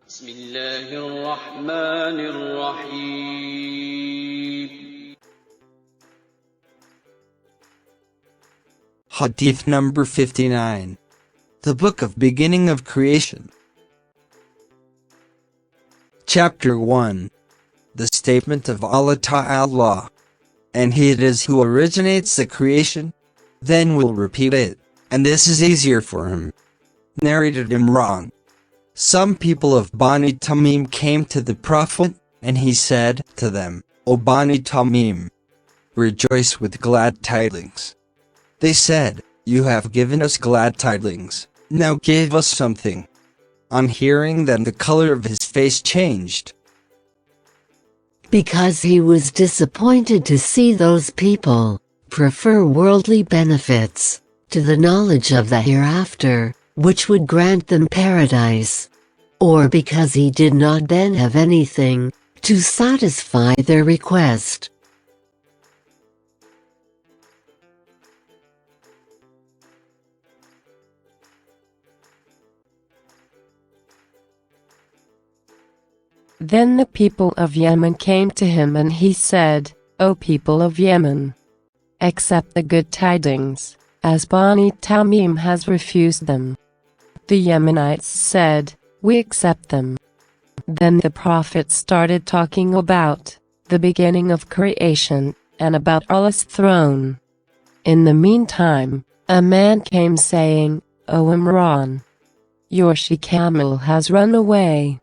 بسم الله الرحمن الرحيم. Hadith number 59. The Book of Beginning of Creation. Chapter 1. The Statement of Allah Ta'ala. And He it is who originates the creation, then will repeat it, and this is easier for Him. Narrated Imran. Some people of Bani Tamim came to the Prophet, and he said to them, O Bani Tamim, rejoice with glad tidings. They said, You have given us glad tidings, now give us something. On hearing that, the color of his face changed, because he was disappointed to see those people prefer worldly benefits to the knowledge of the hereafter, which would grant them paradise, or because he did not then have anything to satisfy their request. Then the people of Yemen came to him, and he said, O people of Yemen, accept the good tidings, as Bani Tamim has refused them. The Yemenites said, We accept them. Then the Prophet started talking about the beginning of creation, and about Allah's throne. In the meantime, a man came saying, O Imran, your she-camel has run away.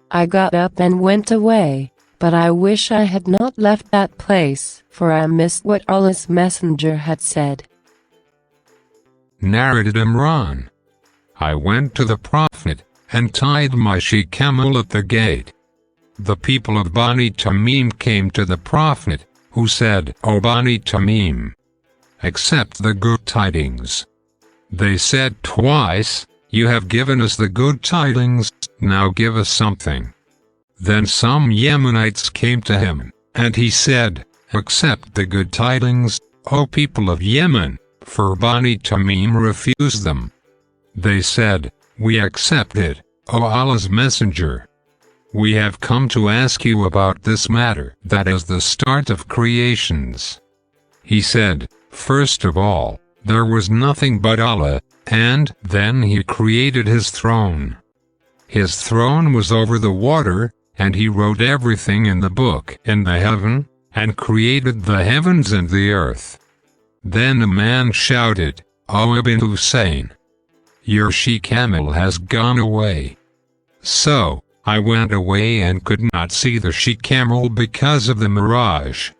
I got up and went away, but I wish I had not left that place, for I missed what Allah's Messenger had said. Narrated Imran. I went to the Prophet, and tied my she-camel at the gate. The people of Bani Tamim came to the Prophet, who said, O Bani Tamim, accept the good tidings. They said twice, You have given us the good tidings, now give us something. Then some Yemenites came to him, and he said, Accept the good tidings, O people of Yemen, for Bani Tamim refused them. They said, We accept it, O Allah's Messenger. We have come to ask you about this matter, that is the start of creations. He said, First of all, there was nothing but Allah, and then He created His throne. His throne was over the water, and He wrote everything in the book in the heaven, and created the heavens and the earth. Then a man shouted, O Ibn Hussein, your she-camel has gone away. So, I went away and could not see the she-camel because of the mirage.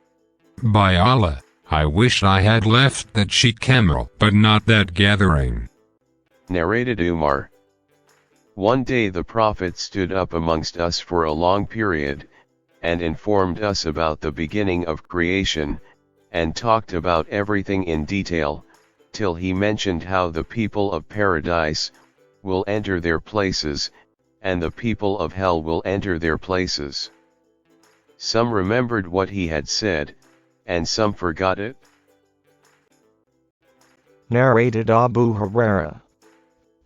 By Allah, I wish I had left that she-camel, but not that gathering. Narrated Umar. One day the Prophet stood up amongst us for a long period, and informed us about the beginning of creation, and talked about everything in detail, till he mentioned how the people of paradise will enter their places, and the people of hell will enter their places. Some remembered what he had said, and some forgot it. Narrated Abu Hurairah.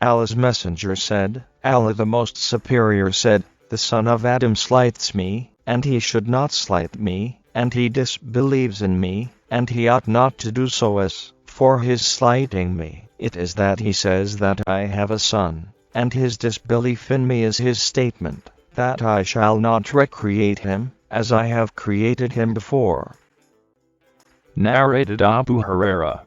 Allah's Messenger said, Allah the Most Superior said, The son of Adam slights me, and he should not slight me, and he disbelieves in me, and he ought not to do so, as for his slighting me, it is that he says that I have a son, and his disbelief in me is his statement, that I shall not recreate him, as I have created him before. Narrated Abu Hurairah.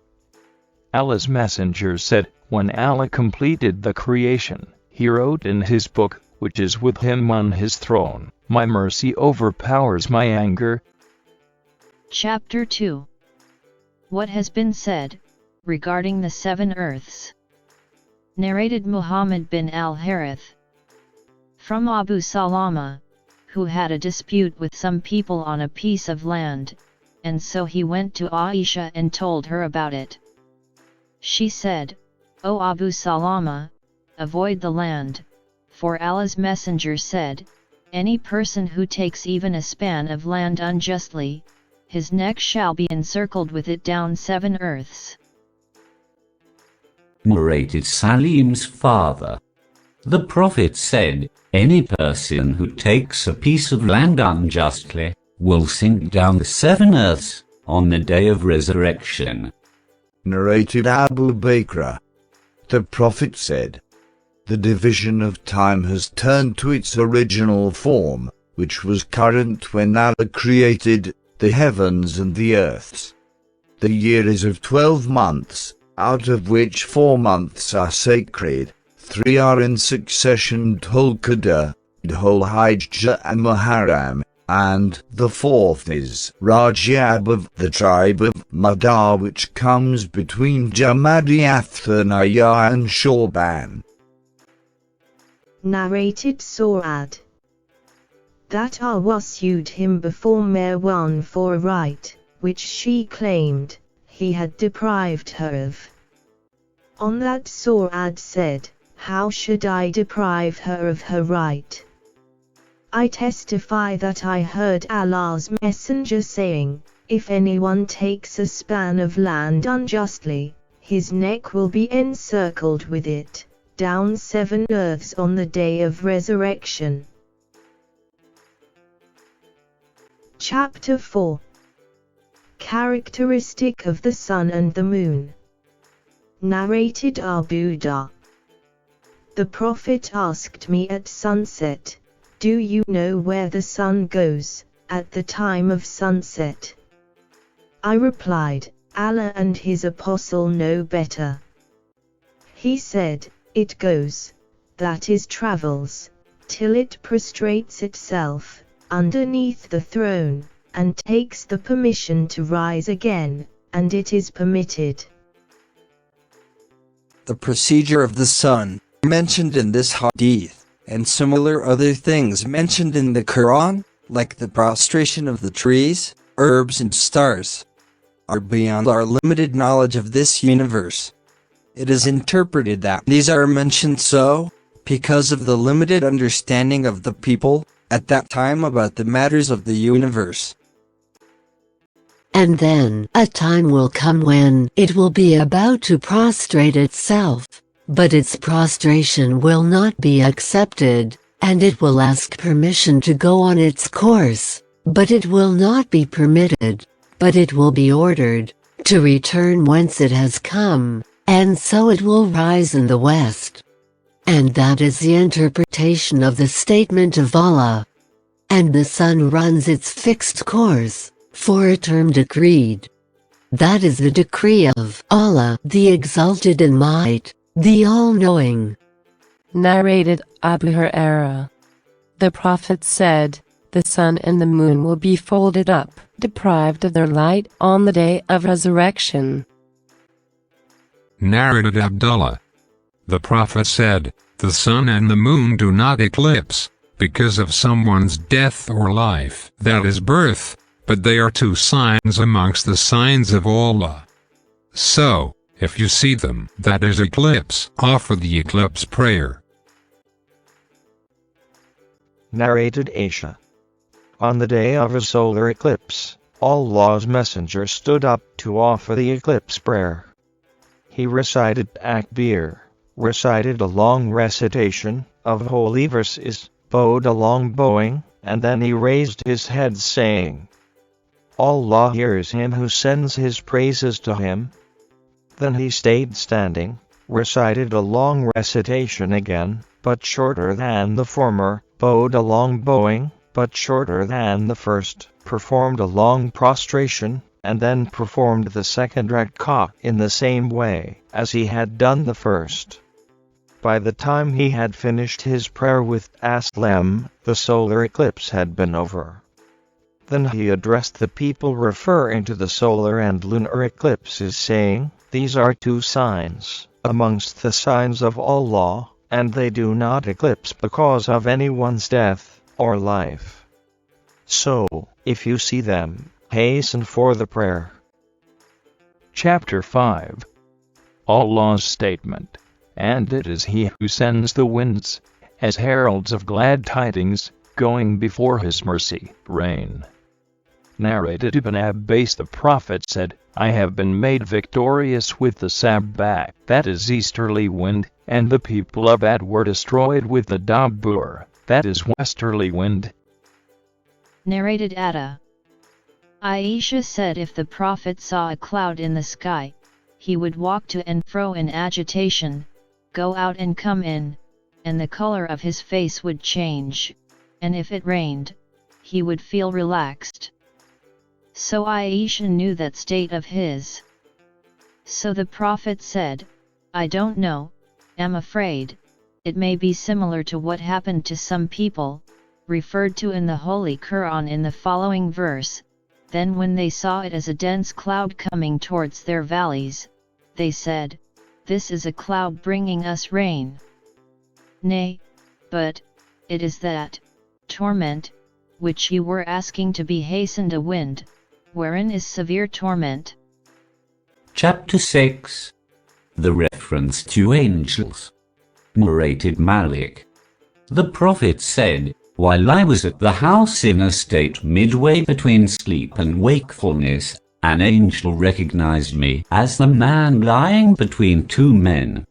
Allah's Messenger said, When Allah completed the creation, He wrote in His book, which is with Him on His throne, My mercy overpowers my anger. Chapter 2. What has been said regarding the 7 earths. Narrated Muhammad bin al-Harith. From Abu Salama, who had a dispute with some people on a piece of land, and so he went to Aisha and told her about it. She said, O Abu Salama, avoid the land, for Allah's Messenger said, Any person who takes even a span of land unjustly, his neck shall be encircled with it down 7 earths. Narrated Salim's father. The Prophet said, any person who takes a piece of land unjustly will sink down the 7 earths on the day of resurrection. Narrated Abu Bakr. The Prophet said, the division of time has turned to its original form, which was current when Allah created the heavens and the earths. The year is of 12 months, out of which 4 months are sacred, 3 are in succession: Dhul-Qa'dah, Dhul-Hijjah and Muharram, and the 4th is Rajab of the tribe of Madar, which comes between Jamadi-Athaniya and Shawban. Narrated Su'ad. That Allah sued him before Marwan for a right, which she claimed he had deprived her of. On that Su'ad said, how should I deprive her of her right? I testify that I heard Allah's Messenger saying, if anyone takes a span of land unjustly, his neck will be encircled with it, down 7 earths on the day of resurrection. Chapter 4. Characteristic of the Sun and the Moon. Narrated Abu Dawud. The Prophet asked me at sunset, do you know where the sun goes, at the time of sunset? I replied, Allah and his apostle know better. He said, it goes, that is travels, till it prostrates itself, underneath the throne, and takes the permission to rise again, and it is permitted. The procedure of the sun, mentioned in this hadith, and similar other things mentioned in the Quran, like the prostration of the trees, herbs and stars, are beyond our limited knowledge of this universe. It is interpreted that these are mentioned so, because of the limited understanding of the people, at that time about the matters of the universe. And then a time will come when it will be about to prostrate itself, but its prostration will not be accepted, and it will ask permission to go on its course, but it will not be permitted, but it will be ordered to return whence it has come, and so it will rise in the west. And that is the interpretation of the statement of Allah. And the sun runs its fixed course, for a term decreed. That is the decree of Allah, the Exalted in Might, the All-Knowing. Narrated Abu Hurairah. The Prophet said, the sun and the moon will be folded up, deprived of their light on the day of resurrection. Narrated Abdullah. The Prophet said, the sun and the moon do not eclipse, because of someone's death or life, that is birth, but they are 2 signs amongst the signs of Allah. So, if you see them, that is eclipse, offer the eclipse prayer. Narrated Aisha. On the day of a solar eclipse, Allah's Messenger stood up to offer the eclipse prayer. He recited Takbir, recited a long recitation of holy verses, bowed a long bowing, and then he raised his head saying, Allah hears him who sends his praises to him. Then he stayed standing, recited a long recitation again, but shorter than the former, bowed a long bowing, but shorter than the first, performed a long prostration, and then performed the second rak'ah in the same way as he had done the first. By the time he had finished his prayer with Aslam, the solar eclipse had been over. Then he addressed the people referring to the solar and lunar eclipses, saying, these are 2 signs amongst the signs of Allah, and they do not eclipse because of anyone's death or life. So, if you see them, hasten for the prayer. Chapter 5. Allah's statement. And it is He who sends the winds, as heralds of glad tidings, going before His mercy, rain. Narrated Ibn Abbas. The Prophet said, I have been made victorious with the Sabbath, that is easterly wind, and the people of Ad were destroyed with the Dabur, that is westerly wind. Narrated Atta. Aisha said if the Prophet saw a cloud in the sky, he would walk to and fro in agitation, go out and come in, and the color of his face would change, and if it rained, he would feel relaxed. So Aisha knew that state of his. So the Prophet said, I don't know, am afraid, it may be similar to what happened to some people, referred to in the Holy Quran in the following verse. Then when they saw it as a dense cloud coming towards their valleys, they said, this is a cloud bringing us rain. Nay, but, it is that, torment, which you were asking to be hastened a wind, wherein is severe torment. Chapter 6. The reference to angels. Narrated Malik. The Prophet said, while I was at the house in a state midway between sleep and wakefulness, an angel recognized me as the man lying between two men.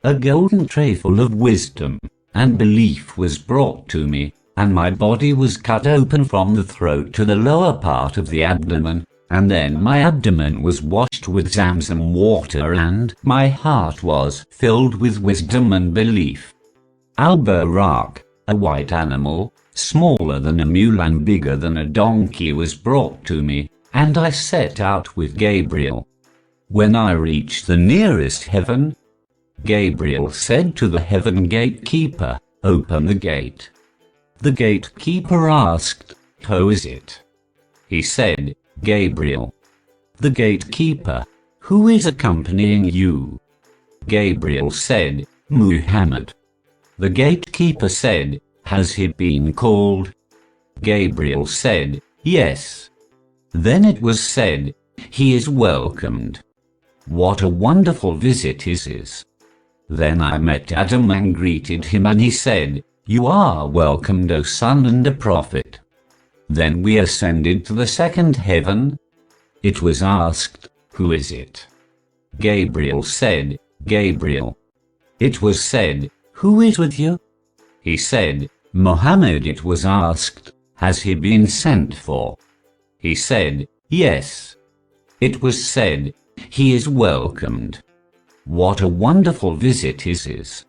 A golden tray full of wisdom and belief was brought to me, and my body was cut open from the throat to the lower part of the abdomen, and then my abdomen was washed with Zamzam water, and my heart was filled with wisdom and belief. Al-Buraq, a white animal, smaller than a mule and bigger than a donkey, was brought to me, and I set out with Gabriel. When I reached the nearest heaven, Gabriel said to the heaven gatekeeper, open the gate. The gatekeeper asked, who is it? He said, Gabriel. The gatekeeper, who is accompanying you? Gabriel said, Muhammad. The gatekeeper said, has he been called? Gabriel said, yes. Then it was said, he is welcomed. What a wonderful visit is his. Then I met Adam and greeted him, and he said, you are welcomed, O son and a prophet. Then we ascended to the second heaven. It was asked, who is it? Gabriel said, Gabriel. It was said, who is with you? He said, Muhammad. It was asked, has he been sent for? He said, yes. It was said, he is welcomed. What a wonderful visit is his.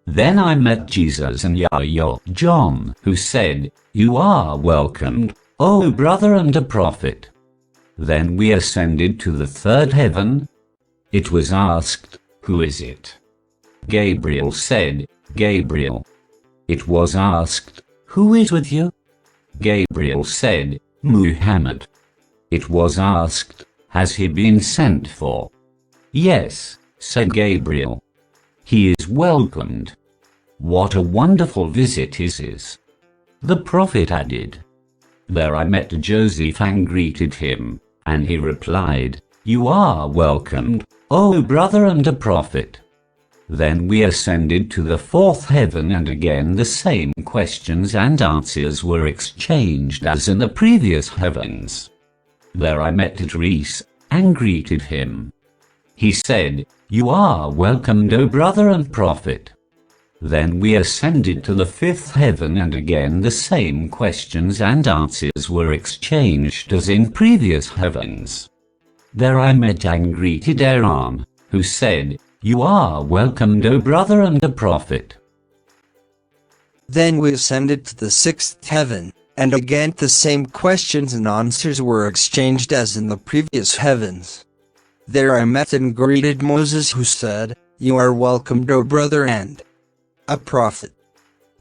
Then I met Jesus and Yahya, John, who said, you are welcomed, O brother and a prophet. Then we ascended to the third heaven. It was asked, who is it? Gabriel said, Gabriel. It was asked, who is with you? Gabriel said, Muhammad. It was asked, has he been sent for? Yes, said Gabriel. He is welcomed. What a wonderful visit is his. The Prophet added, there I met Joseph and greeted him, and he replied, you are welcomed, O brother and a prophet. Then we ascended to the fourth heaven, and again the same questions and answers were exchanged as in the previous heavens. There I met Idris and greeted him. He said, you are welcomed, O brother and prophet. Then we ascended to the fifth heaven, and again the same questions and answers were exchanged as in previous heavens. There I met and greeted Aaron, who said, you are welcomed, O brother and a prophet. Then we ascended to the sixth heaven, and again the same questions and answers were exchanged as in the previous heavens. There I met and greeted Moses, who said, you are welcomed, O brother and a prophet.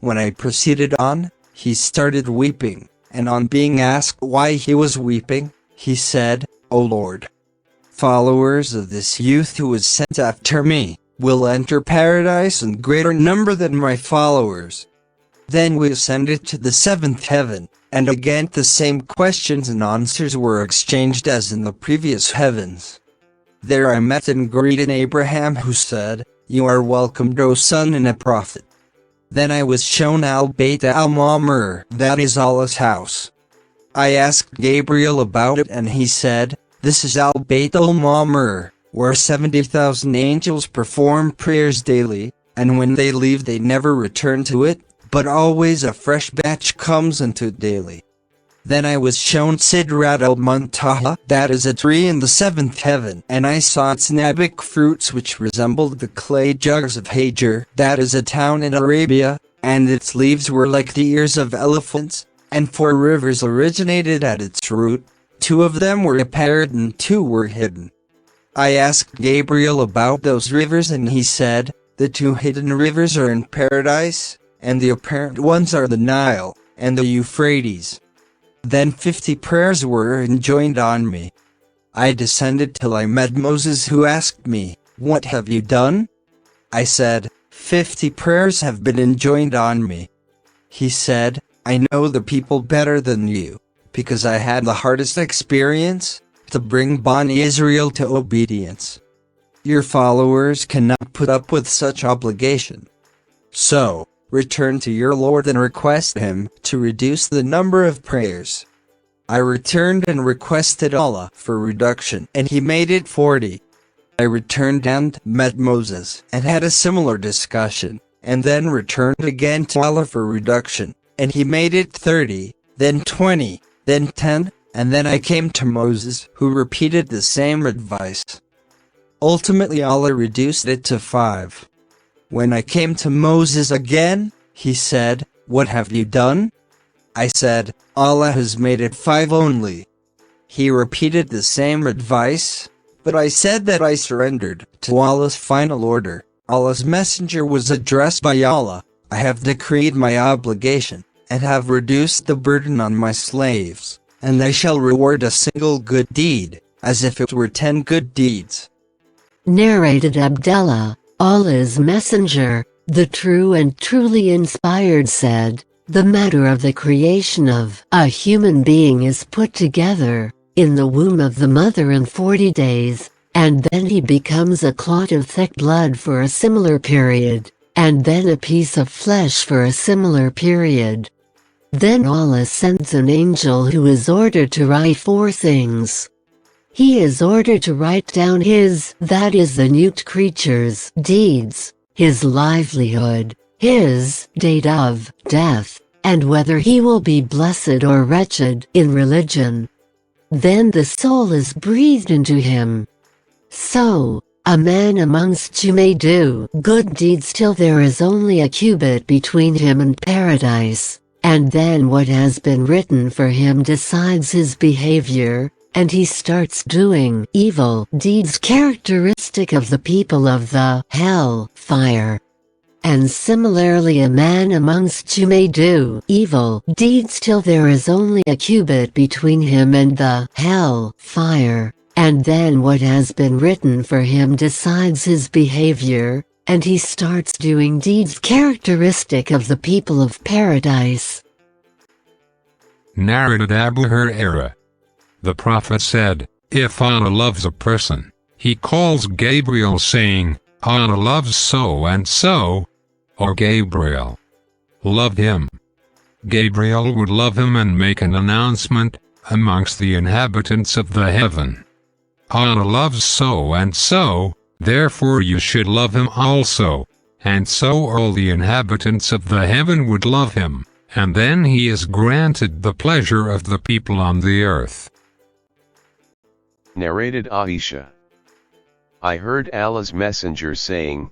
When I proceeded on, he started weeping, and on being asked why he was weeping, he said, O Lord, followers of this youth who was sent after me will enter paradise in greater number than my followers. Then we ascended to the seventh heaven, and again the same questions and answers were exchanged as in the previous heavens. There I met and greeted Abraham, who said, you are welcomed, O son and a prophet. Then I was shown al-Bayt al-Ma'mur, that is Allah's house. I asked Gabriel about it, and he said, This is al-Bayt al-Ma'mur, where 70,000 angels perform prayers daily, and when they leave they never return to it, but always a fresh batch comes into it daily. Then I was shown Sidrat al-Muntaha, that is a tree in the seventh heaven, and I saw its nabic fruits which resembled the clay jugs of Hajar, that is a town in Arabia, and its leaves were like the ears of elephants, and 4 rivers originated at its root, 2 of them were apparent and 2 were hidden. I asked Gabriel about those rivers and he said, the 2 hidden rivers are in paradise, and the apparent ones are the Nile, and the Euphrates. Then 50 prayers were enjoined on me. I descended till I met Moses, who asked me, "What have you done?" I said, 50 prayers have been enjoined on me. He said, I know the people better than you, because I had the hardest experience, to bring Bani Israel to obedience. Your followers cannot put up with such obligation. So, return to your Lord and request him to reduce the number of prayers. I returned and requested Allah for reduction, and he made it 40. I returned and met Moses and had a similar discussion, and then returned again to Allah for reduction, and he made it 30, then 20, then 10, and then I came to Moses, who repeated the same advice. Ultimately Allah reduced it to 5. When I came to Moses again, he said, "What have you done?" I said, "Allah has made it 5 only." He repeated the same advice, but I said that I surrendered to Allah's final order. Allah's messenger was addressed by Allah, "I have decreed my obligation, and have reduced the burden on my slaves, and they shall reward a single good deed, as if it were 10 good deeds." Narrated Abdullah, Allah's messenger, the true and truly inspired, said, the matter of the creation of a human being is put together in the womb of the mother in 40 days, and then he becomes a clot of thick blood for a similar period, and then a piece of flesh for a similar period. Then Allah sends an angel who is ordered to write 4 things. He is ordered to write down his, that is the newt creature's, deeds, his livelihood, his date of death, and whether he will be blessed or wretched in religion. Then the soul is breathed into him. So, a man amongst you may do good deeds till there is only a cubit between him and paradise, and then what has been written for him decides his behavior, and he starts doing evil deeds characteristic of the people of the hell fire. And similarly a man amongst you may do evil deeds till there is only a cubit between him and the hell fire, and then what has been written for him decides his behavior, and he starts doing deeds characteristic of the people of paradise. Narrated Abu Hurairah. The Prophet said, "If Allah loves a person, he calls Gabriel saying, 'Allah loves so and so,' or 'Gabriel, love him.' Gabriel would love him and make an announcement amongst the inhabitants of the heaven. 'Allah loves so and so, therefore you should love him also,' and so all the inhabitants of the heaven would love him, and then he is granted the pleasure of the people on the earth." Narrated Aisha. I heard Allah's messenger saying,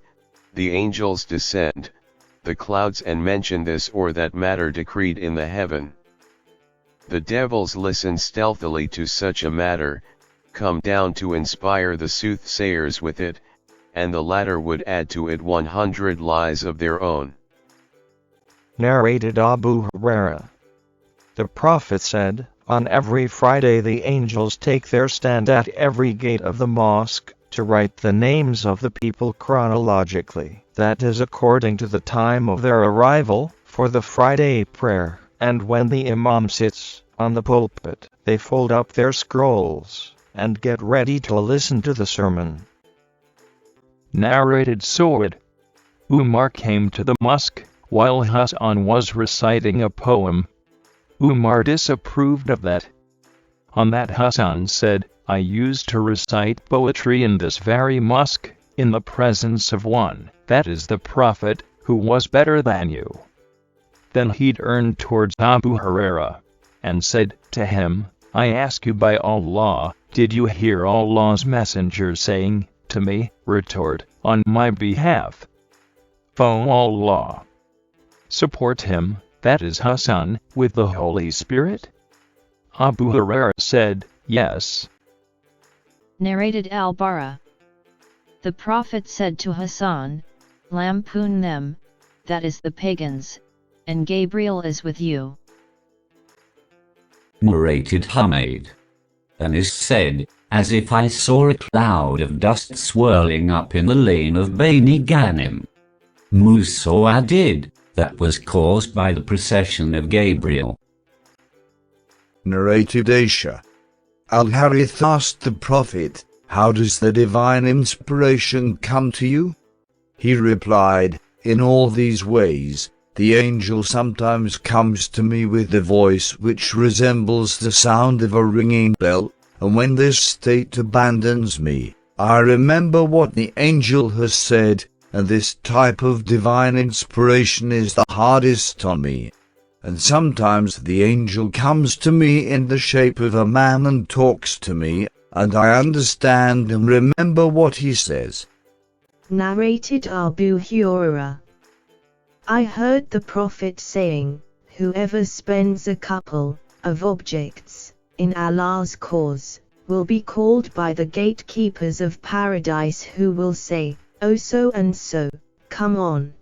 "The angels descend, the clouds, and mention this or that matter decreed in the heaven. The devils listen stealthily to such a matter, come down to inspire the soothsayers with it, and the latter would add to it 100 lies of their own." Narrated Abu Hurairah. The Prophet said, "On every Friday the angels take their stand at every gate of the mosque, to write the names of the people chronologically, that is according to the time of their arrival, for the Friday prayer, and when the Imam sits on the pulpit, they fold up their scrolls, and get ready to listen to the sermon." Narrated Su'ad. Umar came to the mosque, while Hassan was reciting a poem. Umar disapproved of that. On that Hassan said, I used to recite poetry in this very mosque, in the presence of one, that is the Prophet, who was better than you. Then he turned towards Abu Huraira, and said to him, I ask you by Allah, did you hear Allah's Messenger saying to me, retort, on my behalf? O Allah, support him, that is Hassan, with the Holy Spirit? Abu Huraira said, yes. Narrated al-Bara. The Prophet said to Hassan, lampoon them, that is the pagans, and Gabriel is with you. Narrated Humayd. Anas said, as if I saw a cloud of dust swirling up in the lane of Bani Ghanim. Musa did, that was caused by the procession of Gabriel. Narrated Aisha. Al-Harith asked the Prophet, how does the divine inspiration come to you? He replied, in all these ways. The angel sometimes comes to me with a voice which resembles the sound of a ringing bell, and when this state abandons me, I remember what the angel has said, and this type of divine inspiration is the hardest on me. And sometimes the angel comes to me in the shape of a man and talks to me, and I understand and remember what he says. Narrated Abu Huraira. I heard the Prophet saying, whoever spends a couple of objects in Allah's cause will be called by the gatekeepers of paradise, who will say, O so and so, come on.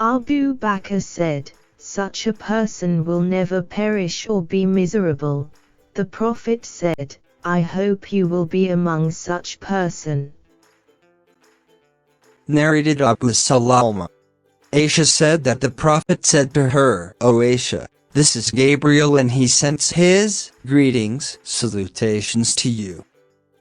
Abu Bakr said, such a person will never perish or be miserable. The Prophet said, I hope you will be among such person. Narrated Abu Salama. Aisha said that the Prophet said to her, O Aisha, this is Gabriel and he sends his greetings, salutations to you.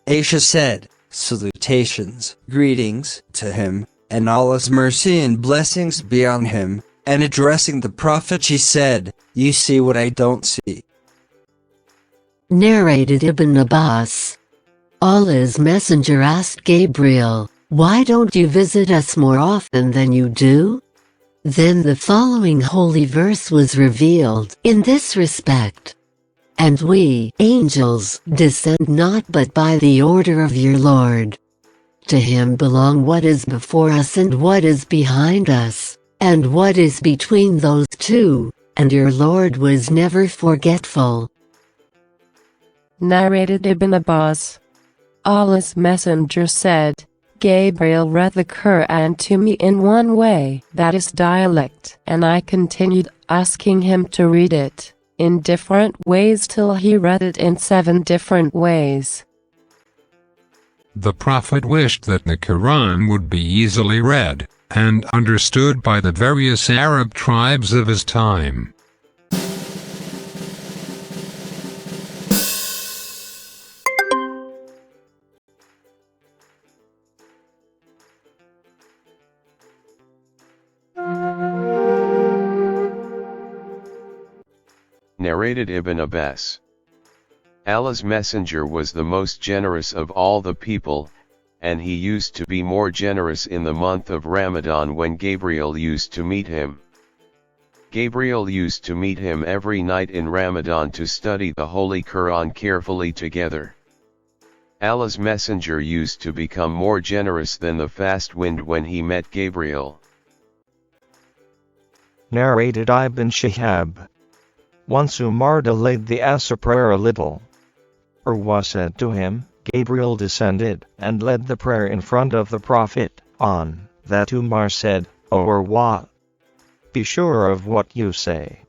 Aisha said, salutations, greetings, to him, and Allah's mercy and blessings be on him, and addressing the Prophet she said, you see what I don't see. Narrated Ibn Abbas. Allah's Messenger asked Gabriel, why don't you visit us more often than you do? Then the following holy verse was revealed in this respect. And we, angels, descend not but by the order of your Lord. To him belong what is before us and what is behind us, and what is between those two, and your Lord was never forgetful. Narrated Ibn Abbas. Allah's Messenger said, Gabriel read the Quran to me in one way, that is dialect, and I continued asking him to read it in different ways till he read it in 7 different ways. The Prophet wished that the Quran would be easily read and understood by the various Arab tribes of his time. Narrated Ibn Abbas. Allah's Messenger was the most generous of all the people, and he used to be more generous in the month of Ramadan when Gabriel used to meet him. Gabriel used to meet him every night in Ramadan to study the Holy Quran carefully together. Allah's Messenger used to become more generous than the fast wind when he met Gabriel. Narrated Ibn Shihab. Once Umar delayed the Asr prayer a little. Urwa said to him, Gabriel descended and led the prayer in front of the Prophet. On that Umar said, O Urwa, be sure of what you say.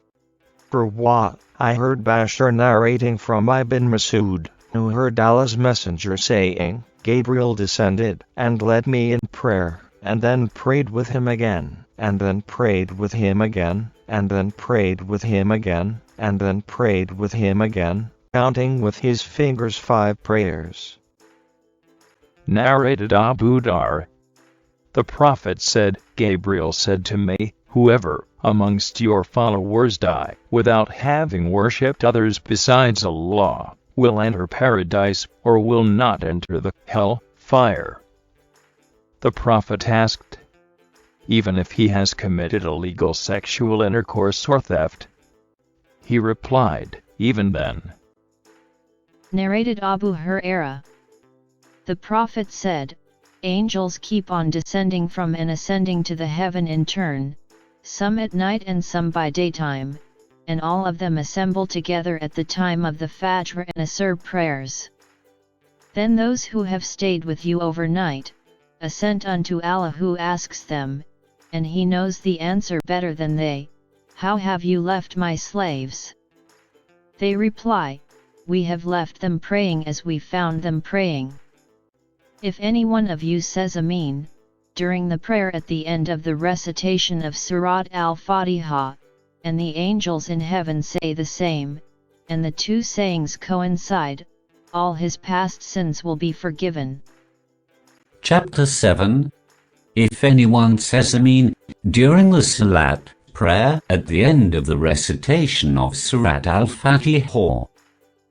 Urwa, I heard Bashar narrating from Ibn Masud, who heard Allah's Messenger saying, Gabriel descended and led me in prayer, and then prayed with him again, and then prayed with him again, and then prayed with him again, and then prayed with him again, counting with his fingers 5 prayers. Narrated Abu Dar. The Prophet said, Gabriel said to me, whoever amongst your followers die without having worshipped others besides Allah, will enter paradise or will not enter the hell fire. The Prophet asked, even if he has committed illegal sexual intercourse or theft? He replied, even then. Narrated Abu Hurairah. The Prophet said, angels keep on descending from and ascending to the heaven in turn, some at night and some by daytime, and all of them assemble together at the time of the Fajr and Asr prayers. Then those who have stayed with you overnight, assent unto Allah who asks them, and He knows the answer better than they, how have you left my slaves? They reply, we have left them praying as we found them praying. If any one of you says Ameen, during the prayer at the end of the recitation of Surat al-Fatiha, and the angels in heaven say the same, and the two sayings coincide, all his past sins will be forgiven. Chapter 7. If anyone says Ameen during the Salat prayer at the end of the recitation of Surat al-Fatiha.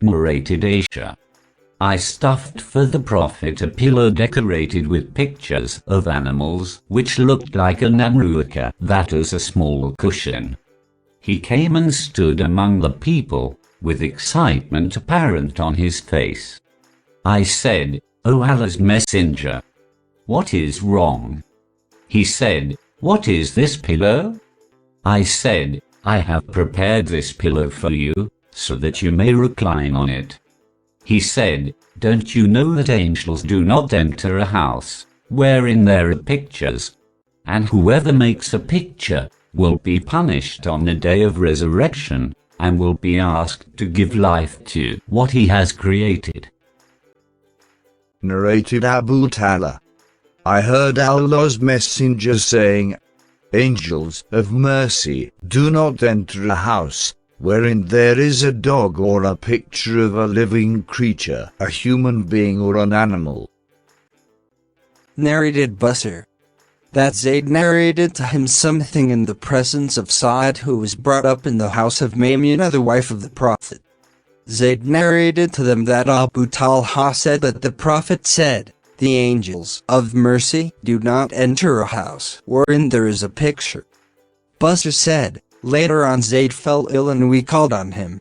Narrated Aisha. I stuffed for the Prophet a pillow decorated with pictures of animals which looked like an amruka, that is a small cushion. He came and stood among the people, with excitement apparent on his face. I said, O Allah's Messenger, what is wrong? He said, what is this pillow? I said, I have prepared this pillow for you, so that you may recline on it. He said, don't you know that angels do not enter a house wherein there are pictures? And whoever makes a picture will be punished on the day of resurrection, and will be asked to give life to what he has created. Narrated Abu Talha. I heard Allah's Messenger saying, angels of mercy do not enter a house wherein there is a dog or a picture of a living creature, a human being or an animal. Narrated Busr. That Zayd narrated to him something in the presence of Sa'ad, who was brought up in the house of Maymuna, the wife of the Prophet. Zayd narrated to them that Abu Talha said that the Prophet said, the angels of mercy do not enter a house wherein there is a picture. Busr said, later on Zayd fell ill and we called on him.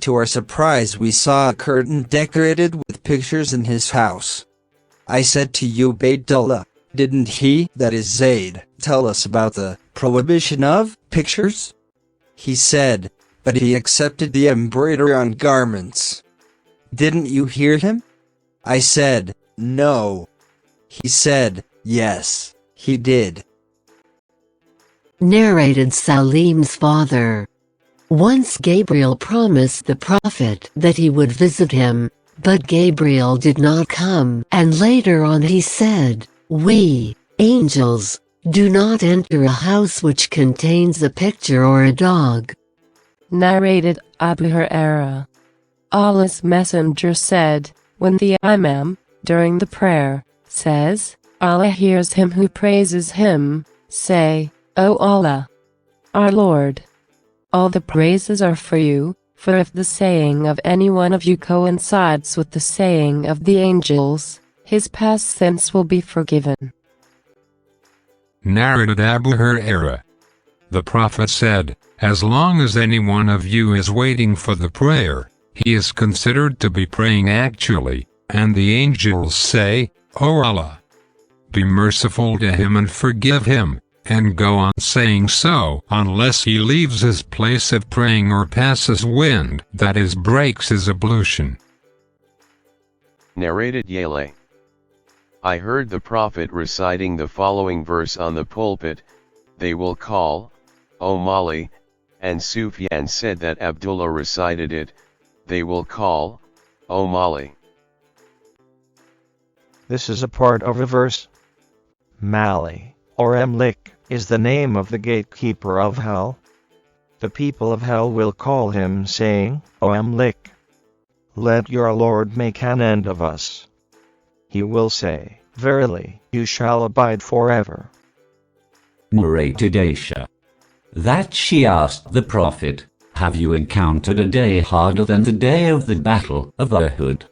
To our surprise we saw a curtain decorated with pictures in his house. I said to Ubaydullah, didn't he, that is Zayd, tell us about the prohibition of pictures? He said, but he accepted the embroidery on garments. Didn't you hear him? I said, no. He said, yes, he did. Narrated Salim's father. Once Gabriel promised the Prophet that he would visit him, but Gabriel did not come, and later on he said, we, angels, do not enter a house which contains a picture or a dog. Narrated Abu Hurairah. Allah's Messenger said, when the Imam, during the prayer, says, Allah hears him who praises him, say, O Allah, our Lord, all the praises are for you, for if the saying of any one of you coincides with the saying of the angels, his past sins will be forgiven. Narrated Abu Hurairah. The Prophet said, as long as any one of you is waiting for the prayer, he is considered to be praying actually, and the angels say, O Allah, be merciful to him and forgive him, and go on saying so unless he leaves his place of praying or passes wind, that is, breaks his ablution. Narrated Yale. I heard the Prophet reciting the following verse on the pulpit, they will call, O Mali, and Sufyan said that Abdullah recited it, they will call, O Mali. This is a part of a verse. Mali, or Emlik, is the name of the gatekeeper of hell. The people of hell will call him saying, O Emlik, let your Lord make an end of us. He will say, verily, you shall abide forever. Narrated Aisha. That she asked the Prophet, have you encountered a day harder than the day of the battle of Uhud?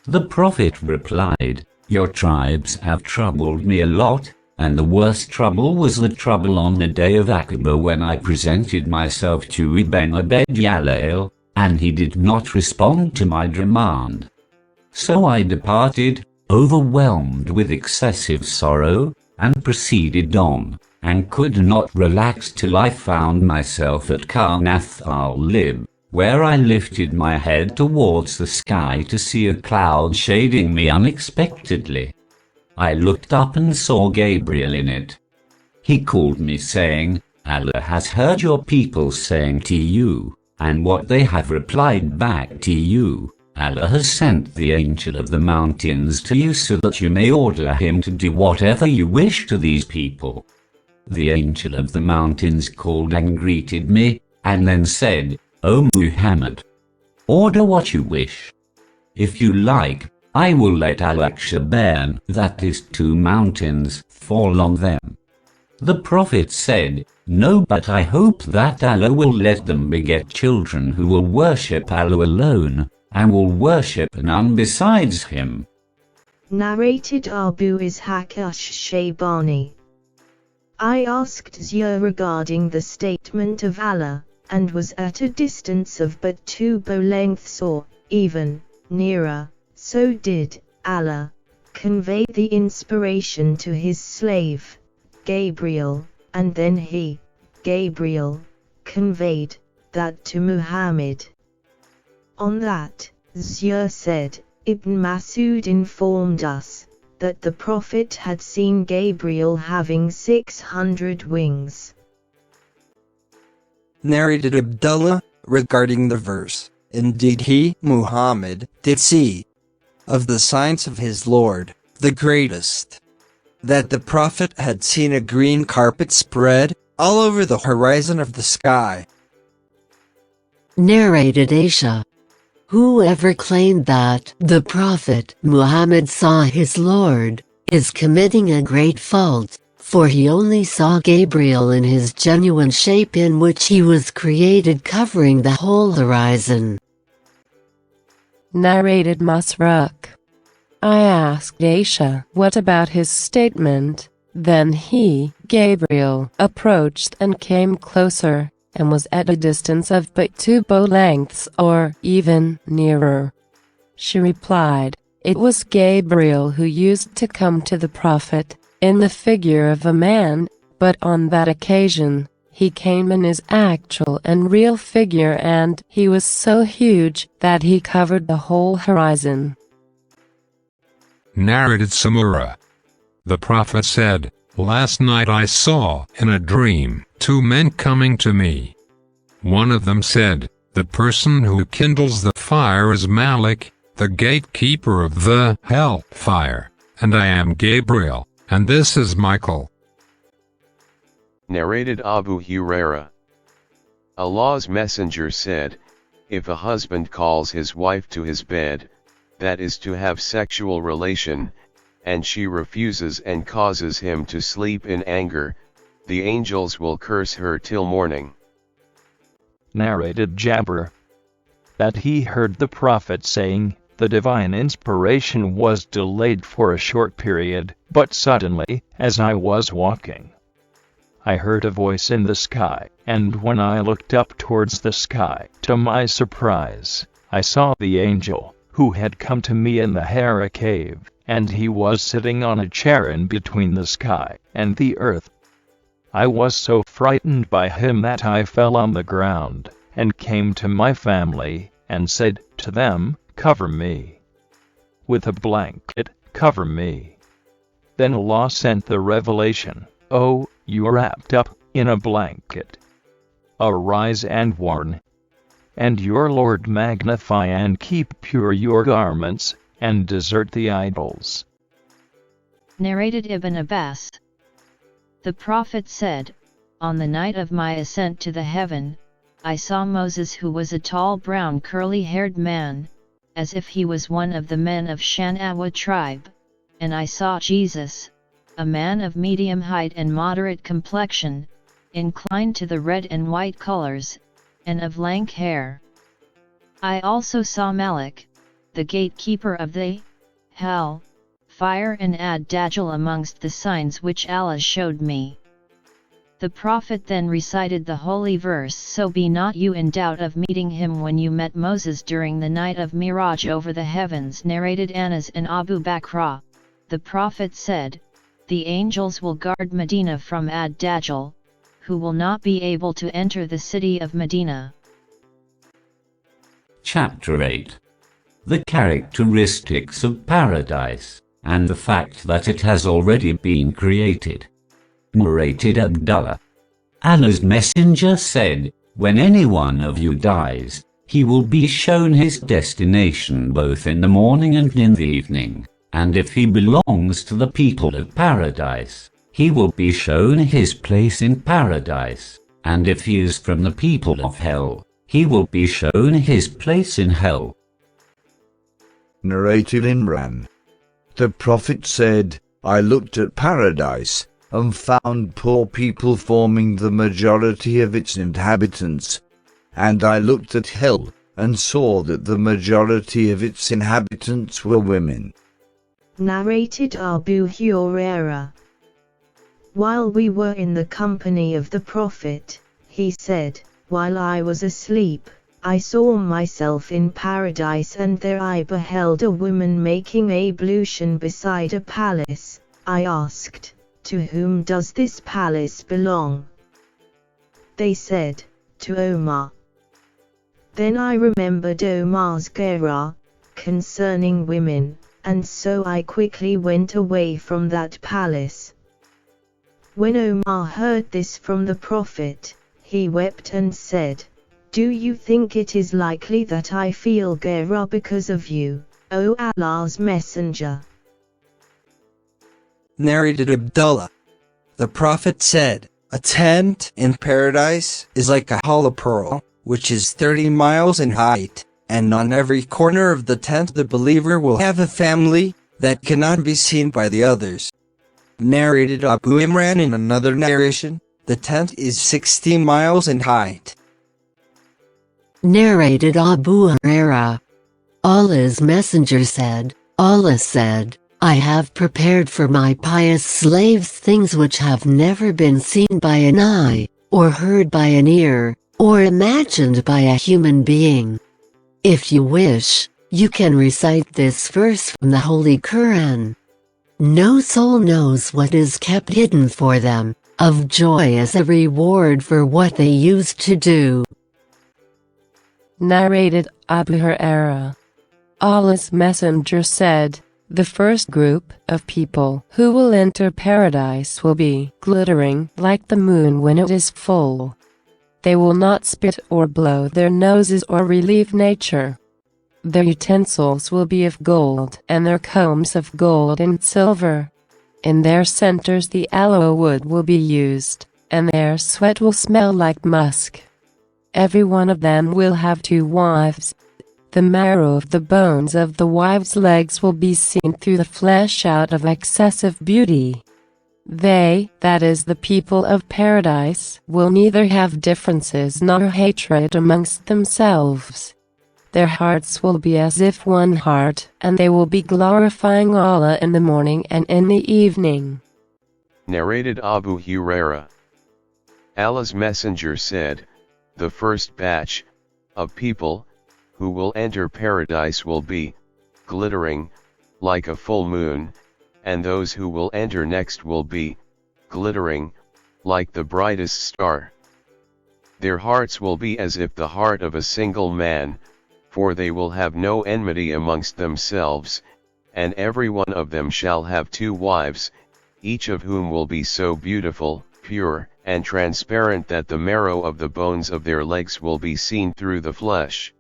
The Prophet replied, your tribes have troubled me a lot, and the worst trouble was the trouble on the day of Aqaba when I presented myself to Ibn Abd Yalail, and he did not respond to my demand. So I departed, overwhelmed with excessive sorrow, and proceeded on, and could not relax till I found myself at Karnath al-Lib, where I lifted my head towards the sky to see a cloud shading me unexpectedly. I looked up and saw Gabriel in it. He called me saying, Allah has heard your people saying to you, and what they have replied back to you. Allah has sent the angel of the mountains to you so that you may order him to do whatever you wish to these people. The angel of the mountains called and greeted me, and then said, O Muhammad, order what you wish. If you like, I will let al-Akshaban, that is 2 mountains, fall on them. The Prophet said, no, but I hope that Allah will let them beget children who will worship Allah alone, and will worship none besides him. Narrated Abu Ishaq ash-Shaybani. I asked Zia regarding the statement of Allah, and was at a distance of but 2 bow lengths or, even, nearer. So did Allah convey the inspiration to his slave, Gabriel, and then he, Gabriel, conveyed that to Muhammad. On that, Zia said, Ibn Masud informed us that the Prophet had seen Gabriel having 600 wings. Narrated Abdullah, regarding the verse, indeed he, Muhammad, did see of the signs of his Lord, the greatest, that the Prophet had seen a green carpet spread all over the horizon of the sky. Narrated Aisha. Whoever claimed that the Prophet Muhammad saw his Lord is committing a great fault, for he only saw Gabriel in his genuine shape in which he was created, covering the whole horizon. Narrated Masruq. I asked Aisha what about his statement. Then he, Gabriel, approached and came closer, and was at a distance of but 2 bow lengths or even nearer. She replied, it was Gabriel who used to come to the Prophet in the figure of a man, but on that occasion, he came in his actual and real figure, and he was so huge that he covered the whole horizon. Narrated Samura. The Prophet said, last night I saw in a dream 2 men coming to me. One of them said, the person who kindles the fire is Malik, the gatekeeper of the hell fire, and I am Gabriel, and this is Michael. Narrated Abu Huraira. Allah's Messenger said, if a husband calls his wife to his bed, that is to have sexual relation, and she refuses and causes him to sleep in anger, the angels will curse her till morning. Narrated Jabir. That he heard the Prophet saying, the divine inspiration was delayed for a short period, but suddenly, as I was walking, I heard a voice in the sky, and when I looked up towards the sky, to my surprise, I saw the angel, who had come to me in the Hira cave, and he was sitting on a chair in between the sky and the earth. I was so frightened by him that I fell on the ground, and came to my family, and said to them, cover me with a blanket, cover me. Then Allah sent the revelation, oh, you are wrapped up in a blanket. Arise and warn, and your Lord magnify and keep pure your garments, and desert the idols. Narrated Ibn Abbas. The Prophet said, on the night of my ascent to the heaven, I saw Moses, who was a tall brown curly-haired man, as if he was one of the men of Shanawa tribe, and I saw Jesus, a man of medium height and moderate complexion, inclined to the red and white colors, and of lank hair. I also saw Malik, the gatekeeper of the hell fire, and ad-Dajjal amongst the signs which Allah showed me. The Prophet then recited the holy verse, "So be not you in doubt of meeting him when you met Moses during the night of Miraj over the heavens." Narrated Anas and Abu Bakr. The Prophet said, "The angels will guard Medina from ad-Dajjal, who will not be able to enter the city of Medina." Chapter 8. The characteristics of paradise, and the fact that it has already been created. Narrated Abdullah. Allah's messenger said, "When any one of you dies, he will be shown his destination both in the morning and in the evening, and if he belongs to the people of paradise, he will be shown his place in paradise, and if he is from the people of hell, he will be shown his place in hell." Narrated Imran. The Prophet said, "I looked at paradise and found poor people forming the majority of its inhabitants, and I looked at hell and saw that the majority of its inhabitants were women." Narrated Abu Hurairah. While we were in the company of the Prophet, he said, "While I was asleep, I saw myself in paradise, and there I beheld a woman making ablution beside a palace. I asked, 'To whom does this palace belong?' They said, 'To Omar.' Then I remembered Omar's ghera concerning women, and so I quickly went away from that palace." When Omar heard this from the Prophet, he wept and said, "Do you think it is likely that I feel ghera because of you, O Allah's Messenger?" Narrated Abdullah. The Prophet said, "A tent in paradise is like a hollow pearl, which is 30 miles in height, and on every corner of the tent the believer will have a family that cannot be seen by the others." Narrated Abu Imran. In another narration, the tent is 60 miles in height. Narrated Abu Hurairah. Allah's Messenger said, "Allah said, I have prepared for my pious slaves things which have never been seen by an eye, or heard by an ear, or imagined by a human being. If you wish, you can recite this verse from the Holy Quran. No soul knows what is kept hidden for them, of joy as a reward for what they used to do." Narrated Abu Hurairah. Allah's Messenger said, "The first group of people who will enter paradise will be glittering like the moon when it is full. They will not spit or blow their noses or relieve nature. Their utensils will be of gold and their combs of gold and silver. In their centers the aloe wood will be used, and their sweat will smell like musk. Every one of them will have 2 wives. The marrow of the bones of the wives' legs will be seen through the flesh out of excessive beauty. They, that is the people of paradise, will neither have differences nor hatred amongst themselves. Their hearts will be as if one heart, and they will be glorifying Allah in the morning and in the evening." Narrated Abu Hurairah. Allah's Messenger said, "The first batch of people who will enter paradise will be glittering like a full moon, and those who will enter next will be glittering like the brightest star. Their hearts will be as if the heart of a single man, for they will have no enmity amongst themselves, and every one of them shall have 2 wives, each of whom will be so beautiful, pure, and transparent that the marrow of the bones of their legs will be seen through the flesh.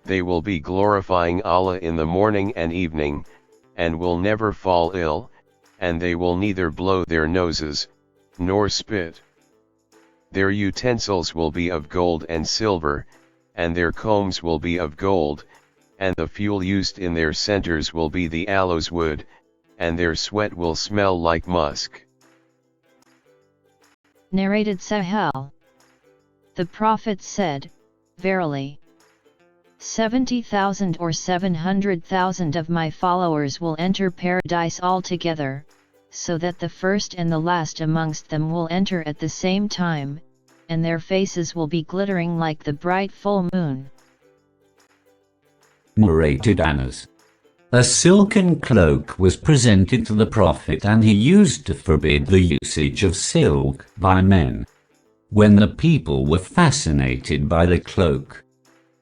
They will be glorifying Allah in the morning and evening, and will never fall ill, and they will neither blow their noses, nor spit. Their utensils will be of gold and silver, and their combs will be of gold, and the fuel used in their centers will be the aloes wood, and their sweat will smell like musk." Narrated Sahih. The Prophet said, Verily, 70,000 or 700,000 of my followers will enter paradise altogether, so that the first and the last amongst them will enter at the same time, and their faces will be glittering like the bright full moon. Narrated Anas. A silken cloak was presented to the Prophet, and he used to forbid the usage of silk by men. When the people were fascinated by the cloak,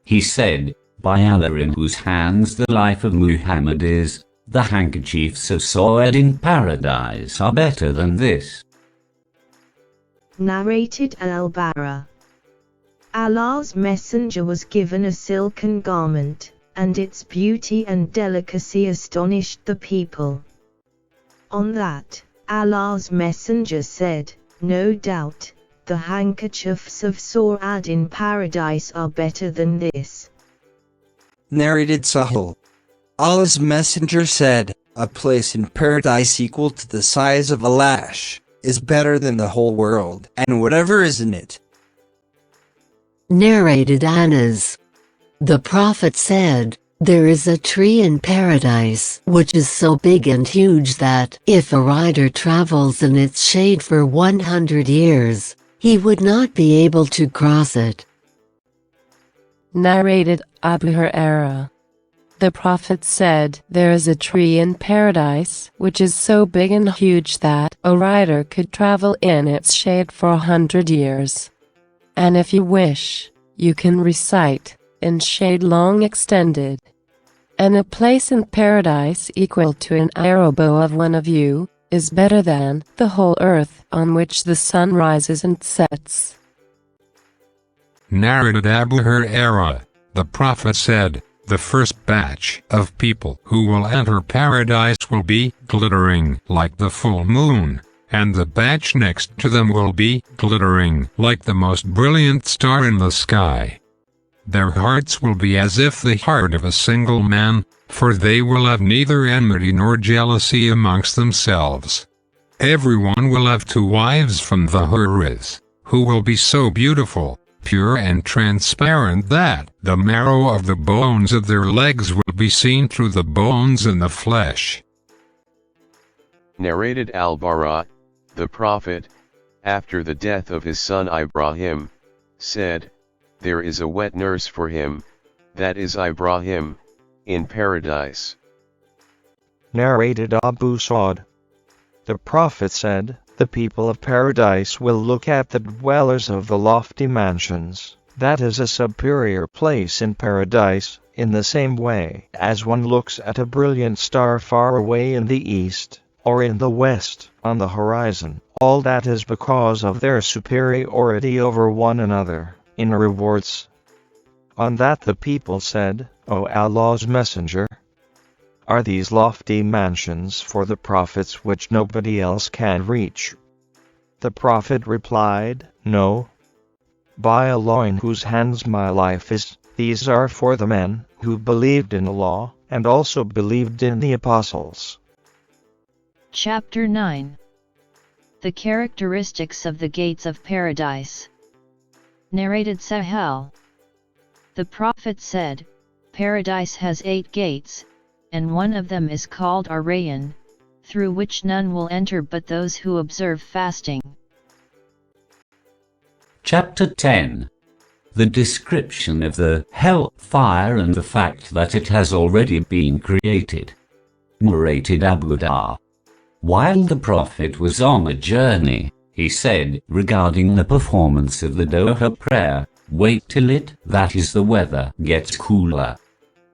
he said, By Allah in whose hands the life of Muhammad is, the handkerchiefs of Sa'ad in paradise are better than this. Narrated al-Bara. Allah's messenger was given a silken garment, and its beauty and delicacy astonished the people. On that, Allah's messenger said, No doubt, the handkerchiefs of Sa'ad in paradise are better than this. Narrated Sahih. Allah's messenger said, A place in paradise equal to the size of a lash is better than the whole world and whatever is in it. Narrated Anas. The Prophet said, There is a tree in paradise which is so big and huge that if a rider travels in its shade for 100 years, he would not be able to cross it. Narrated Abu Hurairah. The Prophet said, There is a tree in paradise which is so big and huge that a rider could travel in its shade for 100 years. And if you wish, you can recite, in shade long extended. And a place in paradise equal to an arrow bow of one of you, is better than the whole earth on which the sun rises and sets. Narrated Abu Hurairah. The Prophet said, The first batch of people who will enter paradise will be glittering like the full moon, and the batch next to them will be glittering like the most brilliant star in the sky. Their hearts will be as if the heart of a single man, for they will have neither enmity nor jealousy amongst themselves. Everyone will have 2 wives from the Hurris, who will be so beautiful, pure and transparent that the marrow of the bones of their legs will be seen through the bones and the flesh. Narrated al-Bara. The Prophet, after the death of his son Ibrahim, said, There is a wet nurse for him, that is Ibrahim, in paradise. Narrated Abu Sa'd. The Prophet said, The people of paradise will look at the dwellers of the lofty mansions, that is a superior place in paradise, in the same way as one looks at a brilliant star far away in the east, or in the west, on the horizon. All that is because of their superiority over one another, in rewards. On that the people said, O Allah's Messenger, are these lofty mansions for the prophets which nobody else can reach? The Prophet replied, No. By Allah in whose hands my life is, these are for the men who believed in Allah, and also believed in the apostles. Chapter 9. The characteristics of the gates of paradise. Narrated Sahih. The Prophet said, Paradise has 8 gates, and one of them is called Ar-Rayyan, through which none will enter but those who observe fasting. Chapter 10. The description of the hell fire and the fact that it has already been created. Narrated Abu Dar. While the Prophet was on a journey, he said regarding the performance of the Doha prayer, Wait till it, that is the weather, gets cooler.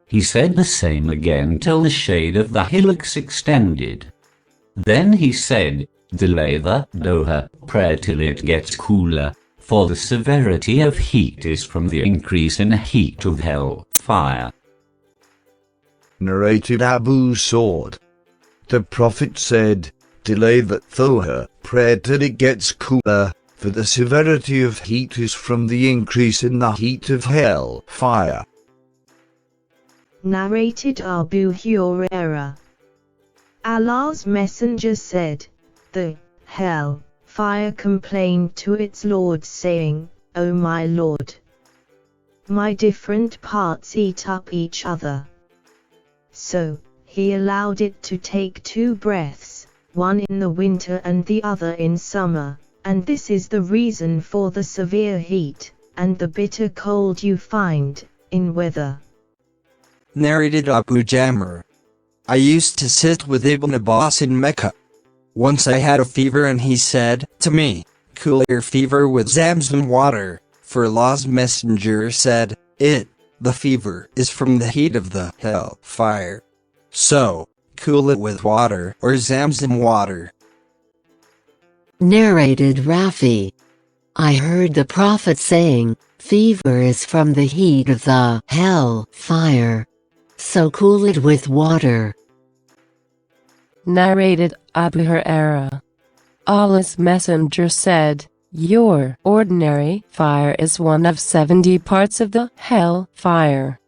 He said the same again till the shade of the hillocks extended. Then he said, Delay the Doha prayer till it gets cooler, for the severity of heat is from the increase in heat of hell fire. Narrated Abu Sa'd. The Prophet said, Delay the Doha prayer till it gets cooler, for the severity of heat is from the increase in the heat of hell fire. Narrated Abu Hurairah. Allah's Messenger said, The hell fire complained to its Lord saying, O my Lord. My different parts eat up each other. So, he allowed it to take 2 breaths, one in the winter and the other in summer, and this is the reason for the severe heat, and the bitter cold you find, in weather. Narrated Abu Jamr. I used to sit with Ibn Abbas in Mecca. Once I had a fever and he said to me, "Cool your fever with Zamzam water," for Allah's messenger said, the fever is from the heat of the hell fire. So, cool it with water or Zamzam water. Narrated Rafi. I heard the Prophet saying, fever is from the heat of the hell fire. So cool it with water. Narrated Abu Huraira. Allah's messenger said, your ordinary fire is one of 70 parts of the hell fire.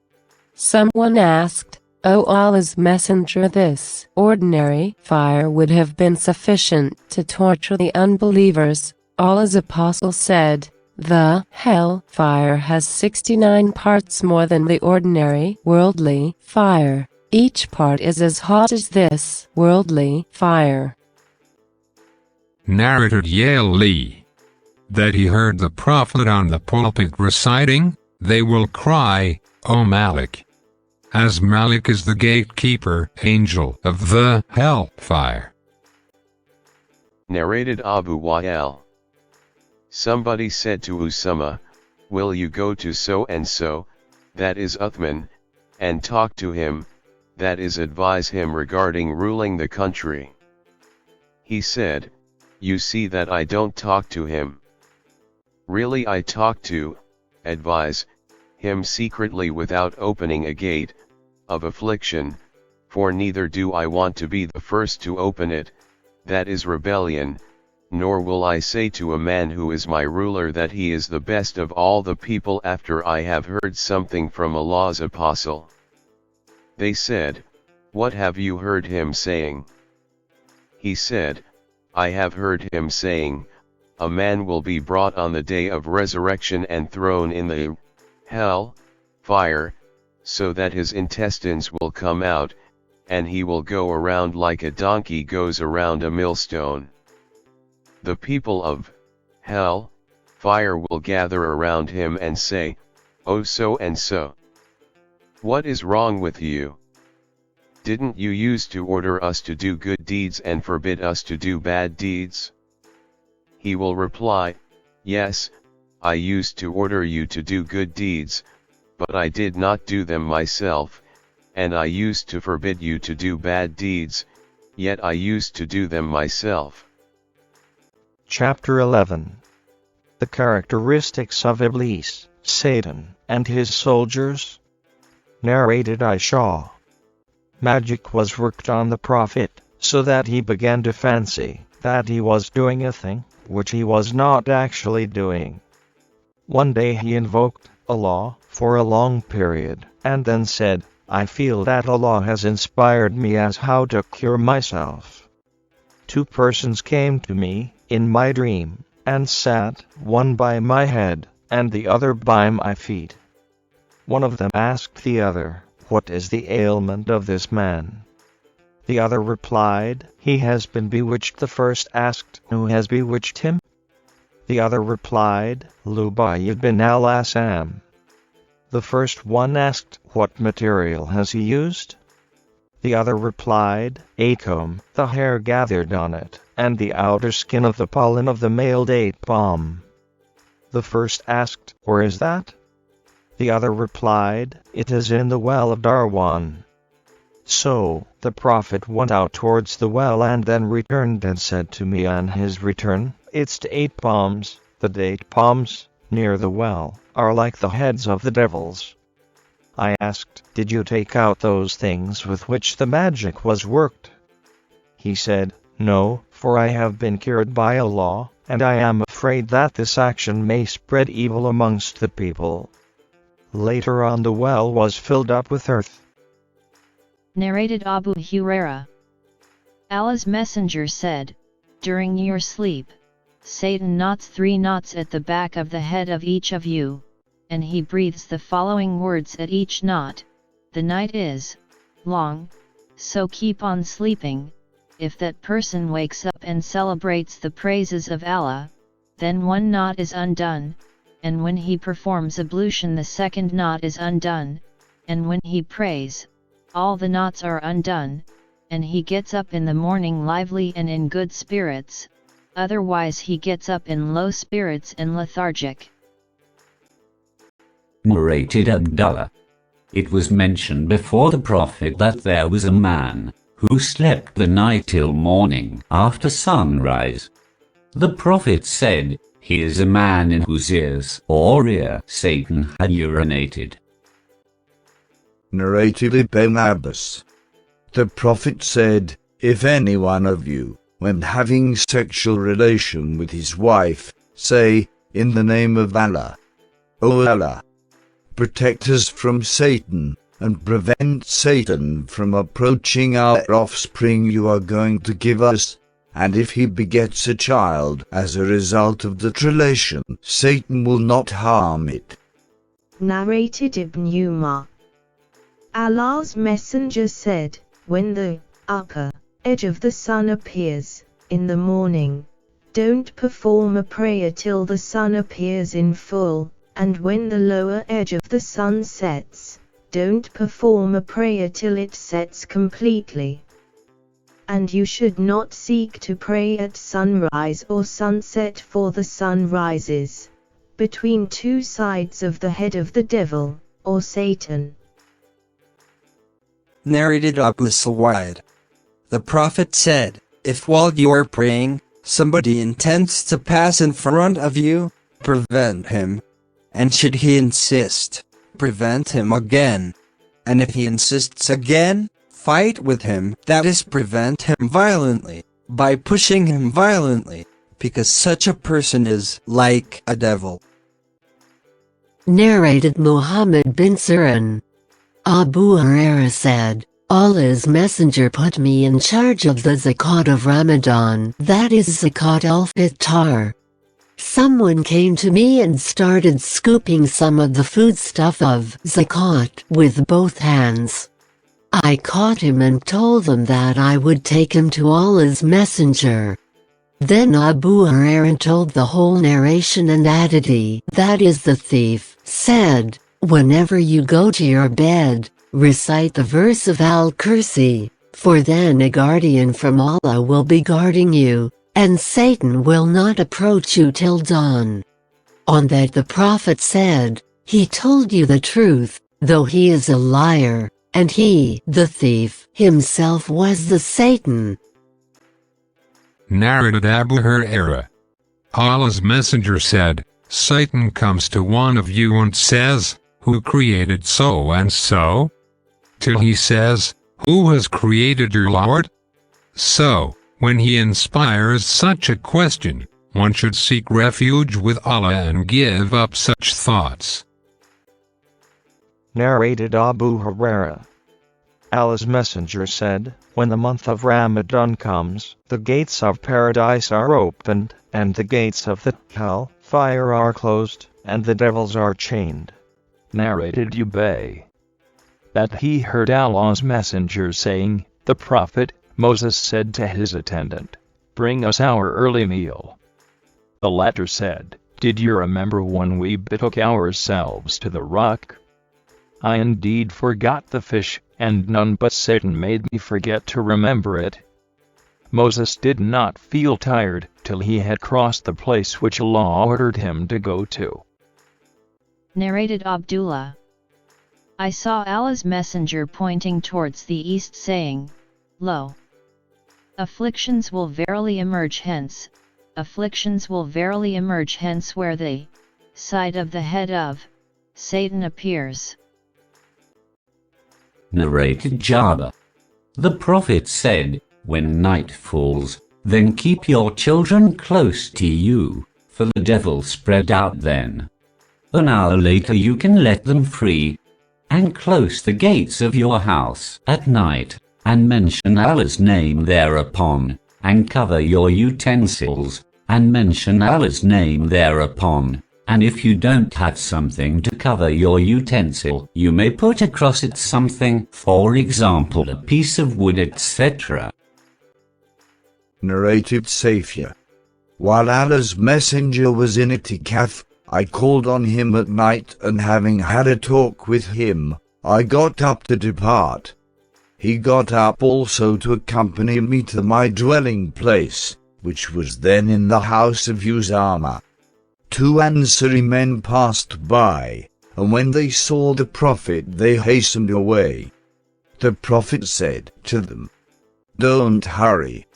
Someone asked, O Allah's messenger, this ordinary fire would have been sufficient to torture the unbelievers. Allah's apostle said, the hell fire has 69 parts more than the ordinary worldly fire. Each part is as hot as this worldly fire. Narrated Yale Lee. That he heard the Prophet on the pulpit reciting, they will cry, O Malik. As Malik is the gatekeeper, angel of the hell fire. Narrated Abu Wa'il. Somebody said to Usama, will you go to so-and-so, that is Uthman, and talk to him, that is advise him regarding ruling the country. He said, you see that I don't talk to him. Really I talk to, advise, him secretly without opening a gate, of affliction, for neither do I want to be the first to open it, that is rebellion, nor will I say to a man who is my ruler that he is the best of all the people after I have heard something from Allah's apostle. They said, what have you heard him saying? He said, I have heard him saying, a man will be brought on the day of resurrection and thrown in the hell fire, so that his intestines will come out, and he will go around like a donkey goes around a millstone. The people of hell fire will gather around him and say, oh so and so. What is wrong with you? Didn't you used to order us to do good deeds and forbid us to do bad deeds? He will reply, yes, I used to order you to do good deeds, but I did not do them myself, and I used to forbid you to do bad deeds, yet I used to do them myself. Chapter 11. The characteristics of Iblis, Satan, and his soldiers. Narrated Aisha. Magic was worked on the Prophet, so that he began to fancy that he was doing a thing which he was not actually doing. One day he invoked Allah for a long period, and then said, I feel that Allah has inspired me as how to cure myself. 2 persons came to me in my dream, and sat, one by my head, and the other by my feet. One of them asked the other, what is the ailment of this man? The other replied, he has been bewitched. The first asked, who has bewitched him? The other replied, Lubayy bin al-Asam. The first one asked, what material has he used? The other replied, a comb, the hair gathered on it, and the outer skin of the pollen of the male date palm. The first asked, where is that? The other replied, it is in the well of Darwan. So, the Prophet went out towards the well and then returned and said to me on his return, its 8 palms, the date palms, near the well, are like the heads of the devils. I asked, did you take out those things with which the magic was worked? He said, no, for I have been cured by Allah, and I am afraid that this action may spread evil amongst the people. Later on the well was filled up with earth. Narrated Abu Huraira. Allah's messenger said, during your sleep, Satan knots 3 knots at the back of the head of each of you, and he breathes the following words at each knot: the night is long, so keep on sleeping. If that person wakes up and celebrates the praises of Allah, then 1 knot is undone, and when he performs ablution the 2nd knot is undone, and when he prays, all the knots are undone, and he gets up in the morning lively and in good spirits, otherwise he gets up in low spirits and lethargic. Narrated Abdullah. It was mentioned before the Prophet that there was a man who slept the night till morning after sunrise. The Prophet said, he is a man in whose ears or ear Satan had urinated. Narrated Ibn Abbas. The Prophet said, if any one of you, when having sexual relation with his wife, say, in the name of Allah, O Allah, protect us from Satan, and prevent Satan from approaching our offspring you are going to give us, and if he begets a child as a result of that relation, Satan will not harm it. Narrated Ibn Umar. Allah's Messenger said, when the upper edge of the sun appears in the morning, don't perform a prayer till the sun appears in full, and when the lower edge of the sun sets, don't perform a prayer till it sets completely. And you should not seek to pray at sunrise or sunset, for the sun rises between 2 sides of the head of the devil, or Satan. Narrated Abu Sawad. The Prophet said, if while you are praying, somebody intends to pass in front of you, prevent him. And should he insist, prevent him again. And if he insists again, fight with him, that is, prevent him violently, by pushing him violently, because such a person is like a devil. Narrated Muhammad bin Sirin. Abu Hurairah said, Allah's Messenger put me in charge of the zakat of Ramadan, that is zakat al-fitr. Someone came to me and started scooping some of the foodstuff of zakat with both hands. I caught him and told him that I would take him to Allah's Messenger. Then Abu Hurairah told the whole narration, and added, that is the thief, said, whenever you go to your bed, recite the verse of Al-Kursi, for then a guardian from Allah will be guarding you, and Satan will not approach you till dawn. On that the Prophet said, he told you the truth, though he is a liar, and he, the thief, himself was the Satan. Narrated Abu Hurairah. Allah's Messenger said, Satan comes to one of you and says, who created so and so? Till he says, who has created your Lord? So, when he inspires such a question, one should seek refuge with Allah and give up such thoughts. Narrated Abu Hurairah. Allah's Messenger said, when the month of Ramadan comes, the gates of paradise are opened, and the gates of the hell fire are closed, and the devils are chained. Narrated Ubay. That he heard Allah's Messenger saying, the Prophet Moses said to his attendant, bring us our early meal. The latter said, did you remember when we betook ourselves to the rock? I indeed forgot the fish, and none but Satan made me forget to remember it. Moses did not feel tired till he had crossed the place which Allah ordered him to go to. Narrated Abdullah. I saw Allah's Messenger pointing towards the east, saying, Lo! Afflictions will verily emerge hence, afflictions will verily emerge hence where the side of the head of Satan appears. Narrated Jabir. The Prophet said, when night falls, then keep your children close to you, for the devil spread out then. An hour later you can let them free, and close the gates of your house at night, and mention Allah's name thereupon, and cover your utensils, and mention Allah's name thereupon. And if you don't have something to cover your utensil, you may put across it something, for example a piece of wood, etc. Narrated Sahih. While Allah's messenger was in itikaf, I called on him at night, and having had a talk with him, I got up to depart. He got up also to accompany me to my dwelling place, which was then in the house of Usama. 2 Ansari men passed by, and when they saw the Prophet they hastened away. The Prophet said to them, "Don't hurry.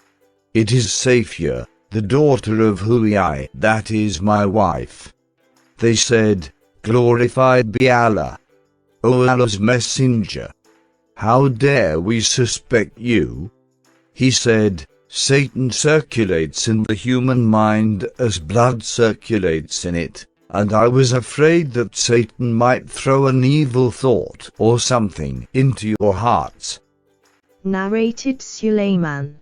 It is Safia, the daughter of Huyai, that is my wife." They said, "Glorified be Allah. O Allah's messenger, how dare we suspect you?" He said, "Satan circulates in the human mind as blood circulates in it, and I was afraid that Satan might throw an evil thought or something into your hearts." Narrated Sulaiman.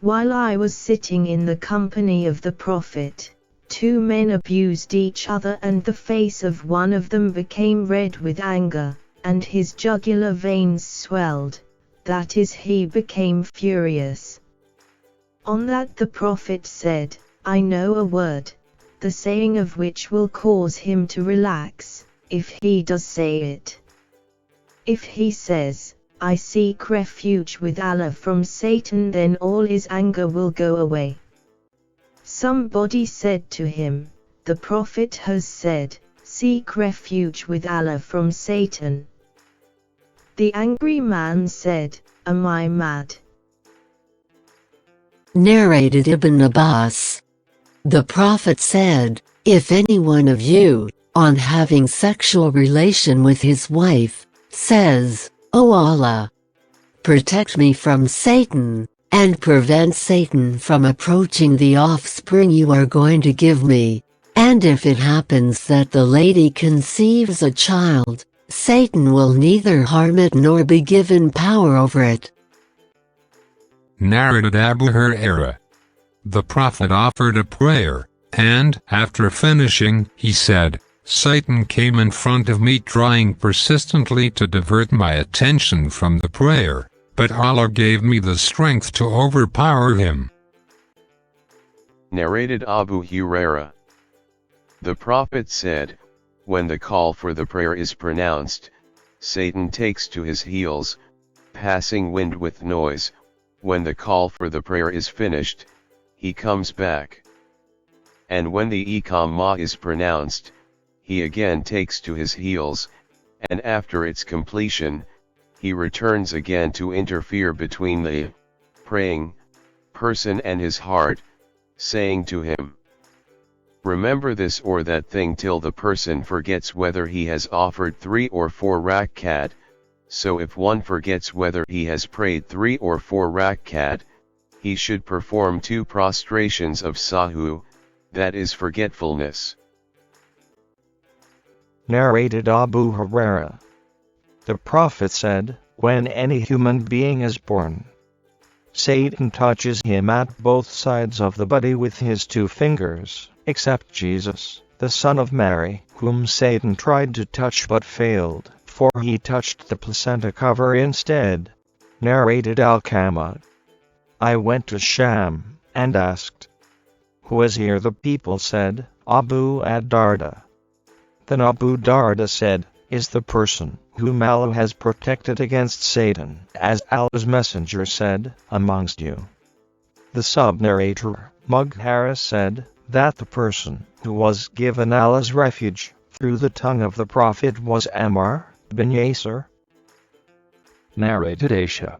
While I was sitting in the company of the Prophet, 2 men abused each other, and the face of one of them became red with anger, and his jugular veins swelled, that is, he became furious. On that the Prophet said, "I know a word, the saying of which will cause him to relax, if he does say it. If he says, 'I seek refuge with Allah from Satan,' then all his anger will go away." Somebody said to him, "The Prophet has said, 'Seek refuge with Allah from Satan.'" The angry man said, "Am I mad?" Narrated Ibn Abbas. The Prophet said, "If any one of you, on having sexual relation with his wife, says, 'O Allah, protect me from Satan, and prevent Satan from approaching the offspring you are going to give me,' and if it happens that the lady conceives a child, Satan will neither harm it nor be given power over it." Narrated Abu Hurairah. The Prophet offered a prayer, and, after finishing, he said, "Satan came in front of me trying persistently to divert my attention from the prayer, but Allah gave me the strength to overpower him." Narrated Abu Hurairah. The Prophet said, "When the call for the prayer is pronounced, Satan takes to his heels, passing wind with noise. When the call for the prayer is finished, he comes back. And when the Iqamah is pronounced, he again takes to his heels, and after its completion, he returns again to interfere between the praying person and his heart, saying to him, 'Remember this or that thing,' till the person forgets whether he has offered 3 or 4 rak'at. So if one forgets whether he has prayed 3 or 4 rak'at, he should perform 2 prostrations of sahu, that is forgetfulness." Narrated Abu Hurairah. The Prophet said, "When any human being is born, Satan touches him at both sides of the body with his 2 fingers, except Jesus, the son of Mary, whom Satan tried to touch but failed, for he touched the placenta cover instead." Narrated Al-Qamah. I went to Sham, and asked, "Who is here?" The people said, "Abu ad-Darda." Then Abu Darda said, "Is the person whom Allah has protected against Satan, as Allah's messenger said, amongst you." The sub-narrator, Mugharis, said, that the person who was given Allah's refuge through the tongue of the Prophet was Ammar bin Yasir. Narrated Aisha.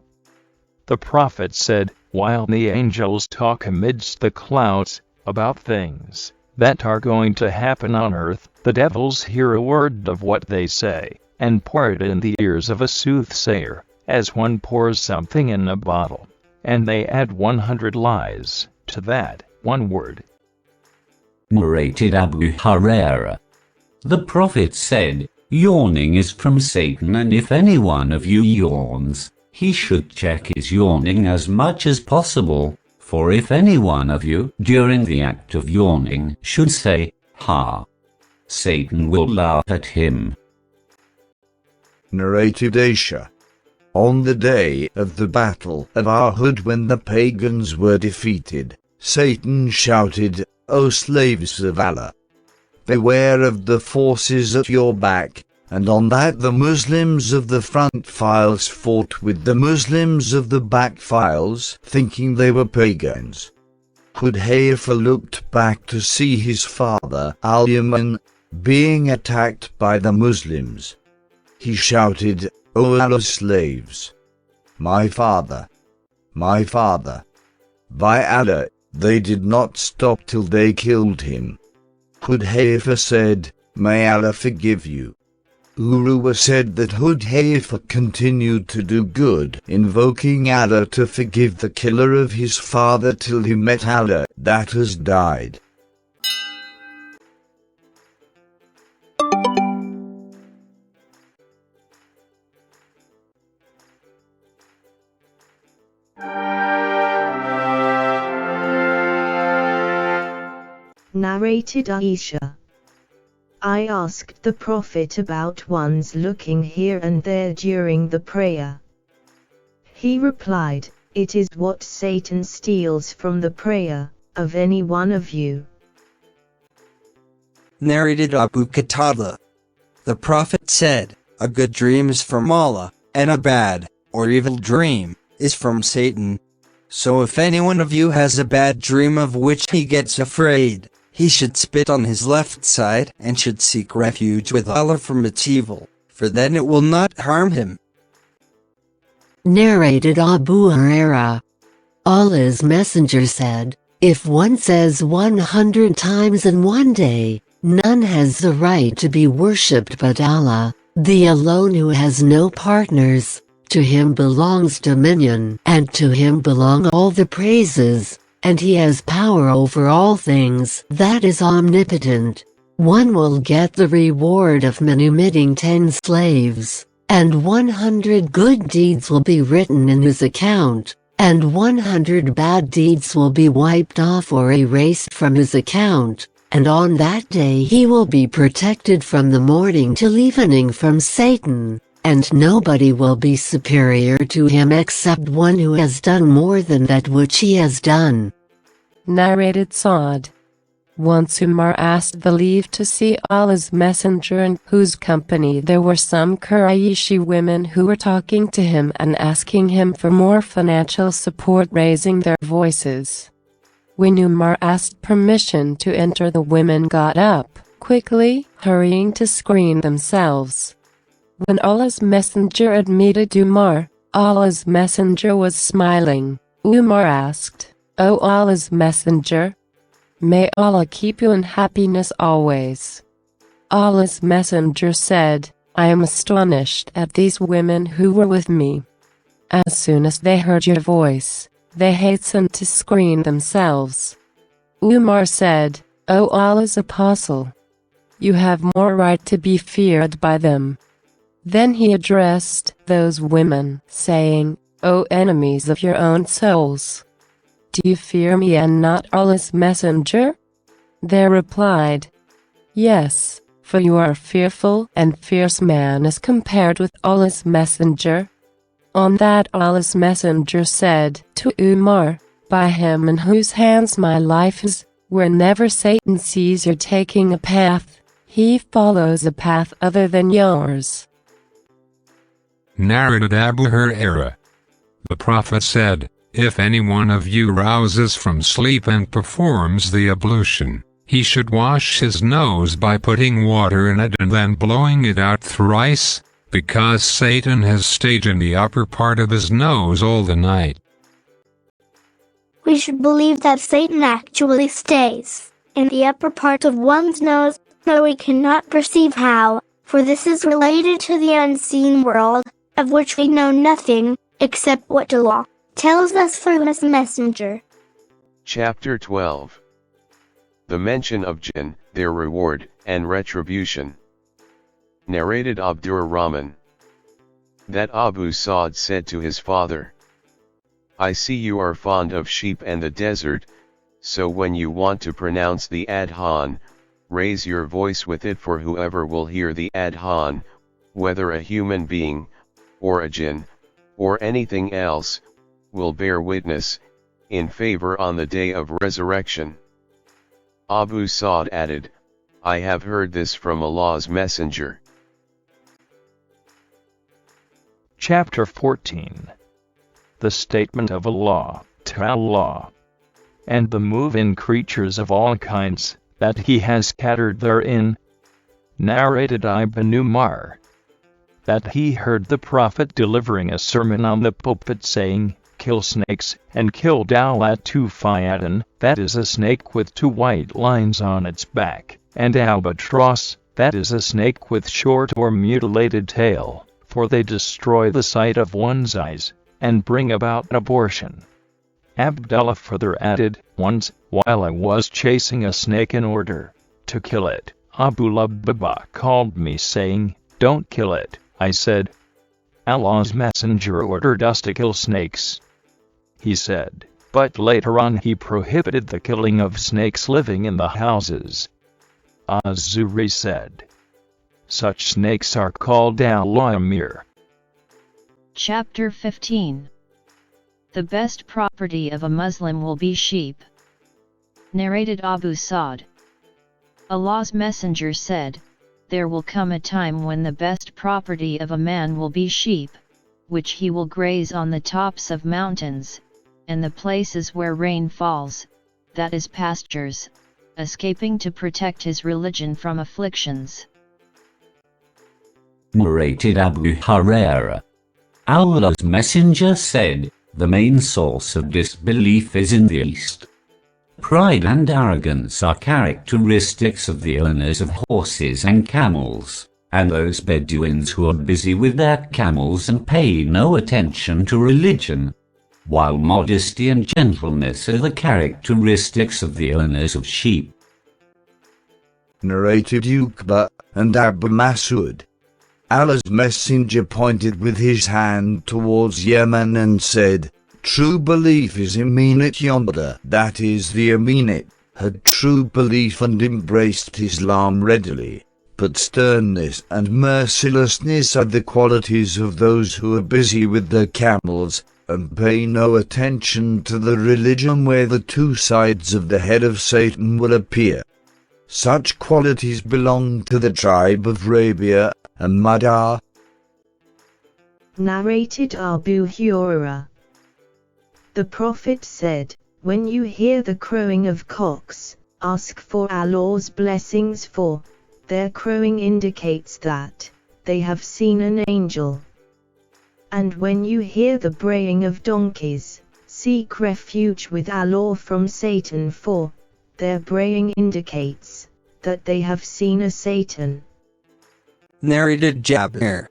The Prophet said, while the angels talk amidst the clouds about things that are going to happen on earth, the devils hear a word of what they say, and pour it in the ears of a soothsayer, as one pours something in a bottle, and they add 100 lies to that one word. Narrated Abu Hurairah. The Prophet said, "Yawning is from Satan, and if any one of you yawns, he should check his yawning as much as possible, For if any one of you, during the act of yawning, should say, "Ha!" Satan will laugh at him. Narrated Aisha. On the day of the Battle of Uhud, when the pagans were defeated, Satan shouted, "O slaves of Allah! Beware of the forces at your back." And on that the Muslims of the front files fought with the Muslims of the back files, thinking they were pagans. Hudhayfa looked back to see his father, Al-Yaman, being attacked by the Muslims. He shouted, "O Allah's slaves! My father! My father!" By Allah, they did not stop till they killed him. Hudhayfa said, "May Allah forgive you." Urwa said that Hudhayfa continued to do good, invoking Allah to forgive the killer of his father till he met Allah that has died. Narrated Aisha. I asked the Prophet about one's looking here and there during the prayer. He replied, "It is what Satan steals from the prayer of any one of you." Narrated Abu Qatada. The Prophet said, "A good dream is from Allah, and a bad, or evil dream, is from Satan. So if any one of you has a bad dream of which he gets afraid, he should spit on his left side and should seek refuge with Allah from its evil, for then it will not harm him." Narrated Abu Huraira. Allah's Messenger said, "If one says 100 times in one day, none has the right to be worshipped but Allah, the alone who has no partners. To him belongs dominion, and to him belong all the praises, and he has power over all things. That is omnipotent." One will get the reward of manumitting 10 slaves, and 100 good deeds will be written in his account, and 100 bad deeds will be wiped off or erased from his account, and on that day he will be protected from the morning till evening from Satan, and nobody will be superior to him except one who has done more than that which he has done. Narrated Sa'd. Once Umar asked the leave to see Allah's Messenger, in whose company there were some Qurayshi women who were talking to him and asking him for more financial support, raising their voices. When Umar asked permission to enter, the women got up, quickly, hurrying to screen themselves. When Allah's Messenger admitted Umar, Allah's Messenger was smiling. Umar asked, "O Allah's Messenger, may Allah keep you in happiness always." Allah's Messenger said, "I am astonished at these women who were with me. As soon as they heard your voice, they hastened to screen themselves." Umar said, "O Allah's Apostle, you have more right to be feared by them." Then he addressed those women, saying, "O enemies of your own souls, do you fear me and not Allah's Messenger?" They replied, "Yes, for you are a fearful and fierce man as compared with Allah's Messenger." On that Allah's Messenger said to Umar, "By him in whose hands my life is, whenever Satan sees you taking a path, he follows a path other than yours." Narrated Abu Huraira. The Prophet said, "If any one of you rouses from sleep and performs the ablution, he should wash his nose by putting water in it and then blowing it out thrice, because Satan has stayed in the upper part of his nose all the night." We should believe that Satan actually stays in the upper part of one's nose, though we cannot perceive how, for this is related to the unseen world, of which we know nothing, except what Allah tells us through His Messenger. Chapter 12. The mention of jinn, their reward, and retribution. Narrated Abdur Rahman. That Abu Sa'd said to his father, I see you are fond of sheep and the desert, so when you want to pronounce the adhan, raise your voice with it, for whoever will hear the adhan, whether a human being, or a jinn, or anything else, will bear witness, in favor on the day of resurrection. Abu Sa'd added, I have heard this from Allah's Messenger. Chapter 14. The Statement of Allah, Ta'ala, and the move in creatures of all kinds, that He has scattered therein. Narrated Ibn Umar, that he heard the Prophet delivering a sermon on the pulpit saying, Kill snakes, and kill Dalatufayatan, that is a snake with 2 white lines on its back, and albatross, that is a snake with short or mutilated tail, for they destroy the sight of one's eyes, and bring about abortion. Abdullah further added, Once, while I was chasing a snake in order to kill it, Abu Lubaba called me saying, Don't kill it. I said, Allah's Messenger ordered us to kill snakes. He said, but later on he prohibited the killing of snakes living in the houses. Az-Zuhri said, Such snakes are called al-Amir. Chapter 15. The best property of a Muslim will be sheep. Narrated Abu Sa'd. Allah's Messenger said, There will come a time when the best property of a man will be sheep, which he will graze on the tops of mountains, and the places where rain falls, that is pastures, escaping to protect his religion from afflictions. Narrated Abu Hurairah. Allah's Messenger said, The main source of disbelief is in the east. Pride and arrogance are characteristics of the owners of horses and camels, and those Bedouins who are busy with their camels and pay no attention to religion, while modesty and gentleness are the characteristics of the owners of sheep. Narrated Uqba and Abu Mas'ud. Allah's Messenger pointed with his hand towards Yemen and said, True belief is Aminat yonder, that is the Aminat, had true belief and embraced Islam readily, but sternness and mercilessness are the qualities of those who are busy with their camels, and pay no attention to the religion where the 2 sides of the head of Satan will appear. Such qualities belong to the tribe of Rabia and Madar. Narrated Abu Hurairah. The Prophet said, When you hear the crowing of cocks, ask for Allah's blessings, for their crowing indicates that they have seen an angel. And when you hear the braying of donkeys, seek refuge with Allah from Satan, for their braying indicates that they have seen a Satan. Narrated Jabir.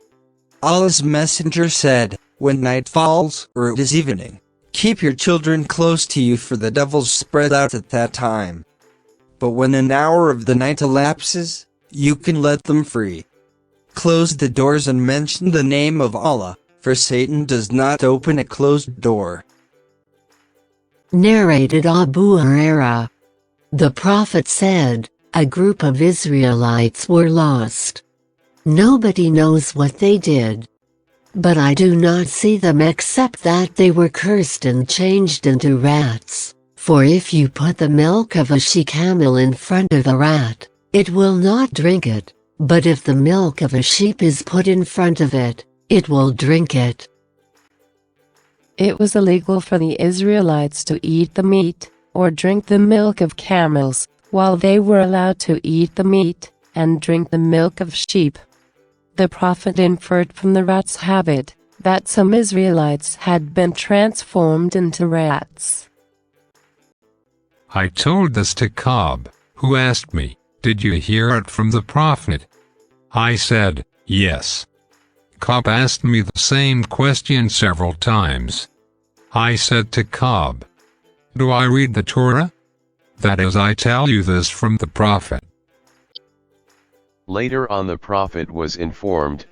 Allah's Messenger said, When night falls, or it is evening, keep your children close to you, for the devils spread out at that time. But when an hour of the night elapses, you can let them free. Close the doors and mention the name of Allah, for Satan does not open a closed door. Narrated Abu Hurairah. The Prophet said, A group of Israelites were lost. Nobody knows what they did. But I do not see them except that they were cursed and changed into rats. For if you put the milk of a she-camel in front of a rat, it will not drink it, but if the milk of a sheep is put in front of it, it will drink it. It was illegal for the Israelites to eat the meat, or drink the milk of camels, while they were allowed to eat the meat, and drink the milk of sheep. The Prophet inferred from the rat's habit, that some Israelites had been transformed into rats. I told this to Ka'b, who asked me, Did you hear it from the Prophet? I said, Yes. Ka'b asked me the same question several times. I said to Ka'b, Do I read the Torah? That is, I tell you this from the Prophet. Later on, the Prophet was informed,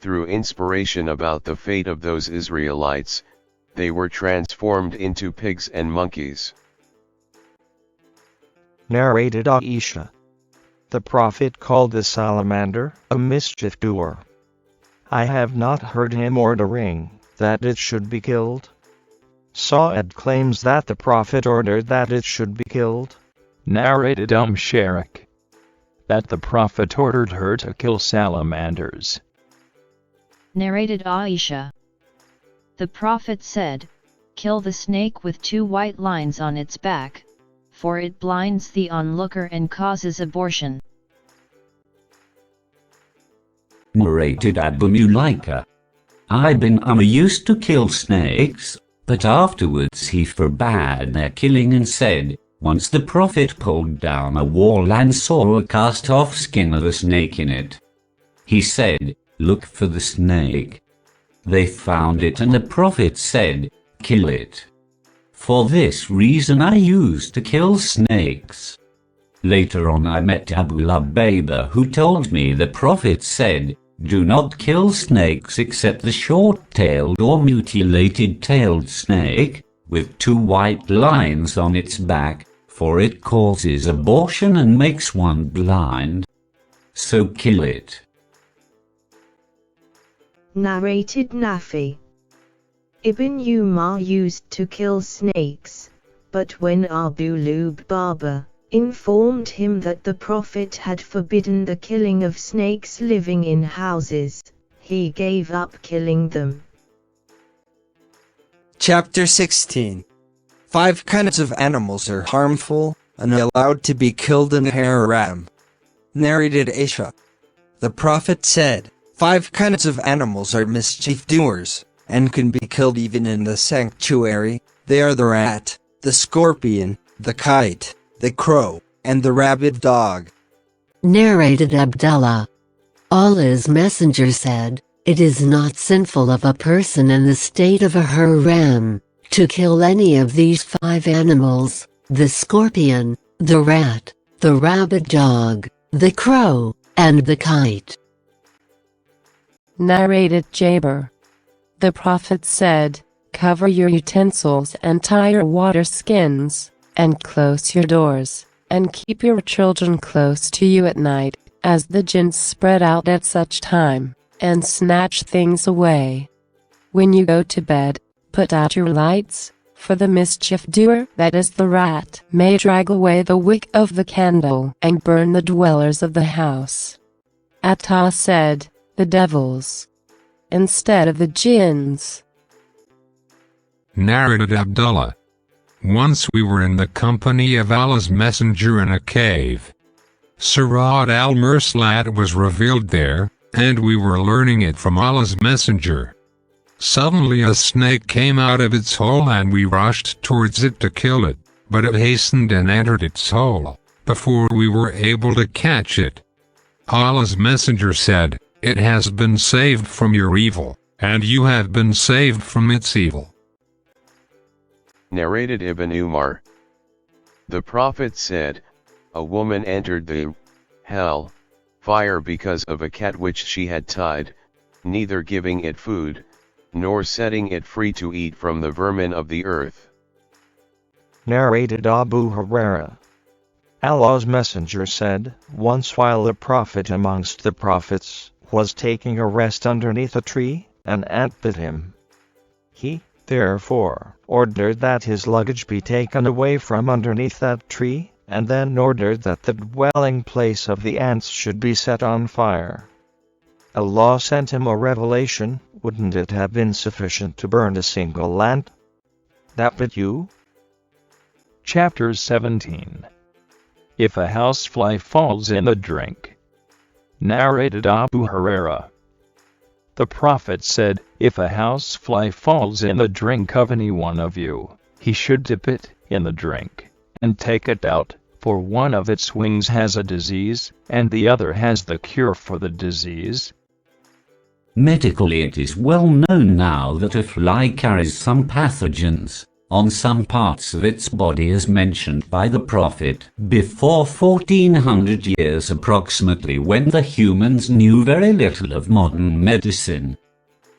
through inspiration, about the fate of those Israelites, they were transformed into pigs and monkeys. Narrated Aisha. The Prophet called the salamander a mischief doer. I have not heard him ordering that it should be killed. Sa'ad claims that the Prophet ordered that it should be killed. Narrated Sharik. That the Prophet ordered her to kill salamanders. Narrated Aisha. The Prophet said, "Kill the snake with 2 white lines on its back, for it blinds the onlooker and causes abortion." Narrated Abu Mulaika. Ibn Umar used to kill snakes, but afterwards he forbade their killing and said, once the Prophet pulled down a wall and saw a cast-off skin of a snake in it. He said, "Look for the snake." They found it and the Prophet said, "Kill it. For this reason I used to kill snakes." Later on I met Abu Lubayda, who told me the Prophet said, "Do not kill snakes except the short-tailed or mutilated-tailed snake, with 2 white lines on its back, for it causes abortion and makes one blind. So kill it." Narrated Nafi. Ibn Umar used to kill snakes, but when Abu Lubaba informed him that the Prophet had forbidden the killing of snakes living in houses, he gave up killing them. Chapter 16. 5 kinds of animals are harmful and allowed to be killed in haram. Narrated Aisha. The Prophet said, 5 kinds of animals are mischief doers, and can be killed even in the sanctuary. They are the rat, the scorpion, the kite, the crow, and the rabid dog. Narrated Abdullah. Allah's Messenger said, "It is not sinful of a person in the state of a haram to kill any of these 5 animals: the scorpion, the rat, the rabid dog, the crow, and the kite." Narrated Jabir. The Prophet said, "Cover your utensils and tie your water skins, and close your doors, and keep your children close to you at night, as the jinns spread out at such time, and snatch things away. When you go to bed, put out your lights, for the mischief doer, that is the rat, may drag away the wick of the candle and burn the dwellers of the house." Atta said, "The devils, instead of the jinns." Narrated Abdullah. Once we were in the company of Allah's Messenger in a cave. Surat al-Murslat was revealed there, and we were learning it from Allah's Messenger. Suddenly a snake came out of its hole and we rushed towards it to kill it, but it hastened and entered its hole, before we were able to catch it. Allah's Messenger said, "It has been saved from your evil, and you have been saved from its evil." Narrated Ibn Umar. The Prophet said, "A woman entered the hell fire because of a cat which she had tied, neither giving it food, nor setting it free to eat from the vermin of the earth." Narrated Abu Huraira. Allah's Messenger said, once while the Prophet amongst the prophets was taking a rest underneath a tree, an ant bit him. He, therefore, ordered that his luggage be taken away from underneath that tree, and then ordered that the dwelling place of the ants should be set on fire. Allah sent him a revelation. Wouldn't it have been sufficient to burn a single ant that bit you? Chapter 17. If a housefly falls in the drink. Narrated Abu Huraira. The Prophet said, "If a housefly falls in the drink of any one of you, he should dip it in the drink, and take it out, for one of its wings has a disease, and the other has the cure for the disease." Medically it is well known now that a fly carries some pathogens on some parts of its body as mentioned by the Prophet before 1400 years approximately, when the humans knew very little of modern medicine.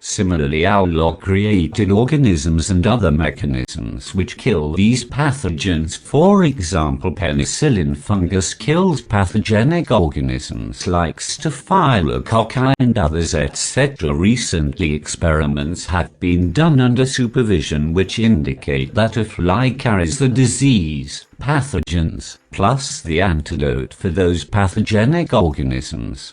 Similarly, Allah created organisms and other mechanisms which kill these pathogens. For example, penicillin fungus kills pathogenic organisms like staphylococci and others, etc. Recently, experiments have been done under supervision which indicate that a fly carries the disease, pathogens, plus the antidote for those pathogenic organisms.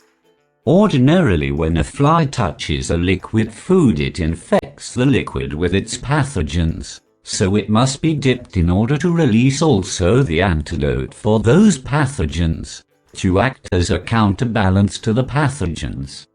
Ordinarily, when a fly touches a liquid food, it infects the liquid with its pathogens, so it must be dipped in order to release also the antidote for those pathogens, to act as a counterbalance to the pathogens.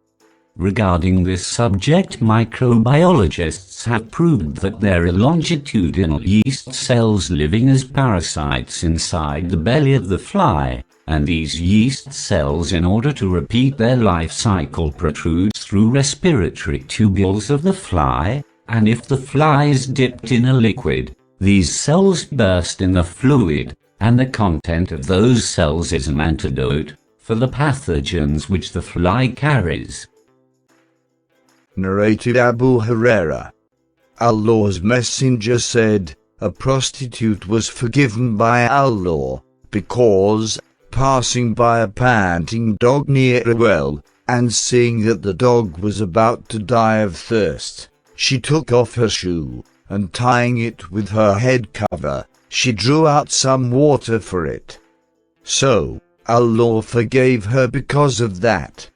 Regarding this subject, microbiologists have proved that there are longitudinal yeast cells living as parasites inside the belly of the fly, and these yeast cells, in order to repeat their life cycle, protrude through respiratory tubules of the fly, and if the fly is dipped in a liquid, these cells burst in the fluid, and the content of those cells is an antidote for the pathogens which the fly carries. Narrated Abu Huraira. Allah's Messenger said, a prostitute was forgiven by Allah, because, passing by a panting dog near a well, and seeing that the dog was about to die of thirst, she took off her shoe, and tying it with her head cover, she drew out some water for it. So, Allah forgave her because of that.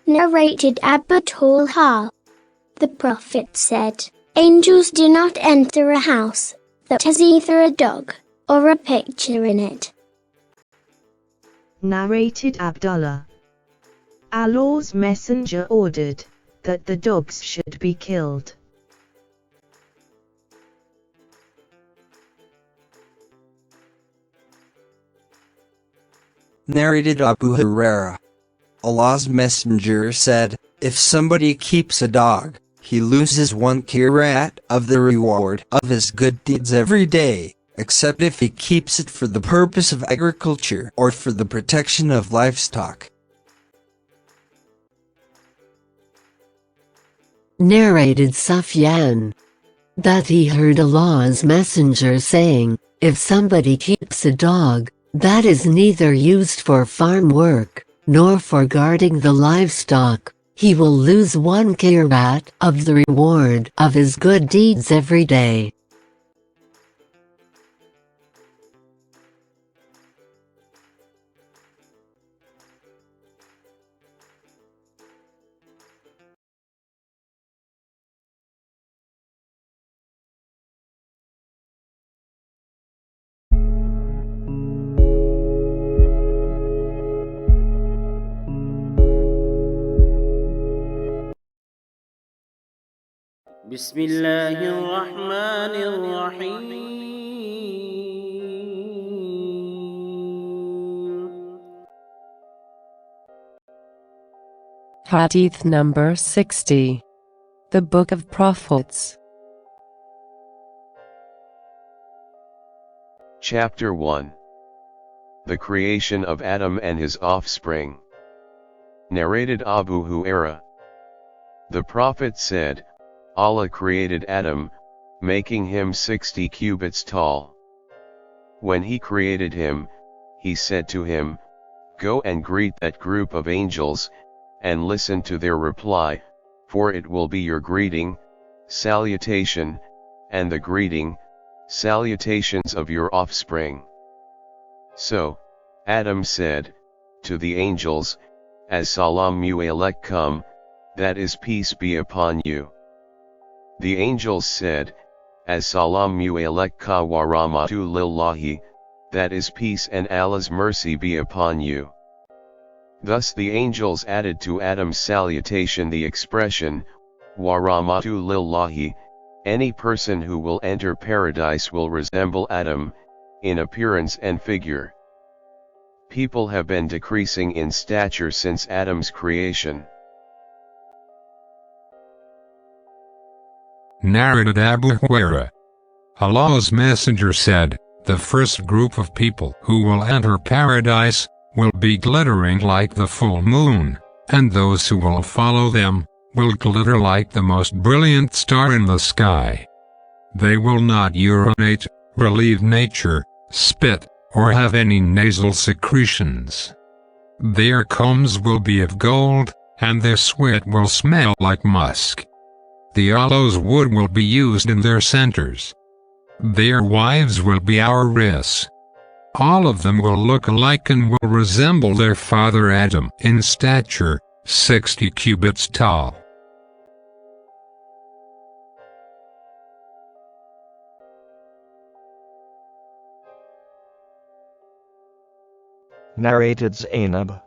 Narrated Abu Talha. The Prophet said, angels do not enter a house that has either a dog or a picture in it. Narrated Abdullah. Allah's Messenger ordered that the dogs should be killed. Narrated Abu Huraira. Allah's Messenger said, if somebody keeps a dog, he loses 1 qirat of the reward of his good deeds every day, except if he keeps it for the purpose of agriculture or for the protection of livestock. Narrated Sufyan. That he heard Allah's Messenger saying, if somebody keeps a dog, that is neither used for farm work, nor for guarding the livestock, he will lose 1 qirat of the reward of his good deeds every day. بسم الله الرحمن الرحيم Hadith number 60. The Book of Prophets. Chapter 1. The Creation of Adam and His Offspring. Narrated Abu Huraira. The Prophet said, Allah created Adam, making him 60 cubits tall. When he created him, he said to him, go and greet that group of angels, and listen to their reply, for it will be your greeting, salutation, and the greeting, salutations of your offspring. So, Adam said, to the angels, As-salamu alaykum, that is peace be upon you. The angels said, As-salamu alayka wa rahmatullahi, that is peace and Allah's mercy be upon you. Thus the angels added to Adam's salutation the expression, wa rahmatullahi, any person who will enter paradise will resemble Adam, in appearance and figure. People have been decreasing in stature since Adam's creation. Narrated Abu Huraira. Allah's Messenger said, the first group of people who will enter paradise will be glittering like the full moon, and those who will follow them will glitter like the most brilliant star in the sky. They will not urinate, relieve nature, spit, or have any nasal secretions. Their combs will be of gold, and their sweat will smell like musk. The aloes wood will be used in their centers. Their wives will be houris. All of them will look alike and will resemble their father Adam in stature, 60 cubits tall. Narrated Zainab.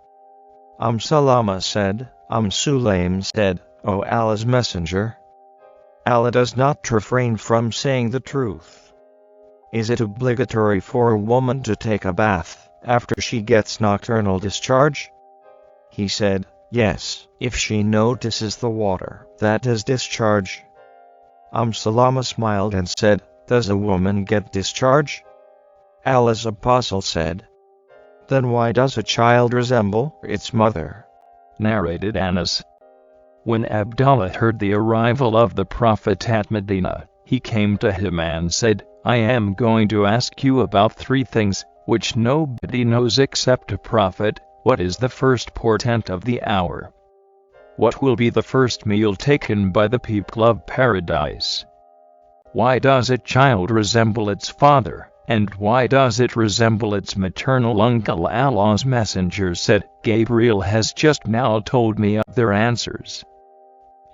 Salama said, Sulaim said, O Allah's Messenger, Allah does not refrain from saying the truth. Is it obligatory for a woman to take a bath after she gets nocturnal discharge? He said, yes, if she notices the water that is discharge. Salama smiled and said, does a woman get discharge? Allah's Apostle said, then why does a child resemble its mother? Narrated Anas. When Abdullah heard the arrival of the Prophet at Medina, he came to him and said, I am going to ask you about 3 things, which nobody knows except a prophet. What is the first portent of the hour? What will be the first meal taken by the people of paradise? Why does a child resemble its father? And why does it resemble its maternal uncle? Allah's Messenger said, Gabriel has just now told me of their answers.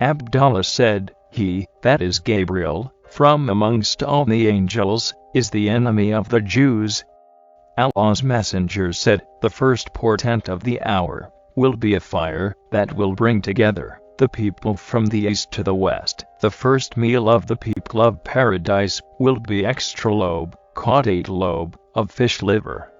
Abdullah said, he, that is Gabriel, from amongst all the angels, is the enemy of the Jews. Allah's Messenger said, the first portent of the hour will be a fire that will bring together the people from the east to the west. The first meal of the people of paradise will be extra lobe, caudate lobe, of fish liver.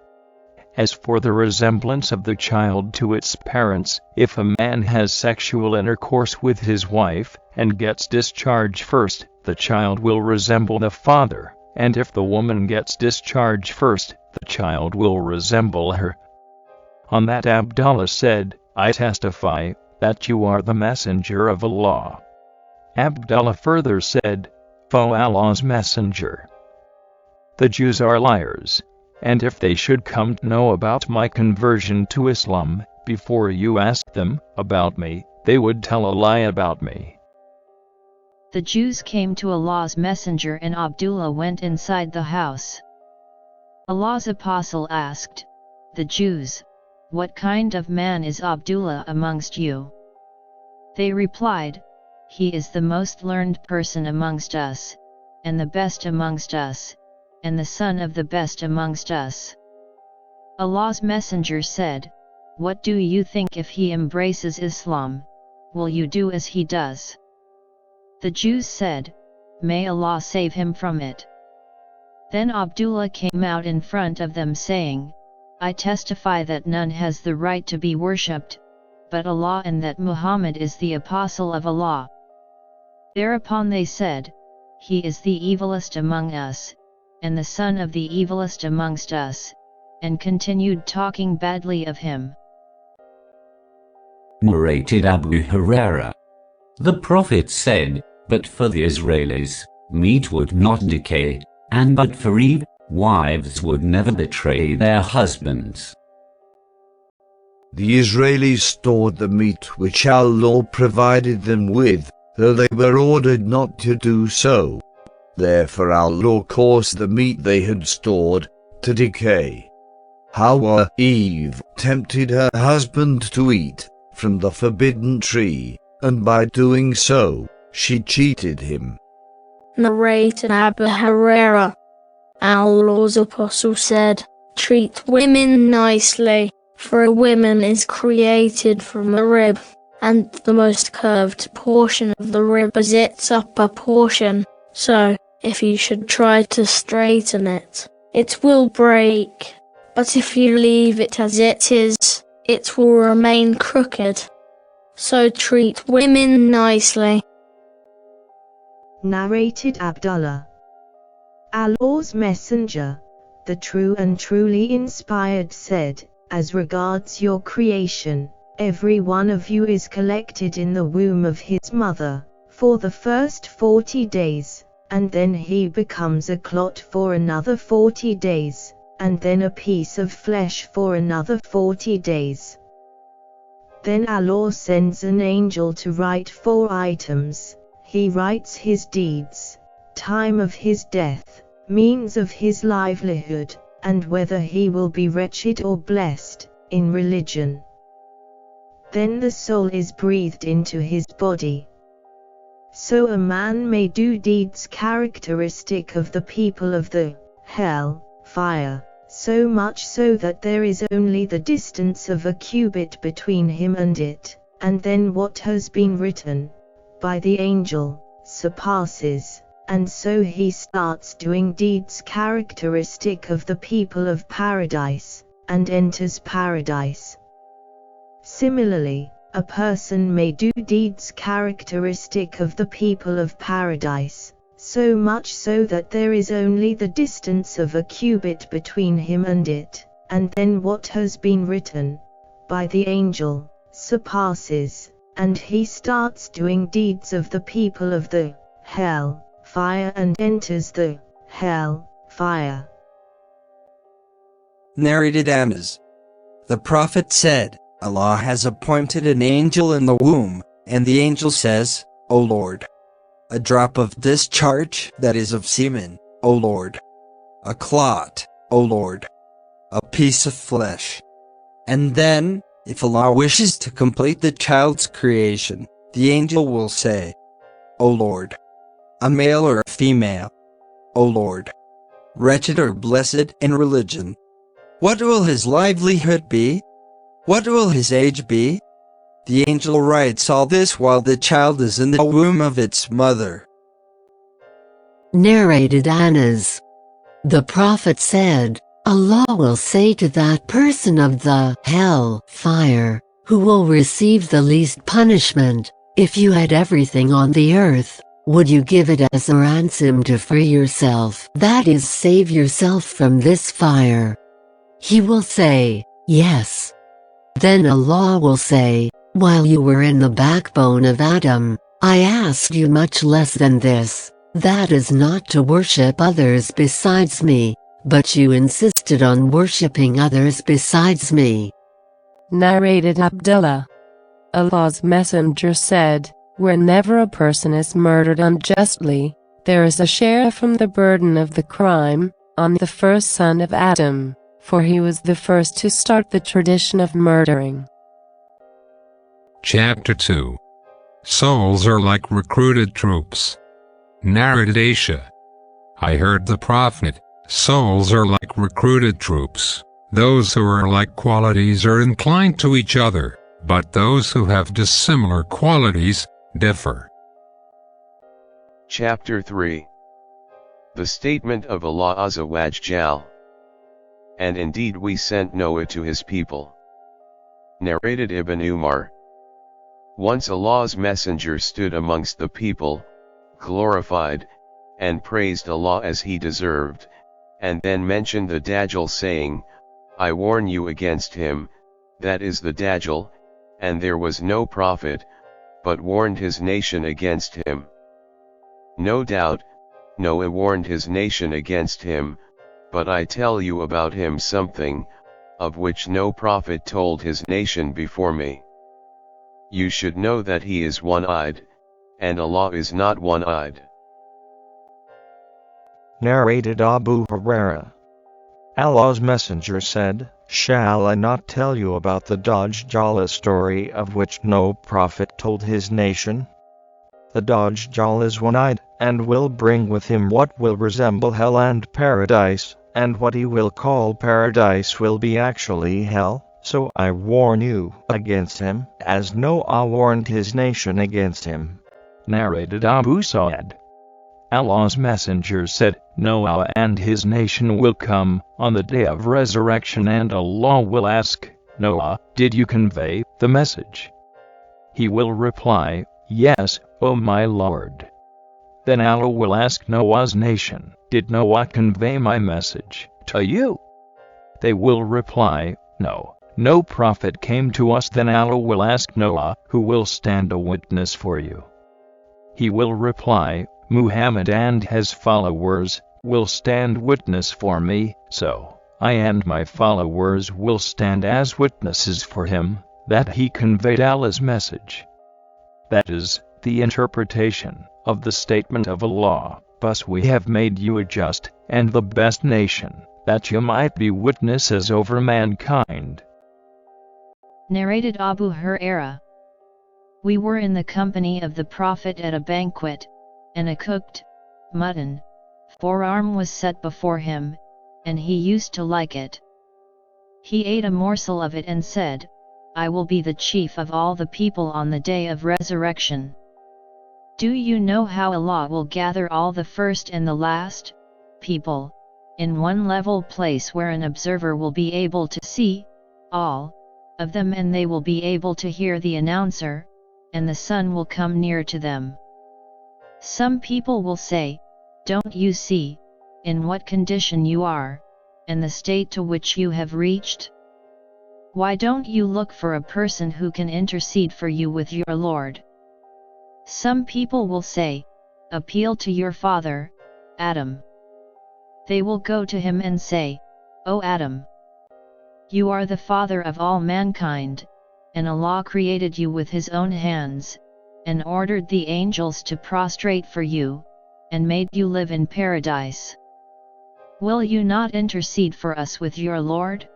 As for the resemblance of the child to its parents, if a man has sexual intercourse with his wife, and gets discharge first, the child will resemble the father, and if the woman gets discharge first, the child will resemble her. On that Abdullah said, I testify that you are the messenger of Allah. Abdullah further said, O Allah's Messenger, the Jews are liars, and if they should come to know about my conversion to Islam, before you ask them about me, they would tell a lie about me. The Jews came to Allah's Messenger and Abdullah went inside the house. Allah's Apostle asked the Jews, what kind of man is Abdullah amongst you? They replied, he is the most learned person amongst us, and the best amongst us, and the son of the best amongst us. Allah's Messenger said, what do you think if he embraces Islam? Will you do as he does? The Jews said, may Allah save him from it. Then Abdullah came out in front of them saying, I testify that none has the right to be worshipped but Allah, and that Muhammad is the apostle of Allah. Thereupon they said, he is the evilest among us, and the son of the evilest amongst us, and continued talking badly of him. Narrated Abu Huraira. The Prophet said, but for the Israelis, meat would not decay, and but for Eve, wives would never betray their husbands. The Israelis stored the meat which Allah provided them with, though they were ordered not to do so. Therefore Allah caused the meat they had stored to decay. Hawa, Eve, tempted her husband to eat from the forbidden tree, and by doing so, she cheated him. Narrated Abu Huraira. Allah's Apostle said, treat women nicely, for a woman is created from a rib, and the most curved portion of the rib is its upper portion, so, if you should try to straighten it, it will break, but if you leave it as it is, it will remain crooked. So treat women nicely. Narrated Abdullah. Allah's Messenger, the true and truly inspired, said, as regards your creation, every one of you is collected in the womb of his mother, for the first 40 days, and then he becomes a clot for another 40 days, and then a piece of flesh for another 40 days. Then Allah sends an angel to write 4 items. He writes his deeds, time of his death, means of his livelihood, and whether he will be wretched or blessed, in religion. Then the soul is breathed into his body. So a man may do deeds characteristic of the people of the hell fire, so much so that there is only the distance of a cubit between him and it, and then what has been written by the angel surpasses, and so he starts doing deeds characteristic of the people of paradise, and enters paradise. Similarly, a person may do deeds characteristic of the people of paradise, so much so that there is only the distance of a cubit between him and it, and then what has been written by the angel surpasses, and he starts doing deeds of the people of the hell fire and enters the hell fire. Narrated Anas. The Prophet said, Allah has appointed an angel in the womb, and the angel says, O Lord, a drop of discharge that is of semen, O Lord, a clot, O Lord, a piece of flesh. And then, if Allah wishes to complete the child's creation, the angel will say, O Lord, a male or a female, O Lord, wretched or blessed in religion. What will his livelihood be? What will his age be? The angel writes all this while the child is in the womb of its mother. Narrated Anas. The Prophet said, Allah will say to that person of the hell fire, who will receive the least punishment, if you had everything on the earth, would you give it as a ransom to free yourself, that is, save yourself from this fire? He will say, yes. Then Allah will say, while you were in the backbone of Adam, I asked you much less than this, that is not to worship others besides me, but you insisted on worshipping others besides me. Narrated Abdullah. Allah's Messenger said, whenever a person is murdered unjustly, there is a share from the burden of the crime on the first son of Adam, for he was the first to start the tradition of murdering. Chapter 2. Souls are like recruited troops. Narrated Aisha. I heard the Prophet, souls are like recruited troops. Those who are like qualities are inclined to each other, but those who have dissimilar qualities differ. Chapter 3. The statement of Allah Azza wa Jal. And indeed we sent Noah to his people. Narrated Ibn Umar. Once Allah's messenger stood amongst the people, glorified, and praised Allah as he deserved, and then mentioned the Dajjal saying, I warn you against him, that is the Dajjal, and there was no prophet, but warned his nation against him. No doubt, Noah warned his nation against him, but I tell you about him something, of which no prophet told his nation before me. You should know that he is one-eyed, and Allah is not one-eyed. Narrated Abu Huraira. Allah's Messenger said, Shall I not tell you about the Dajjal story of which no prophet told his nation? The Dajjal is one-eyed, and will bring with him what will resemble hell and paradise, and what he will call paradise will be actually hell, so I warn you against him, as Noah warned his nation against him. Narrated Abu Sa'id. Allah's Messenger said, Noah and his nation will come on the day of resurrection, and Allah will ask, Noah, did you convey the message? He will reply, Yes, O my Lord. Then Allah will ask Noah's nation, did Noah convey my message to you? They will reply, No, no prophet came to us, then Allah will ask Noah, who will stand a witness for you? He will reply, Muhammad and his followers will stand witness for me, so I and my followers will stand as witnesses for him, that he conveyed Allah's message. That is the interpretation of the statement of Allah. Thus we have made you a just and the best nation, that you might be witnesses over mankind. Narrated Abu Hurairah. We were in the company of the Prophet at a banquet, and a cooked mutton forearm was set before him, and he used to like it. He ate a morsel of it and said, I will be the chief of all the people on the day of resurrection. Do you know how Allah will gather all the first and the last people in one level place where an observer will be able to see all of them, and they will be able to hear the announcer, and the sun will come near to them? Some people will say, don't you see in what condition you are, and the state to which you have reached? Why don't you look for a person who can intercede for you with your Lord? Some people will say, appeal to your father, Adam. They will go to him and say, O Adam, you are the father of all mankind, and Allah created you with his own hands, and ordered the angels to prostrate for you, and made you live in paradise. Will you not intercede for us with your Lord?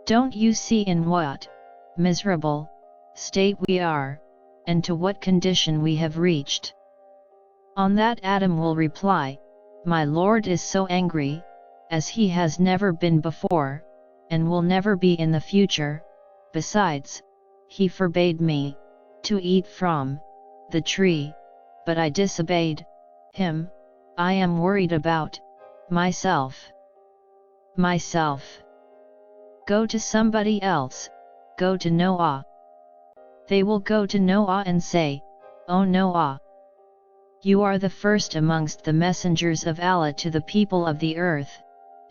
Don't you see in what miserable state we are, and to what condition we have reached? On that Adam will reply, my Lord is so angry, as he has never been before, and will never be in the future. Besides, he forbade me to eat from the tree, but I disobeyed him. I am worried about myself. Go to somebody else, go to Noah. They will go to Noah and say, O Noah, you are the first amongst the messengers of Allah to the people of the earth,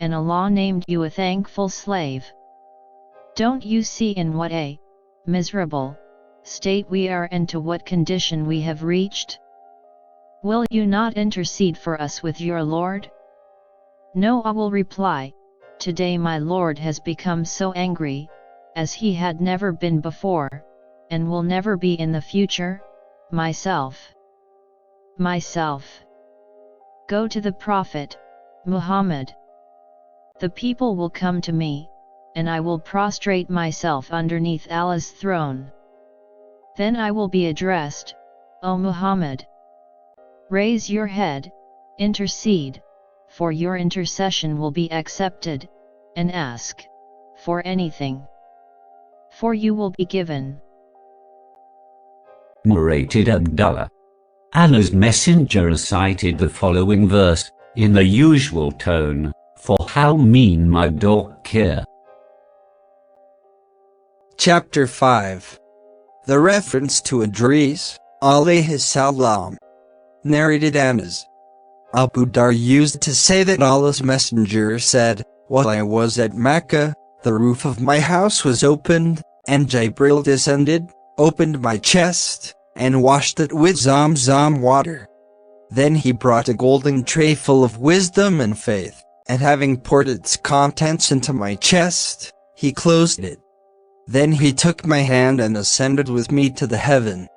and Allah named you a thankful slave. Don't you see in what a miserable state we are, and to what condition we have reached? Will you not intercede for us with your Lord? Noah will reply, today my Lord has become so angry, as he had never been before, and will never be in the future. Myself. Go to the Prophet Muhammad. The people will come to me, and I will prostrate myself underneath Allah's throne. Then I will be addressed, O Muhammad, raise your head, intercede, for your intercession will be accepted, and ask for anything, for you will be given. Narrated Abdullah. Allah's Messenger recited the following verse, in the usual tone, for how mean my dog care. Chapter 5. The reference to Idris, alayhi salam. Narrated Anas. Abu Dar used to say that Allah's Messenger said, while I was at Mecca, the roof of my house was opened, and Jibril descended, opened my chest, and washed it with Zamzam water. Then he brought a golden tray full of wisdom and faith, and having poured its contents into my chest, he closed it. Then he took my hand and ascended with me to the heaven.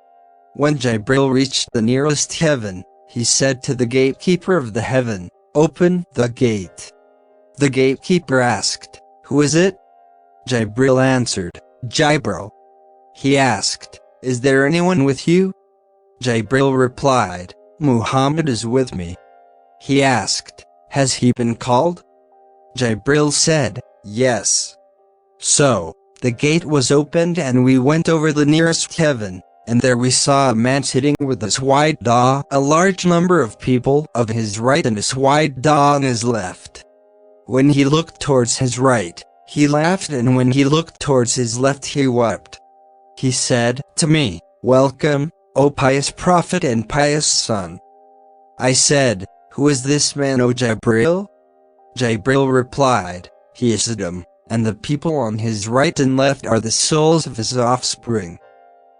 When Jibril reached the nearest heaven, he said to the gatekeeper of the heaven, open the gate. The gatekeeper asked, who is it? Jibril answered, Jibril. He asked, is there anyone with you? Jibril replied, Muhammad is with me. He asked, has he been called? Jibril said, yes. So, the gate was opened and we went over the nearest heaven, and there we saw a man sitting with his wide daw, a large number of people of his right and his wide daw on his left. When he looked towards his right, he laughed, and when he looked towards his left he wept. He said to me, welcome, O pious Prophet and pious son. I said, who is this man, O Jibril? Jibril replied, he is Adam, and the people on his right and left are the souls of his offspring.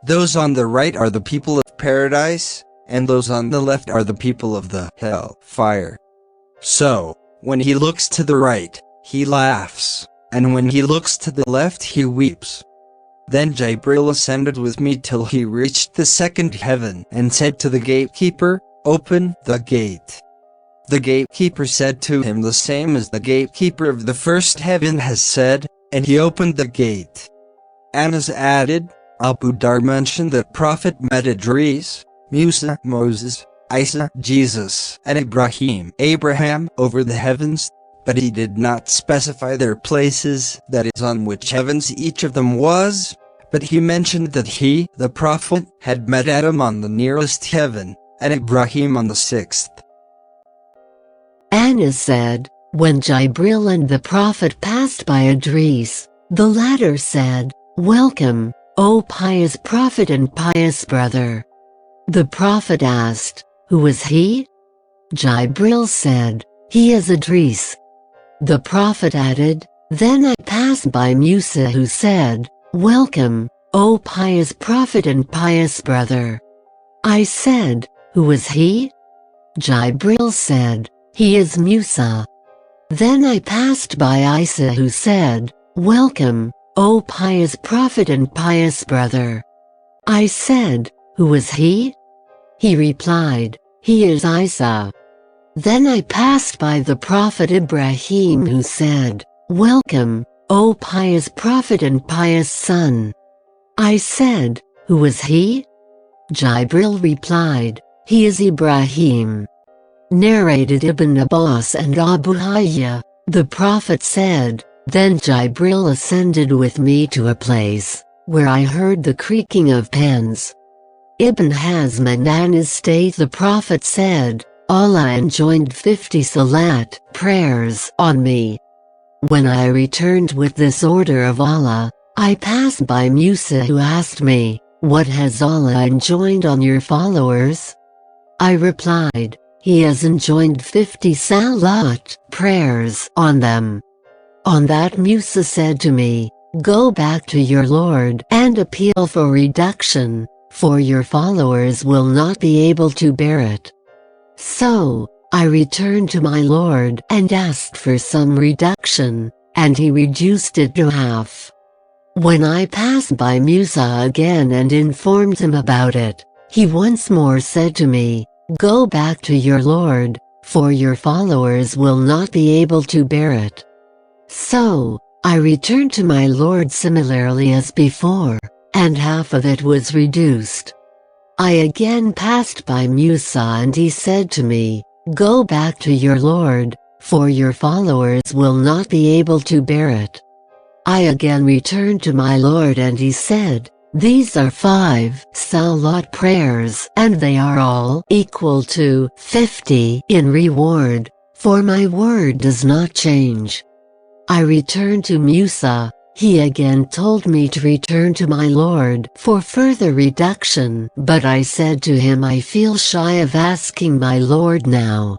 Those on the right are the people of paradise, and those on the left are the people of the hell fire. So, when he looks to the right, he laughs, and when he looks to the left he weeps. Then Jibril ascended with me till he reached the second heaven and said to the gatekeeper, "Open the gate." The gatekeeper said to him the same as the gatekeeper of the first heaven has said, and he opened the gate. Anas added, Abu Dar mentioned that Prophet met Idris, Musa, Moses, Isa, Jesus, and Abraham over the heavens, but he did not specify their places, that is, on which heavens each of them was, but he mentioned that he, the Prophet, had met Adam on the nearest heaven, and Ibrahim on the sixth. Anas said, when Jibril and the Prophet passed by Idris, the latter said, "Welcome, O pious Prophet and pious brother." The Prophet asked, "Who is he?" Jibril said, "He is Idris." The Prophet added, "Then I passed by Musa who said, 'Welcome, O pious Prophet and pious brother.' I said, 'Who is he?' Jibril said, 'He is Musa.' Then I passed by Isa who said, 'Welcome, O pious Prophet and pious brother.' I said, 'Who is he?' He replied, 'He is Isa.' Then I passed by the Prophet Ibrahim who said, 'Welcome, O pious Prophet and pious son.' I said, 'Who is he?' Jibril replied, 'He is Ibrahim.'" Narrated Ibn Abbas and Abu Hayya, the Prophet said, "Then Jibril ascended with me to a place where I heard the creaking of pens." Ibn Hazm and Anas state the Prophet said, "Allah enjoined 50 salat prayers on me. When I returned with this order of Allah, I passed by Musa who asked me, 'What has Allah enjoined on your followers?' I replied, 'He has enjoined 50 salat prayers on them.' On that Musa said to me, 'Go back to your Lord and appeal for reduction, for your followers will not be able to bear it.' So, I returned to my Lord and asked for some reduction, and he reduced it to half. When I passed by Musa again and informed him about it, he once more said to me, 'Go back to your Lord, for your followers will not be able to bear it.' So, I returned to my Lord similarly as before, and half of it was reduced. I again passed by Musa and he said to me, 'Go back to your Lord, for your followers will not be able to bear it.' I again returned to my Lord and he said, 'These are 5 salat prayers and they are all equal to 50 in reward, for my word does not change.' I returned to Musa. He again told me to return to my Lord for further reduction, but I said to him, 'I feel shy of asking my Lord now.'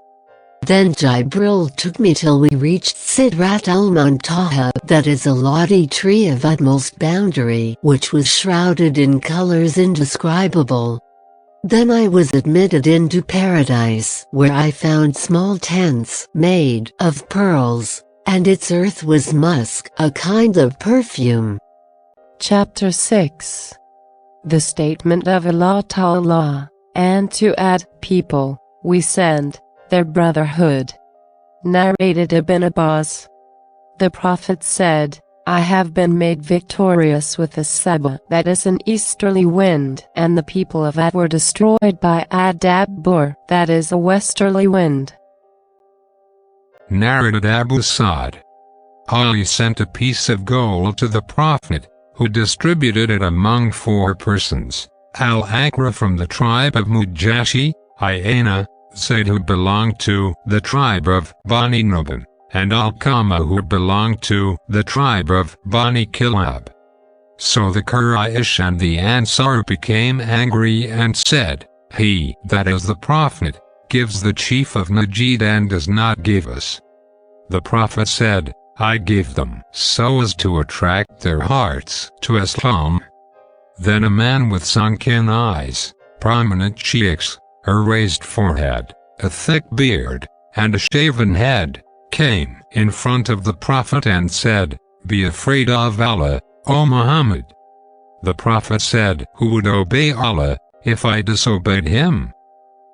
Then Jibril took me till we reached Sidrat al-Muntaha, that is a lofty tree of utmost boundary, which was shrouded in colors indescribable. Then I was admitted into paradise, where I found small tents made of pearls, and its earth was musk, a kind of perfume. Chapter 6. The Statement of Allah Ta'ala, and to add, people, we send, their brotherhood. Narrated Ibn Abbas. The Prophet said, I have been made victorious with a Saba, that is an easterly wind, and the people of Ad were destroyed by Ad-Dabbur, that is a westerly wind. Narrated Abu Sa'd. Ali sent a piece of gold to the Prophet, who distributed it among 4 persons, Al-Akra from the tribe of Mujashi, Ayana, Zayd who belonged to the tribe of Bani Nuban, and Al-Qama who belonged to the tribe of Bani Kilab. So the Quraysh and the Ansar became angry and said, He, that is the Prophet, gives the chief of Najd and does not give us. The Prophet said, I gave them so as to attract their hearts to Islam. Then a man with sunken eyes, prominent cheeks, a raised forehead, a thick beard, and a shaven head, came in front of the Prophet and said, "Be afraid of Allah, O Muhammad." The Prophet said, "Who would obey Allah if I disobeyed him?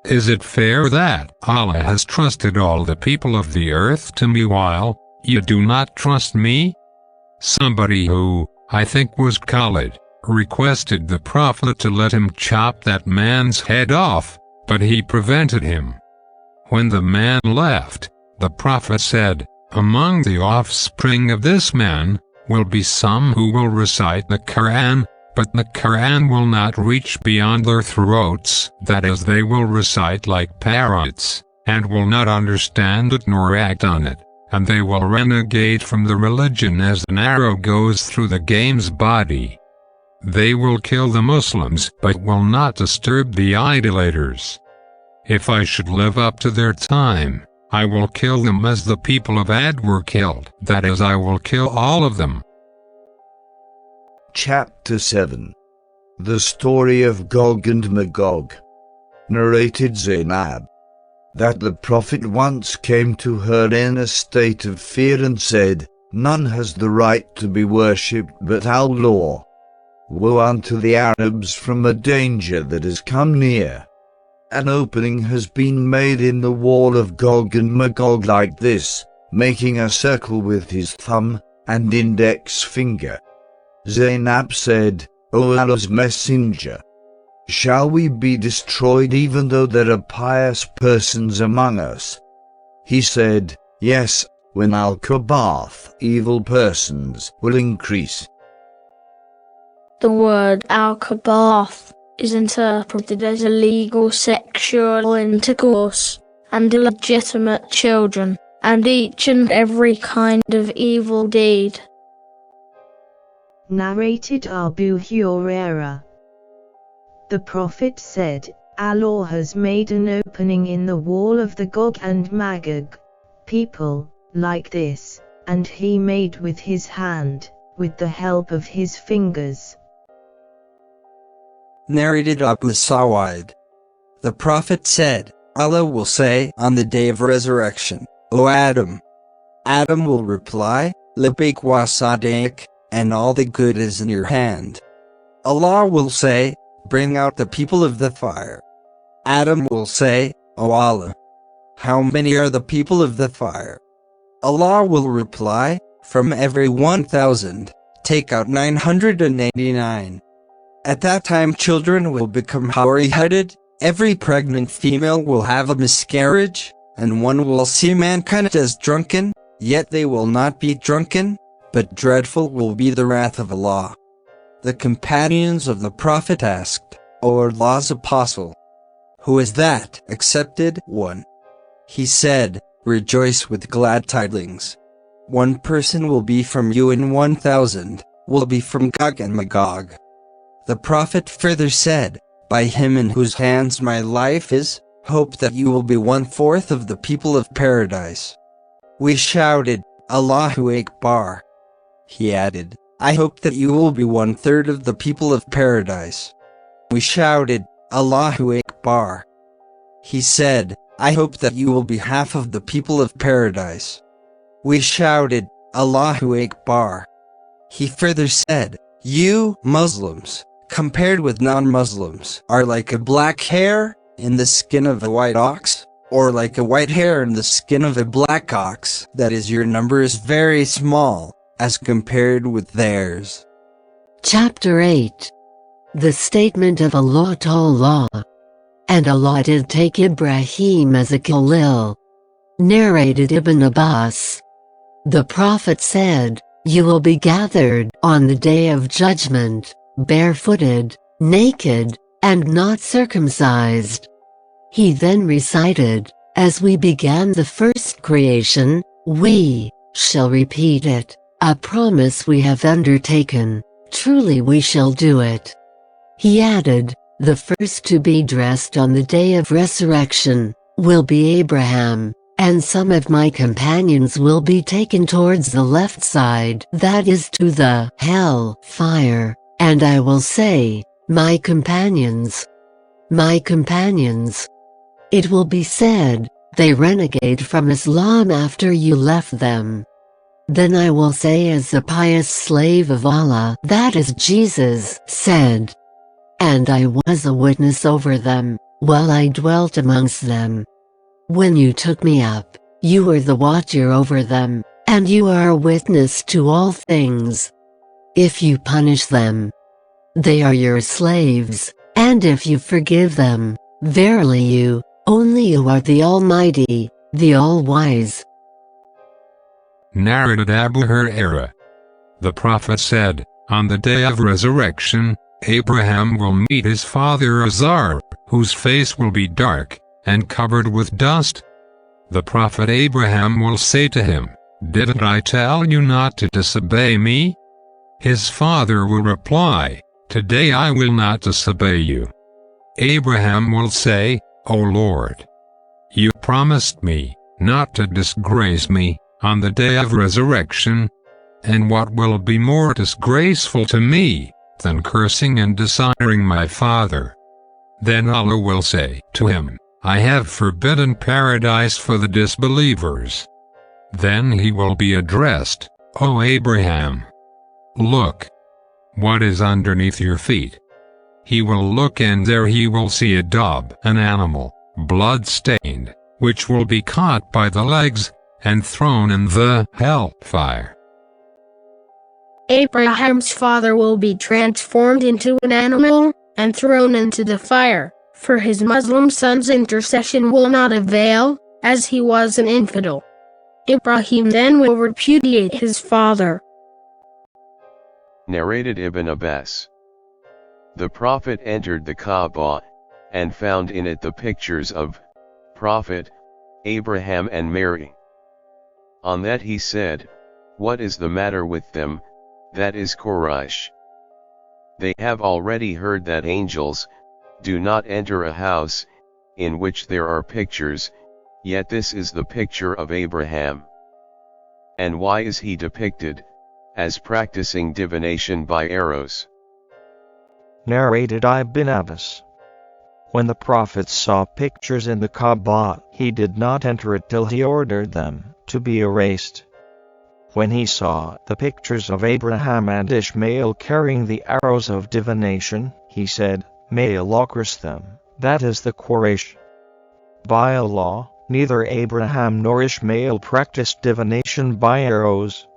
Is it fair that Allah has trusted all the people of the earth to me while you do not trust me?" Somebody who, I think was Khalid, requested the Prophet to let him chop that man's head off, but he prevented him. When the man left, the Prophet said, "Among the offspring of this man will be some who will recite the Quran, but the Quran will not reach beyond their throats, that is, they will recite like parrots, and will not understand it nor act on it, and they will renegade from the religion as an arrow goes through the game's body. They will kill the Muslims but will not disturb the idolaters. If I should live up to their time, I will kill them as the people of Ad were killed, that is, I will kill all of them." Chapter 7. The Story of Gog and Magog. Narrated Zainab. That the Prophet once came to her in a state of fear and said, "None has the right to be worshipped but Allah. Woe unto the Arabs from a danger that has come near. An opening has been made in the wall of Gog and Magog like this, making a circle with his thumb and index finger." Zainab said, "O Allah's messenger, shall we be destroyed even though there are pious persons among us?" He said, "Yes, when al-Kabath, evil persons, will increase." The word al-Kabath is interpreted as illegal sexual intercourse and illegitimate children, and each and every kind of evil deed. Narrated Abu Hurairah. The Prophet said, "Allah has made an opening in the wall of the Gog and Magog people like this, and he made with his hand, with the help of his fingers." Narrated Abu Sawid. The Prophet said, Allah will say on the day of resurrection, "O Adam." Adam will reply, "Labbaik wa sadiq," and all the good is in your hand. Allah will say, "Bring out the people of the fire." Adam will say, "O Allah, how many are the people of the fire?" Allah will reply, "From every 1,000, take out 999. At that time children will become hoary-headed, every pregnant female will have a miscarriage, and one will see mankind as drunken, yet they will not be drunken, but dreadful will be the wrath of Allah." The companions of the Prophet asked, "O Allah's apostle, who is that accepted one?" He said, "Rejoice with glad tidings. One person will be from you and 1,000 will be from Gog and Magog." The Prophet further said, "By him in whose hands my life is, hope that you will be 1/4 of the people of paradise." We shouted, "Allahu Akbar." He added, "I hope that you will be 1/3 of the people of paradise." We shouted, "Allahu Akbar." He said, "I hope that you will be half of the people of paradise." We shouted, "Allahu Akbar." He further said, "You Muslims, compared with non-Muslims, are like a black hair in the skin of a white ox, or like a white hair in the skin of a black ox, that is, your number is very small, as compared with theirs." Chapter 8. The Statement of Allah to Allah. And Allah did take Ibrahim as a Khalil. Narrated Ibn Abbas. The Prophet said, "You will be gathered on the day of judgment, barefooted, naked, and not circumcised." He then recited, "As we began the first creation, we shall repeat it, a promise we have undertaken, truly we shall do it." He added, "The first to be dressed on the day of resurrection will be Abraham, And some of my companions will be taken towards the left side, that is to the hell fire, and I will say, my companions. It will be said, they renegade from Islam after you left them. Then I will say as the pious slave of Allah, that is Jesus, said. And I was a witness over them, while I dwelt amongst them. When you took me up, you were the watcher over them, and you are a witness to all things. If you punish them, they are your slaves, and if you forgive them, verily you, only you are the Almighty, the All-Wise. Narrated Abu Hurairah. The Prophet said, on the day of resurrection, Abraham will meet his father Azar, whose face will be dark and covered with dust. The Prophet Abraham will say to him, didn't I tell you not to disobey me? His father will reply, today I will not disobey you. Abraham will say, O Lord, you promised me not to disgrace me on the day of resurrection, and what will be more disgraceful to me than cursing and dishonoring my father? Then Allah will say to him, I have forbidden paradise for the disbelievers. Then he will be addressed, O Abraham, look, what is underneath your feet? He will look and there he will see a dove, an animal, blood-stained, which will be caught by the legs and thrown in the hellfire. Abraham's father will be transformed into an animal and thrown into the fire, for his Muslim son's intercession will not avail, as he was an infidel. Ibrahim then will repudiate his father. Narrated Ibn Abbas. The Prophet entered the Kaaba, and found in it the pictures of Prophet Abraham and Mary. On that he said, what is the matter with them, that is Quraysh? They have already heard that angels do not enter a house in which there are pictures, yet this is the picture of Abraham. And why is he depicted as practicing divination by arrows? Narrated Ibn Abbas. When the Prophet saw pictures in the Kaaba, he did not enter it till he ordered them to be erased. When he saw the pictures of Abraham and Ishmael carrying the arrows of divination, he said, may Allah curse them, that is the Quraysh. By Allah, neither Abraham nor Ishmael practiced divination by arrows.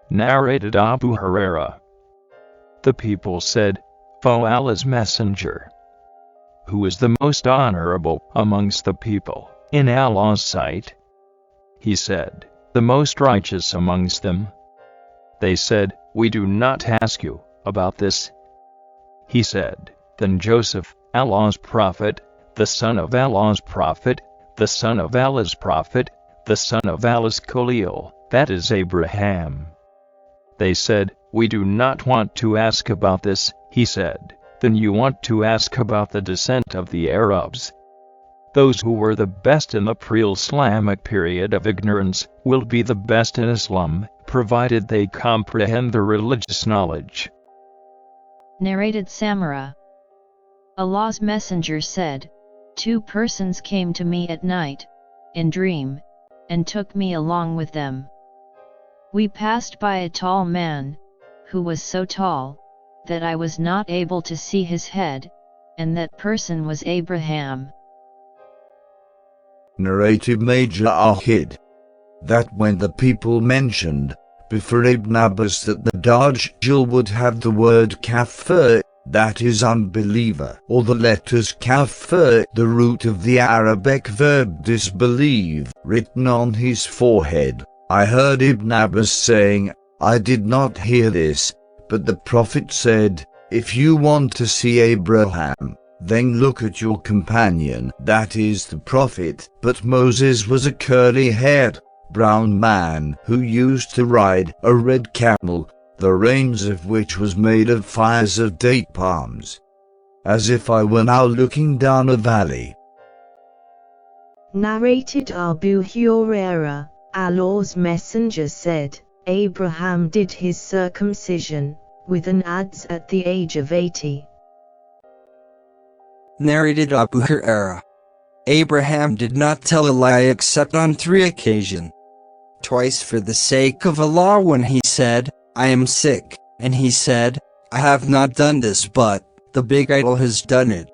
Narrated Abu Hurairah. The people said, O Allah's Messenger, who is the most honorable amongst the people in Allah's sight? He said, the most righteous amongst them. They said, we do not ask you about this. He said, then Joseph, Allah's prophet, the son of Allah's prophet, the son of Allah's prophet, the son of Allah's Khalil, that is Abraham. They said, we do not want to ask about this. He said, then you want to ask about the descent of the Arabs. Those who were the best in the pre-Islamic period of ignorance will be the best in Islam, provided they comprehend the religious knowledge. Narrated Samura. Allah's Messenger said, 2 persons came to me at night, in dream, and took me along with them. We passed by a tall man, who was so tall, that I was not able to see his head, and that person was Abraham. Narrated Major Ahid. That when the people mentioned before Ibn Abbas that the Dajjal would have the word kafir, that is unbeliever, or the letters kafir, the root of the Arabic verb disbelieve, written on his forehead, I heard Ibn Abbas saying, I did not hear this, but the Prophet said, if you want to see Abraham, then look at your companion, that is the Prophet. But Moses was a curly-haired, brown man who used to ride a red camel, the reins of which was made of fires of date palms. As if I were now looking down a valley. Narrated Abu Hurairah, Allah's Messenger said, Abraham did his circumcision, with an adze at the age of 80. Narrated Abu Hurairah. Abraham did not tell a lie except on 3 occasions. Twice for the sake of Allah when he said, I am sick, and he said, I have not done this but the big idol has done it.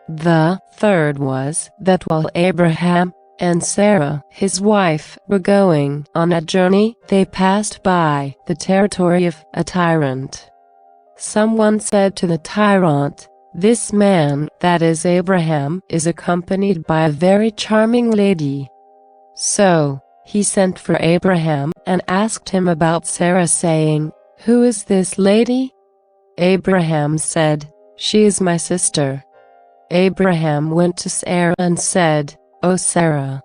The third was that while Abraham and Sarah, his wife, were going on a journey, they passed by the territory of a tyrant. Someone said to the tyrant, This man, that is Abraham, is accompanied by a very charming lady. So he sent for Abraham and asked him about Sarah, saying, Who is this lady? Abraham said, She is my sister. Abraham went to Sarah and said, O Sarah,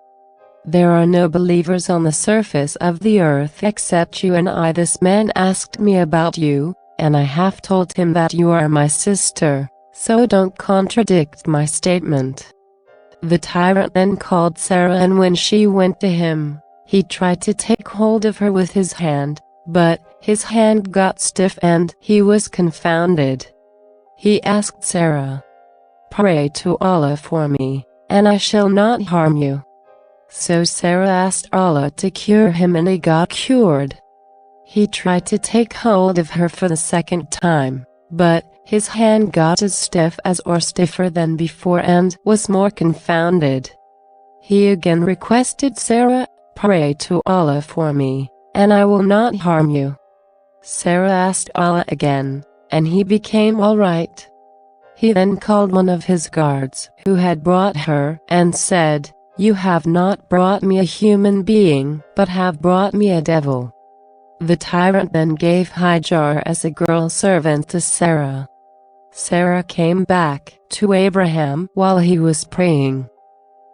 there are no believers on the surface of the earth except you and I. This man asked me about you, and I have told him that you are my sister, so don't contradict my statement. The tyrant then called Sarah, and when she went to him, he tried to take hold of her with his hand, but his hand got stiff and he was confounded. He asked Sarah, Pray to Allah for me, and I shall not harm you. So Sarah asked Allah to cure him, and he got cured. He tried to take hold of her for the second time, but his hand got as stiff as or stiffer than before and was more confounded. He again requested Sarah, Pray to Allah for me, and I will not harm you. Sarah asked Allah again, and he became all right. He then called one of his guards, who had brought her, and said, You have not brought me a human being, but have brought me a devil. The tyrant then gave Hajar as a girl servant to Sarah. Sarah came back to Abraham while he was praying.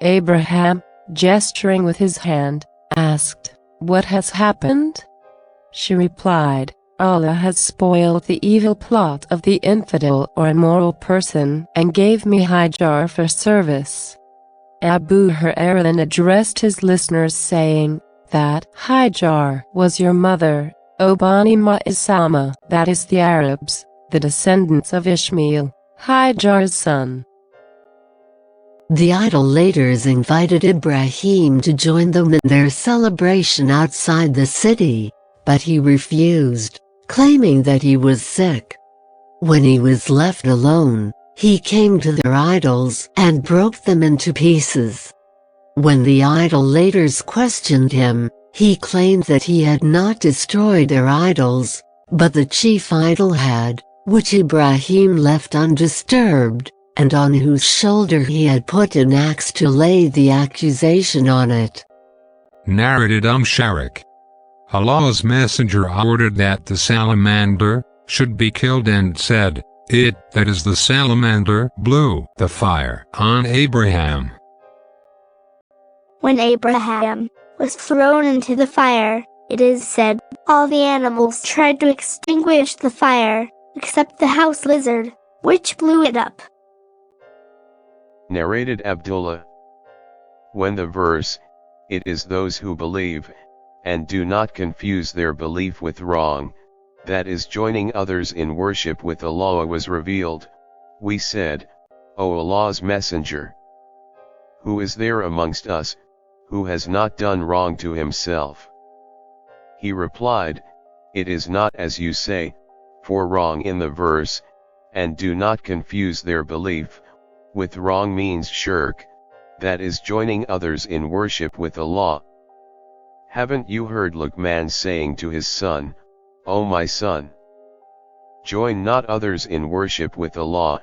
Abraham, gesturing with his hand, asked, What has happened? She replied, Allah has spoiled the evil plot of the infidel or immoral person and gave me Hajar for service. Abu Hurairah then addressed his listeners saying, That Hajar was your mother, O Bani Ma'isama, that is the Arabs, the descendants of Ishmael, Hajar's son. The idolaters invited Ibrahim to join them in their celebration outside the city, but he refused, claiming that he was sick. When he was left alone, he came to their idols and broke them into pieces. When the idolaters questioned him, he claimed that he had not destroyed their idols, but the chief idol had, which Ibrahim left undisturbed, and on whose shoulder he had put an axe to lay the accusation on it. Narrated Sharik. Allah's Messenger ordered that the salamander should be killed and said, It, that is the salamander, blew the fire on Abraham. When Abraham was thrown into the fire, it is said, all the animals tried to extinguish the fire, except the house lizard, which blew it up. Narrated Abdullah. When the verse, It is those who believe, and do not confuse their belief with wrong, that is joining others in worship with Allah, was revealed, we said, O Allah's Messenger, who is there amongst us, who has not done wrong to himself? He replied, It is not as you say, for wrong in the verse, and do not confuse their belief, with wrong means shirk, that is joining others in worship with Allah. Haven't you heard Luqman saying to his son, O my son, join not others in worship with Allah,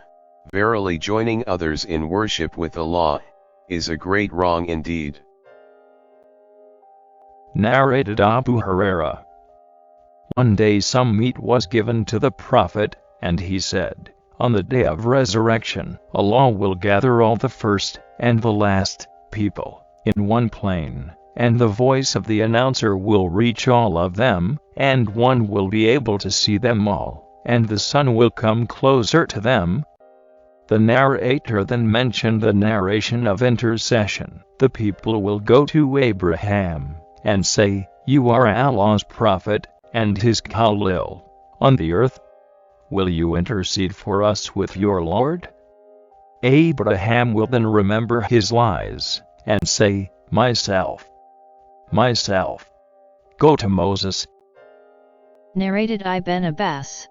verily joining others in worship with Allah, is a great wrong indeed. Narrated Abu Hurairah. One day some meat was given to the Prophet, and he said, On the day of resurrection, Allah will gather all the first and the last people in one plain, and the voice of the announcer will reach all of them, and one will be able to see them all, and the sun will come closer to them. The narrator then mentioned the narration of intercession. The people will go to Abraham and say, "You are Allah's prophet and his Khalil on the earth. Will you intercede for us with your Lord?" Abraham will then remember his lies and say, myself. Go to Moses." Narrated Ibn Abbas.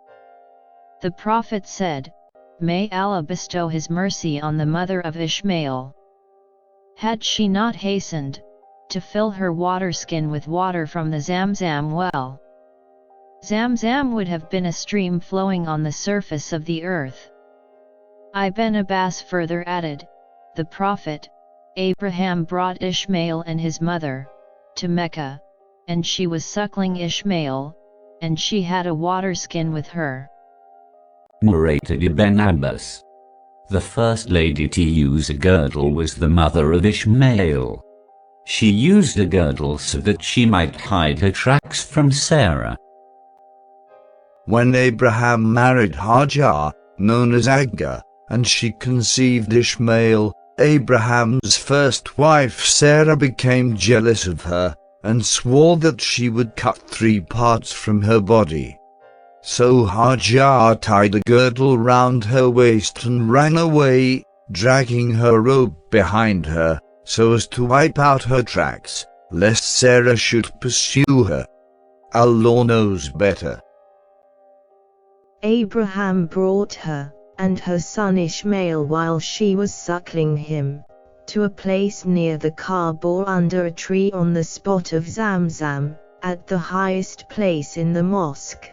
The Prophet said, "May Allah bestow His mercy on the mother of Ishmael. Had she not hastened to fill her water skin with water from the Zamzam well, Zamzam would have been a stream flowing on the surface of the earth." Ibn Abbas further added, "The Prophet, Abraham brought Ishmael and his mother to Mecca, and she was suckling Ishmael, and she had a water skin with her." Narrated Ibn Abbas. The first lady to use a girdle was the mother of Ishmael. She used a girdle so that she might hide her tracks from Sarah. When Abraham married Hajar, known as Agar, and she conceived Ishmael, Abraham's first wife Sarah became jealous of her, and swore that she would cut 3 parts from her body. So Hajar tied a girdle round her waist and ran away, dragging her robe behind her, so as to wipe out her tracks, lest Sarah should pursue her. Allah knows better. Abraham brought her and her son Ishmael while she was suckling him to a place near the Kaaba under a tree on the spot of Zamzam, at the highest place in the mosque.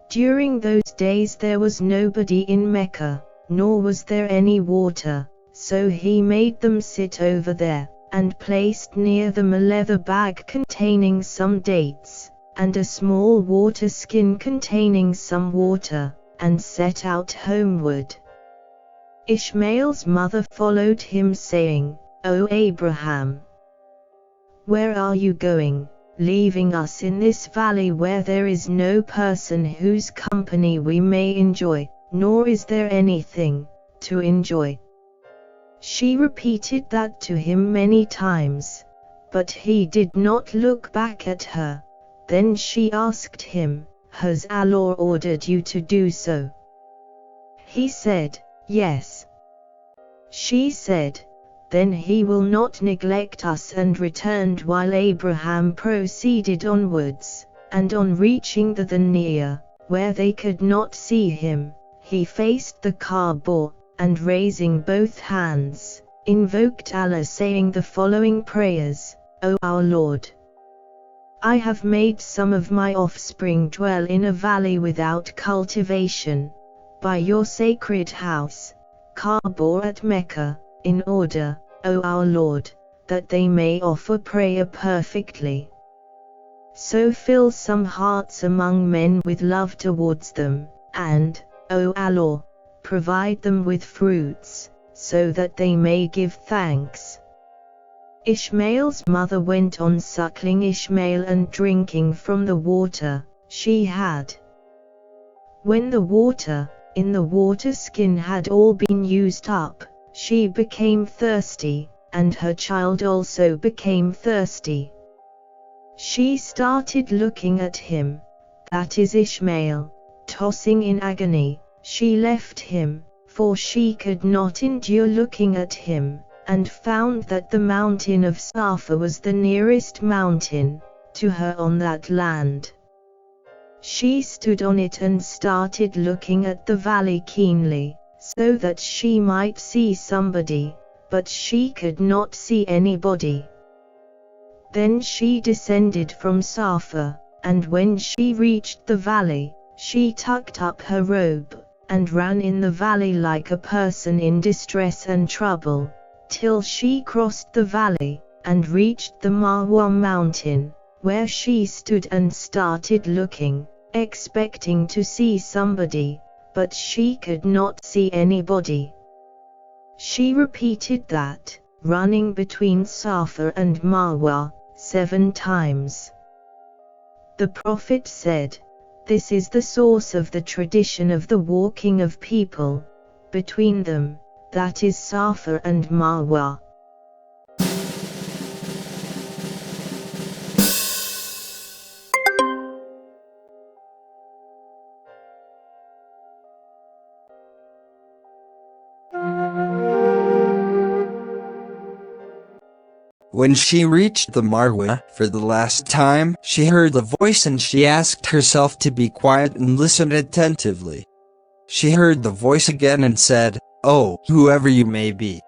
During those days there was nobody in Mecca, nor was there any water, so he made them sit over there, and placed near them a leather bag containing some dates, and a small water skin containing some water, and set out homeward. Ishmael's mother followed him saying, "O Abraham, where are you going, leaving us in this valley where there is no person whose company we may enjoy, nor is there anything to enjoy?" She repeated that to him many times, but he did not look back at her. Then she asked him, "Has Allah ordered you to do so?" He said, "Yes." She said, "Then he will not neglect us," and returned while Abraham proceeded onwards, and on reaching the near, where they could not see him, he faced the Kaaba, and raising both hands, invoked Allah, saying the following prayers: "O our Lord, I have made some of my offspring dwell in a valley without cultivation, by your sacred house, Kaaba at Mecca, in order, O our Lord, that they may offer prayer perfectly. So fill some hearts among men with love towards them, and, O Allah, provide them with fruits, so that they may give thanks." Ishmael's mother went on suckling Ishmael and drinking from the water she had. When the water in the water skin had all been used up, she became thirsty, and her child also became thirsty. She started looking at him, that is Ishmael, tossing in agony. She left him, for she could not endure looking at him, and found that the mountain of Safa was the nearest mountain to her on that land. She stood on it and started looking at the valley keenly, so that she might see somebody, but she could not see anybody. Then she descended from Safa, and when she reached the valley, she tucked up her robe, and ran in the valley like a person in distress and trouble, till she crossed the valley, and reached the Marwa mountain, where she stood and started looking, expecting to see somebody, but she could not see anybody. She repeated that, running between Safa and Marwa, 7 times. The Prophet said, "This is the source of the tradition of the walking of people, between them, that is Safa and Marwa. When she reached the Marwa for the last time, she heard the voice and she asked herself to be quiet and listen attentively. She heard the voice again and said, "Oh, whoever you may be,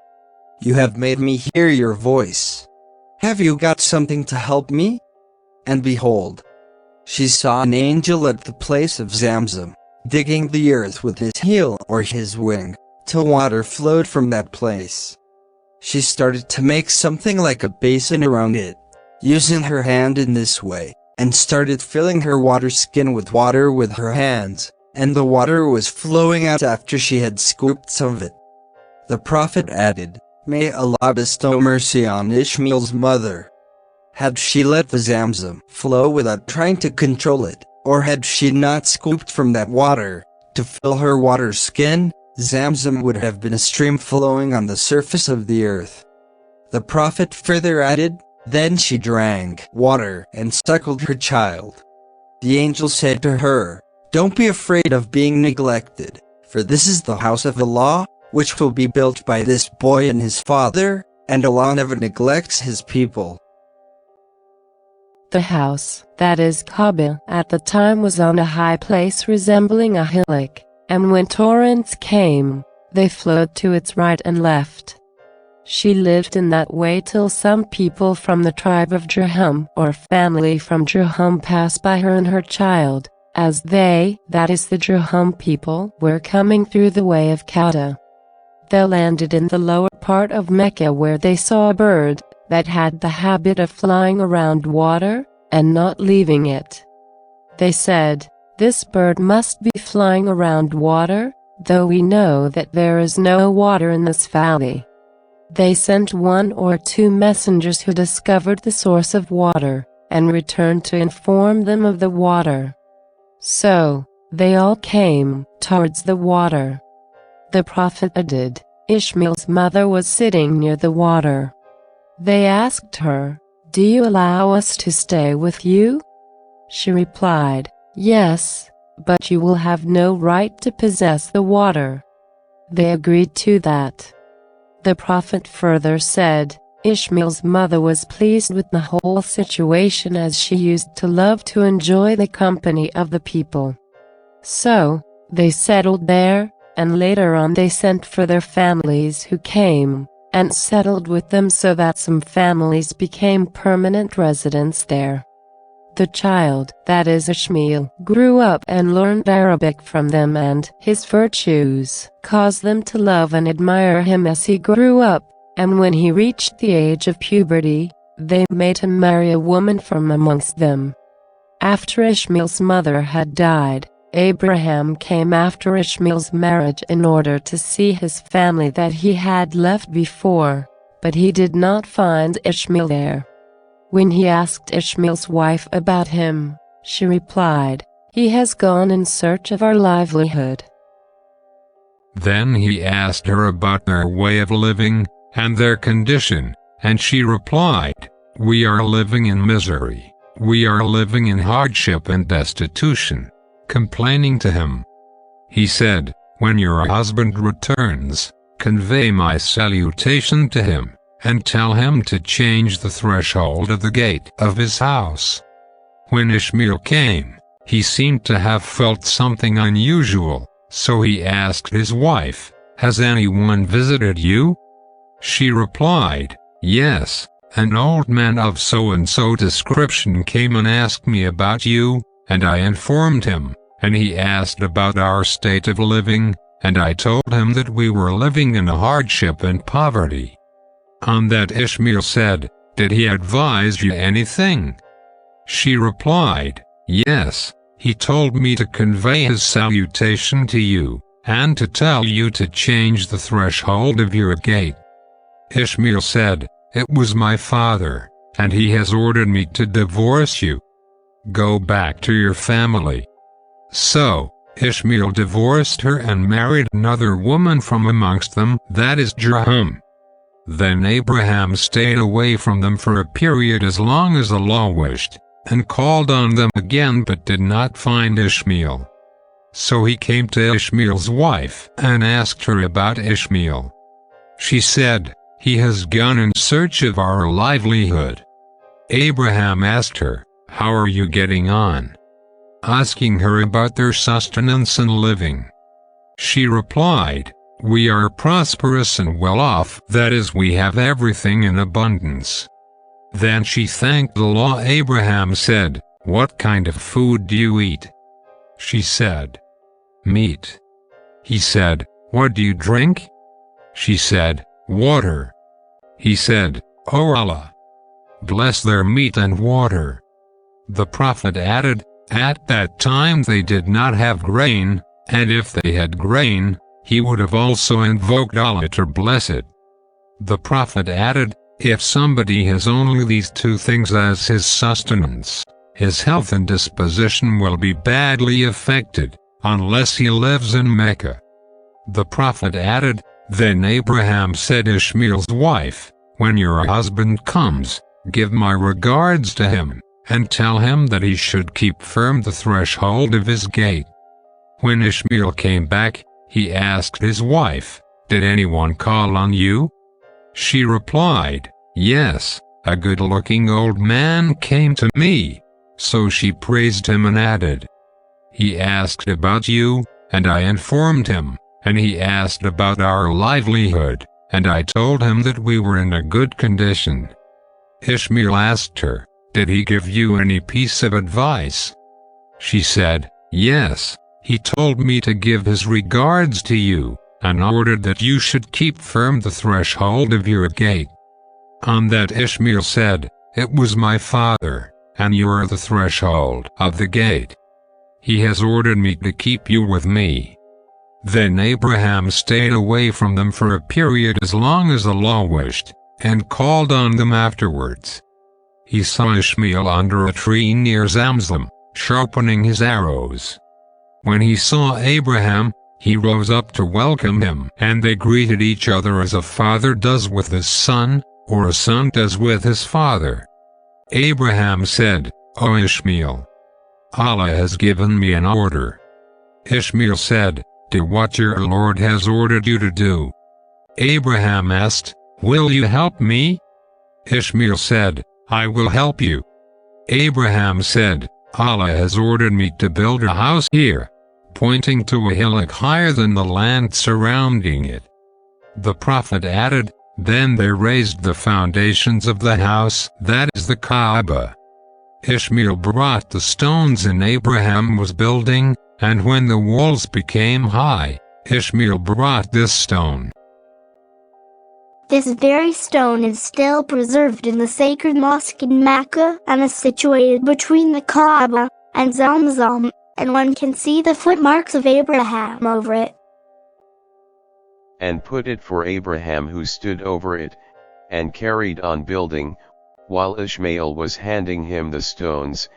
you have made me hear your voice. Have you got something to help me?" And behold, she saw an angel at the place of Zamzam, digging the earth with his heel or his wing, till water flowed from that place. She started to make something like a basin around it, using her hand in this way, and started filling her water skin with water with her hands, and the water was flowing out after she had scooped some of it. The Prophet added, "May Allah bestow mercy on Ishmael's mother. Had she let the Zamzam flow without trying to control it, or had she not scooped from that water to fill her water skin, Zamzam would have been a stream flowing on the surface of the earth." The Prophet further added, "Then she drank water and suckled her child." The angel said to her, "Don't be afraid of being neglected, for this is the house of Allah, which will be built by this boy and his father, and Allah never neglects his people." The house, that is Kaaba, at the time was on a high place resembling a hillock, and when torrents came, they flowed to its right and left. She lived in that way till some people from the tribe of Jurhum or family from Jurhum passed by her and her child, as they, that is the Jurhum people, were coming through the way of Kaaba. They landed in the lower part of Mecca where they saw a bird that had the habit of flying around water and not leaving it. They said, "This bird must be flying around water, though we know that there is no water in this valley." They sent 1 or 2 messengers who discovered the source of water, and returned to inform them of the water. So, they all came towards the water. The Prophet added, Ishmael's mother was sitting near the water. They asked her, "Do you allow us to stay with you?" She replied, "Yes, but you will have no right to possess the water." They agreed to that. The Prophet further said, Ishmael's mother was pleased with the whole situation as she used to love to enjoy the company of the people. So, they settled there, and later on they sent for their families who came, and settled with them so that some families became permanent residents there. The child, that is Ishmael, grew up and learned Arabic from them, and his virtues caused them to love and admire him as he grew up, and when he reached the age of puberty, they made him marry a woman from amongst them. After Ishmael's mother had died, Abraham came after Ishmael's marriage in order to see his family that he had left before, but he did not find Ishmael there. When he asked Ishmael's wife about him, she replied, "He has gone in search of our livelihood." Then he asked her about their way of living and their condition, and she replied, "We are living in misery. We are living in hardship and destitution," complaining to him. He said, "When your husband returns, convey my salutation to him, and tell him to change the threshold of the gate of his house." When Ishmael came, he seemed to have felt something unusual, so he asked his wife, "Has anyone visited you?" She replied, "Yes, an old man of so-and-so description came and asked me about you, and I informed him, and he asked about our state of living, and I told him that we were living in hardship and poverty." On that Ishmael said, "Did he advise you anything?" She replied, "Yes, he told me to convey his salutation to you, and to tell you to change the threshold of your gate." Ishmael said, "It was my father, and he has ordered me to divorce you. Go back to your family." So, Ishmael divorced her and married another woman from amongst them, that is Jaham. Then Abraham stayed away from them for a period as long as Allah wished, and called on them again but did not find Ishmael. So he came to Ishmael's wife and asked her about Ishmael. She said, "He has gone in search of our livelihood." Abraham asked her, "How are you getting on?" asking her about their sustenance and living. She replied, "We are prosperous and well off, that is, we have everything in abundance." Then she thanked Allah. Abraham said, "What kind of food do you eat?" She said, "Meat." He said, "What do you drink?" She said, "Water." He said, "O Allah, bless their meat and water." The Prophet added, "At that time they did not have grain, and if they had grain, he would have also invoked Allah to bless it." The Prophet added, "If somebody has only these two things as his sustenance, his health and disposition will be badly affected, unless he lives in Mecca." The Prophet added, "Then Abraham said to Ishmael's wife, 'When your husband comes, give my regards to him, and tell him that he should keep firm the threshold of his gate.'" When Ishmael came back, he asked his wife, "Did anyone call on you?" She replied, "Yes, a good-looking old man came to me." So she praised him and added, "He asked about you, and I informed him, and he asked about our livelihood, and I told him that we were in a good condition." Ishmael asked her, "Did he give you any piece of advice?" She said, "Yes, he told me to give his regards to you, and ordered that you should keep firm the threshold of your gate." On that Ishmael said, "It was my father, and you are the threshold of the gate. He has ordered me to keep you with me." Then Abraham stayed away from them for a period as long as Allah wished, and called on them afterwards. He saw Ishmael under a tree near Zamzam, sharpening his arrows. When he saw Abraham, he rose up to welcome him, and they greeted each other as a father does with his son, or a son does with his father. Abraham said, "O Ishmael, Allah has given me an order." Ishmael said, "Do what your Lord has ordered you to do." Abraham asked, "Will you help me?" Ishmael said, "I will help you." Abraham said, "Allah has ordered me to build a house here," pointing to a hillock higher than the land surrounding it. The Prophet added, "Then they raised the foundations of the house, that is the Kaaba." Ishmael brought the stones and Abraham was building, and when the walls became high, Ishmael brought this stone. This very stone is still preserved in the sacred mosque in Mecca and is situated between the Kaaba and Zamzam, and one can see the footmarks of Abraham over it. And put it for Abraham who stood over it, and carried on building, while Ishmael was handing him the stones,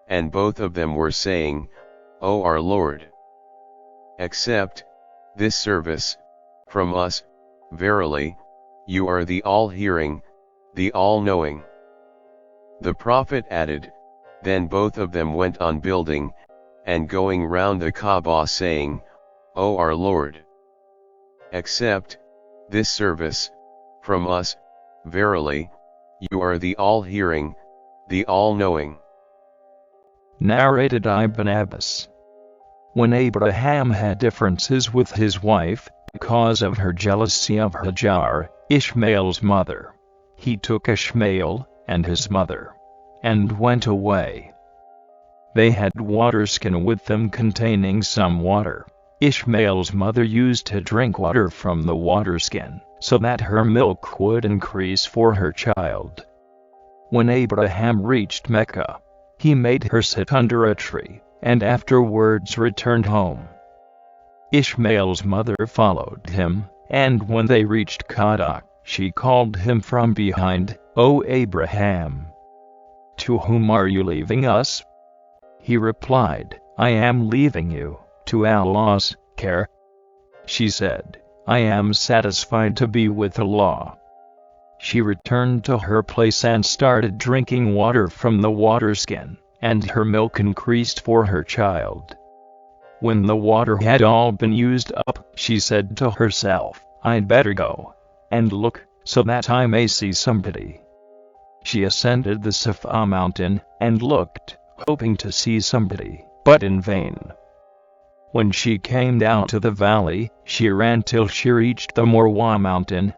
and both of them were saying, "O our Lord, accept this service from us, verily, you are the all-hearing, the all-knowing." The Prophet added, Then both of them went on building, and going round the Kaaba saying, "O our Lord, accept this service from us, verily, you are the all-hearing, the all-knowing." Narrated Ibn Abbas. When Abraham had differences with his wife, because of her jealousy of Hajar, Ishmael's mother, he took Ishmael and his mother, and went away. They had waterskin with them containing some water. Ishmael's mother used to drink water from the waterskin, so that her milk would increase for her child. When Abraham reached Mecca, he made her sit under a tree, and afterwards returned home. Ishmael's mother followed him, and when they reached Kadak, she called him from behind, "O Abraham, to whom are you leaving us?" He replied, "I am leaving you, to Allah's care. She said, I am satisfied to be with Allah. She returned to her place and started drinking water from the water skin, and her milk increased for her child. When the water had all been used up, she said to herself, I'd better go and look, so that I may see somebody. She ascended the Safa mountain and looked, hoping to see somebody, but in vain. When she came down to the valley, she ran till she reached the Marwa mountain.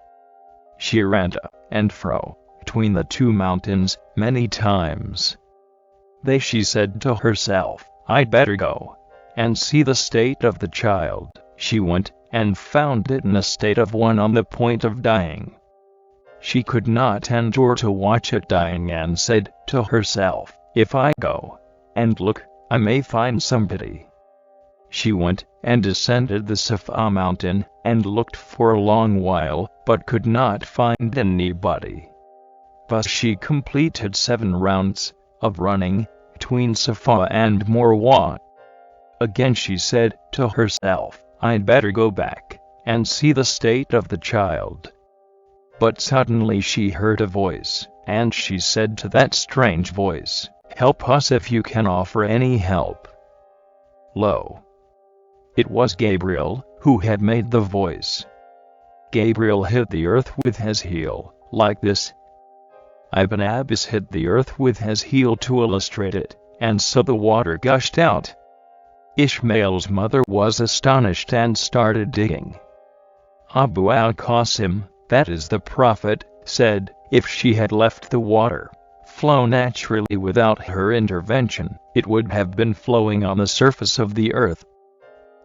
She ran to and fro between the two mountains many times. She said to herself, I'd better go and see the state of the child. She went and found it in a state of one on the point of dying. She could not endure to watch it dying and said to herself, if I go and look, I may find somebody. She went and descended the Safa mountain and looked for a long while, but could not find anybody. Thus she completed 7 rounds of running between Safa and Marwa. Again she said to herself, I'd better go back and see the state of the child. But suddenly she heard a voice, and she said to that strange voice, help us if you can offer any help. Lo! It was Gabriel, who had made the voice. Gabriel hit the earth with his heel, like this. Ibn Abbas hit the earth with his heel to illustrate it, and so the water gushed out. Ishmael's mother was astonished and started digging. Abu al-Qasim, that is the Prophet, said, if she had left the water flow naturally without her intervention, it would have been flowing on the surface of the earth.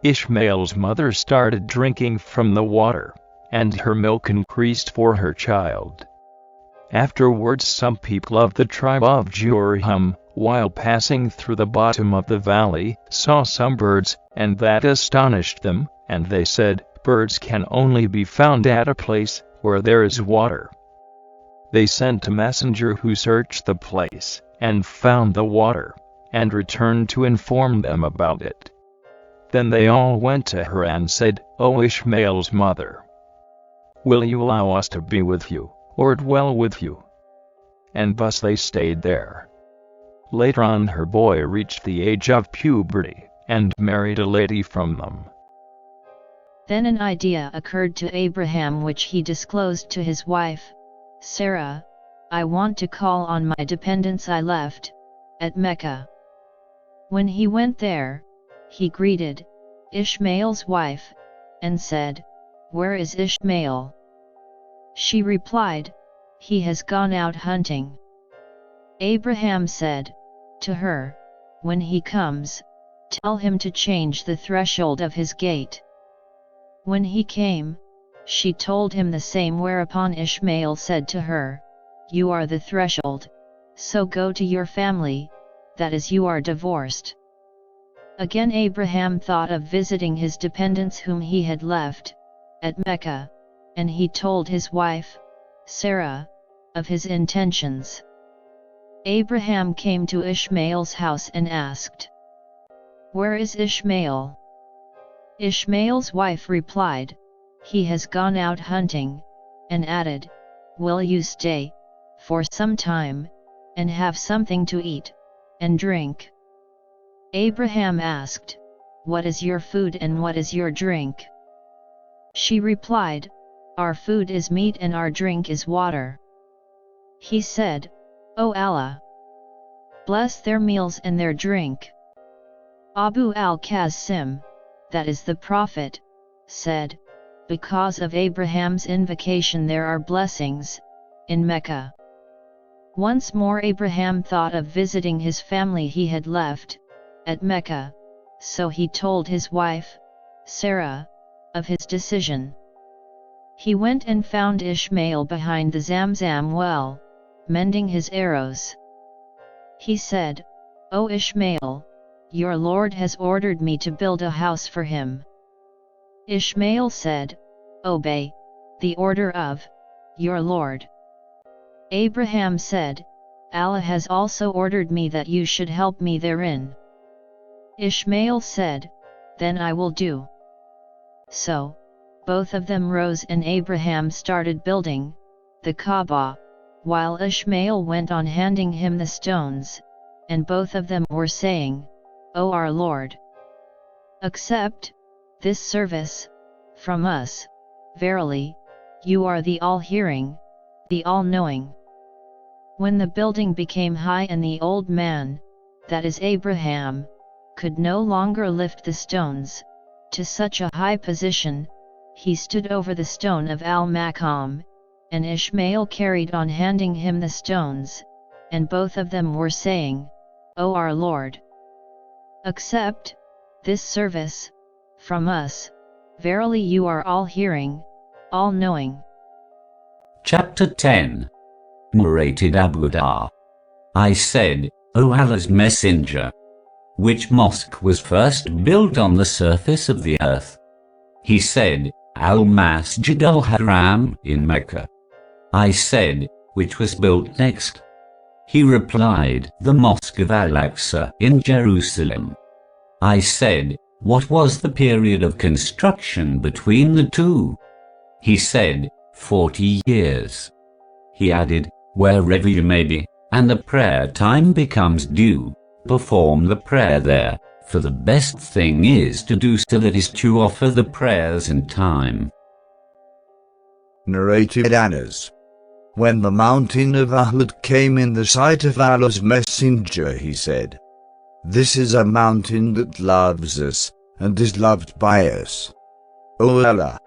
Ishmael's mother started drinking from the water, and her milk increased for her child. Afterwards some people of the tribe of Jurhum, while passing through the bottom of the valley, saw some birds, and that astonished them, and they said, birds can only be found at a place where there is water. They sent a messenger who searched the place, and found the water, and returned to inform them about it. Then they all went to her and said, O Ishmael's mother, will you allow us to be with you, or dwell with you? And thus they stayed there. Later on her boy reached the age of puberty, and married a lady from them. Then an idea occurred to Abraham which he disclosed to his wife, Sarah, I want to call on my dependents I left at Mecca. When he went there, he greeted Ishmael's wife, and said, Where is Ishmael? She replied, He has gone out hunting. Abraham said to her, When he comes, tell him to change the threshold of his gate. When he came, she told him the same, whereupon Ishmael said to her, You are the threshold, so go to your family, that is, you are divorced. Again Abraham thought of visiting his dependents whom he had left at Mecca, and he told his wife, Sarah, of his intentions. Abraham came to Ishmael's house and asked, Where is Ishmael? Ishmael's wife replied, He has gone out hunting, and added, Will you stay for some time, and have something to eat and drink? Abraham asked, What is your food and what is your drink? She replied, Our food is meat and our drink is water. He said, O Allah, bless their meals and their drink. Abu al-Qasim, that is the Prophet, said, Because of Abraham's invocation there are blessings in Mecca. Once more Abraham thought of visiting his family he had left at Mecca, so he told his wife, Sarah, of his decision. He went and found Ishmael behind the Zamzam well, mending his arrows. He said, O Ishmael, your Lord has ordered me to build a house for him. Ishmael said, Obey the order of your Lord. Abraham said, Allah has also ordered me that you should help me therein. Ishmael said, then I will do. So, both of them rose and Abraham started building the Kaaba, while Ishmael went on handing him the stones, and both of them were saying, O our Lord, accept this service from us, verily, you are the all-hearing, the all-knowing. When the building became high and the old man, that is Abraham, could no longer lift the stones to such a high position, he stood over the stone of al-Maqam, and Ishmael carried on handing him the stones, and both of them were saying, O our Lord, accept this service from us, verily you are all-hearing, all-knowing. Chapter 10. Narrated Abu Dar. I said, O Allah's Messenger, which mosque was first built on the surface of the earth? He said, Al-Masjid al-Haram in Mecca. I said, which was built next? He replied, the Mosque of Al-Aqsa in Jerusalem. I said, what was the period of construction between the two? He said, 40 years. He added, wherever you may be, and the prayer time becomes due, perform the prayer there, for the best thing is to do so, that is to offer the prayers in time. Narrated Anas. When the mountain of Uhud came in the sight of Allah's Messenger, he said, this is a mountain that loves us, and is loved by us. O Allah,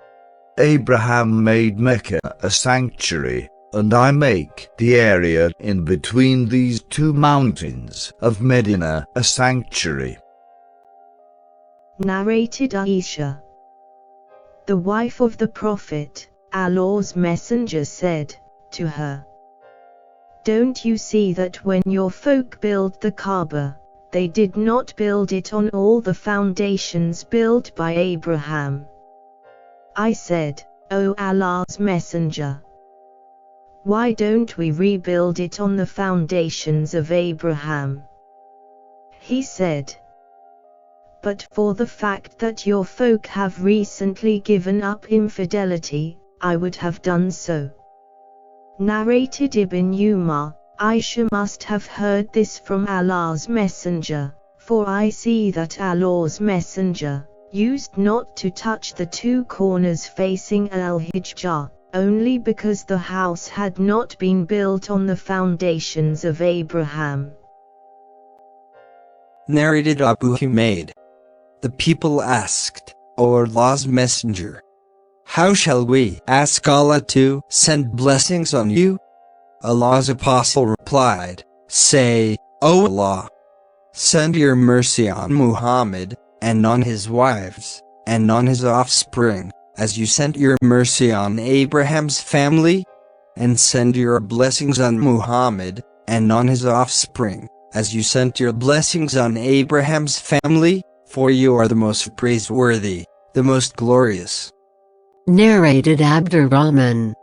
Abraham made Mecca a sanctuary, and I make the area in between these two mountains of Medina a sanctuary. Narrated Aisha. The wife of the Prophet, Allah's Messenger said to her, don't you see that when your folk build the Kaaba, they did not build it on all the foundations built by Abraham? I said, O Allah's Messenger, why don't we rebuild it on the foundations of Abraham? He said, but for the fact that your folk have recently given up infidelity, I would have done so. Narrated Ibn Umar, Aisha must have heard this from Allah's Messenger, for I see that Allah's Messenger used not to touch the two corners facing al-Hijjah, only because the house had not been built on the foundations of Abraham. Narrated Abu Humayd. The people asked, O Allah's Messenger, how shall we ask Allah to send blessings on you? Allah's Apostle replied, say, O Allah, send your mercy on Muhammad, and on his wives, and on his offspring, as you sent your mercy on Abraham's family, and send your blessings on Muhammad, and on his offspring, as you sent your blessings on Abraham's family, for you are the most praiseworthy, the most glorious. Narrated Abdurrahman.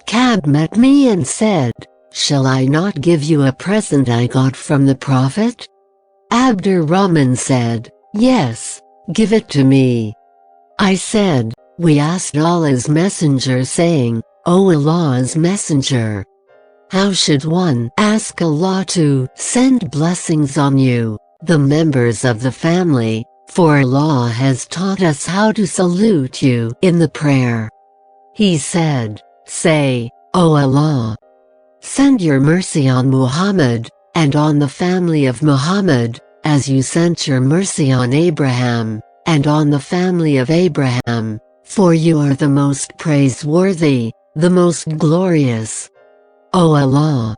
Ka'b met me and said, shall I not give you a present I got from the Prophet? Abdurrahman said, yes, give it to me. I said, we asked Allah's Messenger saying, O Allah's Messenger, how should one ask Allah to send blessings on you, the members of the family, for Allah has taught us how to salute you in the prayer. He said, say, O Allah, send your mercy on Muhammad, and on the family of Muhammad, as you sent your mercy on Abraham, and on the family of Abraham, for you are the most praiseworthy, the most glorious. O Allah,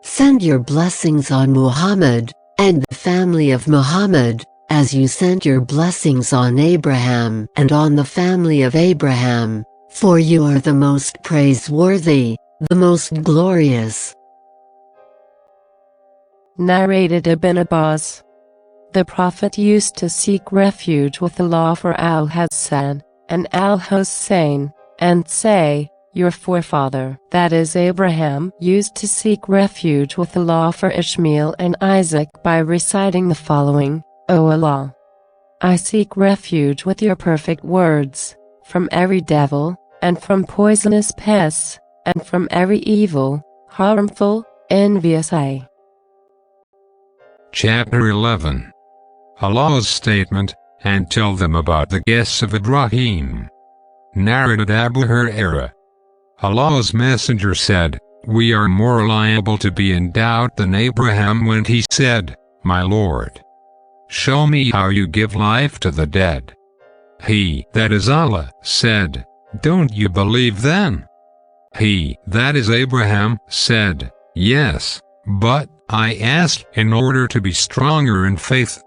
send your blessings on Muhammad, and the family of Muhammad, as you sent your blessings on Abraham and on the family of Abraham, for you are the most praiseworthy, the most glorious. Narrated Ibn Abbas. The Prophet used to seek refuge with Allah for Al-Hassan and Al-Hussein, and say, your forefather, that is Abraham, used to seek refuge with Allah for Ishmael and Isaac by reciting the following, O Allah, I seek refuge with your perfect words, from every devil, and from poisonous pests, and from every evil, harmful, envious eye. Chapter 11. Allah's statement, and tell them about the guests of Ibrahim. Narrated Abu Hurairah. Allah's messenger said, "We are more liable to be in doubt than Abraham when he said, 'My Lord, show me how you give life to the dead.' He, that is Allah, said, 'Don't you believe then?' He, that is Abraham, said, 'Yes, but I asked in order to be stronger in faith.'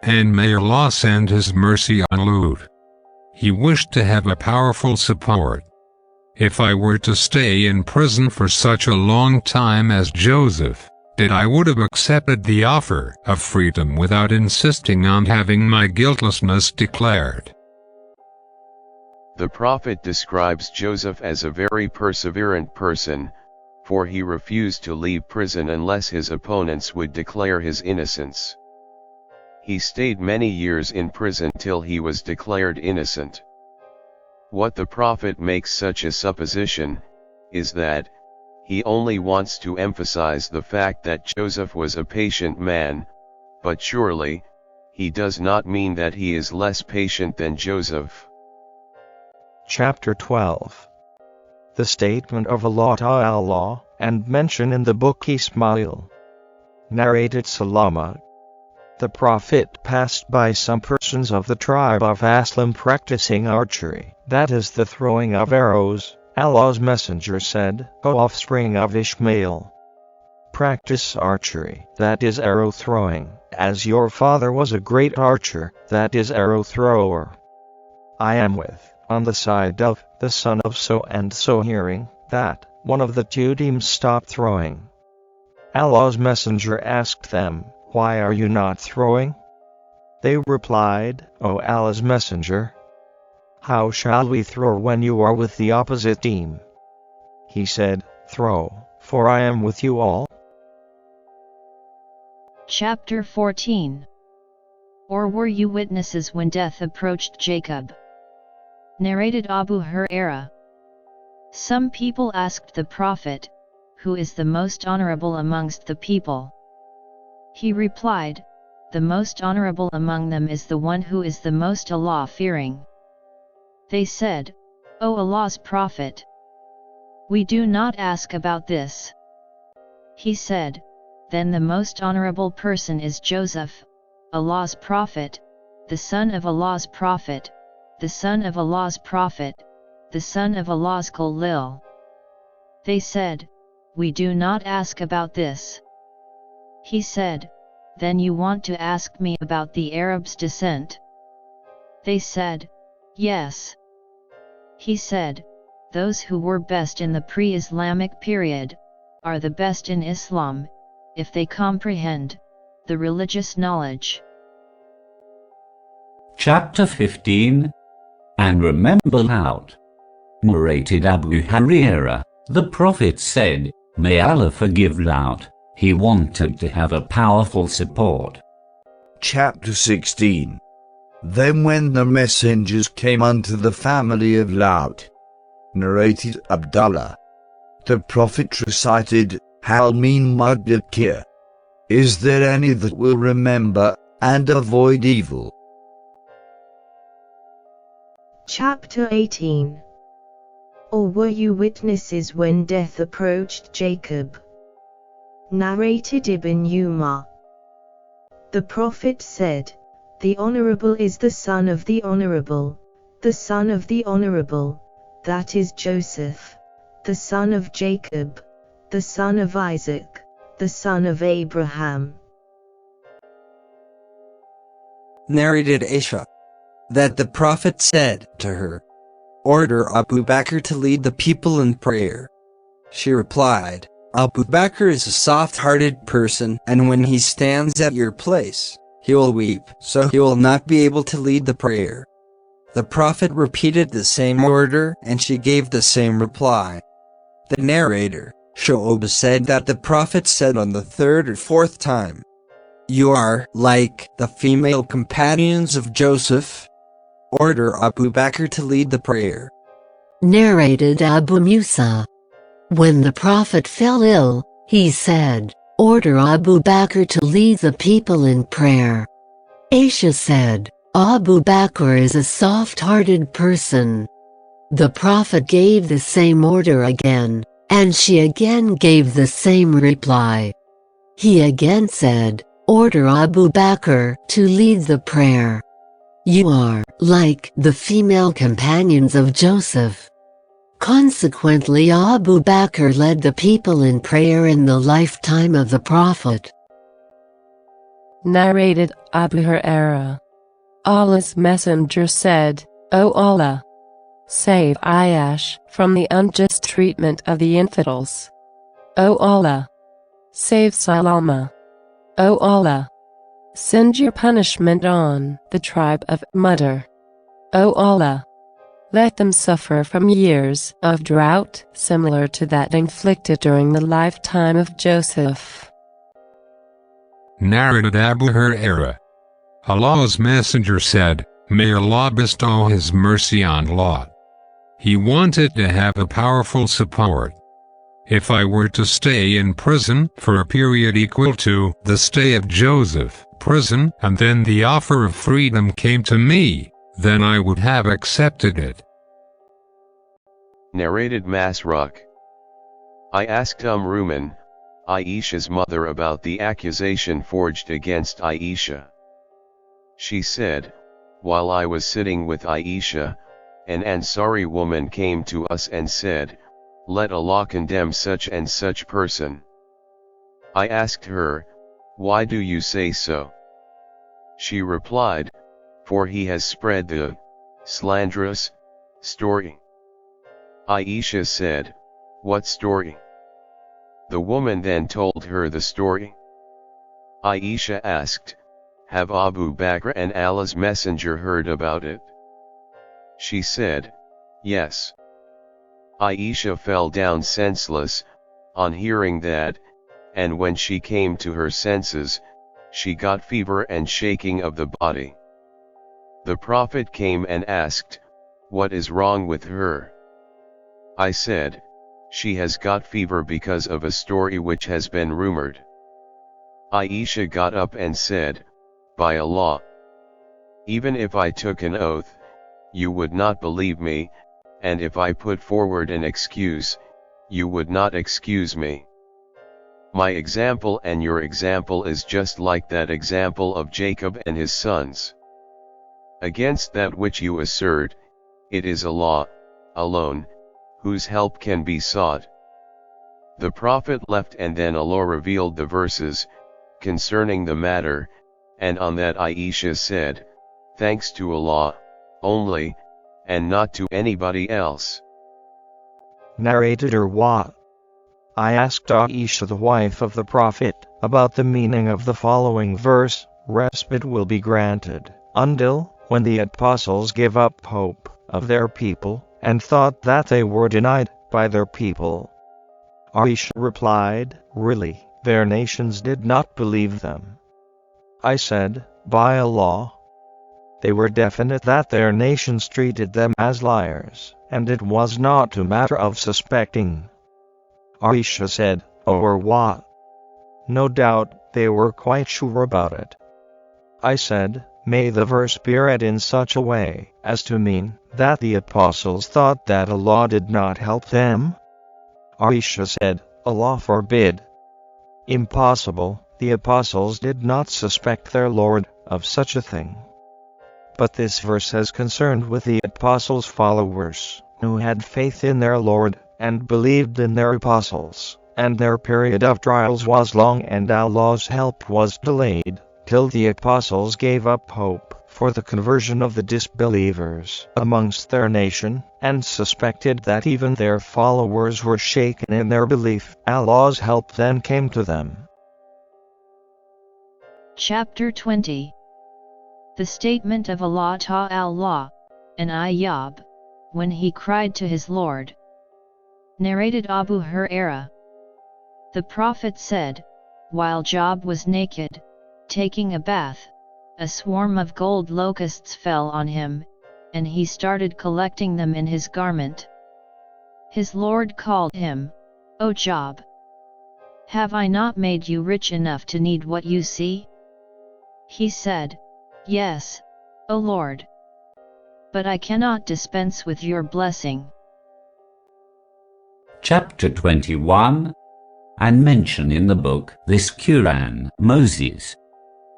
And may Allah send His mercy on Lut. He wished to have a powerful support. If I were to stay in prison for such a long time as Joseph did, I would have accepted the offer of freedom without insisting on having my guiltlessness declared." The Prophet describes Joseph as a very perseverant person, for he refused to leave prison unless his opponents would declare his innocence. He stayed many years in prison till he was declared innocent. What the Prophet makes such a supposition is that he only wants to emphasize the fact that Joseph was a patient man, but surely he does not mean that he is less patient than Joseph. Chapter 12. The statement of Allah Ta'ala, and mention in the book Ismail. Narrated Salama. The Prophet passed by some persons of the tribe of Aslam practicing archery, that is the throwing of arrows. Allah's messenger said, "O offspring of Ishmael, practice archery, that is arrow throwing, as your father was a great archer, that is arrow thrower. I am on the side of the son of so and so." Hearing that, one of the two teams stopped throwing. Allah's messenger asked them, "Why are you not throwing?" They replied, "O Allah's messenger, how shall we throw when you are with the opposite team?" He said, "Throw, for I am with you all." Chapter 14. Or were you witnesses when death approached Jacob? Narrated Abu Hurairah. Some people asked the Prophet, "Who is the most honorable amongst the people?" He replied, "The most honorable among them is the one who is the most Allah-fearing." They said, "O Allah's Prophet, we do not ask about this." He said, "Then the most honorable person is Joseph, Allah's Prophet, the son of Allah's Prophet, the son of Allah's Prophet, the son of Allah's Khalil." They said, "We do not ask about this." He said, "Then you want to ask me about the Arabs' descent?" They said, "Yes." He said, "Those who were best in the pre-Islamic period are the best in Islam, if they comprehend the religious knowledge." Chapter 15. And remember Lut. Narrated Abu Hurairah, the Prophet said, "May Allah forgive Lut, he wanted to have a powerful support." Chapter 16. Then when the messengers came unto the family of Lut, narrated Abdullah, the Prophet recited, "Hal min mudakkir. Is there any that will remember and avoid evil?" Chapter 18. Or were you witnesses when death approached Jacob? Narrated Ibn Umar. The Prophet said, "The Honorable is the son of the Honorable, the son of the Honorable, that is Joseph, the son of Jacob, the son of Isaac, the son of Abraham." Narrated Aisha, that the Prophet said to her, "Order Abu Bakr to lead the people in prayer." She replied, "Abu Bakr is a soft-hearted person, and when he stands at your place, he will weep, so he will not be able to lead the prayer." The Prophet repeated the same order, and she gave the same reply. The narrator, Shu'bah, said that the Prophet said on the third or fourth time, You are like the female companions of Joseph. Order Abu Bakr to lead the prayer. Narrated Abu Musa. When the Prophet fell ill, he said, "Order Abu Bakr to lead the people in prayer." Aisha said, "Abu Bakr is a soft-hearted person." The Prophet gave the same order again, and she again gave the same reply. He again said, "Order Abu Bakr to lead the prayer." You are like the female companions of Joseph. Consequently, Abu Bakr led the people in prayer in the lifetime of the Prophet. Narrated Abu Hurairah. Allah's Messenger said, "O Allah, save Ayash from the unjust treatment of the infidels. O Allah, save Salama. O Allah, send your punishment on the tribe of Mudar. O Allah, let them suffer from years of drought similar to that inflicted during the lifetime of Joseph." Narrated Abu Hurairah. Allah's Messenger said, "May Allah bestow His mercy on Lot. He wanted to have a powerful support. If I were to stay in prison for a period equal to the stay of Joseph, prison, and then the offer of freedom came to me, then I would have accepted it." Narrated Masruq. I asked Ruman, Aisha's mother, about the accusation forged against Aisha. She said, "While I was sitting with Aisha, an Ansari woman came to us and said, 'Let Allah condemn such and such person.' I asked her, 'Why do you say so?' She replied, 'For he has spread the slanderous story.' Aisha said, 'What story?' The woman then told her the story. Aisha asked, 'Have Abu Bakr and Allah's Messenger heard about it?' She said, 'Yes.' Aisha fell down senseless on hearing that, and when she came to her senses, she got fever and shaking of the body. The Prophet came and asked, 'What is wrong with her?' I said, 'She has got fever because of a story which has been rumored.' Aisha got up and said, 'By Allah, even if I took an oath, you would not believe me, and if I put forward an excuse, you would not excuse me. My example and your example is just like that example of Jacob and his sons. Against that which you assert, it is Allah alone whose help can be sought.' The Prophet left, and then Allah revealed the verses concerning the matter, and on that Aisha said, 'Thanks to Allah only, and not to anybody else.'" Narrated Urwa. I asked Aisha, the wife of the Prophet, about the meaning of the following verse, "Respite will be granted, until when the apostles gave up hope of their people, and thought that they were denied by their people." Aisha replied, "Really, their nations did not believe them." I said, "By Allah, they were definite that their nations treated them as liars, and it was not a matter of suspecting." Aisha said, "Or what? No doubt, they were quite sure about it." I said, "May the verse be read in such a way as to mean that the apostles thought that Allah did not help them?" Aisha said, "Allah forbid. Impossible, the apostles did not suspect their Lord of such a thing." But this verse is concerned with the apostles' followers, who had faith in their Lord, and believed in their apostles, and their period of trials was long and Allah's help was delayed, till the apostles gave up hope for the conversion of the disbelievers amongst their nation, and suspected that even their followers were shaken in their belief. Allah's help then came to them. Chapter 20. The statement of Allah Ta'ala, and Ayyub, when he cried to his Lord. Narrated Abu Hurairah. The Prophet said, while Job was naked, Taking a bath, a swarm of gold locusts fell on him, and he started collecting them in his garment. His Lord called him, "O Job! Have I not made you rich enough to need what you see?" He said, "Yes, O Lord. But I cannot dispense with your blessing." Chapter 21. And mention in the book this Quran, Moses.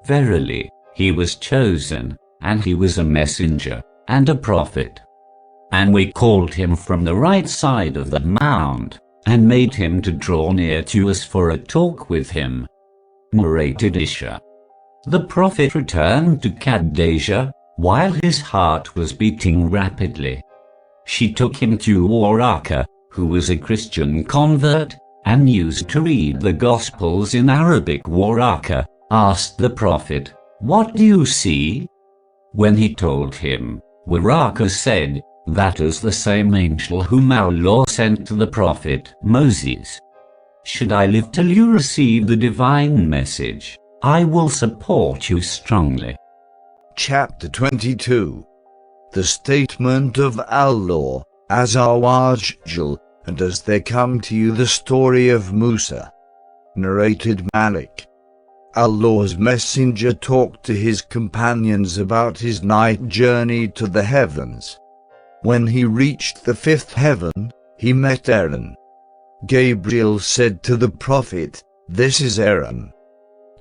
Verily, he was chosen, and he was a messenger, and a prophet. And we called him from the right side of the mount, and made him to draw near to us for a talk with him. Narrated Isha. The prophet returned to Kadesh, while his heart was beating rapidly. She took him to Waraka, who was a Christian convert, and used to read the Gospels in Arabic. Waraka asked the prophet, "What do you see?" When he told him, Waraka said, "That is the same angel whom Allah sent to the prophet Moses. Should I live till you receive the divine message, I will support you strongly." Chapter 22. The statement of Allah, as Awajjal, and as there come to you the story of Musa. Narrated Malik. Allah's messenger talked to his companions about his night journey to the heavens. When he reached the fifth heaven, he met Aaron. Gabriel said to the prophet, "This is Aaron."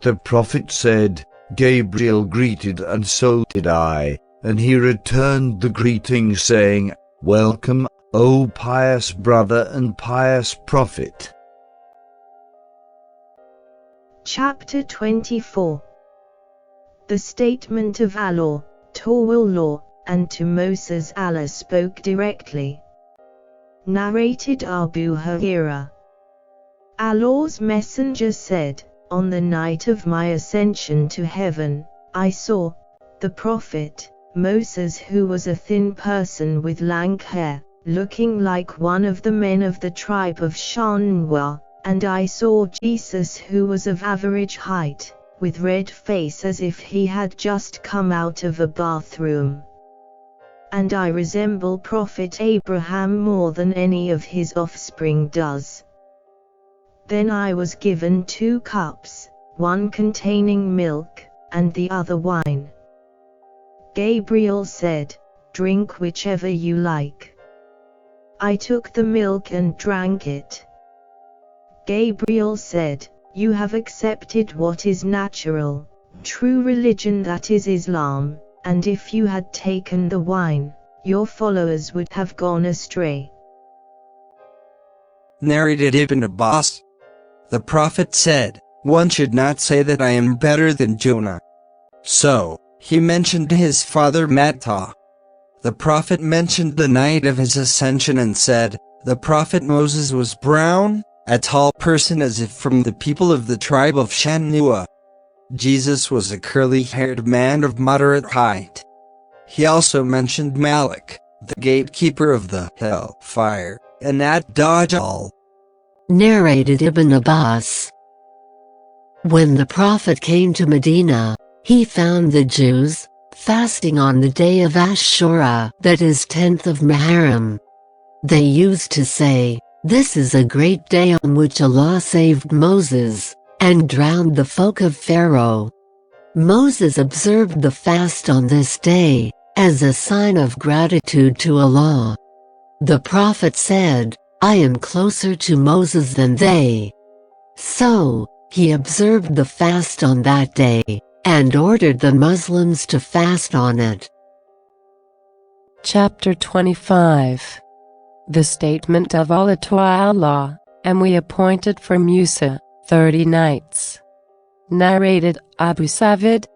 The prophet said, "Gabriel greeted and so did I," and he returned the greeting saying, "Welcome, O pious brother and pious prophet." Chapter 24. The statement of Allah, Ta'ala, and to Moses Allah spoke directly. Narrated Abu Hurairah. Allah's messenger said, "On the night of my ascension to heaven, I saw the prophet Moses, who was a thin person with lank hair, looking like one of the men of the tribe of Shanwa, and I saw Jesus, who was of average height, with red face as if he had just come out of a bathroom. And I resemble Prophet Abraham more than any of his offspring does." Then I was given 2 cups, one containing milk, and the other wine. Gabriel said, "Drink whichever you like." I took the milk and drank it. Gabriel said, "You have accepted what is natural, true religion, that is Islam, and if you had taken the wine, your followers would have gone astray." Narrated Ibn Abbas. The Prophet said, "One should not say that I am better than Jonah." So, he mentioned his father Mattah. The Prophet mentioned the night of his ascension and said, "The Prophet Moses was brown, a tall person as if from the people of the tribe of Shanua. Jesus was a curly-haired man of moderate height." He also mentioned Malik, the gatekeeper of the hellfire, and Ad-Dajjal. Narrated Ibn Abbas. When the Prophet came to Medina, he found the Jews fasting on the day of Ashura, that is 10th of Muharram. They used to say, "This is a great day on which Allah saved Moses, and drowned the folk of Pharaoh." Moses observed the fast on this day, as a sign of gratitude to Allah. The Prophet said, "I am closer to Moses than they." So, he observed the fast on that day, and ordered the Muslims to fast on it. Chapter 25. The statement of Allah Ta'ala, and we appointed for Musa 30 nights. Narrated Abu Savid.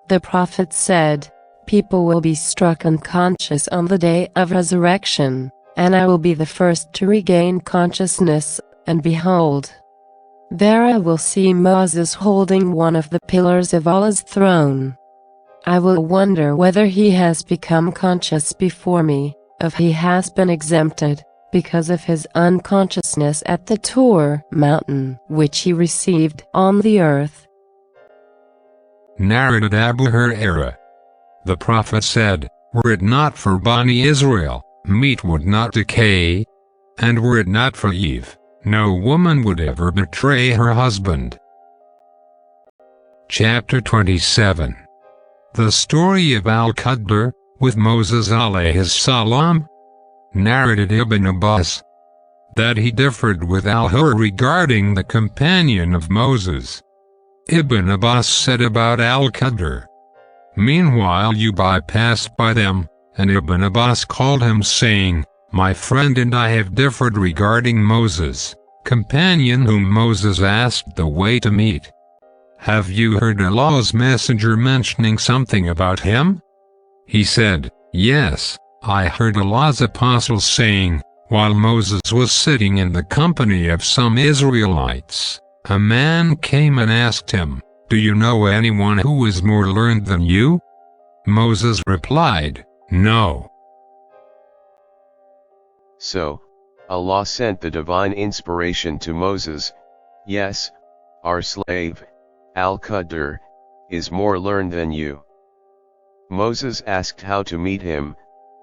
The Prophet said, "People will be struck unconscious on the day of resurrection, and I will be the first to regain consciousness, and behold, there I will see Moses holding one of the pillars of Allah's throne. I will wonder whether he has become conscious before me, if he has been exempted, because of his unconsciousness at the Tur mountain, which he received on the earth." Narrated Abu Hurairah. The Prophet said, "Were it not for Bani Israel, meat would not decay, and were it not for Eve, no woman would ever betray her husband." Chapter 27. The story of Al-Qadr, with Moses alayhi salam. Narrated Ibn Abbas, that he differed with Al-Hur regarding the companion of Moses. Ibn Abbas said about Al-Qadr, "Meanwhile you passed by them, and Ibn Abbas called him saying, 'My friend and I have differed regarding Moses, companion whom Moses asked the way to meet. Have you heard Allah's messenger mentioning something about him?' He said, 'Yes, I heard Allah's apostle saying, while Moses was sitting in the company of some Israelites, a man came and asked him, 'Do you know anyone who is more learned than you?' Moses replied, 'No.'" So, Allah sent the divine inspiration to Moses, "Yes, our slave, Al-Qadr, is more learned than you." Moses asked how to meet him,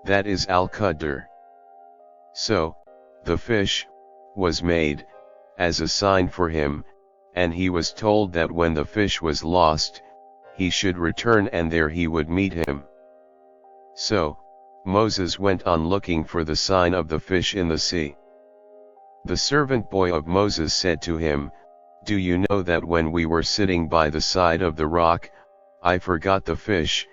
that is Al-Qadr. So, the fish was made as a sign for him, and he was told that when the fish was lost, he should return and there he would meet him. So, Moses went on looking for the sign of the fish in the sea. The servant boy of Moses said to him, "Do you know that when we were sitting by the side of the rock, I forgot the fish,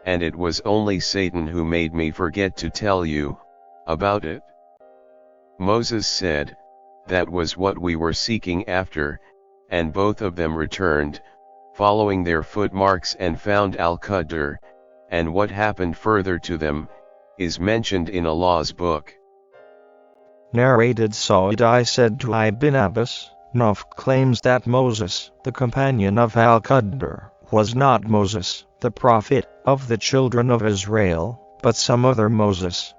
and it was only Satan who made me forget to tell you about it?" Moses said, "That was what we were seeking after," and both of them returned, following their footmarks and found Al-Qadr, and what happened further to them is mentioned in Allah's book. Narrated Saudi said to Ibn Abbas, Nuf claims that Moses, the companion of Al-Qadr, was not Moses, the prophet of the children of Israel, but some other Moses.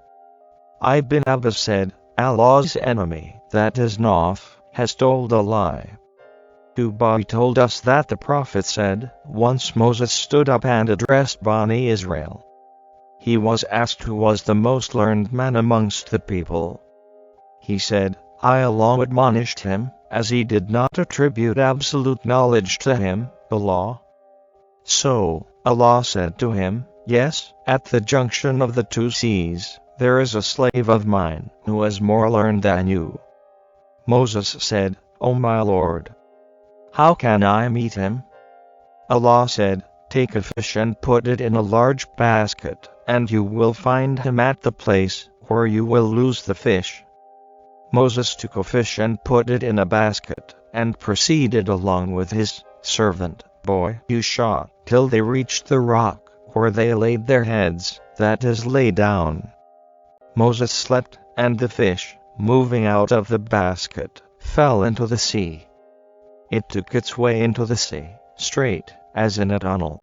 Ibn Abbas said, Allah's enemy, that is Nuf, has told a lie. Tubai told us that the prophet said, once Moses stood up and addressed Bani Israel. He was asked who was the most learned man amongst the people. He said, Allah admonished him, as he did not attribute absolute knowledge to him, Allah. So, Allah said to him, yes, at the junction of the two seas, there is a slave of mine, who is more learned than you. Moses said, O my Lord, how can I meet him? Allah said, take a fish and put it in a large basket, and you will find him at the place where you will lose the fish. Moses took a fish and put it in a basket, and proceeded along with his servant boy Yusha, till they reached the rock, where they laid their heads, that is, lay down. Moses slept, and the fish, moving out of the basket, fell into the sea. It took its way into the sea, straight, as in a tunnel.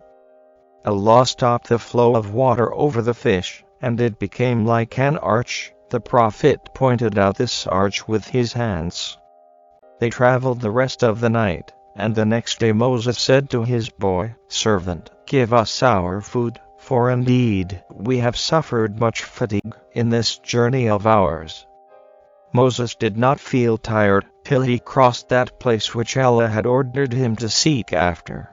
Allah stopped the flow of water over the fish, and it became like an arch. The Prophet pointed out this arch with his hands. They traveled the rest of the night, and the next day Moses said to his boy servant, give us our food, for indeed we have suffered much fatigue in this journey of ours. Moses did not feel tired till he crossed that place which Allah had ordered him to seek after.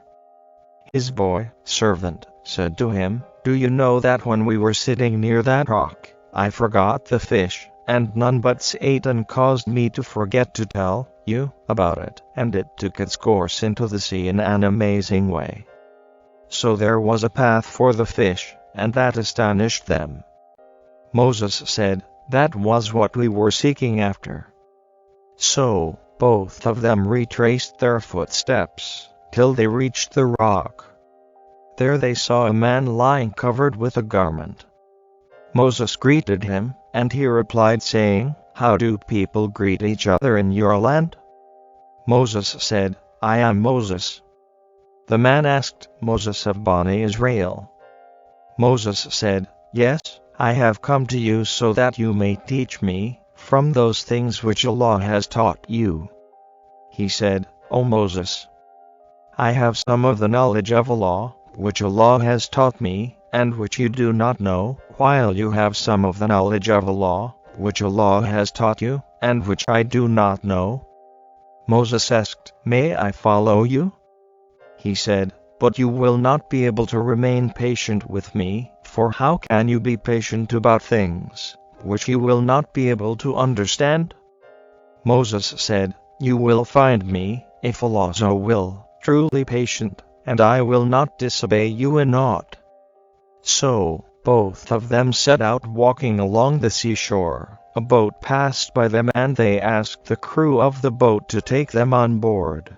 His boy servant said to him, do you know that when we were sitting near that rock, I forgot the fish, and none but Satan caused me to forget to tell you about it, and it took its course into the sea in an amazing way. So there was a path for the fish, and that astonished them. Moses said, that was what we were seeking after. So, both of them retraced their footsteps, till they reached the rock. There they saw a man lying covered with a garment. Moses greeted him, and he replied saying, how do people greet each other in your land? Moses said, I am Moses. The man asked Moses of Bani Israel. Moses said, yes, I have come to you so that you may teach me from those things which Allah has taught you. He said, O Moses, I have some of the knowledge of Allah, which Allah has taught me, and which you do not know, while you have some of the knowledge of Allah, which Allah has taught you, and which I do not know. Moses asked, May I follow you? He said, But you will not be able to remain patient with me, for how can you be patient about things which you will not be able to understand? Moses said, You will find me, if Allah so will, truly patient, and I will not disobey you in aught. So, both of them set out walking along the seashore. A boat passed by them and they asked the crew of the boat to take them on board.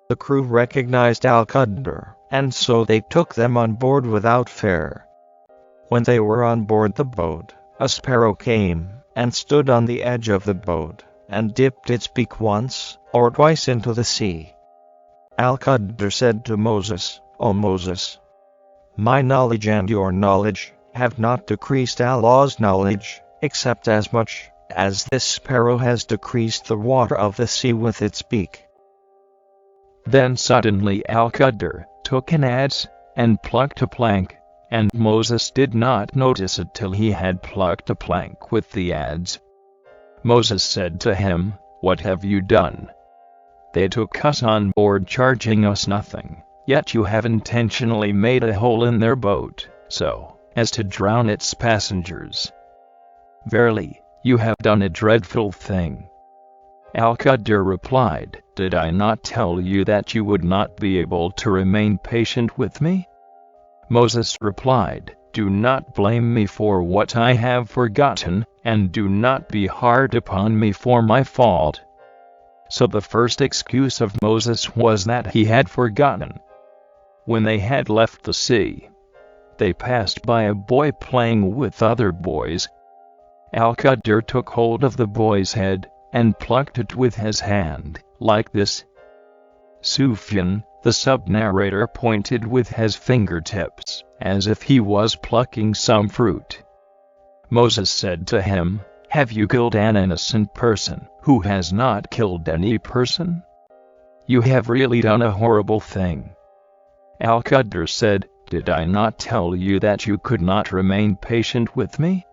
The crew recognized Al-Qadr, and so they took them on board without fare. When they were on board the boat, a sparrow came and stood on the edge of the boat, and dipped its beak once or twice into the sea. Al-Qadr said to Moses, O Moses, my knowledge and your knowledge have not decreased Allah's knowledge, except as much as this sparrow has decreased the water of the sea with its beak. Then suddenly Al-Qadr took an adze and plucked a plank, and Moses did not notice it till he had plucked a plank with the adze. Moses said to him, What have you done? They took us on board charging us nothing, yet you have intentionally made a hole in their boat, so as to drown its passengers. Verily, you have done a dreadful thing. Al-Qadr replied, Did I not tell you that you would not be able to remain patient with me? Moses replied, Do not blame me for what I have forgotten, and do not be hard upon me for my fault. So the first excuse of Moses was that he had forgotten. When they had left the sea, they passed by a boy playing with other boys. Al-Qadr took hold of the boy's head and plucked it with his hand, like this. Sufyan, the sub-narrator, pointed with his fingertips, as if he was plucking some fruit. Moses said to him, Have you killed an innocent person who has not killed any person? You have really done a horrible thing. Al-Qadr said, Did I not tell you that you could not remain patient with me?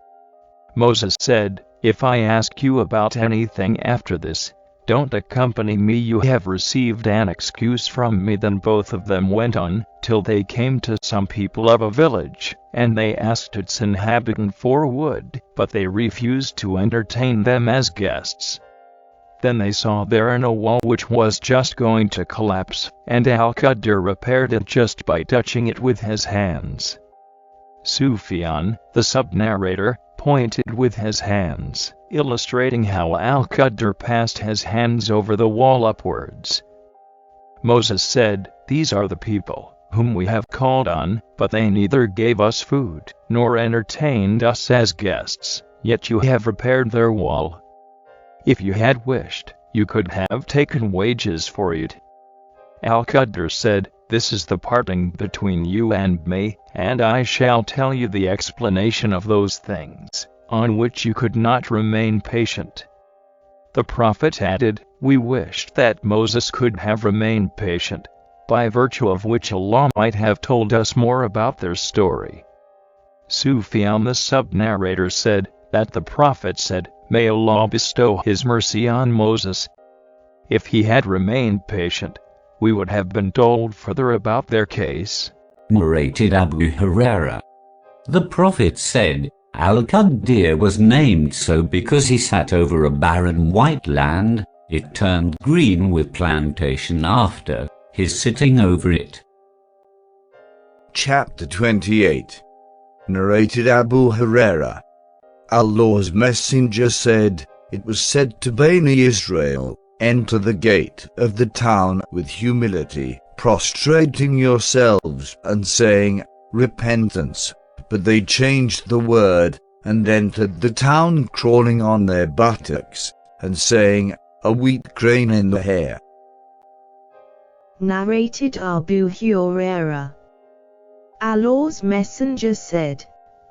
Moses said, If I ask you about anything after this, don't accompany me. You have received an excuse from me. Then both of them went on, till they came to some people of a village, and they asked its inhabitant for wood, but they refused to entertain them as guests. Then they saw there a wall which was just going to collapse, and Al-Qadr repaired it just by touching it with his hands. Sufyan, the sub-narrator, pointed with his hands, illustrating how Al-Qadr passed his hands over the wall upwards. Moses said, These are the people whom we have called on, but they neither gave us food, nor entertained us as guests, yet you have repaired their wall. If you had wished, you could have taken wages for it. Al-Qadr said, This is the parting between you and me, and I shall tell you the explanation of those things on which you could not remain patient. The Prophet added, We wished that Moses could have remained patient, by virtue of which Allah might have told us more about their story. Sufyan the sub-narrator said, that the Prophet said, May Allah bestow His mercy on Moses. If he had remained patient, we would have been told further about their case. Narrated Abu Huraira. The Prophet said, Al-Qadr was named so because he sat over a barren white land. It turned green with plantation after his sitting over it. Chapter 28. Narrated Abu Huraira. Allah's Messenger said, It was said to Bani Israel, Enter the gate of the town with humility, prostrating yourselves and saying, Repentance. But they changed the word, and entered the town crawling on their buttocks, and saying, A wheat grain in the hair. Narrated Abu Huraira. Allah's Messenger said,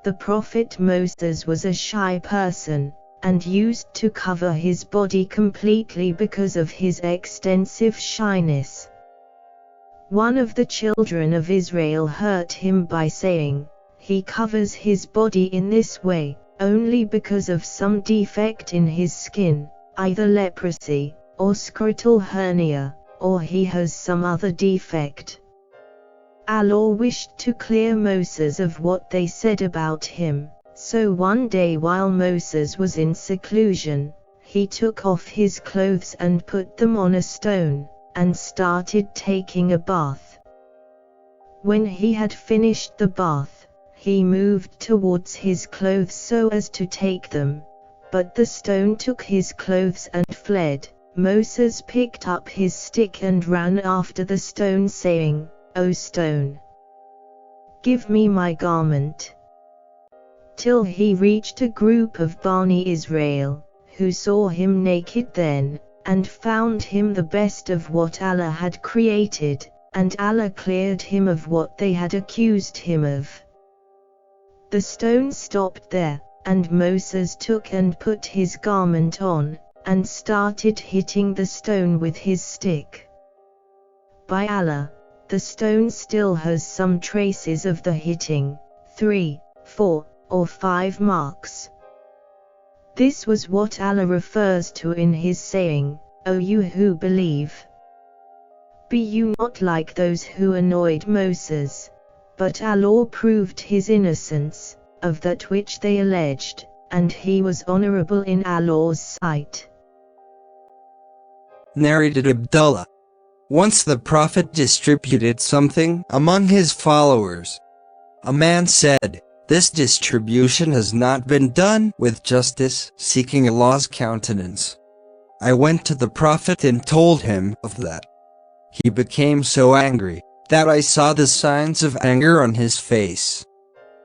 The Prophet Moses was a shy person, and used to cover his body completely because of his extensive shyness. One of the children of Israel hurt him by saying, "He covers his body in this way, only because of some defect in his skin, either leprosy, or scrotal hernia, or he has some other defect." Allah wished to clear Moses of what they said about him, so one day while Moses was in seclusion, he took off his clothes and put them on a stone, and started taking a bath. When he had finished the bath, he moved towards his clothes so as to take them, but the stone took his clothes and fled. Moses picked up his stick and ran after the stone, saying, "O stone, give me my garment," till he reached a group of Bani Israel, who saw him naked then, and found him the best of what Allah had created, and Allah cleared him of what they had accused him of. The stone stopped there, and Moses took and put his garment on, and started hitting the stone with his stick. By Allah, the stone still has some traces of the hitting, 3, 4, or 5 marks. This was what Allah refers to in his saying, "O you who believe, be you not like those who annoyed Moses," but Allah proved his innocence of that which they alleged, and he was honorable in Allah's sight. Narrated Abdullah. Once the Prophet distributed something among his followers. A man said, "This distribution has not been done with justice, seeking Allah's countenance." I went to the Prophet and told him of that. He became so angry that I saw the signs of anger on his face.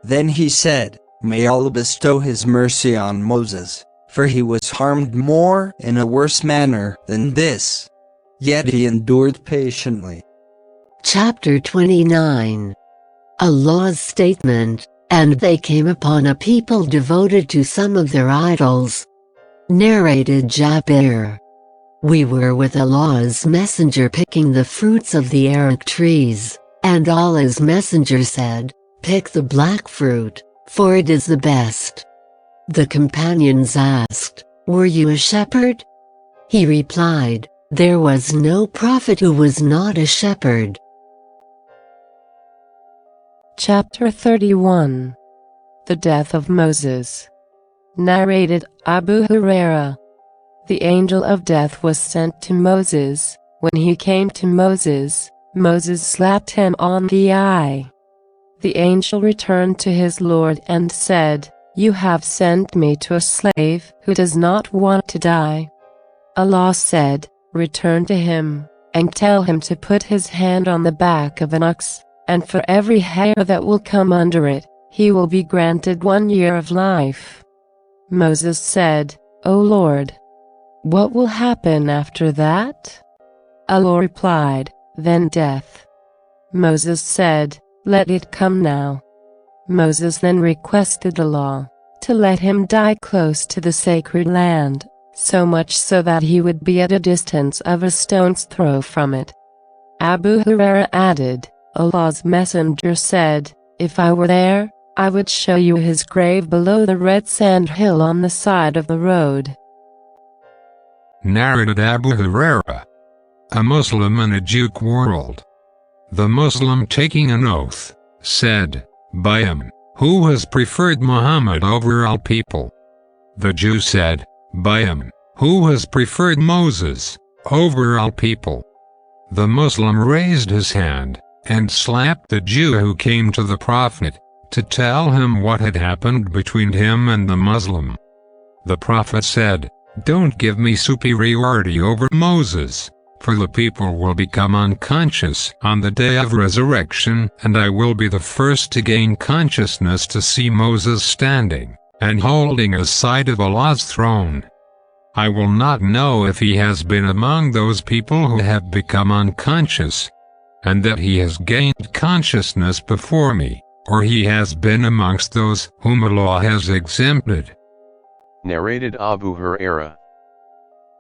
Then he said, "May Allah bestow his mercy on Moses, for he was harmed more in a worse manner than this. Yet he endured patiently." Chapter 29. Allah's statement, "And they came upon a people devoted to some of their idols." Narrated Jabir. We were with Allah's messenger picking the fruits of the arak trees, and Allah's messenger said, "Pick the black fruit, for it is the best." The companions asked, "Were you a shepherd?" He replied, "There was no prophet who was not a shepherd." Chapter 31. The Death of Moses. Narrated Abu Huraira. The angel of death was sent to Moses. When he came to Moses, Moses slapped him on the eye. The angel returned to his Lord and said, "You have sent me to a slave who does not want to die." Allah said, "Return to him, and tell him to put his hand on the back of an ox, and for every hair that will come under it, he will be granted 1 year of life." Moses said, "O Lord, what will happen after that?" Allah replied, "Then death." Moses said, "Let it come now." Moses then requested Allah to let him die close to the sacred land, so much so that he would be at a distance of a stone's throw from it. Abu Huraira added, Allah's messenger said, "If I were there, I would show you his grave below the red sand hill on the side of the road." Narrated Abu Huraira. A Muslim in a Jew quarreled. The Muslim, taking an oath, said, "By him, who has preferred Muhammad over all people?" The Jew said, "By him, who has preferred Moses over all people?" The Muslim raised his hand and slapped the Jew who came to the Prophet to tell him what had happened between him and the Muslim. The Prophet said, "Don't give me superiority over Moses, for the people will become unconscious on the day of resurrection, and I will be the first to gain consciousness to see Moses standing and holding a side of Allah's throne. I will not know if he has been among those people who have become unconscious, and that he has gained consciousness before me, or he has been amongst those whom Allah has exempted." Narrated Abu Huraira.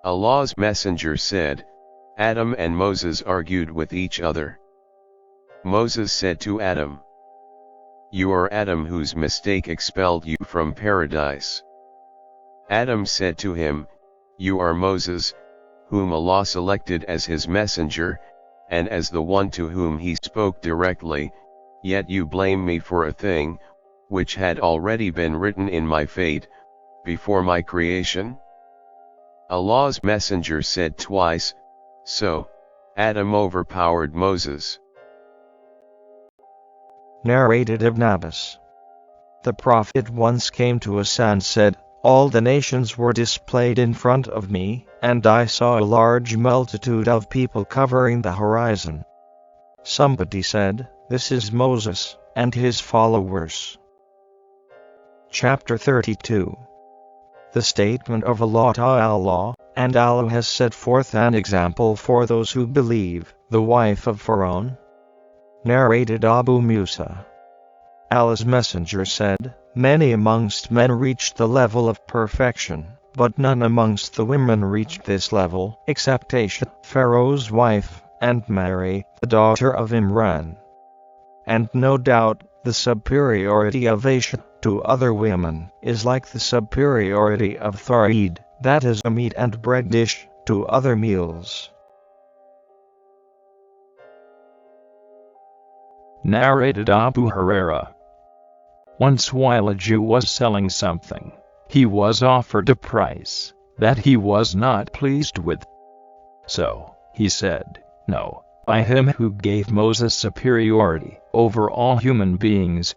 Allah's messenger said, Adam and Moses argued with each other. Moses said to Adam, "You are Adam whose mistake expelled you from paradise." Adam said to him, "You are Moses, whom Allah selected as his messenger, and as the one to whom he spoke directly, yet you blame me for a thing, which had already been written in my fate, before my creation?" Allah's messenger said twice, so Adam overpowered Moses. Narrated Ibn Abbas. The Prophet once came to us and said, "All the nations were displayed in front of me, and I saw a large multitude of people covering the horizon." Somebody said, "This is Moses and his followers." Chapter 32. The statement of Allah Ta'ala, and Allah has set forth an example for those who believe, the wife of Pharaoh. Narrated Abu Musa. Allah's messenger said, "Many amongst men reached the level of perfection, but none amongst the women reached this level, except Aisha, Pharaoh's wife, and Mary, the daughter of Imran. And no doubt, the superiority of Aisha to other women is like the superiority of tharid, that is a meat and bread dish, to other meals." Narrated Abu Huraira. Once while a Jew was selling something, he was offered a price that he was not pleased with. So, he said, "No, by him who gave Moses superiority over all human beings."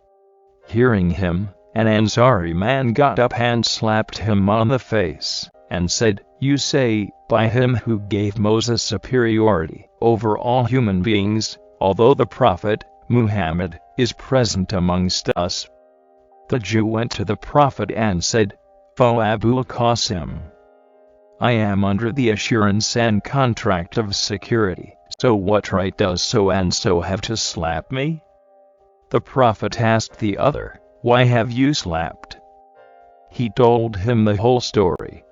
Hearing him, an Ansari man got up and slapped him on the face, and said, "You say, by him who gave Moses superiority over all human beings, although the Prophet, Muhammad, is present amongst us." The Jew went to the Prophet and said, "O Abu Qasim, I am under the assurance and contract of security, so what right does so and so have to slap me?" The Prophet asked the other, "Why have you slapped?" He told him the whole story.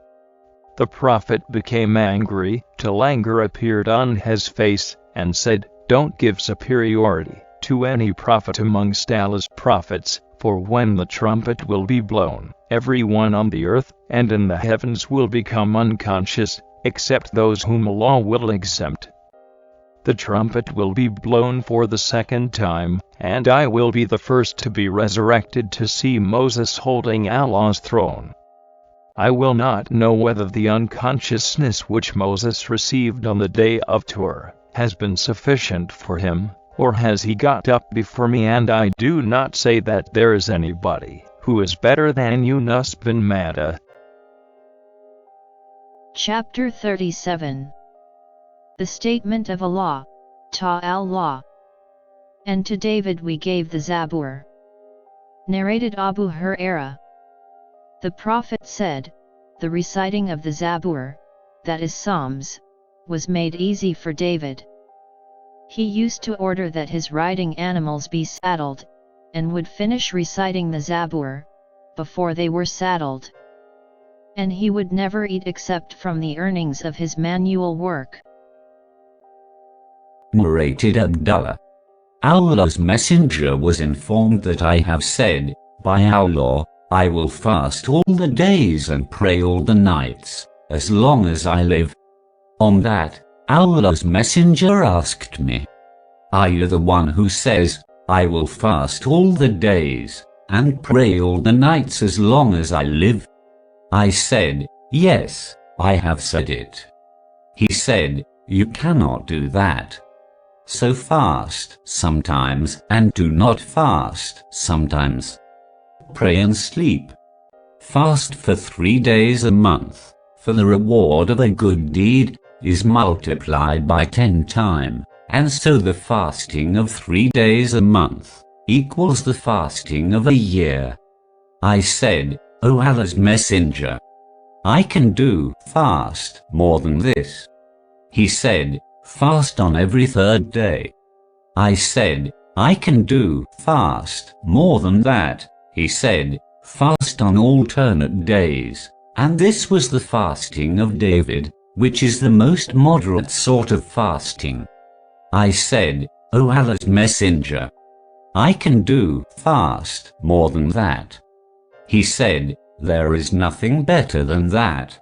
The Prophet became angry, till anger appeared on his face, and said, "Don't give superiority to any prophet amongst Allah's prophets, for when the trumpet will be blown, everyone on the earth and in the heavens will become unconscious, except those whom Allah will exempt. The trumpet will be blown for the second time, and I will be the first to be resurrected to see Moses holding Allah's throne. I will not know whether the unconsciousness which Moses received on the day of Tur has been sufficient for him, or has he got up before me, and I do not say that there is anybody who is better than Yunus bin Matta." Chapter 37. The Statement of Allah, Ta'ala. And to David we gave the Zabur. Narrated Abu Huraira. The Prophet said, "The reciting of the Zabur, that is Psalms, was made easy for David. He used to order that his riding animals be saddled, and would finish reciting the Zabur before they were saddled. And he would never eat except from the earnings of his manual work." Narrated Abdullah. Allah's messenger was informed that I have said, "By Allah, I will fast all the days and pray all the nights, as long as I live." On that, Allah's messenger asked me, "Are you the one who says, 'I will fast all the days and pray all the nights as long as I live'?" I said, "Yes, I have said it." He said, "You cannot do that. So fast sometimes and do not fast sometimes. Pray and sleep. Fast for 3 days a month, for the reward of a good deed is multiplied by 10 times, and so the fasting of 3 days a month equals the fasting of a year." I said, "O Allah's messenger, I can do fast more than this." He said, "Fast on every 3rd day." I said, "I can do fast more than that." He said, "Fast on alternate days," and this was the fasting of David, which is the most moderate sort of fasting. I said, O Allah's Messenger, I can do fast more than that. He said, there is nothing better than that.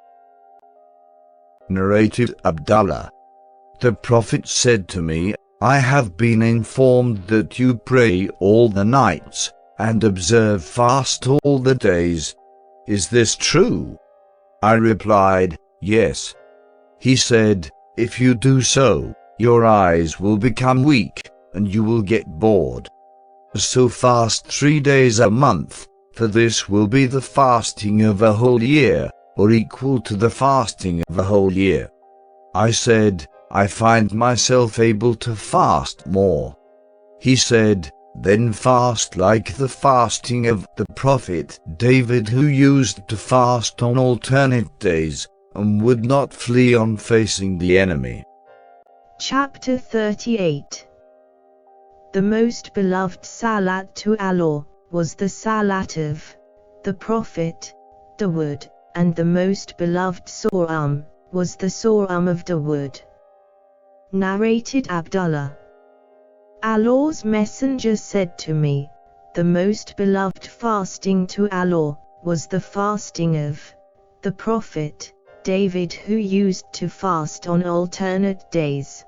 Narrated Abdullah. The Prophet said to me, I have been informed that you pray all the nights, and observe fast all the days. Is this true? I replied, yes. He said, if you do so, your eyes will become weak, and you will get bored. So fast 3 days a month, for this will be the fasting of a whole year, or equal to the fasting of a whole year. I said, I find myself able to fast more. He said, then fast like the fasting of the Prophet David, who used to fast on alternate days, and would not flee on facing the enemy. Chapter 38. The most beloved Salat to Allah was the Salat of the Prophet Dawood, and the most beloved Surah was the Surah of Dawood. Narrated Abdullah. Allah's Messenger said to me, the most beloved fasting to Allah was the fasting of the Prophet David, who used to fast on alternate days.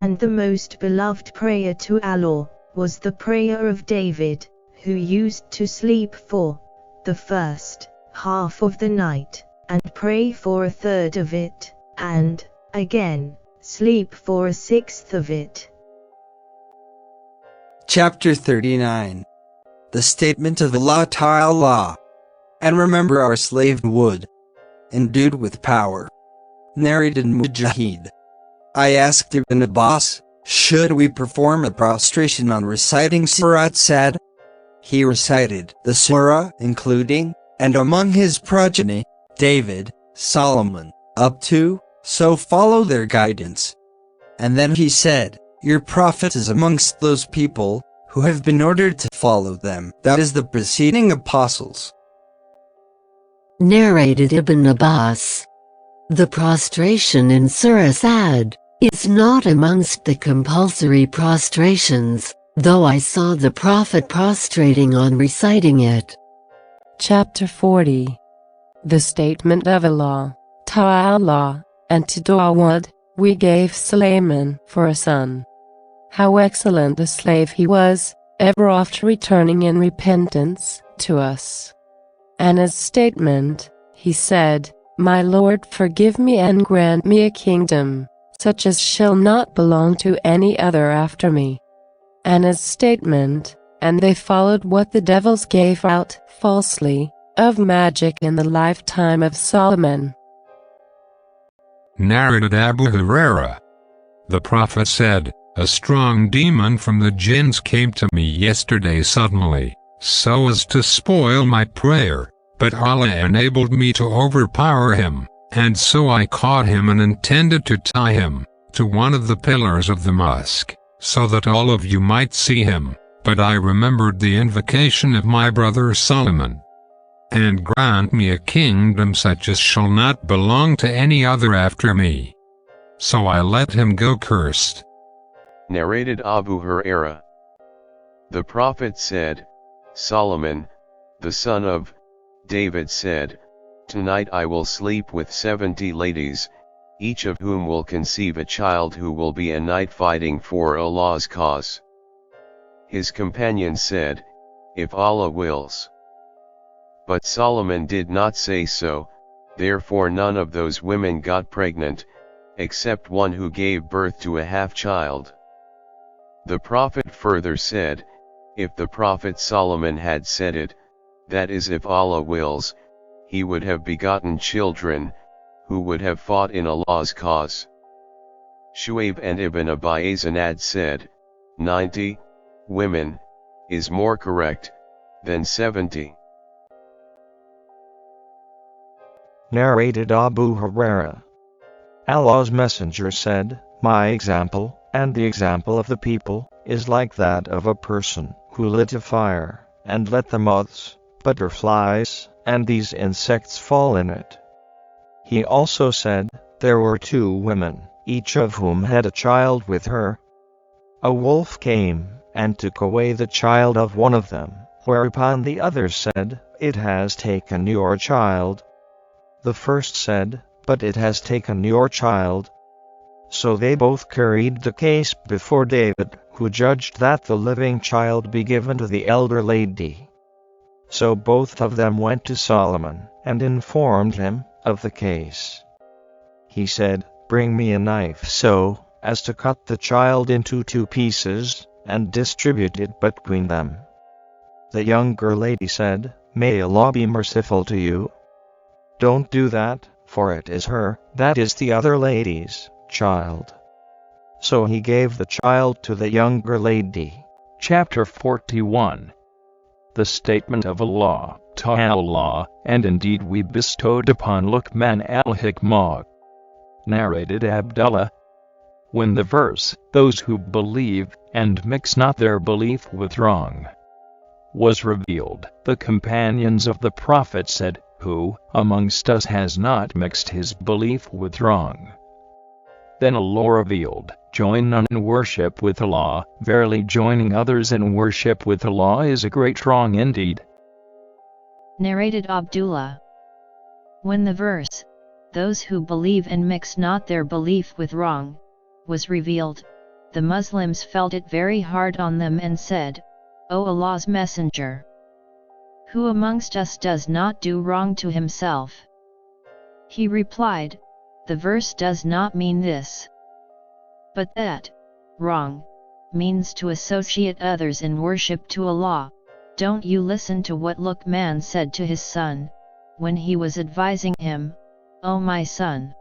And the most beloved prayer to Allah was the prayer of David, who used to sleep for the first half of the night, and pray for a third of it, and, again, sleep for a sixth of it. Chapter 39. The Statement of Allah Ta'ala. And remember our slave Wood, endued with power. Narrated Mujahid. I asked Ibn Abbas, should we perform a prostration on reciting Surat Sad? He recited the surah, including, and among his progeny, David, Solomon, up to, so follow their guidance. And then he said, your prophet is amongst those people who have been ordered to follow them, that is the preceding apostles. Narrated Ibn Abbas. The prostration in Surah Sad is not amongst the compulsory prostrations, though I saw the Prophet prostrating on reciting it. Chapter 40. The Statement of Allah Ta'ala, and to Dawood we gave Sulaiman for a son. How excellent a slave he was, ever oft returning in repentance to us. And as statement, he said, my Lord, forgive me and grant me a kingdom, such as shall not belong to any other after me. And as statement, and they followed what the devils gave out falsely of magic in the lifetime of Solomon. Narrated Abu Huraira. The Prophet said, a strong demon from the jinns came to me yesterday suddenly, so as to spoil my prayer, but Allah enabled me to overpower him, and so I caught him and intended to tie him to one of the pillars of the mosque, so that all of you might see him, but I remembered the invocation of my brother Solomon. And grant me a kingdom such as shall not belong to any other after me. So I let him go cursed. Narrated Abu Huraira. The Prophet said, Solomon, the son of David said, tonight I will sleep with 70 ladies, each of whom will conceive a child who will be a knight fighting for Allah's cause. His companion said, if Allah wills. But Solomon did not say so, therefore none of those women got pregnant, except one who gave birth to a half-child. The Prophet further said, if the Prophet Solomon had said it, that is if Allah wills, he would have begotten children, who would have fought in Allah's cause. Shu'aib and Ibn Abi Zanad said, 90 women is more correct than 70. Narrated Abu Huraira. Allah's Messenger said, my example, and the example of the people, is like that of a person who lit a fire, and let the moths, butterflies, and these insects fall in it. He also said, there were 2 women, each of whom had a child with her. A wolf came and took away the child of one of them, whereupon the other said, "It has taken your child." The first said, "But it has taken your child." So they both carried the case before David, who judged that the living child be given to the elder lady. So both of them went to Solomon, and informed him of the case. He said, "Bring me a knife so as to cut the child into 2 pieces, and distribute it between them." The younger lady said, "May Allah be merciful to you. Don't do that, for it is her, that is the other lady's, child." So he gave the child to the younger lady. Chapter 41. The statement of Allah, Ta'ala, and indeed we bestowed upon Luqman al-Hikmah. Narrated Abdullah. When the verse, "Those who believe, and mix not their belief with wrong," was revealed, the companions of the Prophet said, "Who amongst us has not mixed his belief with wrong?" Then Allah revealed, "Join none in worship with Allah, verily joining others in worship with Allah is a great wrong indeed." Narrated Abdullah. When the verse, "Those who believe and mix not their belief with wrong," was revealed, the Muslims felt it very hard on them and said, "O Allah's Messenger, who amongst us does not do wrong to himself?" He replied, "The verse does not mean this, but that wrong means to associate others in worship to Allah. Don't you listen to what Luqman said to his son, when he was advising him, 'O my son,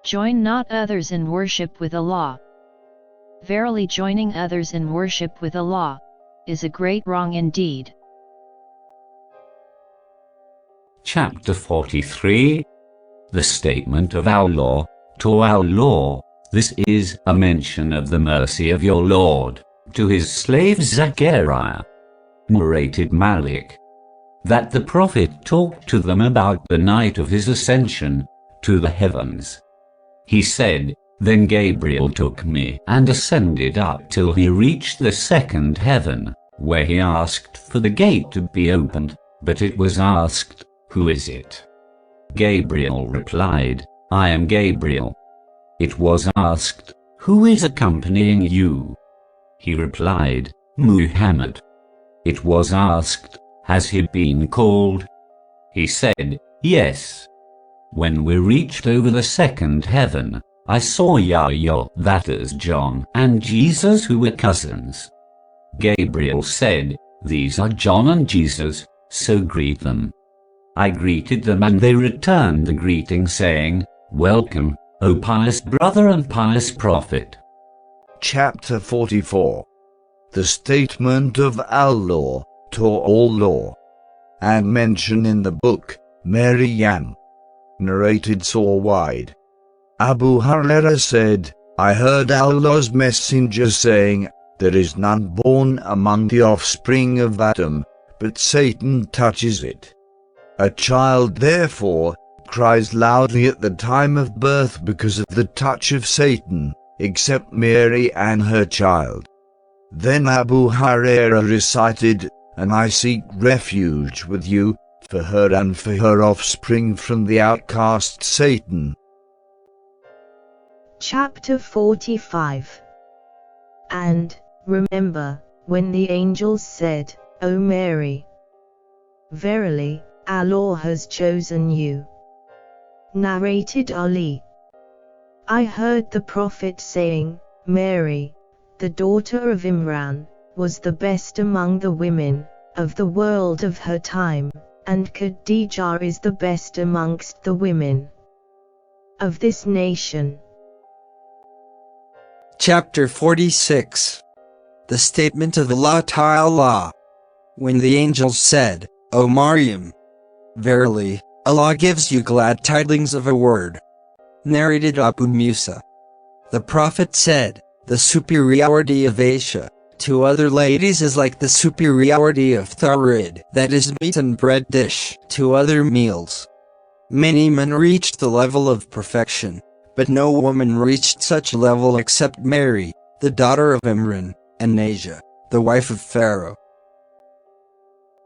join not others in worship with Allah. Verily joining others in worship with Allah is a great wrong indeed.'" Chapter 43. The statement of Allah, to Allah. This is a mention of the mercy of your Lord to his slave Zachariah. Narrated Malik. That the Prophet talked to them about the night of his ascension to the heavens. He said, "Then Gabriel took me and ascended up till he reached the 2nd heaven, where he asked for the gate to be opened, but it was asked, 'Who is it?' Gabriel replied, 'I am Gabriel.' It was asked, 'Who is accompanying you?' He replied, 'Muhammad.' It was asked, 'Has he been called?' He said, 'Yes.' When we reached over the 2nd heaven, I saw Yahya, that is John, and Jesus who were cousins. Gabriel said, 'These are John and Jesus, so greet them.' I greeted them and they returned the greeting saying, 'Welcome, O pious brother and pious prophet.'" Chapter 44. The statement of Allah to Allah, and mention in the book, Maryam. Narrated Sahih. Abu Hurairah said, "I heard Allah's messenger saying, 'There is none born among the offspring of Adam, but Satan touches it. A child therefore cries loudly at the time of birth because of the touch of Satan, except Mary and her child.'" Then Abu Hurairah recited, "And I seek refuge with you, for her and for her offspring from the outcast Satan." Chapter 45. And, remember, when the angels said, "O Mary, verily, Allah has chosen you." Narrated Ali. I heard the Prophet saying, "Mary, the daughter of Imran, was the best among the women of the world of her time, and Khadijah is the best amongst the women of this nation." Chapter 46. The statement of Allah Ta'ala. When the angels said, "O Maryam, verily, Allah gives you glad tidings of a word." Narrated Abu Musa. The Prophet said, "The superiority of Aisha to other ladies is like the superiority of tharid, that is meat and bread dish, to other meals. Many men reached the level of perfection, but no woman reached such a level except Mary, the the daughter of Imran, and Asia, the wife of Pharaoh.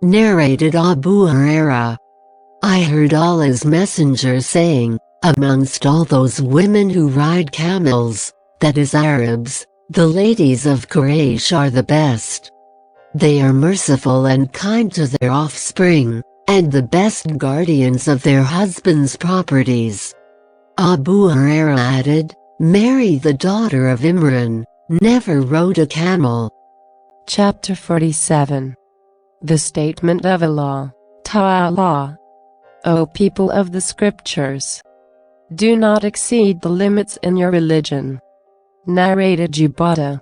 Narrated Abu Huraira. I heard Allah's messenger saying, amongst all those women who ride camels, that is Arabs, the ladies of Quraysh are the best. They are merciful and kind to their offspring, and the best guardians of their husbands' properties. Abu Huraira added, Mary the daughter of Imran, never rode a camel. Chapter 47. The Statement of Allah, Ta'ala. O people of the Scriptures! Do not exceed the limits in your religion. Narrated Jubata.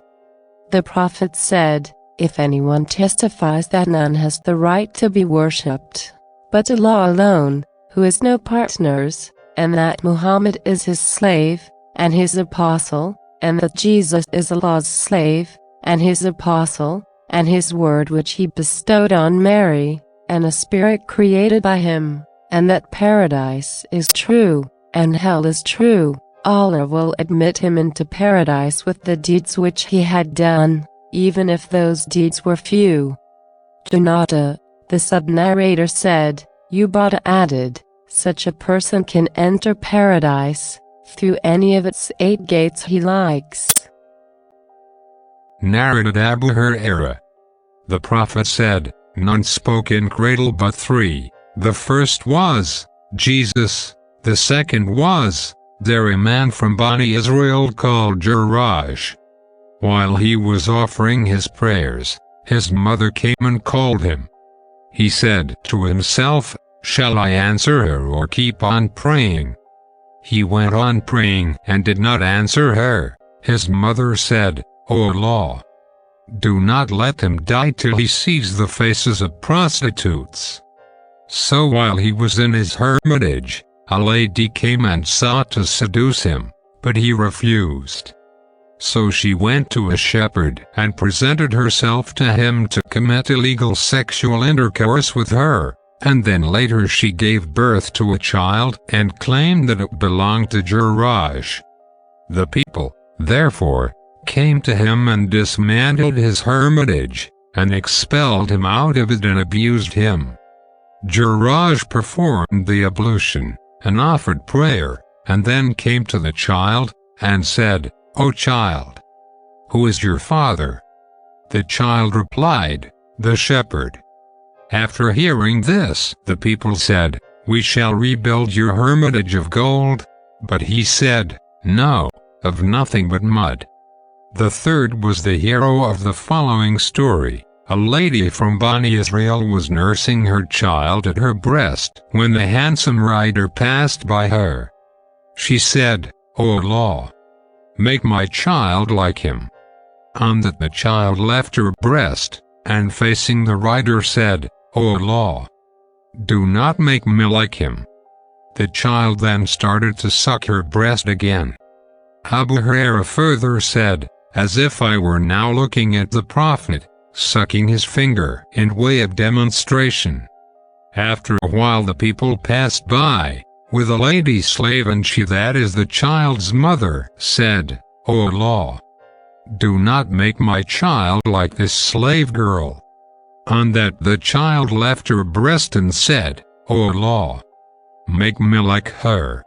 The Prophet said, if anyone testifies that none has the right to be worshipped but Allah alone, who has no partners, and that Muhammad is his slave, and his apostle, and that Jesus is Allah's slave, and his apostle, and his word which he bestowed on Mary, and a spirit created by him, and that paradise is true, and hell is true, Allah will admit him into paradise with the deeds which he had done, even if those deeds were few. Junada, the sub-narrator said, Ubada added, such a person can enter paradise through any of its 8 gates he likes. Narrated Abu Huraira. The Prophet said, none spoke in cradle but 3. The first was Jesus, the second was there a man from Bani Israel called Juraj. While he was offering his prayers, his mother came and called him. He said to himself, shall I answer her or keep on praying? He went on praying and did not answer her. His mother said, O Allah, do not let him die till he sees the faces of prostitutes. So while he was in his hermitage, a lady came and sought to seduce him, but he refused. So she went to a shepherd and presented herself to him to commit illegal sexual intercourse with her, and then later she gave birth to a child and claimed that it belonged to Juraj. The people, therefore, came to him and dismantled his hermitage, and expelled him out of it and abused him. Juraj performed the ablution, and offered prayer, and then came to the child, and said, O child, who is your father? The child replied, the shepherd. After hearing this, the people said, we shall rebuild your hermitage of gold. But he said, no, of nothing but mud. The third was the hero of the following story. A lady from Bani Israel was nursing her child at her breast when the handsome rider passed by her. She said, O Allah, make my child like him. On that the child left her breast, and facing the rider said, O Allah, do not make me like him. The child then started to suck her breast again. Abu Huraira further said, as if I were now looking at the Prophet, sucking his finger in way of demonstration. After a while the people passed by, with a lady slave, and she, that is the child's mother, said, O Allah, do not make my child like this slave girl. On that the child left her breast and said, O Allah, make me like her.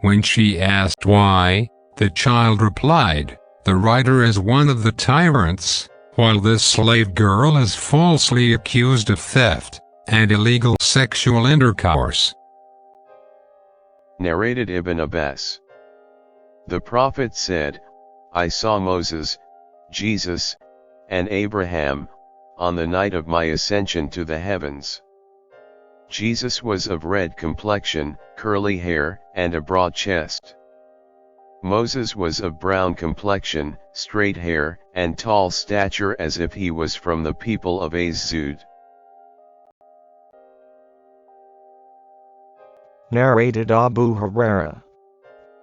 When she asked why, the child replied, the rider is one of the tyrants, while this slave girl is falsely accused of theft and illegal sexual intercourse. Narrated Ibn Abbas. The Prophet said, I saw Moses, Jesus, and Abraham, on the night of my ascension to the heavens. Jesus was of red complexion, curly hair, and a broad chest. Moses was of brown complexion, straight hair, and tall stature, as if he was from the people of Az-Zud. Narrated Abu Huraira.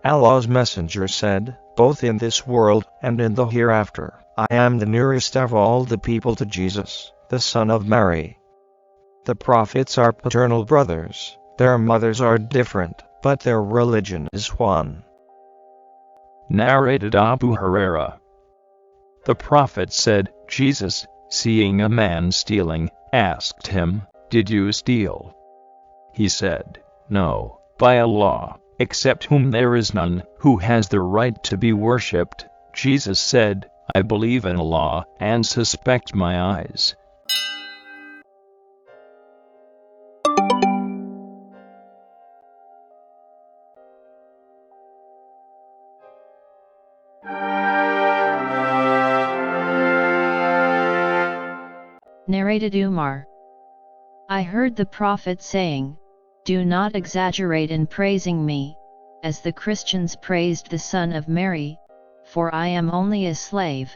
Allah's Messenger said, both in this world and in the hereafter, I am the nearest of all the people to Jesus, the son of Mary. The prophets are paternal brothers, their mothers are different, but their religion is one. Narrated Abu Huraira. The prophet said, Jesus, seeing a man stealing, asked him, "Did you steal?" He said, "No, by Allah, except whom there is none who has the right to be worshipped." Jesus said, "I believe in Allah and suspect my eyes." Narrated Umar. I heard the Prophet saying, "Do not exaggerate in praising me, as the Christians praised the Son of Mary, for I am only a slave.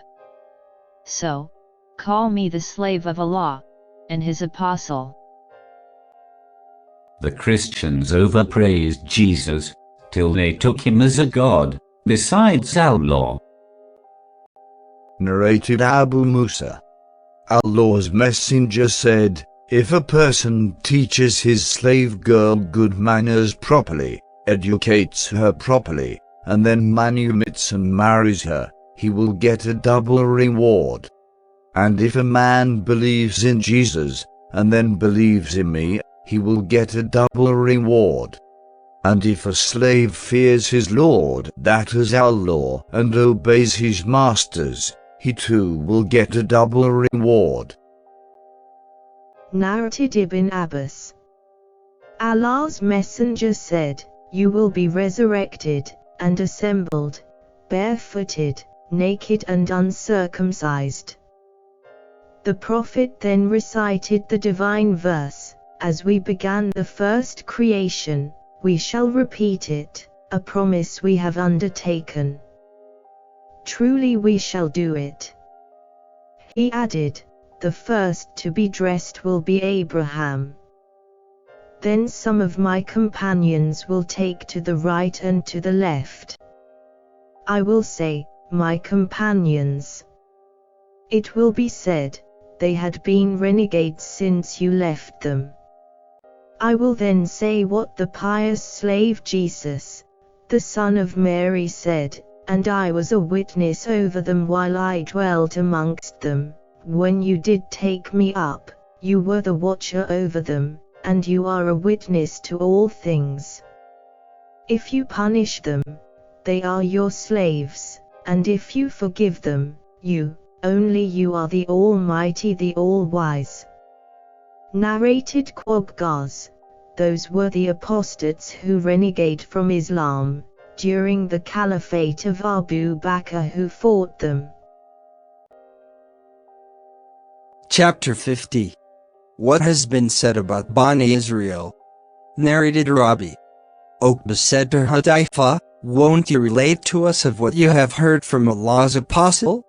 So, call me the slave of Allah, and His apostle." The Christians overpraised Jesus, till they took him as a god, besides Allah. Narrated Abu Musa. Allah's messenger said, if a person teaches his slave girl good manners properly, educates her properly, and then manumits and marries her, he will get a double reward. And if a man believes in Jesus, and then believes in me, he will get a double reward. And if a slave fears his Lord, that is Allah, and obeys his masters, he too will get a double reward. Narrated Ibn Abbas. Allah's messenger said, "You will be resurrected, and assembled, barefooted, naked and uncircumcised." The Prophet then recited the divine verse, "As we began the first creation, we shall repeat it, a promise we have undertaken. Truly we shall do it." He added, "The first to be dressed will be Abraham. Then some of my companions will take to the right and to the left. I will say, my companions. It will be said, they had been renegades since you left them. I will then say what the pious slave Jesus, the son of Mary said, and I was a witness over them while I dwelt amongst them. When you did take me up, you were the watcher over them, and you are a witness to all things. If you punish them, they are your slaves, and if you forgive them, only you are the Almighty, the All-Wise." Narrated Quoggaz. Those were the apostates who renegade from Islam, during the caliphate of Abu Bakr, who fought them. Chapter 50. What has been said about Bani Israel? Narrated Rabi. Uqba said to Hudayfa, "Won't you relate to us of what you have heard from Allah's apostle?"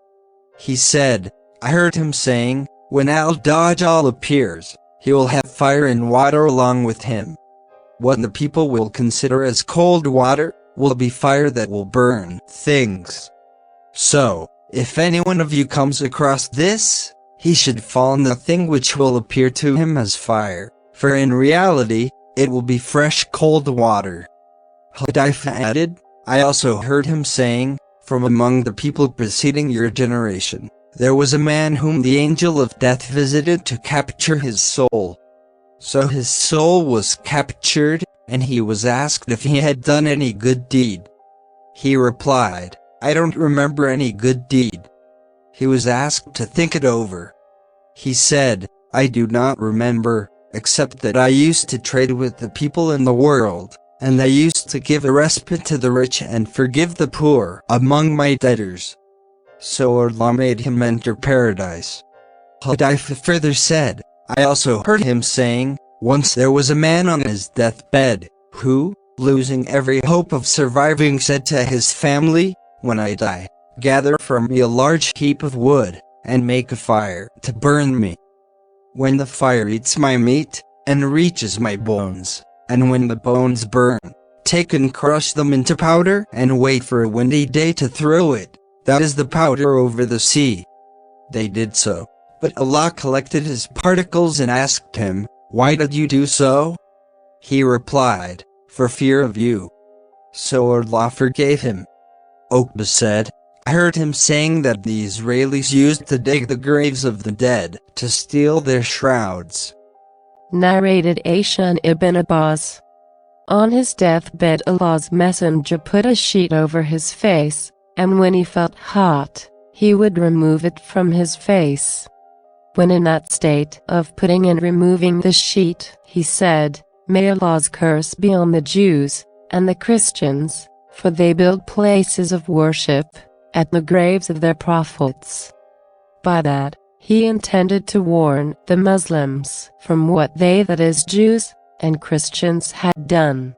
He said, "I heard him saying, when al-Dajjal appears, he will have fire and water along with him. What the people will consider as cold water, will be fire that will burn things. So, if any one of you comes across this, he should fall on the thing which will appear to him as fire, for in reality, it will be fresh cold water." Hudayfa added, "I also heard him saying, from among the people preceding your generation, there was a man whom the angel of death visited to capture his soul. So his soul was captured, and he was asked if he had done any good deed. He replied, 'I don't remember any good deed.' He was asked to think it over. He said, 'I do not remember, except that I used to trade with the people in the world, and I used to give a respite to the rich and forgive the poor among my debtors. So Allah made him enter paradise.'" Hudayfa further said, "I also heard him saying, once there was a man on his deathbed, who, losing every hope of surviving, said to his family, 'When I die, gather for me a large heap of wood, and make a fire to burn me. When the fire eats my meat, and reaches my bones, and when the bones burn, take and crush them into powder, and wait for a windy day to throw it, that is the powder, over the sea.' They did so, but Allah collected his particles and asked him, 'Why did you do so?' He replied, 'For fear of you.' So Allah forgave him." Uqba said, I heard him saying that the Israelis used to dig the graves of the dead to steal their shrouds. Narrated Aishan ibn Abbas. On his deathbed, Allah's Messenger put a sheet over his face, and when he felt hot, he would remove it from his face. When in that state of putting and removing the sheet, he said, "May Allah's curse be on the Jews and the Christians, for they build places of worship at the graves of their prophets." By that, he intended to warn the Muslims from what they, that is Jews and Christians, had done.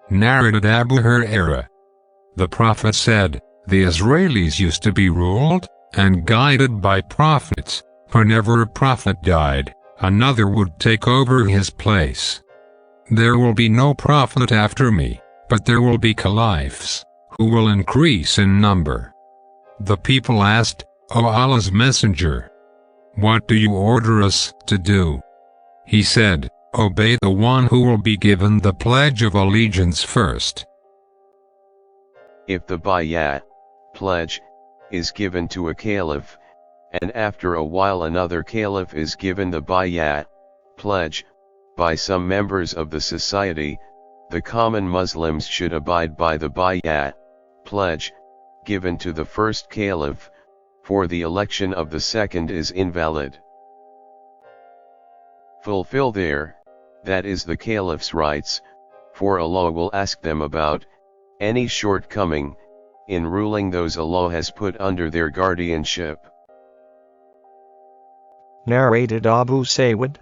Narrated Abu Hurairah. The Prophet said, "The Israelis used to be ruled and guided by prophets. Whenever a prophet died, another would take over his place. There will be no prophet after me, but there will be caliphs, who will increase in number." The people asked, "O Allah's Messenger, what do you order us to do?" He said, "Obey the one who will be given the pledge of allegiance first." If the bayat, pledge, is given to a caliph, and after a while another caliph is given the bayat, pledge, by some members of the society, the common Muslims should abide by the bayat, pledge, given to the first caliph, for the election of the second is invalid. Fulfill their, that is the caliph's rights, for Allah will ask them about any shortcoming in ruling those Allah has put under their guardianship. Narrated Abu Sayyid.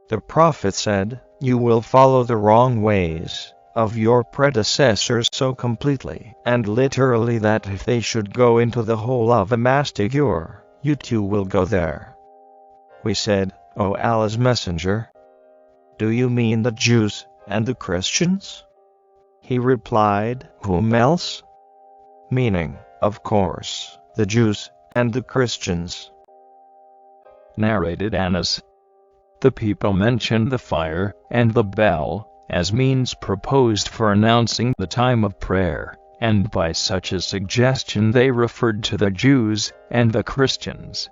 The Prophet said, "You will follow the wrong ways of your predecessors so completely and literally that if they should go into the hole of a mastigur, you too will go there." We said, "O Allah's Messenger, do you mean the Jews and the Christians?" He replied, "Whom else?" Meaning, of course, the Jews and the Christians. Narrated Anas. The people mentioned the fire and the bell as means proposed for announcing the time of prayer, and by such a suggestion they referred to the Jews and the Christians.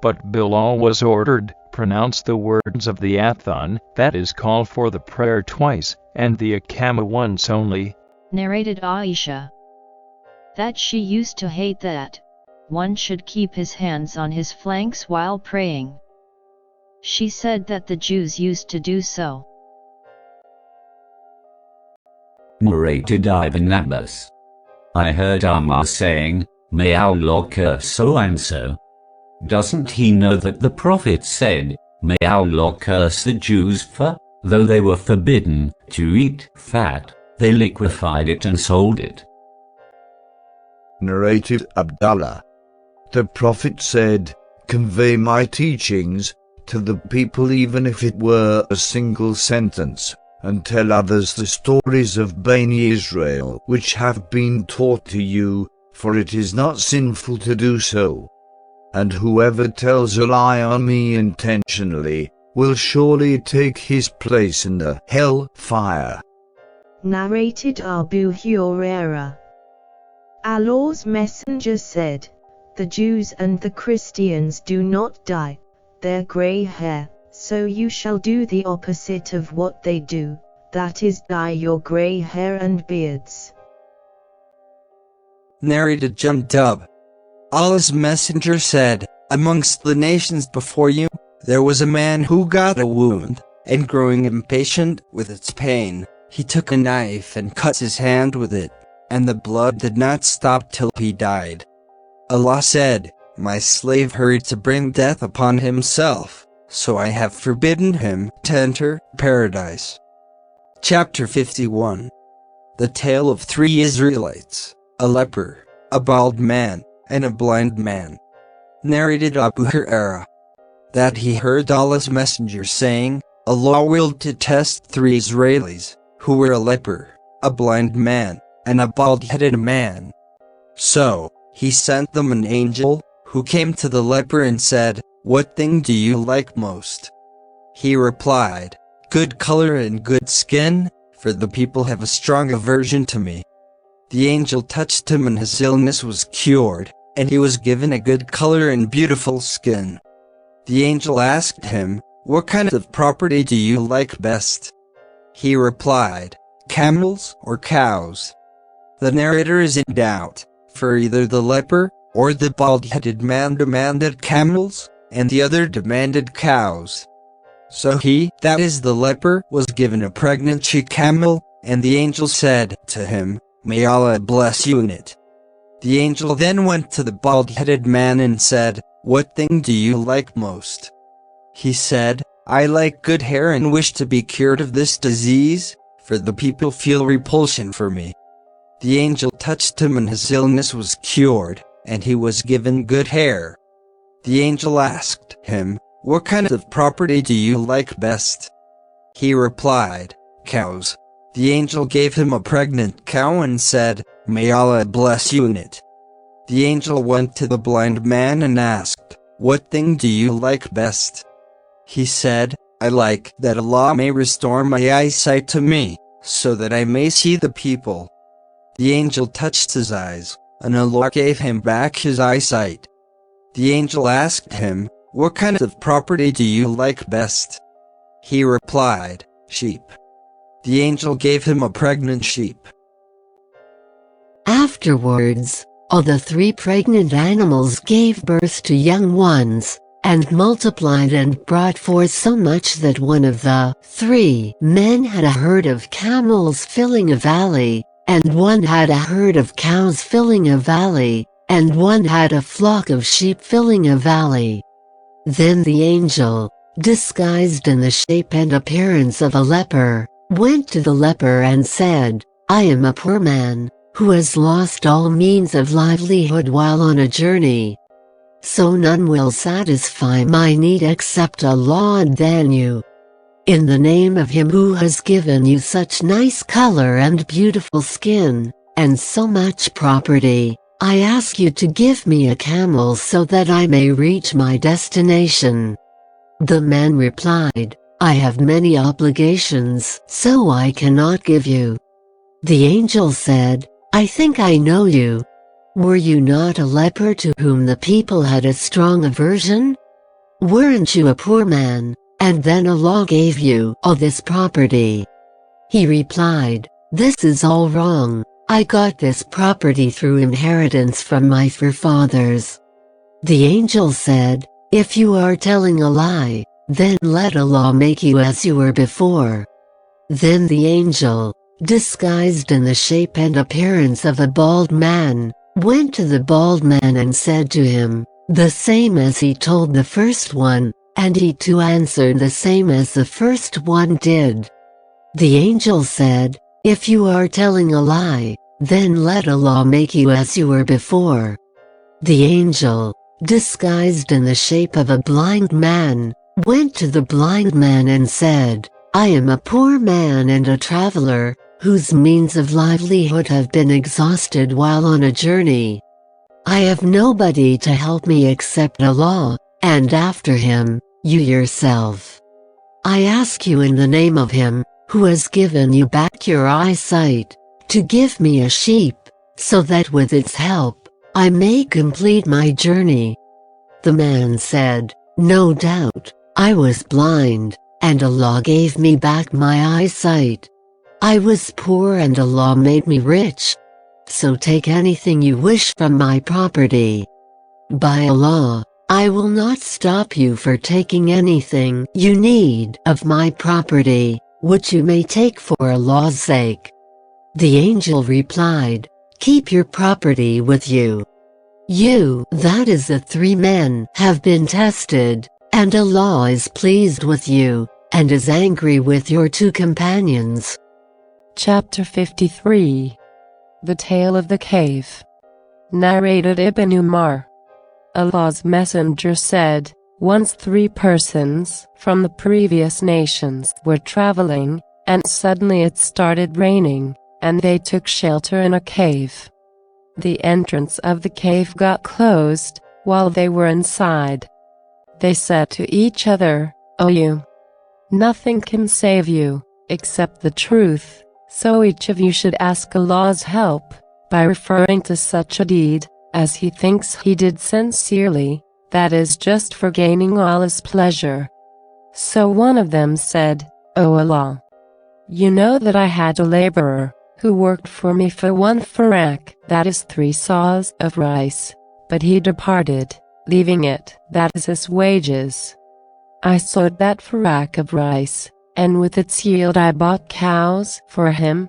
But Bilal was ordered, pronounce the words of the Adhan, that is call for the prayer twice, and the Iqama once only. Narrated Aisha. That she used to hate that one should keep his hands on his flanks while praying. She said that the Jews used to do so. Narrated Ibn Abbas. I heard Ammar saying, "May Allah curse so and so." Doesn't he know that the Prophet said, "May Allah curse the Jews for, though they were forbidden to eat fat, they liquefied it and sold it." Narrated Abdullah. The Prophet said, "Convey my teachings to the people even if it were a single sentence, and tell others the stories of Bani Israel which have been taught to you, for it is not sinful to do so. And whoever tells a lie on me intentionally will surely take his place in the hell fire." Narrated Abu Hurairah. Allah's Messenger said, "The Jews and the Christians do not dye their grey hair, so you shall do the opposite of what they do, that is dye your grey hair and beards." Narrated Jundub. Allah's Messenger said, "Amongst the nations before you, there was a man who got a wound, and growing impatient with its pain, he took a knife and cut his hand with it, and the blood did not stop till he died. Allah said, 'My slave hurried to bring death upon himself, so I have forbidden him to enter paradise.'" Chapter 51. The tale of 3 Israelites, a leper, a bald man, and a blind man. Narrated Abu Hurairah. That he heard Allah's Messenger saying, "Allah willed to test 3 Israelis, who were a leper, a blind man, and a bald-headed man. So, he sent them an angel, who came to the leper and said, 'What thing do you like most?' He replied, 'Good color and good skin, for the people have a strong aversion to me.' The angel touched him and his illness was cured, and he was given a good color and beautiful skin. The angel asked him, "What kind of property do you like best?" He replied, "Camels or cows." The narrator is in doubt, for either the leper or the bald-headed man demanded camels, and the other demanded cows. So he, that is the leper, was given a pregnant she-camel, and the angel said to him, "May Allah bless you in it." The angel then went to the bald-headed man and said, "What thing do you like most?" He said, "I like good hair and wish to be cured of this disease, for the people feel repulsion for me." The angel touched him and his illness was cured, and he was given good hair. The angel asked him, "What kind of property do you like best?" He replied, "Cows." The angel gave him a pregnant cow and said, "May Allah bless you in it." The angel went to the blind man and asked, "What thing do you like best?" He said, "I like that Allah may restore my eyesight to me, so that I may see the people." The angel touched his eyes, and Allah gave him back his eyesight. The angel asked him, "What kind of property do you like best?" He replied, "Sheep." The angel gave him a pregnant sheep. Afterwards, all the 3 pregnant animals gave birth to young ones, and multiplied and brought forth so much that one of the 3 men had a herd of camels filling a valley, and one had a herd of cows filling a valley, and one had a flock of sheep filling a valley. Then the angel, disguised in the shape and appearance of a leper, went to the leper and said, "I am a poor man, who has lost all means of livelihood while on a journey. So none will satisfy my need except Allah and then you. In the name of Him who has given you such nice color and beautiful skin, and so much property, I ask you to give me a camel so that I may reach my destination." The man replied, "I have many obligations, so I cannot give you." The angel said, "I think I know you. Were you not a leper to whom the people had a strong aversion? Weren't you a poor man, and then Allah gave you all this property?" He replied, "This is all wrong. I got this property through inheritance from my forefathers." The angel said, "If you are telling a lie, then let Allah make you as you were before." Then the angel, disguised in the shape and appearance of a bald man, went to the bald man and said to him, the same as he told the first one, and he too answered the same as the first one did. The angel said, "If you are telling a lie, then let Allah make you as you were before." The angel, disguised in the shape of a blind man, went to the blind man and said, "I am a poor man and a traveler, whose means of livelihood have been exhausted while on a journey. I have nobody to help me except Allah, and after Him, you yourself. I ask you in the name of Him, who has given you back your eyesight, to give me a sheep, so that with its help, I may complete my journey." The man said, "No doubt, I was blind, and Allah gave me back my eyesight. I was poor and Allah made me rich. So take anything you wish from my property. By Allah, I will not stop you for taking anything you need of my property, which you may take for Allah's sake." The angel replied, "Keep your property with you. You, that is the 3 men, have been tested, and Allah is pleased with you, and is angry with your 2 companions." Chapter 53. The Tale of the Cave. Narrated Ibn Umar. Allah's Messenger said, once 3 persons from the previous nations were traveling, and suddenly it started raining, and they took shelter in a cave. The entrance of the cave got closed while they were inside. They said to each other, "O you! Nothing can save you except the truth, so each of you should ask Allah's help, by referring to such a deed, as he thinks he did sincerely, that is just for gaining Allah's pleasure. So one of them said, O Allah, you know that I had a laborer, who worked for me for 1 farak, that is 3 saws of rice, but he departed, leaving it, that is his wages. I sowed that farak of rice, and with its yield I bought cows for him.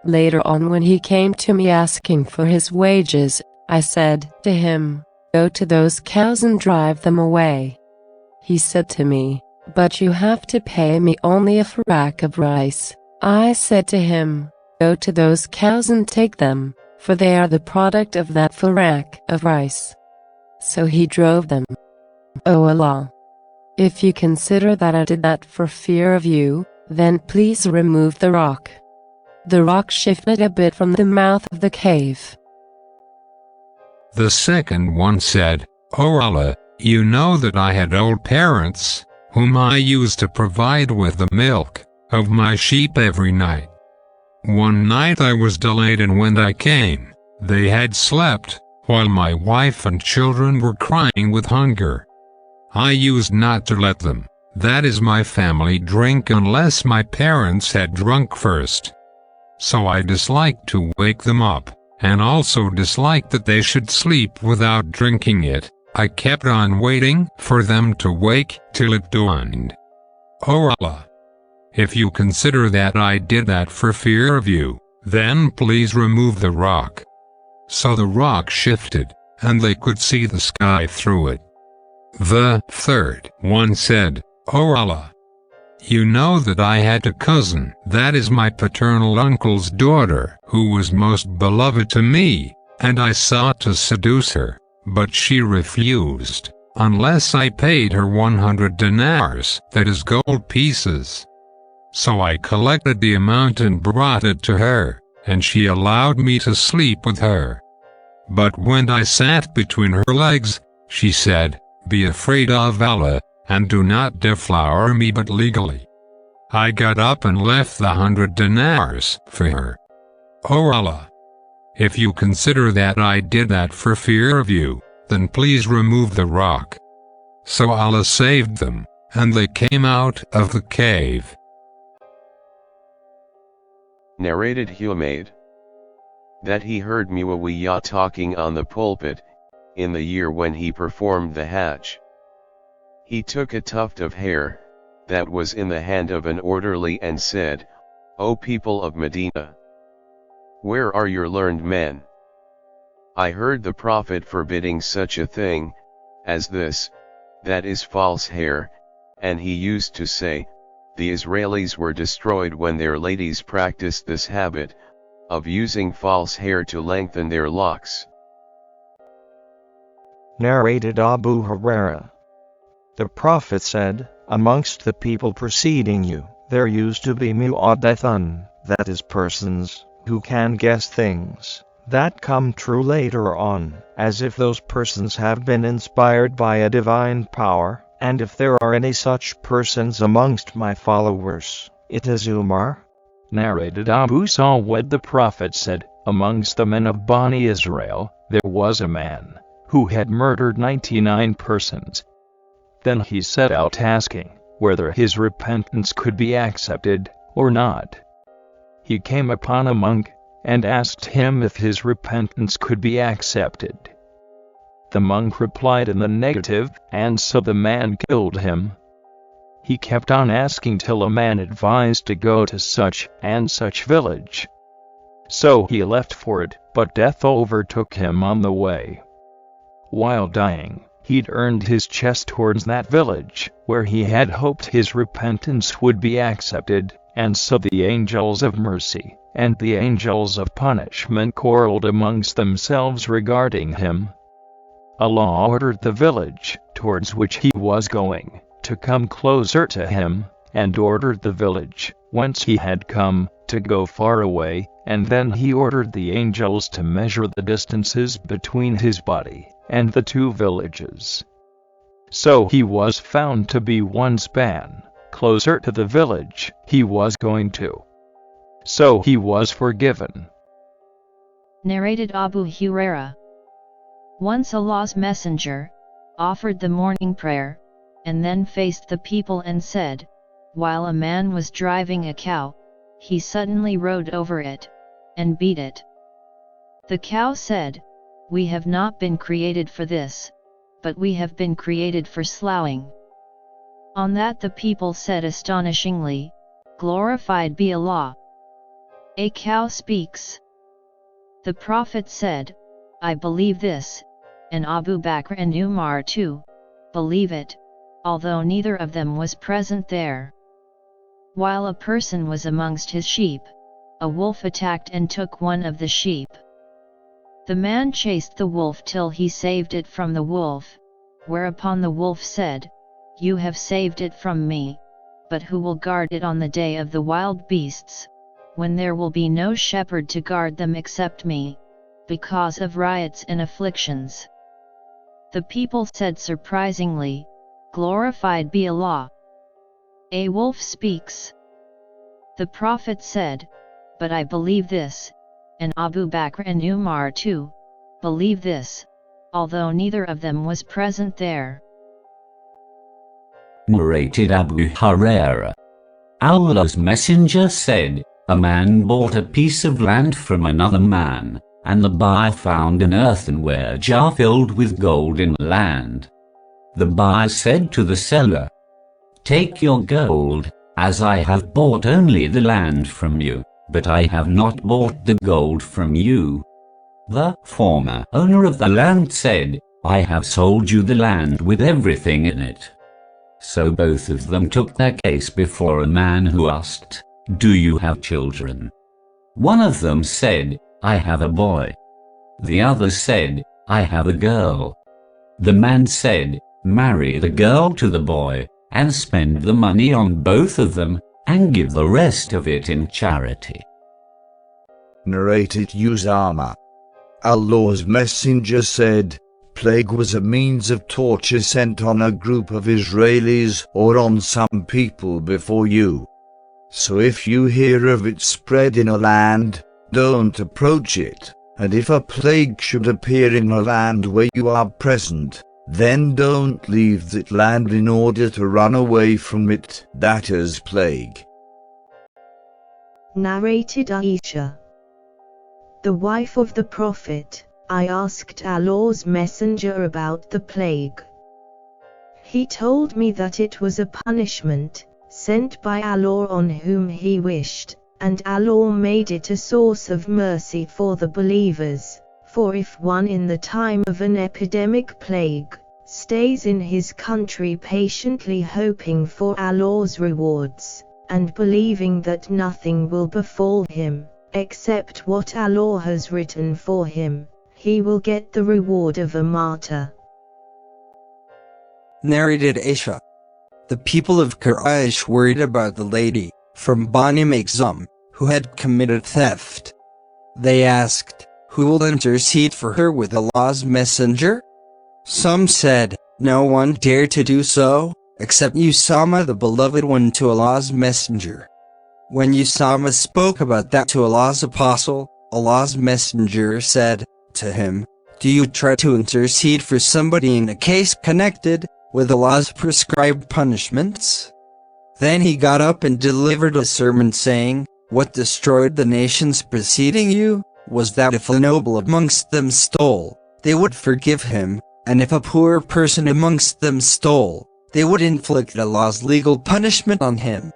Later on, when he came to me asking for his wages, I said to him, Go to those cows and drive them away. He said to me, But you have to pay me only a farak of rice. I said to him, Go to those cows and take them, for they are the product of that farak of rice. So he drove them. O Allah, if you consider that I did that for fear of you, then please remove the rock. The rock shifted a bit from the mouth of the cave. The second one said, O Allah, you know that I had old parents, whom I used to provide with the milk of my sheep every night. One night I was delayed, and when I came, they had slept, while my wife and children were crying with hunger. I used not to let them, that is my family, drink unless my parents had drunk first. So I disliked to wake them up, and also disliked that they should sleep without drinking it. I kept on waiting for them to wake till it dawned. O Allah, if you consider that I did that for fear of you, then please remove the rock. So the rock shifted, and they could see the sky through it. The third one said, O Allah, you know that I had a cousin, that is my paternal uncle's daughter, who was most beloved to me, and I sought to seduce her, but she refused, unless I paid her 100 dinars, that is gold pieces. So I collected the amount and brought it to her, and she allowed me to sleep with her. But when I sat between her legs, she said, Be afraid of Allah, and do not deflower me but legally. I got up and left the 100 dinars for her. O Allah, if you consider that I did that for fear of you, then please remove the rock. So Allah saved them, and they came out of the cave. Narrated Humayd, that he heard Muawiyah talking on the pulpit, in the year when he performed the Hajj. He took a tuft of hair, that was in the hand of an orderly, and said, O people of Medina, where are your learned men? I heard the Prophet forbidding such a thing, as this, that is false hair, and he used to say, the Israelis were destroyed when their ladies practiced this habit, of using false hair to lengthen their locks. Narrated Abu Huraira. The Prophet said, Amongst the people preceding you, there used to be mu'addathun, that is persons, who can guess things, that come true later on, as if those persons have been inspired by a divine power, and if there are any such persons amongst my followers, it is Umar. Narrated Abu Sa'wad. The Prophet said, Amongst the men of Bani Israel, there was a man, who had murdered 99 persons. Then he set out asking, whether his repentance could be accepted, or not. He came upon a monk, and asked him if his repentance could be accepted. The monk replied in the negative, and so the man killed him. He kept on asking till a man advised to go to such and such village. So he left for it, but death overtook him on the way. While dying, he turned his chest towards that village, where he had hoped his repentance would be accepted, and so the angels of mercy and the angels of punishment quarreled amongst themselves regarding him. Allah ordered the village, towards which he was going, to come closer to him, and ordered the village, whence he had come, to go far away, and then he ordered the angels to measure the distances between his body and the 2 villages. So he was found to be 1 span, closer to the village he was going to. So he was forgiven. Narrated Abu Huraira. Once Allah's Messenger offered the morning prayer, and then faced the people and said, while a man was driving a cow, he suddenly rode over it, and beat it. The cow said, "We have not been created for this, but we have been created for sloughing." On that the people said astonishingly, "Glorified be Allah! A cow speaks." The Prophet said, "I believe this," and Abu Bakr and Umar too believe it, although neither of them was present there. While a person was amongst his sheep, a wolf attacked and took one of the sheep. The man chased the wolf till he saved it from the wolf, whereupon the wolf said, "You have saved it from me, but who will guard it on the day of the wild beasts, when there will be no shepherd to guard them except me, because of riots and afflictions?" The people said surprisingly, "Glorified be Allah! A wolf speaks." The Prophet said, "But I believe this," and Abu Bakr and Umar too believe this, although neither of them was present there. Narrated Abu Huraira. Allah's Messenger said, a man bought a piece of land from another man, and the buyer found an earthenware jar filled with gold in the land. The buyer said to the seller, "Take your gold, as I have bought only the land from you, but I have not bought the gold from you." The former owner of the land said, "I have sold you the land with everything in it." So both of them took their case before a man who asked, "Do you have children?" One of them said, "I have a boy." The other said, "I have a girl." The man said, "Marry the girl to the boy, and spend the money on both of them, and give the rest of it in charity." Narrated Usama. Allah's Messenger said, plague was a means of torture sent on a group of Israelis or on some people before you. So if you hear of it spread in a land, don't approach it, and if a plague should appear in a land where you are present, then don't leave that land in order to run away from it, that is plague. Narrated Aisha. The wife of the Prophet, I asked Allah's Messenger about the plague. He told me that it was a punishment sent by Allah on whom He wished, and Allah made it a source of mercy for the believers, for if one in the time of an epidemic plague stays in his country patiently hoping for Allah's rewards, and believing that nothing will befall him, except what Allah has written for him, he will get the reward of a martyr. Narrated Aisha. The people of Quraysh worried about the lady from Bani Makhzum who had committed theft. They asked, "Who will intercede for her with Allah's Messenger?" Some said, "No one dared to do so, except Usama the beloved one to Allah's Messenger." When Usama spoke about that to Allah's Apostle, Allah's Messenger said to him, "Do you try to intercede for somebody in a case connected with Allah's prescribed punishments?" Then he got up and delivered a sermon saying, "What destroyed the nations preceding you was that if a noble amongst them stole, they would forgive him, and if a poor person amongst them stole, they would inflict Allah's legal punishment on him.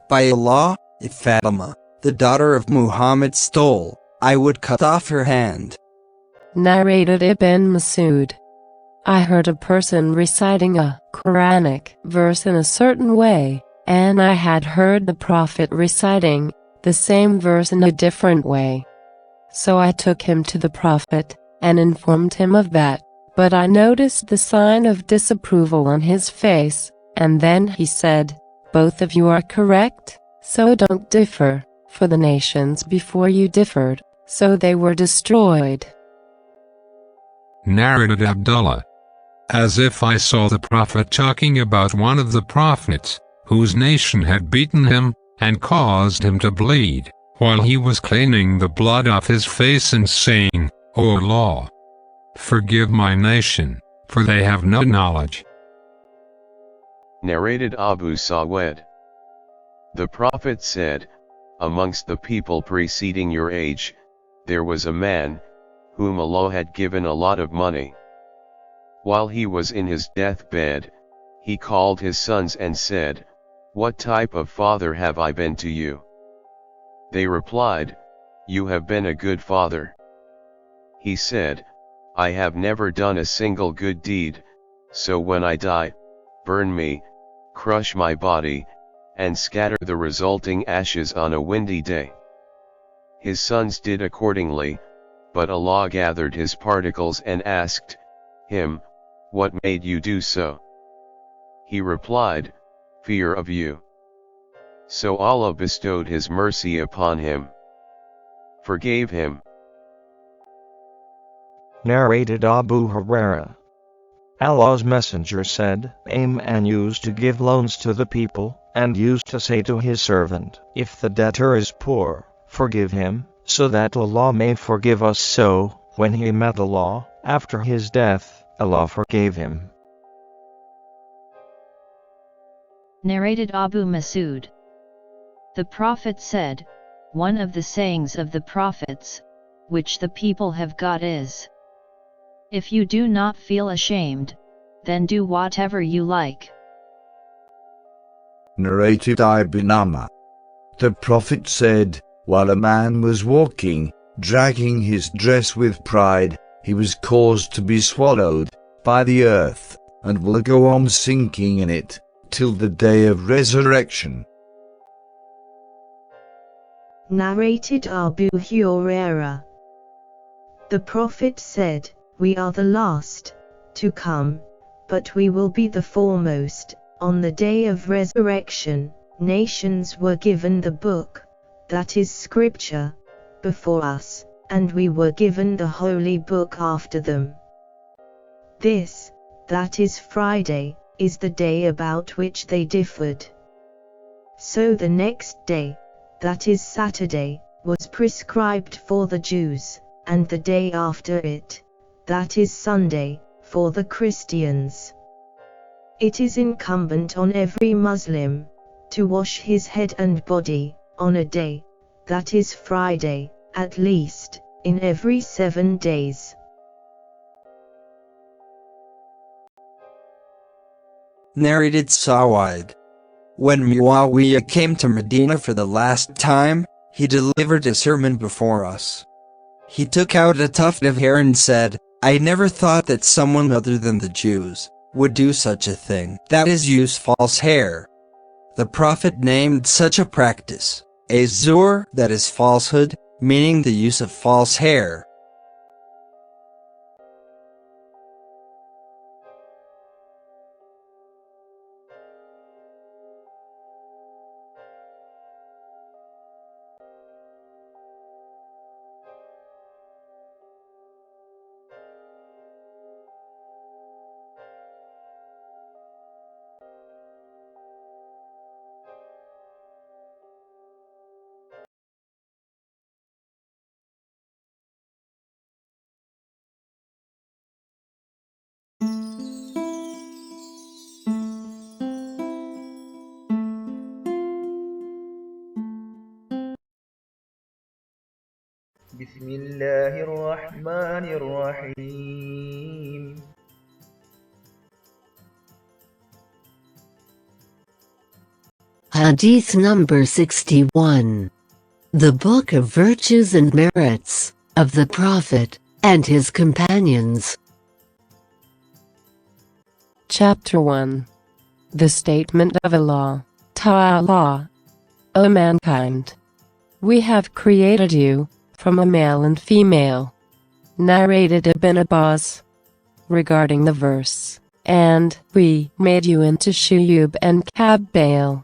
By Allah, if Fatima, the daughter of Muhammad, stole, I would cut off her hand." Narrated Ibn Masud. I heard a person reciting a Quranic verse in a certain way, and I had heard the Prophet reciting the same verse in a different way. So I took him to the Prophet and informed him of that, but I noticed the sign of disapproval on his face, and then he said, "Both of you are correct, so don't differ, for the nations before you differed, so they were destroyed." Narrated Abdullah. As if I saw the Prophet talking about one of the prophets, whose nation had beaten him, and caused him to bleed, while he was cleaning the blood off his face and saying, O Allah, forgive my nation, for they have no knowledge. Narrated Abu Sawed. The Prophet said, amongst the people preceding your age, there was a man, whom Allah had given a lot of money. While he was in his deathbed, he called his sons and said, What type of father have I been to you? They replied, You have been a good father. He said, I have never done a single good deed, so when I die, burn me, crush my body, and scatter the resulting ashes on a windy day. His sons did accordingly, but Allah gathered his particles and asked him, What made you do so? He replied, Fear of you. So Allah bestowed his mercy upon him, forgave him. Narrated Abu Huraira. Allah's Messenger said, A man used to give loans to the people, and used to say to his servant, If the debtor is poor, forgive him, so that Allah may forgive us. So, when he met Allah, after his death, Allah forgave him. Narrated Abu Masud. The Prophet said, One of the sayings of the Prophets, which the people have got is, If you do not feel ashamed, then do whatever you like. Narrated Ibn Umar. The Prophet said, while a man was walking, dragging his dress with pride, he was caused to be swallowed by the earth, and will go on sinking in it, till the day of resurrection. Narrated Abu Huraira. The Prophet said, We are the last to come, but we will be the foremost. On the day of resurrection, nations were given the book, that is Scripture, before us, and we were given the holy book after them. This, that is Friday, is the day about which they differed. So the next day, that is Saturday, was prescribed for the Jews, and the day after it, that is Sunday, for the Christians. It is incumbent on every Muslim to wash his head and body on a day, that is Friday, at least, in every 7 days. Narrated Sawad. When Muawiyah came to Medina for the last time, he delivered a sermon before us. He took out a tuft of hair and said, I never thought that someone other than the Jews would do such a thing, that is, use false hair. The Prophet named such a practice, az-zur, that is falsehood, meaning the use of false hair. بسم الله الرحمن الرحيم. Hadith number 61. The Book of Virtues and Merits of the Prophet and his companions. Chapter 1. The Statement of Allah Ta'ala. O mankind, we have created you from a male and female. Narrated Ibn Abbas. Regarding the verse, and we made you into Shuyub and Kabbail.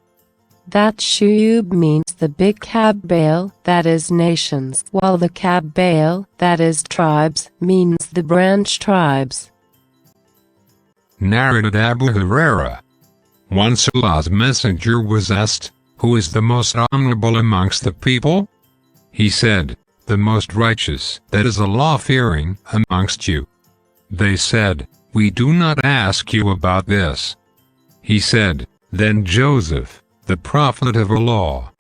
That Shuyub means the big Kabbail, that is nations, while the Kabbail, that is tribes, means the branch tribes. Narrated Abu Huraira. Once Allah's messenger was asked, Who is the most honorable amongst the people? He said, "The most righteous, that is Allah-fearing, amongst you." They said, "We do not ask you about this." He said, "Then Joseph, the prophet of Allah."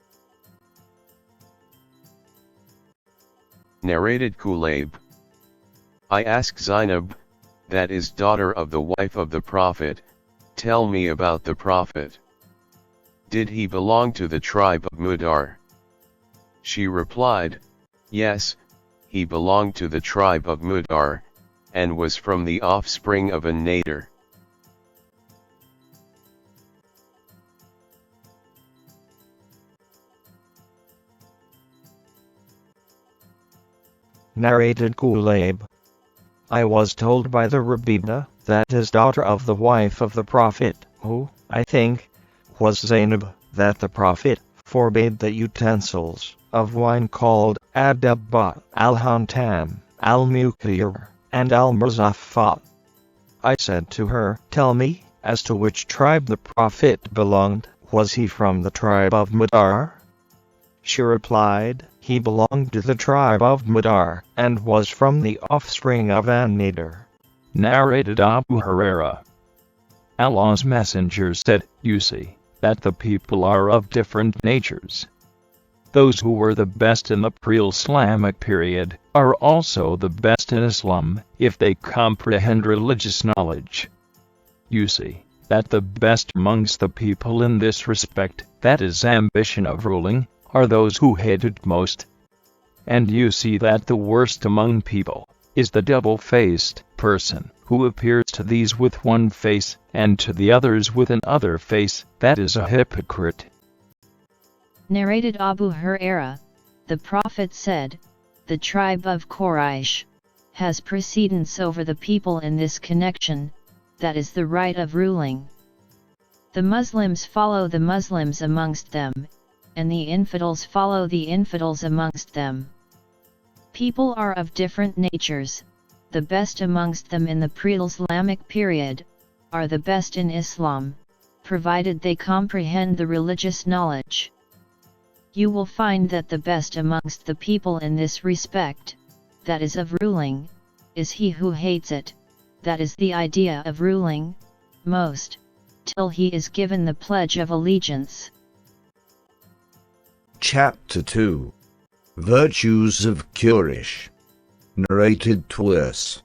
Narrated Kulayb. I asked Zainab, that is daughter of the wife of the Prophet, "Tell me about the Prophet. Did he belong to the tribe of Mudar?" She replied, "Yes, he belonged to the tribe of Mudar, and was from the offspring of an Nader." Narrated Kulayb. I was told by the Rabina, that is daughter of the wife of the Prophet, who, I think, was Zainab, that the Prophet forbade the utensils of wine called Adabba, al-Hantam, al-Mukir, and al-Murzaffa. I said to her, "Tell me, as to which tribe the Prophet belonged, was he from the tribe of Mudar?" She replied, "He belonged to the tribe of Mudar, and was from the offspring of an Nader." Narrated Abu Huraira. Allah's Messenger said, "You see, that the people are of different natures. Those who were the best in the pre-Islamic period, are also the best in Islam, if they comprehend religious knowledge. You see, that the best amongst the people in this respect, that is ambition of ruling, are those who hate it most. And you see that the worst among people, is the double-faced person, who appears to these with one face, and to the others with another face, that is a hypocrite." Narrated Abu Huraira, the Prophet said, "The tribe of Quraysh has precedence over the people in this connection, that is the right of ruling. The Muslims follow the Muslims amongst them, and the infidels follow the infidels amongst them. People are of different natures, the best amongst them in the pre-Islamic period, are the best in Islam, provided they comprehend the religious knowledge. You will find that the best amongst the people in this respect, that is of ruling, is he who hates it, that is the idea of ruling, most, till he is given the pledge of allegiance." Chapter 2. Virtues of Quraysh. Narrated twice.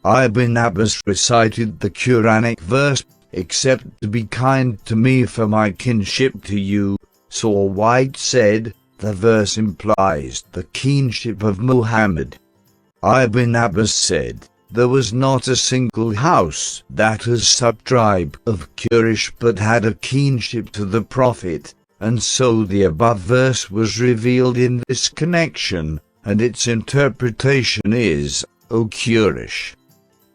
Ibn Abbas recited the Quranic verse, "Except to be kind to me for my kinship to you." Saul White said, the verse implies the kinship of Muhammad. Ibn Abbas said, there was not a single house that is sub-tribe of Quraysh but had a kinship to the Prophet, and so the above verse was revealed in this connection, and its interpretation is, O Quraysh,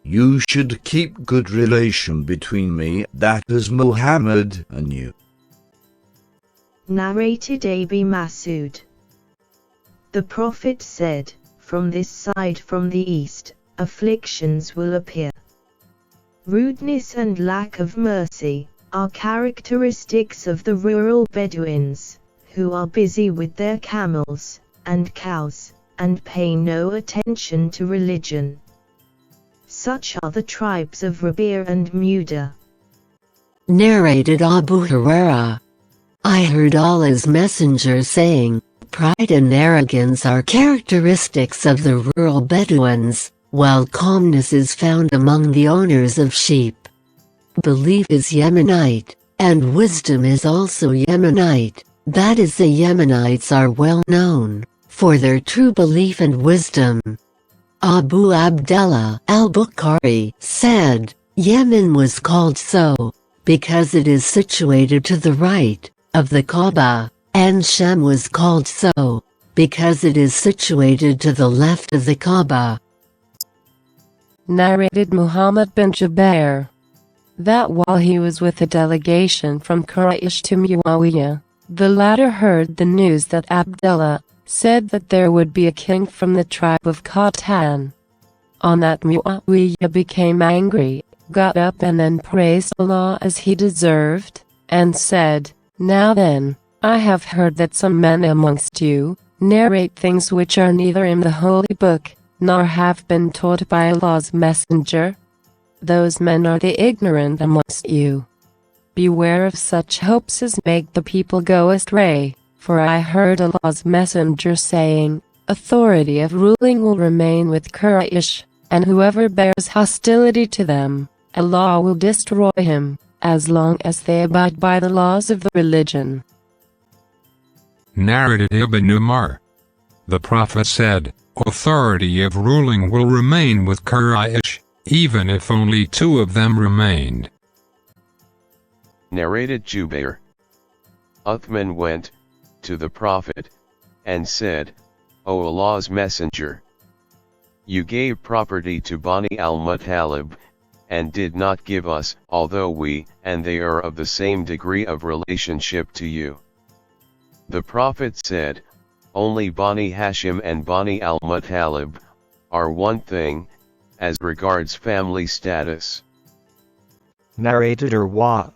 you should keep good relation between me, that is Muhammad, and you. Narrated Abi Masud. The Prophet said, "From this side, from the east, afflictions will appear. Rudeness and lack of mercy are characteristics of the rural Bedouins, who are busy with their camels and cows, and pay no attention to religion. Such are the tribes of Rabi' and Muda." Narrated Abu Huraira. I heard Allah's Messenger saying, "Pride and arrogance are characteristics of the rural Bedouins, while calmness is found among the owners of sheep. Belief is Yemenite, and wisdom is also Yemenite, that is, the Yemenites are well known for their true belief and wisdom." Abu Abdullah al-Bukhari said, Yemen was called so because it is situated to the right of the Kaaba, and Shem was called so because it is situated to the left of the Kaaba. Narrated Muhammad bin Jubair. That while he was with a delegation from Quraysh to Muawiyah, the latter heard the news that Abdullah said that there would be a king from the tribe of Qatan. On that, Muawiyah became angry, got up and then praised Allah as he deserved, and said, "Now then, I have heard that some men amongst you narrate things which are neither in the Holy Book, nor have been taught by Allah's Messenger? Those men are the ignorant amongst you. Beware of such hopes as make the people go astray, for I heard Allah's Messenger saying, authority of ruling will remain with Quraysh, and whoever bears hostility to them, Allah will destroy him, as long as they abide by the laws of the religion. Narrated Ibn Umar. The Prophet said, authority of ruling will remain with Quraysh, even if only two of them remained. Narrated Jubair. Uthman went to the Prophet and said, O Allah's Messenger, you gave property to Bani al-Muttalib, and did not give us, although we and they are of the same degree of relationship to you. The Prophet said, only Bani Hashim and Bani al-Muttalib are one thing, as regards family status. Narrated Urwa.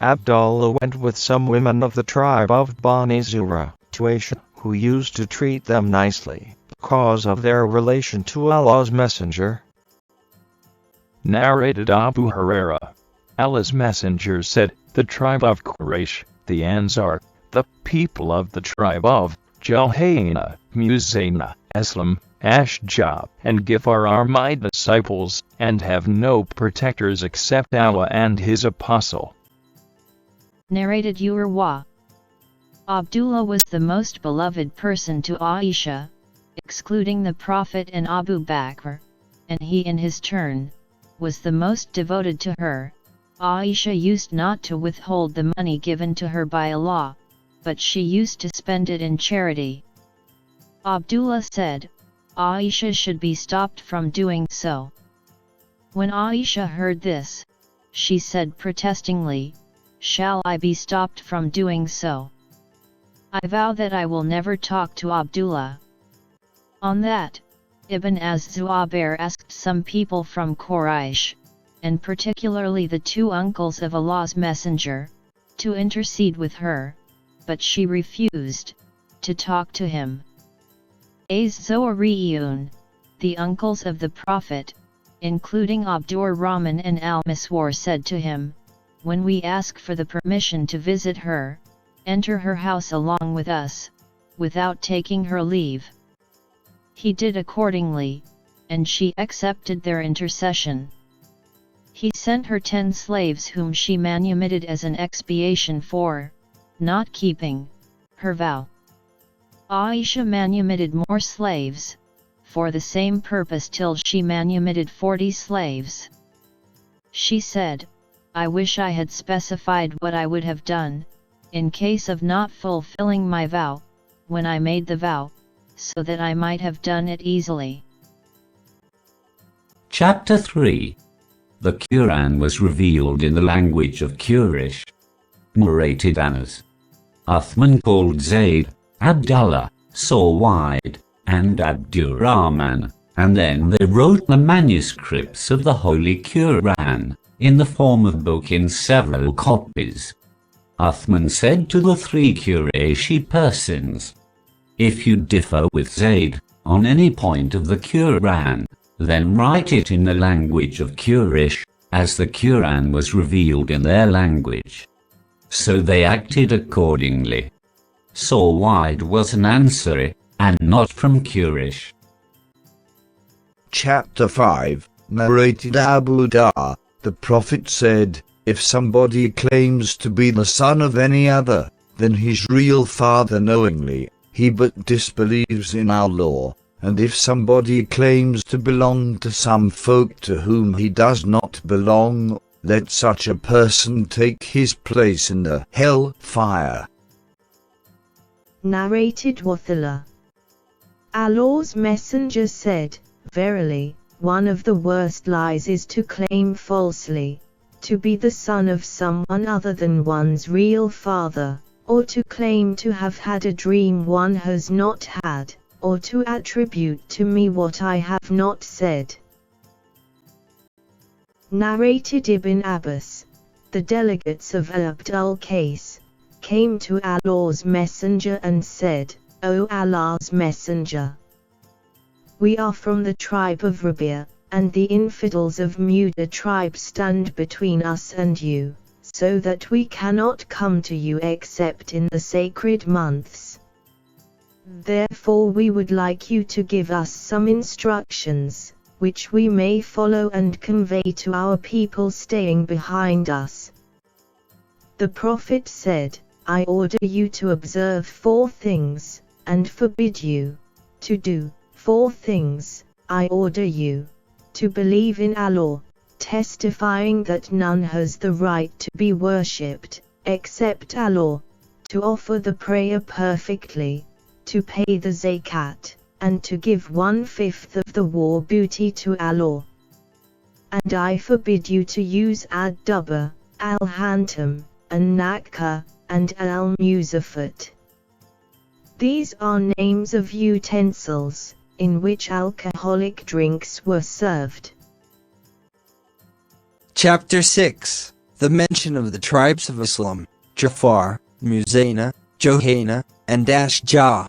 Abdullah went with some women of the tribe of Bani Zura to Aisha, who used to treat them nicely, because of their relation to Allah's Messenger. Narrated Abu Huraira. Allah's Messenger said, the tribe of Quraysh, the Ansar, the people of the tribe of Juhayna, Muzayna, Aslam, Ashjab, and Gifar are my disciples, and have no protectors except Allah and His Apostle. Narrated Urwa. Abdullah was the most beloved person to Aisha, excluding the Prophet and Abu Bakr, and he in his turn was the most devoted to her. Aisha used not to withhold the money given to her by Allah, but she used to spend it in charity. Abdullah said, Aisha should be stopped from doing so. When Aisha heard this, she said protestingly, shall I be stopped from doing so? I vow that I will never talk to Abdullah. On that, Ibn az-Zubair asked some people from Quraysh, and particularly the two uncles of Allah's Messenger, to intercede with her, but she refused to talk to him. Az-Zuhriyun, the uncles of the Prophet, including Abdur Rahman and al-Miswar, said to him, when we ask for the permission to visit her, enter her house along with us, without taking her leave. He did accordingly, and she accepted their intercession. He sent her 10 slaves whom she manumitted as an expiation for not keeping her vow. Aisha manumitted more slaves, for the same purpose, till she manumitted 40 slaves. She said, I wish I had specified what I would have done, in case of not fulfilling my vow, when I made the vow, so that I might have done it easily. Chapter 3. The Quran was revealed in the language of Quraysh. Narrated Anas. Uthman called Zayd, Abdullah, Suwaid, and Abdurrahman, and then they wrote the manuscripts of the Holy Quran, in the form of book in several copies. Uthman said to the 3 Qurayshi persons, if you differ with Zayd on any point of the Quran, then write it in the language of Quraysh, as the Quran was revealed in their language. So they acted accordingly. Suwaid was an Ansari, and not from Quraysh. Chapter 5, narrated Abu Dar. The Prophet said, if somebody claims to be the son of any other than his real father knowingly, he but disbelieves in our law, and if somebody claims to belong to some folk to whom he does not belong, let such a person take his place in the hell fire. Narrated Wathila. Allah's Messenger said, verily, one of the worst lies is to claim falsely to be the son of someone other than one's real father, or to claim to have had a dream one has not had, or to attribute to me what I have not said. Narrated Ibn Abbas. The delegates of Abd al-Qais came to Allah's Messenger and said, O Allah's Messenger. We are from the tribe of Rabi'a, and the infidels of Muda tribe stand between us and you, so that we cannot come to you except in the sacred months. Therefore we would like you to give us some instructions, which we may follow and convey to our people staying behind us. The Prophet said, I order you to observe 4 things, and forbid you to do 4 things. I order you to believe in Allah, testifying that none has the right to be worshipped except Allah, to offer the prayer perfectly, to pay the zakat, and to give 1/5 of the war booty to Allah. And I forbid you to use ad-dubba, al-hantam, an-nakka, and al-musafat. These are names of utensils, in which alcoholic drinks were served. Chapter 6. The mention of the tribes of Islam, Jafar, Muzayna, Johanna, and Ashja.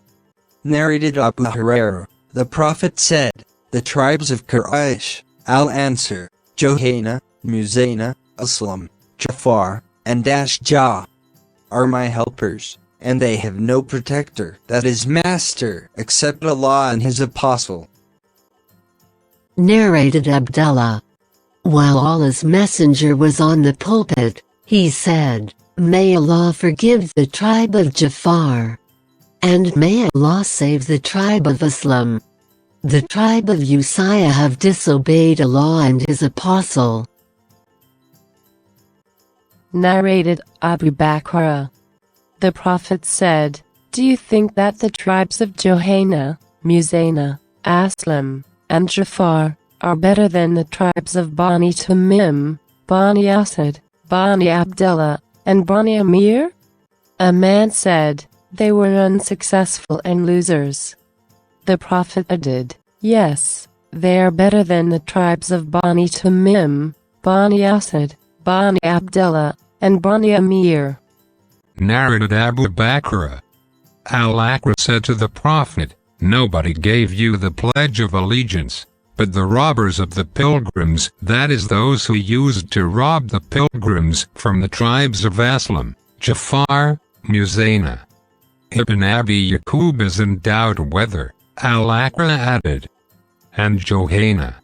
Narrated Abu Hurairah, the Prophet said, the tribes of Quraysh, al-Ansar, Johanna, Muzayna, Islam, Jafar, and Ashja are my helpers, and they have no protector that is master except Allah and His Apostle. Narrated Abdullah. While Allah's Messenger was on the pulpit, he said, May Allah forgive the tribe of Jafar. And may Allah save the tribe of Islam. The tribe of Usayyah have disobeyed Allah and His Apostle. Narrated Abu Bakr. The Prophet said, Do you think that the tribes of Johanna, Muzayna, Aslam, and Jafar are better than the tribes of Bani Tamim, Bani Asad, Bani Abdullah, and Bani Amir? A man said, They were unsuccessful and losers. The Prophet added, Yes, they are better than the tribes of Bani Tamim, Bani Asad, Bani Abdullah, and Bani Amir. Narrated Abu Bakr. Al-Akra said to the Prophet, Nobody gave you the pledge of allegiance, but the robbers of the pilgrims, that is those who used to rob the pilgrims from the tribes of Aslam, Jafar, Muzayna. Ibn Abi Yaqub is in doubt whether Al-Akra added, and Johanna.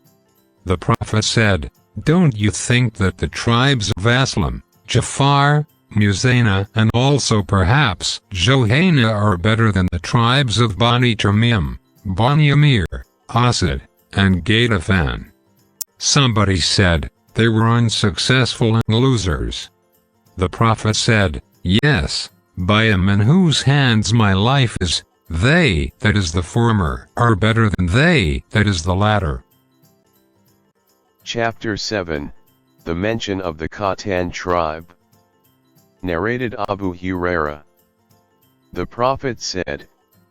The Prophet said, Don't you think that the tribes of Aslam, Jafar, Muzayna, and also perhaps Johanna are better than the tribes of Bani Tamim, Bani Amir, Asad, and Ghatafan? Somebody said, They were unsuccessful and losers. The Prophet said, Yes, by him in whose hands my life is, they, that is the former, are better than they, that is the latter. Chapter 7, The mention of the Qatan tribe. Narrated Abu Hurairah. The Prophet said,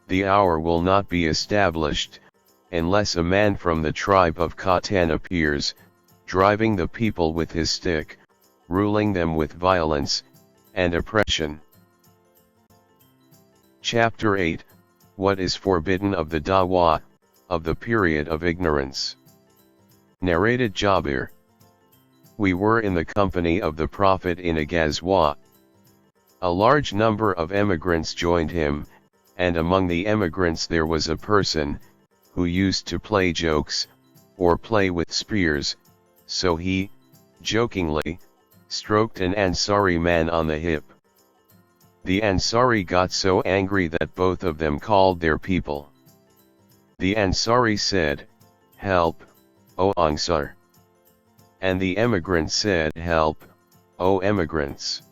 The hour will not be established, unless a man from the tribe of Qatan appears, driving the people with his stick, ruling them with violence and oppression. Chapter 8, What is forbidden of the dawah, of the period of ignorance. Narrated Jabir. We were in the company of the Prophet in a ghazwa. A large number of emigrants joined him, and among the emigrants there was a person, who used to play jokes, or play with spears, so he, jokingly, stroked an Ansari man on the hip. The Ansari got so angry that both of them called their people. The Ansari said, Help, O Ansar. And the emigrant said, Help, O emigrants.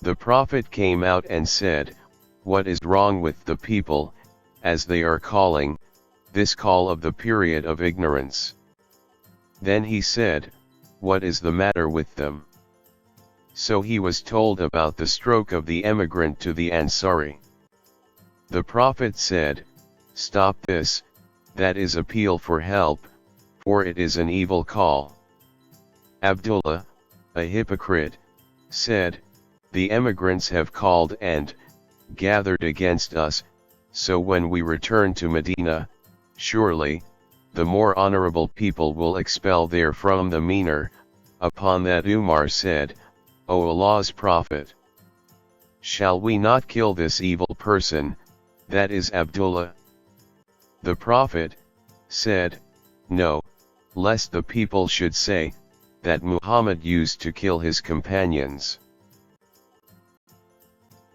The Prophet came out and said, What is wrong with the people, as they are calling, this call of the period of ignorance? Then he said, What is the matter with them? So he was told about the stroke of the emigrant to the Ansari. The Prophet said, Stop this, that is appeal for help, for it is an evil call. Abdullah, a hypocrite, said, The emigrants have called and gathered against us, So when we return to Medina, surely, the more honorable people will expel therefrom the meaner. Upon that Umar said, O Allah's Prophet, shall we not kill this evil person, that is Abdullah? The Prophet said, No, lest the people should say, that Muhammad used to kill his companions.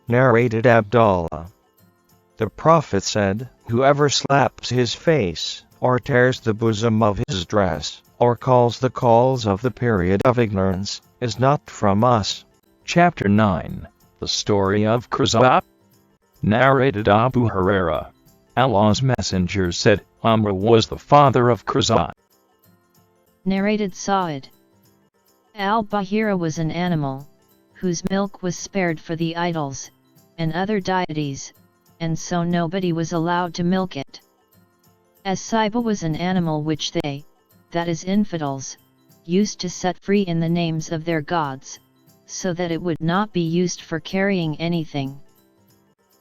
Narrated Abdullah. The Prophet said, Whoever slaps his face, or tears the bosom of his dress, or calls the calls of the period of ignorance, is not from us. Chapter 9. The Story of Khuzah. Narrated Abu Huraira. Allah's Messenger said, Amr was the father of Khuzah. Narrated Sa'id. Al-Bahira was an animal, whose milk was spared for the idols, and other deities, and so nobody was allowed to milk it. As-Saiba was an animal which they, that is infidels, used to set free in the names of their gods, so that it would not be used for carrying anything.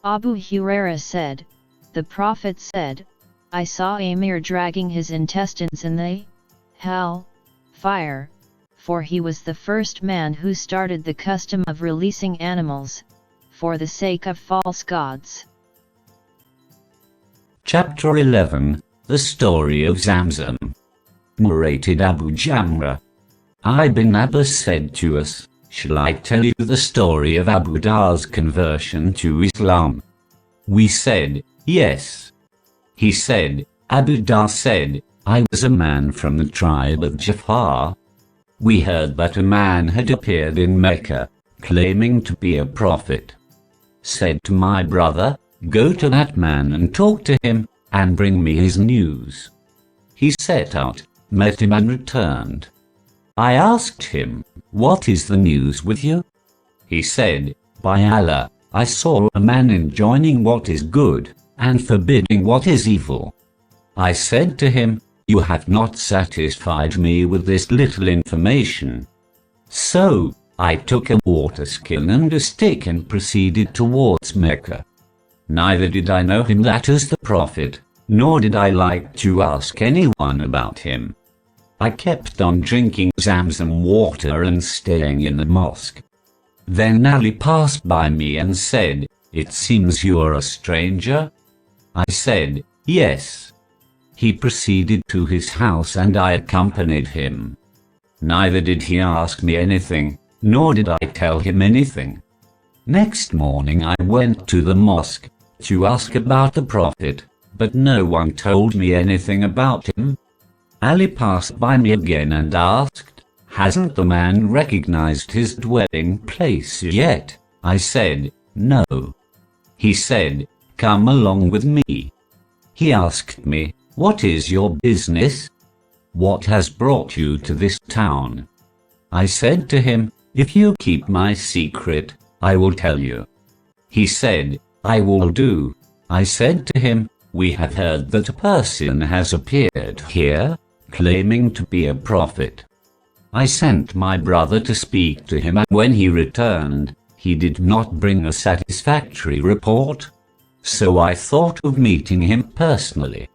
Abu Huraira said, the Prophet said, I saw Amir dragging his intestines in the hell fire, for he was the first man who started the custom of releasing animals, for the sake of false gods. Chapter 11, The Story of Zamzam. Narrated Abu Jamra. Ibn Abbas said to us, Shall I tell you the story of Abu Dar's conversion to Islam? We said, Yes. He said, Abu Dar said, I was a man from the tribe of Jafar. We heard that a man had appeared in Mecca, claiming to be a prophet. Said to my brother, Go to that man and talk to him, and bring me his news. He set out, met him and returned. I asked him, What is the news with you? He said, By Allah, I saw a man enjoining what is good, and forbidding what is evil. I said to him, You have not satisfied me with this little information. So, I took a water skin and a stick and proceeded towards Mecca. Neither did I know him that as the Prophet, nor did I like to ask anyone about him. I kept on drinking Zamzam water and staying in the mosque. Then Ali passed by me and said, It seems you are a stranger? I said, Yes. He proceeded to his house and I accompanied him. Neither did he ask me anything, nor did I tell him anything. Next morning I went to the mosque to ask about the Prophet, but no one told me anything about him. Ali passed by me again and asked, Hasn't the man recognized his dwelling place yet? I said, No. He said, Come along with me. He asked me, What is your business? What has brought you to this town? I said to him, If you keep my secret, I will tell you. He said, I will do. I said to him, We have heard that a person has appeared here, claiming to be a prophet. I sent my brother to speak to him, and when he returned, he did not bring a satisfactory report. So I thought of meeting him personally.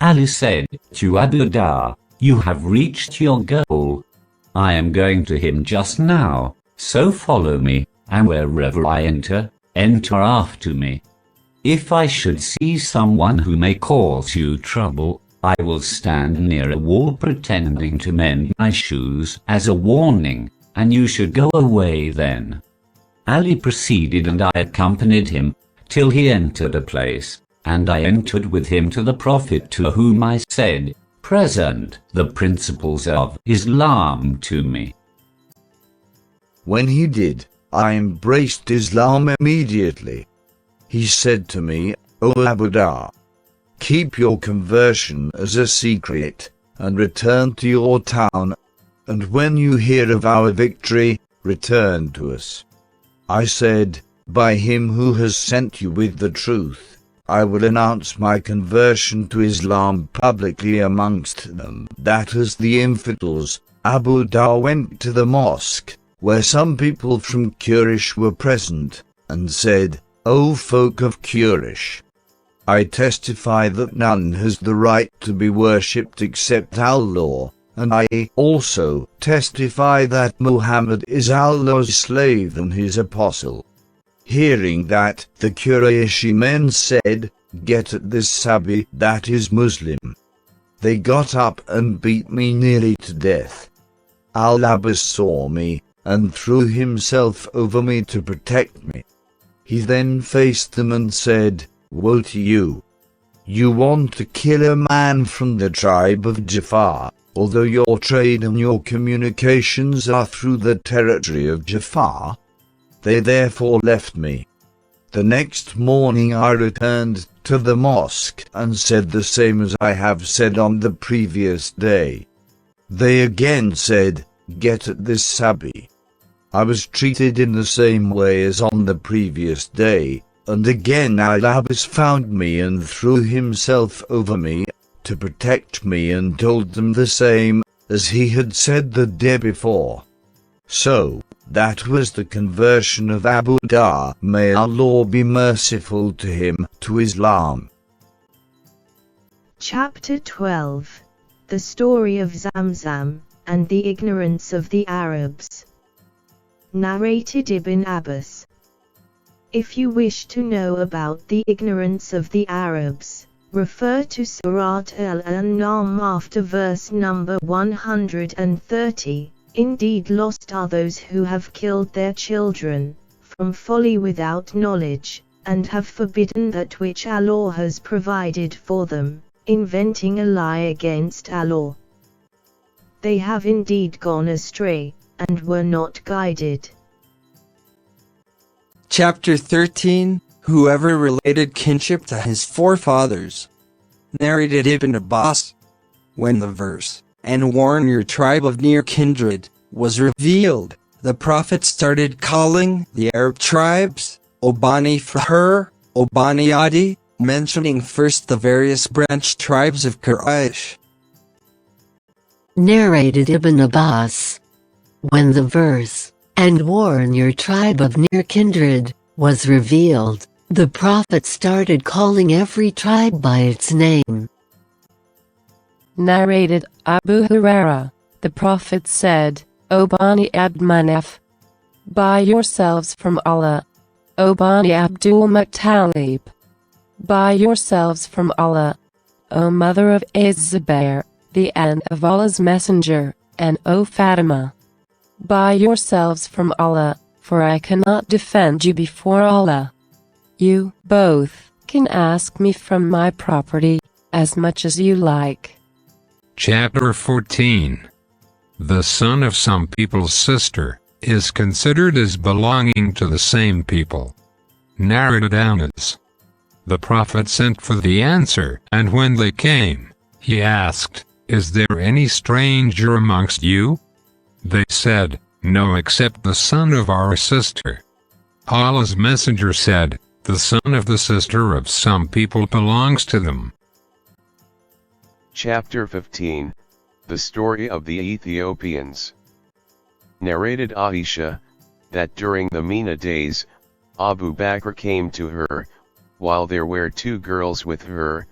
Ali said to Abu Dar, You have reached your goal. I am going to him just now, so follow me, and wherever I enter, enter after me. If I should see someone who may cause you trouble, I will stand near a wall pretending to mend my shoes as a warning, and you should go away then. Ali proceeded and I accompanied him, till he entered a place, and I entered with him to the Prophet, to whom I said, Present the principles of Islam to me. When he did, I embraced Islam immediately. He said to me, O Abu Dar, keep your conversion as a secret, and return to your town, and when you hear of our victory, return to us. I said, By him who has sent you with the truth, I will announce my conversion to Islam publicly amongst them. That as the infidels, Abu Dar went to the mosque, where some people from Quraysh were present, and said, O folk of Quraysh, I testify that none has the right to be worshipped except Allah, and I also testify that Muhammad is Allah's slave and his apostle. Hearing that, the Qurayshi men said, "Get at this Sabi, that is Muslim." They got up and beat me nearly to death. Al-Abbas saw me, and threw himself over me to protect me. He then faced them and said, "Woe to you! You want to kill a man from the tribe of Jafar, although your trade and your communications are through the territory of Jafar?" They therefore left me. The next morning I returned to the mosque and said the same as I have said on the previous day. They again said, "Get at this Sabi." I was treated in the same way as on the previous day, and again Al-Abbas found me and threw himself over me to protect me and told them the same as he had said the day before. So, that was the conversion of Abu Dar, may Allah be merciful to him, to Islam. Chapter 12. The story of Zamzam, and the ignorance of the Arabs. Narrated Ibn Abbas. If you wish to know about the ignorance of the Arabs, refer to Surat al-An'am after verse number 130. Indeed, lost are those who have killed their children, from folly without knowledge, and have forbidden that which Allah has provided for them, inventing a lie against Allah. They have indeed gone astray, and were not guided. Chapter 13, Whoever related kinship to his forefathers. Narrated Ibn Abbas. When the verse, "And warn your tribe of near kindred," was revealed, the Prophet started calling the Arab tribes, O Bani Fahr, O Bani Adi, mentioning first the various branch tribes of Quraysh. Narrated Ibn Abbas. When the verse, "And warn your tribe of near kindred," was revealed, the Prophet started calling every tribe by its name. Narrated Abu Huraira. The Prophet said, O Bani Abd Manaf, buy yourselves from Allah. O Bani Abdul Muttalib, buy yourselves from Allah. O mother of Az-Zubair, the aunt of Allah's messenger, and O Fatima, buy yourselves from Allah, for I cannot defend you before Allah. You both can ask me from my property as much as you like. Chapter 14. The son of some people's sister is considered as belonging to the same people. Narrated Anas. The Prophet sent for the answer, and when they came, he asked, Is there any stranger amongst you? They said, No, except the son of our sister. Allah's messenger said, The son of the sister of some people belongs to them. Chapter 15. The story of the Ethiopians. Narrated Aisha, that during the Mina days, Abu Bakr came to her, while there were two girls with her,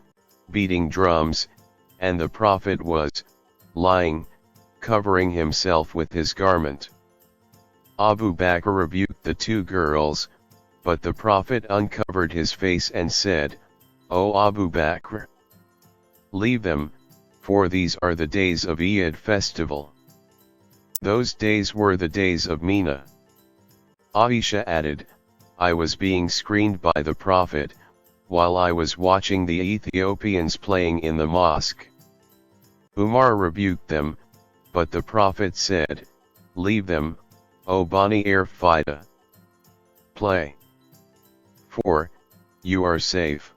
beating drums, and the Prophet was lying, covering himself with his garment. Abu Bakr rebuked the two girls, but the Prophet uncovered his face and said, O Abu Bakr, leave them, for these are the days of Eid festival. Those days were the days of Mina. Aisha added, I was being screened by the Prophet, while I was watching the Ethiopians playing in the mosque. Umar rebuked them, but the Prophet said, Leave them, O Bani Fida. Play. For you are safe.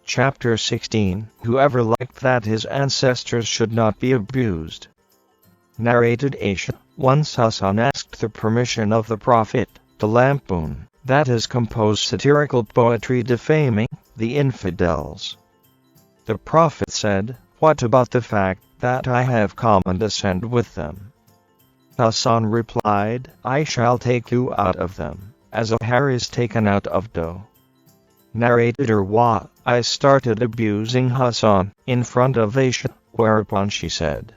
Chapter 16. Whoever liked that his ancestors should not be abused. Narrated Aisha. Once Hassan asked the permission of the Prophet to lampoon, that is, compose satirical poetry defaming the infidels. The Prophet said, What about the fact that I have common descent with them? Hassan replied, I shall take you out of them, as a hair is taken out of dough. Narrated Urwa, I started abusing Hassan in front of Aisha, whereupon she said,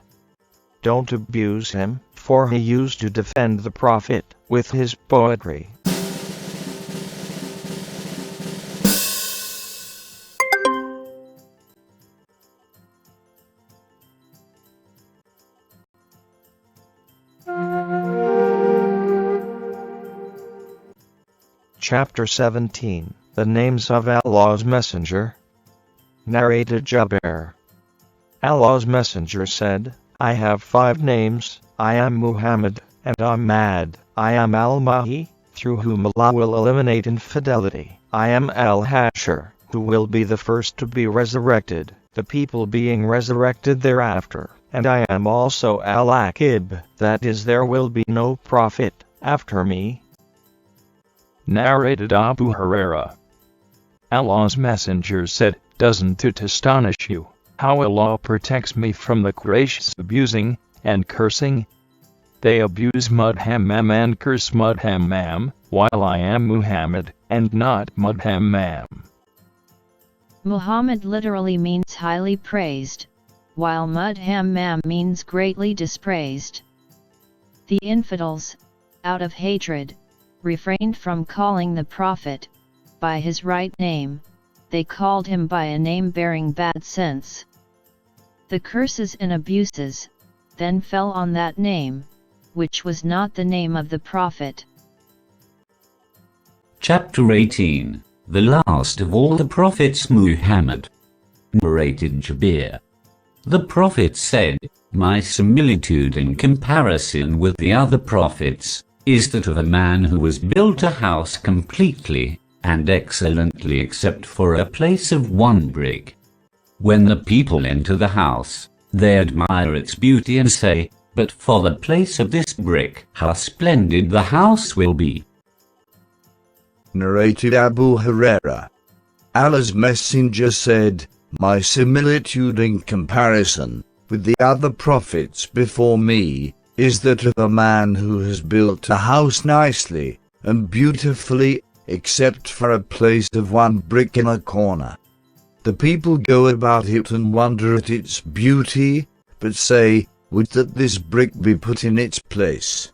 "Don't abuse him, for he used to defend the Prophet with his poetry." Chapter 17, The Names of Allah's Messenger. Narrated Jabir. Allah's Messenger said, I have 5 names, I am Muhammad, and Ahmad, I am Al-Mahi, through whom Allah will eliminate infidelity, I am Al-Hashir, who will be the first to be resurrected, the people being resurrected thereafter, and I am also Al-Aqib, that is, there will be no prophet after me. Narrated Abu Huraira. Allah's Messenger said, Doesn't it astonish you how Allah protects me from the Quraysh's abusing and cursing? They abuse Mudhammam and curse Mudhammam, while I am Muhammad, and not Mudhammam. Muhammad literally means highly praised, while Mudhammam means greatly dispraised. The infidels, out of hatred, refrained from calling the Prophet by his right name, they called him by a name bearing bad sense. The curses and abuses then fell on that name, which was not the name of the Prophet. Chapter 18, The Last of All the Prophets, Muhammad. Narrated Jabir. The Prophet said, My similitude in comparison with the other prophets is that of a man who has built a house completely and excellently except for a place of 1 brick. When the people enter the house, they admire its beauty and say, But for the place of this brick, how splendid the house will be. Narrated Abu Huraira. Allah's Messenger said, My similitude in comparison with the other prophets before me is that of a man who has built a house nicely and beautifully, except for a place of 1 brick in a corner. The people go about it and wonder at its beauty, but say, Would that this brick be put in its place.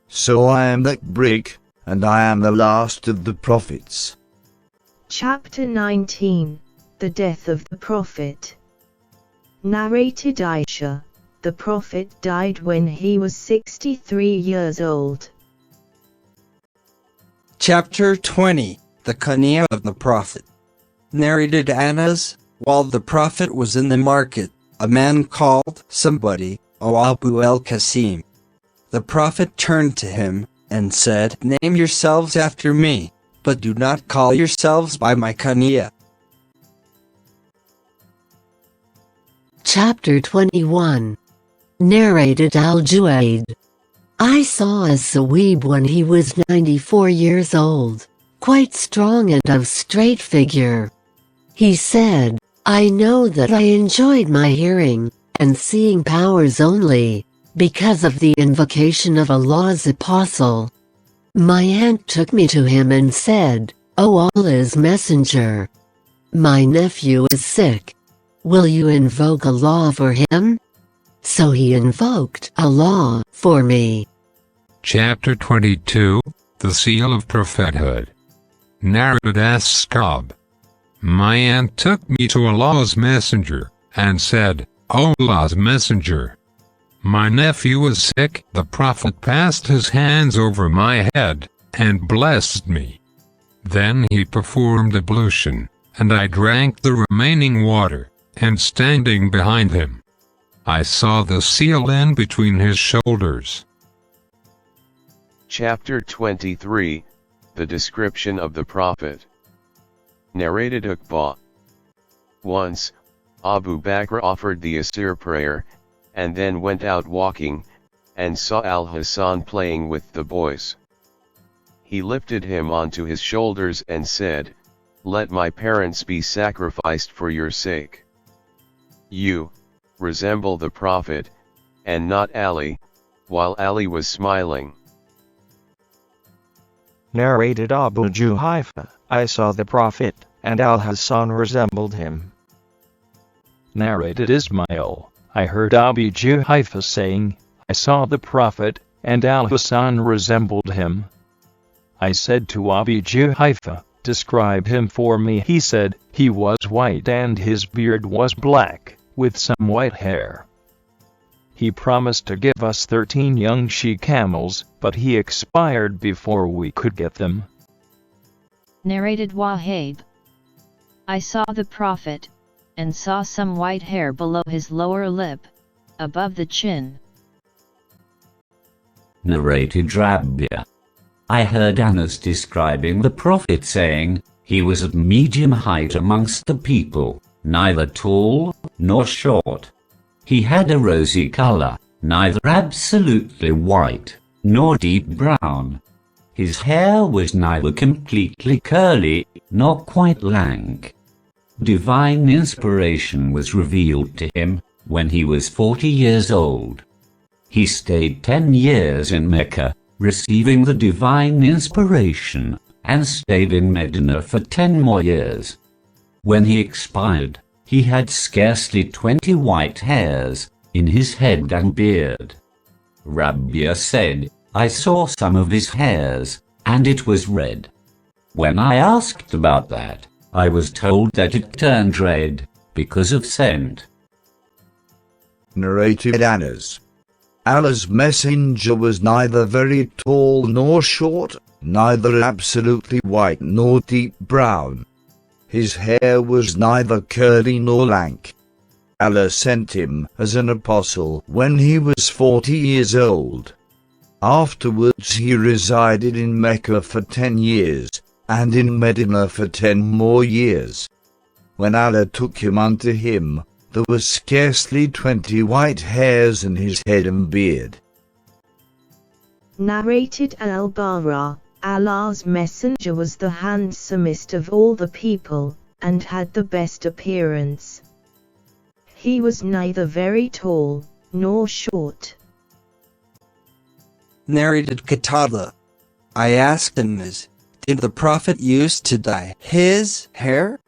So I am that brick, and I am the last of the prophets. Chapter 19, The Death of the Prophet. Narrated Aisha. The Prophet died when he was 63 years old. Chapter 20, The Kunya of the Prophet. Narrated Anas, while the Prophet was in the market, a man called somebody, O Abu al-Qasim. The Prophet turned to him and said, Name yourselves after me, but do not call yourselves by my kunya. Chapter 21. Narrated Al-Juaid. I saw as-Sawib when he was 94 years old, quite strong and of straight figure. He said, I know that I enjoyed my hearing and seeing powers only, because of the invocation of Allah's apostle. My aunt took me to him and said, O Allah's Messenger, my nephew is sick. Will you invoke Allah for him? So he invoked Allah for me. Chapter 22, The Seal of Prophethood. Narrated Ashab. My aunt took me to Allah's Messenger, and said, O Allah's Messenger, my nephew is sick. The Prophet passed his hands over my head, and blessed me. Then he performed ablution, and I drank the remaining water, and standing behind him, I saw the seal in between his shoulders. Chapter 23, The Description of the Prophet. Narrated Uqba. Once, Abu Bakr offered the Asr prayer, and then went out walking, and saw Al-Hasan playing with the boys. He lifted him onto his shoulders and said, Let my parents be sacrificed for your sake. You resemble the Prophet, and not Ali, while Ali was smiling. Narrated Abu Juhayfa. I saw the Prophet and Al-Hasan resembled him. Narrated Ismail, I heard Abi Juhayfa saying, I saw the Prophet, and Al-Hasan resembled him. I said to Abi Juhayfa, describe him for me. He said, he was white and his beard was black, with some white hair. He promised to give us 13 young she-camels, but he expired before we could get them. Narrated Wahab. I saw the Prophet, and saw some white hair below his lower lip, above the chin. Narrated Rabia. I heard Anas describing the Prophet saying, he was of medium height amongst the people, neither tall nor short. He had a rosy color, neither absolutely white, nor deep brown. His hair was neither completely curly, nor quite lank. Divine inspiration was revealed to him when he was 40 years old. He stayed 10 years in Mecca, receiving the divine inspiration, and stayed in Medina for 10 more years. When he expired, he had scarcely 20 white hairs in his head and beard. Rabia said, I saw some of his hairs, and it was red. When I asked about that, I was told that it turned red because of scent. Narrated Anas. Allah's messenger was neither very tall nor short, neither absolutely white nor deep brown. His hair was neither curly nor lank. Allah sent him as an apostle when he was 40 years old. Afterwards he resided in Mecca for 10 years, and in Medina for 10 more years. When Allah took him unto him, there was scarcely 20 white hairs in his head and beard. Narrated al-Bara, Allah's messenger was the handsomest of all the people, and had the best appearance. He was neither very tall, nor short. Narrated Qatada. I asked him this, did the Prophet used to dye his hair?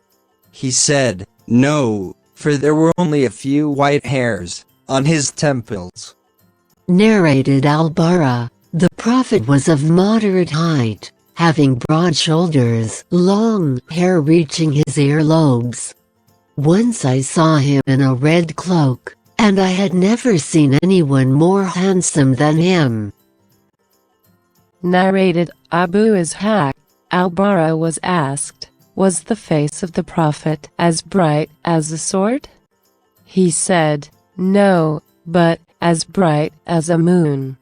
He said, no, for there were only a few white hairs on his temples. Narrated al-Bara, the Prophet was of moderate height, having broad shoulders, long hair reaching his earlobes. Once I saw him in a red cloak, and I had never seen anyone more handsome than him. Narrated Abu Ishaq, al-Bara was asked, was the face of the Prophet as bright as a sword? He said, no, but as bright as a moon.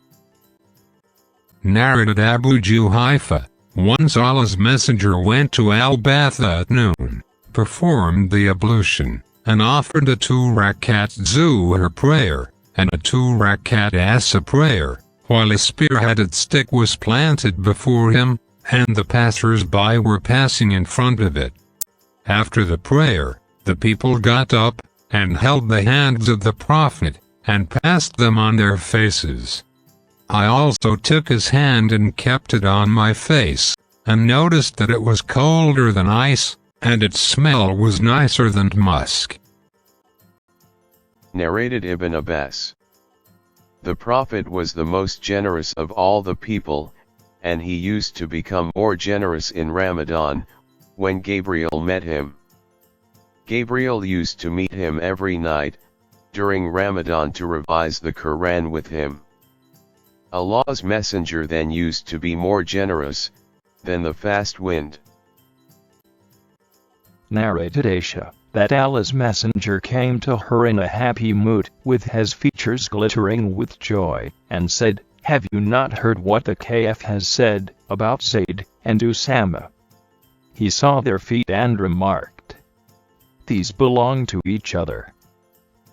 Narrated Abu Juhayfa, once Allah's messenger went to al-Batha at noon, performed the ablution, and offered a 2-rakat Zuhr prayer, and a 2-rakat Asr prayer, while a spear-headed stick was planted before him, and the passers-by were passing in front of it. After the prayer, the people got up, and held the hands of the Prophet, and passed them on their faces. I also took his hand and kept it on my face, and noticed that it was colder than ice, and its smell was nicer than musk. Narrated Ibn Abbas. The Prophet was the most generous of all the people, and he used to become more generous in Ramadan, when Gabriel met him. Gabriel used to meet him every night, during Ramadan to revise the Quran with him. Allah's messenger then used to be more generous than the fast wind. Narrated Aisha, that Allah's messenger came to her in a happy mood, with his features glittering with joy, and said, have you not heard what the Caliph has said about Zayd and Usama? He saw their feet and remarked, these belong to each other.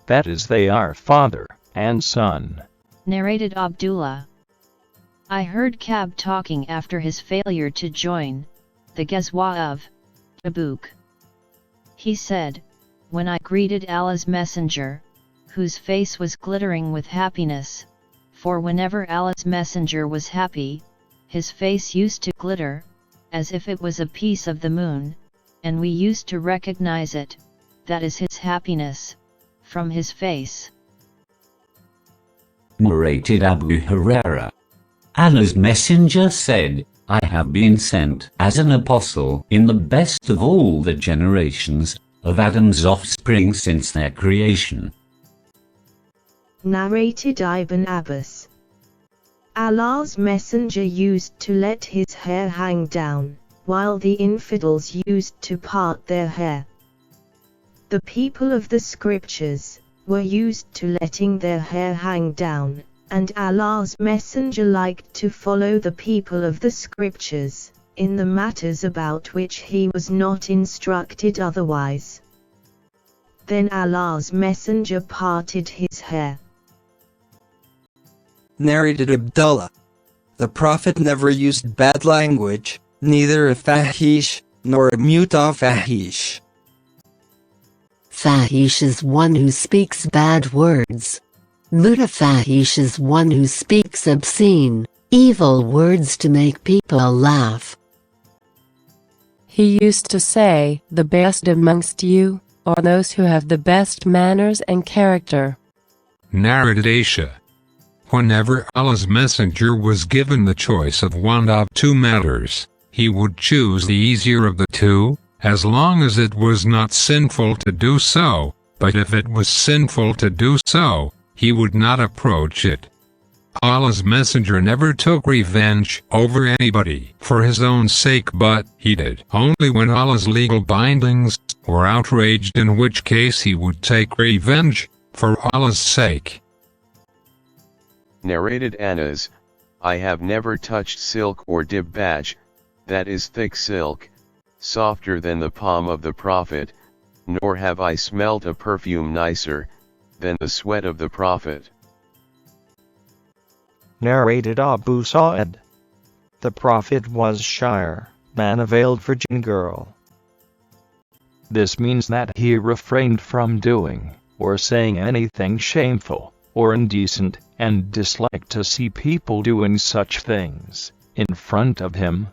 That is, they are father and son. Narrated Abdullah. I heard Ka'b talking after his failure to join the Ghazwa of Tabuk. He said, when I greeted Allah's messenger, whose face was glittering with happiness, for whenever Allah's messenger was happy, his face used to glitter, as if it was a piece of the moon, and we used to recognize it, that is his happiness, from his face. Narrated Abu Huraira. Allah's Messenger said, I have been sent as an apostle in the best of all the generations of Adam's offspring since their creation. Narrated Ibn Abbas. Allah's Messenger used to let his hair hang down, while the infidels used to part their hair. The people of the scriptures were used to letting their hair hang down, and Allah's Messenger liked to follow the people of the scriptures in the matters about which he was not instructed otherwise. Then Allah's Messenger parted his hair. Narrated Abdullah. The Prophet never used bad language, neither a fahish nor a mutafahish. Fahish is one who speaks bad words. Mutafahish is one who speaks obscene, evil words to make people laugh. He used to say, the best amongst you are those who have the best manners and character. Narrated Aisha. Whenever Allah's Messenger was given the choice of one of two matters, he would choose the easier of the two, as long as it was not sinful to do so, but if it was sinful to do so, he would not approach it. Allah's Messenger never took revenge over anybody for his own sake, but he did only when Allah's legal bindings were outraged, in which case he would take revenge for Allah's sake. Narrated Anas, I have never touched silk or dibbaj, that is thick silk, softer than the palm of the Prophet, nor have I smelt a perfume nicer than the sweat of the Prophet. Narrated Abu Sa'id. The Prophet was Shire, man of veiled virgin girl. This means that he refrained from doing or saying anything shameful or indecent, and disliked to see people doing such things in front of him.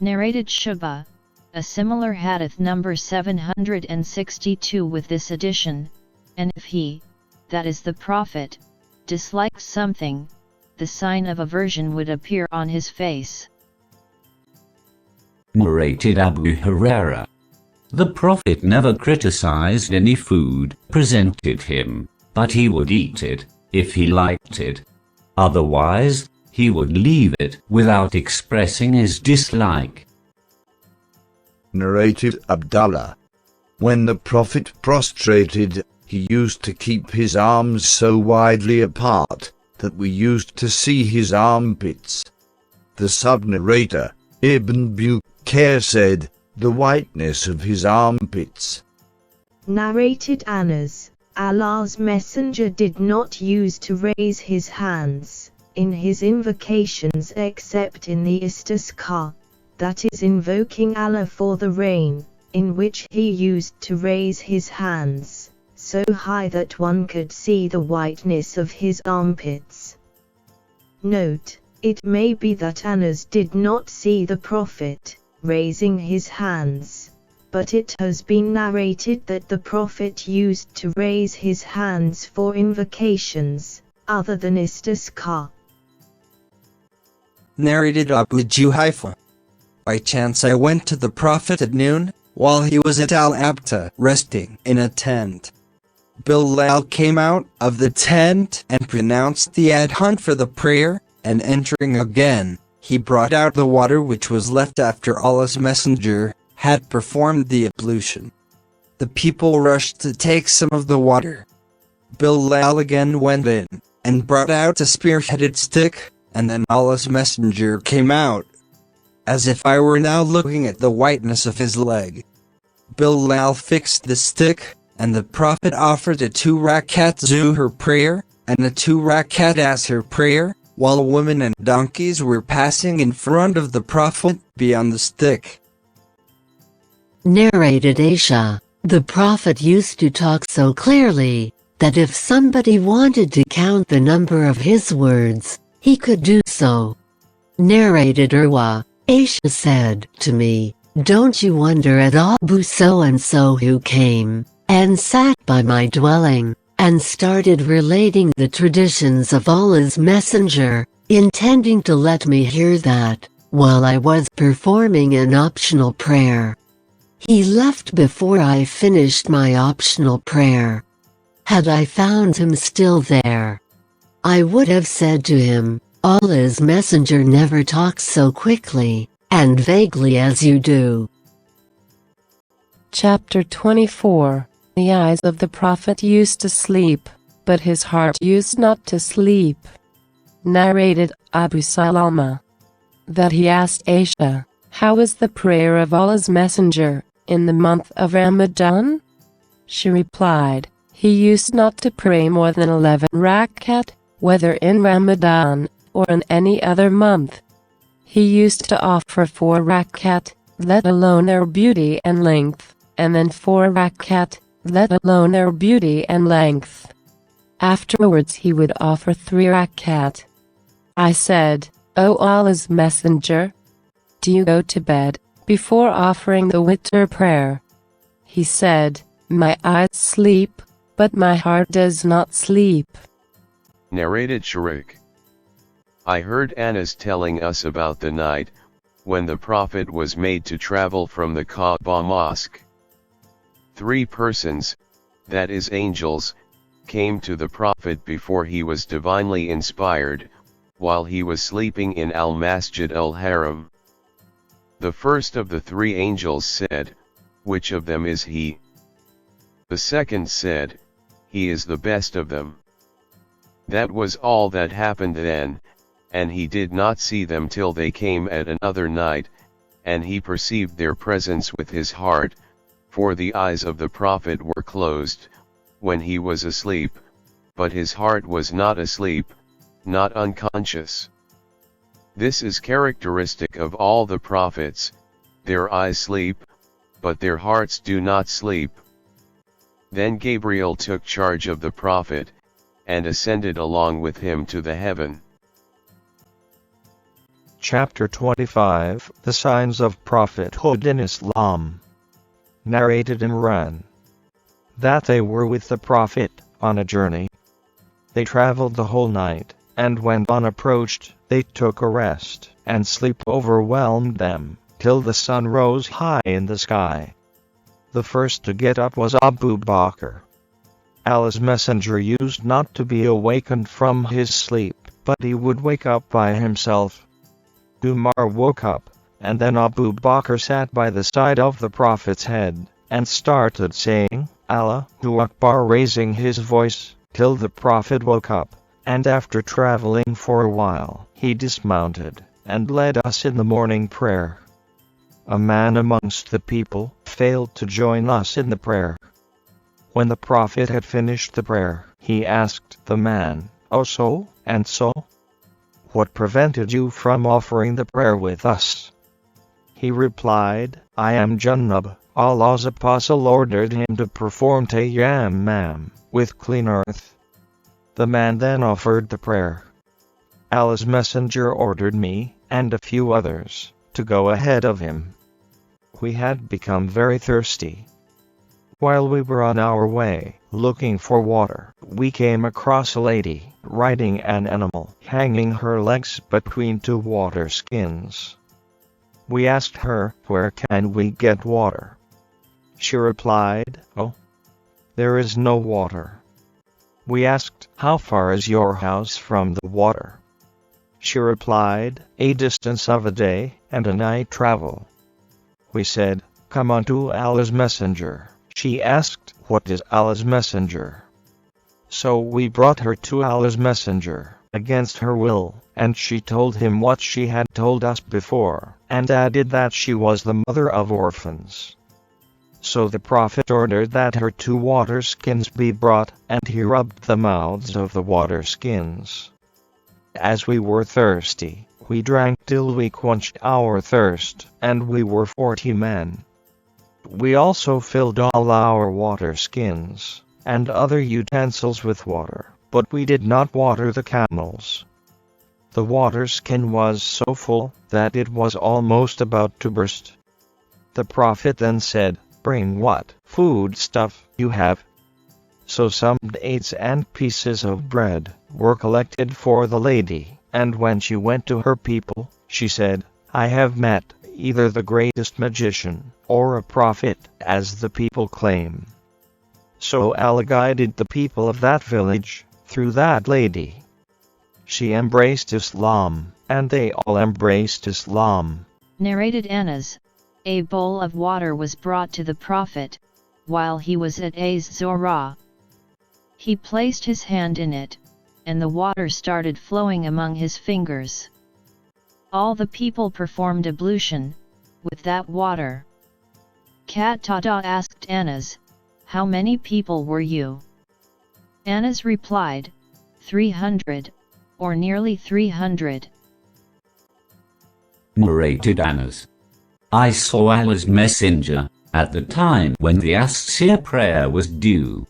Narrated Shubha. A similar hadith number 762 with this addition, and if he, that is the Prophet, disliked something, the sign of aversion would appear on his face. Narrated Abu Huraira. The Prophet never criticized any food presented him, but he would eat it if he liked it. Otherwise, he would leave it without expressing his dislike. Narrated Abdullah. When the Prophet prostrated, he used to keep his arms so widely apart that we used to see his armpits. The sub-narrator, Ibn Bukayr, said, the whiteness of his armpits. Narrated Anas. Allah's Messenger did not use to raise his hands in his invocations except in the istisqa, that is invoking Allah for the rain, in which he used to raise his hands so high that one could see the whiteness of his armpits. Note, it may be that Anas did not see the Prophet raising his hands, but it has been narrated that the Prophet used to raise his hands for invocations other than istisqa. Narrated Abu Juhayfa. By chance I went to the Prophet at noon, while he was at Al-Abta resting in a tent. Bilal came out of the tent and pronounced the adhan for the prayer, and entering again, he brought out the water which was left after Allah's Messenger had performed the ablution. The people rushed to take some of the water. Bilal again went in, and brought out a spear-headed stick, and then Allah's Messenger came out, as if I were now looking at the whiteness of his leg. Bilal fixed the stick, and the Prophet offered a 2-rakat zuhr prayer, and a 2-rakat asr prayer, while women and donkeys were passing in front of the Prophet beyond the stick. Narrated Aisha. The Prophet used to talk so clearly that if somebody wanted to count the number of his words, he could do so. Narrated Urwa. Aisha said to me, Don't you wonder at Abu so-and-so who came and sat by my dwelling and started relating the traditions of Allah's Messenger, intending to let me hear that while I was performing an optional prayer. He left before I finished my optional prayer. Had I found him still there, I would have said to him, Allah's Messenger never talks so quickly and vaguely as you do. Chapter 24. The eyes of the Prophet used to sleep, but his heart used not to sleep. Narrated Abu Salama that he asked Aisha, how is the prayer of Allah's Messenger in the month of Ramadan? She replied, he used not to pray more than 11 rakat, whether in Ramadan or in any other month. He used to offer 4 rakat, let alone their beauty and length, and then 4 rakat, let alone their beauty and length. Afterwards he would offer 3 rakat. I said, O Allah's Messenger, do you go to bed before offering the witr prayer? He said, my eyes sleep, but my heart does not sleep. Narrated Sharik. I heard Anas telling us about the night when the Prophet was made to travel from the Kaaba mosque. 3 persons, that is angels, came to the Prophet before he was divinely inspired, while he was sleeping in al-Masjid al-Haram. The first of the 3 angels said, which of them is he? The second said, he is the best of them. That was all that happened then, and he did not see them till they came at another night, and he perceived their presence with his heart, for the eyes of the Prophet were closed, when he was asleep, but his heart was not asleep, not unconscious. This is characteristic of all the prophets, their eyes sleep, but their hearts do not sleep. Then Gabriel took charge of the Prophet, and ascended along with him to the heaven. Chapter 25, The Signs of Prophethood in Islam. Narrated Imran. That they were with the Prophet, on a journey. They traveled the whole night, and when dawn approached, they took a rest, and sleep overwhelmed them, till the sun rose high in the sky. The first to get up was Abu Bakr. Allah's Messenger used not to be awakened from his sleep, but he would wake up by himself. Umar woke up, and then Abu Bakr sat by the side of the Prophet's head, and started saying, Allahu Akbar, raising his voice, till the Prophet woke up, and after traveling for a while, he dismounted, and led us in the morning prayer. A man amongst the people failed to join us in the prayer. When the Prophet had finished the prayer, he asked the man, Oh so and so? What prevented you from offering the prayer with us? He replied, I am Junub. Allah's apostle ordered him to perform tayammum with clean earth. The man then offered the prayer. Allah's Messenger ordered me, and a few others, to go ahead of him. We had become very thirsty. While we were on our way, looking for water, we came across a lady, riding an animal, hanging her legs between 2 water skins. We asked her, where can we get water? She replied, Oh, there is no water. We asked, how far is your house from the water? She replied, a distance of a day and a night travel. We said, come unto Allah's Messenger. She asked, what is Allah's Messenger? So we brought her to Allah's Messenger, against her will, and she told him what she had told us before, and added that she was the mother of orphans. So the Prophet ordered that her 2 water skins be brought, and he rubbed the mouths of the water skins. As we were thirsty, we drank till we quenched our thirst, and we were 40 men. We also filled all our water skins, and other utensils with water, but we did not water the camels. The water skin was so full, that it was almost about to burst. The Prophet then said, "Bring what food stuff you have." So some dates and pieces of bread were collected for the lady, and when she went to her people, she said, "I have met either the greatest magician or a prophet, as the people claim." So Allah guided the people of that village through that lady. She embraced Islam, and they all embraced Islam. Narrated Anas, a bowl of water was brought to the Prophet, while he was at Az-Zora. He placed his hand in it, and the water started flowing among his fingers. All the people performed ablution with that water. Qatada asked Anas, "How many people were you?" Anas replied, 300, or nearly 300. Narrated Anas. I saw Allah's messenger at the time when the Asr prayer was due.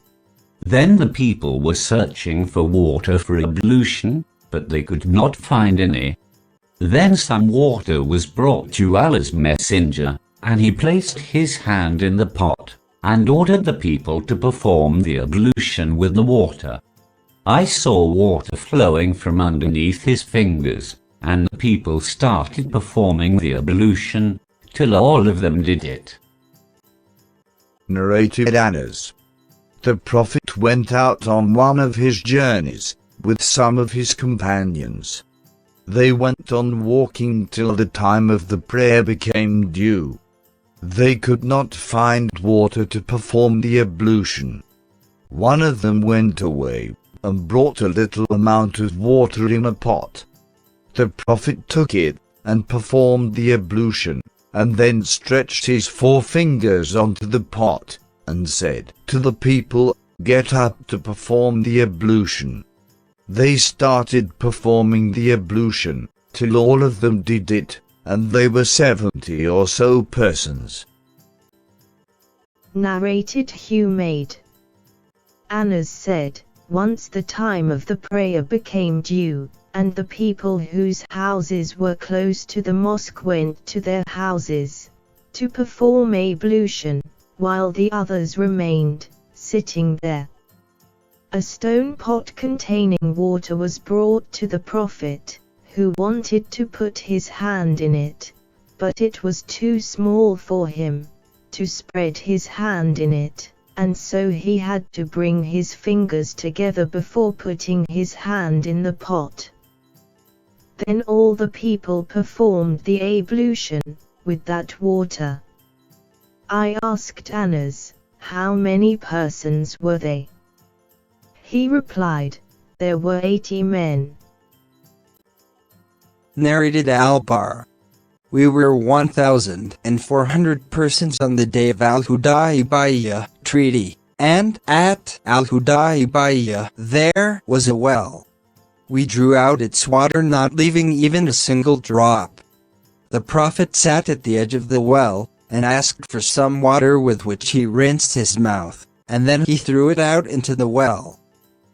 Then the people were searching for water for ablution, but they could not find any. Then some water was brought to Allah's messenger, and he placed his hand in the pot, and ordered the people to perform the ablution with the water. I saw water flowing from underneath his fingers, and the people started performing the ablution, till all of them did it. Narrated Anas. The Prophet went out on one of his journeys, with some of his companions. They went on walking till the time of the prayer became due. They could not find water to perform the ablution. One of them went away, and brought a little amount of water in a pot. The Prophet took it, and performed the ablution, and then stretched his forefingers onto the pot, and said to the people, "Get up to perform the ablution." They started performing the ablution, till all of them did it, and they were 70 or so persons. Narrated Humaid. Anas said, "Once the time of the prayer became due, and the people whose houses were close to the mosque went to their houses to perform ablution, while the others remained sitting there. A stone pot containing water was brought to the Prophet, who wanted to put his hand in it, but it was too small for him to spread his hand in it, and so he had to bring his fingers together before putting his hand in the pot. Then all the people performed the ablution with that water. I asked Anas, "How many persons were they?" He replied, "There were 80 men." Narrated Al-Bar. We were 1,400 persons on the day of Al-Hudaybiyah treaty, and at Al-Hudaybiyah there was a well. We drew out its water, not leaving even a single drop. The Prophet sat at the edge of the well, and asked for some water with which he rinsed his mouth, and then he threw it out into the well.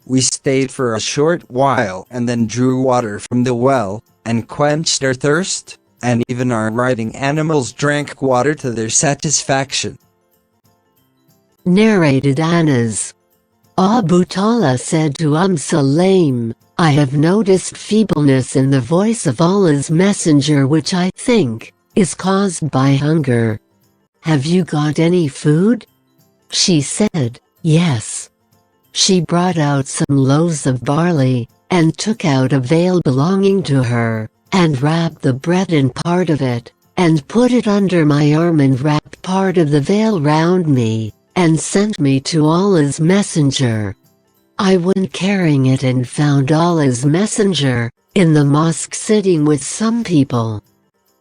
We stayed for a short while and then drew water from the well, and quenched our thirst, and even our riding animals drank water to their satisfaction. Narrated Anas. Abu Talha said to Sulaim, "I have noticed feebleness in the voice of Allah's messenger, which I think is caused by hunger. Have you got any food?" She said, "Yes." She brought out some loaves of barley, and took out a veil belonging to her, and wrapped the bread in part of it, and put it under my arm, and wrapped part of the veil round me, and sent me to Allah's messenger. I went carrying it and found Allah's messenger in the mosque sitting with some people.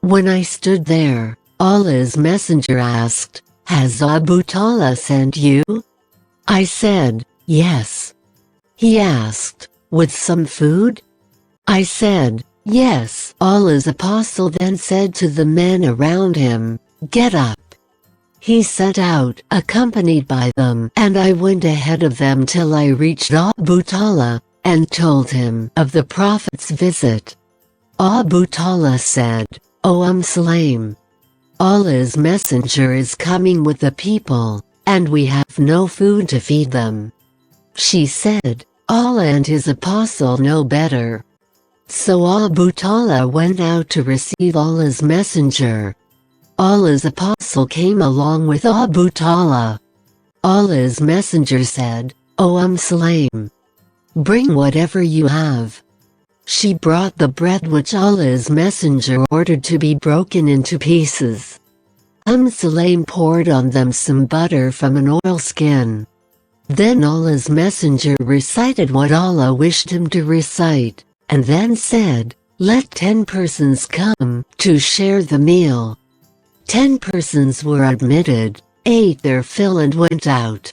When I stood there, Allah's messenger asked, "Has Abu Talha sent you?" I said, "Yes." He asked, "With some food?" I said, "Yes." Allah's apostle then said to the men around him, "Get up." He set out, accompanied by them, and I went ahead of them till I reached Abu Talha, and told him of the Prophet's visit. Abu Talha said, "O Sulaim, Allah's messenger is coming with the people, and we have no food to feed them. She said, Allah and his apostle know better. So Abu Talha went out to receive Allah's messenger. Allah's apostle came along with Abu Talha. Allah's messenger said, O Sulaim, bring whatever you have. She brought the bread which Allah's messenger ordered to be broken into pieces. Sulaim poured on them some butter from an oilskin. Then Allah's messenger recited what Allah wished him to recite, and then said, Let 10 persons come to share the meal. 10 persons were admitted, ate their fill and went out.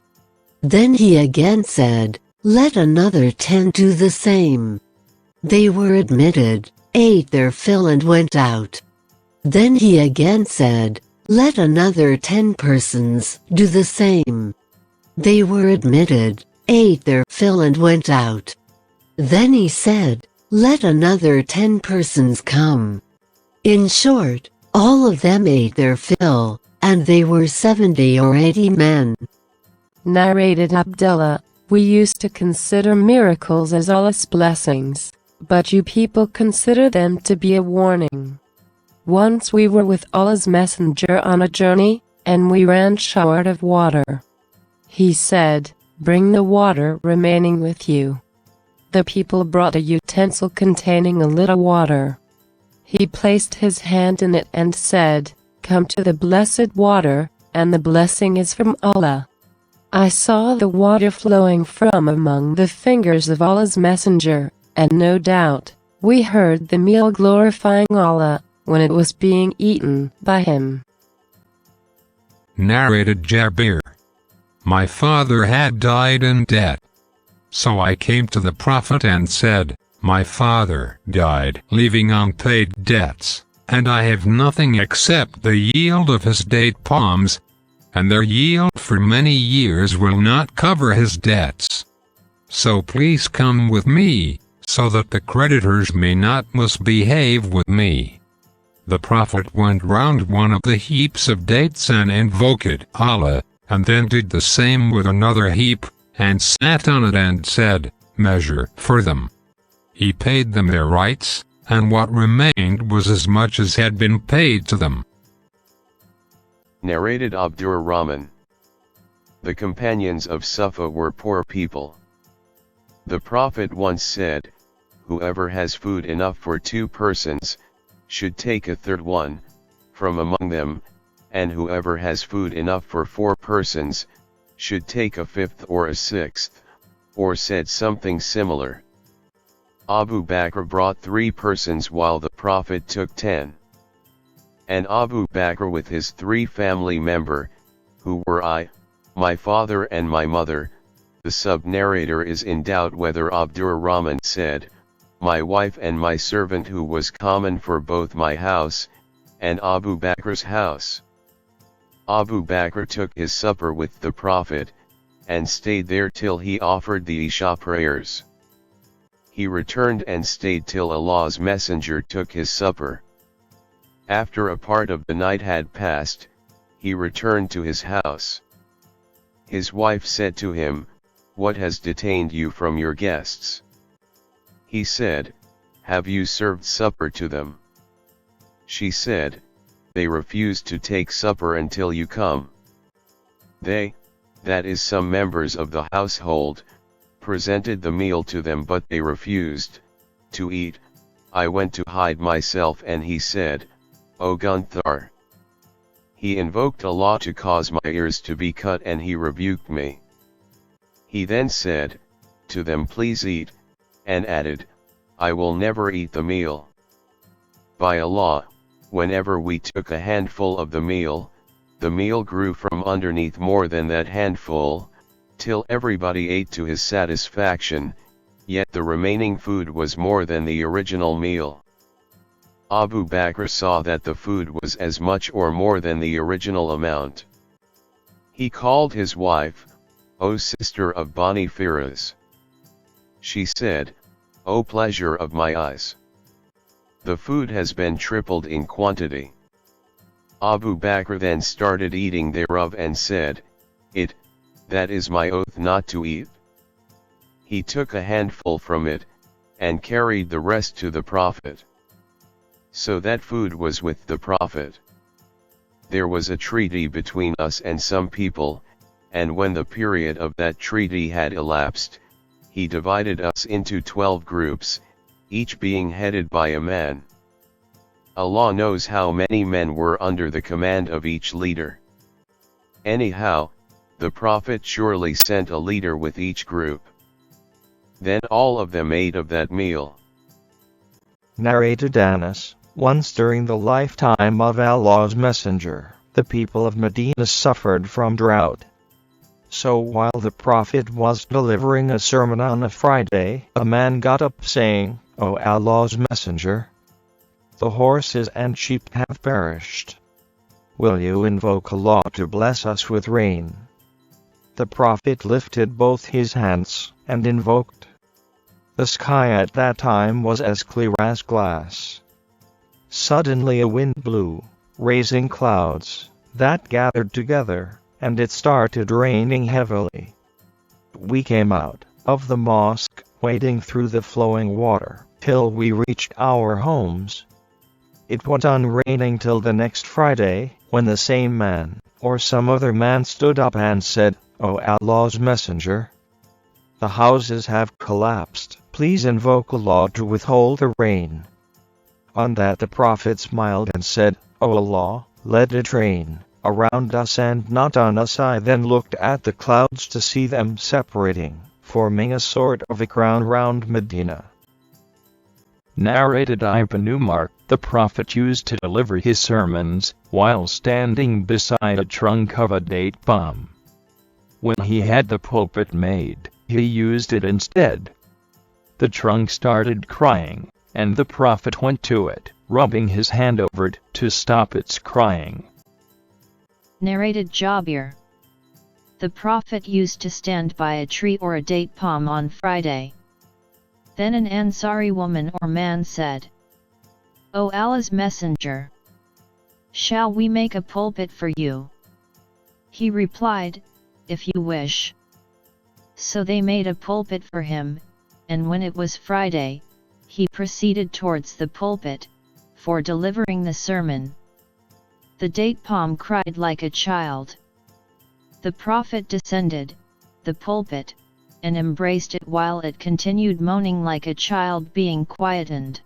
Then he again said, Let another 10 do the same. They were admitted, ate their fill and went out. Then he again said, Let another 10 persons do the same. They were admitted, ate their fill and went out. Then he said, Let another 10 persons come. In short, all of them ate their fill, and they were 70 or 80 men. Narrated Abdullah, we used to consider miracles as Allah's blessings, but you people consider them to be a warning. Once we were with Allah's messenger on a journey, and we ran short of water. He said, Bring the water remaining with you. The people brought a utensil containing a little water. He placed his hand in it and said, Come to the blessed water, and the blessing is from Allah. I saw the water flowing from among the fingers of Allah's messenger, and no doubt, we heard the meal glorifying Allah, when it was being eaten by him. Narrated Jabir. My father had died in debt. So I came to the Prophet and said, My father died leaving unpaid debts, and I have nothing except the yield of his date palms, and their yield for many years will not cover his debts. So please come with me, so that the creditors may not misbehave with me. The Prophet went round one of the heaps of dates and invoked Allah, and then did the same with another heap, and sat on it and said, Measure for them. He paid them their rights, and what remained was as much as had been paid to them. Narrated Abdur Rahman. The companions of Sufa were poor people. The Prophet once said, Whoever has food enough for 2 persons, should take a third one from among them, and whoever has food enough for 4 persons, should take a 5th or a 6th, or said something similar. Abu Bakr brought 3 persons while the Prophet took 10. And Abu Bakr with his 3 family member, who were I, my father and my mother. The sub-narrator is in doubt whether Abdur Rahman said, my wife and my servant, who was common for both my house, and Abu Bakr's house. Abu Bakr took his supper with the Prophet, and stayed there till he offered the Isha prayers. He returned and stayed till Allah's messenger took his supper. After a part of the night had passed, he returned to his house. His wife said to him, What has detained you from your guests? He said, Have you served supper to them? She said, They refused to take supper until you come. They, that is some members of the household, presented the meal to them, but they refused to eat. I went to hide myself, and he said, O Gunthar. He invoked Allah to cause my ears to be cut, and he rebuked me. He then said to them, Please eat, and added, I will never eat the meal. By Allah, whenever we took a handful of the meal grew from underneath more than that handful, till everybody ate to his satisfaction, yet the remaining food was more than the original meal. Abu Bakr saw that the food was as much or more than the original amount. He called his wife, O sister of Bani Firas. She said, O pleasure of my eyes. The food has been tripled in quantity. Abu Bakr then started eating thereof and said, that is my oath not to eat. He took a handful from it, and carried the rest to the Prophet. So that food was with the Prophet. There was a treaty between us and some people, and when the period of that treaty had elapsed, he divided us into 12 groups, each being headed by a man. Allah knows how many men were under the command of each leader. Anyhow, the Prophet surely sent a leader with each group. Then all of them ate of that meal. Narrated Anas, once during the lifetime of Allah's Messenger, the people of Medina suffered from drought. So while the Prophet was delivering a sermon on a Friday, a man got up saying, "O Allah's Messenger, the horses and sheep have perished. Will you invoke Allah to bless us with rain?" The Prophet lifted both his hands and invoked. The sky at that time was as clear as glass. Suddenly a wind blew, raising clouds that gathered together, and it started raining heavily. We came out of the mosque, wading through the flowing water, till we reached our homes. It went on raining till the next Friday, when the same man, or some other man stood up and said, "O Allah's Messenger, the houses have collapsed, please invoke Allah to withhold the rain." On that the Prophet smiled and said, "O Allah, let it rain around us and not on us." I then looked at the clouds to see them separating, forming a sort of a crown round Medina. Narrated Ibn Umar, the Prophet used to deliver his sermons while standing beside a trunk of a date palm. When he had the pulpit made, he used it instead. The trunk started crying, and the Prophet went to it, rubbing his hand over it to stop its crying. Narrated Jabir. The Prophet used to stand by a tree or a date palm on Friday. Then an Ansari woman or man said, "O Allah's Messenger, shall we make a pulpit for you?" He replied, "If you wish." So they made a pulpit for him, and when it was Friday, he proceeded towards the pulpit, for delivering the sermon. The date palm cried like a child. The Prophet descended the pulpit, and embraced it while it continued moaning like a child being quietened.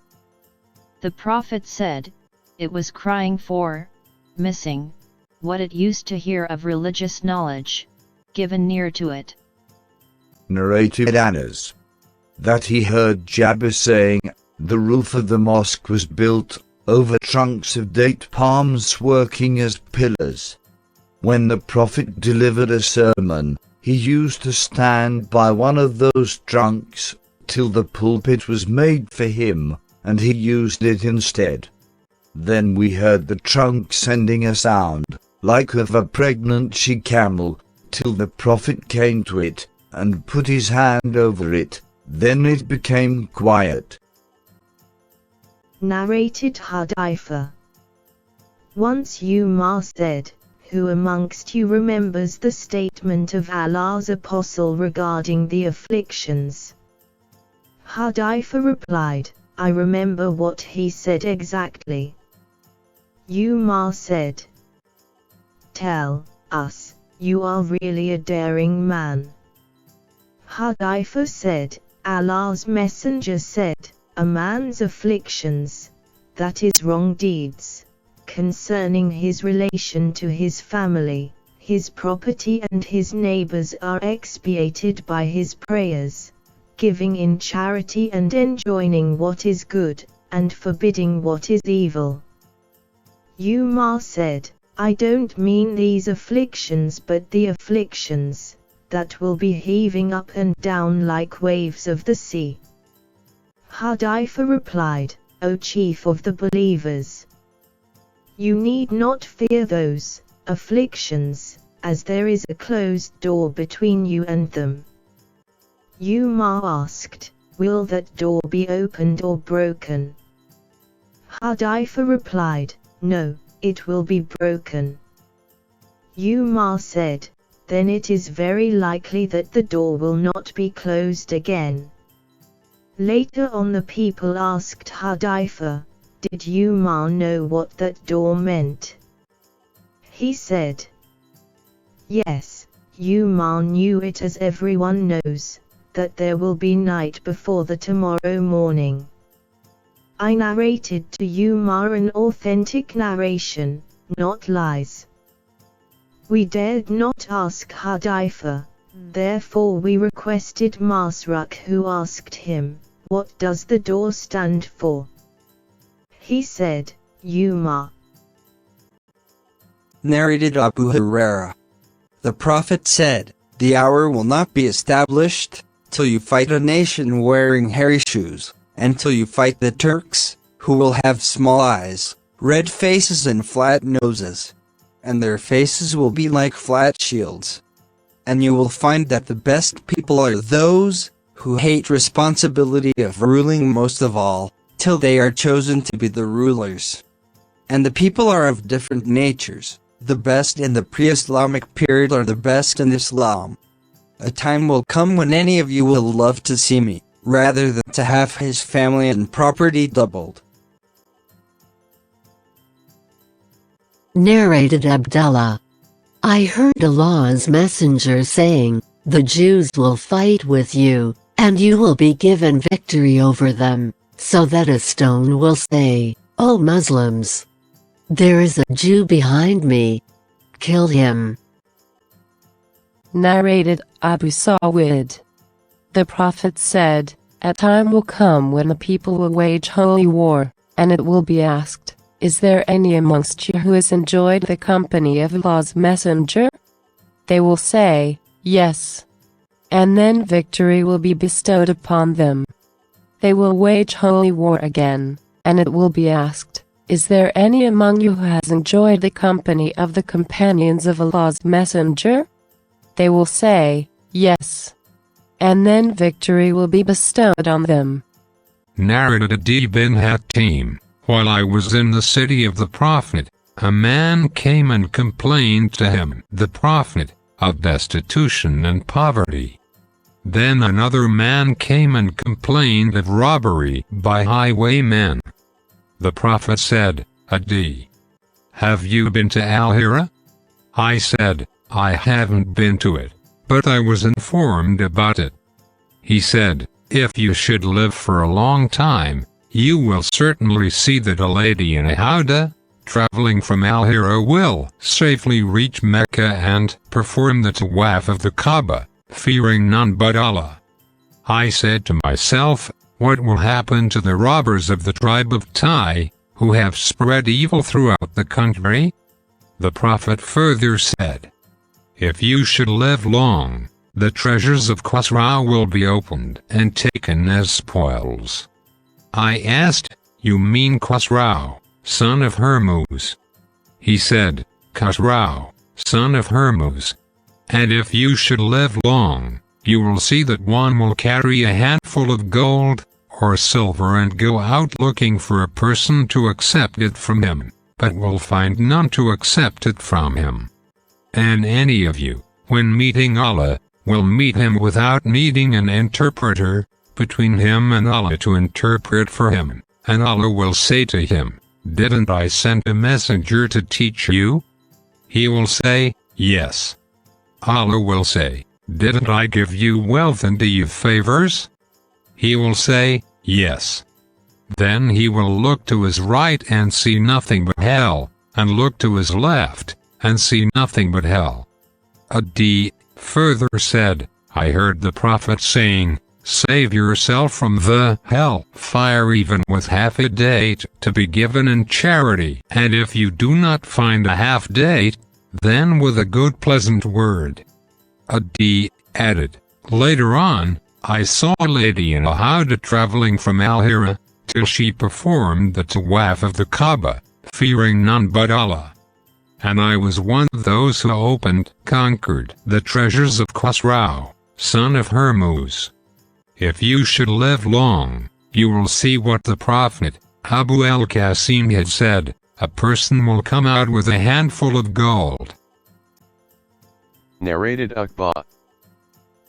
The Prophet said, it was crying for, missing, what it used to hear of religious knowledge, given near to it. Narrated Anas, that he heard Jabir saying, the roof of the mosque was built over trunks of date palms working as pillars. When the Prophet delivered a sermon, he used to stand by one of those trunks till the pulpit was made for him, and he used it instead. Then we heard the trunk sending a sound, like of a pregnant she-camel, till the Prophet came to it, and put his hand over it, then it became quiet. Narrated Hudayfa. Once Umar said, who amongst you remembers the statement of Allah's Apostle regarding the afflictions? Hudayfa replied, I remember what he said exactly. Umar said, tell us, you are really a daring man. Hudayfa said, Allah's Messenger said, a man's afflictions, that is wrong deeds, concerning his relation to his family, his property and his neighbors are expiated by his prayers, giving in charity and enjoining what is good, and forbidding what is evil. Umar said, I don't mean these afflictions but the afflictions, that will be heaving up and down like waves of the sea. Hudayfa replied, O chief of the believers, you need not fear those afflictions, as there is a closed door between you and them. Umar asked, will that door be opened or broken? Hudayfa replied, no, it will be broken. Umar said, then it is very likely that the door will not be closed again. Later on the people asked Hudayfa, did Umar know what that door meant? He said, yes, Umar knew it as everyone knows, that there will be night before the tomorrow morning. I narrated to Umar an authentic narration, not lies. We dared not ask Hudayfa, therefore we requested Masruq, who asked him, what does the door stand for? He said, Umar. Narrated Abu Huraira. The Prophet said, the hour will not be established till you fight a nation wearing hairy shoes, and till you fight the Turks, who will have small eyes, red faces and flat noses, and their faces will be like flat shields. And you will find that the best people are those who hate responsibility of ruling most of all, till they are chosen to be the rulers. And the people are of different natures. The best in the pre-Islamic period are the best in Islam. A time will come when any of you will love to see me, rather than to have his family and property doubled. Narrated Abdullah. I heard Allah's messenger saying, the Jews will fight with you, and you will be given victory over them, so that a stone will say, O Muslims! There is a Jew behind me. Kill him. Narrated Abu Sa'id. The Prophet said, a time will come when the people will wage holy war, and it will be asked, is there any amongst you who has enjoyed the company of Allah's messenger? They will say, yes. And then victory will be bestowed upon them. They will wage holy war again, and it will be asked, is there any among you who has enjoyed the company of the companions of Allah's messenger? They will say, yes. And then victory will be bestowed on them. Narrated Adi bin Hatim. While I was in the city of the Prophet, a man came and complained to him, the Prophet, of destitution and poverty. Then another man came and complained of robbery by highwaymen. The Prophet said, Adi, have you been to Al-Hira? I said, I haven't been to it, but I was informed about it. He said, if you should live for a long time, you will certainly see that a lady in a howdah, traveling from Al-Hira, will safely reach Mecca and perform the tawaf of the Kaaba, fearing none but Allah. I said to myself, what will happen to the robbers of the tribe of Tai, who have spread evil throughout the country? The Prophet further said, if you should live long, the treasures of Khusrau will be opened and taken as spoils. I asked, you mean Khusrau, son of Hormuz? He said, Khusrau, son of Hormuz. And if you should live long, you will see that one will carry a handful of gold or silver and go out looking for a person to accept it from him, but will find none to accept it from him. And any of you, when meeting Allah, will meet him without needing an interpreter between him and Allah to interpret for him, and Allah will say to him, didn't I send a messenger to teach you? He will say, yes. Allah will say, didn't I give you wealth and do you favors? He will say, yes. Then he will look to his right and see nothing but hell, and look to his left, and see nothing but hell. Adi further said, I heard the Prophet saying, save yourself from the hell fire even with half a date to be given in charity, and if you do not find a half date, then with a good pleasant word. Adi added, later on, I saw a lady in a howdah traveling from Al-Hira, till she performed the tawaf of the Kaaba, fearing none but Allah. And I was one of those who conquered the treasures of Khusrau, son of Hormuz. If you should live long, you will see what the Prophet, Abu al-Qasim, had said, a person will come out with a handful of gold. Narrated Uqba.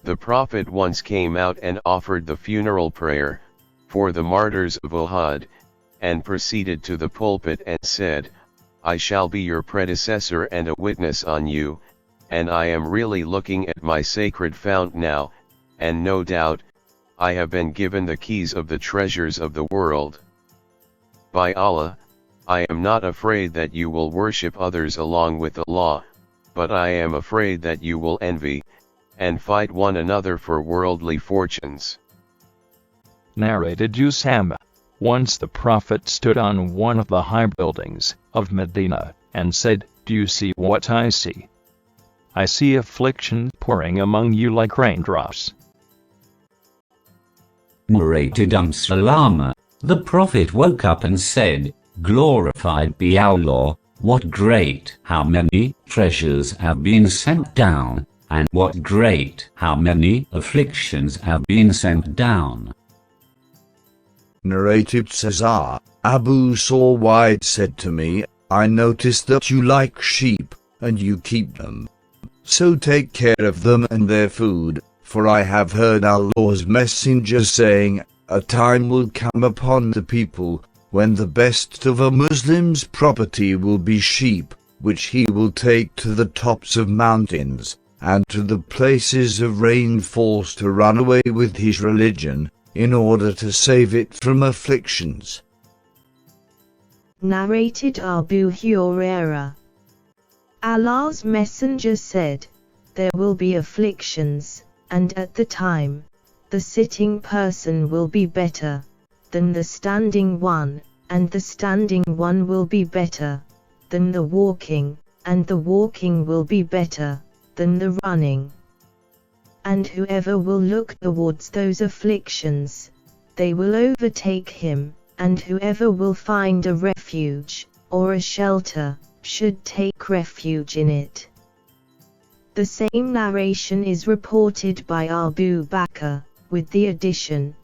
The Prophet once came out and offered the funeral prayer for the martyrs of Uhud, and proceeded to the pulpit and said, I shall be your predecessor and a witness on you, and I am really looking at my sacred fount now, and no doubt, I have been given the keys of the treasures of the world. By Allah, I am not afraid that you will worship others along with Allah, but I am afraid that you will envy, and fight one another for worldly fortunes. Narrated Usama. Once the Prophet stood on one of the high buildings of Medina, and said, Do you see what I see? I see affliction pouring among you like raindrops. Narrated Salama. The Prophet woke up and said, Glorified be Allah, what great, how many treasures have been sent down, and what great, how many afflictions have been sent down. Narrated Cesar, Abu Sa'id said to me, I noticed that you like sheep, and you keep them. So take care of them and their food, for I have heard Allah's messenger saying, a time will come upon the people, when the best of a Muslim's property will be sheep, which he will take to the tops of mountains, and to the places of rainfalls to run away with his religion, in order to save it from afflictions. Narrated Abu Hurairah. Allah's messenger said, there will be afflictions, and at the time, the sitting person will be better than the standing one, and the standing one will be better than the walking, and the walking will be better than the running. And whoever will look towards those afflictions, they will overtake him, and whoever will find a refuge, or a shelter, should take refuge in it. The same narration is reported by Abu Bakr, with the addition,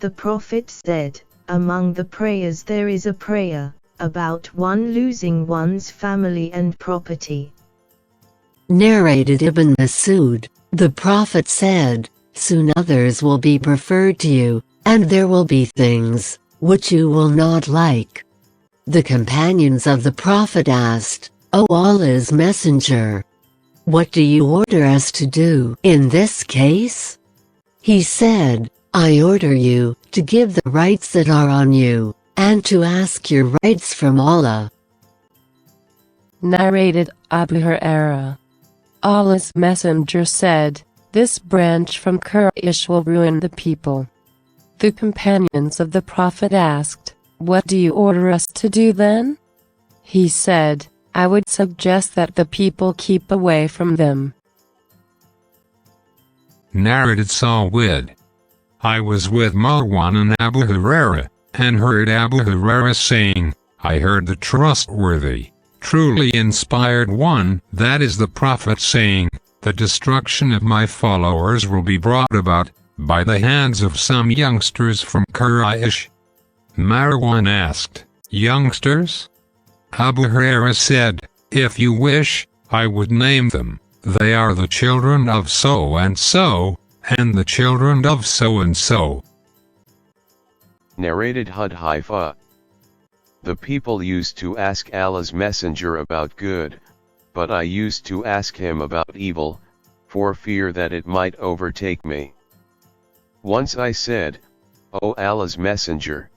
the Prophet said, among the prayers there is a prayer about one losing one's family and property. Narrated Ibn Masud, the Prophet said, soon others will be preferred to you, and there will be things which you will not like. The companions of the Prophet asked, O Allah's Messenger, what do you order us to do in this case? He said, I order you to give the rights that are on you, and to ask your rights from Allah. Narrated Abu Hurairah. Allah's messenger said, this branch from Quraysh will ruin the people. The companions of the Prophet asked, what do you order us to do then? He said, I would suggest that the people keep away from them. Narrated Sawid. I was with Marwan and Abu Hurairah, and heard Abu Hurairah saying, I heard the trustworthy, truly inspired one, that is the Prophet saying, the destruction of my followers will be brought about by the hands of some youngsters from Quraysh. Marwan asked, youngsters? Abu Hurairah said, if you wish, I would name them. They are the children of so-and-so, and the children of so-and-so. Narrated Hudhaifa. The people used to ask Allah's messenger about good, but I used to ask him about evil, for fear that it might overtake me. Once I said, O Allah's messenger,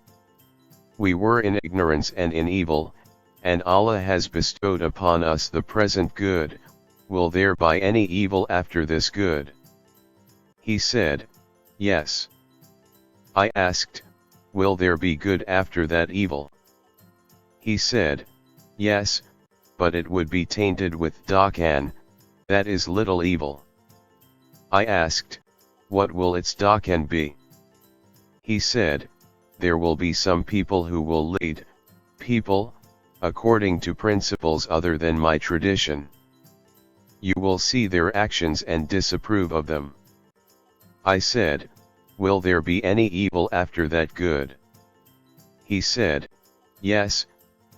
we were in ignorance and in evil, and Allah has bestowed upon us the present good. Will there be any evil after this good? He said, yes. I asked, will there be good after that evil? He said, yes, but it would be tainted with dakan, that is little evil. I asked, what will its dakan be? He said, there will be some people who will lead people according to principles other than my tradition. You will see their actions and disapprove of them. I said, will there be any evil after that good? He said, yes,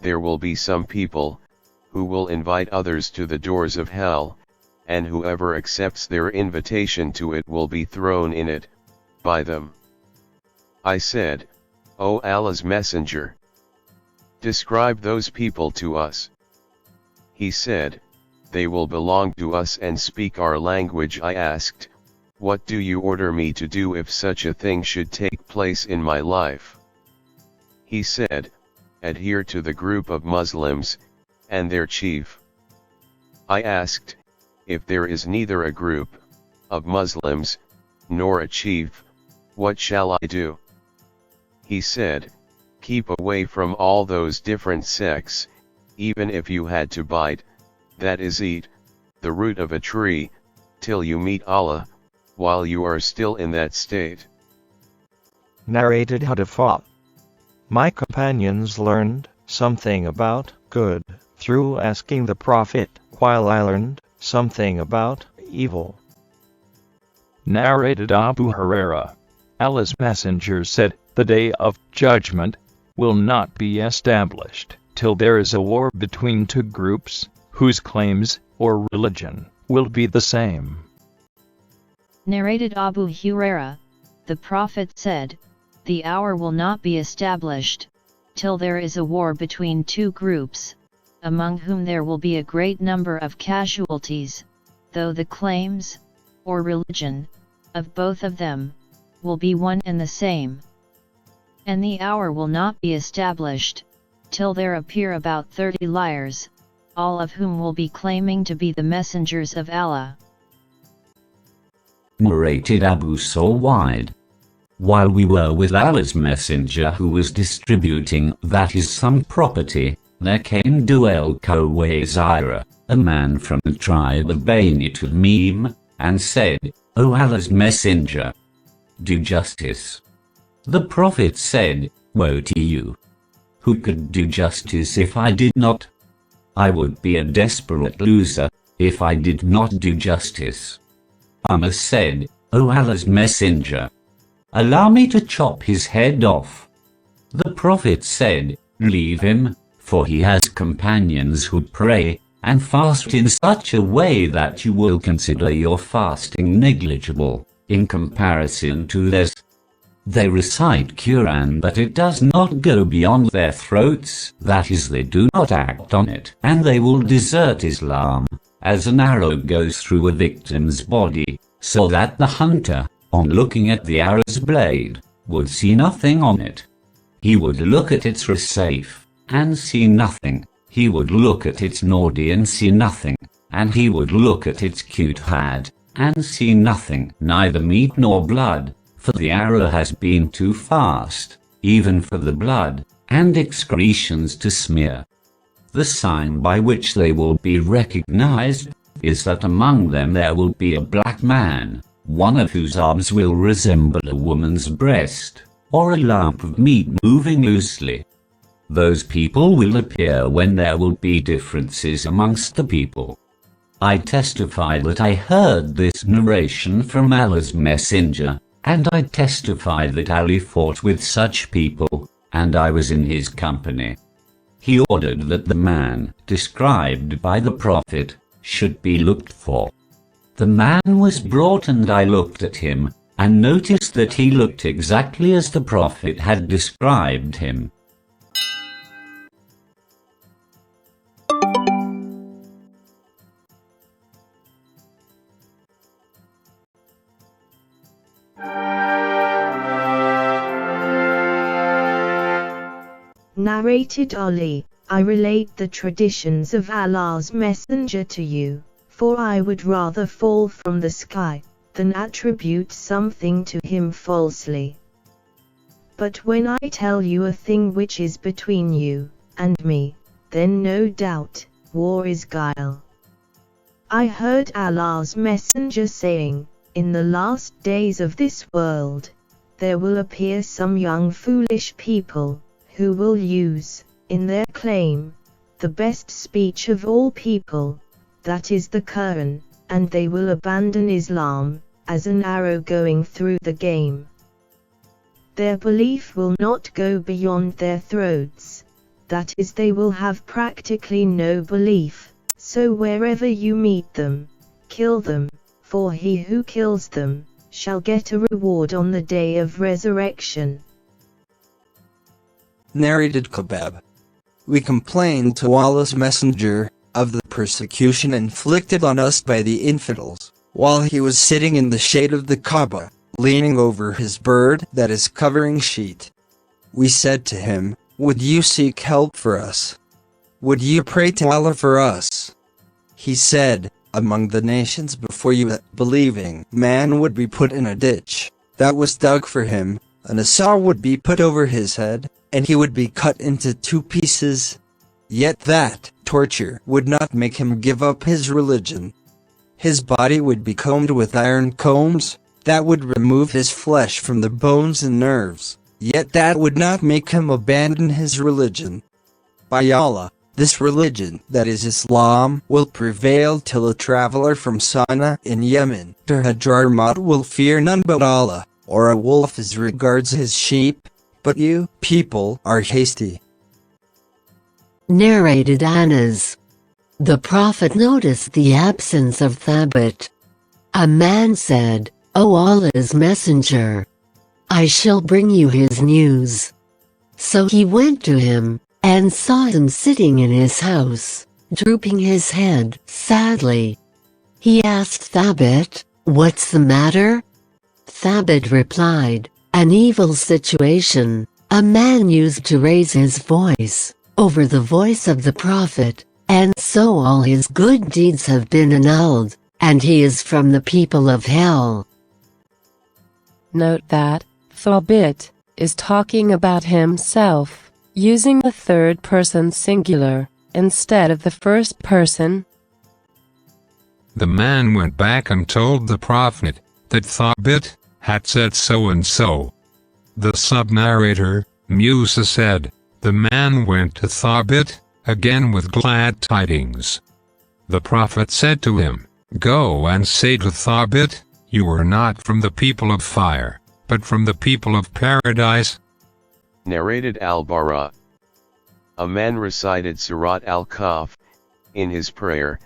there will be some people, who will invite others to the doors of hell, and whoever accepts their invitation to it will be thrown in it, by them. I said, O Allah's Messenger, describe those people to us. He said, they will belong to us and speak our language. I asked, what do you order me to do if such a thing should take place in my life? He said, adhere to the group of Muslims, and their chief. I asked, if there is neither a group of Muslims, nor a chief, what shall I do? He said, keep away from all those different sects, even if you had to bite, that is eat, the root of a tree, till you meet Allah, while you are still in that state. Narrated Hadith. My companions learned something about good through asking the Prophet, while I learned something about evil. Narrated Abu Huraira. Allah's Messenger said, the day of judgment will not be established till there is a war between two groups, whose claims or religion will be the same. Narrated Abu Huraira, the Prophet said, the hour will not be established, till there is a war between two groups, among whom there will be a great number of casualties, though the claims, or religion, of both of them, will be one and the same. And the hour will not be established, till there appear about 30 liars, all of whom will be claiming to be the messengers of Allah. Narrated Abu Sa'id. While we were with Allah's Messenger who was distributing that is some property, there came Duel Kowazira, a man from the tribe of Bani Tamim, and said, O Allah's Messenger, do justice. The Prophet said, woe to you! Who could do justice if I did not? I would be a desperate loser, if I did not do justice. Umar said, O Allah's Messenger, allow me to chop his head off. The Prophet said, leave him, for he has companions who pray and fast in such a way that you will consider your fasting negligible, in comparison to theirs. They recite Quran but it does not go beyond their throats, that is they do not act on it, and they will desert Islam, as an arrow goes through a victim's body, so that the hunter, on looking at the arrow's blade, would see nothing on it. He would look at its safe, and see nothing. He would look at its nodi and see nothing, and he would look at its cute head, and see nothing, neither meat nor blood, for the arrow has been too fast, even for the blood, and excretions to smear. The sign by which they will be recognized, is that among them there will be a black man, one of whose arms will resemble a woman's breast, or a lump of meat moving loosely. Those people will appear when there will be differences amongst the people. I testify that I heard this narration from Allah's Messenger, and I testify that Ali fought with such people, and I was in his company. He ordered that the man, described by the Prophet, should be looked for. The man was brought and I looked at him, and noticed that he looked exactly as the Prophet had described him. Narrated Ali, I relate the traditions of Allah's Messenger to you, for I would rather fall from the sky, than attribute something to him falsely. But when I tell you a thing which is between you and me, then no doubt, war is guile. I heard Allah's Messenger saying, in the last days of this world, there will appear some young foolish people, who will use, in their claim, the best speech of all people, that is the Quran, and they will abandon Islam, as an arrow going through the game. Their belief will not go beyond their throats, that is, they will have practically no belief, so wherever you meet them, kill them, for he who kills them shall get a reward on the day of resurrection. Narrated Kebab. We complained to Allah's Messenger of the persecution inflicted on us by the infidels, while he was sitting in the shade of the Kaaba, leaning over his bird that is covering sheet. We said to him, "Would you seek help for us? Would you pray to Allah for us?" He said, "Among the nations before you, that believing man would be put in a ditch that was dug for him, and a saw would be put over his head, and he would be cut into 2 pieces. Yet that torture would not make him give up his religion. His body would be combed with iron combs that would remove his flesh from the bones and nerves, yet that would not make him abandon his religion. By Allah, this religion, that is Islam, will prevail till a traveler from Sana in Yemen to Hadramaut will fear none but Allah, or a wolf as regards his sheep, but you, people, are hasty." Narrated Anas. The Prophet noticed the absence of Thabit. A man said, "O Allah's Messenger, I shall bring you his news." So he went to him, and saw him sitting in his house, drooping his head sadly. He asked Thabit, "What's the matter?" Thabit replied, "An evil situation. A man used to raise his voice over the voice of the Prophet, and so all his good deeds have been annulled, and he is from the people of hell." Note that Thabit is talking about himself, using the third person singular instead of the first person. The man went back and told the Prophet that Thabit had said so and so. The sub-narrator, Musa, said, "The man went to Thabit again with glad tidings. The Prophet said to him, 'Go and say to Thabit, you are not from the people of fire, but from the people of paradise.'" Narrated al-Bara. A man recited Surat al-Kahf in his prayer,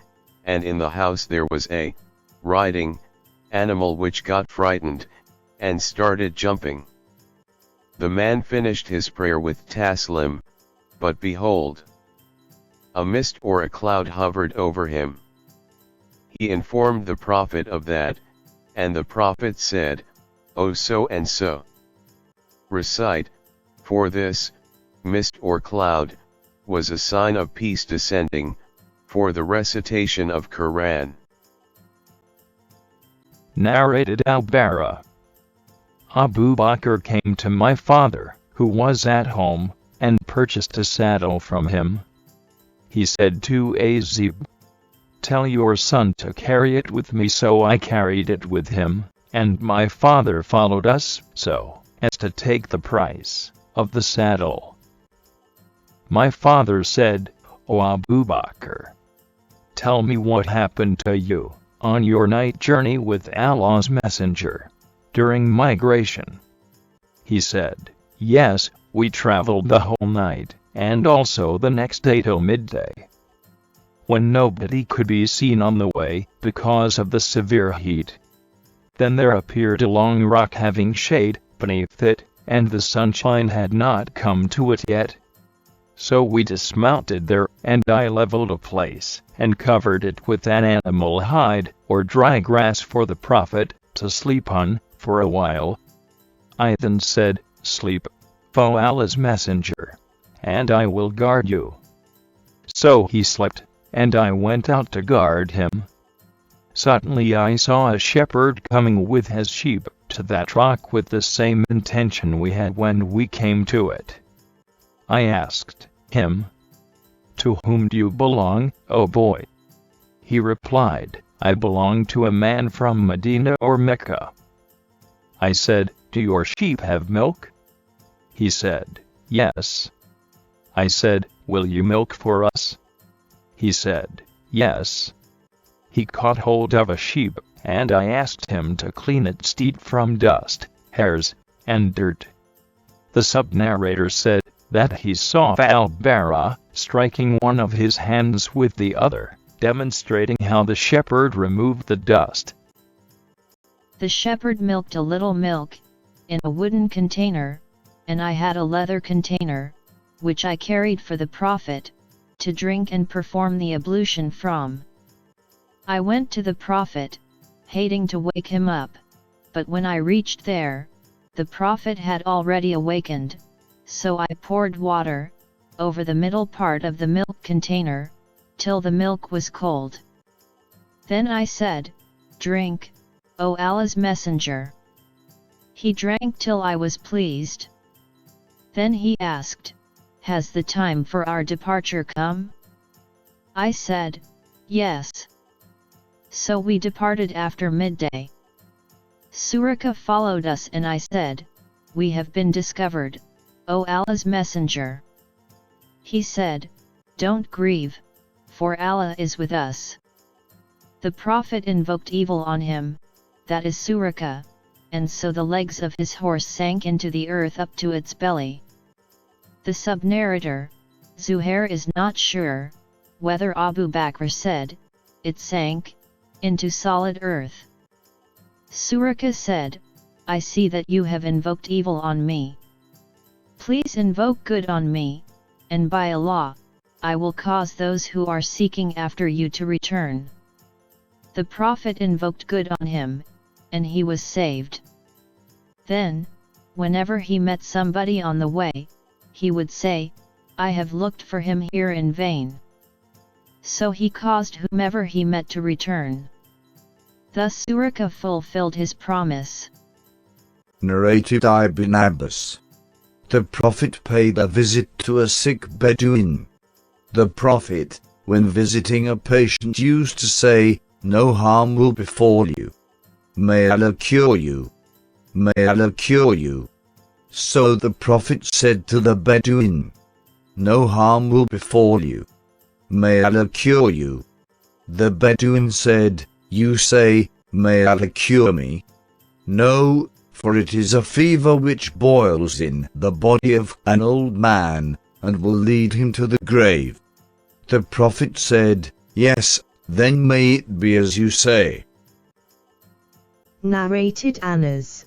and in the house there was a riding animal which got frightened and started jumping. The man finished his prayer with taslim, but behold, a mist or a cloud hovered over him. He informed the Prophet of that, and the Prophet said, "O so and so, recite, for this mist or cloud was a sign of peace descending, for the recitation of Quran." Narrated al-Bara. Abu Bakr came to my father, who was at home, and purchased a saddle from him. He said to Azib, "Tell your son to carry it with me." So I carried it with him, and my father followed us, so as to take the price of the saddle. My father said, "O Abu Bakr, tell me what happened to you on your night journey with Allah's Messenger during migration." He said, "Yes, we traveled the whole night, and also the next day till midday, when nobody could be seen on the way because of the severe heat. Then there appeared a long rock having shade beneath it, and the sunshine had not come to it yet. So we dismounted there, and I leveled a place, and covered it with an animal hide, or dry grass for the Prophet to sleep on, for a while. I then said, 'Sleep, O Allah's Messenger, and I will guard you.' So he slept, and I went out to guard him. Suddenly I saw a shepherd coming with his sheep to that rock with the same intention we had when we came to it. I asked him, 'To whom do you belong, O boy?' He replied, 'I belong to a man from Medina or Mecca.' I said, 'Do your sheep have milk?' He said, 'Yes.' I said, 'Will you milk for us?' He said, 'Yes.' He caught hold of a sheep, and I asked him to clean its teat from dust, hairs, and dirt. The sub-narrator said, that he saw al-Bara striking one of his hands with the other, demonstrating how the shepherd removed the dust. The shepherd milked a little milk in a wooden container, and I had a leather container, which I carried for the Prophet to drink and perform the ablution from. I went to the Prophet, hating to wake him up, but when I reached there, the Prophet had already awakened, so I poured water over the middle part of the milk container, till the milk was cold. Then I said, "Drink, O Allah's Messenger." He drank till I was pleased. Then he asked, "Has the time for our departure come?" I said, "Yes." So we departed after midday. Suraka followed us and I said, "We have been discovered, O Allah's Messenger." He said, "Don't grieve, for Allah is with us." The Prophet invoked evil on him, that is Suraka, and so the legs of his horse sank into the earth up to its belly. The sub-narrator, Zuhair, is not sure whether Abu Bakr said, "It sank into solid earth." Suraka said, "I see that you have invoked evil on me. Please invoke good on me, and by Allah, I will cause those who are seeking after you to return." The Prophet invoked good on him, and he was saved. Then, whenever he met somebody on the way, he would say, "I have looked for him here in vain." So he caused whomever he met to return. Thus Suraka fulfilled his promise. Narrated Ibn Abbas. The Prophet paid a visit to a sick Bedouin. The Prophet, when visiting a patient, used to say, "No harm will befall you. May Allah cure you. May Allah cure you." So the Prophet said to the Bedouin, "No harm will befall you. May Allah cure you." The Bedouin said, "You say, may Allah cure me?" "No, for it is a fever which boils in the body of an old man, and will lead him to the grave." The Prophet said, "Yes, then may it be as you say." Narrated Anas.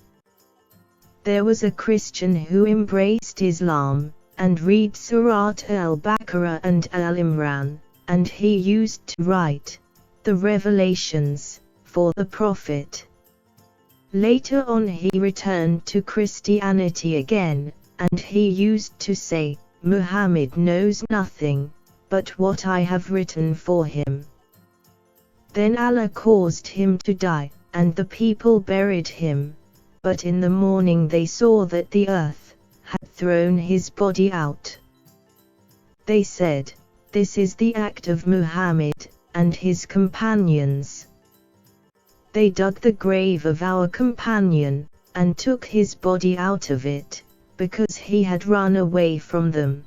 There was a Christian who embraced Islam, and read Surat al-Baqarah and al-Imran, and he used to write the revelations for the Prophet. Later on he returned to Christianity again, and he used to say, "Muhammad knows nothing but what I have written for him." Then Allah caused him to die, and the people buried him, but in the morning they saw that the earth had thrown his body out. They said, "This is the act of Muhammad and his companions." They dug the grave of our companion, and took his body out of it, because he had run away from them.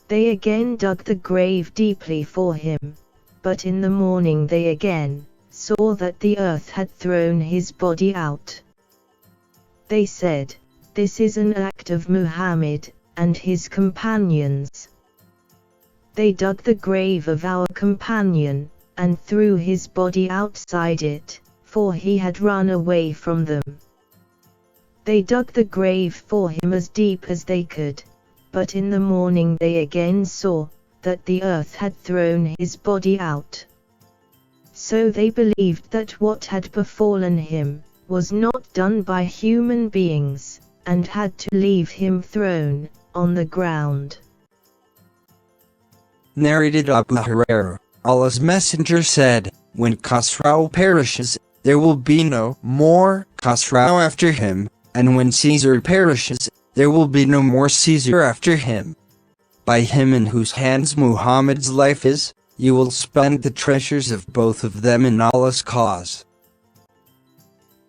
They again dug the grave deeply for him, but in the morning they again saw that the earth had thrown his body out. They said, "This is an act of Muhammad and his companions." They dug the grave of our companion, and threw his body outside it, for he had run away from them. They dug the grave for him as deep as they could, but in the morning they again saw that the earth had thrown his body out. So they believed that what had befallen him was not done by human beings, and had to leave him thrown on the ground. Narrated Abu Hurairah, Allah's Messenger said, "When Khosrow perishes, there will be no more Khosrow after him, and when Caesar perishes, there will be no more Caesar after him. By him in whose hands Muhammad's life is, you will spend the treasures of both of them in Allah's cause."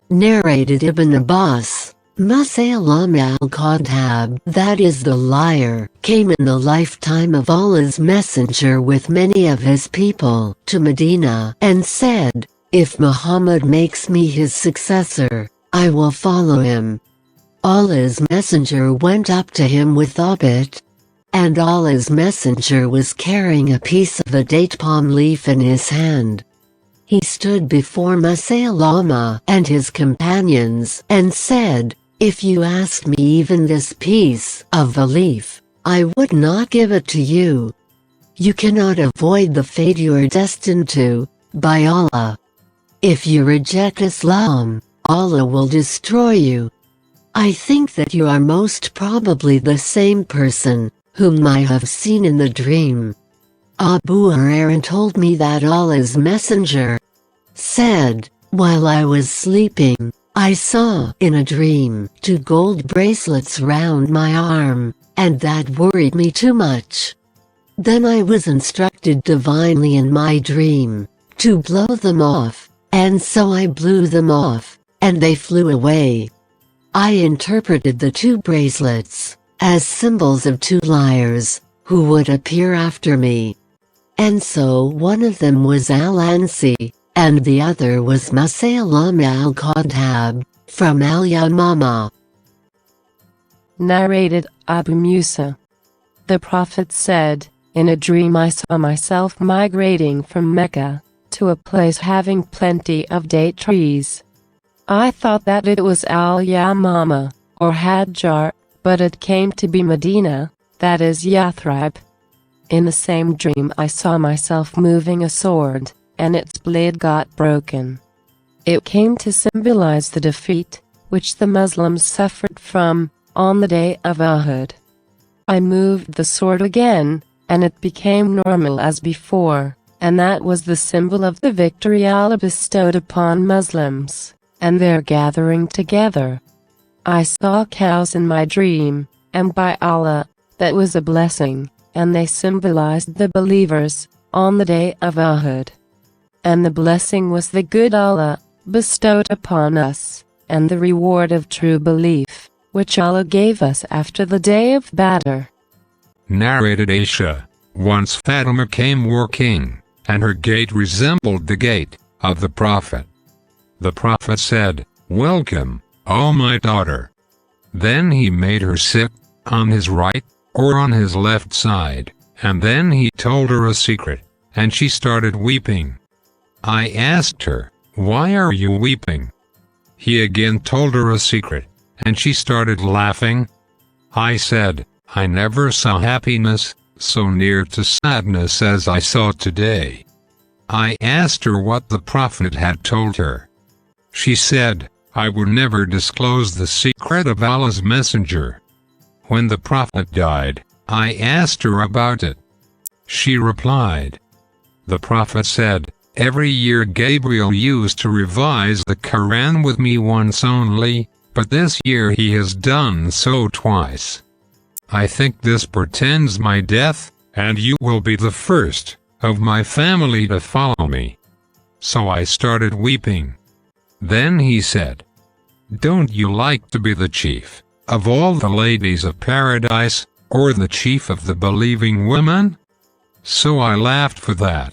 Narrated Ibn Abbas, Musaylam al-Kadhab, that is the liar, came in the lifetime of Allah's Messenger with many of his people to Medina, and said, "If Muhammad makes me his successor, I will follow him." Allah's messenger went up to him with Abit, and Allah's messenger was carrying a piece of a date palm leaf in his hand. He stood before Musaylama and his companions and said, "If you asked me even this piece of a leaf, I would not give it to you. You cannot avoid the fate you are destined to, by Allah. If you reject Islam, Allah will destroy you. I think that you are most probably the same person whom I have seen in the dream." Abu Hurairah told me that Allah's messenger said, "While I was sleeping, I saw in a dream 2 gold bracelets round my arm, and that worried me too much. Then I was instructed divinely in my dream to blow them off, and so I blew them off, and they flew away. I interpreted the 2 bracelets as symbols of 2 liars who would appear after me. And so one of them was Al-Ansi, and the other was Musaylama al-Kadhab, from al-Yamama." Narrated Abu Musa. The Prophet said, "In a dream I saw myself migrating from Mecca to a place having plenty of date trees. I thought that it was al-Yamama, or Hadjar, but it came to be Medina, that is Yathrib. In the same dream I saw myself moving a sword, and its blade got broken. It came to symbolize the defeat which the Muslims suffered from on the day of Uhud. I moved the sword again, and it became normal as before, and that was the symbol of the victory Allah bestowed upon Muslims, and their gathering together. I saw cows in my dream, and by Allah, that was a blessing, and they symbolized the believers on the day of Uhud. And the blessing was the good Allah bestowed upon us, and the reward of true belief, which Allah gave us after the day of Badr." Narrated Aisha. Once Fatima came walking, and her gait resembled the gait of the Prophet. The Prophet said, "Welcome, O my daughter." Then he made her sit on his right or on his left side, and then he told her a secret, and she started weeping. I asked her, "Why are you weeping?" He again told her a secret, and she started laughing. I said, "I never saw happiness so near to sadness as I saw today." I asked her what the Prophet had told her. She said, "I would never disclose the secret of Allah's messenger." When the Prophet died, I asked her about it. She replied. The Prophet said, "Every year Gabriel used to revise the Quran with me once only, but this year he has done so twice. I think this portends my death, and you will be the first of my family to follow me." So I started weeping. Then he said, "Don't you like to be the chief of all the ladies of paradise, or the chief of the believing women?" So I laughed for that.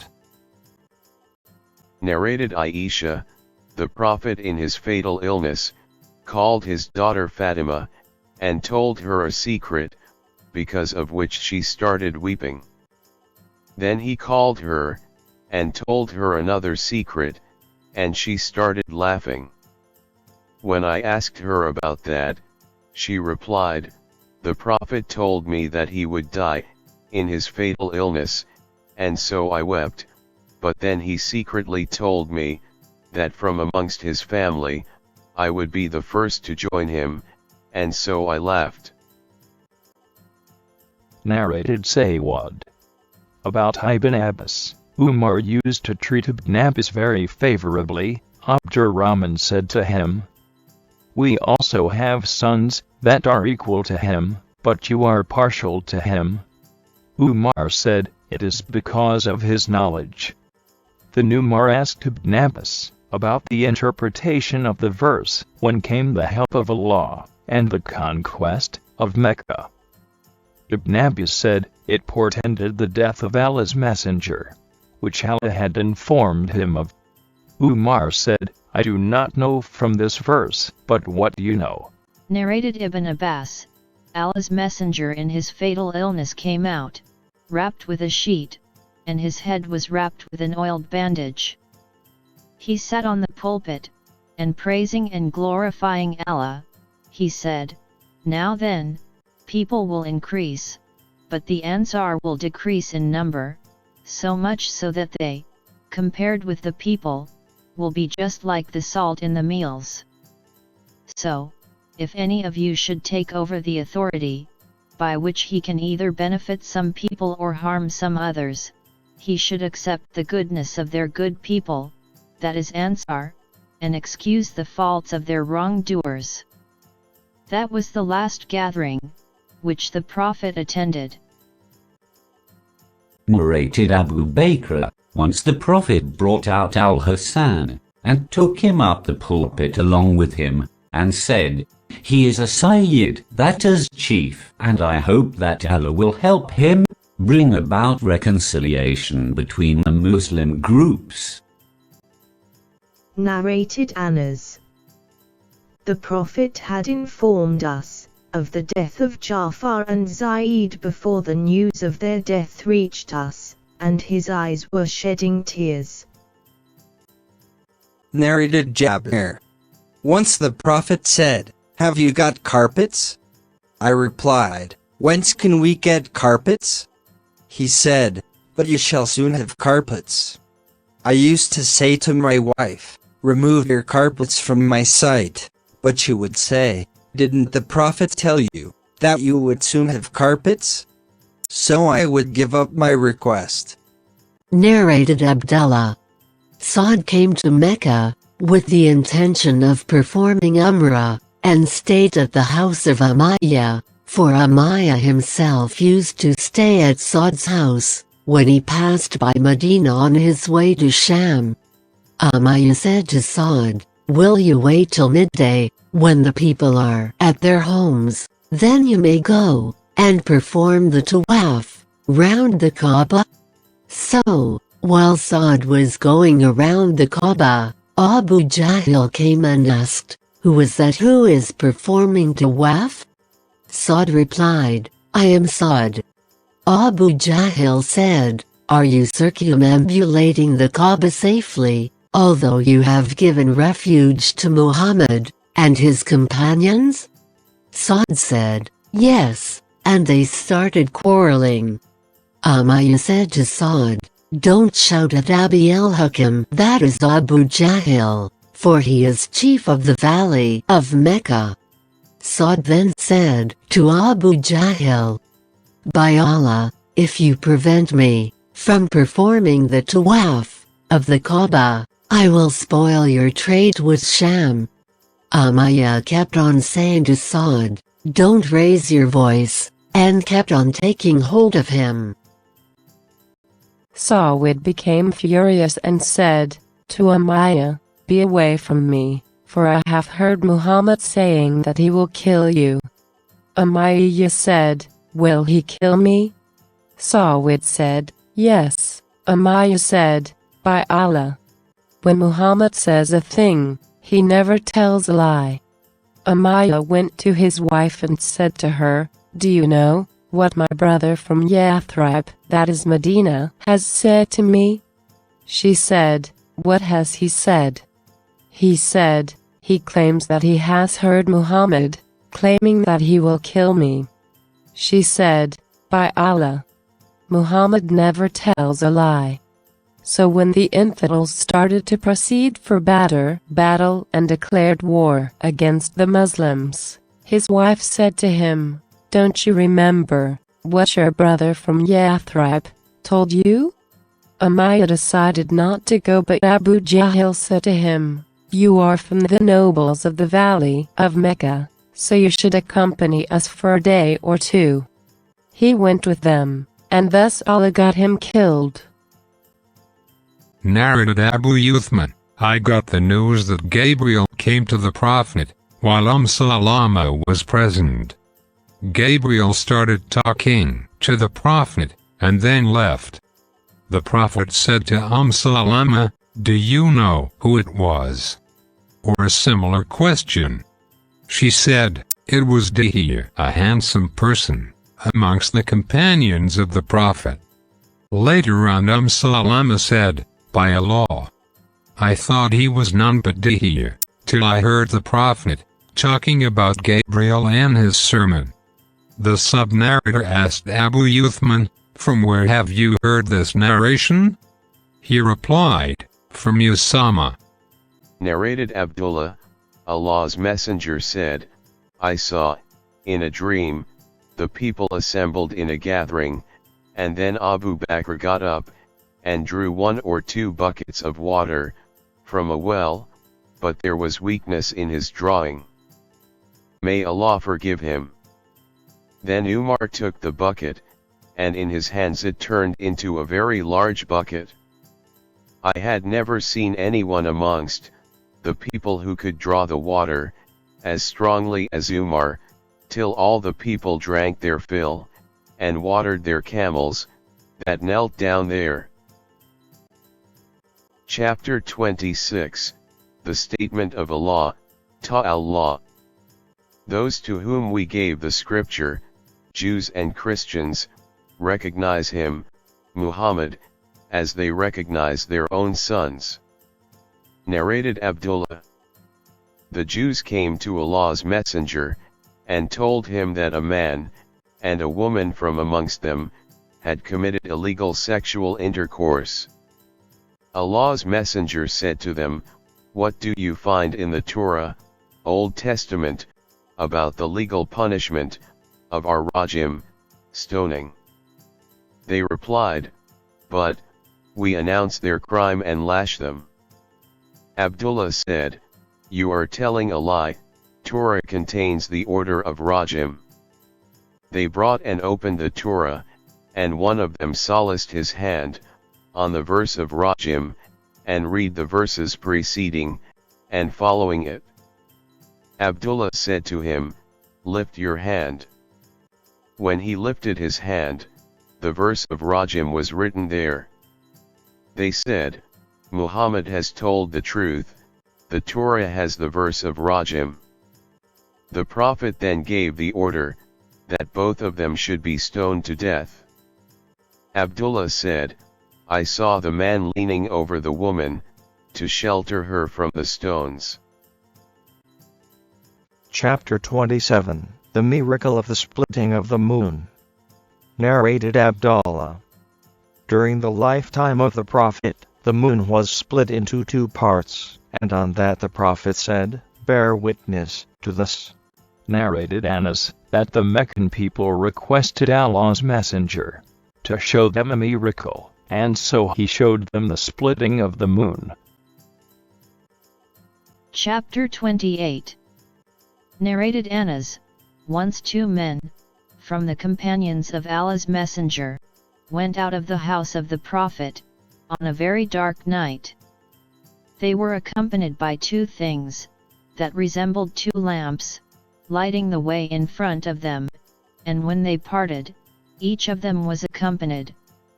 Narrated Aisha, the Prophet in his fatal illness, called his daughter Fatima, and told her a secret, because of which she started weeping. Then he called her, and told her another secret, and she started laughing. When I asked her about that, she replied, "The Prophet told me that he would die in his fatal illness, and so I wept, but then he secretly told me that from amongst his family, I would be the first to join him, and so I laughed." Narrated Sayyid. About Ibn Abbas, Umar used to treat Ibn Abbas very favorably. Abdurrahman said to him, "We also have sons that are equal to him, but you are partial to him." Umar said, "It is because of his knowledge." Then Umar asked Ibn Abbas about the interpretation of the verse, "When came the help of Allah, and the conquest of Mecca?" Ibn Abbas said, "It portended the death of Allah's messenger, which Allah had informed him of." Umar said, "I do not know from this verse, but what do you know?" Narrated Ibn Abbas, Allah's messenger in his fatal illness came out, wrapped with a sheet, and his head was wrapped with an oiled bandage. He sat on the pulpit, and praising and glorifying Allah, he said, "Now then, people will increase, but the Ansar will decrease in number, so much so that they, compared with the people, will be just like the salt in the meals. So, if any of you should take over the authority, by which he can either benefit some people or harm some others, he should accept the goodness of their good people, that is Ansar, and excuse the faults of their wrongdoers." That was the last gathering, which the Prophet attended. Narrated Abu Bakr, once the Prophet brought out al-Hassan, and took him up the pulpit along with him, and said, "He is a Sayyid, that is chief, and I hope that Allah will help him bring about reconciliation between the Muslim groups." Narrated Anas. The Prophet had informed us of the death of Ja'far and Zaid before the news of their death reached us, and his eyes were shedding tears. Narrated Jabir. Once the Prophet said, "Have you got carpets?" I replied, "Whence can we get carpets?" He said, "But you shall soon have carpets." I used to say to my wife, "Remove your carpets from my sight," but she would say, "Didn't the Prophet tell you that you would soon have carpets?" So I would give up my request. Narrated Abdullah. Saad came to Mecca with the intention of performing Umrah, and stayed at the house of Umayyah, for Umayyah himself used to stay at Saad's house when he passed by Medina on his way to Sham. Umayyah said to Saad, "Will you wait till midday, when the people are at their homes, then you may go and perform the tawaf round the Kaaba?" So, while Saad was going around the Kaaba, Abu Jahil came and asked, "Who is that who is performing tawaf?" Saad replied, "I am Saad." Abu Jahil said, "Are you circumambulating the Kaaba safely, although you have given refuge to Muhammad and his companions?" Saad said, "Yes," and they started quarreling. Umayyah said to Saad, "Don't shout at Abi al-Hakam, that is Abu Jahil, for he is chief of the valley of Mecca." Saad then said to Abu Jahil, "By Allah, if you prevent me from performing the tawaf of the Kaaba, I will spoil your trade with Sham." Umayyah kept on saying to Saad, "Don't raise your voice," and kept on taking hold of him. Saad became furious and said to Umayyah, "Be away from me, for I have heard Muhammad saying that he will kill you." Umayyah said, "Will he kill me?" Saad said, "Yes." Umayyah said, "By Allah, when Muhammad says a thing, he never tells a lie." Umayyah went to his wife and said to her, "Do you know what my brother from Yathrib, that is Medina, has said to me?" She said, "What has he said?" He said, "He claims that he has heard Muhammad claiming that he will kill me." She said, "By Allah, Muhammad never tells a lie." So when the infidels started to proceed for battle and declared war against the Muslims, his wife said to him, "Don't you remember what your brother from Yathrib told you?" Umayyah decided not to go, but Abu Jahil said to him, "You are from the nobles of the valley of Mecca, so you should accompany us for a day or two." He went with them, and thus Allah got him killed. Narrated Abu Uthman, I got the news that Gabriel came to the Prophet while Salama was present. Gabriel started talking to the Prophet and then left. The Prophet said to Salama, "Do you know who it was?" Or a similar question. She said, It was Dihir, a handsome person, amongst the companions of the Prophet. Later on Salama said, "By Allah, I thought he was none but Dihir, till I heard the Prophet talking about Gabriel and his sermon." The sub-narrator asked Abu Uthman, "From where have you heard this narration?" He replied, "From Usama." Narrated Abdullah, Allah's Messenger said, "I saw, in a dream, the people assembled in a gathering, and then Abu Bakr got up, and drew 1 or 2 buckets of water, from a well, but there was weakness in his drawing. May Allah forgive him. Then Umar took the bucket, and in his hands it turned into a very large bucket. I had never seen anyone amongst the people who could draw the water as strongly as Umar, till all the people drank their fill, and watered their camels, that knelt down there." Chapter 26, The Statement of Allah, Ta'ala. Those to whom we gave the scripture, Jews and Christians, recognize him, Muhammad, as they recognize their own sons. Narrated Abdullah. The Jews came to Allah's Messenger, and told him that a man, and a woman from amongst them, had committed illegal sexual intercourse. Allah's Messenger said to them, "What do you find in the Torah, Old Testament, about the legal punishment of our rajim, stoning?" They replied, "But, we announce their crime and lash them." Abdullah said, "You are telling a lie, Torah contains the order of rajim." They brought and opened the Torah, and one of them solaced his hand on the verse of rajim, and read the verses preceding and following it. Abdullah said to him, "Lift your hand." When he lifted his hand, the verse of rajim was written there. They said, "Muhammad has told the truth, the Torah has the verse of rajim." The Prophet then gave the order, that both of them should be stoned to death. Abdullah said, "I saw the man leaning over the woman, to shelter her from the stones." Chapter 27, The Miracle of the Splitting of the Moon. Narrated Abdullah. During the lifetime of the Prophet, the moon was split into 2 parts, and on that the Prophet said, "Bear witness to this." Narrated Anas, that the Meccan people requested Allah's Messenger to show them a miracle, and so he showed them the splitting of the moon. Chapter 28. Narrated Anas, once 2 men, from the companions of Allah's Messenger, went out of the house of the Prophet, on a very dark night. They were accompanied by 2 things, that resembled 2 lamps, lighting the way in front of them, and when they parted, each of them was accompanied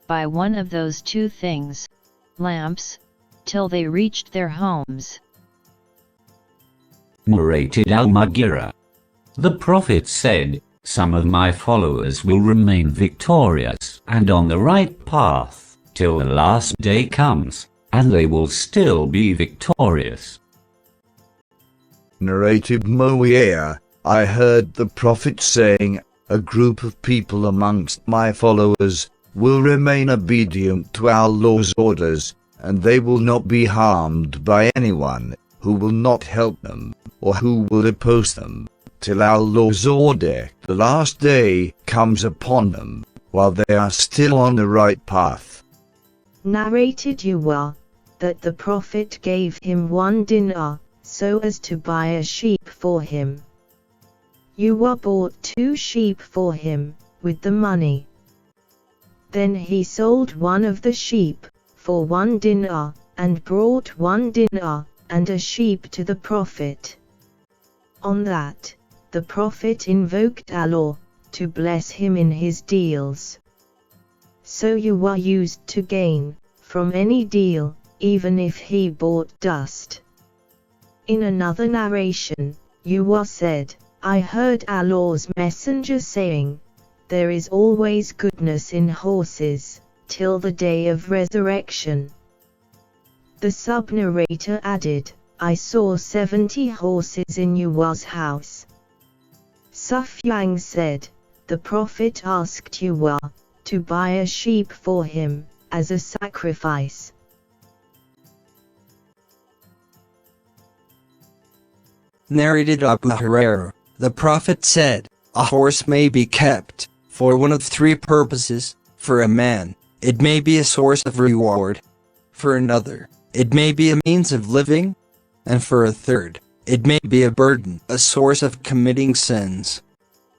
by one of those 2 things, lamps, till they reached their homes. Narrated Al-Mughira. The Prophet said, "Some of my followers will remain victorious and on the right path, till the last day comes, and they will still be victorious." Narrated Muawiyah, I heard the Prophet saying, "A group of people amongst my followers will remain obedient to Allah's orders, and they will not be harmed by anyone who will not help them, or who will oppose them, till Allah's order, the last day, comes upon them, while they are still on the right path." Narrated Yuwa, that the Prophet gave him 1 dinar, so as to buy a sheep for him. Yuwa bought 2 sheep for him, with the money. Then he sold one of the sheep, for 1 dinar, and brought 1 dinar, and a sheep to the Prophet. On that, the Prophet invoked Allah, to bless him in his deals. So Yuwa used to gain, from any deal, even if he bought dust. In another narration, Yuwa said, I heard Allah's messenger saying, there is always goodness in horses, till the day of resurrection. The sub-narrator added, I saw 70 horses in Yuwa's house. Sufyan said, the Prophet asked Yuwa to buy a sheep for him, as a sacrifice. Narrated Abu Hurairah, the Prophet said, a horse may be kept for one of three purposes. For a man, it may be a source of reward. For another, it may be a means of living. And for a third, it may be a burden, a source of committing sins.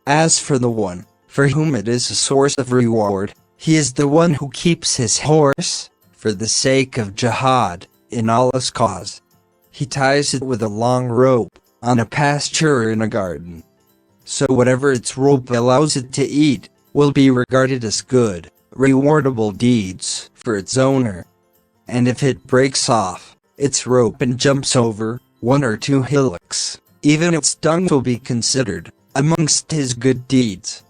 As for the one for whom it is a source of reward, he is the one who keeps his horse for the sake of jihad in Allah's cause. He ties it with a long rope on a pasture or in a garden. So whatever its rope allows it to eat will be regarded as good, rewardable deeds for its owner. And if it breaks off its rope and jumps over one or two hillocks, even its dung will be considered amongst his good deeds.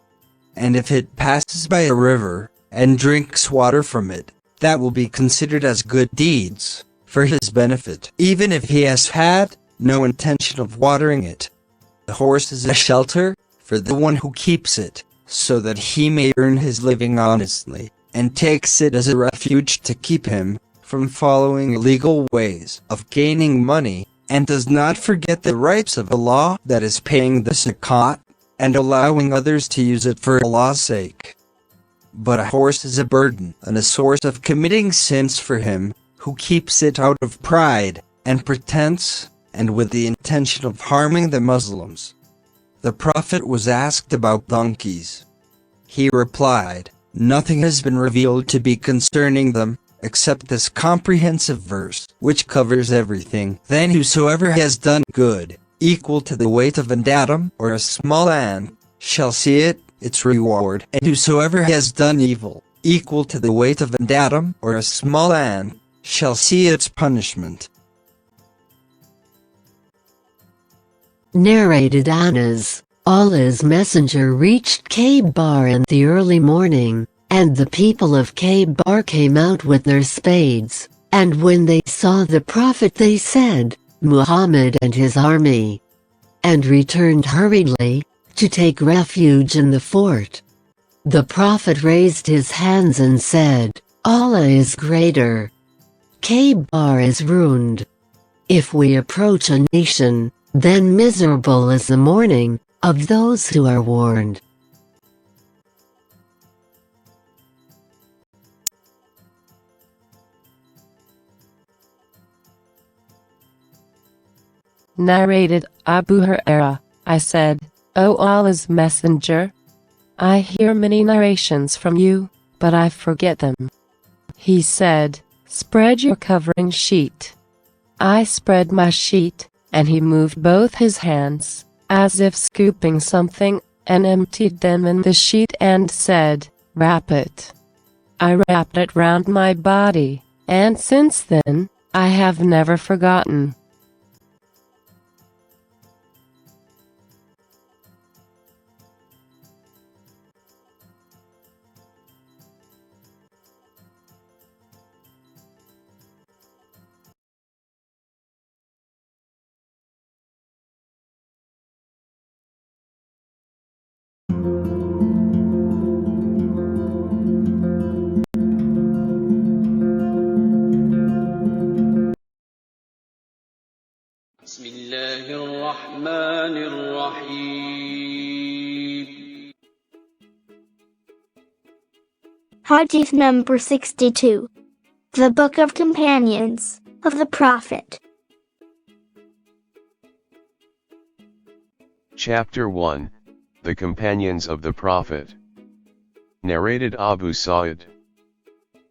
And if it passes by a river and drinks water from it, that will be considered as good deeds for his benefit, even if he has had no intention of watering it. The horse is a shelter for the one who keeps it, so that he may earn his living honestly, and takes it as a refuge to keep him from following illegal ways of gaining money, and does not forget the rights of Allah, that is paying the zakat, and allowing others to use it for Allah's sake. But a horse is a burden and a source of committing sins for him who keeps it out of pride and pretense, and with the intention of harming the Muslims. The Prophet was asked about donkeys. He replied, nothing has been revealed to be concerning them, except this comprehensive verse, which covers everything. Then whosoever has done good, equal to the weight of an atom or a small ant, shall see it, its reward, and whosoever has done evil, equal to the weight of an atom or a small ant, shall see its punishment. Narrated Anas, Allah's messenger reached Khaybar in the early morning, and the people of Khaybar came out with their spades, and when they saw the Prophet they said, Muhammad and his army, and returned hurriedly to take refuge in the fort. The Prophet raised his hands and said, Allah is greater. Khaybar is ruined. If we approach a nation, then miserable is the morning of those who are warned. Narrated Abu Hurairah, I said, O Allah's messenger, I hear many narrations from you, but I forget them. He said, spread your covering sheet. I spread my sheet, and he moved both his hands, as if scooping something, and emptied them in the sheet and said, wrap it. I wrapped it round my body, and since then, I have never forgotten. بسم الله الرحمن الرحيم. Hadith number 62. The Book of Companions of the Prophet. Chapter 1, The Companions of the Prophet. Narrated Abu Sa'id.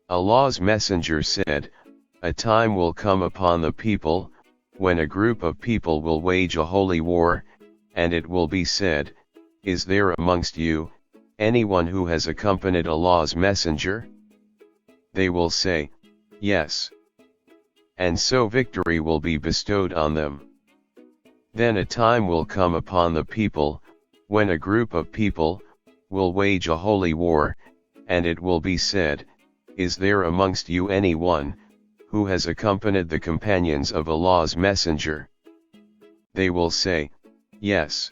Allah's Messenger said, a time will come upon the people, when a group of people will wage a holy war, and it will be said, is there amongst you anyone who has accompanied Allah's messenger? They will say, yes. And so victory will be bestowed on them. Then a time will come upon the people, when a group of people will wage a holy war, and it will be said, Is there amongst you anyone who has accompanied the companions of Allah's Messenger? They will say, Yes.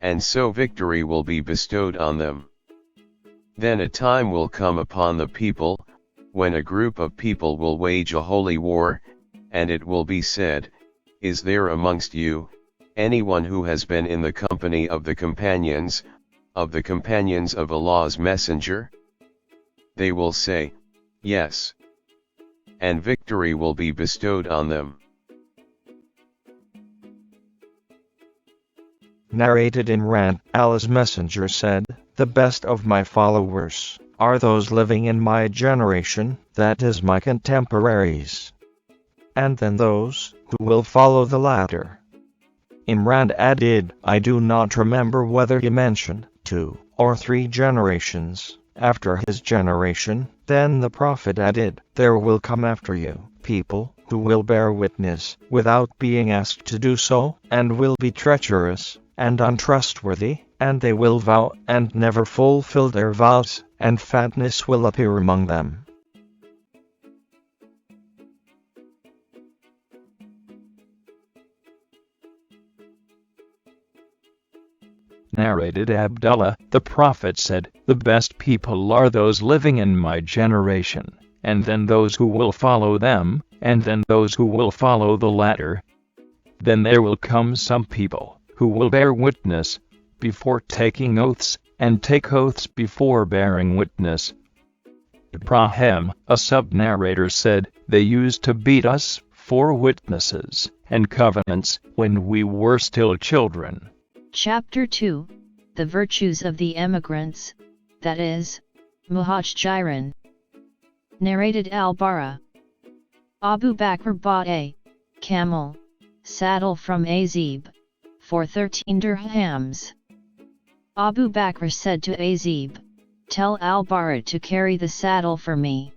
And so victory will be bestowed on them. Then a time will come upon the people, when a group of people will wage a holy war, and it will be said, Is there amongst you anyone who has been in the company of the companions of Allah's Messenger? They will say, Yes. And victory will be bestowed on them. Narrated in Rand, Allah's Messenger said, The best of my followers are those living in my generation, that is my contemporaries. And then those who will follow the latter. Imran added, I do not remember whether he mentioned 2 or 3 generations after his generation. Then the Prophet added, There will come after you people who will bear witness without being asked to do so, and will be treacherous and untrustworthy, and they will vow and never fulfill their vows, and fatness will appear among them. Narrated Abdullah, the Prophet said, The best people are those living in my generation, and then those who will follow them, and then those who will follow the latter. Then there will come some people who will bear witness before taking oaths, and take oaths before bearing witness. Ibrahim, a sub-narrator, said, They used to beat us for witnesses and covenants when we were still children. Chapter 2, The Virtues of the Emigrants, that is, Muhajirin. Narrated al-Bara. Abu Bakr bought a camel saddle from Azib for 13 dirhams. Abu Bakr said to Azib, Tell al-Bara to carry the saddle for me.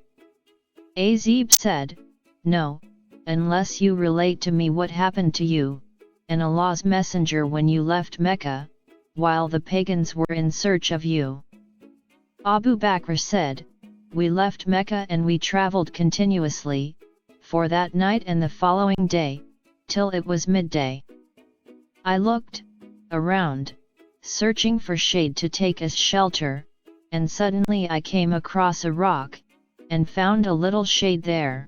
Azib said, No, unless you relate to me what happened to you and Allah's Messenger when you left Mecca, while the pagans were in search of you. Abu Bakr said, We left Mecca and we traveled continuously, for that night and the following day, till it was midday. I looked around, searching for shade to take as shelter, and suddenly I came across a rock, and found a little shade there.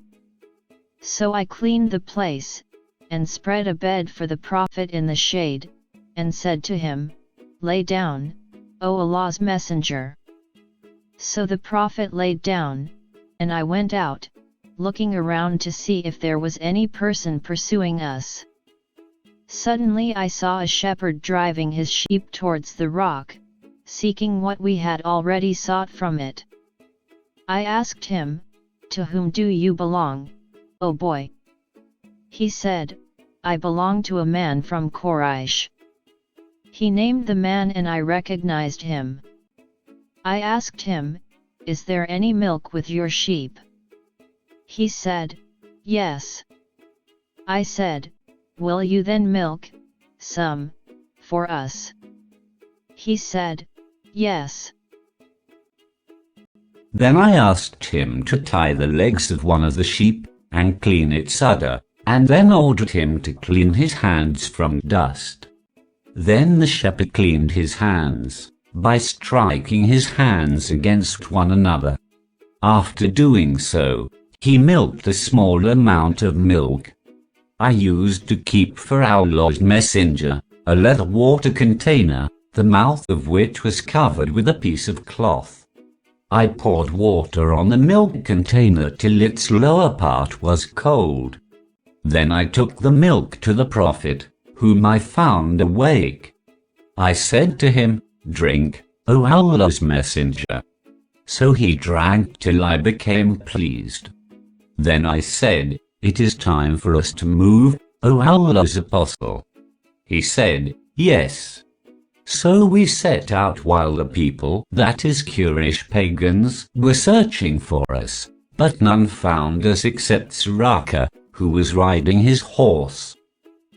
So I cleaned the place, and spread a bed for the Prophet in the shade, and said to him, Lay down, O Allah's Messenger. So the Prophet laid down, and I went out, looking around to see if there was any person pursuing us. Suddenly I saw a shepherd driving his sheep towards the rock, seeking what we had already sought from it. I asked him, To whom do you belong, O boy? He said, I belong to a man from Quraysh. He named the man and I recognized him. I asked him, Is there any milk with your sheep? He said, Yes. I said, Will you then milk some for us? He said, Yes. Then I asked him to tie the legs of one of the sheep and clean its udder, and then ordered him to clean his hands from dust. Then the shepherd cleaned his hands by striking his hands against one another. After doing so, he milked a small amount of milk I used to keep for Allah's Messenger, a leather water container, the mouth of which was covered with a piece of cloth. I poured water on the milk container till its lower part was cold. Then I took the milk to the Prophet, whom I found awake. I said to him, Drink, O Allah's Messenger. So he drank till I became pleased. Then I said, It is time for us to move, O Allah's Apostle. He said, Yes. So we set out while the people, that is Quraysh pagans, were searching for us, but none found us except Suraka, who was riding his horse.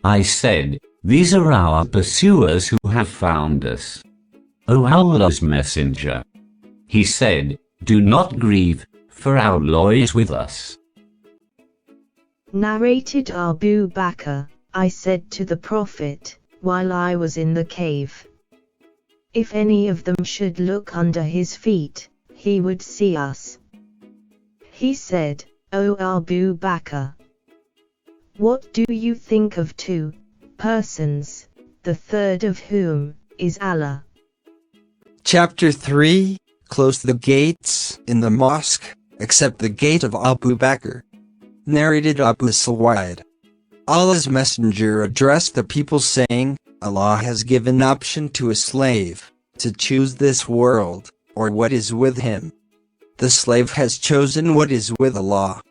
I said, these are our pursuers who have found us. O Allah's Messenger. He said, do not grieve, for Allah is with us. Narrated Abu Bakr, I said to the Prophet, while I was in the cave, if any of them should look under his feet, he would see us. He said, O Abu Bakr, what do you think of two persons, the third of whom is Allah? Chapter 3, Close the gates in the mosque, except the gate of Abu Bakr. Narrated Abu Sawad. Allah's Messenger addressed the people saying, Allah has given option to a slave, to choose this world, or what is with him. The slave has chosen what is with Allah.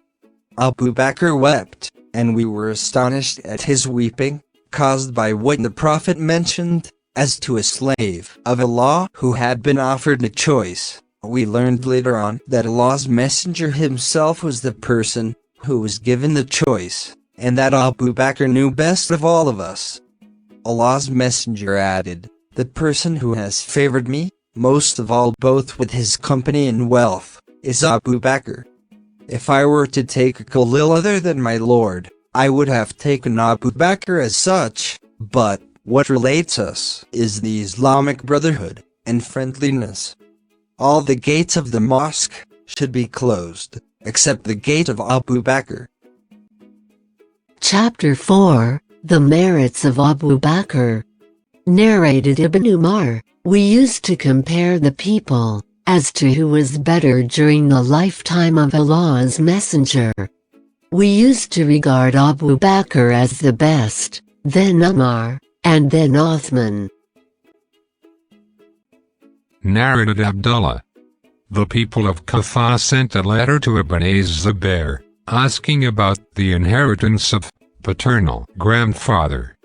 Abu Bakr wept, and we were astonished at his weeping, caused by what the Prophet mentioned, as to a slave of Allah who had been offered a choice. We learned later on that Allah's Messenger himself was the person who was given the choice, and that Abu Bakr knew best of all of us. Allah's Messenger added, the person who has favored me, most of all both with his company and wealth, is Abu Bakr. If I were to take a Khalil other than my Lord, I would have taken Abu Bakr as such, but what relates us is the Islamic brotherhood and friendliness. All the gates of the mosque should be closed, except the gate of Abu Bakr. Chapter 4, The Merits of Abu Bakr. Narrated Ibn Umar, we used to compare the people, as to who was better during the lifetime of Allah's Messenger. We used to regard Abu Bakr as the best, then Umar, and then Uthman. Narrated Abdullah. The people of Kufa sent a letter to Ibn Zubair, asking about the inheritance of paternal grandfather.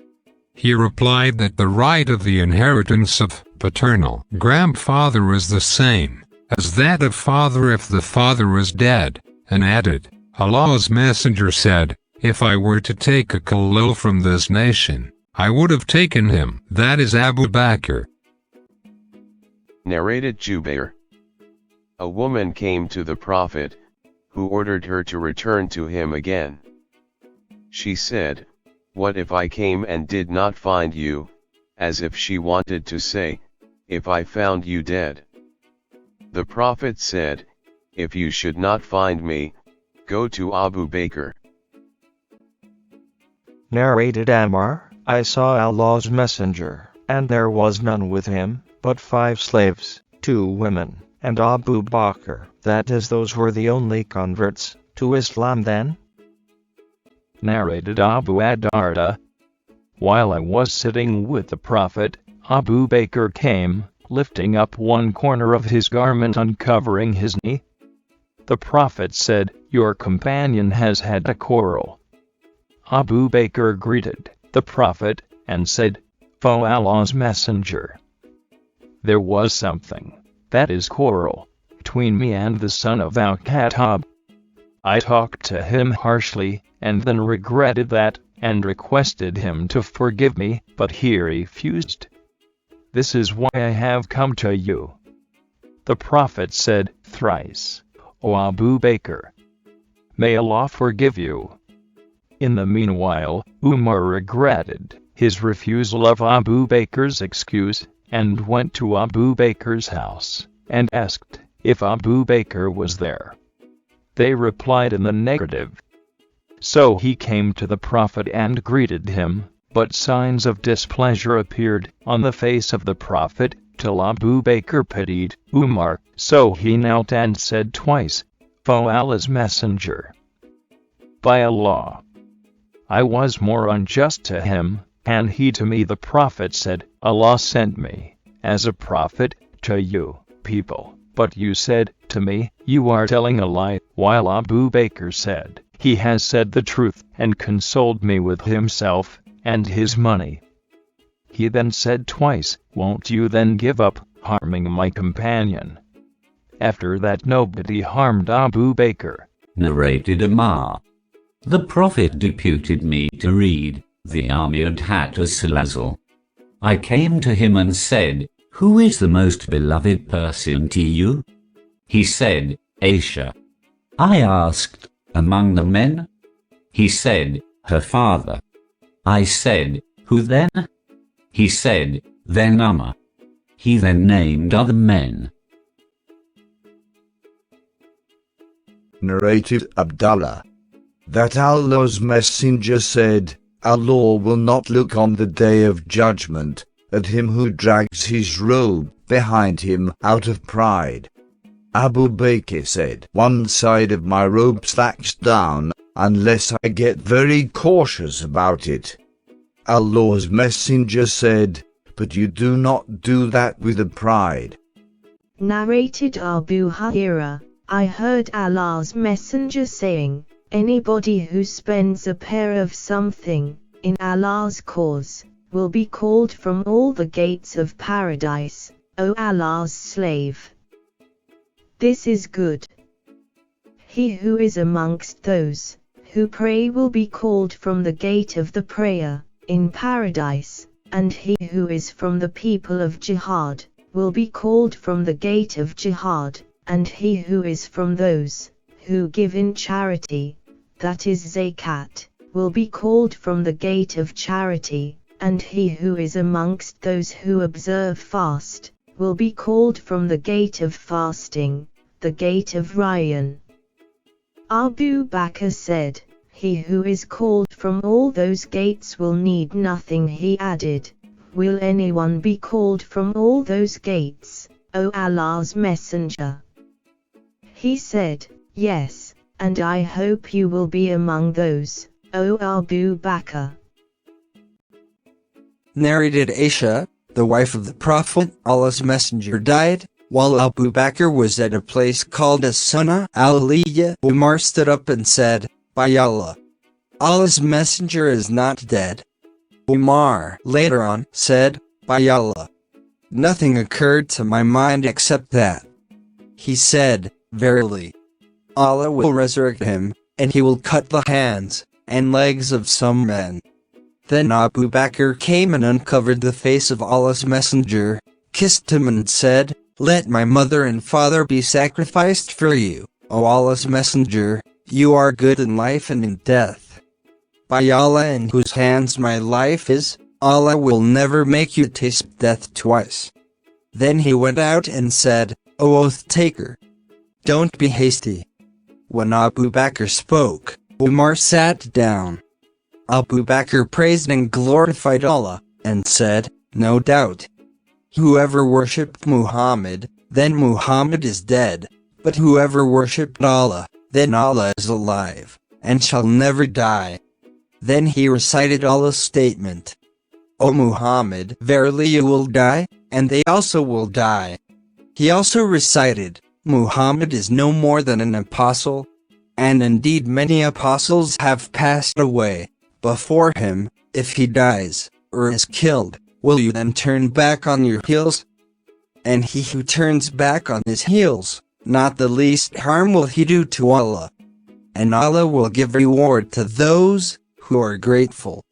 He replied that the right of the inheritance of paternal grandfather is the same as that of father if the father is dead, and added, Allah's Messenger said, if I were to take a Khalil from this nation, I would have taken him, that is Abu Bakr. Narrated Jubair. A woman came to the Prophet, who ordered her to return to him again. She said, what if I came and did not find you, as if she wanted to say, if I found you dead. The Prophet said, if you should not find me, go to Abu Bakr. Narrated Ammar, I saw Allah's Messenger, and there was none with him, but 5 slaves, 2 women, and Abu Bakr, that is those were the only converts to Islam then. Narrated Abu Adarda. While I was sitting with the Prophet, Abu Bakr came, lifting up one corner of his garment uncovering his knee. The Prophet said, your companion has had a quarrel. Abu Bakr greeted the Prophet, and said, O Allah's Messenger, there was something, that is quarrel, between me and the son of al-Khattab. I talked to him harshly, and then regretted that, and requested him to forgive me, but he refused. This is why I have come to you. The Prophet said thrice, O Abu Bakr, may Allah forgive you. In the meanwhile, Umar regretted his refusal of Abu Bakr's excuse, and went to Abu Bakr's house, and asked if Abu Bakr was there. They replied in the negative. So he came to the Prophet and greeted him, but signs of displeasure appeared on the face of the Prophet, till Abu Bakr pitied Umar, so he knelt and said twice, O Allah's Messenger, by Allah, I was more unjust to him, and he to me. The Prophet said, Allah sent me, as a prophet, to you, people, but you said to me, you are telling a lie, while Abu Bakr said, he has said the truth, and consoled me with himself, and his money. He then said twice, won't you then give up harming my companion? After that nobody harmed Abu Bakr. Narrated Ammar. The Prophet deputed me to read the Armoured Hatter Salazar. I came to him and said, "Who is the most beloved person to you?" He said, "Aisha." I asked, "Among the men?" He said, "Her father." I said, "Who then?" He said, "Then Umar." He then named other men. Narrated Abdullah, that Allah's Messenger said, Allah will not look on the day of judgment at him who drags his robe behind him out of pride. Abu Bakr said, one side of my robe slacks down unless I get very cautious about it. Allah's Messenger said, but you do not do that with a pride. Narrated Abu Hurairah, I heard Allah's Messenger saying, anybody who spends a pair of something, in Allah's cause, will be called from all the gates of paradise, O Allah's slave. This is good. He who is amongst those who pray will be called from the gate of the prayer, in paradise, and he who is from the people of jihad, will be called from the gate of jihad, and he who is from those who give in charity, that is zakat, will be called from the gate of charity, and he who is amongst those who observe fast, will be called from the gate of fasting, the gate of Rayyan. Abu Bakr said, he who is called from all those gates will need nothing. He added, will anyone be called from all those gates, O Allah's Messenger? He said, yes, and I hope you will be among those, O Abu Bakr. Narrated Aisha, the wife of the Prophet, Allah's Messenger, died while Abu Bakr was at a place called as-Sunnah al-Aliyah. Umar stood up and said, by Allah, Allah's Messenger is not dead. Umar later on said, by Allah, nothing occurred to my mind except that. He said, verily, Allah will resurrect him, and he will cut the hands and legs of some men. Then Abu Bakr came and uncovered the face of Allah's Messenger, kissed him and said, let my mother and father be sacrificed for you, O Allah's Messenger, you are good in life and in death. By Allah in whose hands my life is, Allah will never make you taste death twice. Then he went out and said, O oath taker, don't be hasty. When Abu Bakr spoke, Umar sat down. Abu Bakr praised and glorified Allah, and said, no doubt. Whoever worshipped Muhammad, then Muhammad is dead, but whoever worshipped Allah, then Allah is alive, and shall never die. Then he recited Allah's statement, O Muhammad, verily you will die, and they also will die. He also recited, Muhammad is no more than an apostle, and indeed many apostles have passed away before him. If he dies, or is killed, will you then turn back on your heels? And he who turns back on his heels, not the least harm will he do to Allah. And Allah will give reward to those who are grateful.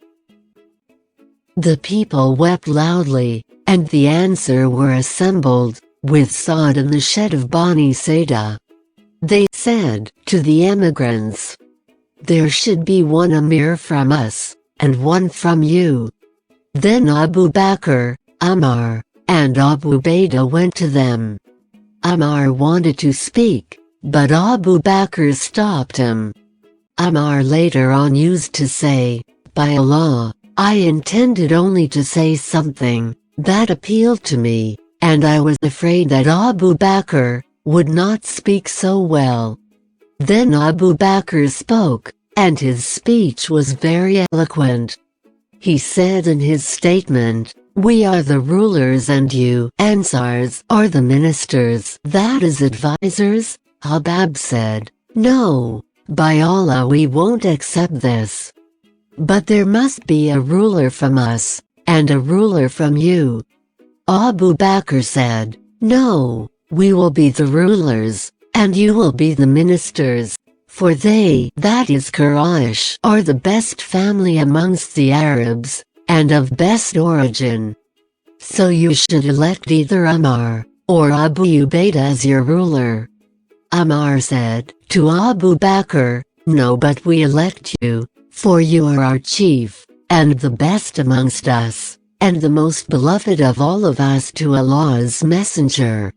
The people wept loudly, and the Ansar were assembled, with Sa'd in the shed of Bani Saida. They said to the emigrants, there should be one Amir from us, and one from you. Then Abu Bakr, Umar, and Abu Ubaidah went to them. Umar wanted to speak, but Abu Bakr stopped him. Umar later on used to say, by Allah, I intended only to say something that appealed to me, and I was afraid that Abu Bakr would not speak so well. Then Abu Bakr spoke, and his speech was very eloquent. He said in his statement, we are the rulers and you, Ansars, are the ministers, that is advisors. Habab said, no, by Allah we won't accept this. But there must be a ruler from us, and a ruler from you. Abu Bakr said, no, we will be the rulers, and you will be the ministers, For they, that is Quraysh, are the best family amongst the Arabs, and of best origin. So you should elect either Ammar, or Abu Ubaidah as your ruler. Ammar said to Abu Bakr, No, but we elect you, for you are our chief, and the best amongst us, and the most beloved of all of us to Allah's Messenger.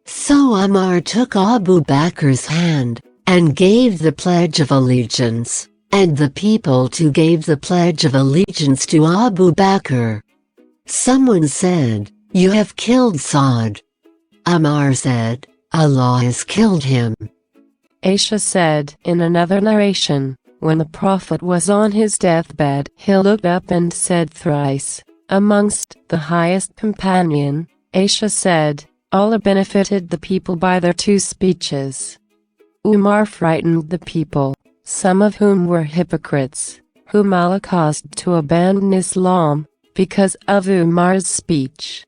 So Ammar took Abu Bakr's hand, and gave the pledge of allegiance, and the people too gave the pledge of allegiance to Abu Bakr. Someone said, You have killed Sa'd. Ammar said, Allah has killed him. Aisha said in another narration, when the Prophet was on his deathbed, he looked up and said thrice, Amongst the highest companion, Aisha said, Allah benefited the people by their two speeches. Umar frightened the people, some of whom were hypocrites, whom Allah caused to abandon Islam, because of Umar's speech.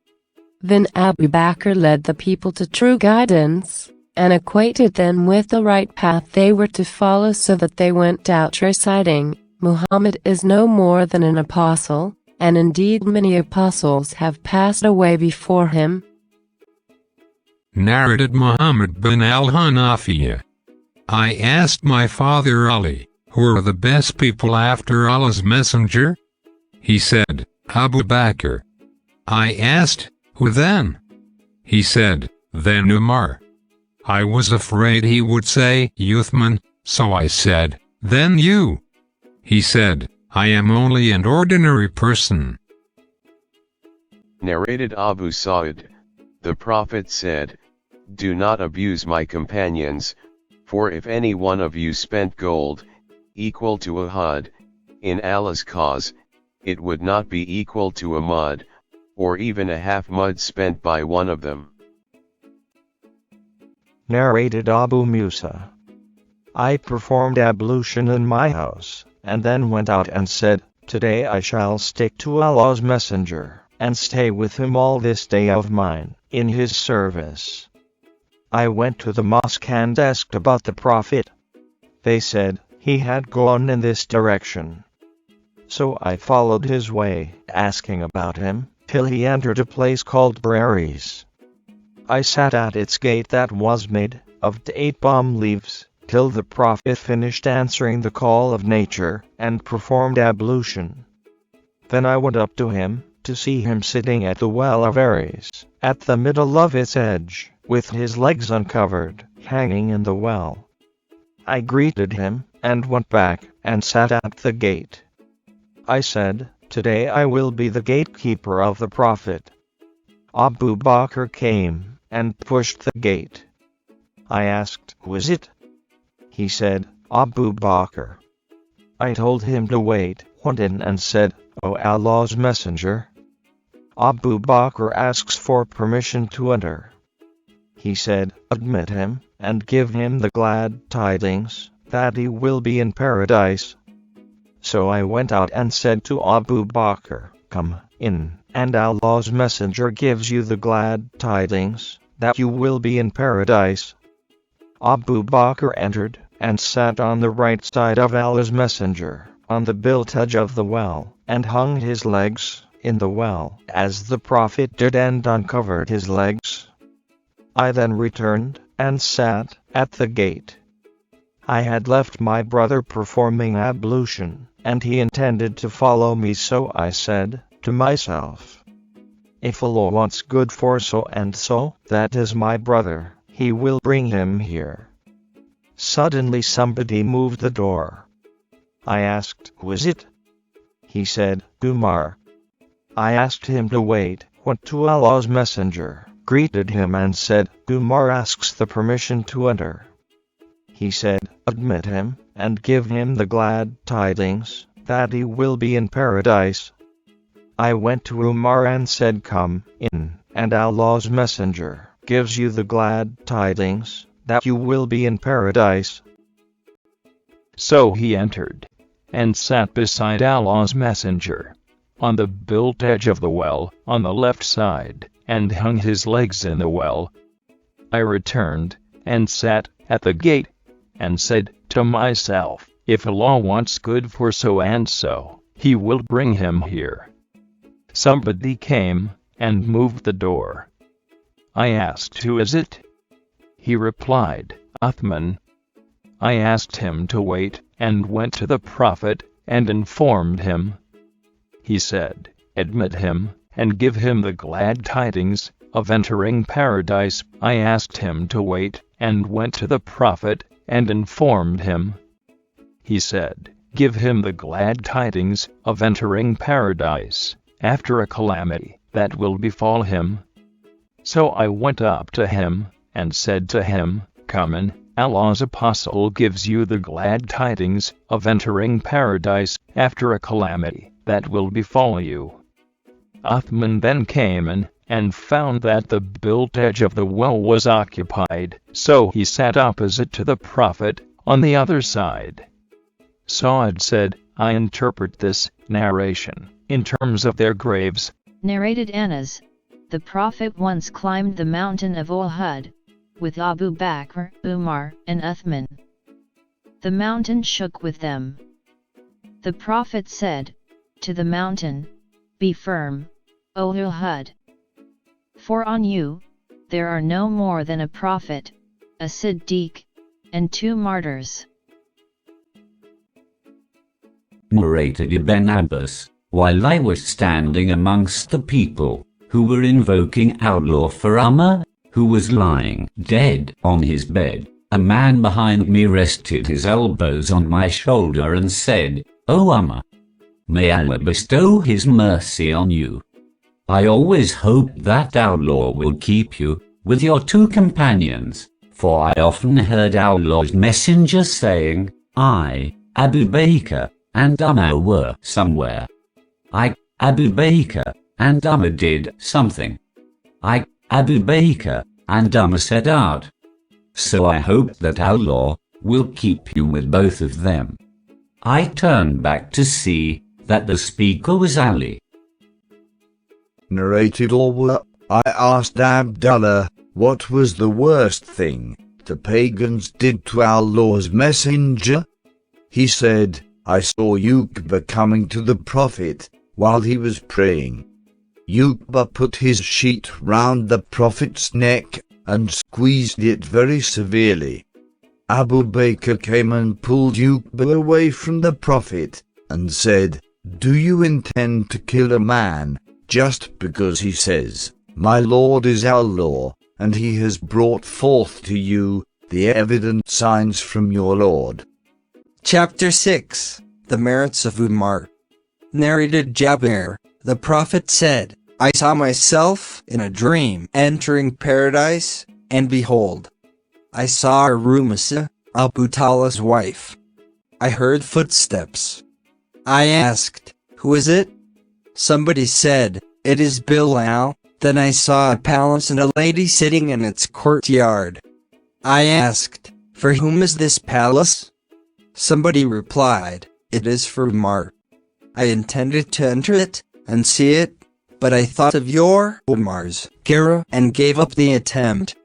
Then Abu Bakr led the people to true guidance, and acquainted them with the right path they were to follow, so that they went out reciting, Muhammad is no more than an apostle, and indeed many apostles have passed away before him. Narrated Muhammad bin al-Hanafiya. I asked my father Ali, who are the best people after Allah's Messenger? He said, Abu Bakr. I asked, who then? He said, then Umar. I was afraid he would say, Uthman, so I said, then you. He said, I am only an ordinary person. Narrated Abu Sa'id, the Prophet said, Do not abuse my companions, for if any one of you spent gold, equal to Uhud, in Allah's cause, it would not be equal to a mud, or even a half mud spent by one of them. Narrated Abu Musa. I performed ablution in my house, and then went out and said, Today I shall stick to Allah's Messenger, and stay with him all this day of mine, in his service. I went to the mosque and asked about the Prophet. They said, he had gone in this direction. So I followed his way, asking about him, till he entered a place called Braries. I sat at its gate that was made of date palm leaves, till the Prophet finished answering the call of nature, and performed ablution. Then I went up to him, to see him sitting at the well of Aries, at the middle of its edge, with his legs uncovered, hanging in the well. I greeted him, and went back, and sat at the gate. I said, Today I will be the gatekeeper of the Prophet. Abu Bakr came, and pushed the gate. I asked, Who is it? He said, Abu Bakr. I told him to wait, went in and said, O Allah's Messenger. Abu Bakr asks for permission to enter. He said, Admit him, and give him the glad tidings, that he will be in paradise. So I went out and said to Abu Bakr, Come in, and Allah's Messenger gives you the glad tidings, that you will be in paradise. Abu Bakr entered, and sat on the right side of Allah's Messenger, on the built edge of the well, and hung his legs in the well, as the Prophet did, and uncovered his legs. I then returned, and sat at the gate. I had left my brother performing ablution, and he intended to follow me, so I said to myself, If Allah wants good for so and so, that is my brother, he will bring him here. Suddenly somebody moved the door. I asked, Who is it? He said, Umar. I asked him to wait, went to Allah's Messenger, greeted him and said, Umar asks the permission to enter. He said, Admit him, and give him the glad tidings, that he will be in paradise. I went to Umar and said, Come in, and Allah's Messenger gives you the glad tidings, that you will be in paradise. So he entered, and sat beside Allah's Messenger, on the built edge of the well, on the left side, and hung his legs in the well. I returned, and sat at the gate. and said to myself, if Allah wants good for so and so, He will bring him here. Somebody came and moved the door. I asked, who is it? He replied, Uthman. I asked him to wait and went to the Prophet and informed him. He said, admit him and give him the glad tidings of entering paradise. I asked him to wait and went to the Prophet and informed him. He said, give him the glad tidings of entering paradise after a calamity that will befall him. So I went up to him and said to him, come in, Allah's apostle gives you the glad tidings of entering paradise after a calamity that will befall you. Uthman then came in and found that the built edge of the well was occupied, so he sat opposite to the Prophet on the other side. Sa'ad said, I interpret this narration in terms of their graves. Narrated Anas, the Prophet once climbed the mountain of Uhud with Abu Bakr, Umar, and Uthman. The mountain shook with them. The Prophet said to the mountain, be firm, O Uhud. For on you, there are no more than a prophet, a Siddiq, and 2 martyrs. Narrated Ibn Abbas, while I was standing amongst the people who were invoking Allah for Umar, who was lying dead on his bed, a man behind me rested his elbows on my shoulder and said, O Umar, may Allah bestow His mercy on you. I always hoped that Allah will keep you with your 2 companions, for I often heard Allah's messenger saying, I, Abu Bakr, and Umar were somewhere. Abu Bakr and Umar did something. Abu Bakr and Umar set out. So I hope that Allah will keep you with both of them. I turned back to see that the speaker was Ali. Narrated Urwa, I asked Abdullah, what was the worst thing the pagans did to Allah's messenger? He said, I saw Uqba coming to the Prophet while he was praying. Uqba put his sheet round the Prophet's neck and squeezed it very severely. Abu Bakr came and pulled Uqba away from the Prophet and said, do you intend to kill a man just because he says, my Lord is Allah, and he has brought forth to you the evident signs from your Lord? Chapter 6, The Merits of Umar. Narrated Jabir, the Prophet said, I saw myself in a dream entering paradise, and behold, I saw Rumasa, Abu Talha's wife. I heard footsteps. I asked, who is it? Somebody said, it is Bilal. Then I saw a palace and a lady sitting in its courtyard. I asked, for whom is this palace? Somebody replied, it is for Umar. I intended to enter it and see it, but I thought of your Umar's gira and gave up the attempt.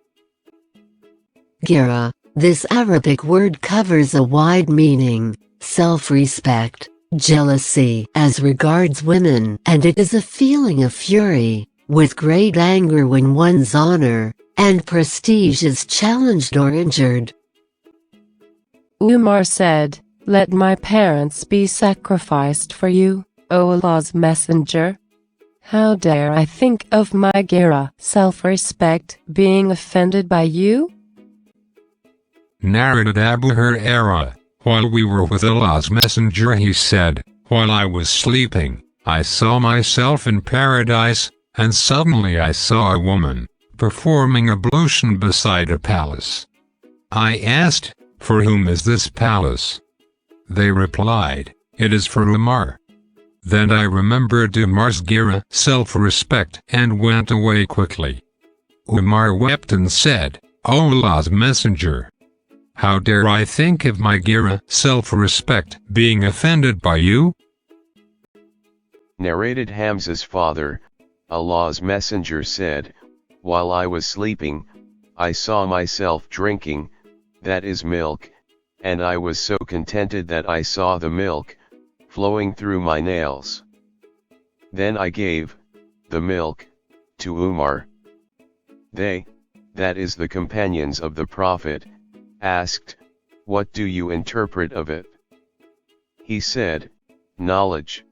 Gira, this Arabic word covers a wide meaning, self-respect, jealousy as regards women, and it is a feeling of fury, with great anger when one's honor and prestige is challenged or injured. Umar said, let my parents be sacrificed for you, O Allah's messenger. How dare I think of my gira, self-respect, being offended by you? Narrated Abu Hurairah, while we were with Allah's messenger he said, while I was sleeping, I saw myself in paradise, and suddenly I saw a woman performing ablution beside a palace. I asked, for whom is this palace? They replied, it is for Umar. Then I remembered Umar's gira, self-respect, and went away quickly. Umar wept and said, O Allah's messenger, how dare I think of my gira, self-respect, being offended by you? Narrated Hamza's father, Allah's messenger said, while I was sleeping, I saw myself drinking, that is milk, and I was so contented that I saw the milk flowing through my nails. Then I gave the milk to Umar. They, that is the companions of the Prophet, asked, "What do you interpret of it?" He said, "Knowledge."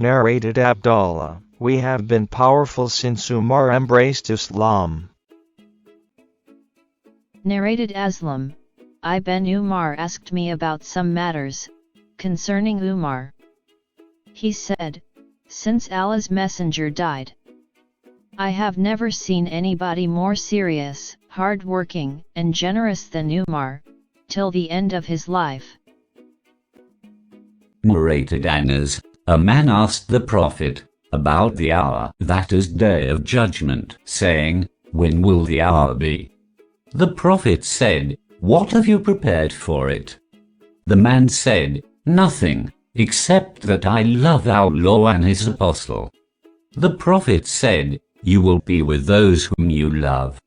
Narrated Abdallah, we have been powerful since Umar embraced Islam. Narrated Aslam, Ibn Umar asked me about some matters concerning Umar. He said, "Since Allah's messenger died, I have never seen anybody more serious, hard-working, and generous than Umar, till the end of his life." Narrated Anas, a man asked the Prophet about the hour, that is day of judgment, saying, "When will the hour be?" The Prophet said, "What have you prepared for it?" The man said, "Nothing, except that I love Allah and His Apostle." The Prophet said, "You will be with those whom you love."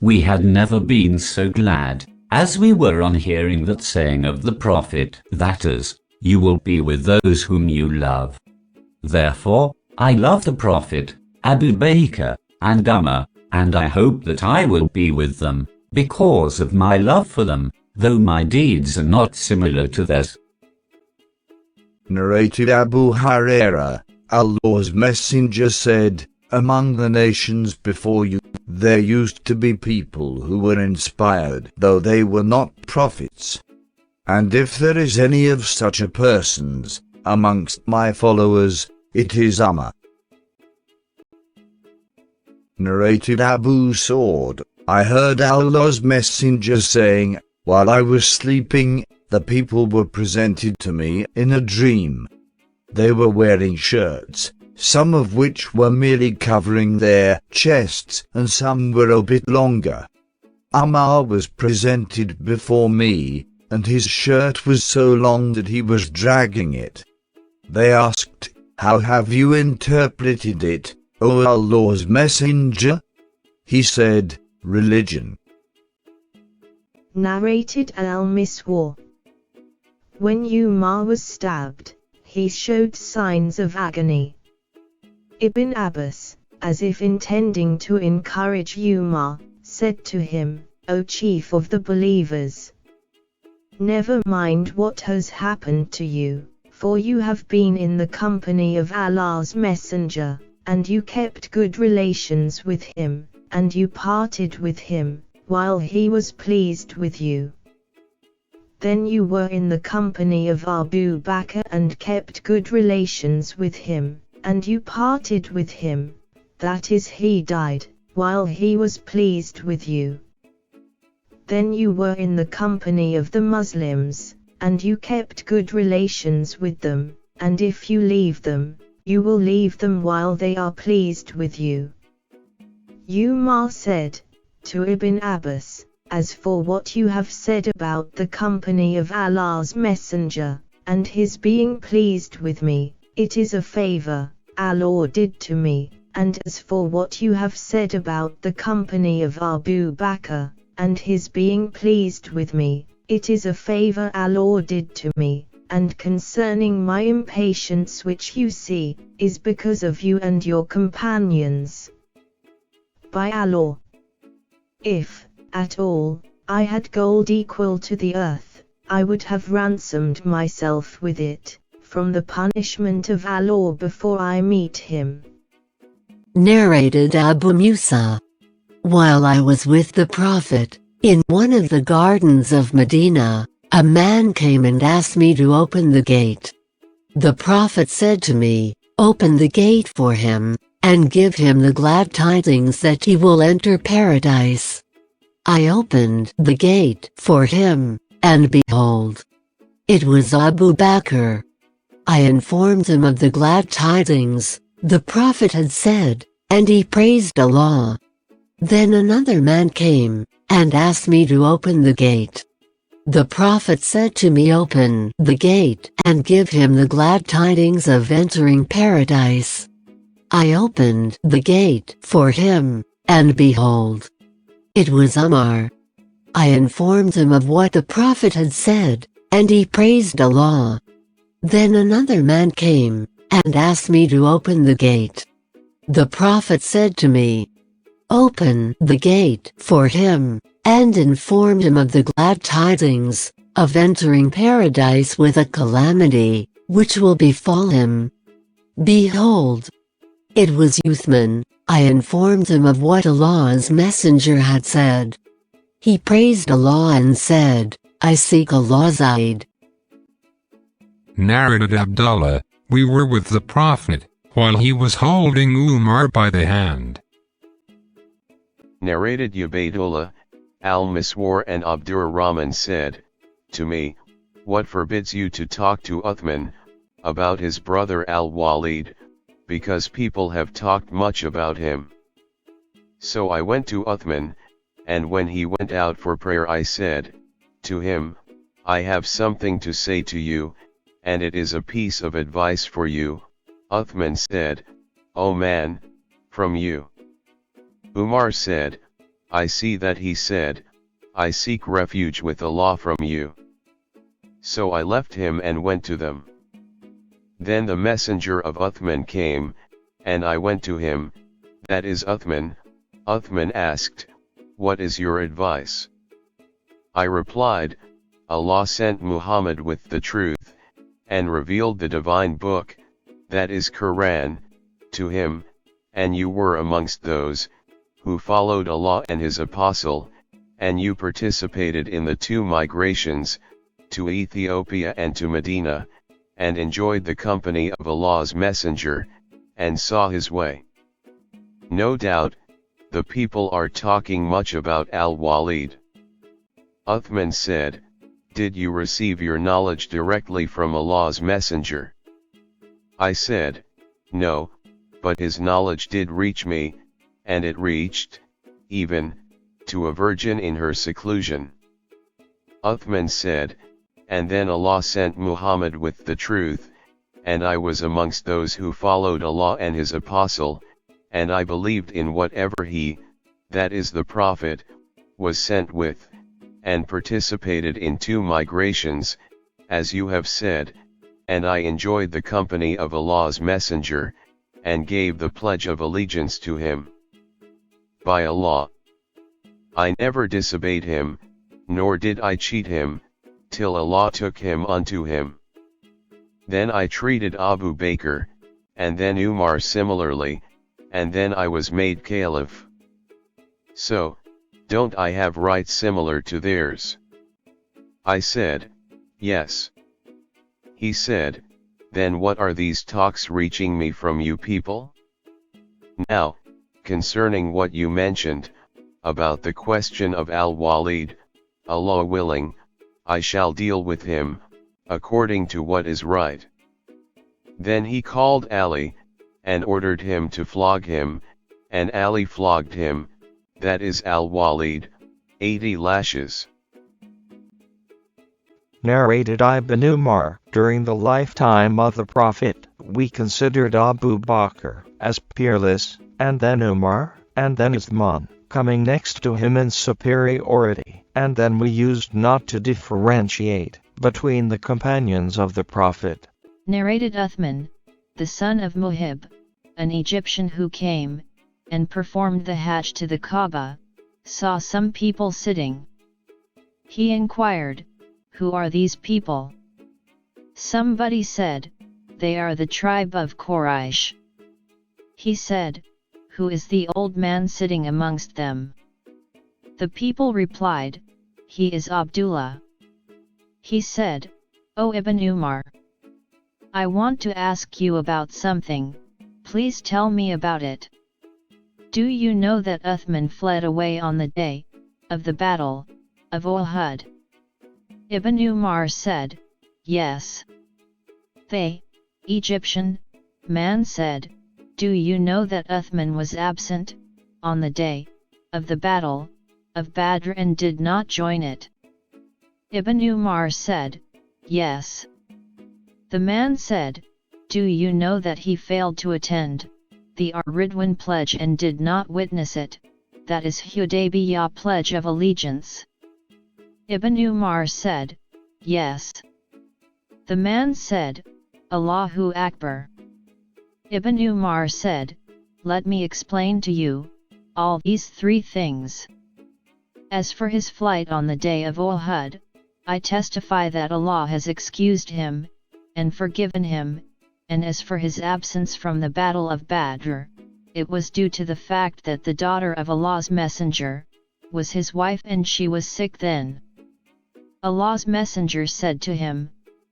We had never been so glad as we were on hearing that saying of the Prophet, that is, "You will be with those whom you love." Therefore, I love the Prophet, Abu Bakr, and Umar, and I hope that I will be with them, because of my love for them, though my deeds are not similar to theirs. Narrated Abu Hurairah, Allah's Messenger said, "Among the nations before you, there used to be people who were inspired, though they were not prophets. And if there is any of such a persons amongst my followers, it is Umar." Narrated Abu Sa'ud, I heard Allah's Messenger saying, "While I was sleeping, the people were presented to me in a dream. They were wearing shirts, some of which were merely covering their chests, and some were a bit longer. Umar was presented before me, and his shirt was so long that he was dragging it. They asked, 'How have you interpreted it, O Allah's Messenger?' He said, 'Religion.'" Narrated al-Miswar. When Umar was stabbed, he showed signs of agony. Ibn Abbas, as if intending to encourage Umar, said to him, "O chief of the believers, never mind what has happened to you, for you have been in the company of Allah's Messenger, and you kept good relations with him, and you parted with him, while he was pleased with you. Then you were in the company of Abu Bakr and kept good relations with him, and you parted with him, that is he died, while he was pleased with you. Then you were in the company of the Muslims, and you kept good relations with them, and if you leave them, you will leave them while they are pleased with you." Umar said to Ibn Abbas, "As for what you have said about the company of Allah's Messenger, and his being pleased with me, it is a favor Allah did to me, and as for what you have said about the company of Abu Bakr, and his being pleased with me, it is a favor Allah did to me, and concerning my impatience which you see, is because of you and your companions. By Allah, if, at all, I had gold equal to the earth, I would have ransomed myself with it, from the punishment of Allah before I meet him." Narrated Abu Musa. While I was with the Prophet, in one of the gardens of Medina, a man came and asked me to open the gate. The Prophet said to me, "Open the gate for him, and give him the glad tidings that he will enter paradise." I opened the gate for him, and behold, it was Abu Bakr. I informed him of the glad tidings the Prophet had said, and he praised Allah. Then another man came, and asked me to open the gate. The Prophet said to me, open the gate, and give him the glad tidings of entering paradise. I opened the gate for him, and behold, it was Umar. I informed him of what the Prophet had said, and he praised Allah. Then another man came, and asked me to open the gate. The Prophet said to me, open the gate for him, and informed him of the glad tidings of entering paradise with a calamity which will befall him. Behold, it was Uthman. I informed him of what Allah's Messenger had said. He praised Allah and said, I seek Allah's aid. Narrated Abdullah, we were with the Prophet, while he was holding Umar by the hand. Narrated Ubaydullah, al-Miswar and Abdur Rahman said, to me, what forbids you to talk to Uthman about his brother al-Walid, because people have talked much about him. So I went to Uthman, and when he went out for prayer I said to him, I have something to say to you, and it is a piece of advice for you. Uthman said, O man, from you. Umar said, I see that he said, I seek refuge with Allah from you. So I left him and went to them. Then the messenger of Uthman came, and I went to him, that is Uthman. Uthman asked, what is your advice? I replied, Allah sent Muhammad with the truth, and revealed the divine book, that is Quran, to him, and you were amongst those who followed Allah and his apostle, and you participated in the 2 migrations, to Ethiopia and to Medina, and enjoyed the company of Allah's messenger, and saw his way. No doubt, the people are talking much about al-Walid. Uthman said, did you receive your knowledge directly from Allah's messenger? I said, no, but his knowledge did reach me, and it reached, even, to a virgin in her seclusion. Uthman said, and then Allah sent Muhammad with the truth, and I was amongst those who followed Allah and his apostle, and I believed in whatever he, that is the Prophet, was sent with, and participated in 2 migrations, as you have said, and I enjoyed the company of Allah's messenger, and gave the pledge of allegiance to him. By Allah, I never disobeyed him, nor did I cheat him, till Allah took him unto him. Then I treated Abu Bakr, and then Umar similarly, and then I was made caliph. So, don't I have rights similar to theirs? I said, yes. He said, then what are these talks reaching me from you people? Now, concerning what you mentioned, about the question of al-Walid, Allah willing, I shall deal with him, according to what is right. Then he called Ali, and ordered him to flog him, and Ali flogged him, that is al-Walid, 80 lashes. Narrated Ibn Umar, during the lifetime of the Prophet, we considered Abu Bakr as peerless, and then Umar, and then Uthman, coming next to him in superiority, and then we used not to differentiate between the companions of the Prophet. Narrated Uthman, the son of Muhib, an Egyptian who came, and performed the Hajj to the Kaaba, saw some people sitting. He inquired, who are these people? Somebody said, they are the tribe of Quraysh. He said, who is the old man sitting amongst them? The people replied, he is Abdullah. He said, O Ibn Umar, I want to ask you about something, please tell me about it. Do you know that Uthman fled away on the day of the battle of Uhud? Ibn Umar said, yes. The Egyptian man said, do you know that Uthman was absent on the day of the battle of Badr and did not join it? Ibn Umar said, Yes. The man said, Do you know that he failed to attend the Ridwan pledge and did not witness it, that is Hudaybiyah pledge of allegiance? Ibn Umar said, Yes. The man said, Allahu Akbar. Ibn Umar said, Let me explain to you all these three things. As for his flight on the day of Uhud, I testify that Allah has excused him and forgiven him, and as for his absence from the battle of Badr, it was due to the fact that the daughter of Allah's messenger was his wife and she was sick then. Allah's messenger said to him,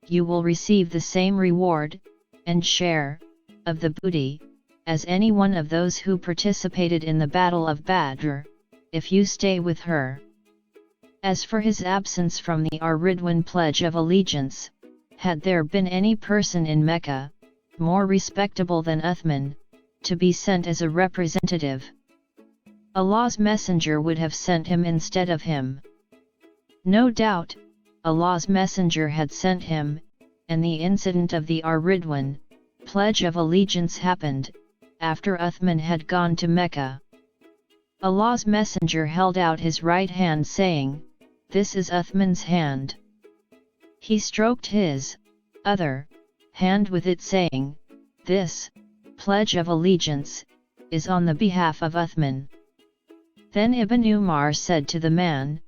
You will receive the same reward and share of the booty as any one of those who participated in the battle of Badr, if you stay with her. As for his absence from the Ridwan pledge of allegiance, had there been any person in Mecca more respectable than Uthman to be sent as a representative, Allah's messenger would have sent him instead of him. No doubt, Allah's messenger had sent him, and the incident of the Ridwan pledge of allegiance happened after Uthman had gone to Mecca. Allah's messenger held out his right hand saying, This is Uthman's hand. He stroked his other hand with it saying, This pledge of allegiance is on the behalf of Uthman. Then Ibn Umar said to the man,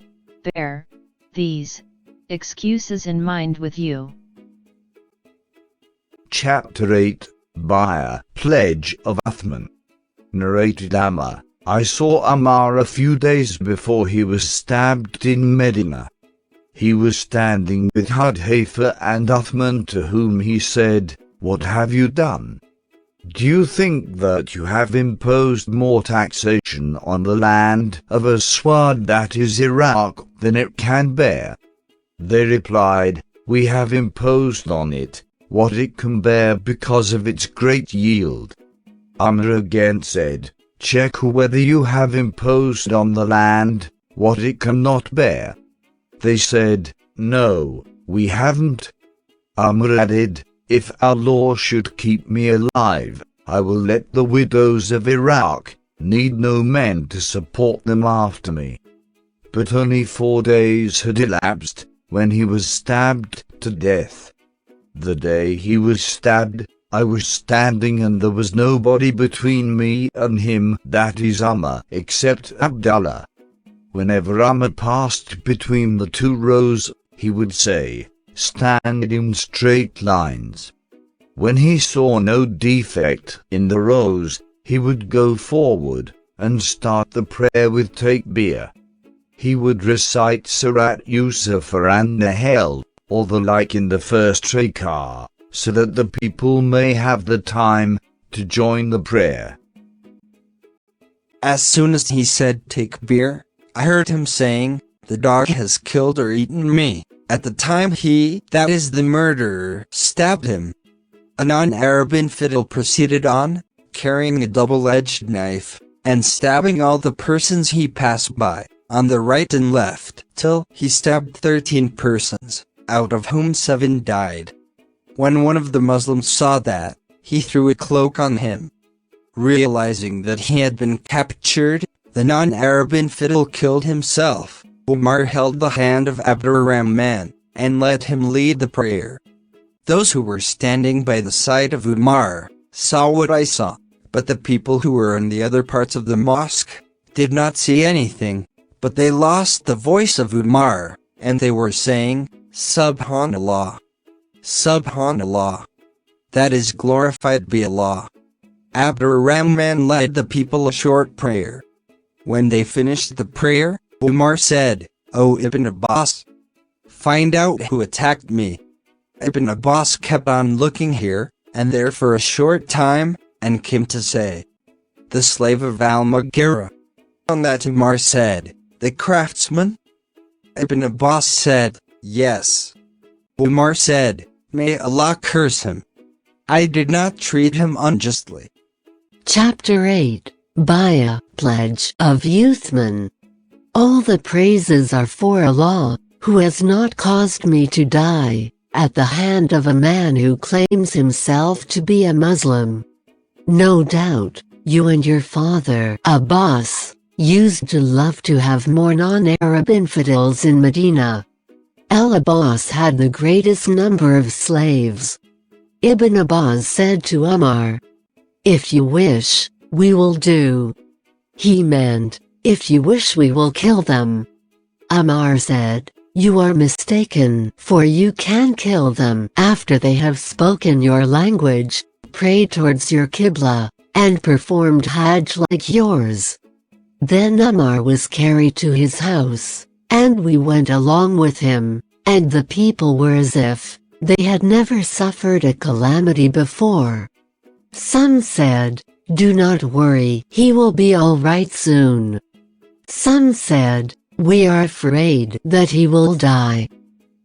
Bear these excuses in mind with you. Chapter 8, Bay'ah, Pledge of Uthman. Narrated Ammar, I saw Ammar a few days before he was stabbed in Medina. He was standing with Hudhayfa and Uthman, to whom he said, What have you done? Do you think that you have imposed more taxation on the land of Aswad, that is Iraq, than it can bear? They replied, We have imposed on it what it can bear because of its great yield. Ammar again said, Check whether you have imposed on the land what it cannot bear. They said, No, we haven't. Ammar added, If Allah should keep me alive, I will let the widows of Iraq need no men to support them after me. But only 4 days had elapsed when he was stabbed to death. The day he was stabbed, I was standing and there was nobody between me and him, that is Ammar, except Abdullah. Whenever Ammar passed between the two rows, he would say, Stand in straight lines. When he saw no defect in the rows, he would go forward and start the prayer with takbir. He would recite Surat Yusuf and Nahel, or the like in the first rak'ah, so that the people may have the time to join the prayer. As soon as he said takbir, I heard him saying, The dog has killed or eaten me. At the time he, that is the murderer, stabbed him. A non-Arab infidel proceeded on, carrying a double-edged knife, and stabbing all the persons he passed by, on the right and left, till he stabbed 13 persons, out of whom 7 died. When one of the Muslims saw that, he threw a cloak on him. Realizing that he had been captured, the non-Arab infidel killed himself. Umar held the hand of Abdurrahman, and let him lead the prayer. Those who were standing by the side of Umar saw what I saw, but the people who were in the other parts of the mosque did not see anything, but they lost the voice of Umar, and they were saying, Subhanallah. Subhanallah. That is, glorified be Allah. Abdurrahman led the people a short prayer. When they finished the prayer, Umar said, O Ibn Abbas, find out who attacked me. Ibn Abbas kept on looking here and there for a short time, and came to say, The slave of al-Mughira. On that Umar said, The craftsman? Ibn Abbas said, Yes. Umar said, May Allah curse him. I did not treat him unjustly. Chapter 8. by a pledge of Uthman. All the praises are for Allah, who has not caused me to die at the hand of a man who claims himself to be a Muslim. No doubt, you and your father, Abbas, used to love to have more non-Arab infidels in Medina. Al-Abbas had the greatest number of slaves. Ibn Abbas said to Umar, "If you wish, we will do." He meant, "If you wish, we will kill them." Umar said, "You are mistaken, for you can kill them after they have spoken your language, prayed towards your Qibla, and performed Hajj like yours." Then Umar was carried to his house, and we went along with him, and the people were as if they had never suffered a calamity before. Some said, "Do not worry, he will be all right soon." Some said, "We are afraid that he will die."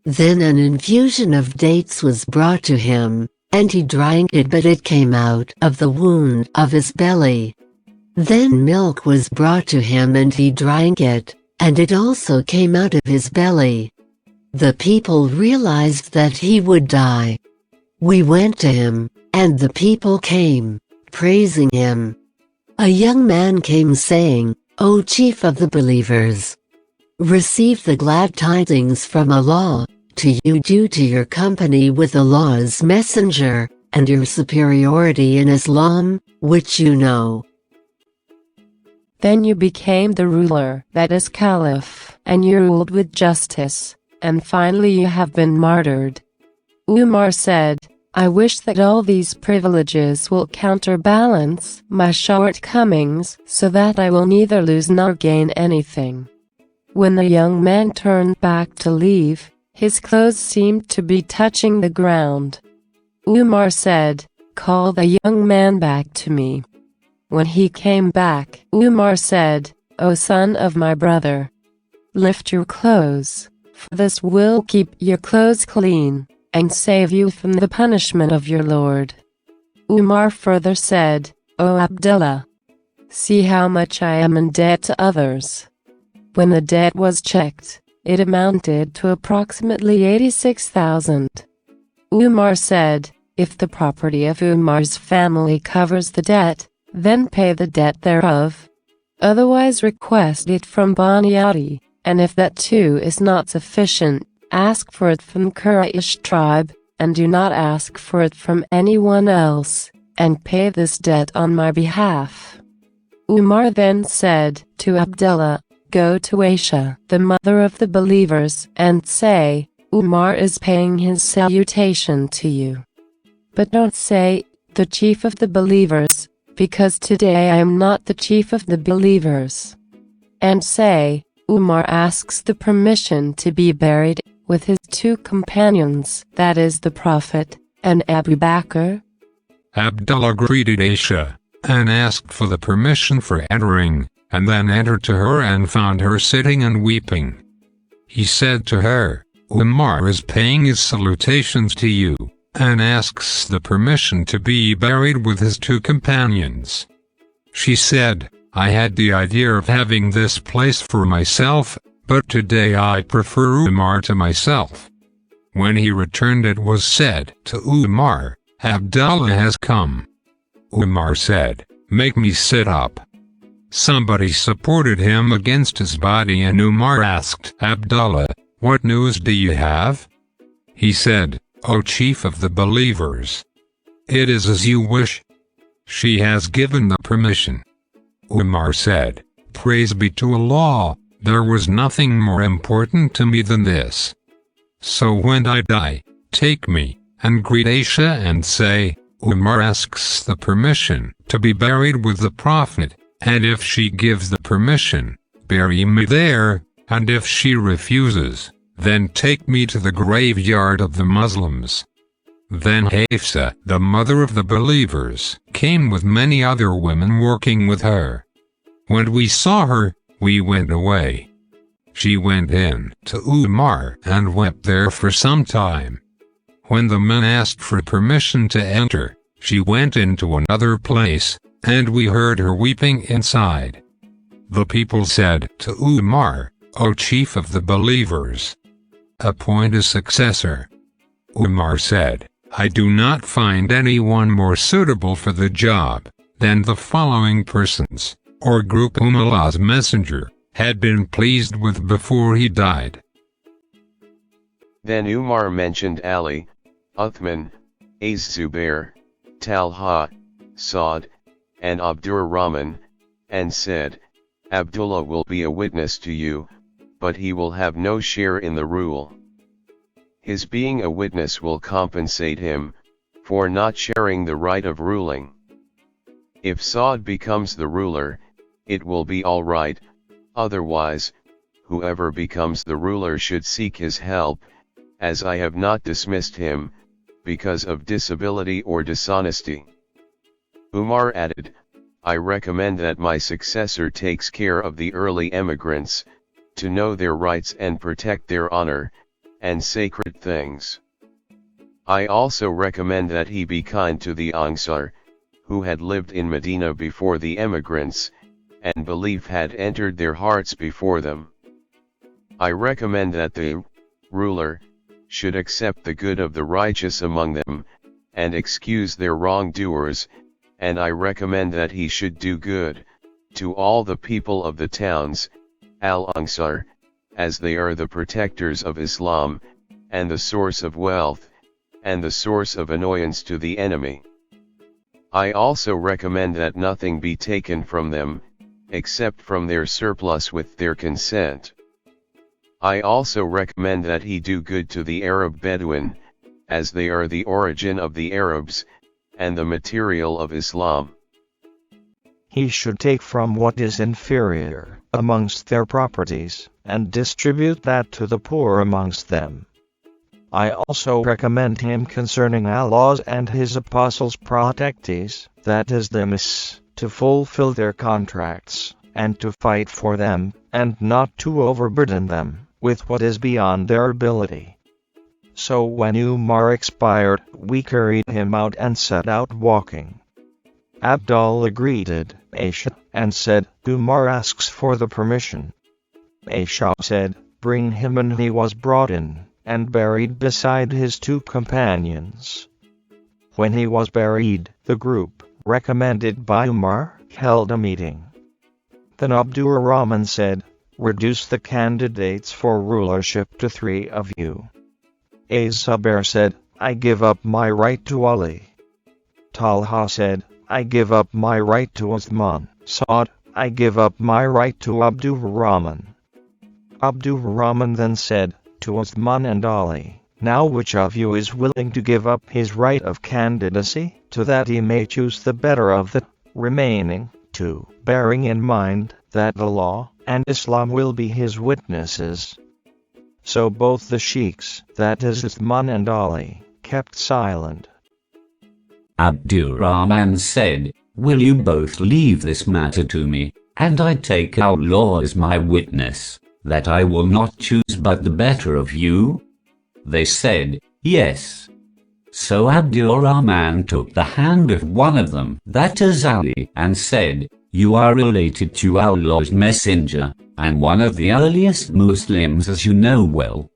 Then an infusion of dates was brought to him, and he drank it, but it came out of the wound of his belly. Then milk was brought to him, and he drank it, and it also came out of his belly. The people realized that he would die. We went to him, and the people came, praising him. A young man came saying, "O chief of the believers, receive the glad tidings from Allah, to you due to your company with Allah's messenger, and your superiority in Islam, which you know." Then you became the ruler, that is Caliph, and you ruled with justice, and finally you have been martyred. Umar said, "I wish that all these privileges will counterbalance my shortcomings, so that I will neither lose nor gain anything." When the young man turned back to leave, his clothes seemed to be touching the ground. Umar said, "Call the young man back to me." When he came back, Umar said, "O son of my brother, lift your clothes, for this will keep your clothes clean, and save you from the punishment of your Lord." Umar further said, "O Abdullah, see how much I am in debt to others." When the debt was checked, it amounted to approximately 86,000. Umar said, "If the property of Umar's family covers the debt, then pay the debt thereof. Otherwise request it from Bani Adi, and if that too is not sufficient, ask for it from Quraysh tribe, and do not ask for it from anyone else, and pay this debt on my behalf." Umar then said to Abdullah, "Go to Aisha, the mother of the believers, and say, Umar is paying his salutation to you. But don't say, the chief of the believers, because today I am not the chief of the believers. And say, Umar asks the permission to be buried with his two companions, that is the Prophet and Abu Bakr." Abdullah greeted Aisha, and asked for the permission for entering, and then entered to her and found her sitting and weeping. He said to her, "Umar is paying his salutations to you, and asks the permission to be buried with his two companions." She said, "I had the idea of having this place for myself, but today I prefer Umar to myself." When he returned, it was said to Umar, "Abdullah has come." Umar said, "Make me sit up." Somebody supported him against his body, and Umar asked Abdullah, "What news do you have?" He said, "O chief of the believers, it is as you wish. She has given the permission." Umar said, "Praise be to Allah, there was nothing more important to me than this. So when I die, take me, and greet Aisha and say, Umar asks the permission to be buried with the Prophet, and if she gives the permission, bury me there, and if she refuses, then take me to the graveyard of the Muslims." Then Hafsa, the mother of the believers, came with many other women working with her. When we saw her, we went away. She went in to Umar and wept there for some time. When the men asked for permission to enter, she went into another place, and we heard her weeping inside. The people said to Umar, O chief of the believers, appoint a successor. Umar said, I do not find anyone more suitable for the job than the following persons, or group whom Allah's messenger had been pleased with before he died. Then Umar mentioned Ali, Uthman, Az-Zubair, Talha, Saad, and Abdurrahman, and said, Abdullah will be a witness to you, but he will have no share in the rule. His being a witness will compensate him for not sharing the right of ruling. If Saad becomes the ruler, it will be all right, otherwise, whoever becomes the ruler should seek his help, as I have not dismissed him, because of disability or dishonesty. Umar added, I recommend that my successor takes care of the early emigrants, to know their rights and protect their honor, and sacred things. I also recommend that he be kind to the Ansar, who had lived in Medina before the emigrants, and belief had entered their hearts before them. I recommend that the ruler should accept the good of the righteous among them, and excuse their wrongdoers, and I recommend that he should do good to all the people of the towns, al-Ansar, as they are the protectors of Islam, and the source of wealth, and the source of annoyance to the enemy. I also recommend that nothing be taken from them, except from their surplus with their consent. I also recommend that he do good to the Arab Bedouin, as they are the origin of the Arabs, and the material of Islam. He should take from what is inferior amongst their properties, and distribute that to the poor amongst them. I also recommend him concerning Allah's and His Apostles' protectees, that is them, to fulfill their contracts, and to fight for them, and not to overburden them with what is beyond their ability. So when Umar expired, we carried him out and set out walking. Abdullah greeted Aisha, and said, Umar asks for the permission. Aisha said, bring him, and he was brought in, and buried beside his two companions. When he was buried, the group, recommended by Umar, held a meeting. Then Abdurrahman said, reduce the candidates for rulership to 3 of you. Az-Zubair said, I give up my right to Ali. Talha said, I give up my right to Uthman. Saad, I give up my right to Abdurrahman. Abdurrahman then said, to Uthman and Ali, now which of you is willing to give up his right of candidacy, to that he may choose the better of the remaining 2, bearing in mind that the law and Islam will be his witnesses. So both the sheikhs, that is Uthman and Ali, kept silent. Abdurrahman said, will you both leave this matter to me, and I take Allah as my witness, that I will not choose but the better of you? They said, yes. So Abdurrahman took the hand of one of them, that is Ali, and said, you are related to Allah's messenger, and one of the earliest Muslims, as you know well.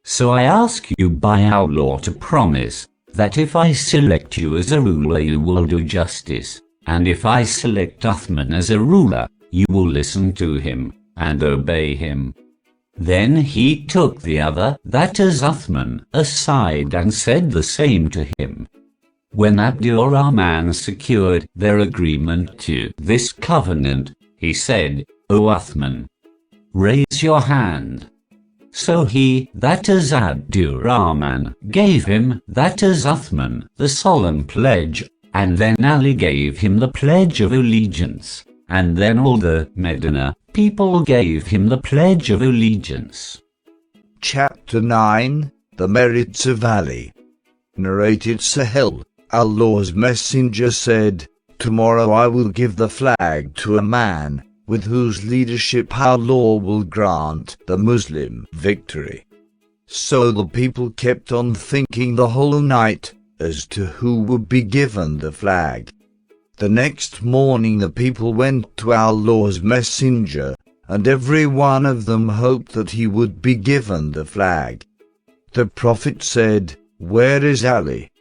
So I ask you by Allah to promise that if I select you as a ruler you will do justice, and if I select Uthman as a ruler, you will listen to him, and obey him. Then he took the other, that is Uthman, aside and said the same to him. When Abdurrahman secured their agreement to this covenant, he said, O Uthman, raise your hand. So he, that is Abdurrahman, gave him, that is Uthman, the solemn pledge, and then Ali gave him the pledge of allegiance, and then all the Medina people gave him the pledge of allegiance. Chapter 9, The Merits of Ali. Narrated Sahih, Allah's Messenger said, tomorrow I will give the flag to a man, with whose leadership Allah will grant the Muslim victory. So the people kept on thinking the whole night as to who would be given the flag. The next morning the people went to Allah's messenger, and every one of them hoped that he would be given the flag. The Prophet said, "Where is Ali?"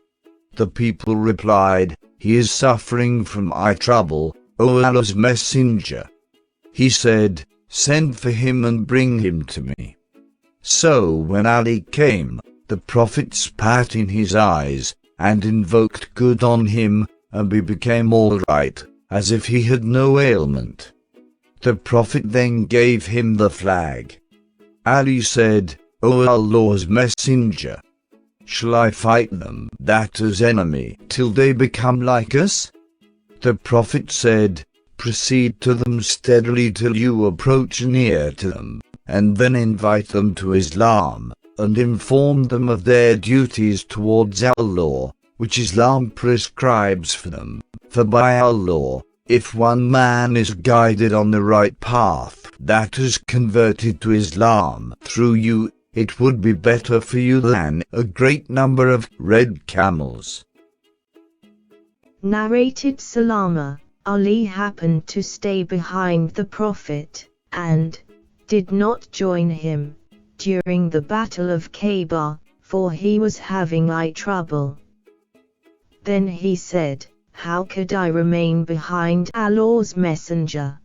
The people replied, "He is suffering from eye trouble, O Allah's messenger." He said, "Send for him and bring him to me." So when Ali came, the Prophet spat in his eyes, and invoked good on him, and he became all right, as if he had no ailment. The Prophet then gave him the flag. Ali said, "O Allah's messenger, shall I fight them that as enemy till they become like us?" The Prophet said, "Proceed to them steadily till you approach near to them, and then invite them to Islam, and inform them of their duties towards Allah, which Islam prescribes for them. For by Allah, if one man is guided on the right path that is converted to Islam through you, it would be better for you than a great number of red camels." Narrated Salama, Ali happened to stay behind the Prophet, and did not join him during the Battle of Kaaba, for he was having eye trouble. Then he said, "How could I remain behind Allah's messenger?"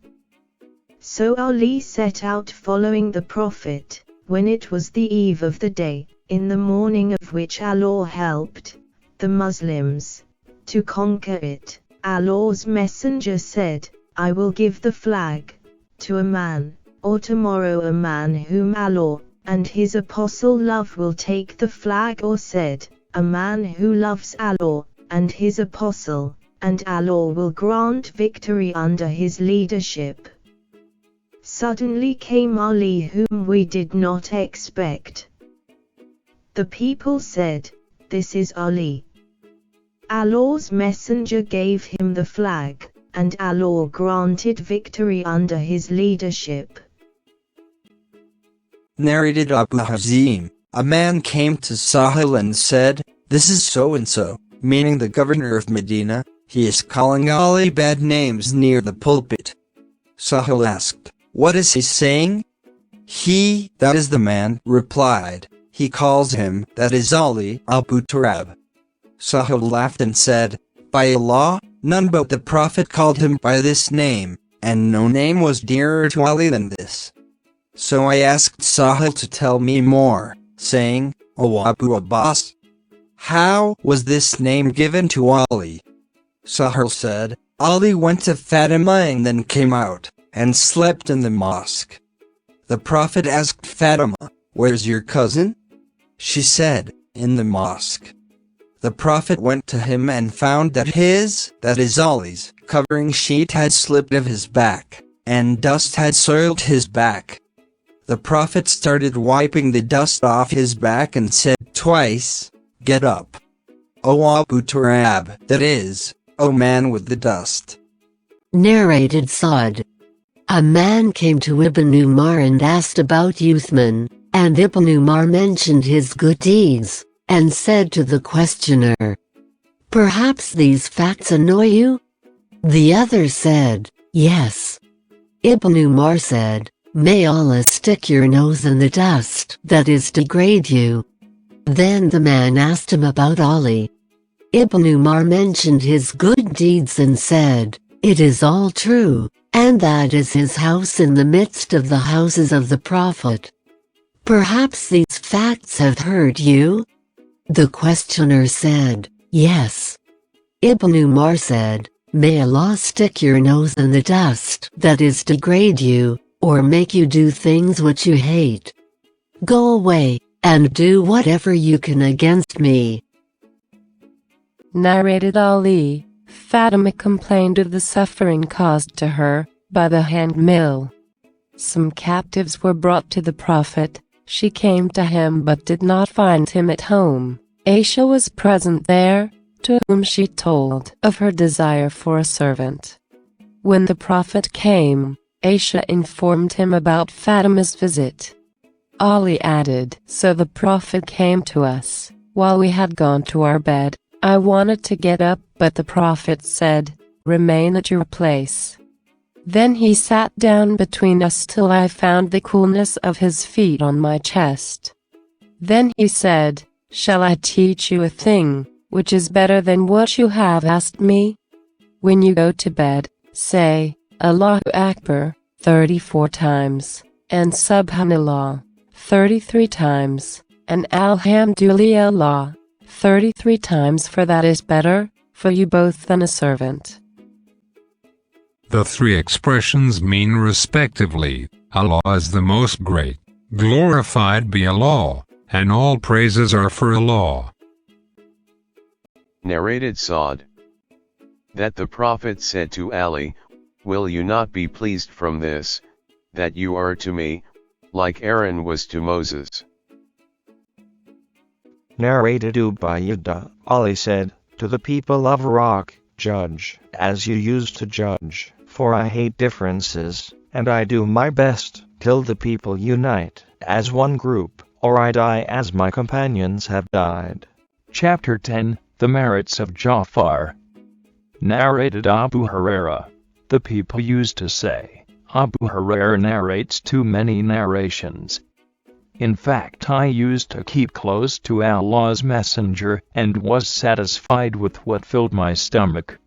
So Ali set out following the Prophet, when it was the eve of the day, in the morning of which Allah helped the Muslims to conquer it. Allah's messenger said, "I will give the flag to a man, or tomorrow a man whom Allah and his apostle love will take the flag," or said, "A man who loves Allah and his apostle, and Allah will grant victory under his leadership." Suddenly came Ali, whom we did not expect. The people said, "This is Ali." Allah's messenger gave him the flag, and Allah granted victory under his leadership. Narrated Abu Hazim, a man came to Sahih and said, "This is so-and-so," meaning the governor of Medina. "He is calling Ali bad names near the pulpit." Sahih asked, "What is he saying?" He, that is the man, replied, "He calls him, that is Ali, Abu Turab." Sahih laughed and said, "By Allah, none but the Prophet called him by this name, and no name was dearer to Ali than this." So I asked Sahih to tell me more, saying, "O Abu Abbas, how was this name given to Ali?" Sahih said, "Ali went to Fatima and then came out, and slept in the mosque. The Prophet asked Fatima, 'Where's your cousin?' She said, 'In the mosque.' The Prophet went to him and found that his, that is Ali's, covering sheet had slipped of his back, and dust had soiled his back. The Prophet started wiping the dust off his back and said twice, 'Get up, O Abu Turab,' that is, O man with the dust." Narrated Sa'd. A man came to Ibn Umar and asked about Uthman, and Ibn Umar mentioned his good deeds, and said to the questioner, "Perhaps these facts annoy you?" The other said, "Yes." Ibn Umar said, "May Allah stick your nose in the dust, that is, degrade you." Then the man asked him about Ali. Ibn Umar mentioned his good deeds and said, "It is all true, and that is his house in the midst of the houses of the Prophet. Perhaps these facts have hurt you?" The questioner said, "Yes." Ibn Umar said, "May Allah stick your nose in the dust, that is, degrade you, or make you do things which you hate. Go away, and do whatever you can against me." Narrated Ali, Fatima complained of the suffering caused to her by the hand mill. Some captives were brought to the Prophet. She came to him but did not find him at home. Aisha was present there, to whom she told of her desire for a servant. When the Prophet came, Aisha informed him about Fatima's visit. Ali added, "So the Prophet came to us, while we had gone to our bed. I wanted to get up, but the Prophet said, remain at your place. Then he sat down between us till I found the coolness of his feet on my chest. Then he said, Shall I teach you a thing, which is better than what you have asked me? When you go to bed, say, Allahu Akbar, 34 times, and Subhanallah, 33 times, and Alhamdulillah, 33 times, for that is better for you both than a servant. The three expressions mean respectively, Allah is the most great, glorified be Allah, and all praises are for Allah. Narrated Saud, that the Prophet said to Ali, Will you not be pleased from this, that you are to me, like Aaron was to Moses? Narrated Ubayyah, Ali said, to the people of Iraq, Judge, as you used to judge, for I hate differences, and I do my best, till the people unite, as one group, or I die as my companions have died. Chapter 10, The Merits of Ja'far. Narrated Abu Huraira. The people used to say, Abu Huraira narrates too many narrations. In fact, I used to keep close to Allah's Messenger, and was satisfied with what filled my stomach.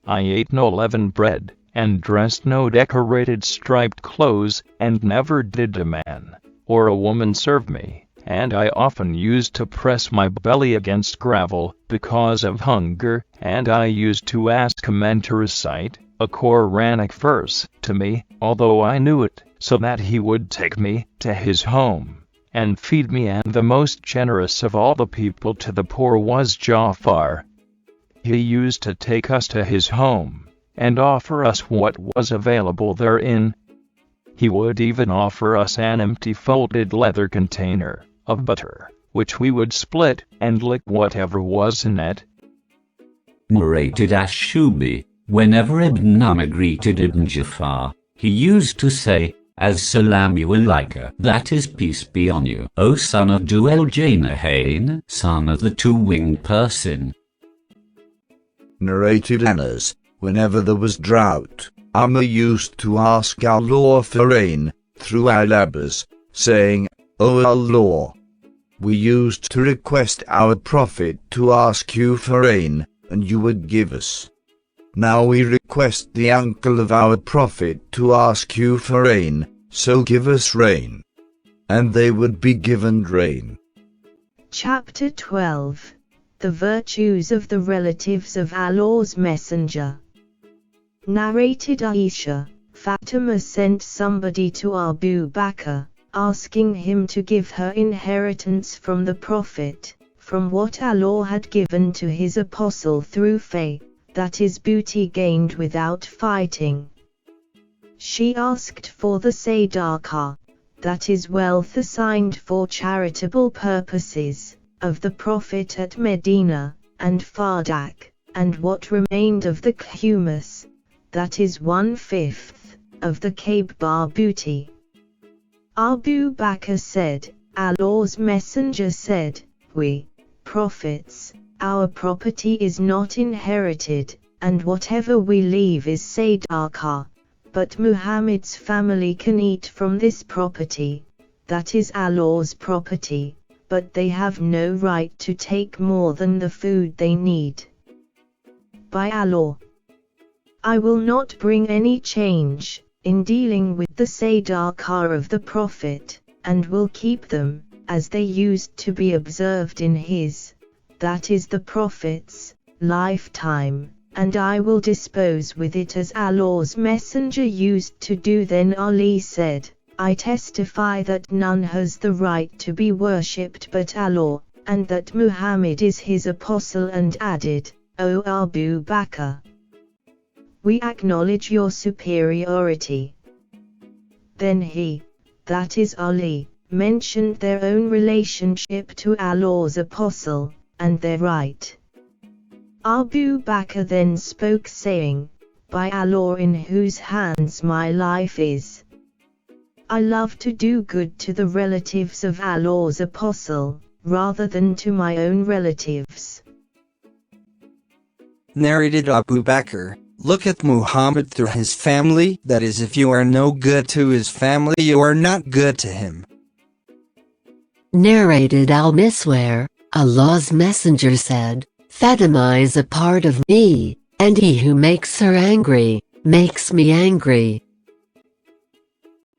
I ate no leavened bread, and dressed no decorated striped clothes, and never did a man or a woman serve me, and I often used to press my belly against gravel, because of hunger, and I used to ask a man to recite a Quranic verse to me, although I knew it, so that he would take me to his home, and feed me. And the most generous of all the people to the poor was Ja'far. He used to take us to his home, and offer us what was available therein. He would even offer us an empty folded leather container of butter, which we would split and lick whatever was in it. Narrated Ash-Shubi, whenever Ibn Umar greeted Ibn Jafar, he used to say, As-salamu alayka, that is, peace be on you, O son of Duel Janahain, son of the two-winged person. Narrated Anas, whenever there was drought, Umar used to ask Allah for rain, through al-Abbas, saying, O Allah, we used to request our Prophet to ask you for rain, and you would give us. Now we request the uncle of our Prophet to ask you for rain, so give us rain. And they would be given rain. Chapter 12. The Virtues of the Relatives of Allah's Messenger. Narrated Aisha, Fatima sent somebody to Abu Bakr, asking him to give her inheritance from the Prophet, from what Allah had given to his apostle through faith, that is booty gained without fighting. She asked for the Sadaqah, that is wealth assigned for charitable purposes, of the Prophet at Medina, and Fadak, and what remained of the Khumus, that is 1/5, of the Kaaba booty. Abu Bakr said, Allah's Messenger said, We, prophets, our property is not inherited, and whatever we leave is Sadaqah, but Muhammad's family can eat from this property, that is Allah's property, but they have no right to take more than the food they need. By Allah, I will not bring any change in dealing with the Sadaqah of the Prophet, and will keep them, as they used to be observed in his, that is the Prophet's, lifetime, and I will dispose with it as Allah's Messenger used to do. Then Ali said, I testify that none has the right to be worshipped but Allah, and that Muhammad is his apostle, and added, O Abu Bakr, we acknowledge your superiority. Then he, that is Ali, mentioned their own relationship to Allah's apostle, and their right. Abu Bakr then spoke, saying, By Allah in whose hands my life is, I love to do good to the relatives of Allah's apostle, rather than to my own relatives. Narrated Abu Bakr, Look at Muhammad through his family, that is, if you are no good to his family, you are not good to him. Narrated al-Miswar, Allah's Messenger said, Fatima is a part of me, and he who makes her angry, makes me angry.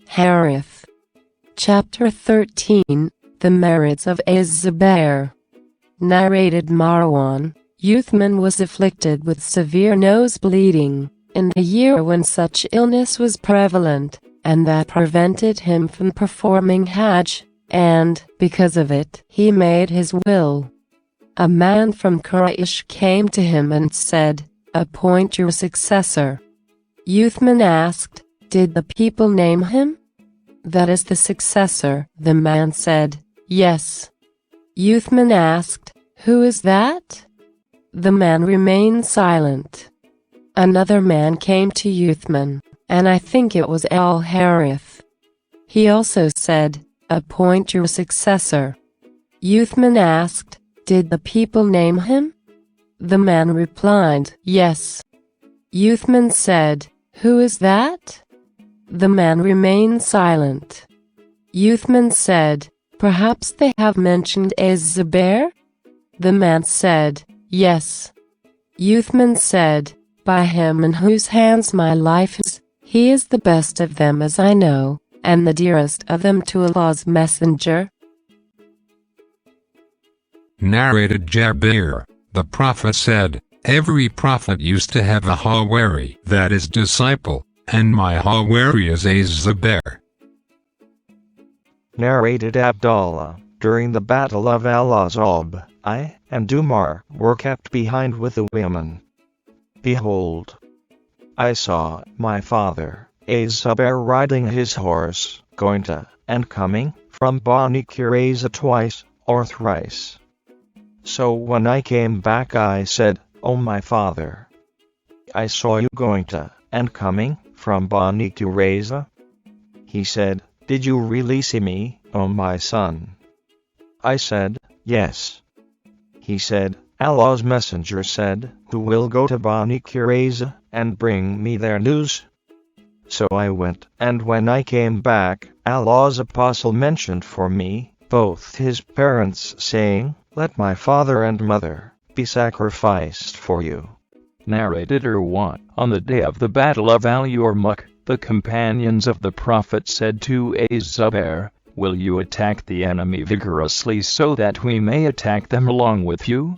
Hadith. Chapter 13, The Merits of Az-Zubair. Narrated Marwan, Uthman was afflicted with severe nose bleeding, in a year when such illness was prevalent, and that prevented him from performing Hajj, and, because of it, he made his will. A man from Quraysh came to him and said, Appoint your successor. Uthman asked, Did the people name him? That is the successor, the man said, Yes. Uthman asked, Who is that? The man remained silent. Another man came to Uthman, and I think it was al-Harith. He also said, Appoint your successor. Uthman asked, Did the people name him? The man replied, Yes. Uthman said, Who is that? The man remained silent. Uthman said, Perhaps they have mentioned Az-Zubair? The man said, Yes. Uthman said, By him in whose hands my life is, he is the best of them as I know, and the dearest of them to Allah's Messenger. Narrated Jabir, the Prophet said, Every prophet used to have a Hawari, that is disciple, and my Hawari is Az-Zubair. Narrated Abdullah, during the battle of al-Azab, I and Umar were kept behind with the women. Behold, I saw my father, Az-Zubair, riding his horse, going to, and coming, from Bani Qurayza twice, or thrice. So when I came back I said, O my father, I saw you going to, and coming, from Bani Qurayza. He said, Did you really see me, O my son? I said, Yes. He said, Allah's Messenger said, Who will go to Bani Qurayza, and bring me their news? So I went, and when I came back, Allah's Apostle mentioned for me, both his parents, saying, Let my father and mother be sacrificed for you. Narrated Urwa, on the day of the Battle of al-Yarmouk, the companions of the Prophet said to Az-Zubair, Will you attack the enemy vigorously so that we may attack them along with you?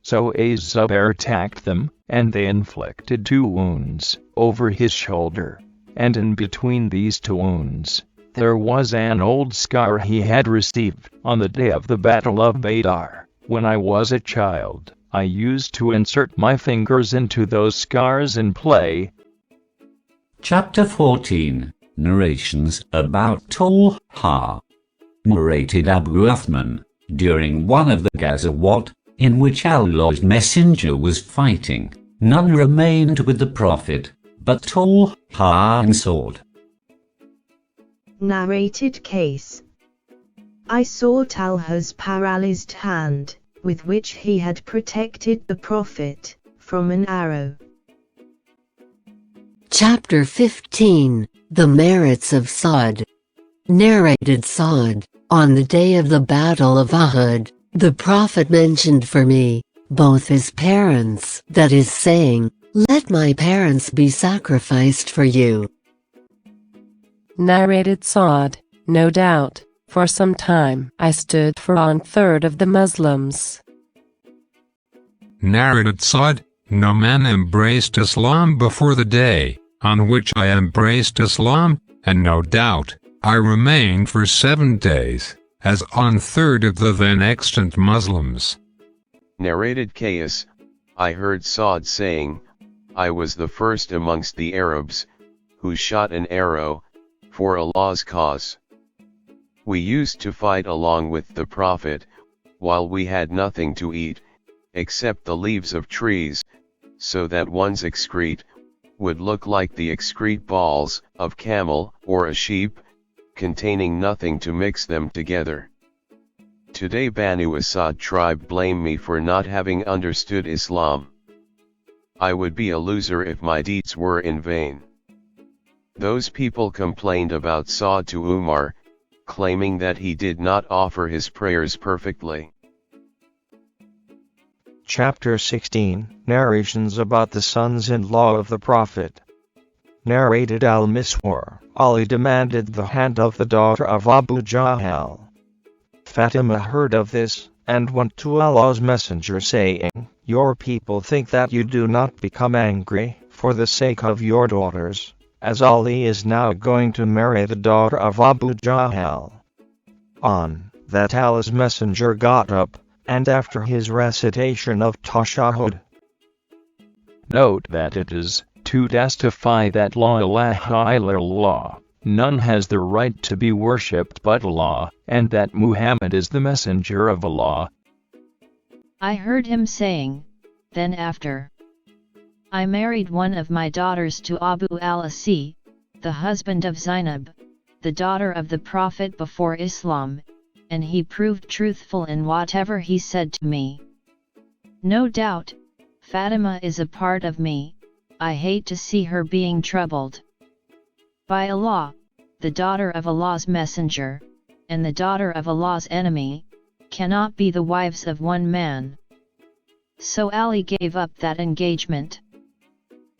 So Az-Zubair attacked them, and they inflicted 2 wounds, over his shoulder, and in between these 2 wounds, there was an old scar he had received on the day of the Battle of Badr. When I was a child, I used to insert my fingers into those scars in play. Chapter 14, Narrations about Talha. Narrated Abu Uthman, during one of the Ghazawat, in which Allah's Messenger was fighting, none remained with the Prophet, but Talha and sword. Narrated case. I saw Talha's paralyzed hand, with which he had protected the Prophet from an arrow. Chapter 15, The Merits of Sa'd. Narrated Sa'd, on the day of the Battle of Uhud, the Prophet mentioned for me, both his parents, that is saying, Let my parents be sacrificed for you. Narrated Sa'd, no doubt, for some time I stood for 1/3 of the Muslims. Narrated Sa'd, no man embraced Islam before the day on which I embraced Islam, and no doubt, I remained for 7 days, as 1/3 of the then extant Muslims. Narrated Qais, I heard Sa'd saying, I was the first amongst the Arabs, who shot an arrow, for Allah's cause. We used to fight along with the Prophet, while we had nothing to eat, except the leaves of trees, so that one's excrete would look like the excrete balls of camel or a sheep, containing nothing to mix them together. Today Banu Asad tribe blame me for not having understood Islam. I would be a loser if my deeds were in vain. Those people complained about Saud to Umar, claiming that he did not offer his prayers perfectly. Chapter 16, Narrations about the sons-in-law of the Prophet. Narrated al-Miswar, Ali demanded the hand of the daughter of Abu Jahal. Fatima heard of this, and went to Allah's Messenger saying, Your people think that you do not become angry, for the sake of your daughters, as Ali is now going to marry the daughter of Abu Jahal. On that Allah's Messenger got up, and after his recitation of Tashahhud. Note that it is to testify that La ilaha illallah, none has the right to be worshipped but Allah, and that Muhammad is the messenger of Allah. I heard him saying, then after I married one of my daughters to Abu al-Asi, the husband of Zainab, the daughter of the Prophet before Islam, and he proved truthful in whatever he said to me. No doubt, Fatima is a part of me, I hate to see her being troubled. By Allah, the daughter of Allah's messenger, and the daughter of Allah's enemy, cannot be the wives of one man. So Ali gave up that engagement.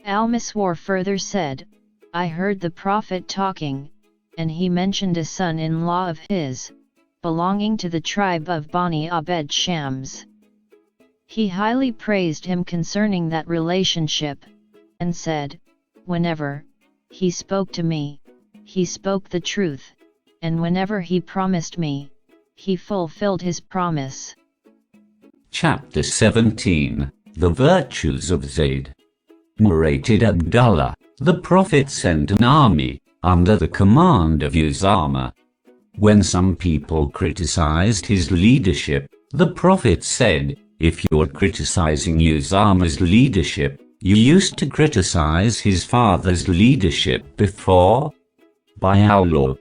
Al-Miswar further said, I heard the Prophet talking, and he mentioned a son-in-law of his, belonging to the tribe of Bani Abed Shams. He highly praised him concerning that relationship, and said, whenever he spoke to me, he spoke the truth, and whenever he promised me, he fulfilled his promise. Chapter 17, The Virtues of Zayd. Narrated Abdullah, the Prophet sent an army, under the command of Usama. When some people criticized his leadership, the Prophet said, if you're criticizing Usama's leadership, you used to criticize his father's leadership before. By Allah,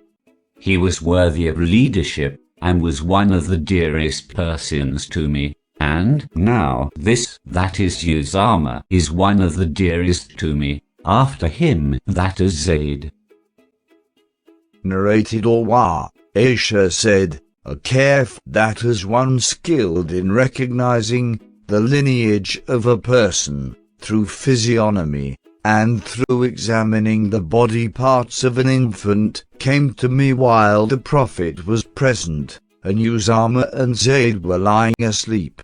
he was worthy of leadership, and was one of the dearest persons to me, and now this, that is Usama, is one of the dearest to me, after him, that is Zayd. Narrated Urwa, Aisha said, a calf that is one skilled in recognizing the lineage of a person through physiognomy and through examining the body parts of an infant came to me while the Prophet was present, and Usama and Zayd were lying asleep.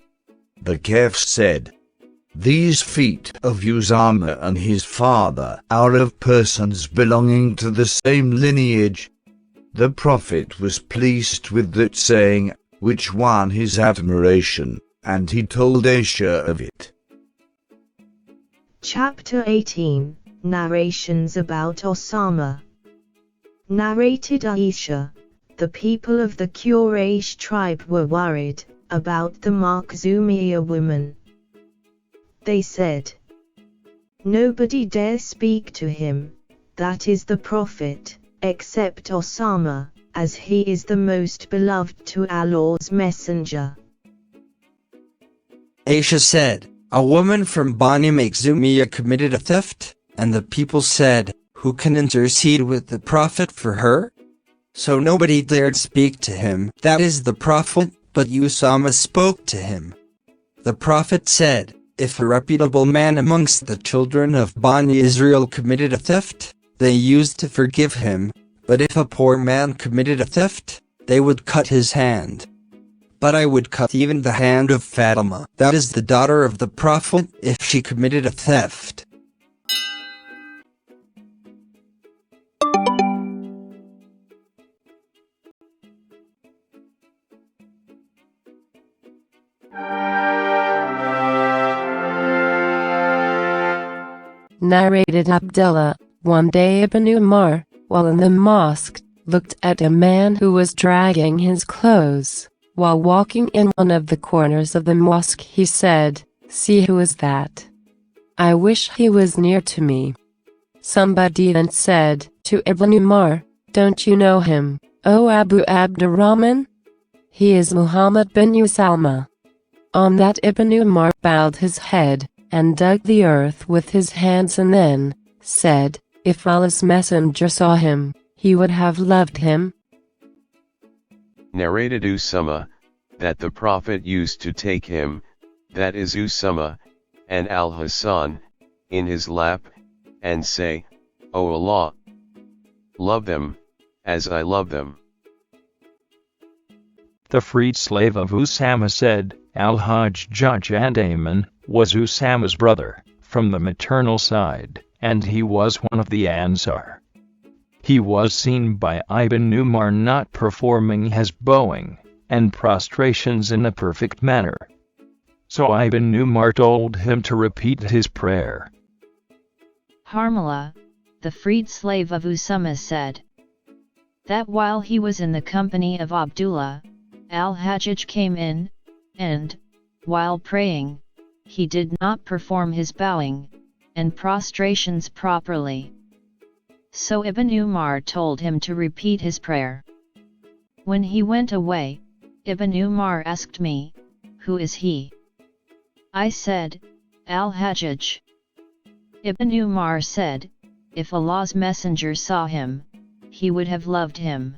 The calf said, these feet of Usama and his father are of persons belonging to the same lineage. The Prophet was pleased with that saying, which won his admiration, and he told Aisha of it. Chapter 18, Narrations about Osama. Narrated Aisha, the people of the Quraysh tribe were worried about the Makhzumiyya woman. They said, nobody dare speak to him, that is the Prophet, except Osama, as he is the most beloved to Allah's Messenger. Aisha said, a woman from Bani Makhzumiyya committed a theft, and the people said, who can intercede with the Prophet for her? So nobody dared speak to him, that is the Prophet, but Usama spoke to him. The Prophet said, if a reputable man amongst the children of Bani Israel committed a theft, they used to forgive him, but if a poor man committed a theft, they would cut his hand. But I would cut even the hand of Fatima, that is the daughter of the Prophet, if she committed a theft. Narrated Abdullah, one day Ibn Umar, while in the mosque, looked at a man who was dragging his clothes. While walking in one of the corners of the mosque he said, see who is that? I wish he was near to me. Somebody then said to Ibn Umar, don't you know him, O Abu Abdurrahman? He is Muhammad bin Usalma. On that Ibn Umar bowed his head, and dug the earth with his hands and then said, if Allah's messenger saw him, he would have loved him. Narrated Usama, that the Prophet used to take him, that is Usama, and al-Hasan, in his lap, and say, O Allah, love them, as I love them. The freed slave of Usama said, Al-Hajjaj and Aman was Usama's brother, from the maternal side, and he was one of the Ansar. He was seen by Ibn Umar not performing his bowing and prostrations in a perfect manner. So Ibn Umar told him to repeat his prayer. Harmala, the freed slave of Usama said that while he was in the company of Abdullah, al-Hajjaj came in, and, while praying, he did not perform his bowing and prostrations properly. So Ibn Umar told him to repeat his prayer. When he went away, Ibn Umar asked me, who is he? I said, al-Hajjaj. Ibn Umar said, if Allah's messenger saw him, he would have loved him.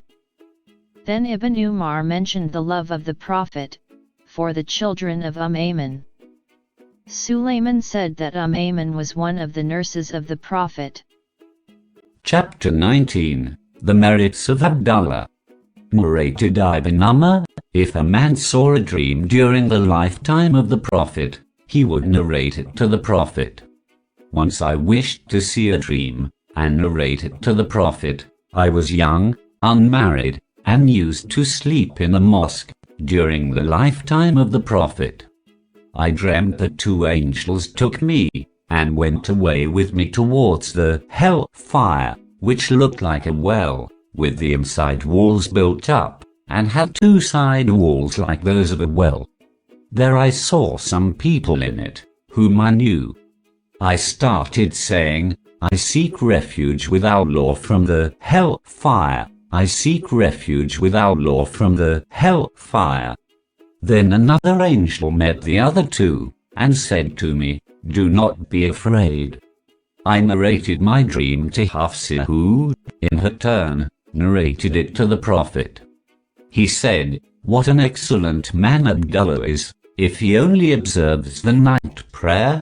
Then Ibn Umar mentioned the love of the Prophet for the children of Ayman. Sulayman said that Ayman was one of the nurses of the Prophet. Chapter 19, The Merits of Abdullah. Narrated Ibn Umar, if a man saw a dream during the lifetime of the Prophet, he would narrate it to the Prophet. Once I wished to see a dream, and narrate it to the Prophet. I was young, unmarried, and used to sleep in a mosque during the lifetime of the Prophet. I dreamt that two angels took me, and went away with me towards the hell fire, which looked like a well, with the inside walls built up, and had two side walls like those of a well. There I saw some people in it, whom I knew. I started saying, I seek refuge with Allah from the hell fire. I seek refuge with Allah from the hell fire. Then another angel met the other two, and said to me, do not be afraid. I narrated my dream to Hafsa, who, in her turn, narrated it to the Prophet. He said, what an excellent man Abdullah is, if he only observes the night prayer.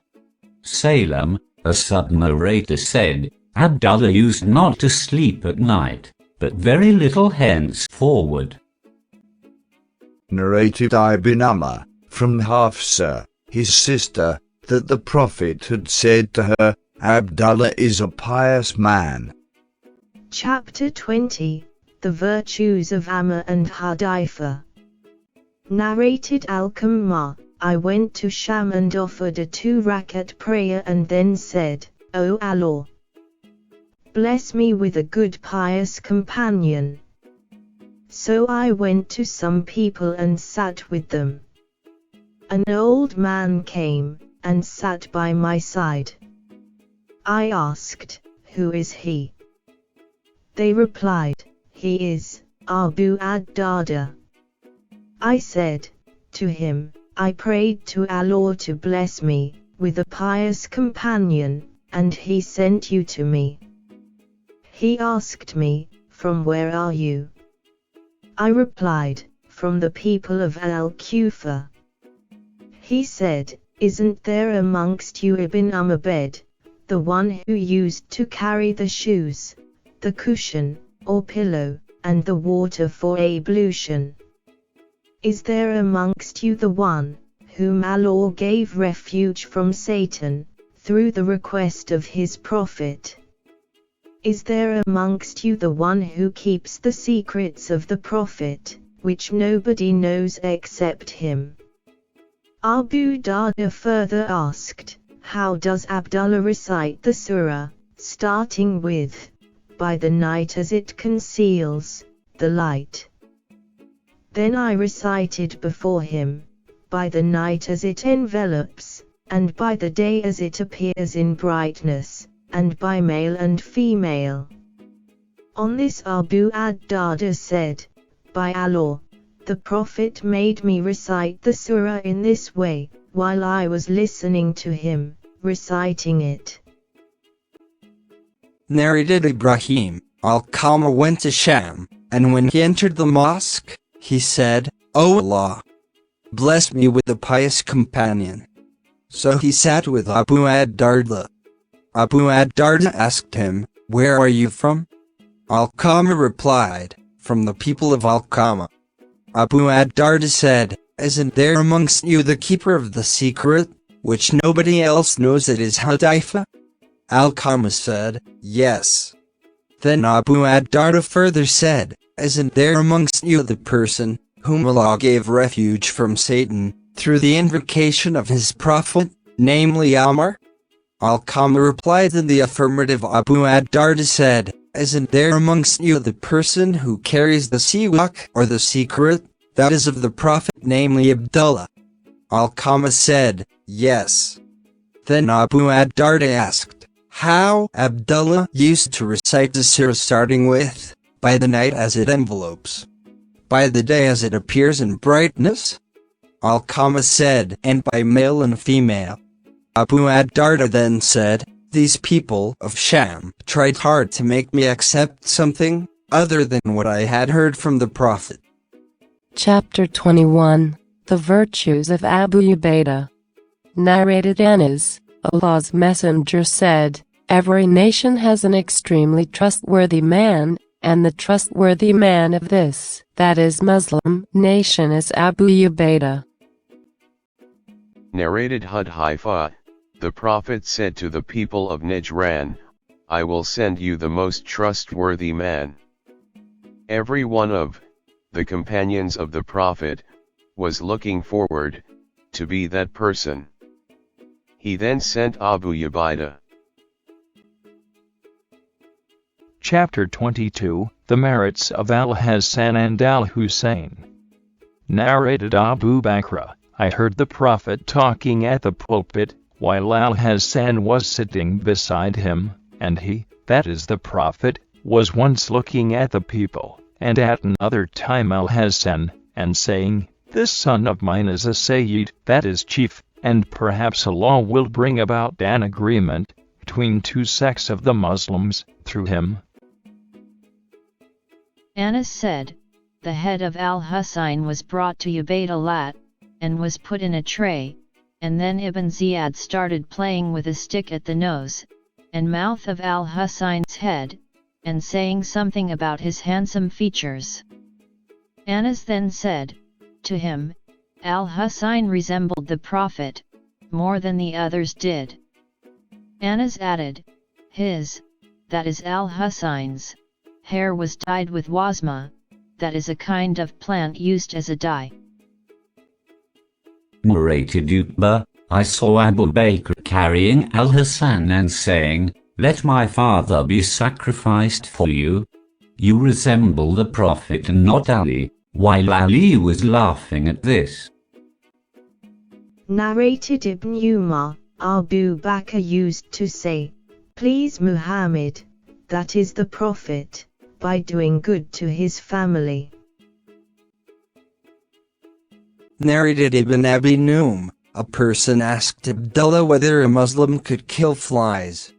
Salem, a sub-narrator, said, Abdullah used not to sleep at night, but very little henceforward. Narrated Ibn Umar, from Hafsa, his sister, that the Prophet had said to her, Abdullah is a pious man. Chapter 20, The Virtues of Amr and Hudayfa. Narrated Al-Qammah, I went to Sham and offered a 2-rakat prayer and then said, O Allah, bless me with a good pious companion. So I went to some people and sat with them. An old man came, and sat by my side. I asked, who is he? They replied, he is Abu ad-Darda. I said to him, I prayed to Allah to bless me with a pious companion, and he sent you to me. He asked me, from where are you? I replied, from the people of Al-Kufa. He said, isn't there amongst you Ibn Umarbed, the one who used to carry the shoes, the cushion, or pillow, and the water for ablution? Is there amongst you the one, whom Allah gave refuge from Satan, through the request of his Prophet? Is there amongst you the one who keeps the secrets of the Prophet, which nobody knows except him? Abu Darda further asked, how does Abdullah recite the surah, starting with, by the night as it conceals the light? Then I recited before him, by the night as it envelops, and by the day as it appears in brightness, and by male and female. On this Abu ad-Darda said, by Allah, the Prophet made me recite the surah in this way, while I was listening to him, reciting it. Narrated Ibrahim, al-Qama went to Sham, and when he entered the mosque, he said, "O Allah, bless me with a pious companion." So he sat with Abu ad-Darda. Abu ad-Darda asked him, "Where are you from?" Al-Qama replied, "From the people of Al-Qama." Abu ad-Darda said, "Isn't there amongst you the keeper of the secret, which nobody else knows it is Hudayfa?" Al-Qama said, "Yes." Then Abu ad-Darda further said, "Isn't there amongst you the person whom Allah gave refuge from Satan through the invocation of his prophet, namely Amr?" Al-Qama replied in the affirmative. Abu ad-Darda said, "Isn't there amongst you the person who carries the siwak or the secret, that is of the prophet, namely Abdullah?" Al-Qama said, "Yes." Then Abu ad-Darda asked, "How Abdullah used to recite the surah starting with, 'By the night as it envelopes, by the day as it appears in brightness?'" Al-Qama said, "And by male and female." Abu ad-Darda then said, "These people of Sham tried hard to make me accept something other than what I had heard from the Prophet." Chapter 21, The Virtues of Abu Ubaidah. Narrated Anas, Allah's Messenger said, "Every nation has an extremely trustworthy man, and the trustworthy man of this, that is Muslim, nation is Abu Ubaidah." Narrated Hudhaifa, the Prophet said to the people of Najran, "I will send you the most trustworthy man." Every one of the companions of the Prophet was looking forward to be that person. He then sent Abu Ubaidah. Chapter 22, The Merits of Al-Hasan and Al-Husayn. Narrated Abu Bakr, I heard the Prophet talking at the pulpit, while Al-Hasan was sitting beside him, and he, that is the Prophet, was once looking at the people, and at another time Al-Hasan, and saying, "This son of mine is a Sayyid, that is chief, and perhaps Allah will bring about an agreement between two sects of the Muslims through him." Anas said, the head of al-Husayn was brought to Ubaydullah, and was put in a tray, and then Ibn Ziyad started playing with a stick at the nose and mouth of al-Husayn's head, and saying something about his handsome features. Anas then said, to him, "Al-Husayn resembled the Prophet, more than the others did." Anas added, "His, that is al-Husayn's, hair was dyed with wasma, that is a kind of plant used as a dye." Narrated Utbah, I saw Abu Bakr carrying Al-Hasan and saying, "Let my father be sacrificed for you. You resemble the Prophet and not Ali," while Ali was laughing at this. Narrated Ibn Umar, Abu Bakr used to say, "Please Muhammad, that is the Prophet, by doing good to his family." Narrated Ibn Abi Noom, a person asked Abdullah whether a Muslim could kill flies.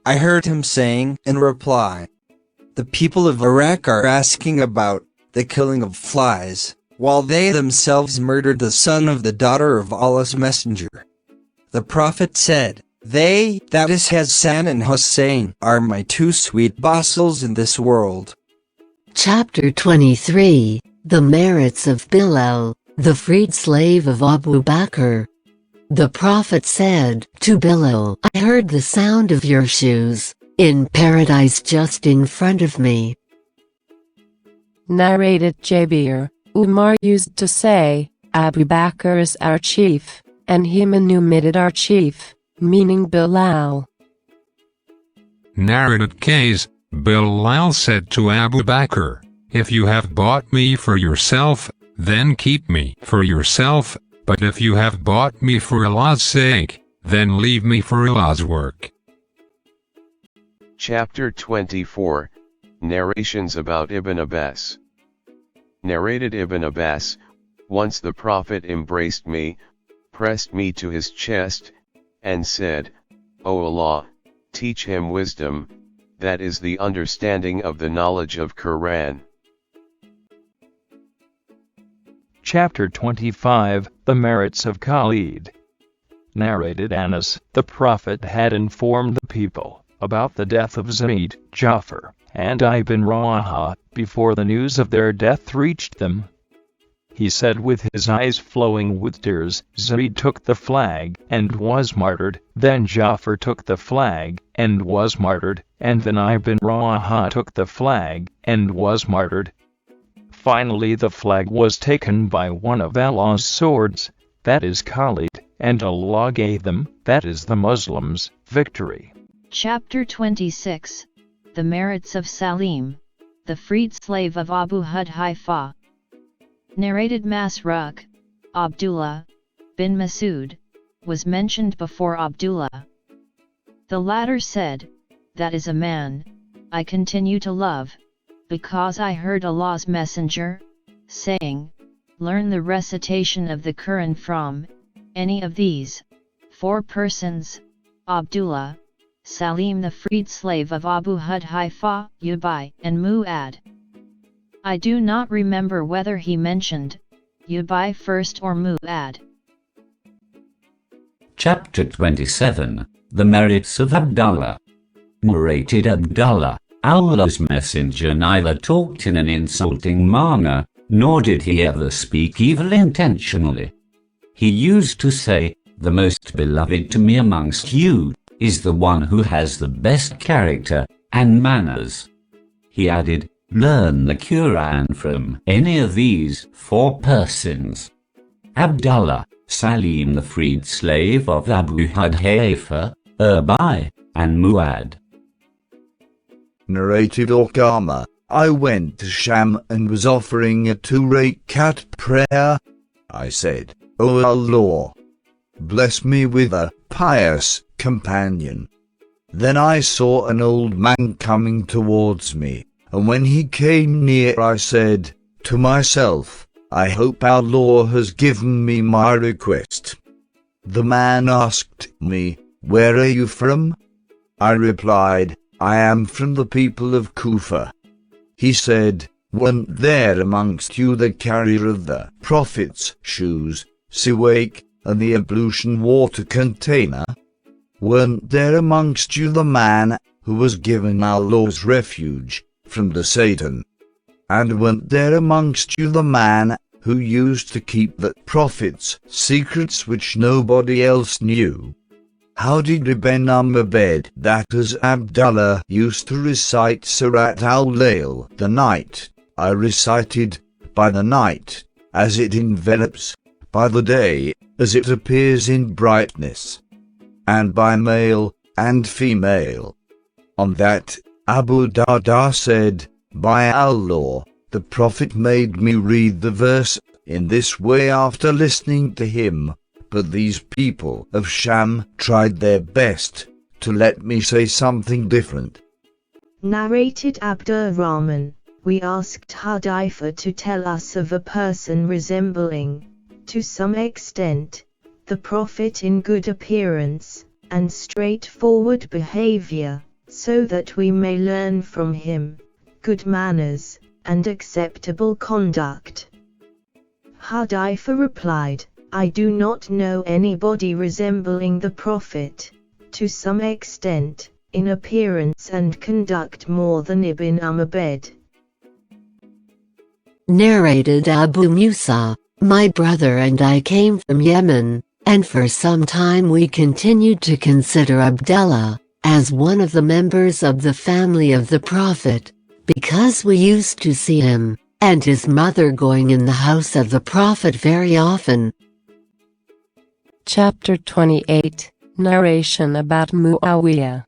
I heard him saying in reply, "The people of Iraq are asking about the killing of flies, while they themselves murdered the son of the daughter of Allah's Messenger." The Prophet said, "They, that is Hassan and Hussein, are my two sweet basils in this world." Chapter 23, The Merits of Bilal, the freed slave of Abu Bakr. The Prophet said to Bilal, "I heard the sound of your shoes in paradise just in front of me." Narrated Jabir, Umar used to say, "Abu Bakr is our chief, and he manumitted our chief," meaning Bilal. Narrated Qais, Bilal said to Abu Bakr, "If you have bought me for yourself, then keep me for yourself, but if you have bought me for Allah's sake, then leave me for Allah's work." Chapter 24, Narrations about Ibn Abbas. Narrated Ibn Abbas, once the Prophet embraced me, pressed me to his chest, and said, O Allah, teach him wisdom, that is the understanding of the knowledge of Quran. Chapter 25, The Merits of Khalid. Narrated Anas, the Prophet had informed the people about the death of Zayd, Ja'far, and Ibn Rawaha before the news of their death reached them. He said with his eyes flowing with tears, Zayd took the flag and was martyred, then Ja'far took the flag and was martyred, and then Ibn Rawaha took the flag and was martyred. Finally the flag was taken by one of Allah's swords, that is Khalid, and Allah gave them, that is the Muslims, victory. Chapter 26, The Merits of Salim, the freed slave of Abu Hudhaifa. Narrated Masruq, Abdullah bin Masud, was mentioned before Abdullah. The latter said, that is a man I continue to love, because I heard Allah's Messenger saying, learn the recitation of the Quran from any of these 4 persons, Abdullah, Salim the freed slave of Abu Hudhaifa, Ubay, and Mu'ad. I do not remember whether he mentioned Ubay first or Mu'ad. Chapter 27, The Merits of Abdullah. Narrated Abdullah, Allah's messenger neither talked in an insulting manner, nor did he ever speak evil intentionally. He used to say, the most beloved to me amongst you is the one who has the best character and manners. He added, learn the Quran from any of these 4 persons. Abdullah, Salim the freed slave of Abu Hudhaifa, Ubay, and Mu'ad. Narrated Okama, I went to Sham and was offering a 2-rakat prayer. I said, O Allah, bless me with a pious companion. Then I saw an old man coming towards me, and when he came near I said to myself, I hope Allah has given me my request. The man asked me, where are you from? I replied, I am from the people of Kufa. He said, weren't there amongst you the carrier of the Prophet's shoes, siwak, and the ablution water container? Weren't there amongst you the man who was given Allah's refuge from the Satan? And weren't there amongst you the man who used to keep the Prophet's secrets which nobody else knew? How did Ibn Abed, that is Abdullah, used to recite Surat al-Layl, the night? I recited, by the night, as it envelops, by the day, as it appears in brightness, and by male and female. On that, Abu Darda said, by Allah, the Prophet made me read the verse in this way after listening to him, but these people of Sham tried their best to let me say something different. Narrated Abdurrahman, we asked Hudhaifa to tell us of a person resembling, to some extent, the Prophet in good appearance and straightforward behavior, so that we may learn from him good manners and acceptable conduct. Hudhaifa replied, I do not know anybody resembling the Prophet, to some extent, in appearance and conduct more than Ibn Abed. Narrated Abu Musa, my brother and I came from Yemen, and for some time we continued to consider Abdullah as one of the members of the family of the Prophet, because we used to see him and his mother going in the house of the Prophet very often. Chapter 28, Narration about Muawiyah.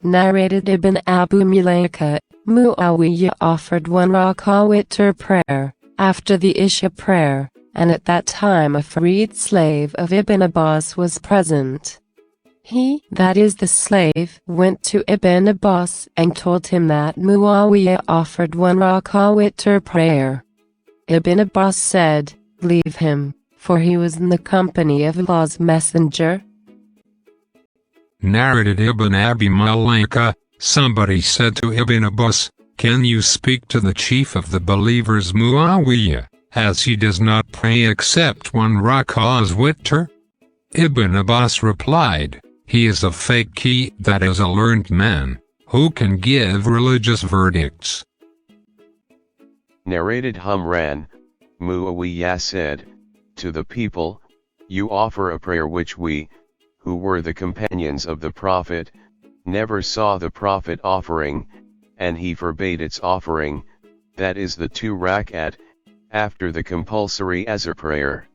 Narrated Ibn Abu Mulaika, Muawiyah offered 1 rak'ah witr prayer, after the Isha prayer, and at that time a freed slave of Ibn Abbas was present. He, that is the slave, went to Ibn Abbas and told him that Muawiyah offered 1 rak'ah witr prayer. Ibn Abbas said, leave him, for he was in the company of Allah's messenger. Narrated Ibn Abi Mulaika, somebody said to Ibn Abbas, "Can you speak to the chief of the believers Muawiyah, as he does not pray except one rak'ah's witr?" Ibn Abbas replied, "He is a faqih, that is a learned man, who can give religious verdicts." Narrated Humran, Muawiyah said, to the people, "You offer a prayer which we, who were the companions of the Prophet, never saw the Prophet offering, and he forbade its offering, that is the 2 rak'at, after the compulsory Asr prayer."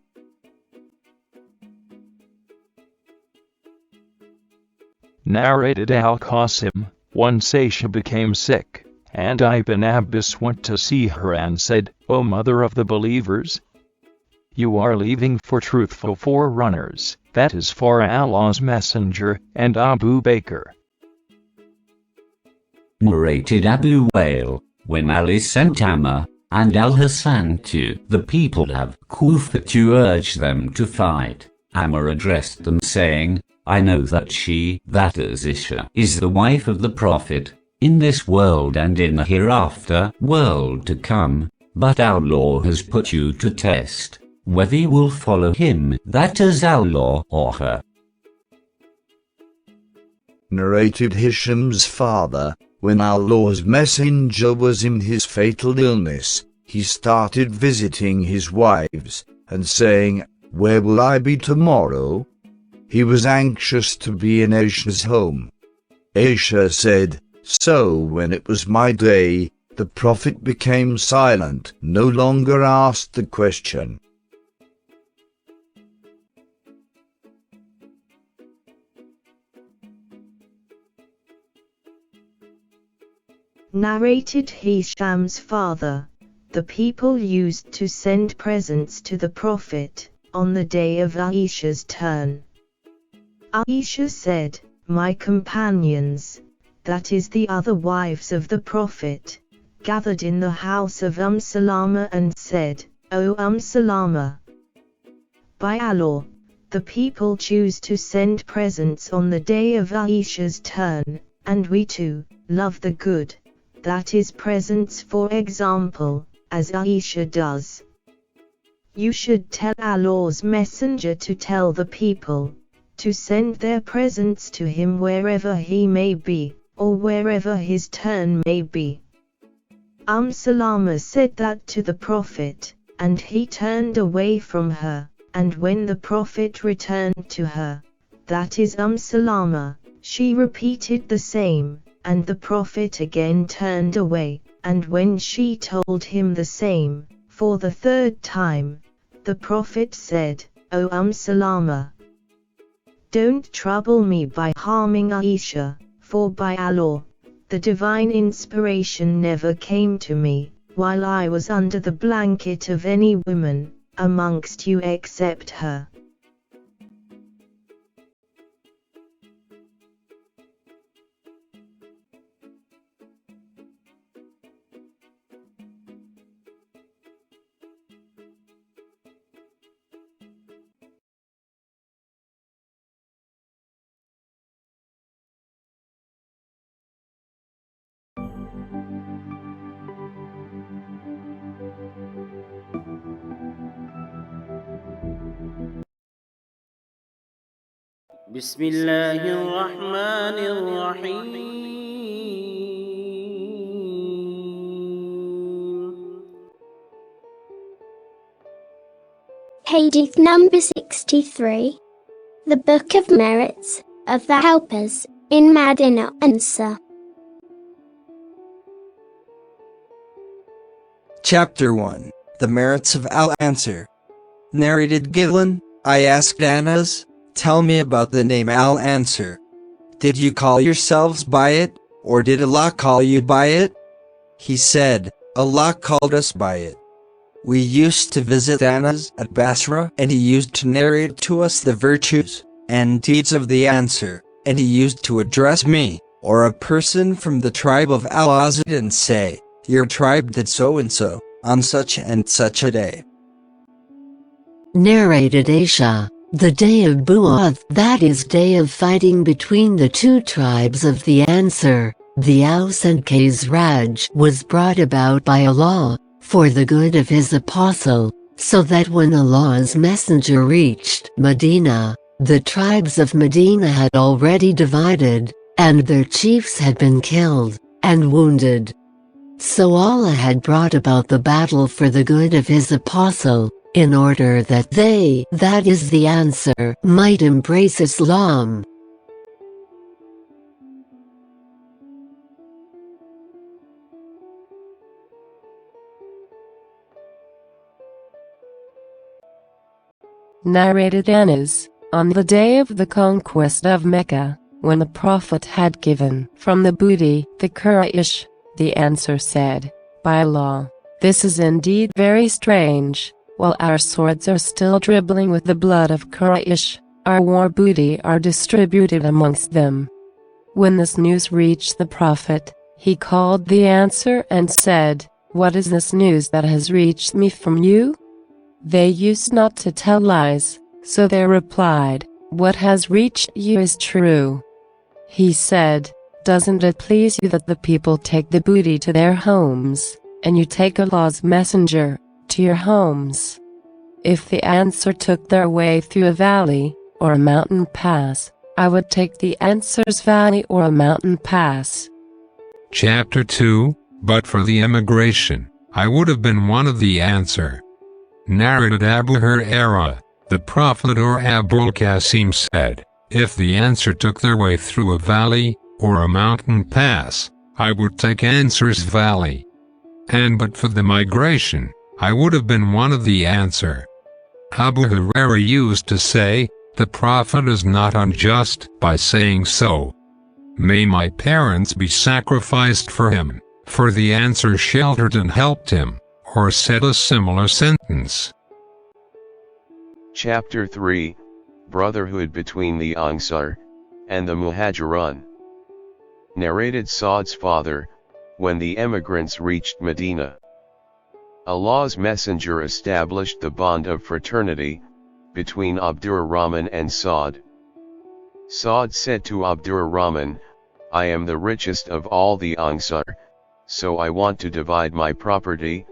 Narrated Al-Qasim, once Aisha became sick, and Ibn Abbas went to see her and said, "O mother of the believers, you are leaving for truthful forerunners, that is for Allah's Messenger and Abu Bakr." Narrated Abu Wail, when Ali sent Ammar and Al-Hasan to the people of Kufa to urge them to fight, Ammar addressed them saying, "I know that she, that is Aisha, is the wife of the Prophet, in this world and in the hereafter world to come, but Allah has put you to test, whether you will follow him, that is Allah, or her." Narrated Hisham's father, when Allah's messenger was in his fatal illness, he started visiting his wives, and saying, "Where will I be tomorrow?" He was anxious to be in Aisha's home. Aisha said, "So when it was my day, the Prophet became silent, no longer asked the question." Narrated Hisham's father, the people used to send presents to the Prophet, on the day of Aisha's turn. Aisha said, "My companions, that is the other wives of the Prophet, gathered in the house of Salama and said, 'O Salama, by Allah, the people choose to send presents on the day of Aisha's turn, and we too love the good, that is presents for example, as Aisha does. You should tell Allah's messenger to tell the people, to send their presents to him wherever he may be, or wherever his turn may be." Salama said that to the Prophet, and he turned away from her, and when the Prophet returned to her, that is Salama, she repeated the same, and the Prophet again turned away, and when she told him the same, for the 3rd time, the Prophet said, "O Salama, don't trouble me by harming Aisha, for by Allah, the divine inspiration never came to me, while I was under the blanket of any woman, amongst you except her." بسم الله الرحمن الرحيم. Hadith number 63. The Book of Merits of the Helpers in Madinah Ansar. Chapter 1. The Merits of Al-Ansar. Narrated Gillen, I asked Anas, "Tell me about the name Al-Ansar. Did you call yourselves by it, or did Allah call you by it?" He said, "Allah called us by it." We used to visit Anas at Basra, and he used to narrate to us the virtues and deeds of the Ansar, and he used to address me, or a person from the tribe of Al-Azad, and say, "Your tribe did so and so, on such and such a day." Narrated Aisha, The day of Bu'ath, that is day of fighting between the two tribes of the Ansar, the Aus and Khazraj, was brought about by Allah, for the good of His apostle, so that when Allah's messenger reached Medina, the tribes of Medina had already divided, and their chiefs had been killed and wounded. So Allah had brought about the battle for the good of His apostle, in order that they, that is the Ansar, might embrace Islam. Narrated Anas, on the day of the conquest of Mecca, when the Prophet had given from the booty the Quraysh, the Ansar said, "By Allah, this is indeed very strange. While our swords are still dribbling with the blood of Quraysh, our war booty are distributed amongst them." When this news reached the Prophet, he called the Ansar and said, "What is this news that has reached me from you?" They used not to tell lies, so they replied, "What has reached you is true." He said, "Doesn't it please you that the people take the booty to their homes, and you take Allah's messenger to your homes?" If the Ansar took their way through a valley or a mountain pass, I would take the Ansar's valley or a mountain pass. Chapter 2, But for the emigration, I would have been one of the Ansar. Narrated Abu Hurairah, the Prophet or Abul Qasim said, "If the Ansar took their way through a valley or a mountain pass, I would take Ansar's valley. And but for the migration, I would have been one of the Ansar." Abu Hurairah used to say, "The Prophet is not unjust by saying so. May my parents be sacrificed for him, for the Ansar sheltered and helped him," or said a similar sentence. Chapter 3, Brotherhood between the Ansar and the Muhajirun. Narrated Saad's father, when the emigrants reached Medina, Allah's messenger established the bond of fraternity between Abdurrahman and Saad. Saad said to Abdurrahman, "I am the richest of all the Ansar, so I want to divide my property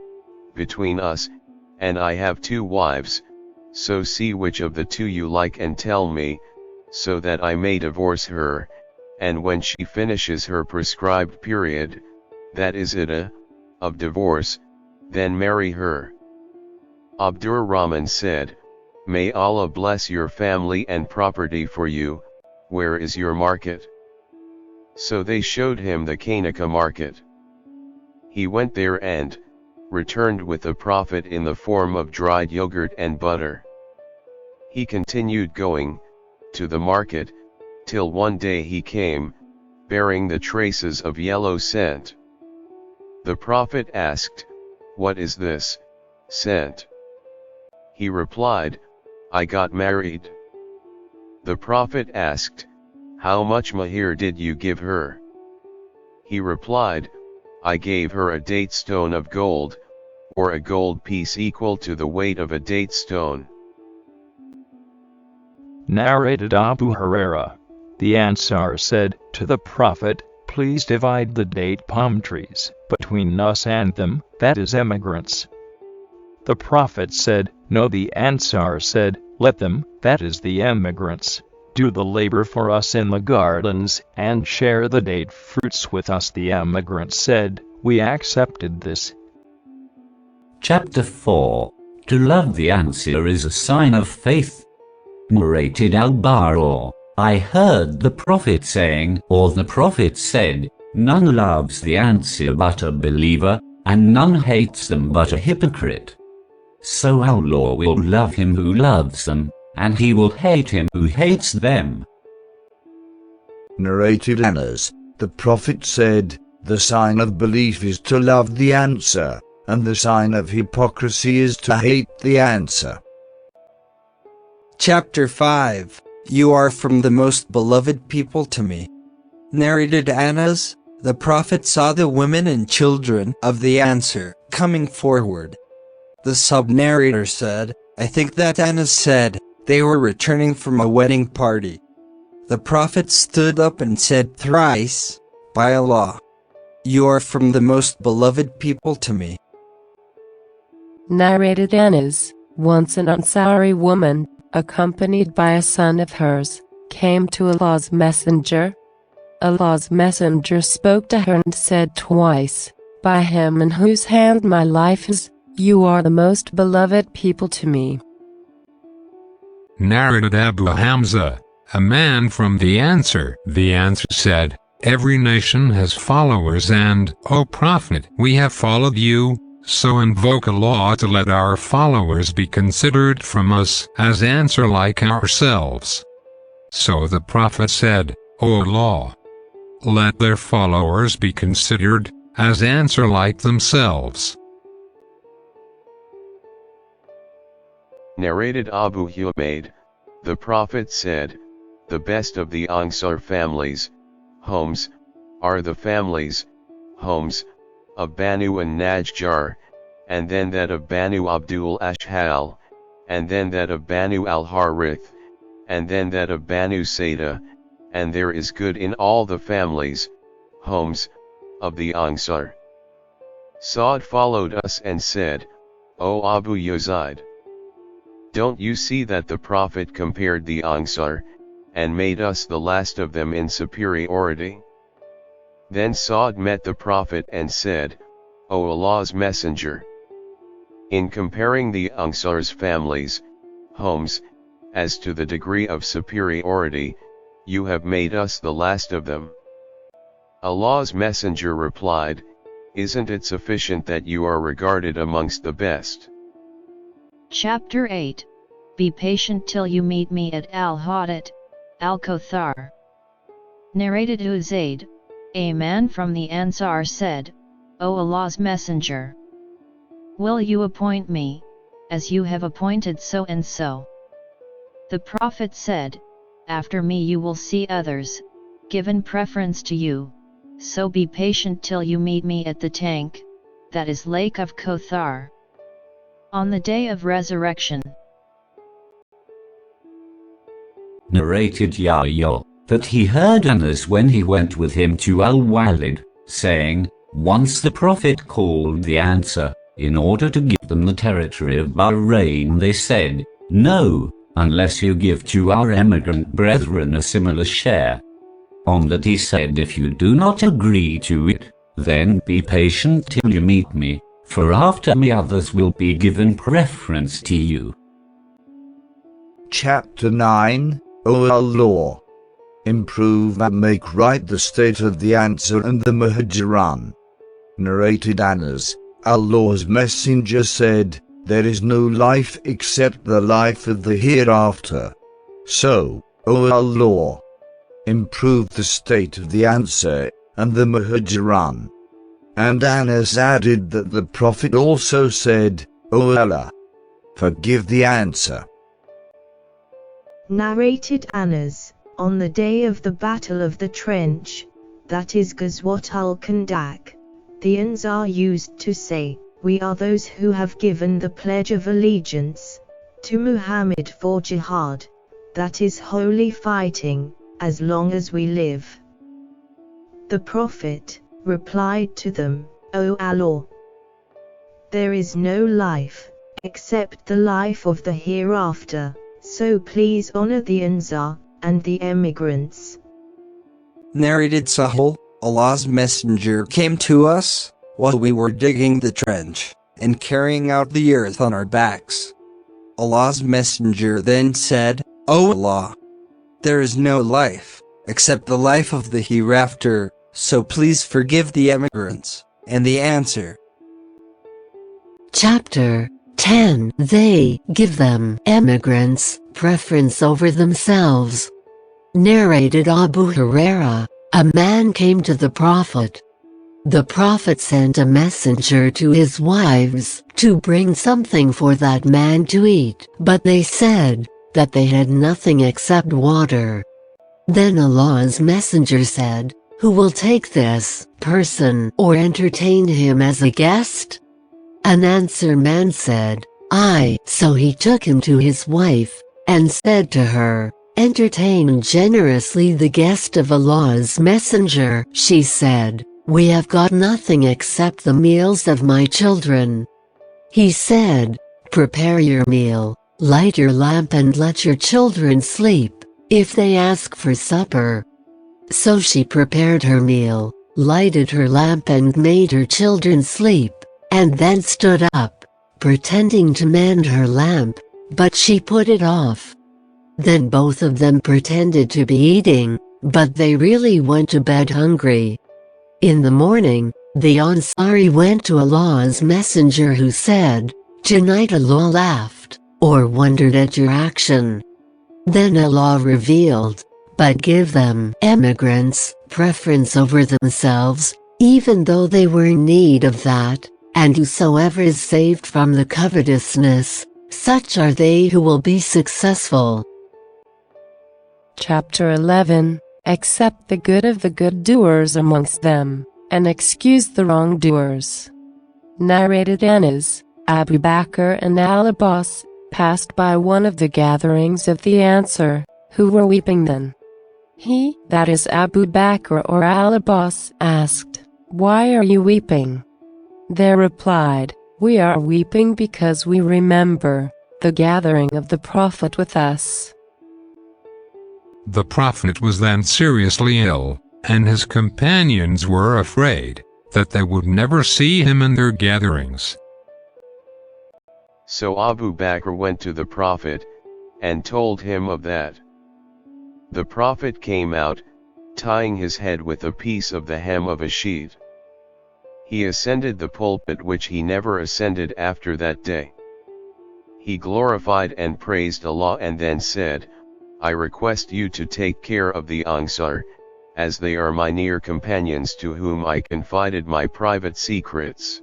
between us, and I have 2 wives, so see which of the 2 you like and tell me, so that I may divorce her, and when she finishes her prescribed period, that is iddah, of divorce, then marry her." Abdurrahman said, "May Allah bless your family and property for you, where is your market?" So they showed him the Kanaka market. He went there and returned with the Prophet in the form of dried yogurt and butter. He continued going to the market, till one day he came, bearing the traces of yellow scent. The Prophet asked, "What is this scent?" He replied, "I got married." The Prophet asked, "How much mahir did you give her?" He replied, "I gave her a date stone of gold, or a gold piece equal to the weight of a date stone." Narrated Abu Hurairah, the Ansar said to the Prophet, "Please divide the date palm trees between us and them, that is emigrants." The Prophet said, "No." The Ansar said, "Let them, that is the emigrants, do the labor for us in the gardens, and share the date fruits with us." The emigrants said, "We accepted this." Chapter 4, To love the Ansar is a sign of faith. Narrated al-Bukhari, I heard the Prophet saying, or the Prophet said, "None loves the Ansar but a believer, and none hates them but a hypocrite. So Allah will love him who loves them, and he will hate him who hates them." Narrated Anas, the Prophet said, "The sign of belief is to love the Ansar, and the sign of hypocrisy is to hate the Ansar." Chapter 5, You are from the most beloved people to me. Narrated Anas, the Prophet saw the women and children of the Ansar coming forward. The sub-narrator said, "I think that Anas said, They were returning from a wedding party. The Prophet stood up and said thrice, "By Allah, you are from the most beloved people to me." Narrated Anas, once an Ansari woman, accompanied by a son of hers, came to Allah's Messenger. Allah's Messenger spoke to her and said twice, "By him in whose hand my life is, you are the most beloved people to me." Narrated Abu Hamza, a man from the Ansar. The Ansar said, "Every nation has followers and, O Prophet, we have followed you, so invoke Allah to let our followers be considered from us as Ansar like ourselves." So the Prophet said, "O Allah, let their followers be considered as Ansar like themselves." Narrated Abu Humayd, the Prophet said, "The best of the Ansar families, homes, are the families, homes, of Banu and Najjar, and then that of Banu Abdul Ashhal, and then that of Banu al-Harith, and then that of Banu Sayda, and there is good in all the families, homes, of the Ansar." Sa'd followed us and said, "O Abu Yazid, don't you see that the Prophet compared the Ansar, and made us the last of them in superiority?" Then Sa'd met the Prophet and said, "O Allah's Messenger, in comparing the Ansar's families, homes, as to the degree of superiority, you have made us the last of them." Allah's Messenger replied, "Isn't it sufficient that you are regarded amongst the best?" Chapter 8. Be patient till you meet me at al-Hadith, al-Kothar. Narrated Uzayd, a man from the Ansar said, "O Allah's Messenger, will you appoint me, as you have appointed so and so?" The Prophet said, "After me you will see others, given preference to you, so be patient till you meet me at the tank, that is Lake of Kothar, on the day of resurrection." Narrated Yahya, that he heard Anas when he went with him to Al-Walid, saying, "Once the Prophet called the Ansar, in order to give them the territory of Bahrain. They said, 'No, unless you give to our emigrant brethren a similar share.' On that he said, 'If you do not agree to it, then be patient till you meet me, for after me others will be given preference to you." Chapter 9, O Allah, improve and make right the state of the Ansar and the Muhajiran. Narrated Anas, Allah's Messenger said, "There is no life except the life of the hereafter. So, O Allah, improve the state of the Ansar and the Muhajiran." And Anas added that the Prophet also said, "O Allah, forgive the Ansar." Narrated Anas, on the day of the Battle of the Trench, that is Ghazwat al-Khandaq, the Ansar used to say, "We are those who have given the pledge of allegiance to Muhammad for jihad, that is holy fighting, as long as we live." The Prophet replied to them, "O Allah, there is no life, except the life of the hereafter, so please honor the Ansar and the emigrants." Narrated Sahih, Allah's Messenger came to us, while we were digging the trench, and carrying out the earth on our backs. Allah's Messenger then said, "O Allah, there is no life, except the life of the hereafter, so please forgive the emigrants." And the answer. Chapter 10. They give them, emigrants, preference over themselves. Narrated Abu Huraira, a man came to the Prophet. The Prophet sent a messenger to his wives to bring something for that man to eat, but they said that they had nothing except water. Then Allah's messenger said, "Who will take this person or entertain him as a guest?" An Ansar man said, "I." So he took him to his wife, and said to her, "Entertain generously the guest of Allah's messenger." She said, "We have got nothing except the meals of my children." He said, "Prepare your meal, light your lamp and let your children sleep, if they ask for supper." So she prepared her meal, lighted her lamp and made her children sleep, and then stood up, pretending to mend her lamp, but she put it off. Then both of them pretended to be eating, but they really went to bed hungry. In the morning, the Ansari went to Allah's messenger, who said, "Tonight Allah laughed, or wondered at your action." Then Allah revealed, "But give them, emigrants, preference over themselves, even though they were in need of that, and whosoever is saved from the covetousness, such are they who will be successful." Chapter 11. Accept the good of the good doers amongst them, and excuse the wrongdoers. Narrated Anas, Abu Bakr and al-Abbas passed by one of the gatherings of the Ansar, who were weeping then. He, that is Abu Bakr or al-Abbas, asked, "Why are you weeping?" They replied, "We are weeping because we remember the gathering of the Prophet with us." The Prophet was then seriously ill, and his companions were afraid that they would never see him in their gatherings. So Abu Bakr went to the Prophet, and told him of that. The Prophet came out, tying his head with a piece of the hem of a sheet. He ascended the pulpit, which he never ascended after that day. He glorified and praised Allah and then said, "I request you to take care of the Ansar, as they are my near companions to whom I confided my private secrets.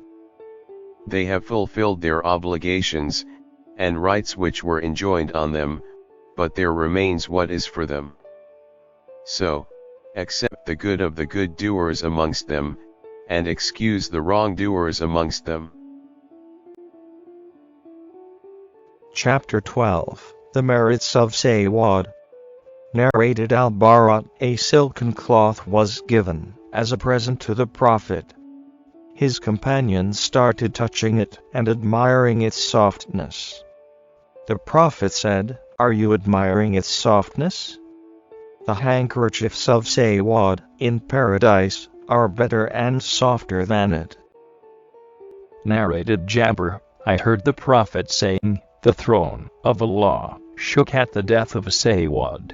They have fulfilled their obligations, and rights which were enjoined on them, but there remains what is for them. So, accept the good of the good doers amongst them, and excuse the wrongdoers amongst them." Chapter 12. The merits of Saywad. Narrated al-Barat, a silken cloth was given as a present to the Prophet. His companions started touching it and admiring its softness. The Prophet said, "Are you admiring its softness? The handkerchiefs of Saywad in paradise are better and softer than it." Narrated Jabir, I heard the Prophet saying, "The throne of Allah shook at the death of Saywad."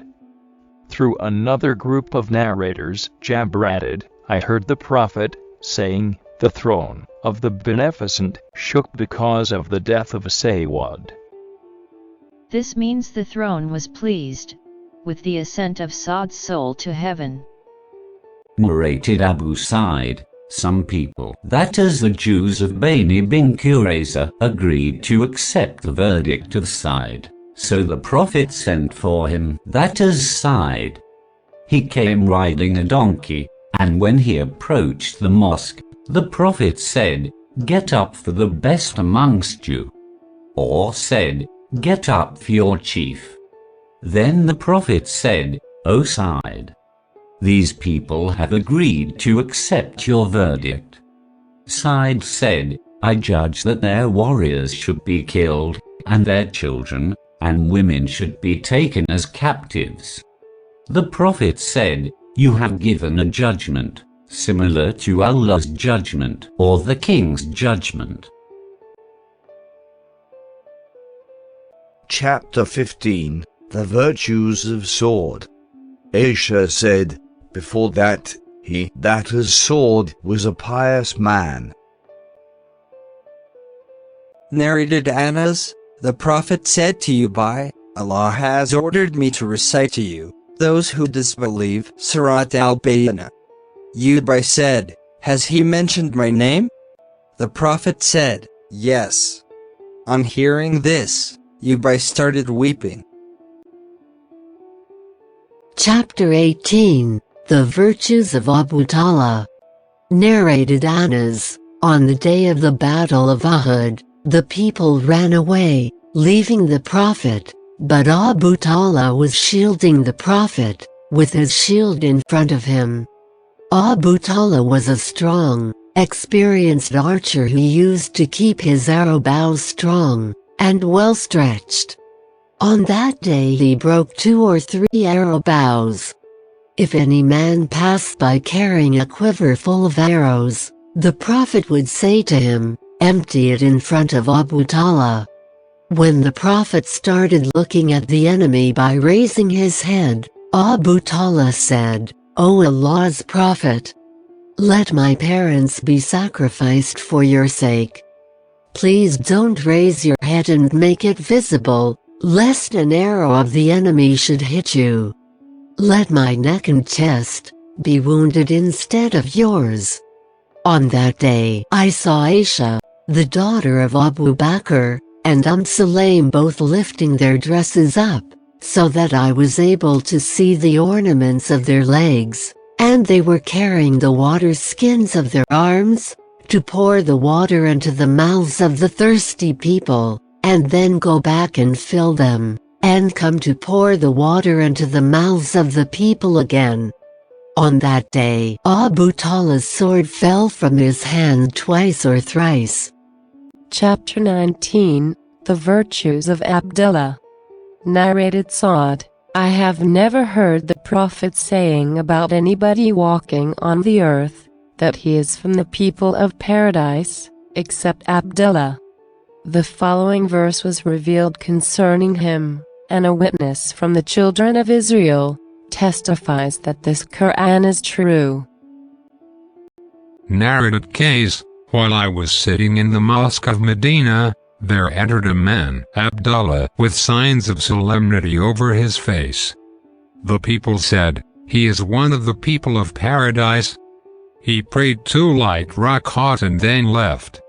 Through another group of narrators, Jabir added, I heard the Prophet saying, "The throne of the Beneficent shook because of the death of Saywad." This means the throne was pleased with the ascent of Sa'd's soul to heaven. Narrated Abu Sa'id, some people, that is the Jews of Bani bin Qurayza, agreed to accept the verdict of Sa'id. So the Prophet sent for him, that is Sa'id. He came riding a donkey, and when he approached the mosque, the Prophet said, "Get up for the best amongst you," or said, "Get up for your chief." Then the Prophet said, "O Sa'id, these people have agreed to accept your verdict." Sa'id said, "I judge that their warriors should be killed, and their children and women should be taken as captives." The Prophet said, "You have given a judgment similar to Allah's judgment or the king's judgment." Chapter 15. The Virtues of Sword. Aisha said, before that, he that has sword was a pious man. Narrated Anas, the Prophet said to you by, Allah has ordered me to recite to you, those who disbelieve, Surat al-Bayyinah. Ubay said, has he mentioned my name? The Prophet said, yes. On hearing this, Ubay started weeping. Chapter 18. The Virtues of Abu Talha. Narrated Anas, on the day of the Battle of Uhud, the people ran away, leaving the Prophet, But Abu Talha was shielding the Prophet, with his shield in front of him. Abu Talha was a strong, experienced archer who used to keep his arrow bows strong and well stretched. On that day he broke 2 or 3 arrow bows. If any man passed by carrying a quiver full of arrows, the Prophet would say to him, "Empty it in front of Abu Talha." When the Prophet started looking at the enemy by raising his head, Abu Talha said, "O Allah's Prophet, let my parents be sacrificed for your sake. Please don't raise your head and make it visible, lest an arrow of the enemy should hit you. Let my neck and chest be wounded instead of yours." On that day I saw Aisha, the daughter of Abu Bakr, and Sulaim both lifting their dresses up, so that I was able to see the ornaments of their legs, and they were carrying the water skins of their arms, to pour the water into the mouths of the thirsty people, and then go back and fill them, and come to pour the water into the mouths of the people again. On that day Abu Talha's sword fell from his hand twice or thrice. Chapter 19, The Virtues of Abdullah. Narrated Sa'd, I have never heard the Prophet saying about anybody walking on the earth, that he is from the people of paradise, except Abdullah. The following verse was revealed concerning him, and a witness from the children of Israel testifies that this Quran is true. Narrated case, while I was sitting in the mosque of Medina, there entered a man, Abdullah, with signs of solemnity over his face. The people said, "He is one of the people of paradise." He prayed 2 light rak'at and then left.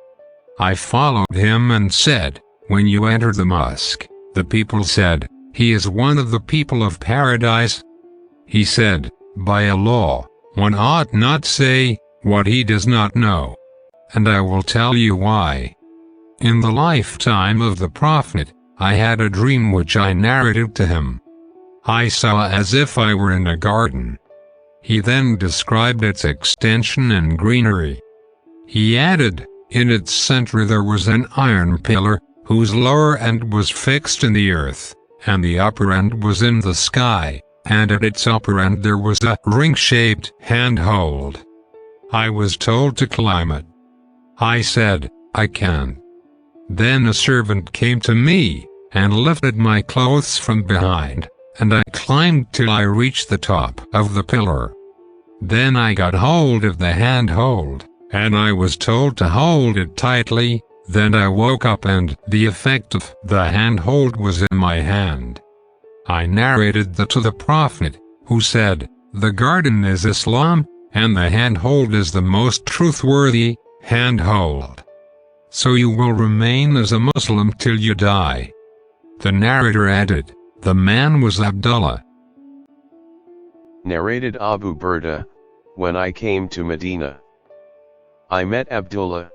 I followed him and said, "When you enter the mosque," the people said, "He is one of the people of paradise." He said, "By Allah, one ought not say what he does not know. And I will tell you why. In the lifetime of the Prophet, I had a dream which I narrated to him. I saw as if I were in a garden. He then described its extension and greenery. He added, in its center there was an iron pillar, whose lower end was fixed in the earth, and the upper end was in the sky, and at its upper end there was a ring-shaped handhold. I was told to climb it. I said, "I can't." Then a servant came to me, and lifted my clothes from behind, and I climbed till I reached the top of the pillar. Then I got hold of the handhold, and I was told to hold it tightly. Then I woke up and the effect of the handhold was in my hand. I narrated that to the Prophet, who said, "The garden is Islam, and the handhold is the most truthworthy handhold. So you will remain as a Muslim till you die." The narrator added, "The man was Abdullah." Narrated Abu Burda, when I came to Medina, I met Abdullah.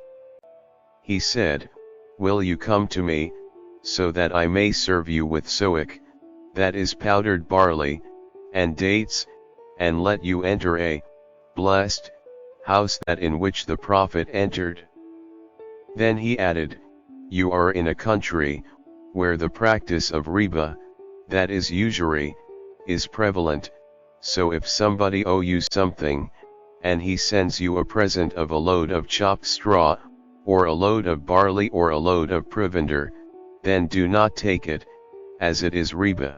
He said, "Will you come to me, so that I may serve you with soak, that is powdered barley, and dates, and let you enter a blessed house that in which the Prophet entered?" Then he added, "You are in a country, where the practice of riba, that is usury, is prevalent, so if somebody owe you something, and he sends you a present of a load of chopped straw, or a load of barley or a load of provender, then do not take it, as it is riba."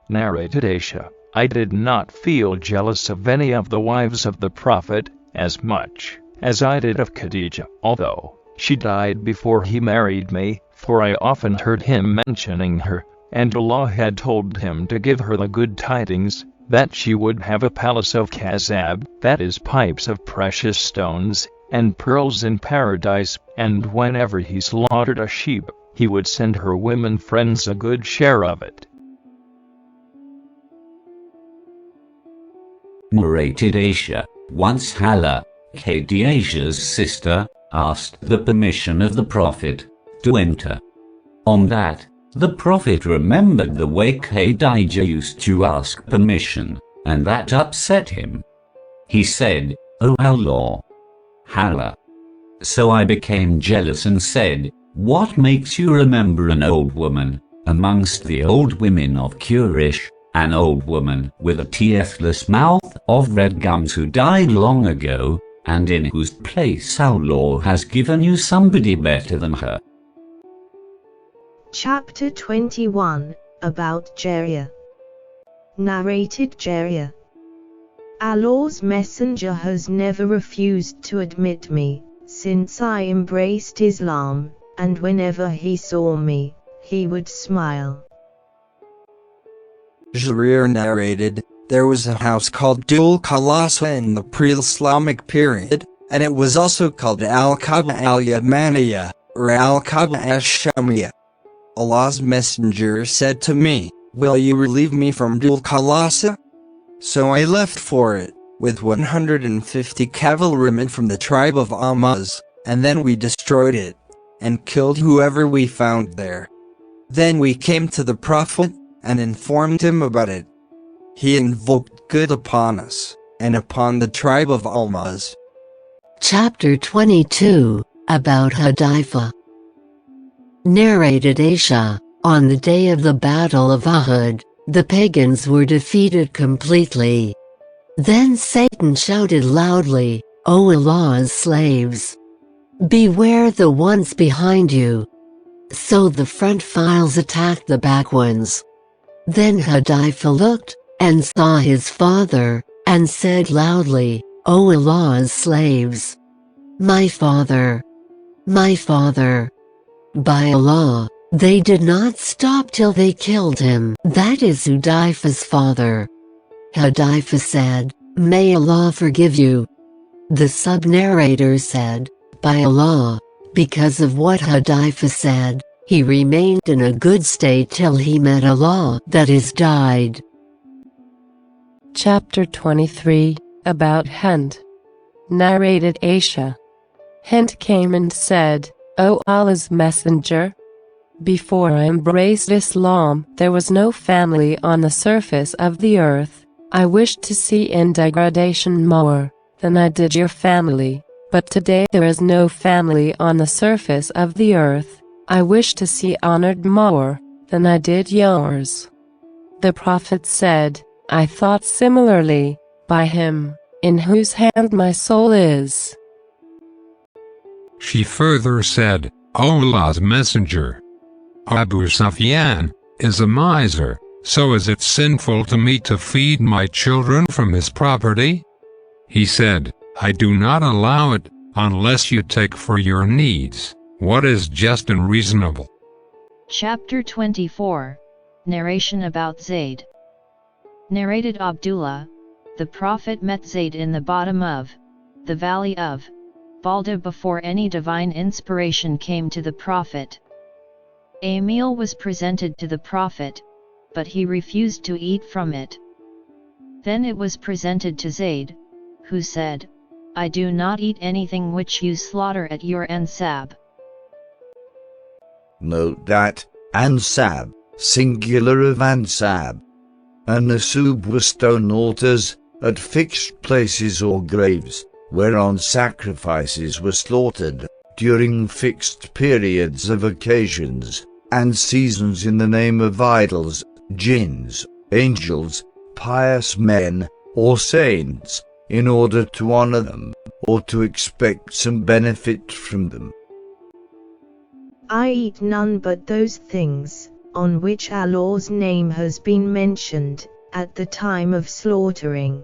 Narrated Aisha, I did not feel jealous of any of the wives of the Prophet, as much as I did of Khadija, although she died before he married me, for I often heard him mentioning her, and Allah had told him to give her the good tidings, that she would have a palace of kazab, that is pipes of precious stones, and pearls in paradise, and whenever he slaughtered a sheep, he would send her women friends a good share of it. Narrated Aisha, once Hala, Khadija's sister, asked the permission of the Prophet to enter. On that, The Prophet remembered the way Khadijah used to ask permission, and that upset him. He said, "O Allah, Allah." So I became jealous and said, "What makes you remember an old woman amongst the old women of Quraysh, an old woman with a teethless mouth of red gums who died long ago, and in whose place Allah has given you somebody better than her?" Chapter 21, about Jarir. Narrated Jarir. Allah's Messenger has never refused to admit me, since I embraced Islam, and whenever he saw me, he would smile. Jarir narrated, there was a house called Dul Khalasa in the pre-Islamic period, and it was also called al-Kaaba al-Yamaniya, or al-Kaaba al-Shamiyya. Allah's Messenger said to me, "Will you relieve me from Dul Khalasa?" So I left for it, with 150 cavalrymen from the tribe of Ammaz, and then we destroyed it, and killed whoever we found there. Then we came to the Prophet, and informed him about it. He invoked good upon us, and upon the tribe of Ammaz. Chapter 22, about Hudayfa. Narrated Aisha, on the day of the Battle of Uhud, the pagans were defeated completely. Then Satan shouted loudly, "O Allah's slaves! Beware the ones behind you!" So the front files attacked the back ones. Then Hudayfa looked, and saw his father, and said loudly, "O Allah's slaves! My father! My father!" By Allah, they did not stop till they killed him. That is Hudayfa's father. Hudayfa said, "May Allah forgive you." The sub-narrator said, "By Allah, because of what Hudayfa said, he remained in a good state till he met Allah, that is died." Chapter 23, about Hind. Narrated Aisha. Hind came and said, "O Allah's Messenger, before I embraced Islam, there was no family on the surface of the earth. I wished to see in degradation more than I did your family, but today there is no family on the surface of the earth. I wish to see honored more than I did yours." The Prophet said, "I thought similarly, by him, in whose hand my soul is." She further said, "O Allah's Messenger, Abu Sufyan is a miser, so is it sinful to me to feed my children from his property?" He said, "I do not allow it, unless you take for your needs what is just and reasonable." Chapter 24, Narration about Zayd. Narrated Abdullah, the Prophet met Zayd in the bottom of the valley of Balda before any divine inspiration came to the Prophet. A meal was presented to the Prophet, but he refused to eat from it. Then it was presented to Zayd, who said, "I do not eat anything which you slaughter at your ansab." Note that ansab, singular of ansab, and nasub were stone altars at fixed places or graves, whereon sacrifices were slaughtered during fixed periods of occasions and seasons in the name of idols, jinns, angels, pious men, or saints, in order to honor them, or to expect some benefit from them. I eat none but those things, on which Allah's name has been mentioned, at the time of slaughtering.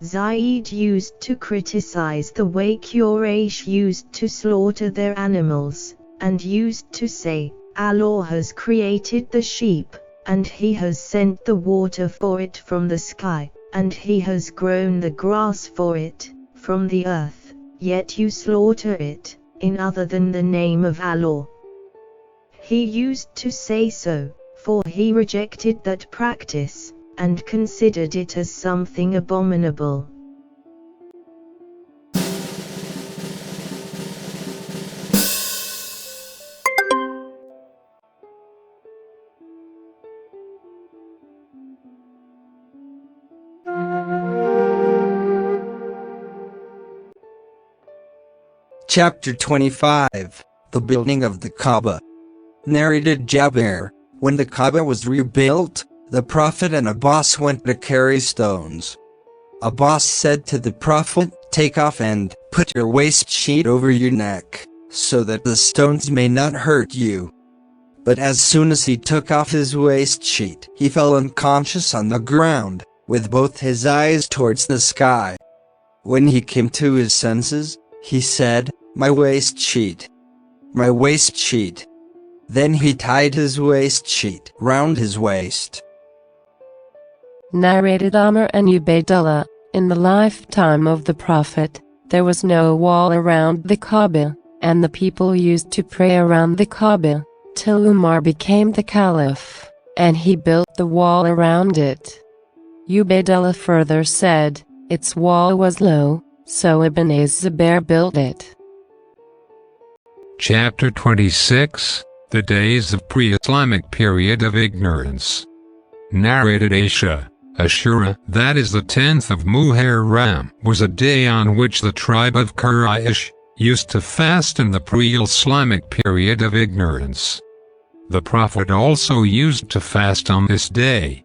Zayd used to criticize the way Quraysh used to slaughter their animals, and used to say, "Allah has created the sheep, and He has sent the water for it from the sky, and He has grown the grass for it from the earth, yet you slaughter it in other than the name of Allah." He used to say so, for he rejected that practice, and considered it as something abominable. Chapter 25. The Building of the Kaaba. Narrated Jabir. When the Kaaba was rebuilt, the Prophet and Abbas went to carry stones. Abbas said to the Prophet, "Take off and put your waist sheet over your neck, so that the stones may not hurt you." But as soon as he took off his waist sheet, he fell unconscious on the ground, with both his eyes towards the sky. When he came to his senses, he said, "My waist sheet. My waist sheet." Then he tied his waist sheet round his waist. Narrated Amr and Ubaydullah. In the lifetime of the Prophet, there was no wall around the Kaaba, and the people used to pray around the Kaaba, till Umar became the Caliph, and he built the wall around it. Ubaydullah further said, its wall was low, so Ibn Zubair built it. Chapter 26, The Days of Pre-Islamic Period of Ignorance. Narrated Ashura, that is the 10th of Muharram, was a day on which the tribe of Quraysh used to fast in the pre-Islamic period of ignorance. The Prophet also used to fast on this day.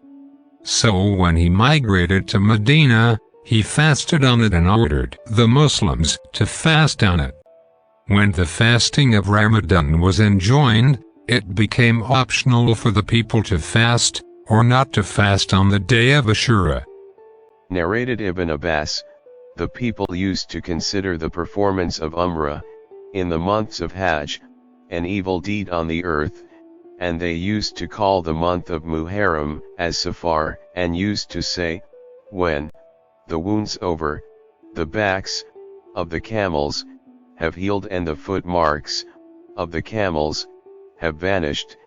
So when he migrated to Medina, he fasted on it and ordered the Muslims to fast on it. When the fasting of Ramadan was enjoined, it became optional for the people to fast or not to fast on the day of Ashura. Narrated Ibn Abbas, the people used to consider the performance of Umrah, in the months of Hajj, an evil deed on the earth, and they used to call the month of Muharram as Safar, and used to say, when the wounds over the backs of the camels have healed and the foot marks of the camels have vanished,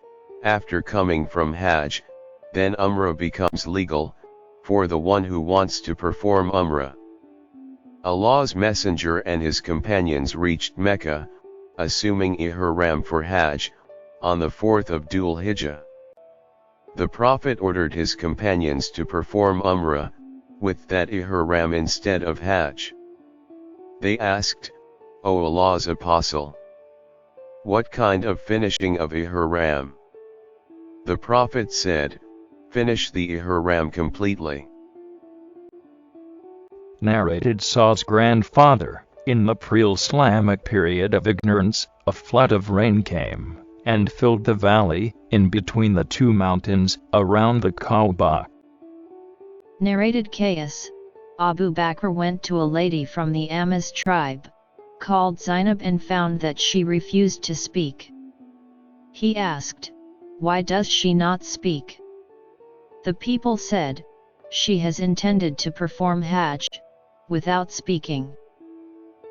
after coming from Hajj, then Umrah becomes legal, for the one who wants to perform Umrah. Allah's Messenger and his companions reached Mecca, assuming Ihram for Hajj, on the 4th of Dhul Hijjah. The Prophet ordered his companions to perform Umrah, with that Ihram instead of Hajj. They asked, "O Allah's Apostle, what kind of finishing of Ihram?" The Prophet said, "Finish the Ihram completely." Narrated Sa's grandfather, in the pre-Islamic period of ignorance, a flood of rain came, and filled the valley, in between the two mountains, around the Kaaba. Narrated Qais, Abu Bakr went to a lady from the Amas tribe, called Zainab, and found that she refused to speak. He asked, "Why does she not speak?" The people said, "She has intended to perform Hajj, without speaking."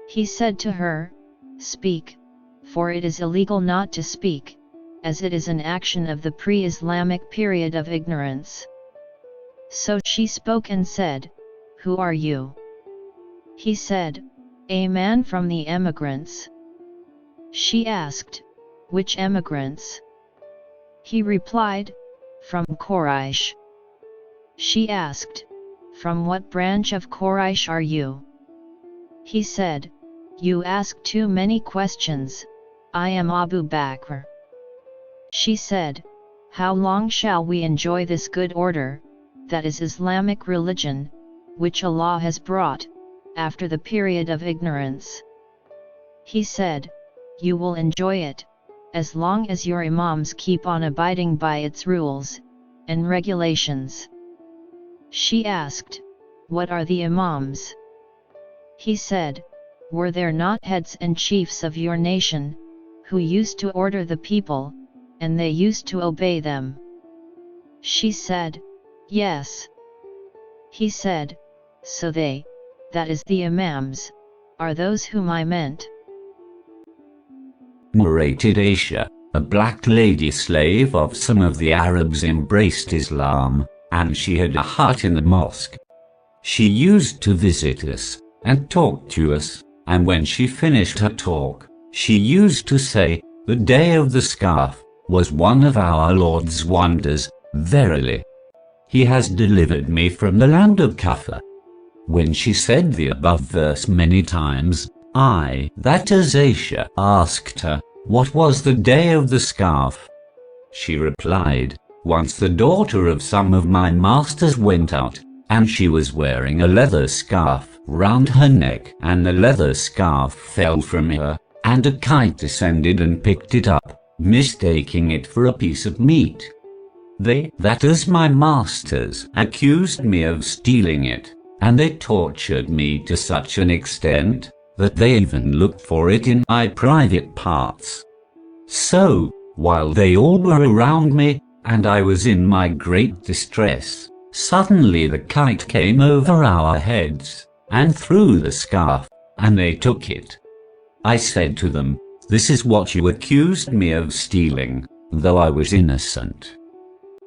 He said to her, "Speak, for it is illegal not to speak, as it is an action of the pre-Islamic period of ignorance." So she spoke and said, "Who are you?" He said, "A man from the emigrants." She asked, "Which emigrants?" He replied, "From Quraysh." She asked, "From what branch of Quraysh are you?" He said, "You ask too many questions, I am Abu Bakr." She said, "How long shall we enjoy this good order, that is Islamic religion, which Allah has brought, after the period of ignorance?" He said, "You will enjoy it, as long as your imams keep on abiding by its rules and regulations." She asked, "What are the imams?" He said, "Were there not heads and chiefs of your nation, who used to order the people, and they used to obey them?" She said, "Yes." He said, "So they, that is the imams, are those whom I meant." Narrated Aisha, a black lady slave of some of the Arabs, embraced Islam, and she had a hut in the mosque. She used to visit us, and talk to us, and when she finished her talk, she used to say, "The day of the scarf was one of our Lord's wonders, verily. He has delivered me from the land of Kafir." When she said the above verse many times, that is Aisha, asked her, what was the day of the scarf? She replied, once the daughter of some of my masters went out, and she was wearing a leather scarf round her neck, and the leather scarf fell from her, and a kite descended and picked it up, mistaking it for a piece of meat. They, that is my masters, accused me of stealing it, and they tortured me to such an extent that they even looked for it in my private parts. So, while they all were around me, and I was in my great distress, suddenly the kite came over our heads, and threw the scarf, and they took it. I said to them, this is what you accused me of stealing, though I was innocent.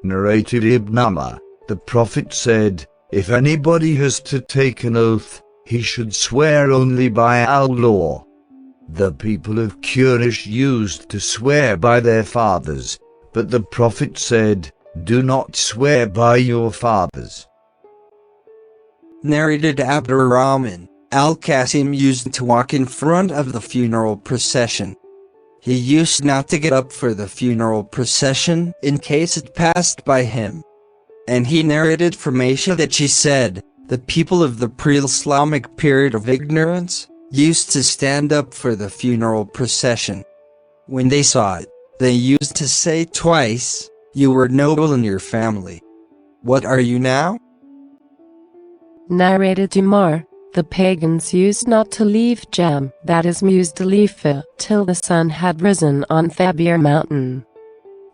Narrated Ibn Umar, the Prophet said, if anybody has to take an oath, he should swear only by Allah. The people of Quraysh used to swear by their fathers, but the Prophet said, do not swear by your fathers. Narrated Abdurrahman, Al-Qasim used to walk in front of the funeral procession. He used not to get up for the funeral procession in case it passed by him. And he narrated from Aisha that she said, the people of the pre-Islamic period of ignorance used to stand up for the funeral procession. When they saw it, they used to say twice, you were noble in your family. What are you now? Narrated Umar, the pagans used not to leave Jam, that is Muzdalifa, till the sun had risen on Thabir mountain.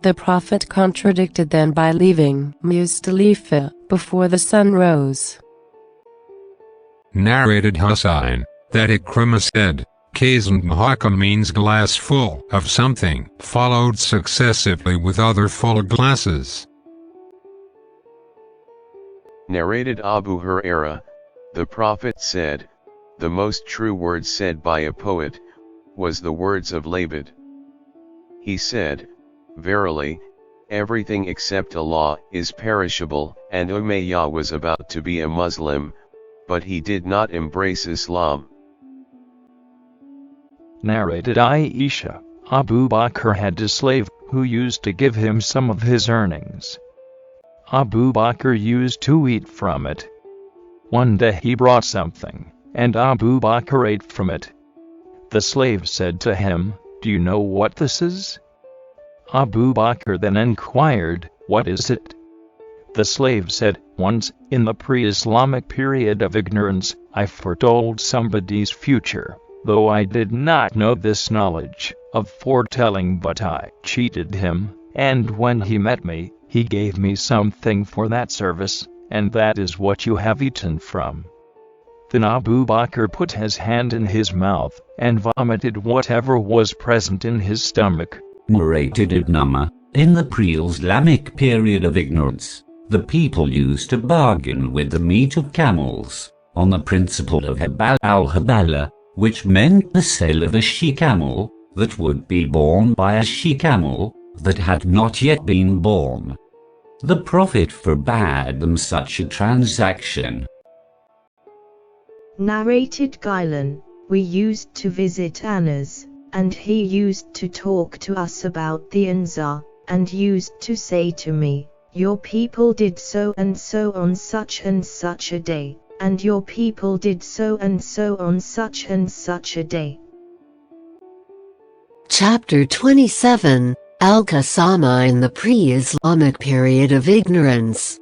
The Prophet contradicted them by leaving Muzdalifa before the sun rose. Narrated Husayn, that Ikrimah said, Kazan Mahaka means glass full of something, followed successively with other full glasses. Narrated Abu Huraira, the Prophet said, the most true words said by a poet, was the words of Labid. He said, verily, everything except Allah is perishable, and Umayyah was about to be a Muslim, but he did not embrace Islam. Narrated Aisha, Abu Bakr had a slave who used to give him some of his earnings. Abu Bakr used to eat from it. One day he brought something, and Abu Bakr ate from it. The slave said to him, do you know what this is? Abu Bakr then inquired, what is it? The slave said, once, in the pre-Islamic period of ignorance, I foretold somebody's future, though I did not know this knowledge of foretelling, but I cheated him, and when he met me, he gave me something for that service, and that is what you have eaten from. Then Abu Bakr put his hand in his mouth, and vomited whatever was present in his stomach. Narrated Ibn Umar, in the pre-Islamic period of ignorance, the people used to bargain with the meat of camels, on the principle of Habal al-Habala, which meant the sale of a she-camel, that would be born by a she-camel, that had not yet been born. The Prophet forbade them such a transaction. Narrated Gailan, we used to visit Anas, and he used to talk to us about the Ansar, and used to say to me, your people did so and so on such and such a day, and your people did so and so on such and such a day. Chapter 27, Al-Qasama in the pre-Islamic period of ignorance.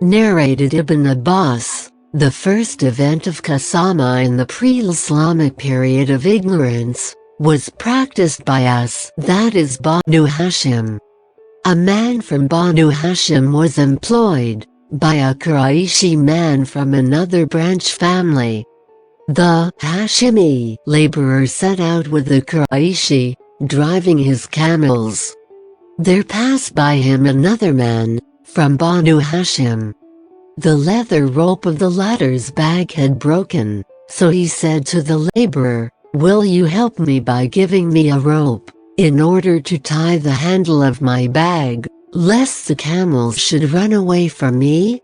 Narrated Ibn Abbas, the first event of Qasama in the pre-Islamic period of ignorance, was practiced by us, that is Banu Hashim. A man from Banu Hashim was employed by a Qurayshi man from another branch family. The Hashimi laborer set out with the Qurayshi, driving his camels. There passed by him another man from Banu Hashim. The leather rope of the latter's bag had broken, so he said to the laborer, will you help me by giving me a rope, in order to tie the handle of my bag, lest the camels should run away from me?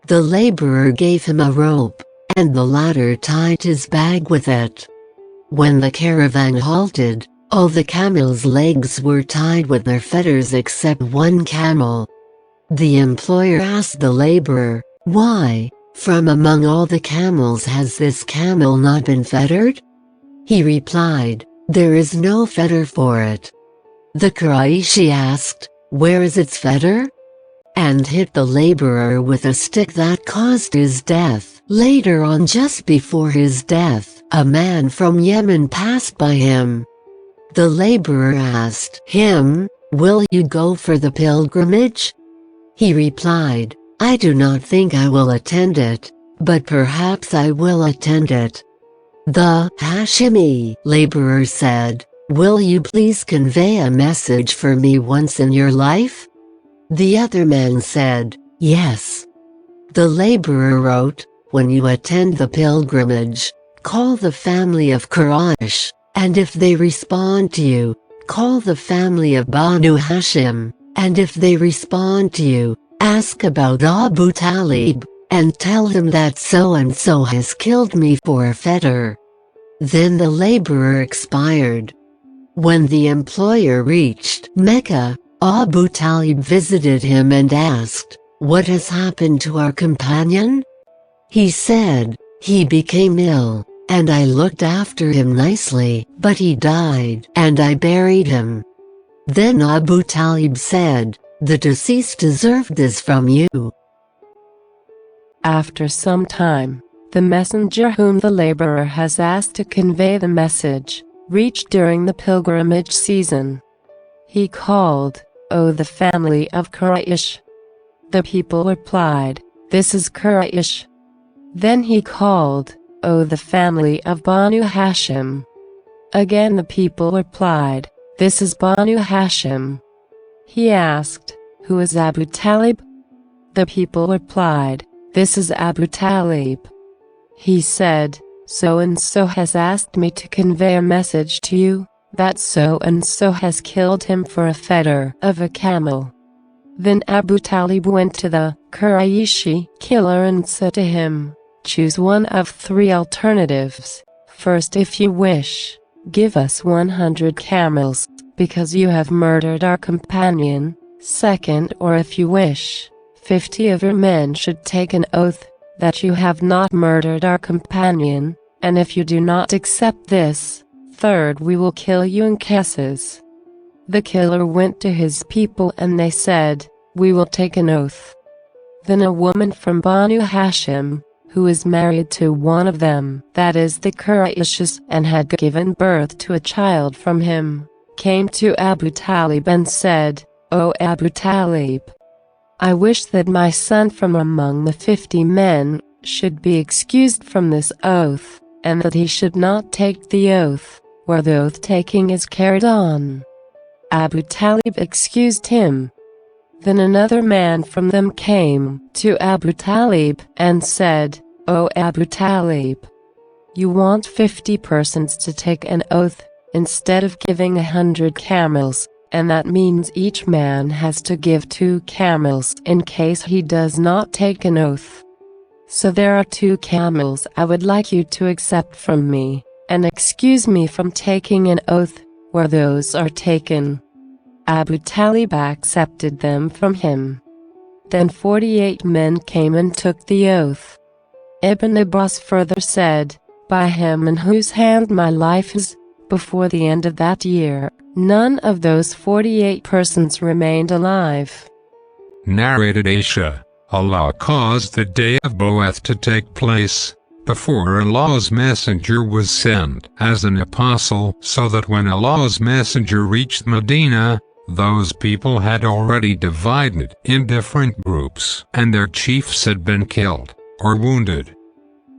The laborer gave him a rope, and the latter tied his bag with it. When the caravan halted, all the camels' legs were tied with their fetters except one camel. The employer asked the laborer, "Why, from among all the camels has this camel not been fettered?" He replied, "There is no fetter for it." The Qurayshi asked, "Where is its fetter?" and hit the laborer with a stick that caused his death. Later on, just before his death, a man from Yemen passed by him. The laborer asked him, "Will you go for the pilgrimage?" He replied, "I do not think I will attend it, but perhaps I will attend it." The Hashimi laborer said, "Will you please convey a message for me once in your life?" The other man said, "Yes." The laborer wrote, "When you attend the pilgrimage, call the family of Quraysh, and if they respond to you, call the family of Banu Hashim, and if they respond to you, ask about Abu Talib, and tell him that so-and-so has killed me for a fetter." Then the laborer expired. When the employer reached Mecca, Abu Talib visited him and asked, "What has happened to our companion?" He said, "He became ill, and I looked after him nicely, but he died, and I buried him." Then Abu Talib said, "The deceased deserved this from you." After some time, the messenger whom the laborer has asked to convey the message reached during the pilgrimage season. He called, "O the family of Quraysh." The people replied, "This is Quraysh." Then he called, "O the family of Banu Hashim." Again the people replied, "This is Banu Hashim." He asked, "Who is Abu Talib?" The people replied, "This is Abu Talib." He said, "So-and-so has asked me to convey a message to you, that so-and-so has killed him for a fetter of a camel." Then Abu Talib went to the Qurayshi killer and said to him, "Choose one of three alternatives. First, if you wish, give us 100 camels, because you have murdered our companion. Second, or if you wish, 50 of your men should take an oath that you have not murdered our companion, and if you do not accept this, third, we will kill you in cases." The killer went to his people and they said, "We will take an oath." Then a woman from Banu Hashim, who is married to one of them, that is the Qurayshis, and had given birth to a child from him, came to Abu Talib and said, "O Abu Talib, I wish that my son from among the 50 men should be excused from this oath, and that he should not take the oath where the oath-taking is carried on." Abu Talib excused him. Then another man from them came to Abu Talib and said, "O Abu Talib, you want 50 persons to take an oath instead of giving 100 camels, and that means each man has to give 2 camels in case he does not take an oath. So there are 2 camels I would like you to accept from me, and excuse me from taking an oath where those are taken." Abu Talib accepted them from him. Then 48 men came and took the oath. Ibn Abbas further said, "By him in whose hand my life is, before the end of that year, none of those 48 persons remained alive." Narrated Aisha, Allah caused the day of Bo'ath to take place before Allah's messenger was sent as an apostle, so that when Allah's messenger reached Medina, those people had already divided in different groups, and their chiefs had been killed or wounded.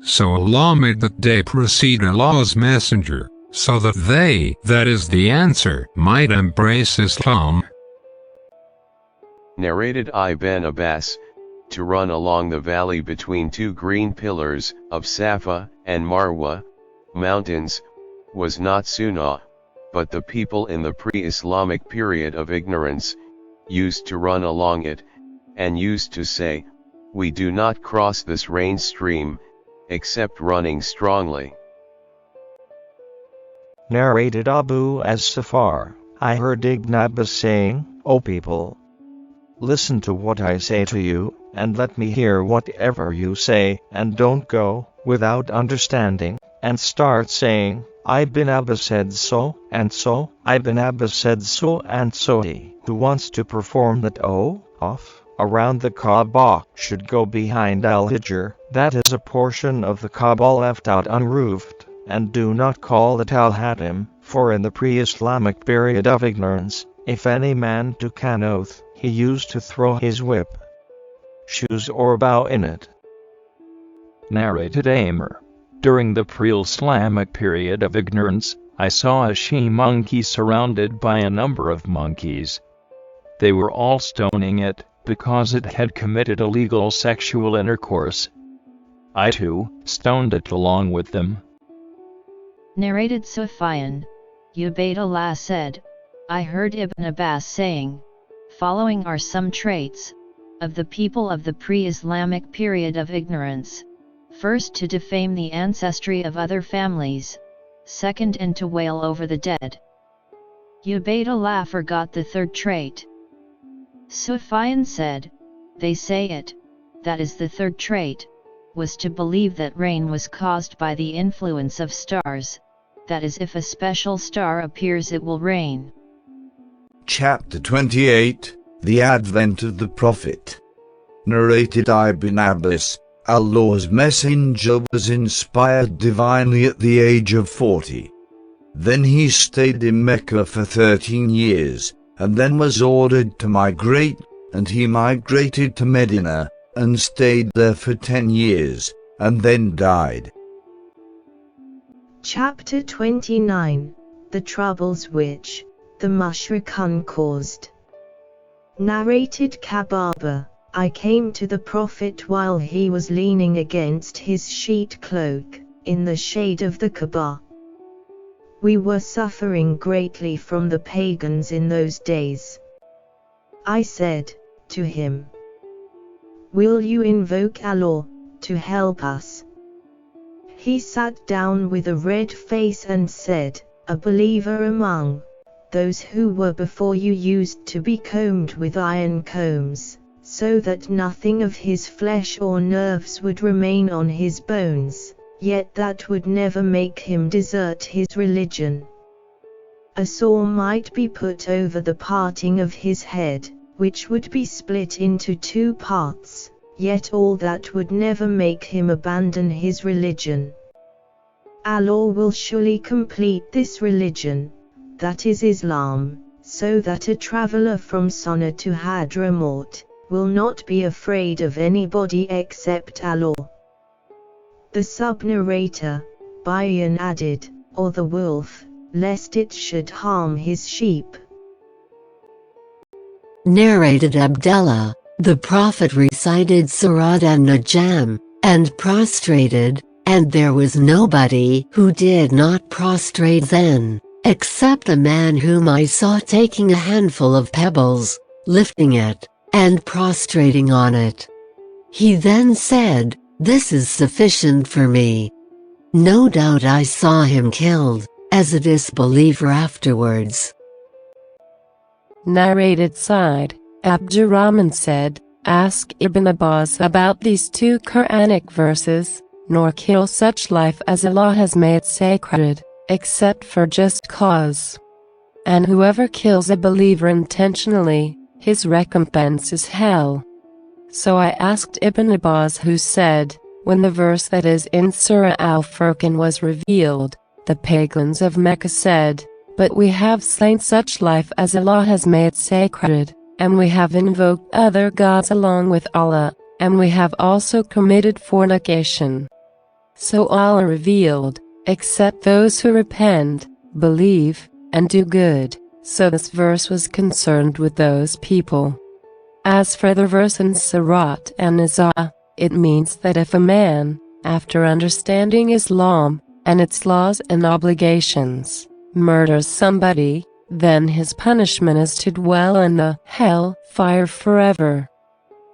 So Allah made that day precede Allah's messenger, so that they, that is the answer, might embrace Islam. Narrated Ibn Abbas, to run along the valley between 2 green pillars of Safa and Marwa mountains was not sunnah, but the people in the pre-Islamic period of ignorance used to run along it, and used to say, "We do not cross this rain stream, except running strongly." Narrated Abu as-Safar, I heard Ibn Abbas saying, O people, listen to what I say to you, and let me hear whatever you say, and don't go, without understanding, and start saying, Ibn Abbas said so, and so, Ibn Abbas said so, and so. He who wants to perform that off around the Kaaba should go behind al-Hijr, that is a portion of the Kaaba left out unroofed, and do not call it al-Hatim, for in the pre-Islamic period of ignorance, if any man took an oath, he used to throw his whip, shoes or bow in it. Narrated Amr. During the pre-Islamic period of ignorance, I saw a she-monkey surrounded by a number of monkeys. They were all stoning it, because it had committed illegal sexual intercourse. I too stoned it along with them. Narrated Sufyan. Ubaydullah said, I heard Ibn Abbas saying, following are some traits of the people of the pre-Islamic period of ignorance. First, to defame the ancestry of other families. Second, and to wail over the dead. Ubaydullah forgot the third trait. Sufyan said, they say it, that is the third trait, was to believe that rain was caused by the influence of stars, that is, if a special star appears it will rain. Chapter 28, The Advent of the Prophet. Narrated Ibn Abbas, Allah's Messenger was inspired divinely at the age of 40. Then he stayed in Mecca for 13 years, and then was ordered to migrate, and he migrated to Medina, and stayed there for 10 years, and then died. Chapter 29, The Troubles which the Mushrikun caused. Narrated Kababa, I came to the Prophet while he was leaning against his sheet cloak, in the shade of the Kaaba. We were suffering greatly from the pagans in those days. I said to him, will you invoke Allah to help us? He sat down with a red face and said, a believer among those who were before you used to be combed with iron combs, so that nothing of his flesh or nerves would remain on his bones, yet that would never make him desert his religion. A saw might be put over the parting of his head, which would be split into 2 parts, yet all that would never make him abandon his religion. Allah will surely complete this religion, that is Islam, so that a traveler from Sana'a to Hadramaut will not be afraid of anybody except Allah. The sub-narrator, Bayan added, or the wolf, lest it should harm his sheep. Narrated Abdullah, the Prophet recited Surat an-Najm, and prostrated, and there was nobody who did not prostrate then, except a man whom I saw taking a handful of pebbles, lifting it, and prostrating on it. He then said, this is sufficient for me. No doubt I saw him killed, as a disbeliever afterwards. Narrated Sa'id, Abdurrahman said, ask Ibn Abbas about these 2 Quranic verses, nor kill such life as Allah has made sacred, except for just cause. And whoever kills a believer intentionally, his recompense is hell. So I asked Ibn Abbas, who said, when the verse that is in Surah Al-Furqan was revealed, the pagans of Mecca said, but we have slain such life as Allah has made sacred, and we have invoked other gods along with Allah, and we have also committed fornication. So Allah revealed, except those who repent, believe, and do good. So this verse was concerned with those people. As for the verse in Surat an-Nisa, it means that if a man, after understanding Islam and its laws and obligations, murders somebody, then his punishment is to dwell in the hell fire forever.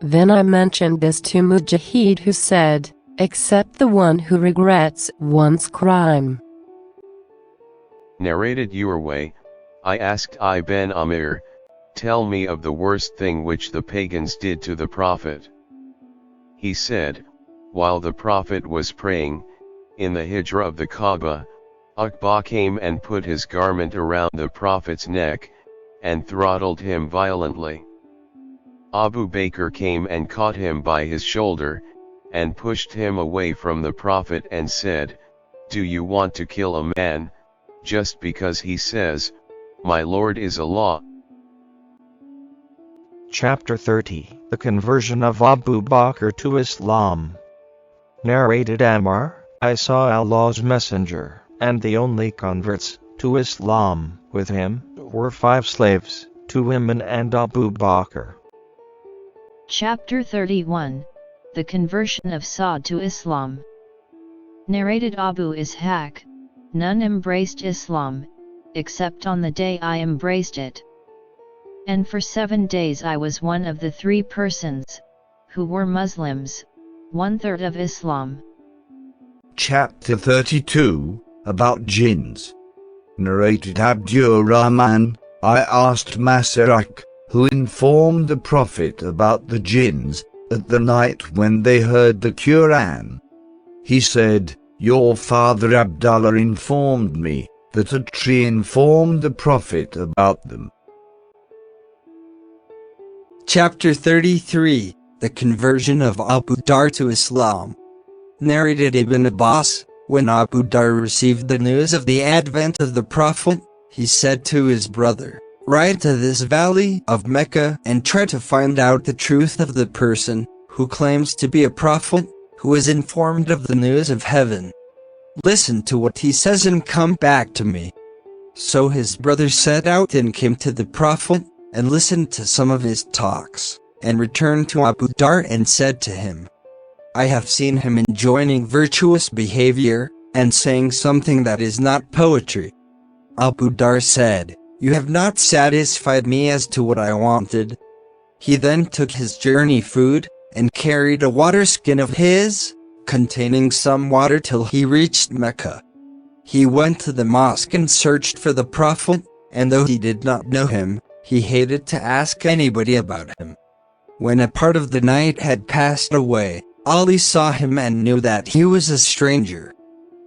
Then I mentioned this to Mujahid, who said, except the one who regrets one's crime. Narrated Urway, I asked Ibn Amir, tell me of the worst thing which the pagans did to the Prophet. He said, while the Prophet was praying, in the hijra of the Kaaba, Uqba came and put his garment around the Prophet's neck, and throttled him violently. Abu Bakr came and caught him by his shoulder, and pushed him away from the Prophet and said, do you want to kill a man, just because he says, my Lord is Allah? Chapter 30, The Conversion of Abu Bakr to Islam. Narrated Ammar, I saw Allah's Messenger, and the only converts to Islam with him were 5 slaves, 2 women and Abu Bakr. Chapter 31, The Conversion of Sa'd to Islam. Narrated Abu Ishaq, none embraced Islam, except on the day I embraced it. And for 7 days I was one of the 3 persons, who were Muslims, 1/3 of Islam. Chapter 32, About Jinns. Narrated Abdur Rahman, I asked Masarak, who informed the Prophet about the jinns, at the night when they heard the Quran. He said, your father Abdullah informed me, that a tree informed the Prophet about them. Chapter 33, The Conversion of Abu Dar to Islam. Narrated Ibn Abbas, when Abu Dar received the news of the advent of the Prophet, he said to his brother, ride to this valley of Mecca and try to find out the truth of the person who claims to be a prophet, who is informed of the news of heaven. Listen to what he says and come back to me. So his brother set out and came to the Prophet, and listened to some of his talks, and returned to Abu Dar and said to him, I have seen him enjoining virtuous behavior, and saying something that is not poetry. Abu Dar said, you have not satisfied me as to what I wanted. He then took his journey food, and carried a water skin of his, containing some water till he reached Mecca. He went to the mosque and searched for the Prophet, and though he did not know him, he hated to ask anybody about him. When a part of the night had passed away, Ali saw him and knew that he was a stranger.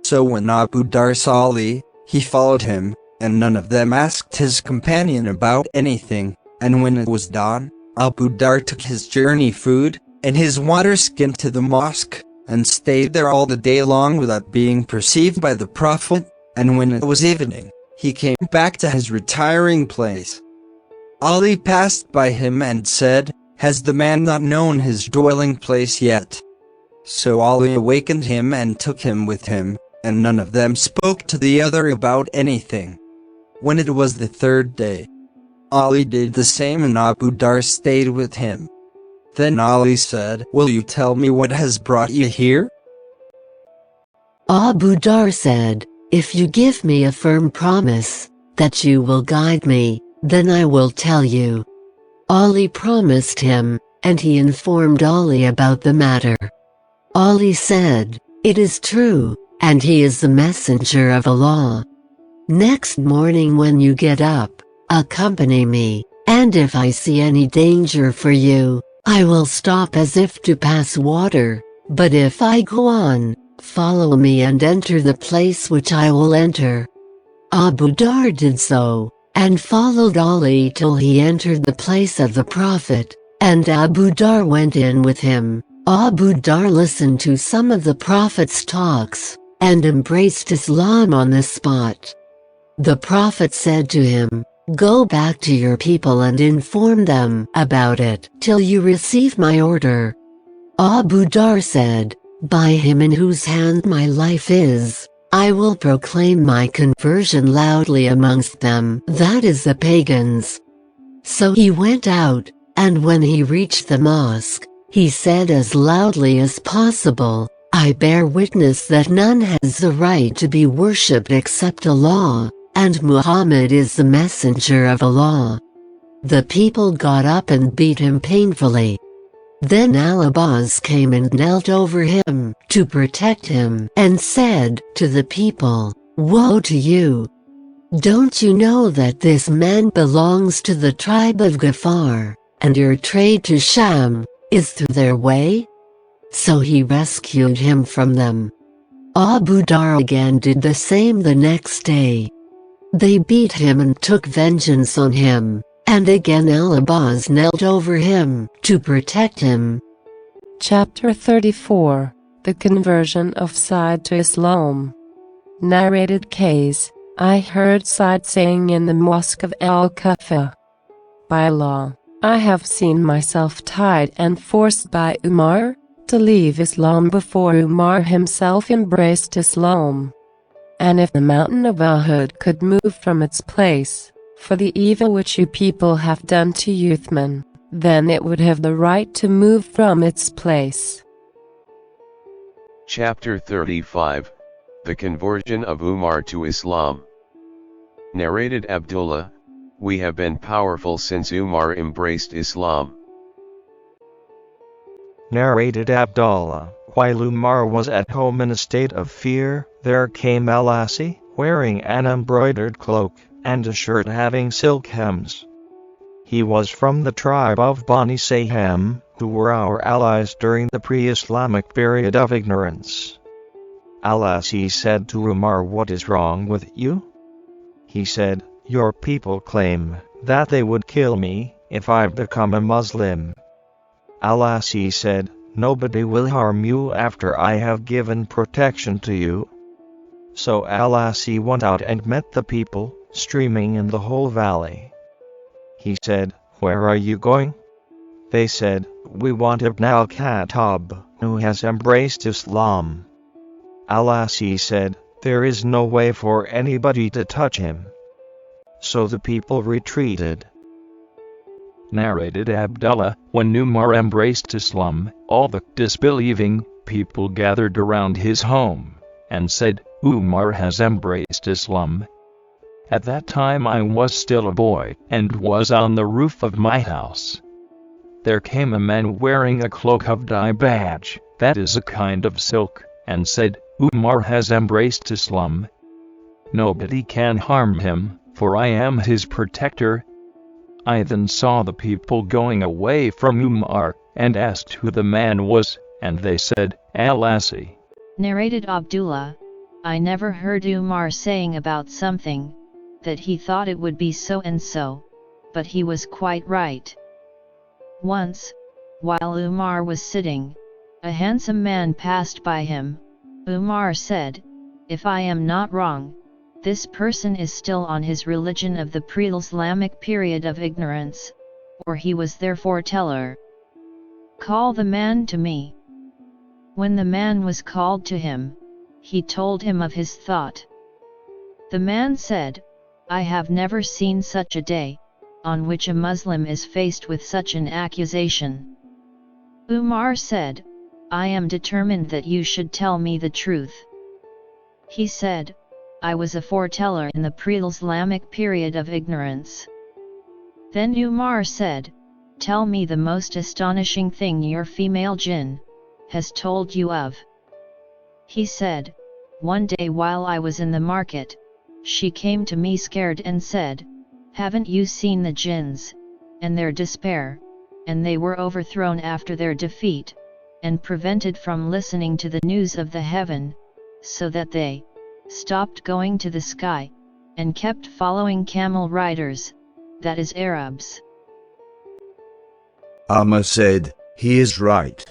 So when Abu Dar saw Ali, he followed him, and none of them asked his companion about anything, and when it was dawn, Abu Dar took his journey food, and his water skin to the mosque, and stayed there all the day long without being perceived by the Prophet, and when it was evening, he came back to his retiring place. Ali passed by him and said, has the man not known his dwelling place yet? So Ali awakened him and took him with him, and none of them spoke to the other about anything. When it was the 3rd day, Ali did the same and Abu Dar stayed with him. Then Ali said, will you tell me what has brought you here? Abu Dar said, if you give me a firm promise that you will guide me, then I will tell you. Ali promised him, and he informed Ali about the matter. Ali said, it is true, and he is the messenger of Allah. Next morning when you get up, accompany me, and if I see any danger for you, I will stop as if to pass water, but if I go on, follow me and enter the place which I will enter. Abu Dar did so, and followed Ali till he entered the place of the Prophet, and Abu Dar went in with him. Abu Dar listened to some of the Prophet's talks, and embraced Islam on the spot. The Prophet said to him, go back to your people and inform them about it till you receive my order. Abu Dar said, by him in whose hand my life is, I will proclaim my conversion loudly amongst them, that is the pagans. So he went out, and when he reached the mosque, he said as loudly as possible, I bear witness that none has the right to be worshipped except Allah, and Muhammad is the messenger of Allah. The people got up and beat him painfully. Then Al-Abbas came and knelt over him to protect him and said to the people, woe to you! Don't you know that this man belongs to the tribe of Ghaffar, and your trade to Sham is through their way? So he rescued him from them. Abu Dhar again did the same the next day. They beat him and took vengeance on him, and again Al-Abbas knelt over him to protect him. Chapter 34, The Conversion of Sa'd to Islam. Narrated case, I heard Sa'd saying in the mosque of Al-Kufa, "By Allah, I have seen myself tied and forced by Umar to leave Islam before Umar himself embraced Islam. And if the mountain of Uhud could move from its place, for the evil which you people have done to youthmen, then it would have the right to move from its place." Chapter 35, The Conversion of Umar to Islam. Narrated Abdullah, we have been powerful since Umar embraced Islam. Narrated Abdullah, while Umar was at home in a state of fear, there came Al-Asi, wearing an embroidered cloak, and a shirt having silk hems. He was from the tribe of Bani Sahim, who were our allies during the pre-Islamic period of ignorance. Al-Asi said to Umar, "What is wrong with you?" He said, "Your people claim that they would kill me if I become a Muslim." Al-Asi said, "Nobody will harm you after I have given protection to you." So Al-Asi went out and met the people, streaming in the whole valley. He said, "Where are you going?" They said, "We want Ibn al-Khattab, who has embraced Islam." Al-Asi said, "There is no way for anybody to touch him." So the people retreated. Narrated Abdullah, when Umar embraced Islam, all the disbelieving people gathered around his home, and said, "Umar has embraced Islam." At that time I was still a boy, and was on the roof of my house. There came a man wearing a cloak of dibaj, that is a kind of silk, and said, "Umar has embraced Islam. Nobody can harm him, for I am his protector." I then saw the people going away from Umar, and asked who the man was, and they said, "Al-Asi." Narrated Abdullah, I never heard Umar saying about something, that he thought it would be so and so, but he was quite right. Once, while Umar was sitting, a handsome man passed by him. Umar said, "If I am not wrong, this person is still on his religion of the pre-Islamic period of ignorance, or he was their foreteller. Call the man to me." When the man was called to him, he told him of his thought. The man said, "I have never seen such a day, on which a Muslim is faced with such an accusation." Umar said, "I am determined that you should tell me the truth." He said, "I was a foreteller in the pre-Islamic period of ignorance." Then Umar said, "Tell me the most astonishing thing your female jinn has told you of." He said, "One day while I was in the market, she came to me scared and said, 'Haven't you seen the jinns, and their despair, and they were overthrown after their defeat, and prevented from listening to the news of the heaven, so that they stopped going to the sky, and kept following camel riders, that is Arabs.'" Umar said, "He is right,"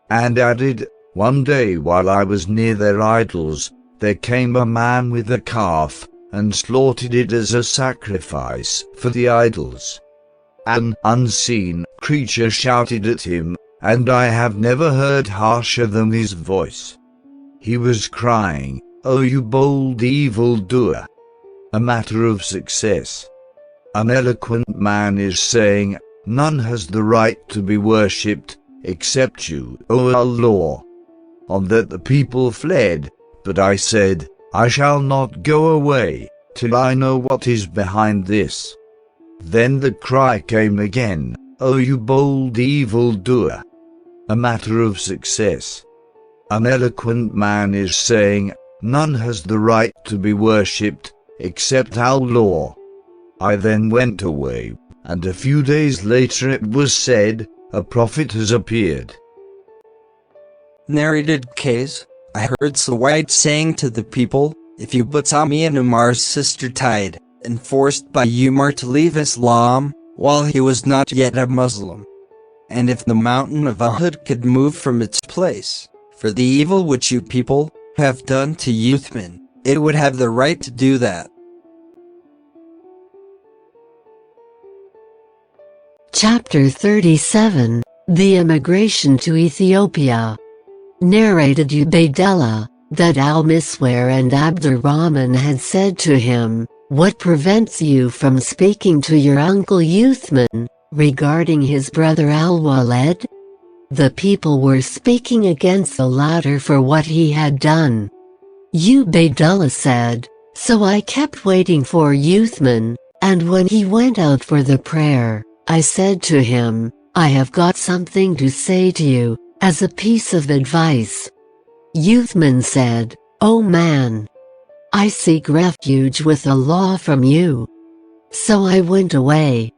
and added, "One day while I was near their idols, there came a man with a calf, and slaughtered it as a sacrifice for the idols. An unseen creature shouted at him, and I have never heard harsher than his voice. He was crying, 'Oh you bold evildoer! A matter of success. An eloquent man is saying, none has the right to be worshipped, except you, O Allah.' On that the people fled, but I said, I shall not go away, till I know what is behind this. Then the cry came again, 'Oh you bold evildoer! A matter of success. An eloquent man is saying, none has the right to be worshipped, except Allah. I then went away, and a few days later it was said, a prophet has appeared. Narrated case, I heard Sawait saying to the people, if you put Sami and Umar's sister tied, and forced by Umar to leave Islam, while he was not yet a Muslim. And if the mountain of Uhud could move from its place, for the evil which you people have done to Uthman, it would have the right to do that. Chapter 37, The Immigration to Ethiopia. Narrated Ubaydullah, that al-Miswar and Abdurrahman had said to him, what prevents you from speaking to your uncle Uthman, regarding his brother al-Walid? The people were speaking against the latter for what he had done. Ubaydullah said, so I kept waiting for Uthman, and when he went out for the prayer, I said to him, I have got something to say to you, as a piece of advice. Uthman said, O man, I seek refuge with Allah from you. So I went away.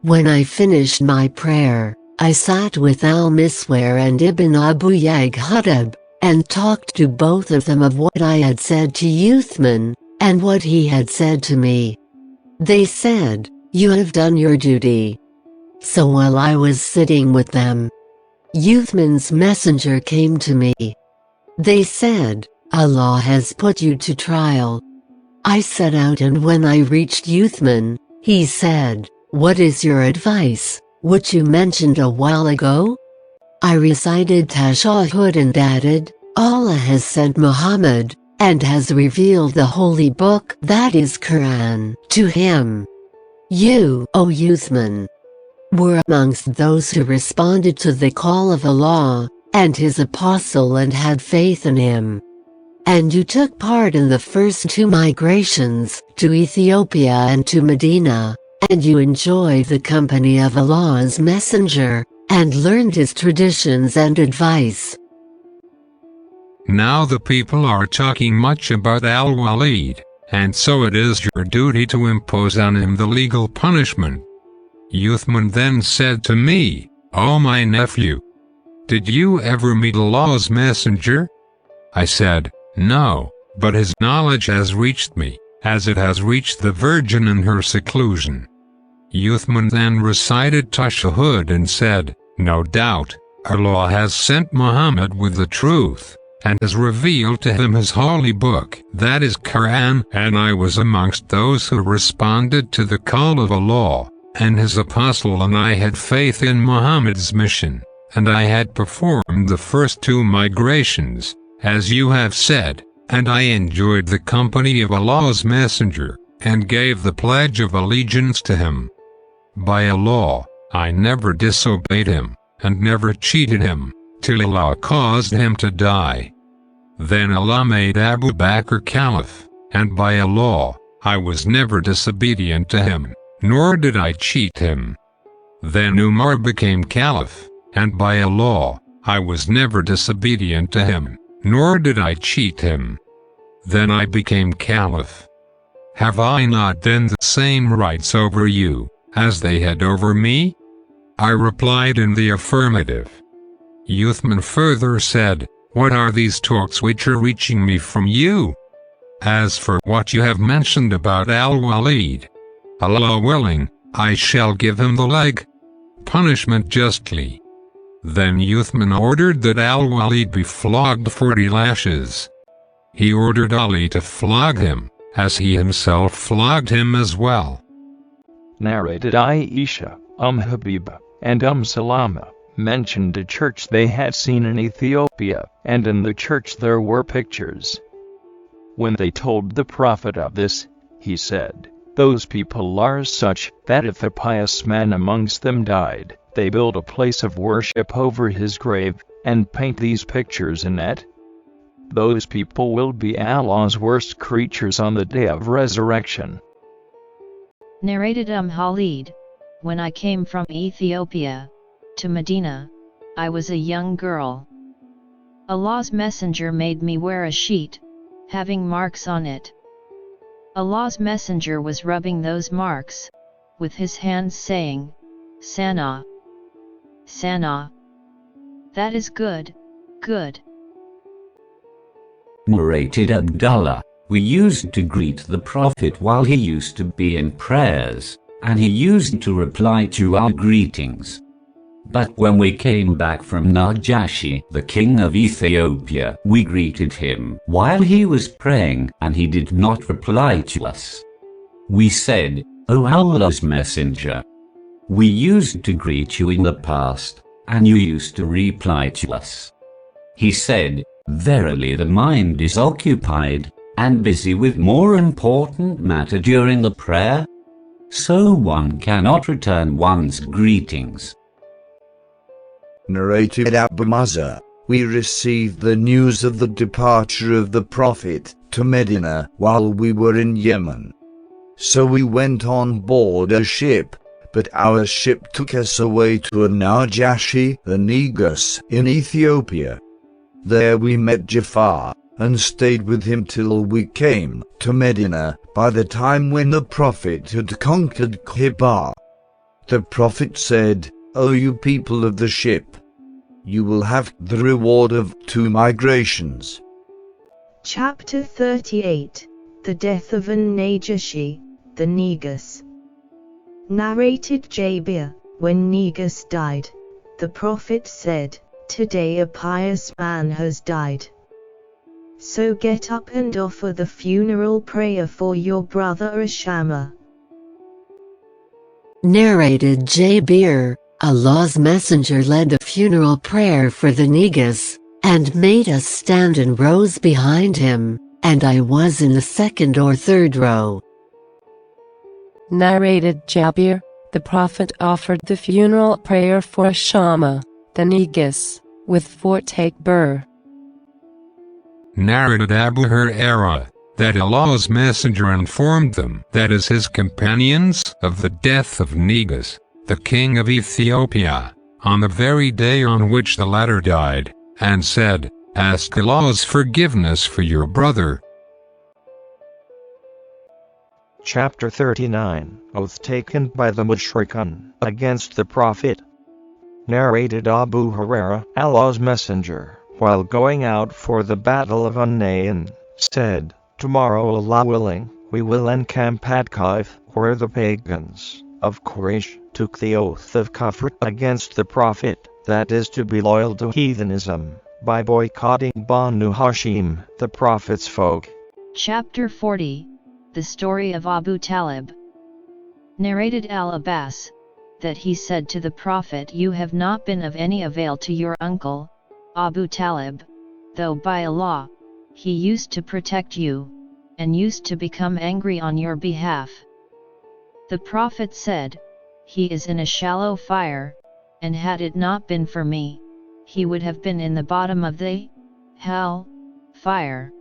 When I finished my prayer, I sat with al-Miswar and Ibn Abu Yaghudab, and talked to both of them of what I had said to Uthman, and what he had said to me. They said, you have done your duty. So while I was sitting with them, Uthman's messenger came to me. They said, Allah has put you to trial. I set out, and when I reached Uthman, he said, what is your advice, which you mentioned a while ago? I recited Tashahhud and added, Allah has sent Muhammad, and has revealed the holy book, that is Quran, to him. You, O Uthman, were amongst those who responded to the call of Allah, and his apostle, and had faith in him. And you took part in the first two migrations, to Ethiopia and to Medina, and you enjoyed the company of Allah's messenger, and learned his traditions and advice. Now the people are talking much about al-Walid, and so it is your duty to impose on him the legal punishment. Uthman then said to me, O my nephew, did you ever meet Allah's messenger? I said, no, but his knowledge has reached me, as it has reached the virgin in her seclusion. Uthman then recited Tashahhud and said, no doubt, Allah has sent Muhammad with the truth, and has revealed to him his holy book, that is Quran, and I was amongst those who responded to the call of Allah, and his apostle, and I had faith in Muhammad's mission, and I had performed the first two migrations, as you have said, and I enjoyed the company of Allah's messenger, and gave the pledge of allegiance to him. By Allah, I never disobeyed him, and never cheated him, till Allah caused him to die. Then Allah made Abu Bakr caliph, and by Allah, I was never disobedient to him, nor did I cheat him. Then Umar became caliph, and by Allah, I was never disobedient to him, nor did I cheat him. Then I became caliph. Have I not then the same rights over you, as they had over me? I replied in the affirmative. Uthman further said, what are these talks which are reaching me from you? As for what you have mentioned about al-Walid, Allah willing, I shall give him the leg punishment justly. Then Uthman ordered that al-Walid be flogged 40 lashes. He ordered Ali to flog him, as he himself flogged him as well. Narrated Aisha, Habiba, and Salama mentioned a church they had seen in Ethiopia, and in the church there were pictures. When they told the Prophet of this, he said, those people are such that if a pious man amongst them died, they build a place of worship over his grave, and paint these pictures in it. Those people will be Allah's worst creatures on the day of resurrection. Narrated Khalid, when I came from Ethiopia to Medina, I was a young girl. Allah's messenger made me wear a sheet, having marks on it. Allah's messenger was rubbing those marks with his hands, saying, Sana, Sana. That is good, good. Narrated Abdullah, we used to greet the Prophet while he used to be in prayers, and he used to reply to our greetings. But when we came back from Najashi, the king of Ethiopia, we greeted him while he was praying, and he did not reply to us. We said, O Allah's messenger, we used to greet you in the past, and you used to reply to us. He said, verily the mind is occupied and busy with more important matter during the prayer, so one cannot return one's greetings. Narrated Abu Musa, we received the news of the departure of the Prophet to Medina while we were in Yemen. So we went on board a ship, but our ship took us away to a Najashi, the Negus, in Ethiopia. There we met Jafar, and stayed with him till we came to Medina, by the time when the Prophet had conquered Khaybar. The Prophet said, O you people of the ship, you will have the reward of 2 migrations. Chapter 38, The Death of An-Najashi, the Negus. Narrated Jabir, when Negus died, the Prophet said, Today a pious man has died. So get up and offer the funeral prayer for your brother Ashama. Narrated Jabir, Allah's messenger led the funeral prayer for the Negus, and made us stand in rows behind him, and I was in the 2nd or 3rd row. Narrated Jabir, the Prophet offered the funeral prayer for Ashama, the Negus, with 4 takbir. Narrated Abu Hurairah, that Allah's messenger informed them, that is his companions, of the death of Negus, the king of Ethiopia, on the very day on which the latter died, and said, Ask Allah's forgiveness for your brother. Chapter 39, Oath taken by the Mushrikun against the Prophet. Narrated Abu Hurairah, Allah's messenger, while going out for the battle of Hunayn, said, Tomorrow, Allah willing, we will encamp at Kaif, where the pagans of Quraysh took the oath of kufr against the Prophet, that is to be loyal to heathenism, by boycotting Banu Hashim, the Prophet's folk. Chapter 40, The Story of Abu Talib. Narrated Al-Abbas, that he said to the Prophet, You have not been of any avail to your uncle, Abu Talib, though by Allah, he used to protect you, and used to become angry on your behalf. The Prophet said, He is in a shallow fire, and had it not been for me, he would have been in the bottom of the hell fire.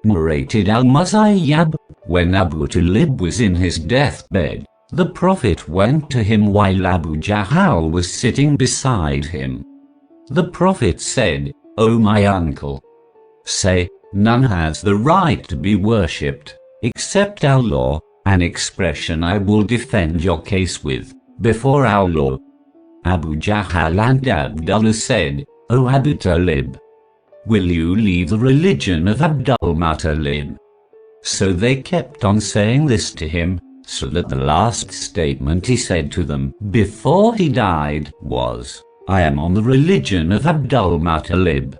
Narrated Al-Musayyab, when Abu Talib was in his deathbed, the Prophet went to him while Abu Jahl was sitting beside him. The Prophet said, O my uncle, say, none has the right to be worshipped, except Allah, an expression I will defend your case with, before Allah. Abu Jahl and Abdullah said, O Abu Talib, will you leave the religion of Abdul Muttalib? So they kept on saying this to him, so that the last statement he said to them before he died was, I am on the religion of Abdul Muttalib.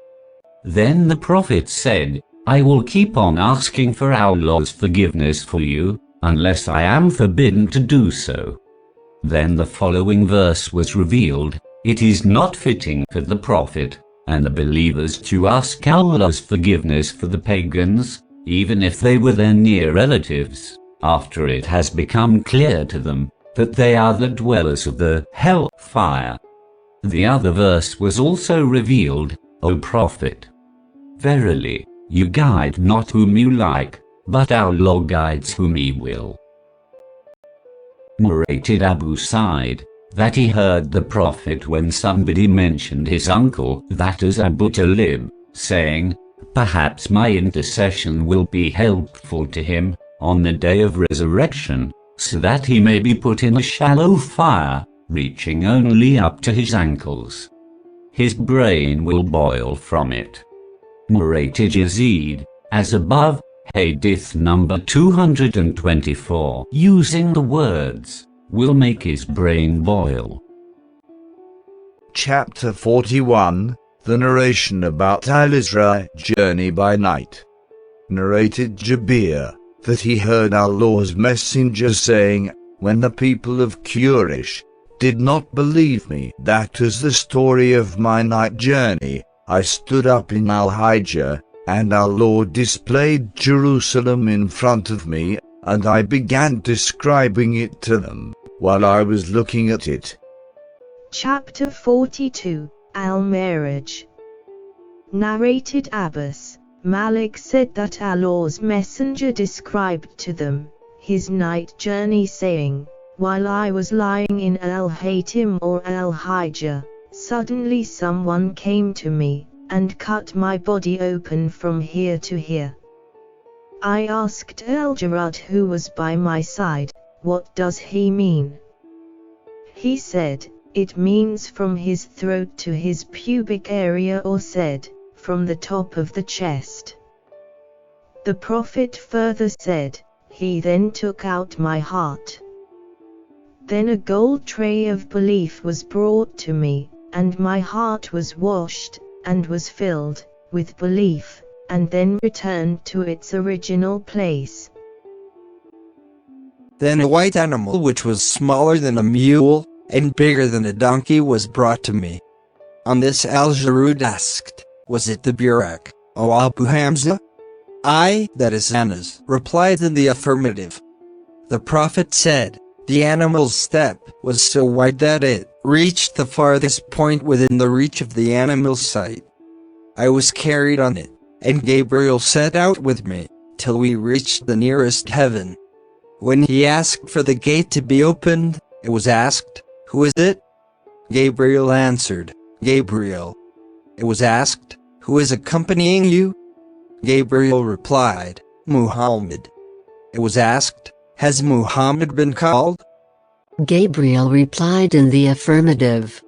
Then the Prophet said, I will keep on asking for Allah's forgiveness for you, unless I am forbidden to do so. Then the following verse was revealed, It is not fitting for the Prophet and the believers to ask Allah's forgiveness for the pagans, even if they were their near relatives, after it has become clear to them that they are the dwellers of the hell fire. The other verse was also revealed, O Prophet, verily, you guide not whom you like, but Allah guides whom He will. Narrated Abu Sa'id, that he heard the Prophet when somebody mentioned his uncle, that is Abu Talib, saying, Perhaps my intercession will be helpful to him on the day of resurrection, so that he may be put in a shallow fire, reaching only up to his ankles. His brain will boil from it. Narrated Yazid, as above, Hadith number 224. Using the words, will make his brain boil. Chapter 41, the narration about Al-Isra journey by night. Narrated Jabir, that he heard Allah's messenger saying, when the people of Quraysh did not believe me, that is the story of my night journey, I stood up in Al-Hijjah, and Allah displayed Jerusalem in front of me, and I began describing it to them, while I was looking at it. Chapter 42, Al-Miraj. Narrated Abbas, Malik said that Allah's messenger described to them his night journey saying, while I was lying in Al-Hatim or Al-Hijjah, suddenly someone came to me, and cut my body open from here to here. I asked Al-Jarrad who was by my side, what does he mean? He said, it means from his throat to his pubic area, or said, from the top of the chest. The Prophet further said, he then took out my heart. Then a gold tray of belief was brought to me, and my heart was washed, and was filled with belief, and then returned to its original place. Then a white animal which was smaller than a mule, and bigger than a donkey was brought to me. On this Al-Jarud asked, was it the Burak, O Abu Hamza? I, that is Anas, replied in the affirmative. The Prophet said, the animal's step was so wide that it reached the farthest point within the reach of the animal's sight. I was carried on it, and Gabriel set out with me, till we reached the nearest heaven. When he asked for the gate to be opened, it was asked, who is it? Gabriel answered, Gabriel. It was asked, who is accompanying you? Gabriel replied, Muhammad. It was asked, has Muhammad been called? Gabriel replied in the affirmative.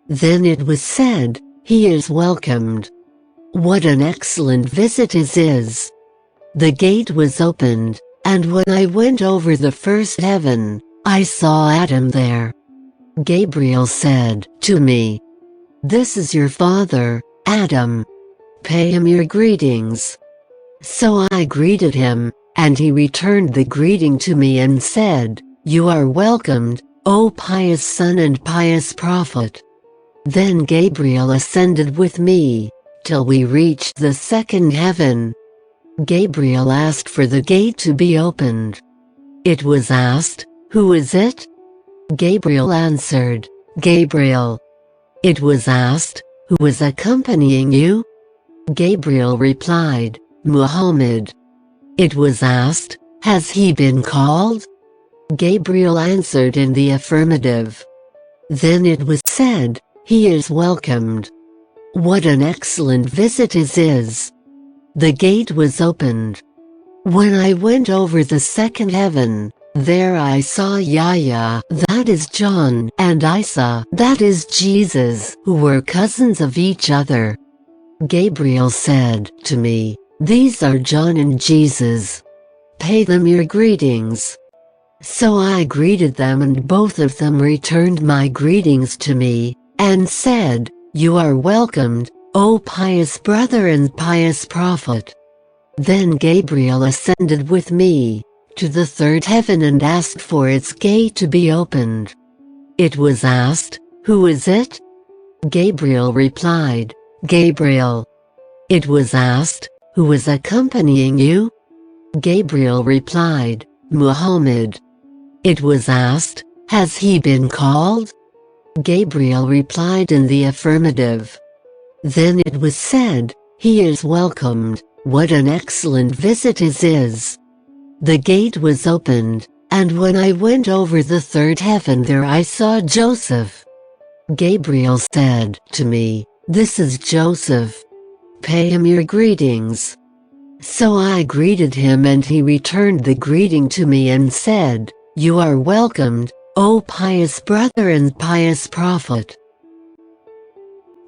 Then it was said, he is welcomed. What an excellent visit his is. The gate was opened, and when I went over the first heaven, I saw Adam there. Gabriel said to me, this is your father, Adam. Pay him your greetings. So I greeted him, and he returned the greeting to me and said, you are welcomed, O pious son and pious prophet. Then Gabriel ascended with me, till we reached the second heaven. Gabriel asked for the gate to be opened. It was asked, who is it? Gabriel answered, Gabriel. It was asked, who is accompanying you? Gabriel replied, Muhammad. It was asked, has he been called? Gabriel answered in the affirmative. Then it was said, he is welcomed. What an excellent visit his is. The gate was opened. When I went over the second heaven, there I saw Yahya, that is John, and Isa, that is Jesus, who were cousins of each other. Gabriel said to me, these are John and Jesus. Pay them your greetings. So I greeted them, and both of them returned my greetings to me, and said, you are welcomed, O pious brother and pious prophet. Then Gabriel ascended with me to the third heaven and asked for its gate to be opened. It was asked, who is it? Gabriel replied, Gabriel. It was asked, who is accompanying you? Gabriel replied, Muhammad. It was asked, has he been called? Gabriel replied in the affirmative. Then it was said, he is welcomed. What an excellent visit his is. The gate was opened, and when I went over the third heaven there I saw Joseph. Gabriel said to me, this is Joseph. Pay him your greetings." So I greeted him and he returned the greeting to me and said, "You are welcomed, O pious brother and pious prophet."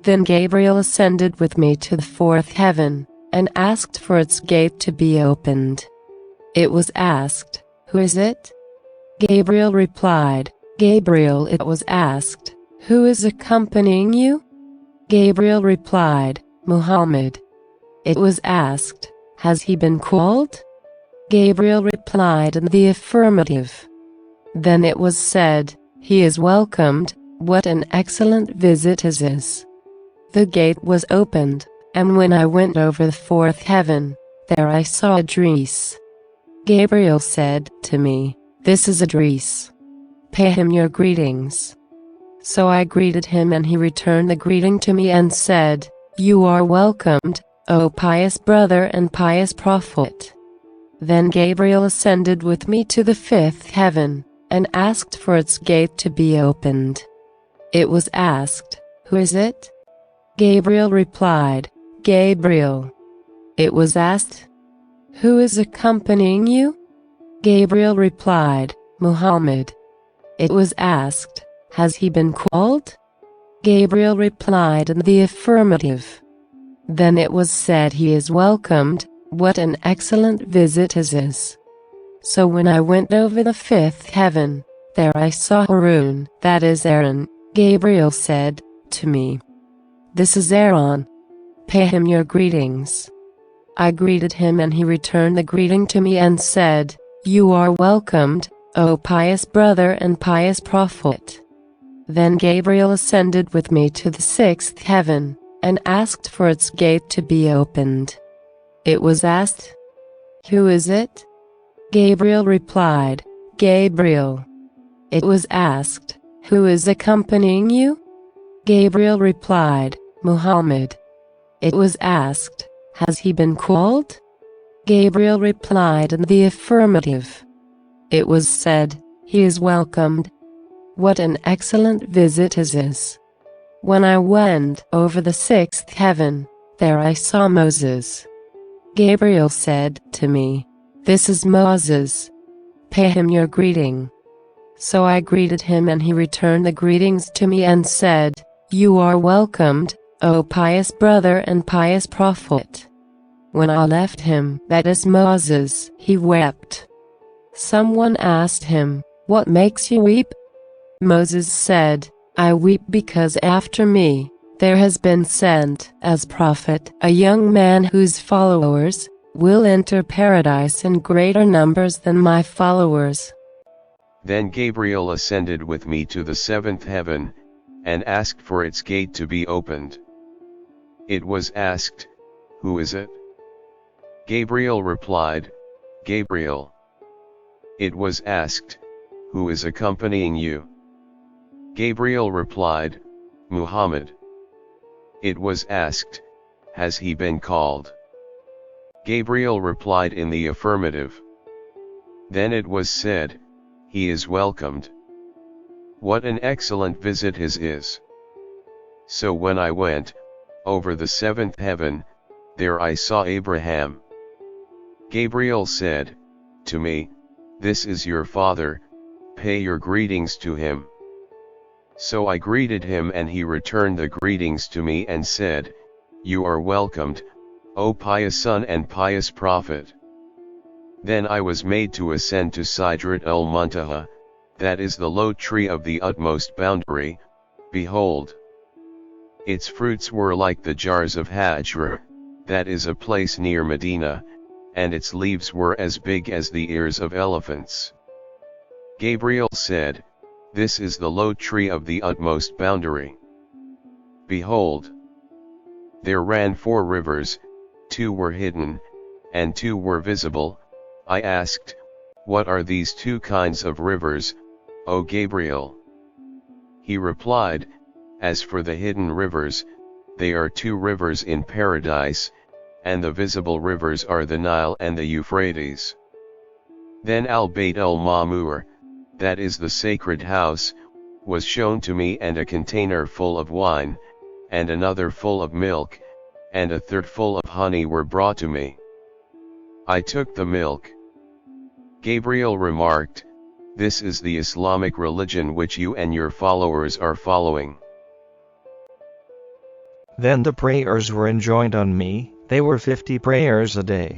Then Gabriel ascended with me to the fourth heaven, and asked for its gate to be opened. It was asked, "Who is it?" Gabriel replied, "Gabriel." It was asked, "Who is accompanying you?" Gabriel replied, "Muhammad." It was asked, "Has he been called?" Gabriel replied in the affirmative. Then it was said, "He is welcomed, what an excellent visit is this." The gate was opened, and when I went over the fourth heaven, there I saw Idris. Gabriel said to me, "This is Idris. Pay him your greetings." So I greeted him and he returned the greeting to me and said, "You are welcomed, O pious brother and pious prophet." Then Gabriel ascended with me to the fifth heaven, and asked for its gate to be opened. It was asked, "Who is it?" Gabriel replied, "Gabriel." It was asked, "Who is accompanying you?" Gabriel replied, "Muhammad." It was asked, "Has he been called?" Gabriel replied in the affirmative. Then it was said, "He is welcomed, what an excellent visit is this." So when I went over the fifth heaven, there I saw Harun, that is Aaron. Gabriel said to me, "This is Aaron. Pay him your greetings." I greeted him and he returned the greeting to me and said, "You are welcomed, O pious brother and pious prophet." Then Gabriel ascended with me to the sixth heaven, and asked for its gate to be opened. It was asked, "Who is it?" Gabriel replied, "Gabriel." It was asked, "Who is accompanying you?" Gabriel replied, "Muhammad." It was asked, "Has he been called?" Gabriel replied in the affirmative. It was said, "He is welcomed. What an excellent visit is this." When I went over the sixth heaven, there I saw Moses. Gabriel said to me, "This is Moses. Pay him your greeting." So I greeted him and he returned the greetings to me and said, "You are welcomed, O pious brother and pious prophet." When I left him, that is Moses, he wept. Someone asked him, "What makes you weep?" Moses said, "I weep because after me, there has been sent as prophet a young man whose followers will enter paradise in greater numbers than my followers." Then Gabriel ascended with me to the seventh heaven, and asked for its gate to be opened. It was asked, "Who is it?" Gabriel replied, "Gabriel." It was asked, "Who is accompanying you?" Gabriel replied, "Muhammad." It was asked, "Has he been called?" Gabriel replied in the affirmative. Then it was said, "He is welcomed. What an excellent visit his is." So when I went over the seventh heaven, there I saw Abraham. Gabriel said to me, "This is your father, pay your greetings to him." So I greeted him and he returned the greetings to me and said, "You are welcomed, O pious son and pious prophet." Then I was made to ascend to Sidrat al-Muntaha, that is the low tree of the utmost boundary. Behold, its fruits were like the jars of Hajr, that is a place near Medina, and its leaves were as big as the ears of elephants. Gabriel said, "This is the low tree of the utmost boundary." Behold, there ran 4 rivers, 2 were hidden, and 2 were visible. I asked, "What are these 2 kinds of rivers, O Gabriel?" He replied, "As for the hidden rivers, they are 2 rivers in paradise, and the visible rivers are the Nile and the Euphrates." Then al-Bayt al-Ma'mur, that is the sacred house, was shown to me, and a container full of wine, and another full of milk, and a third full of honey were brought to me. I took the milk. Gabriel remarked, "This is the Islamic religion which you and your followers are following." Then the prayers were enjoined on me, they were 50 prayers a day.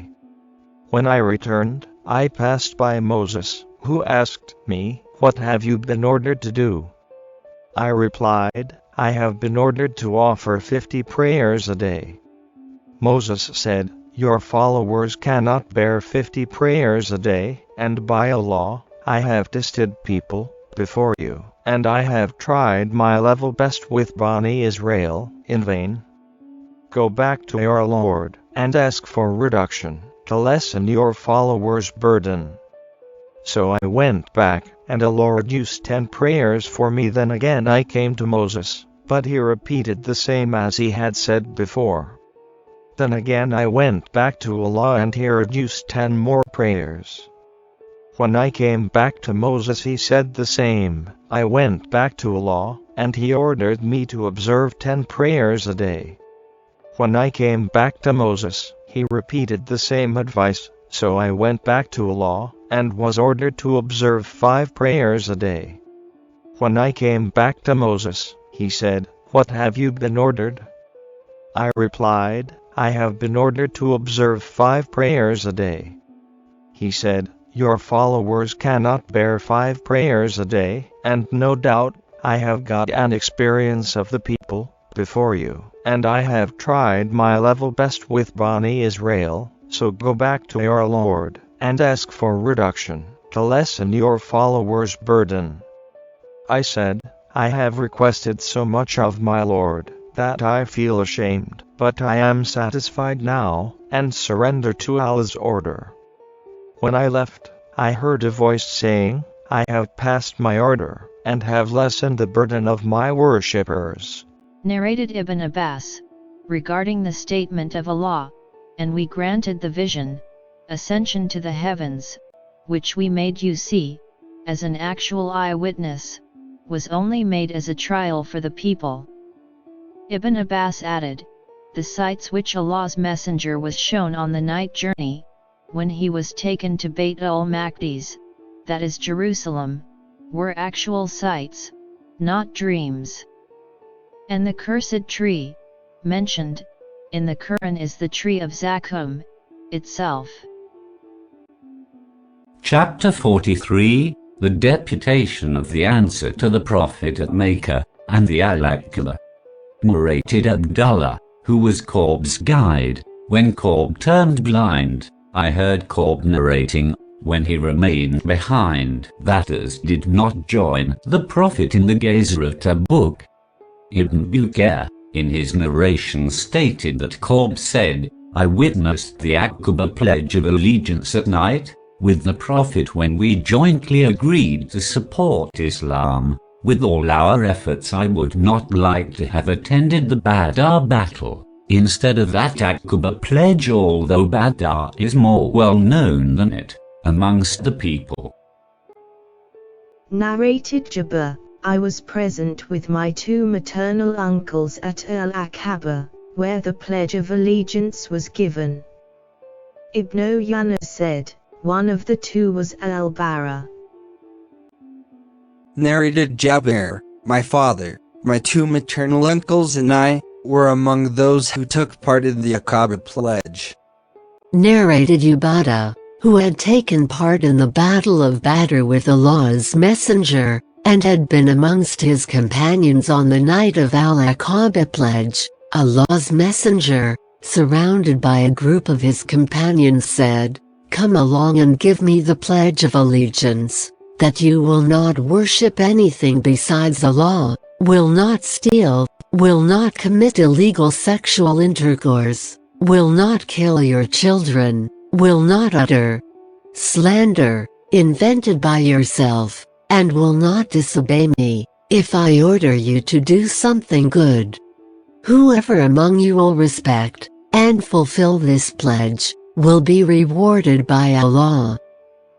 When I returned, I passed by Moses, who asked me, "What have you been ordered to do?" I replied, "I have been ordered to offer 50 prayers a day." Moses said, "Your followers cannot bear 50 prayers a day, and by Allah, I have tested people before you, and I have tried my level best with Bani Israel in vain. Go back to your Lord, and ask for reduction, to lessen your followers' burden." So I went back, and Allah reduced 10 prayers for me. Then again I came to Moses, but he repeated the same as he had said before. Then again I went back to Allah, and he reduced 10 more prayers. When I came back to Moses, he said the same. I went back to Allah, and he ordered me to observe 10 prayers a day. When I came back to Moses, he repeated the same advice, so I went back to Allah, and was ordered to observe 5 prayers a day. When I came back to Moses, he said, "What have you been ordered?" I replied, "I have been ordered to observe 5 prayers a day." He said, "Your followers cannot bear 5 prayers a day, and no doubt, I have got an experience of the people before you, and I have tried my level best with Bani Israel, so go back to your Lord, and ask for reduction, to lessen your followers' burden." I said, "I have requested so much of my Lord, that I feel ashamed, but I am satisfied now, and surrender to Allah's order." When I left, I heard a voice saying, "I have passed my order, and have lessened the burden of my worshippers." Narrated Ibn Abbas, regarding the statement of Allah, "And we granted the vision, ascension to the heavens, which we made you see, as an actual eyewitness, was only made as a trial for the people." Ibn Abbas added, "The sights which Allah's messenger was shown on the night journey, when he was taken to Bayt al-Maqdis, that is Jerusalem, were actual sights, not dreams." And the cursed tree, mentioned in the Quran, is the tree of Zaqqum itself. Chapter 43, The Deputation of the Answer to the Prophet at Mecca, and the Al-Aqaba. Narrated Abdullah, who was Corb's guide. When Corb turned blind, I heard Corb narrating, when he remained behind, that as did not join the Prophet in the Gaza of Tabuk. Ibn Bukair, in his narration, stated that Corb said, "I witnessed the Aqaba pledge of allegiance at night with the Prophet when we jointly agreed to support Islam. With all our efforts, I would not like to have attended the Badr battle instead of that Aqaba pledge, although Badr is more well known than it amongst the people." Narrated Jabir, "I was present with my 2 maternal uncles at al-Aqaba, where the pledge of allegiance was given." Ibn Uyayna said, "One of the 2 was al-Bara." Narrated Jabir, "My father, my 2 maternal uncles and I were among those who took part in the Aqaba pledge." Narrated Ubadah, who had taken part in the Battle of Badr with Allah's messenger, and had been amongst his companions on the night of al-Aqaba pledge. Allah's messenger, surrounded by a group of his companions, said, "Come along and give me the pledge of allegiance, that you will not worship anything besides Allah, will not steal, will not commit illegal sexual intercourse, will not kill your children, will not utter slander invented by yourself, and will not disobey me, if I order you to do something good. Whoever among you will respect and fulfill this pledge will be rewarded by Allah.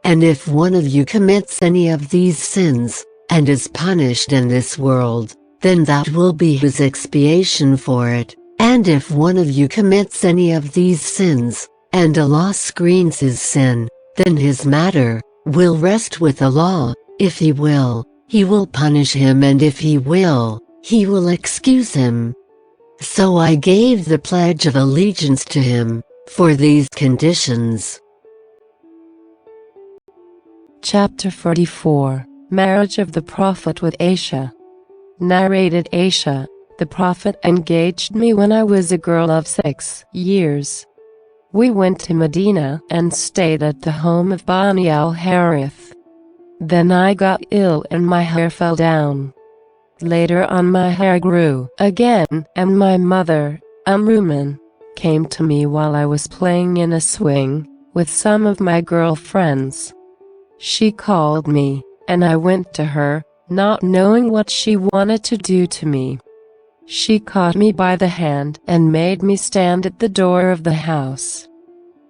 And if one of you commits any of these sins, and is punished in this world, then that will be his expiation for it, And if one of you commits any of these sins, and Allah screens his sin, then his matter will rest with Allah. If He will punish him, and if He will excuse him. So I gave the pledge of allegiance to him, for these conditions. Chapter 44, Marriage of the Prophet with Aisha. Narrated Aisha, the Prophet engaged me when I was a girl of 6 years. We went to Medina and stayed at the home of Bani al-Harith. Then I got ill and my hair fell down. Later on my hair grew again, and my mother, Ruman, came to me while I was playing in a swing with some of my girlfriends. She called me, and I went to her, not knowing what she wanted to do to me. She caught me by the hand and made me stand at the door of the house.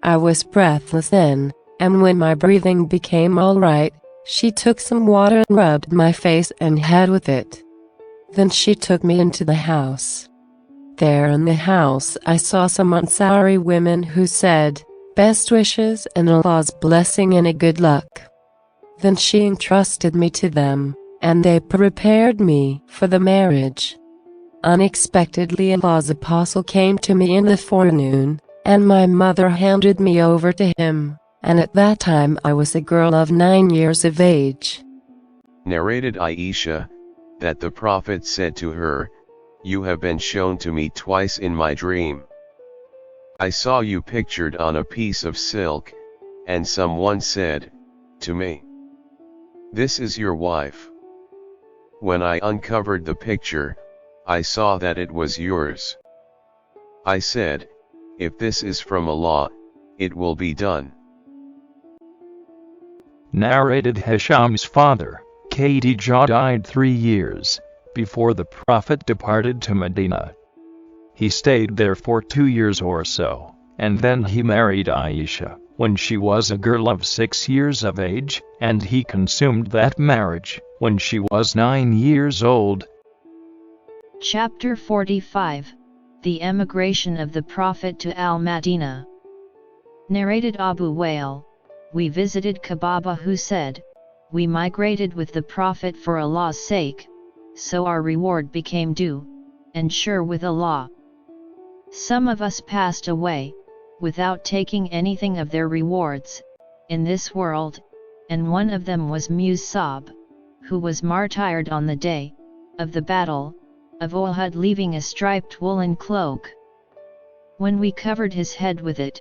I was breathless then, and when my breathing became all right, she took some water and rubbed my face and head with it. Then she took me into the house. There in the house I saw some Ansari women who said, "Best wishes and Allah's blessing and a good luck." Then she entrusted me to them, and they prepared me for the marriage. Unexpectedly Allah's apostle came to me in the forenoon, and my mother handed me over to him, and at that time I was a girl of 9 years of age. Narrated Aisha, that the Prophet said to her, "You have been shown to me twice in my dream. I saw you pictured on a piece of silk, and someone said to me, 'This is your wife.' When I uncovered the picture, I saw that it was yours. I said, 'If this is from Allah, it will be done.'" Narrated Hisham's father, Khadijah, died 3 years before the Prophet departed to Medina. He stayed there for 2 years or so, and then he married Aisha when she was a girl of 6 years of age, and he consumed that marriage when she was 9 years old. Chapter 45, The Emigration of the Prophet to Al-Madinah. Narrated Abu Wail, we visited Kababa, who said, "We migrated with the Prophet for Allah's sake, so our reward became due and sure with Allah. Some of us passed away, without taking anything of their rewards, in this world, and one of them was Musab, who was martyred on the day of the battle of Uhud, leaving a striped woolen cloak. When we covered his head with it,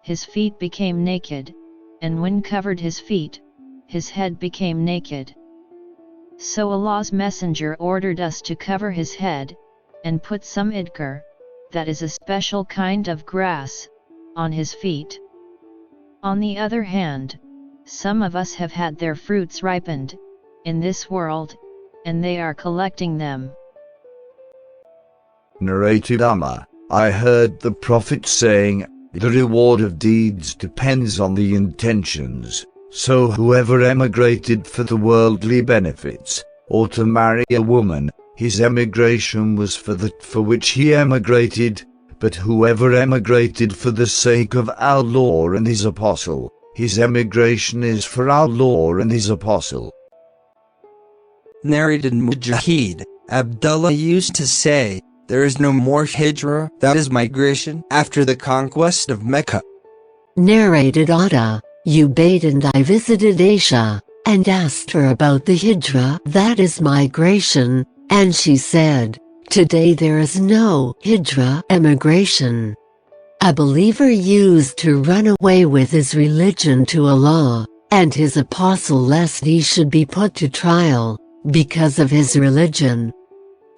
his feet became naked, and when covered his feet, his head became naked. So Allah's Messenger ordered us to cover his head, and put some idkar, that is a special kind of grass, on his feet. On the other hand, some of us have had their fruits ripened in this world, and they are collecting them." Narrated Umar, I heard the Prophet saying, "The reward of deeds depends on the intentions, so whoever emigrated for the worldly benefits, or to marry a woman, his emigration was for that for which he emigrated, but whoever emigrated for the sake of Allah and his apostle, his emigration is for Allah and his apostle." Narrated Mujahid, Abdullah used to say, "There is no more hijrah, that is migration, after the conquest of Mecca." Narrated Atta, Ubayd and I visited Aisha, and asked her about the hijrah, that is migration, and she said, "Today there is no hijrah, emigration. A believer used to run away with his religion to Allah and his apostle lest he should be put to trial because of his religion.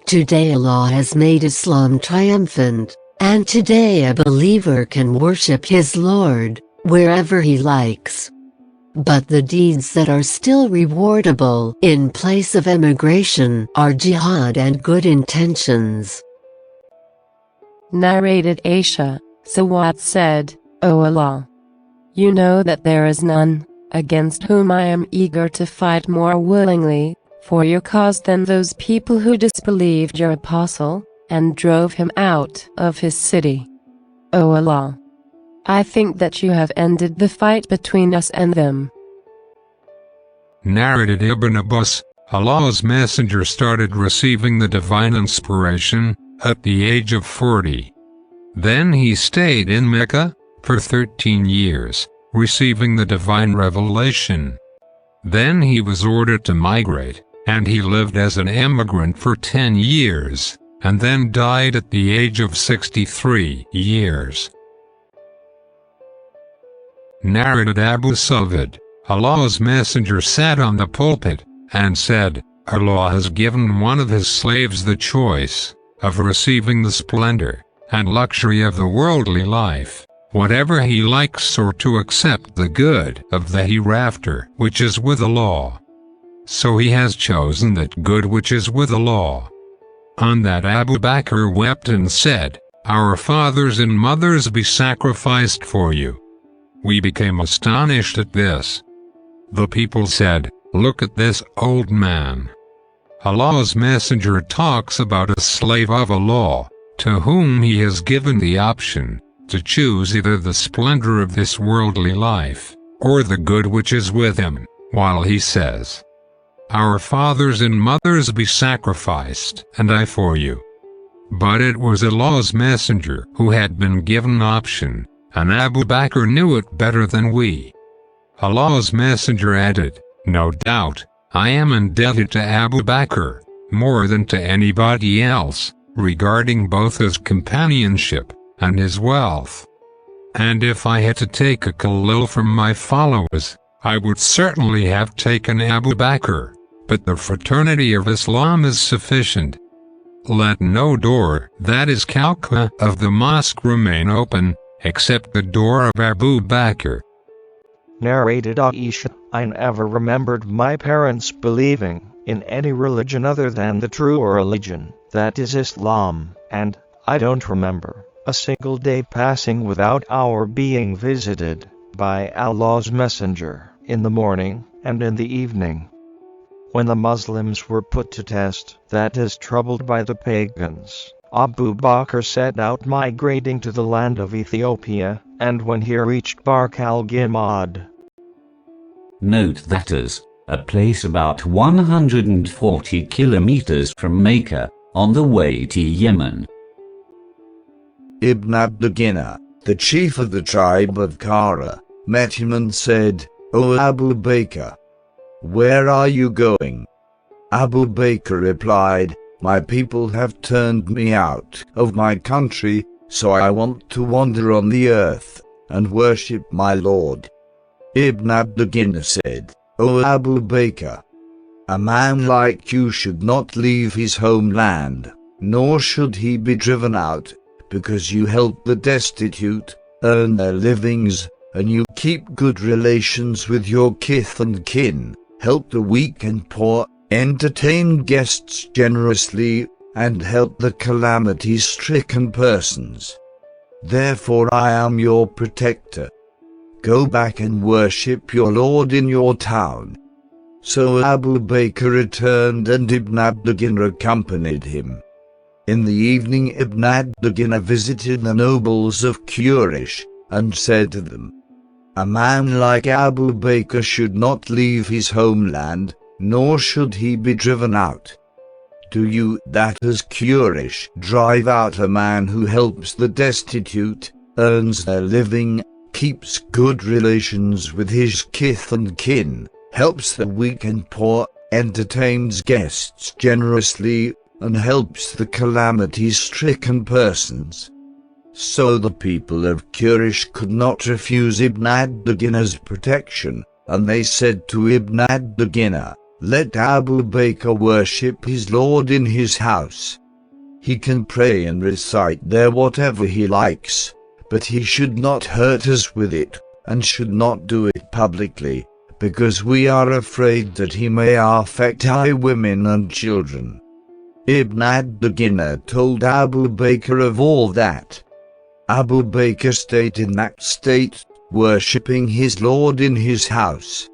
Today Allah has made Islam triumphant, and today a believer can worship his Lord wherever he likes. But the deeds that are still rewardable in place of emigration are jihad and good intentions." Narrated Aisha, Sawat said, "O Allah, you know that there is none against whom I am eager to fight more willingly for your cause than those people who disbelieved your apostle, and drove him out of his city. O Allah, I think that you have ended the fight between us and them. Narrated Ibn Abbas, Allah's Messenger started receiving the divine inspiration at the age of 40. Then he stayed in Mecca for 13 years, receiving the divine revelation. Then he was ordered to migrate, and he lived as an emigrant for 10 years, and then died at the age of 63 years. Narrated Abu Sa'id, Allah's Messenger sat on the pulpit and said, Allah has given one of his slaves the choice of receiving the splendor and luxury of the worldly life, whatever he likes, or to accept the good of the hereafter, which is with Allah. So he has chosen that good which is with Allah. On that Abu Bakr wept and said, Our fathers and mothers be sacrificed for you. We became astonished at this. The people said, Look at this old man. Allah's Messenger talks about a slave of Allah, to whom he has given the option to choose either the splendor of this worldly life, or the good which is with him, while he says, Our fathers and mothers be sacrificed, and I for you. But it was Allah's Messenger who had been given option, and Abu Bakr knew it better than we. Allah's Messenger added, No doubt, I am indebted to Abu Bakr, more than to anybody else, regarding both his companionship and his wealth. And if I had to take a Khalil from my followers, I would certainly have taken Abu Bakr, but the fraternity of Islam is sufficient. Let no door, that is Kalka, of the mosque remain open, except the door of Abu Bakr. Narrated Aisha, I never remembered my parents believing in any religion other than the true religion, that is Islam, and I don't remember a single day passing without our being visited by Allah's Messenger in the morning and in the evening. When the Muslims were put to test, that is troubled by the pagans, Abu Bakr set out migrating to the land of Ethiopia, and when he reached Bark al-Gimad. Note that as a place about 140 kilometers from Mecca, on the way to Yemen. Ibn Abdugina, the chief of the tribe of Kara, met him and said, O Abu Bakr, where are you going? Abu Bakr replied, My people have turned me out of my country, so I want to wander on the earth and worship my Lord. Ibn Abdugina said, O Abu Bakr, a man like you should not leave his homeland, nor should he be driven out, because you help the destitute earn their livings, and you keep good relations with your kith and kin, help the weak and poor, entertain guests generously, and help the calamity-stricken persons. Therefore I am your protector. Go back and worship your Lord in your town. So Abu Bakr returned and Ibn Abdugina accompanied him. In the evening Ibn Abdugina visited the nobles of Quraysh, and said to them, A man like Abu Bakr should not leave his homeland, nor should he be driven out. Do you, that is Quraysh, drive out a man who helps the destitute, earns their living, keeps good relations with his kith and kin, helps the weak and poor, entertains guests generously, and helps the calamity-stricken persons? So the people of Quraysh could not refuse Ibn Abdugina's protection, and they said to Ibn Abdugina, Let Abu Bakr worship his Lord in his house. He can pray and recite there whatever he likes, but he should not hurt us with it, and should not do it publicly, because we are afraid that he may affect our women and children. Ibn Abdugina told Abu Bakr of all that. Abu Bakr stayed in that state, worshipping his Lord in his house.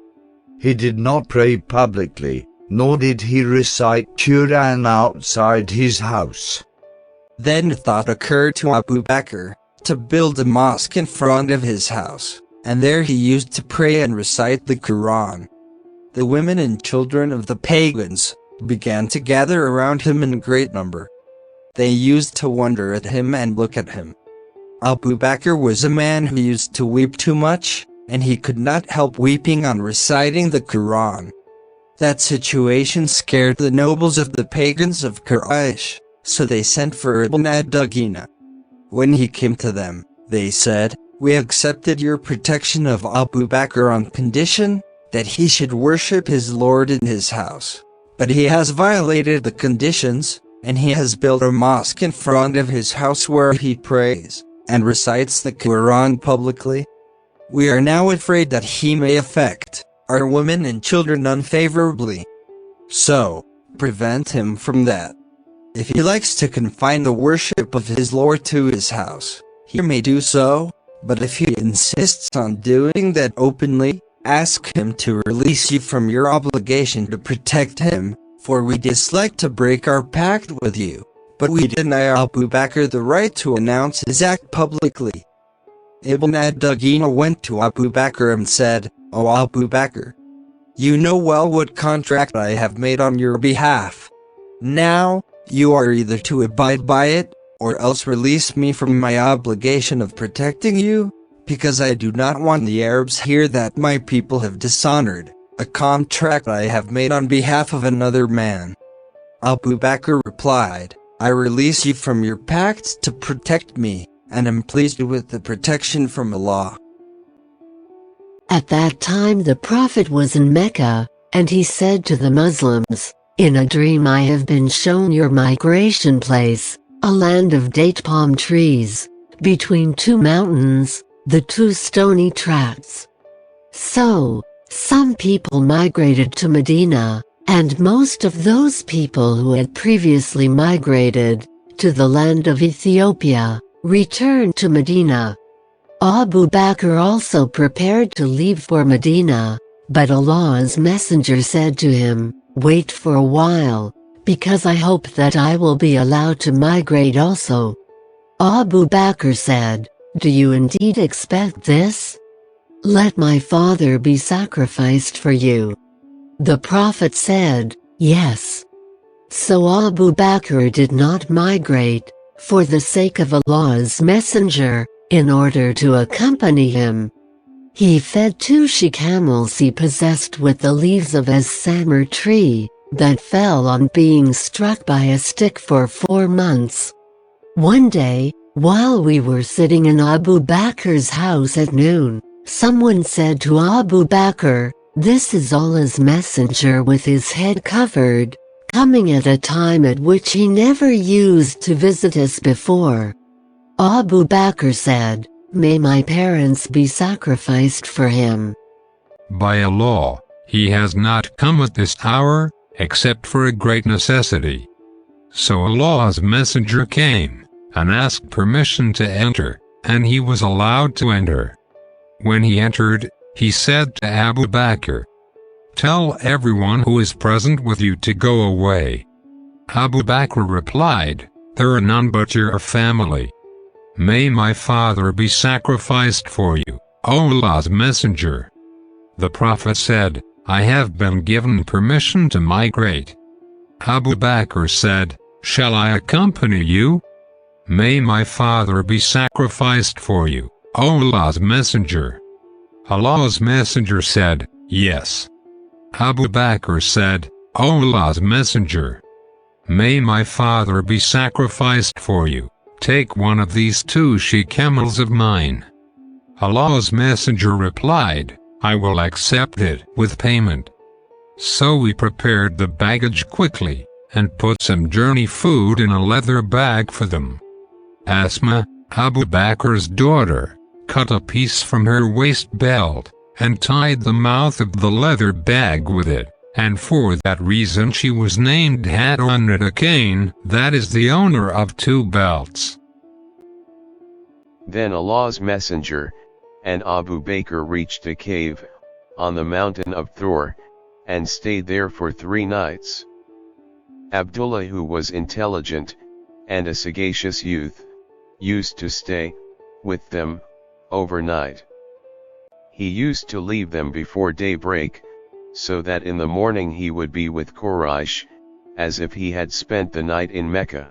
He did not pray publicly, nor did he recite Quran outside his house. Then a thought occurred to Abu Bakr to build a mosque in front of his house, and there he used to pray and recite the Quran. The women and children of the pagans began to gather around him in great number. They used to wonder at him and look at him. Abu Bakr was a man who used to weep too much, and he could not help weeping on reciting the Quran. That situation scared the nobles of the pagans of Quraysh, so they sent for Ibn ad-Daghina. When he came to them, they said, "We accepted your protection of Abu Bakr on condition that he should worship his Lord in his house. But he has violated the conditions, and he has built a mosque in front of his house where he prays and recites the Quran publicly. We are now afraid that he may affect our women and children unfavorably. So, prevent him from that. If he likes to confine the worship of his Lord to his house, he may do so, but if he insists on doing that openly, ask him to release you from your obligation to protect him, for we dislike to break our pact with you, but we deny Abu Bakr the right to announce his act publicly." Ibn ad-Daghina went to Abu Bakr and said, "O Abu Bakr, you know well what contract I have made on your behalf. Now, you are either to abide by it, or else release me from my obligation of protecting you, because I do not want the Arabs hear that my people have dishonored a contract I have made on behalf of another man." Abu Bakr replied, "I release you from your pact to protect me, and am pleased with the protection from Allah." At that time the Prophet was in Mecca, and he said to the Muslims, "In a dream I have been shown your migration place, a land of date palm trees, between two mountains, the two stony tracts. So, some people migrated to Medina, and most of those people who had previously migrated to the land of Ethiopia returned to Medina. Abu Bakr also prepared to leave for Medina, but Allah's Messenger said to him, "Wait for a while, because I hope that I will be allowed to migrate also." Abu Bakr said, "Do you indeed expect this? Let my father be sacrificed for you." The Prophet said, "Yes." So Abu Bakr did not migrate, for the sake of Allah's Messenger, in order to accompany him. He fed 2 she-camels he possessed with the leaves of a samar tree that fell on being struck by a stick for 4 months. One day, while we were sitting in Abu Bakr's house at noon, someone said to Abu Bakr, "This is Allah's Messenger with his head covered, coming at a time at which he never used to visit us before." Abu Bakr said, "May my parents be sacrificed for him. By Allah, he has not come at this hour, except for a great necessity." So Allah's Messenger came, and asked permission to enter, and he was allowed to enter. When he entered, he said to Abu Bakr, "Tell everyone who is present with you to go away." Abu Bakr replied, "There are none but your family. May my father be sacrificed for you, O Allah's Messenger." The Prophet said, "I have been given permission to migrate." Abu Bakr said, "Shall I accompany you? May my father be sacrificed for you, O Allah's Messenger." Allah's Messenger said, "Yes." Abu Bakr said, "O Allah's Messenger, may my father be sacrificed for you. Take one of these 2 she-camels of mine." Allah's Messenger replied, "I will accept it with payment." So we prepared the baggage quickly, and put some journey food in a leather bag for them. Asma, Abu Bakr's daughter, cut a piece from her waist belt, and tied the mouth of the leather bag with it, and for that reason she was named Hadun-Nadakin, that is the owner of 2 belts. Then Allah's Messenger and Abu Bakr reached a cave on the mountain of Thor, and stayed there for 3 nights. Abdullah, who was intelligent and a sagacious youth, used to stay with them overnight. He used to leave them before daybreak, so that in the morning he would be with Quraysh, as if he had spent the night in Mecca.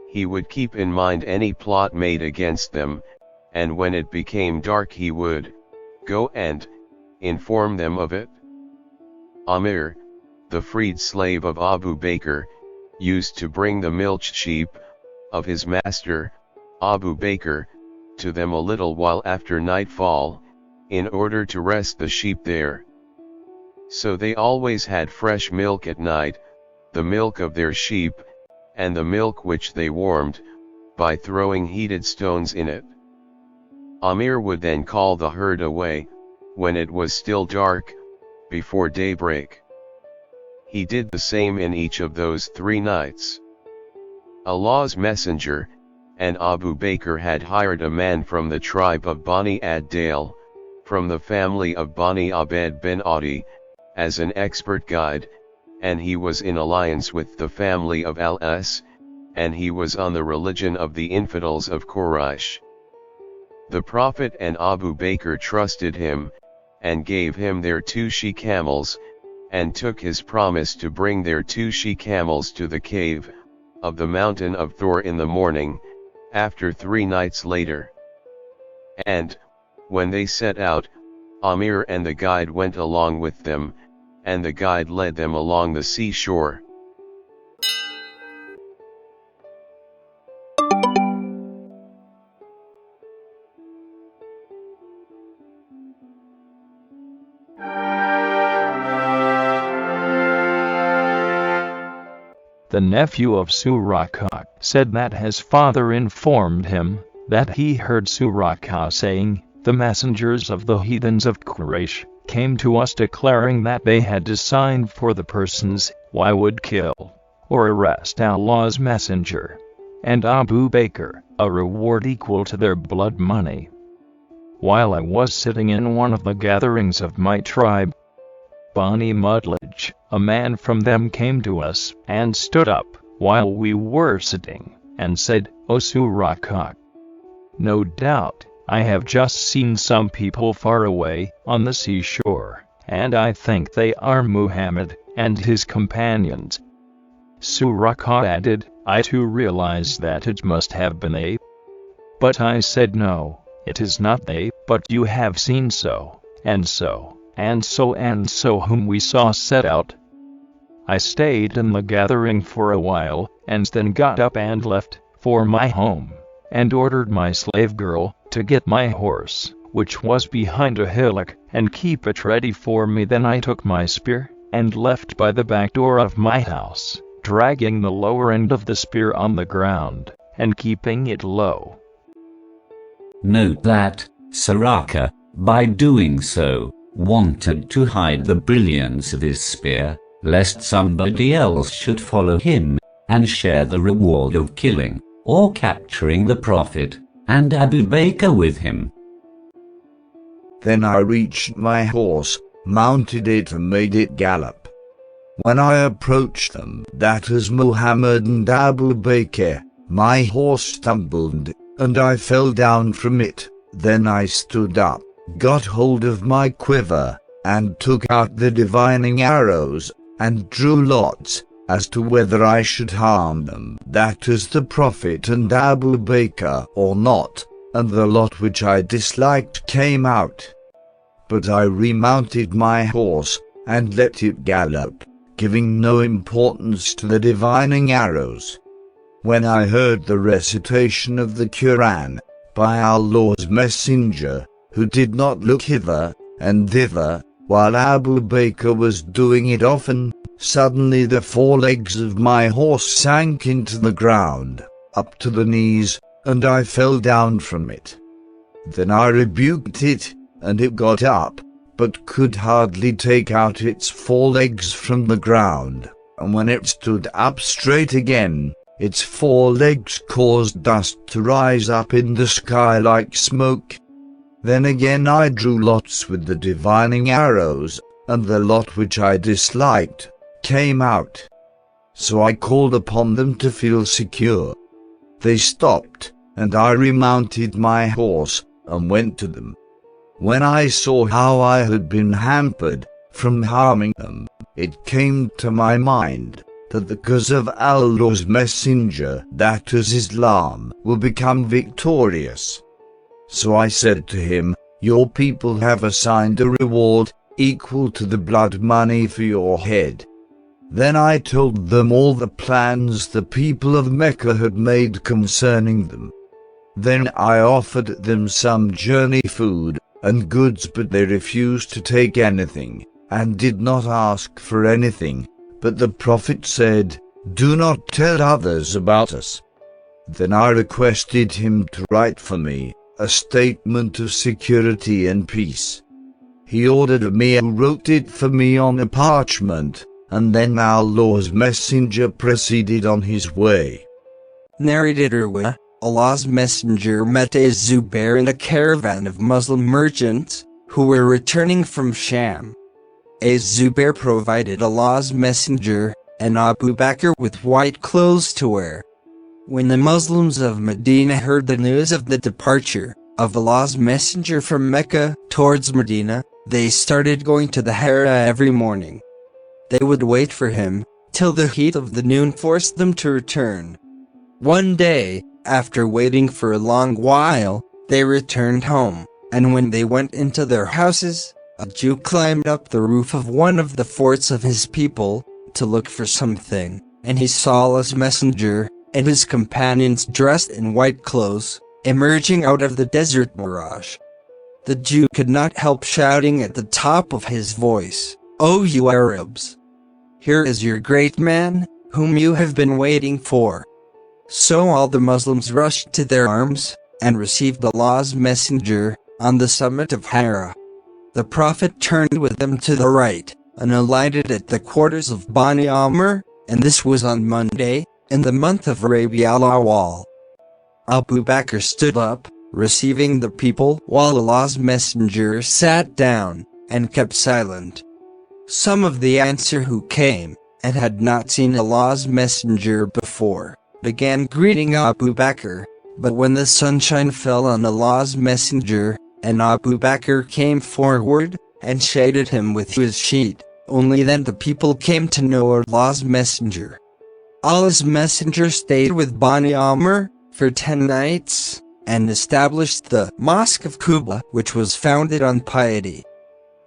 He would keep in mind any plot made against them, and when it became dark he would go and inform them of it. Amir, the freed slave of Abu Bakr, used to bring the milched sheep of his master, Abu Bakr, to them a little while after nightfall, in order to rest the sheep there. So they always had fresh milk at night, the milk of their sheep, and the milk which they warmed, by throwing heated stones in it. Amir would then call the herd away, when it was still dark, before daybreak. He did the same in each of those 3 nights. Allah's Messenger, and Abu Bakr had hired a man from the tribe of Bani ad-Dal, from the family of Bani Abed bin Adi, as an expert guide, and he was in alliance with the family of Al-As, and he was on the religion of the infidels of Quraysh. The Prophet and Abu Bakr trusted him, and gave him their 2 she-camels, and took his promise to bring their 2 she-camels to the cave of the mountain of Thor in the morning, after 3 nights later. And, when they set out, Amir and the guide went along with them, and the guide led them along the seashore. The nephew of Suraka said that his father informed him that he heard Suraka saying, "The messengers of the heathens of Quraysh came to us declaring that they had designed for the persons why would kill or arrest Allah's messenger, and Abu Bakr, a reward equal to their blood money. While I was sitting in one of the gatherings of my tribe, Bani Mudlaj, a man from them came to us and stood up while we were sitting, and said, 'O Suraka, no doubt, I have just seen some people far away on the seashore, and I think they are Muhammad and his companions.' Suraka added, 'I too realized that it must have been they. But I said no, it is not they, but you have seen so, and so, and so and so whom we saw set out.' I stayed in the gathering for a while, and then got up and left for my home, and ordered my slave girl to get my horse, which was behind a hillock, and keep it ready for me. Then I took my spear, and left by the back door of my house, dragging the lower end of the spear on the ground, and keeping it low." Note that Suraka, by doing so, wanted to hide the brilliance of his spear, lest somebody else should follow him and share the reward of killing or capturing the Prophet and Abu Bakr with him. Then I reached my horse, mounted it and made it gallop. When I approached them, that is Muhammad and Abu Bakr, my horse stumbled, and I fell down from it. Then I stood up, got hold of my quiver, and took out the divining arrows, and drew lots, as to whether I should harm them, that is the Prophet and Abu Bakr, or not, and the lot which I disliked came out. But I remounted my horse, and let it gallop, giving no importance to the divining arrows. When I heard the recitation of the Quran, by Allah's Messenger, who did not look hither and thither, while Abu Bakr was doing it often, suddenly the forelegs of my horse sank into the ground, up to the knees, and I fell down from it. Then I rebuked it, and it got up, but could hardly take out its forelegs from the ground, and when it stood up straight again, its forelegs caused dust to rise up in the sky like smoke. Then again I drew lots with the divining arrows, and the lot which I disliked came out. so I called upon them to feel secure. They stopped, and I remounted my horse, and went to them. When I saw how I had been hampered from harming them, it came to my mind that the cause of Allah's messenger, that is Islam, will become victorious. So I said to him, your people have assigned a reward equal to the blood money for your head. Then I told them all the plans the people of Mecca had made concerning them. Then I offered them some journey food and goods, but they refused to take anything, and did not ask for anything. But the Prophet said, do not tell others about us. Then I requested him to write for me a statement of security and peace. He ordered me and wrote it for me on a parchment, and then Allah's messenger proceeded on his way. Narrated Urwa, Allah's messenger met Az-Zubair in a caravan of Muslim merchants who were returning from Sham. Az-Zubair provided Allah's messenger and Abu Bakr with white clothes to wear. When the Muslims of Medina heard the news of the departure of Allah's messenger from Mecca towards Medina, they started going to the Hira every morning. They would wait for him till the heat of the noon forced them to return. One day, after waiting for a long while, they returned home, and when they went into their houses, a Jew climbed up the roof of one of the forts of his people to look for something, and he saw Allah's messenger and his companions dressed in white clothes, emerging out of the desert mirage. The Jew could not help shouting at the top of his voice, "O you Arabs! Here is your great man, whom you have been waiting for." So all the Muslims rushed to their arms, and received Allah's messenger on the summit of Hira. The Prophet turned with them to the right, and alighted at the quarters of Bani Amr, and this was on Monday, in the month of Rabi al-Awwal. Abu Bakr stood up, receiving the people, while Allah's messenger sat down, and kept silent. Some of the Ansar who came, and had not seen Allah's messenger before, began greeting Abu Bakr, but when the sunshine fell on Allah's messenger, and Abu Bakr came forward, and shaded him with his sheet, only then the people came to know Allah's messenger. Allah's messenger stayed with Bani Amr for 10 nights, and established the Mosque of Quba, which was founded on piety.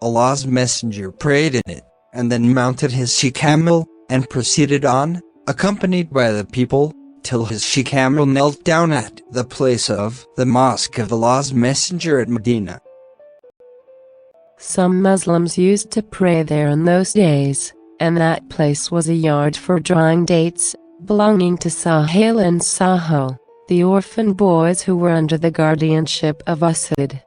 Allah's messenger prayed in it, and then mounted his she-camel, and proceeded on, accompanied by the people, till his she-camel knelt down at the place of the Mosque of Allah's messenger at Medina. Some Muslims used to pray there in those days, and that place was a yard for drying dates, belonging to Sahil and Sahil, the orphan boys who were under the guardianship of Usaid.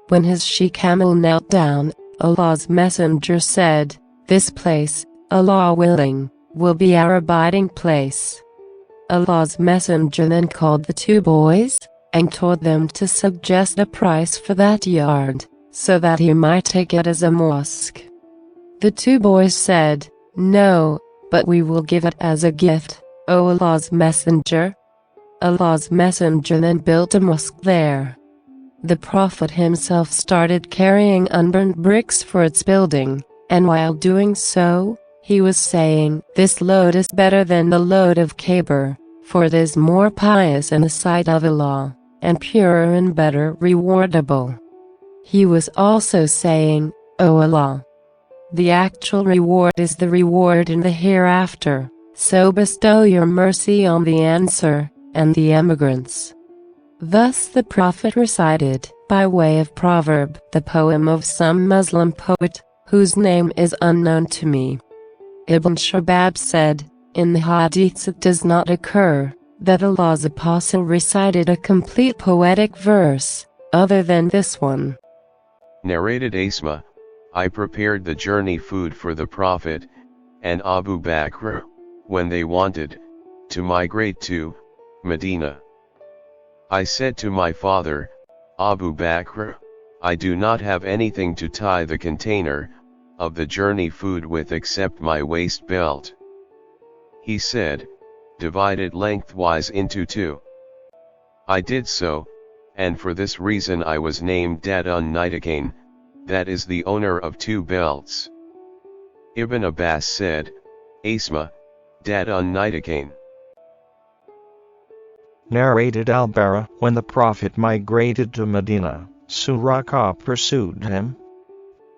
When his she-camel knelt down, Allah's messenger said, "This place, Allah willing, will be our abiding place." Allah's messenger then called the two boys, and told them to suggest a price for that yard, so that he might take it as a mosque. The two boys said, "No, but we will give it as a gift, O Allah's messenger." Allah's messenger then built a mosque there. The Prophet himself started carrying unburned bricks for its building, and while doing so, he was saying, "This load is better than the load of Khabar, for it is more pious in the sight of Allah, and purer and better rewardable." He was also saying, "O Allah, the actual reward is the reward in the hereafter, so bestow your mercy on the Ansar and the emigrants." Thus the Prophet recited, by way of proverb, the poem of some Muslim poet, whose name is unknown to me. Ibn Shabab said, in the Hadiths it does not occur that Allah's apostle recited a complete poetic verse, other than this one. Narrated Asma, I prepared the journey food for the Prophet, and Abu Bakr, when they wanted to migrate to Medina. I said to my father, Abu Bakr, I do not have anything to tie the container of the journey food with except my waist belt. He said, "Divide it lengthwise into two." I did so, and for this reason I was named Dad un-Nidakain, that is the owner of two belts. Ibn Abbas said, "Asma, Dad un-Nidakain." Narrated al-Bara, when the Prophet migrated to Medina, Suraka pursued him.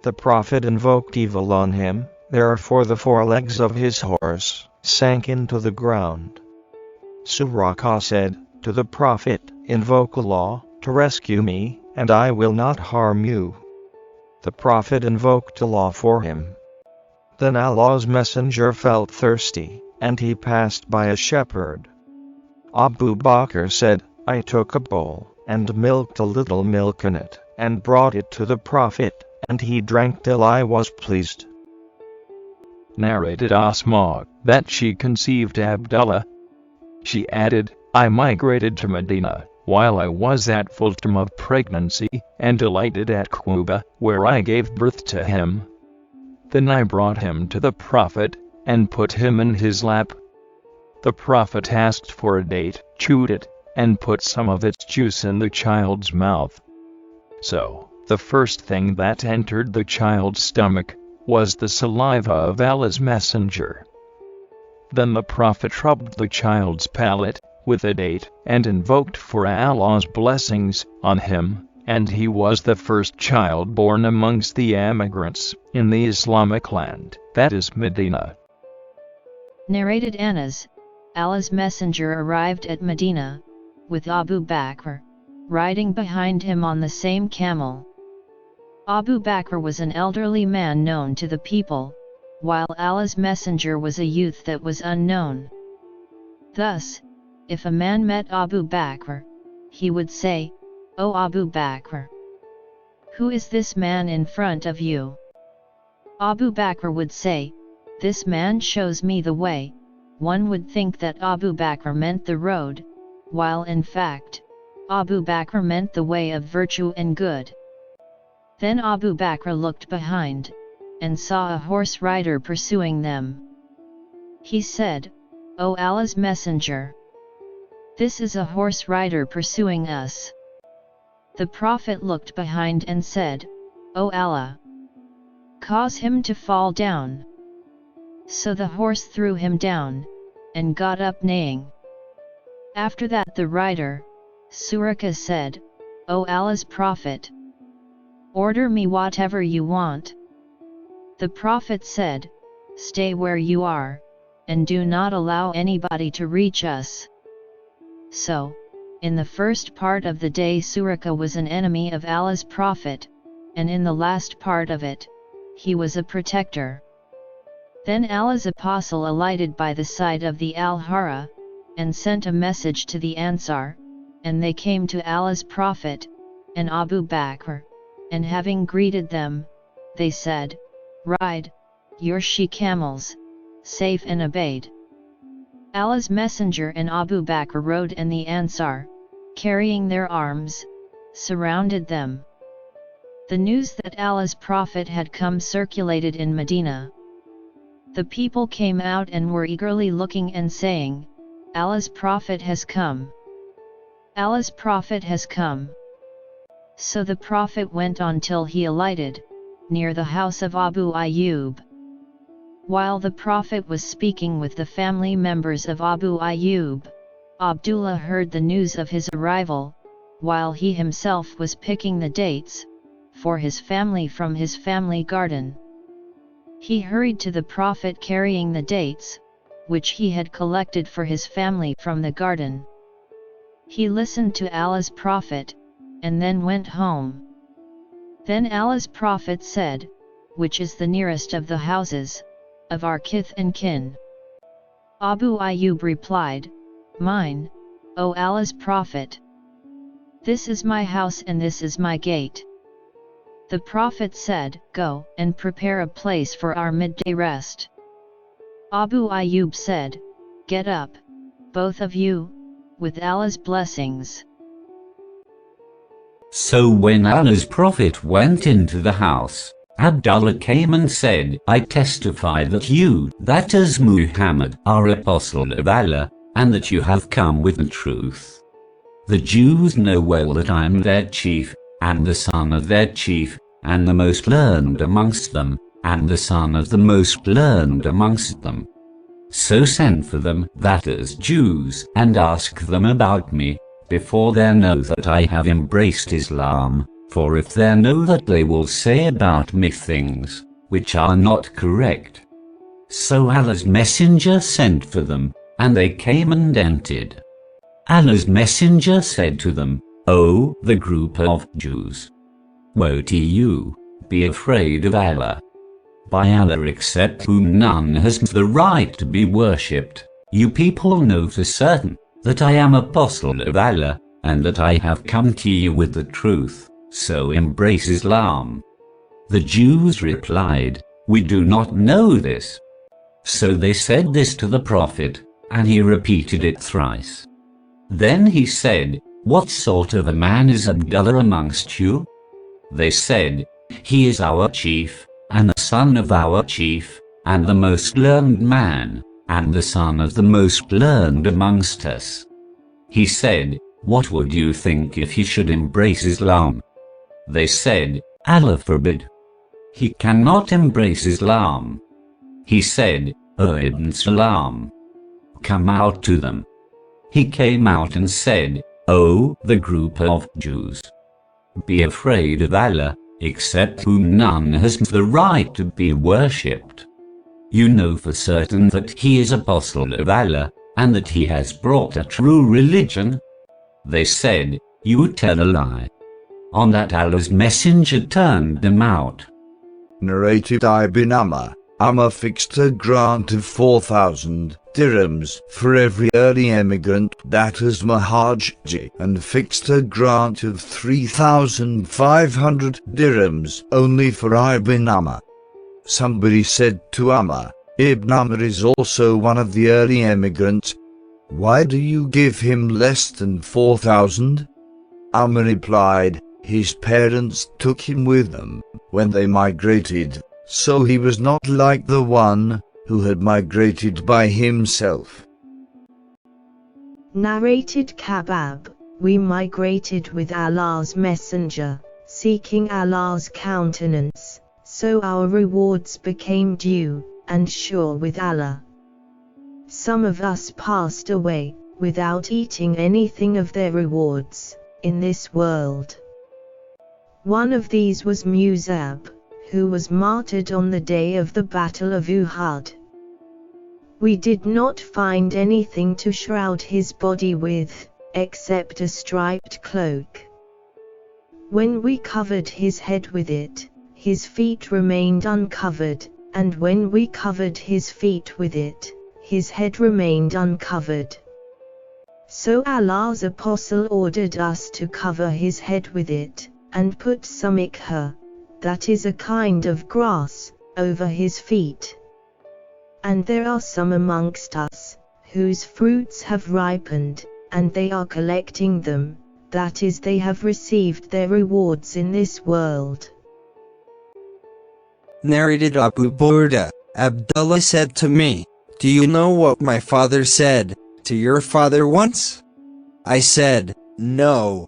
The Prophet invoked evil on him, therefore the forelegs of his horse sank into the ground. Suraka said to the Prophet, "Invoke Allah to rescue me, and I will not harm you." The Prophet invoked Allah for him. Then Allah's Messenger felt thirsty, and he passed by a shepherd. Abu Bakr said, "I took a bowl, and milked a little milk in it, and brought it to the Prophet, and he drank till I was pleased." Narrated Asma, that she conceived Abdullah. She added, "I migrated to Medina, while I was at full term of pregnancy, and delighted at Quba, where I gave birth to him. Then I brought him to the Prophet, and put him in his lap. The Prophet asked for a date, chewed it, and put some of its juice in the child's mouth. So, the first thing that entered the child's stomach was the saliva of Allah's Messenger. Then the Prophet rubbed the child's palate with a date, and invoked for Allah's blessings on him, and he was the first child born amongst the emigrants in the Islamic land, that is Medina. Narrated Anas, Allah's Messenger arrived at Medina, with Abu Bakr, riding behind him on the same camel. Abu Bakr was an elderly man known to the people, while Allah's Messenger was a youth that was unknown. Thus, if a man met Abu Bakr, he would say, "O Abu Bakr, who is this man in front of you?" Abu Bakr would say, "This man shows me the way." One would think that Abu Bakr meant the road, while in fact, Abu Bakr meant the way of virtue and good. Then Abu Bakr looked behind, and saw a horse rider pursuing them. He said, "O Allah's Messenger, this is a horse rider pursuing us." The Prophet looked behind and said, "O Allah, cause him to fall down." So the horse threw him down, and got up neighing. After that the rider, Suraka, said, "O Allah's Prophet, order me whatever you want." The Prophet said, "Stay where you are, and do not allow anybody to reach us." So, in the first part of the day Suraka was an enemy of Allah's Prophet, and in the last part of it, he was a protector. Then Allah's Apostle alighted by the side of the Al-Hara, and sent a message to the Ansar, and they came to Allah's Prophet, and Abu Bakr, and having greeted them, they said, "Ride, your she-camels, safe and obeyed." Allah's Messenger and Abu Bakr rode, and the Ansar, carrying their arms, surrounded them. The news that Allah's Prophet had come circulated in Medina. The people came out and were eagerly looking and saying, "Allah's Prophet has come! Allah's Prophet has come!" So the Prophet went on till he alighted, near the house of Abu Ayyub. While the Prophet was speaking with the family members of Abu Ayyub, Abdullah heard the news of his arrival, while he himself was picking the dates for his family from his family garden. He hurried to the Prophet carrying the dates, which he had collected for his family from the garden. He listened to Allah's Prophet, and then went home. Then Allah's Prophet said, "Which is the nearest of the houses of our kith and kin?" Abu Ayyub replied, "Mine, O Allah's Prophet. This is my house and this is my gate." The Prophet said, "Go and prepare a place for our midday rest." Abu Ayyub said, "Get up, both of you, with Allah's blessings." So when Allah's Prophet went into the house, Abdullah came and said, I testify that you, that is Muhammad, are apostle of Allah, and that you have come with the truth. The Jews know well that I am their chief, and the son of their chief, and the most learned amongst them, and the son of the most learned amongst them. So send for them, that is Jews, and ask them about me, before they know that I have embraced Islam, for if they know that they will say about me things, which are not correct. So Allah's messenger sent for them, and they came and entered. Allah's messenger said to them, O the group of Jews! Woe to you, be afraid of Allah. By Allah except whom none has the right to be worshipped, you people know for certain that I am apostle of Allah, and that I have come to you with the truth, so embrace Islam. The Jews replied, We do not know this. So they said this to the Prophet, and he repeated it thrice. Then he said, What sort of a man is Abdullah amongst you? They said, He is our chief, and the son of our chief, and the most learned man, and the son of the most learned amongst us. He said, What would you think if he should embrace Islam? They said, Allah forbid. He cannot embrace Islam. He said, O Ibn Salam, come out to them. He came out and said, O the group of Jews! Be afraid of Allah, except whom none has the right to be worshipped. You know for certain that he is apostle of Allah, and that he has brought a true religion. They said, You tell a lie. On that Allah's messenger turned them out. Narrated Ibn Umar fixed a grant of 4,000 dirhams for every early emigrant, that is Muhajir, and fixed a grant of 3,500 dirhams only for Ibn Umar. Somebody said to Umar, Ibn Umar is also one of the early emigrants. Why do you give him less than 4,000? Umar replied, His parents took him with them when they migrated, so he was not like the one who had migrated by himself. Narrated Kabab, we migrated with Allah's messenger, seeking Allah's countenance, so our rewards became due and sure with Allah. Some of us passed away, without eating anything of their rewards, in this world. One of these was Musab, who was martyred on the day of the Battle of Uhud. We did not find anything to shroud his body with, except a striped cloak. When we covered his head with it, his feet remained uncovered, and when we covered his feet with it, his head remained uncovered. So Allah's apostle ordered us to cover his head with it, and put some ikha, that is a kind of grass, over his feet. And there are some amongst us, whose fruits have ripened, and they are collecting them, that is they have received their rewards in this world. Narrated Abu Burda, Abdullah said to me, Do you know what my father said to your father once? I said, No.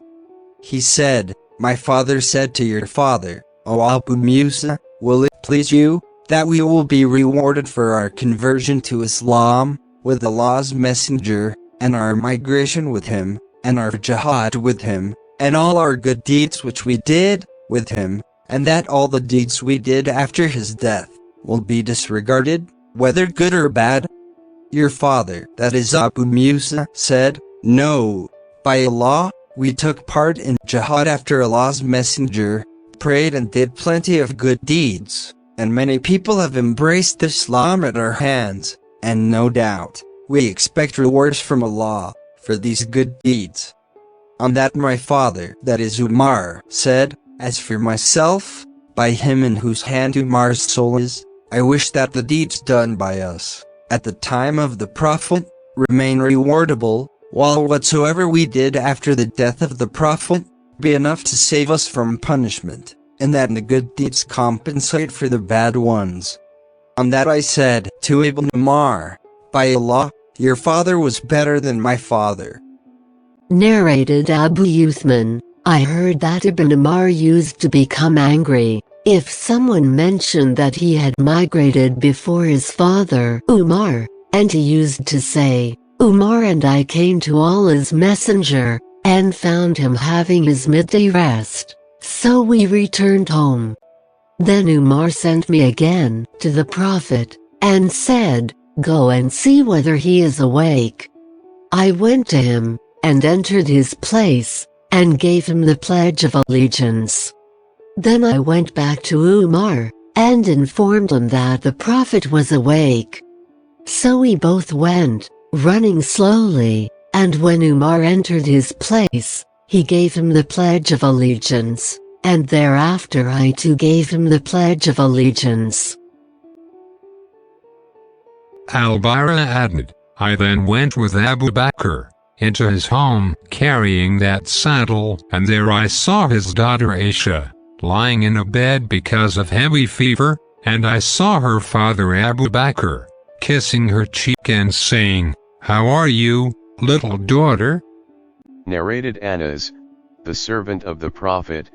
He said, My father said to your father, O Abu Musa, will it please you that we will be rewarded for our conversion to Islam with Allah's messenger, and our migration with him, and our jihad with him, and all our good deeds which we did with him, and that all the deeds we did after his death will be disregarded, whether good or bad? Your father, that is Abu Musa, said, No. By Allah, we took part in jihad after Allah's messenger, prayed and did plenty of good deeds, and many people have embraced Islam at our hands, and no doubt, we expect rewards from Allah for these good deeds. On that my father, that is Umar, said, As for myself, by him in whose hand Umar's soul is, I wish that the deeds done by us, at the time of the Prophet, remain rewardable, while whatsoever we did after the death of the Prophet, be enough to save us from punishment, and that the good deeds compensate for the bad ones. On that I said to Ibn Umar, by Allah, your father was better than my father. Narrated Abu Uthman, I heard that Ibn Umar used to become angry if someone mentioned that he had migrated before his father Umar, and he used to say, Umar and I came to Allah's messenger, and found him having his midday rest, so we returned home. Then Umar sent me again to the Prophet, and said, Go and see whether he is awake. I went to him, and entered his place, and gave him the pledge of allegiance. Then I went back to Umar, and informed him that the Prophet was awake. So we both went, running slowly, and when Umar entered his place, he gave him the pledge of allegiance, and thereafter I too gave him the pledge of allegiance. Al-Bara added, I then went with Abu Bakr into his home, carrying that saddle, and there I saw his daughter Aisha, lying in a bed because of heavy fever, and I saw her father Abu Bakr, kissing her cheek and saying, How are you, little daughter? Narrated Anas, the servant of the Prophet,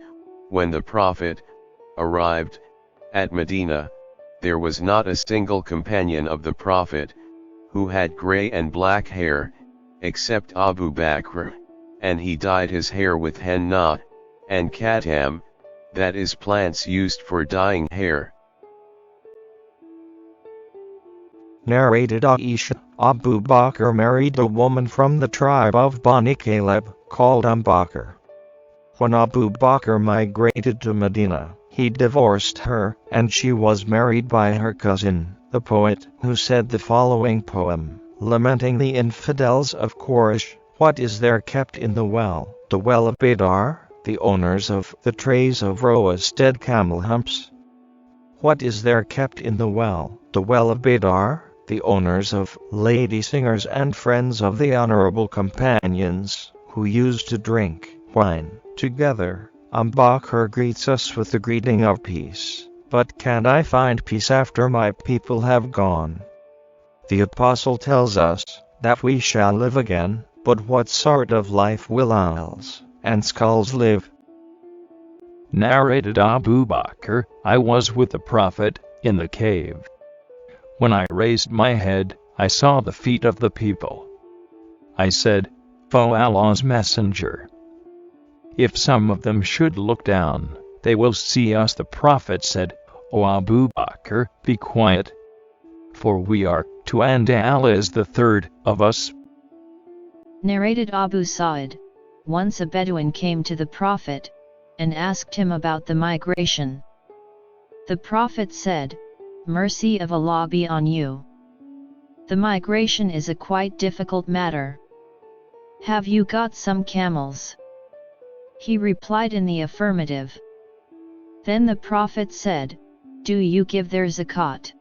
when the Prophet arrived at Medina, there was not a single companion of the Prophet who had gray and black hair, except Abu Bakr, and he dyed his hair with henna and katam, that is plants used for dyeing hair. Narrated Aisha, Abu Bakr married a woman from the tribe of Bani Caleb, called Bakr. When Abu Bakr migrated to Medina, he divorced her, and she was married by her cousin, the poet, who said the following poem, lamenting the infidels of Quraysh. What is there kept in the well of Badar, the owners of the trays of roasted camel humps? What is there kept in the well of Badar, the owners of lady singers and friends of the honorable companions, who used to drink wine together? Bakr greets us with the greeting of peace, but can I find peace after my people have gone? The apostle tells us that we shall live again, but what sort of life will owls and skulls live? Narrated Abu Bakr, I was with the Prophet in the cave. When I raised my head, I saw the feet of the people. I said, O Allah's messenger, if some of them should look down, they will see us. The Prophet said, O Abu Bakr, be quiet, for we are two and Allah is the third of us. Narrated Abu Sa'id, once a Bedouin came to the Prophet, and asked him about the migration. The Prophet said, Mercy of Allah be on you. The migration is a quite difficult matter. Have you got some camels? He replied in the affirmative. Then the Prophet said, Do you give their zakat?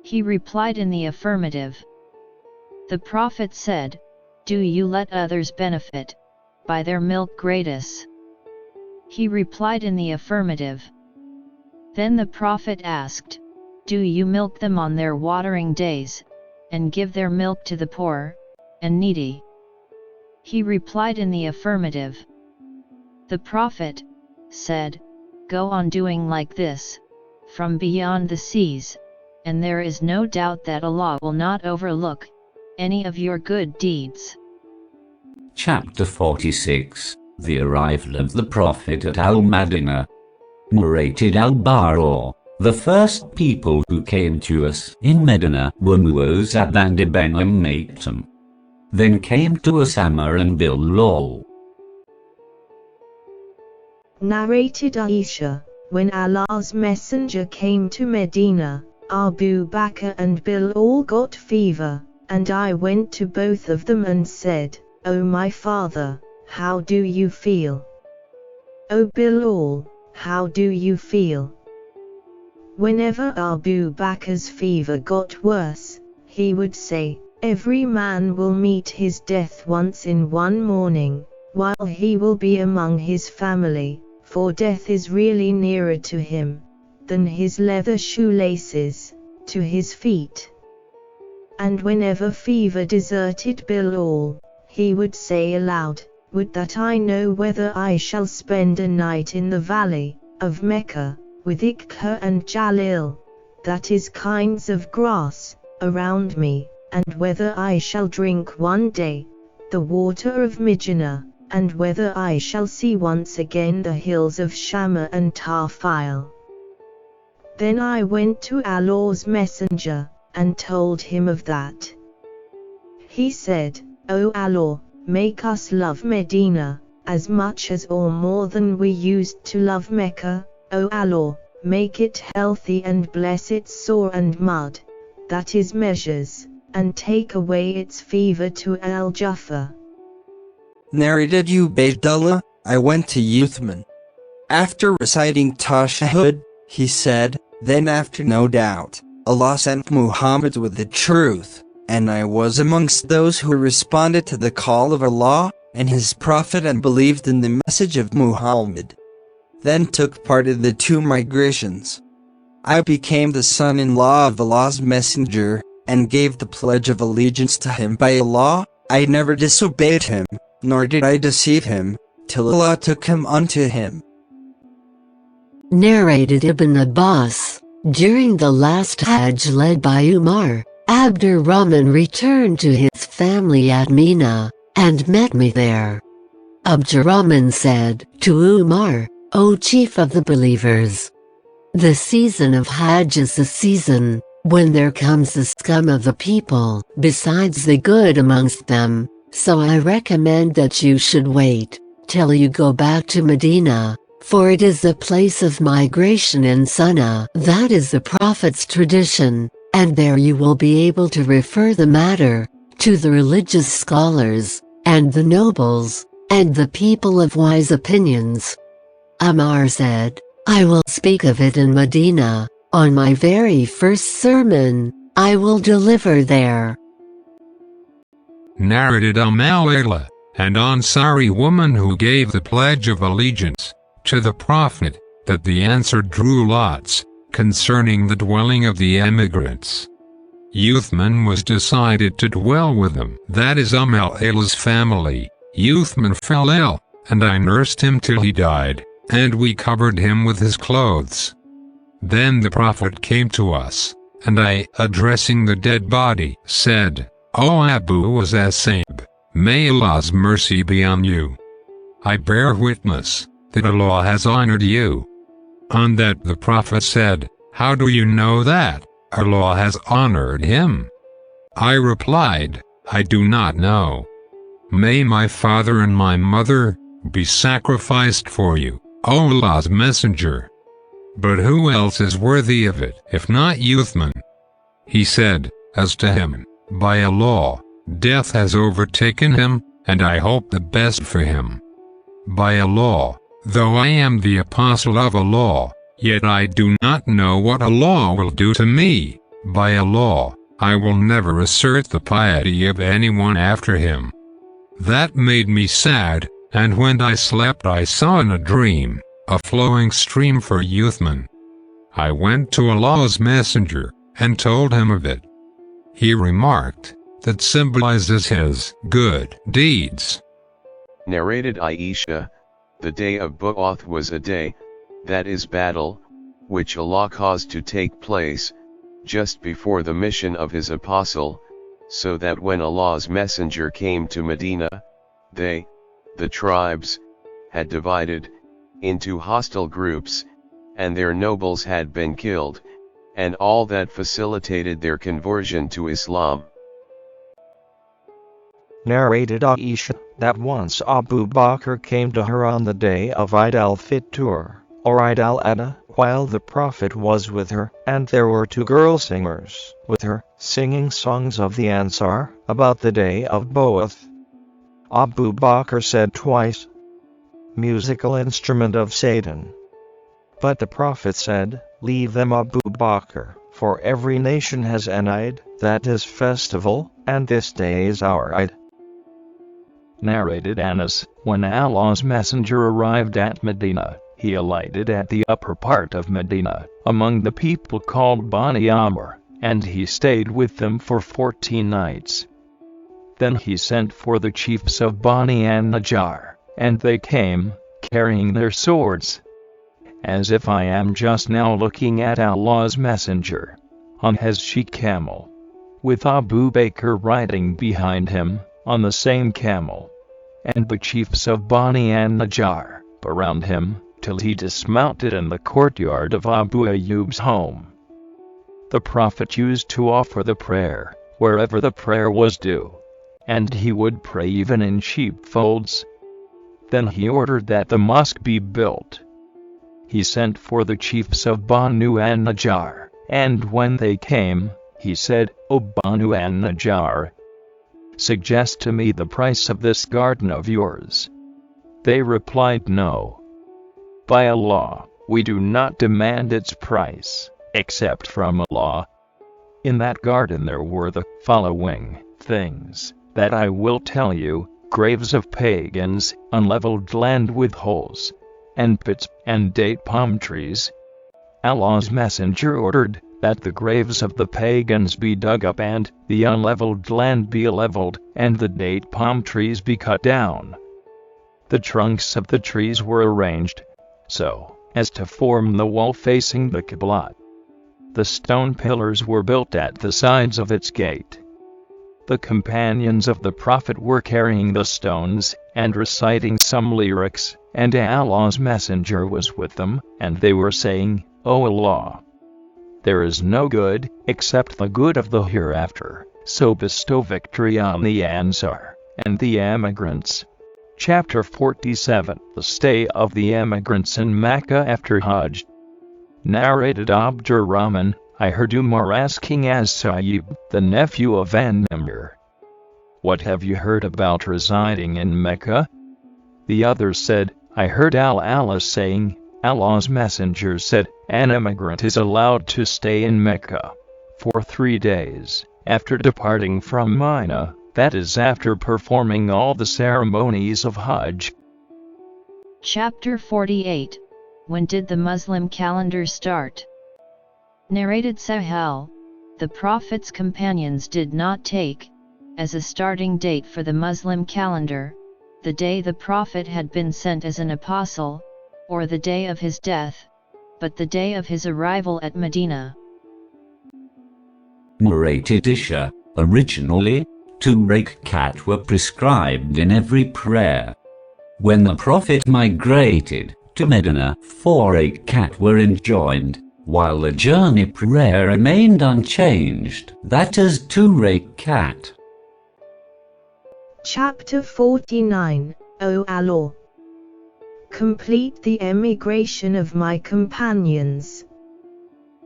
He replied in the affirmative. The Prophet said, Do you let others benefit by their milk gratis? He replied in the affirmative. Then the Prophet asked, Do you milk them on their watering days, and give their milk to the poor and needy? He replied in the affirmative. The Prophet said, Go on doing like this, from beyond the seas, and there is no doubt that Allah will not overlook any of your good deeds. Chapter 46, The Arrival of the Prophet at Al-Madinah. Narrated Al-Bara, the first people who came to us in Medina were Mu'az and Ibn Matum. Then came to us Ammar and Bilal. Narrated Aisha, when Allah's messenger came to Medina, Abu Bakr and Bilal got fever, and I went to both of them and said, O my father, how do you feel? O Bilal, how do you feel? Whenever Abu Bakr's fever got worse, he would say, Every man will meet his death once in one morning, while he will be among his family, for death is really nearer to him than his leather shoelaces to his feet. And whenever fever deserted Bilal, he would say aloud, "Would that I know whether I shall spend a night in the valley of Mecca, with Ikka and Jalil, that is kinds of grass, around me, and whether I shall drink one day the water of Mijna, and whether I shall see once again the hills of Shammah and Tarfile." Then I went to Allah's Messenger, and told him of that. He said, "O Allah, make us love Medina, as much as or more than we used to love Mecca. O Allah, make it healthy and bless its soil and mud, that is measures, and take away its fever to Al-Jaffa." Narrated Ubaydullah, I went to Uthman. After reciting Tashahhud, he said, "Then after no doubt, Allah sent Muhammad with the truth, and I was amongst those who responded to the call of Allah and His Prophet and believed in the message of Muhammad. Then took part in the 2 migrations. I became the son-in-law of Allah's Messenger, and gave the pledge of allegiance to him by Allah. I never disobeyed him, nor did I deceive him, till Allah took him unto him." Narrated Ibn Abbas, during the last Hajj led by Umar, Abdurrahman returned to his family at Mina, and met me there. Abdurrahman said to Umar, "O chief of the believers, the season of Hajj is the season when there comes the scum of the people, besides the good amongst them, so I recommend that you should wait till you go back to Medina, for it is the place of migration in Sunnah, that is the Prophet's tradition, and there you will be able to refer the matter to the religious scholars, and the nobles, and the people of wise opinions." Ammar said, "I will speak of it in Medina, on my very first sermon I will deliver there." Narrated Al-Ala, an Ansari woman who gave the pledge of allegiance to the Prophet, that the answer drew lots concerning the dwelling of the emigrants. Uthman was decided to dwell with them, that is Ala's family. Uthman fell ill, and I nursed him till he died, and we covered him with his clothes. Then the Prophet came to us, and I, addressing the dead body, said, "O Abu Asib, may Allah's mercy be on you. I bear witness that Allah has honored you." On that the Prophet said, "How do you know that Allah has honored him?" I replied, "I do not know. May my father and my mother be sacrificed for you, O Allah's Messenger. But who else is worthy of it, if not Uthman?" He said, "As to him, by Allah, death has overtaken him, and I hope the best for him. By Allah, though I am the apostle of Allah, yet I do not know what Allah will do to me. By Allah, I will never assert the piety of anyone after him." That made me sad, and when I slept I saw in a dream a flowing stream for Uthman. I went to Allah's Messenger, and told him of it. He remarked, "That symbolizes his good deeds." Narrated Aisha, the day of Bu'ath was a day, that is battle, which Allah caused to take place, just before the mission of his apostle, so that when Allah's Messenger came to Medina, they, the tribes, had divided into hostile groups, and their nobles had been killed, and all that facilitated their conversion to Islam. Narrated Aisha, that once Abu Bakr came to her on the day of Eid al-Fitr, or Eid al-Adha, while the Prophet was with her, and there were 2 girl singers with her, singing songs of the Ansar, about the day of Bu'ath. Abu Bakr said twice, "Musical instrument of Satan." But the Prophet said, "Leave them, Abu Bakr, for every nation has an Eid, that is festival, and this day is our Eid." Narrated Anas, when Allah's Messenger arrived at Medina, he alighted at the upper part of Medina, among the people called Bani Amr, and he stayed with them for 14 nights. Then he sent for the chiefs of Bani an-Najjar, and they came, carrying their swords. As if I am just now looking at Allah's Messenger, on his she-camel, with Abu Bakr riding behind him, on the same camel, and the chiefs of Bani an-Najjar around him, till he dismounted in the courtyard of Abu Ayyub's home. The Prophet used to offer the prayer, wherever the prayer was due, and he would pray even in sheepfolds. Then he ordered that the mosque be built. He sent for the chiefs of Banu an-Najjar, and when they came, he said, "O Banu an-Najjar, suggest to me the price of this garden of yours." They replied, "No. By Allah, we do not demand its price, except from Allah." In that garden there were the following things that I will tell you: graves of pagans, unleveled land with holes, and pits, and date palm trees. Allah's Messenger ordered that the graves of the pagans be dug up and the unleveled land be leveled, and the date palm trees be cut down. The trunks of the trees were arranged so as to form the wall facing the Qibla. The stone pillars were built at the sides of its gate. The companions of the Prophet were carrying the stones and reciting some lyrics, and Allah's Messenger was with them, and they were saying, "O Allah, there is no good except the good of the hereafter, so bestow victory on the Ansar and the emigrants." Chapter 47, The Stay of the Emigrants in Mecca after Hajj. Narrated Abdurrahman, I heard Umar asking as-Sayyib, the nephew of An-Namir, "What have you heard about residing in Mecca?" The other said, "I heard Allah saying, Allah's Messenger said, an emigrant is allowed to stay in Mecca for 3 days, after departing from Mina, that is after performing all the ceremonies of Hajj." Chapter 48, When did the Muslim calendar start? Narrated Sahih, the Prophet's companions did not take, as a starting date for the Muslim calendar, the day the Prophet had been sent as an apostle, or the day of his death, but the day of his arrival at Medina. Narrated Isha, originally, 2 rakat were prescribed in every prayer. When the Prophet migrated to Medina, 4 rakat were enjoined, while the journey prayer remained unchanged, that is 2 rakat. Chapter 49, O Allah, complete the emigration of my companions.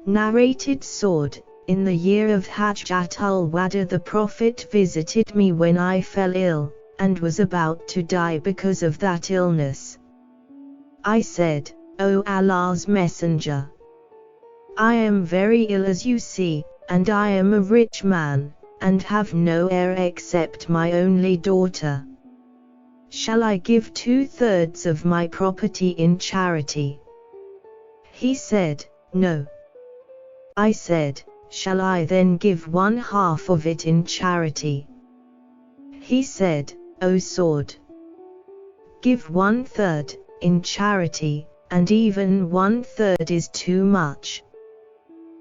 Narrated Sword, in the year of Hajjat al-Wada the Prophet visited me when I fell ill, and was about to die because of that illness. I said, "O Allah's Messenger, I am very ill as you see, and I am a rich man, and have no heir except my only daughter. Shall I give 2/3 of my property in charity?" He said, "No." I said, "Shall I then give 1/2 of it in charity?" He said, "O sword, give 1/3 in charity, and even 1/3 is too much.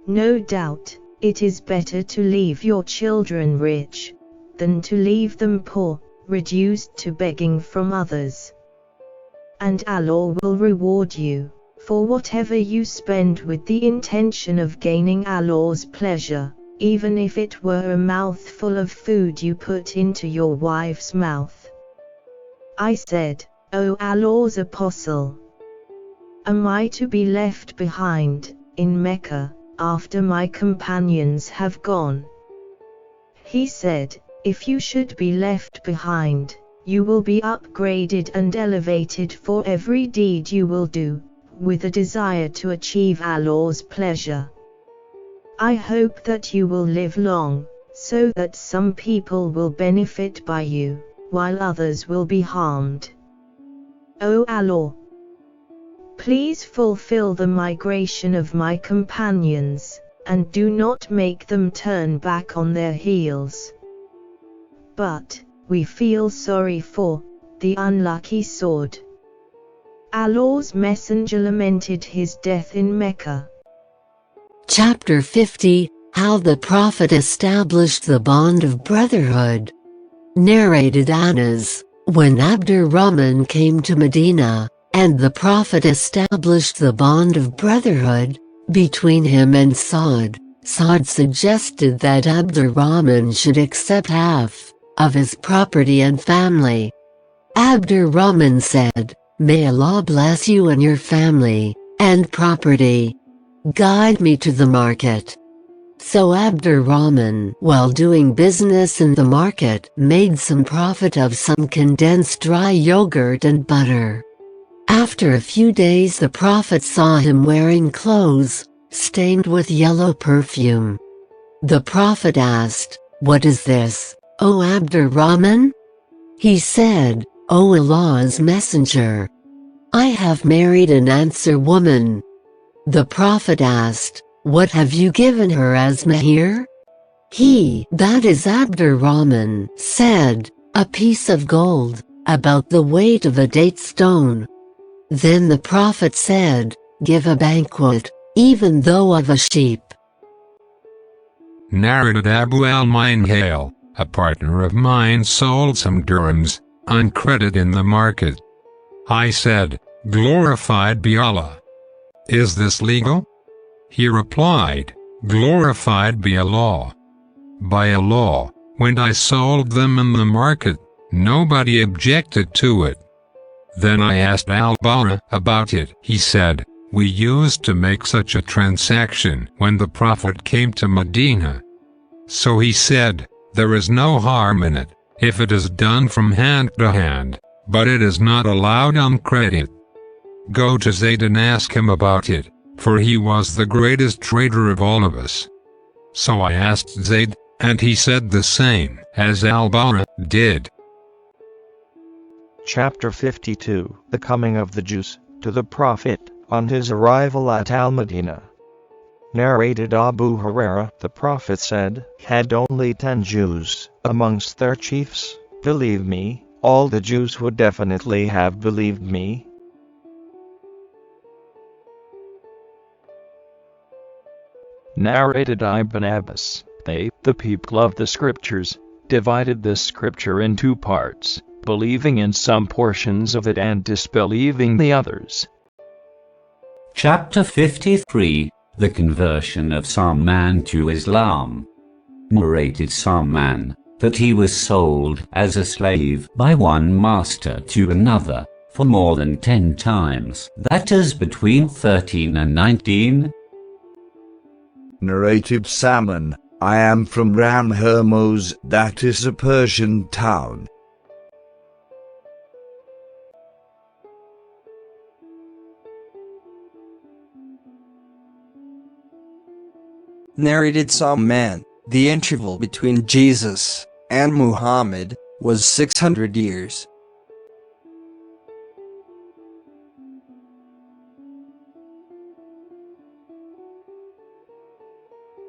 No doubt, it is better to leave your children rich, than to leave them poor, reduced to begging from others. And Allah will reward you for whatever you spend with the intention of gaining Allah's pleasure, even if it were a mouthful of food you put into your wife's mouth." I said, "O Allah's Apostle, am I to be left behind in Mecca after my companions have gone?" He said, "If you should be left behind, you will be upgraded and elevated for every deed you will do, with a desire to achieve Allah's pleasure. I hope that you will live long, so that some people will benefit by you, while others will be harmed. O Allah, Please fulfill the migration of my companions, and do not make them turn back on their heels. But, we feel sorry for the unlucky sword. Allah's Messenger lamented his death in Mecca. Chapter 50, How the Prophet Established the Bond of Brotherhood. Narrated Anas, when Abdurrahman came to Medina, and the Prophet established the bond of brotherhood between him and Sa'd suggested that Abdurrahman should accept half of his property and family. Abdurrahman said, "May Allah bless you and your family and property. Guide me to the market." So Abdurrahman, while doing business in the market, made some profit of some condensed dry yogurt and butter. After a few days the Prophet saw him wearing clothes stained with yellow perfume. The Prophet asked, "What is this, O Abdurrahman?" He said, "O Allah's Messenger, I have married an Ansar woman." The Prophet asked, "What have you given her as mahir?" He, that is Abdurrahman, said, "A piece of gold, about the weight of a date stone." Then the Prophet said, "Give a banquet, even though of a sheep." Narrated Abu al-Minhal, a partner of mine sold some dirhams, on credit in the market. I said, "Glorified be Allah. Is this legal?" He replied, "Glorified be Allah. By Allah, when I sold them in the market, nobody objected to it." Then I asked al-Bukhari about it. He said, "We used to make such a transaction when the Prophet came to Medina." So he said, "There is no harm in it, if it is done from hand to hand, but it is not allowed on credit. Go to Zayd and ask him about it, for he was the greatest trader of all of us." So I asked Zayd, and he said the same as al-Bukhari did. Chapter 52, The Coming of the Jews to the Prophet, on his arrival at Al-Madinah. Narrated Abu Huraira, the Prophet said, "Had only 10 Jews amongst their chiefs believed me, all the Jews would definitely have believed me." Narrated Ibn Abbas, they, the people of the scriptures, divided this scripture in 2 parts, believing in some portions of it and disbelieving the others. Chapter 53, The Conversion of Salman to Islam. Narrated Salman, that he was sold as a slave by one master to another, for more than 10 times, that is between 13 and 19. Narrated Salman, I am from Ram Hermos, that is a Persian town. Narrated Salman, the interval between Jesus and Muhammad was 600 years.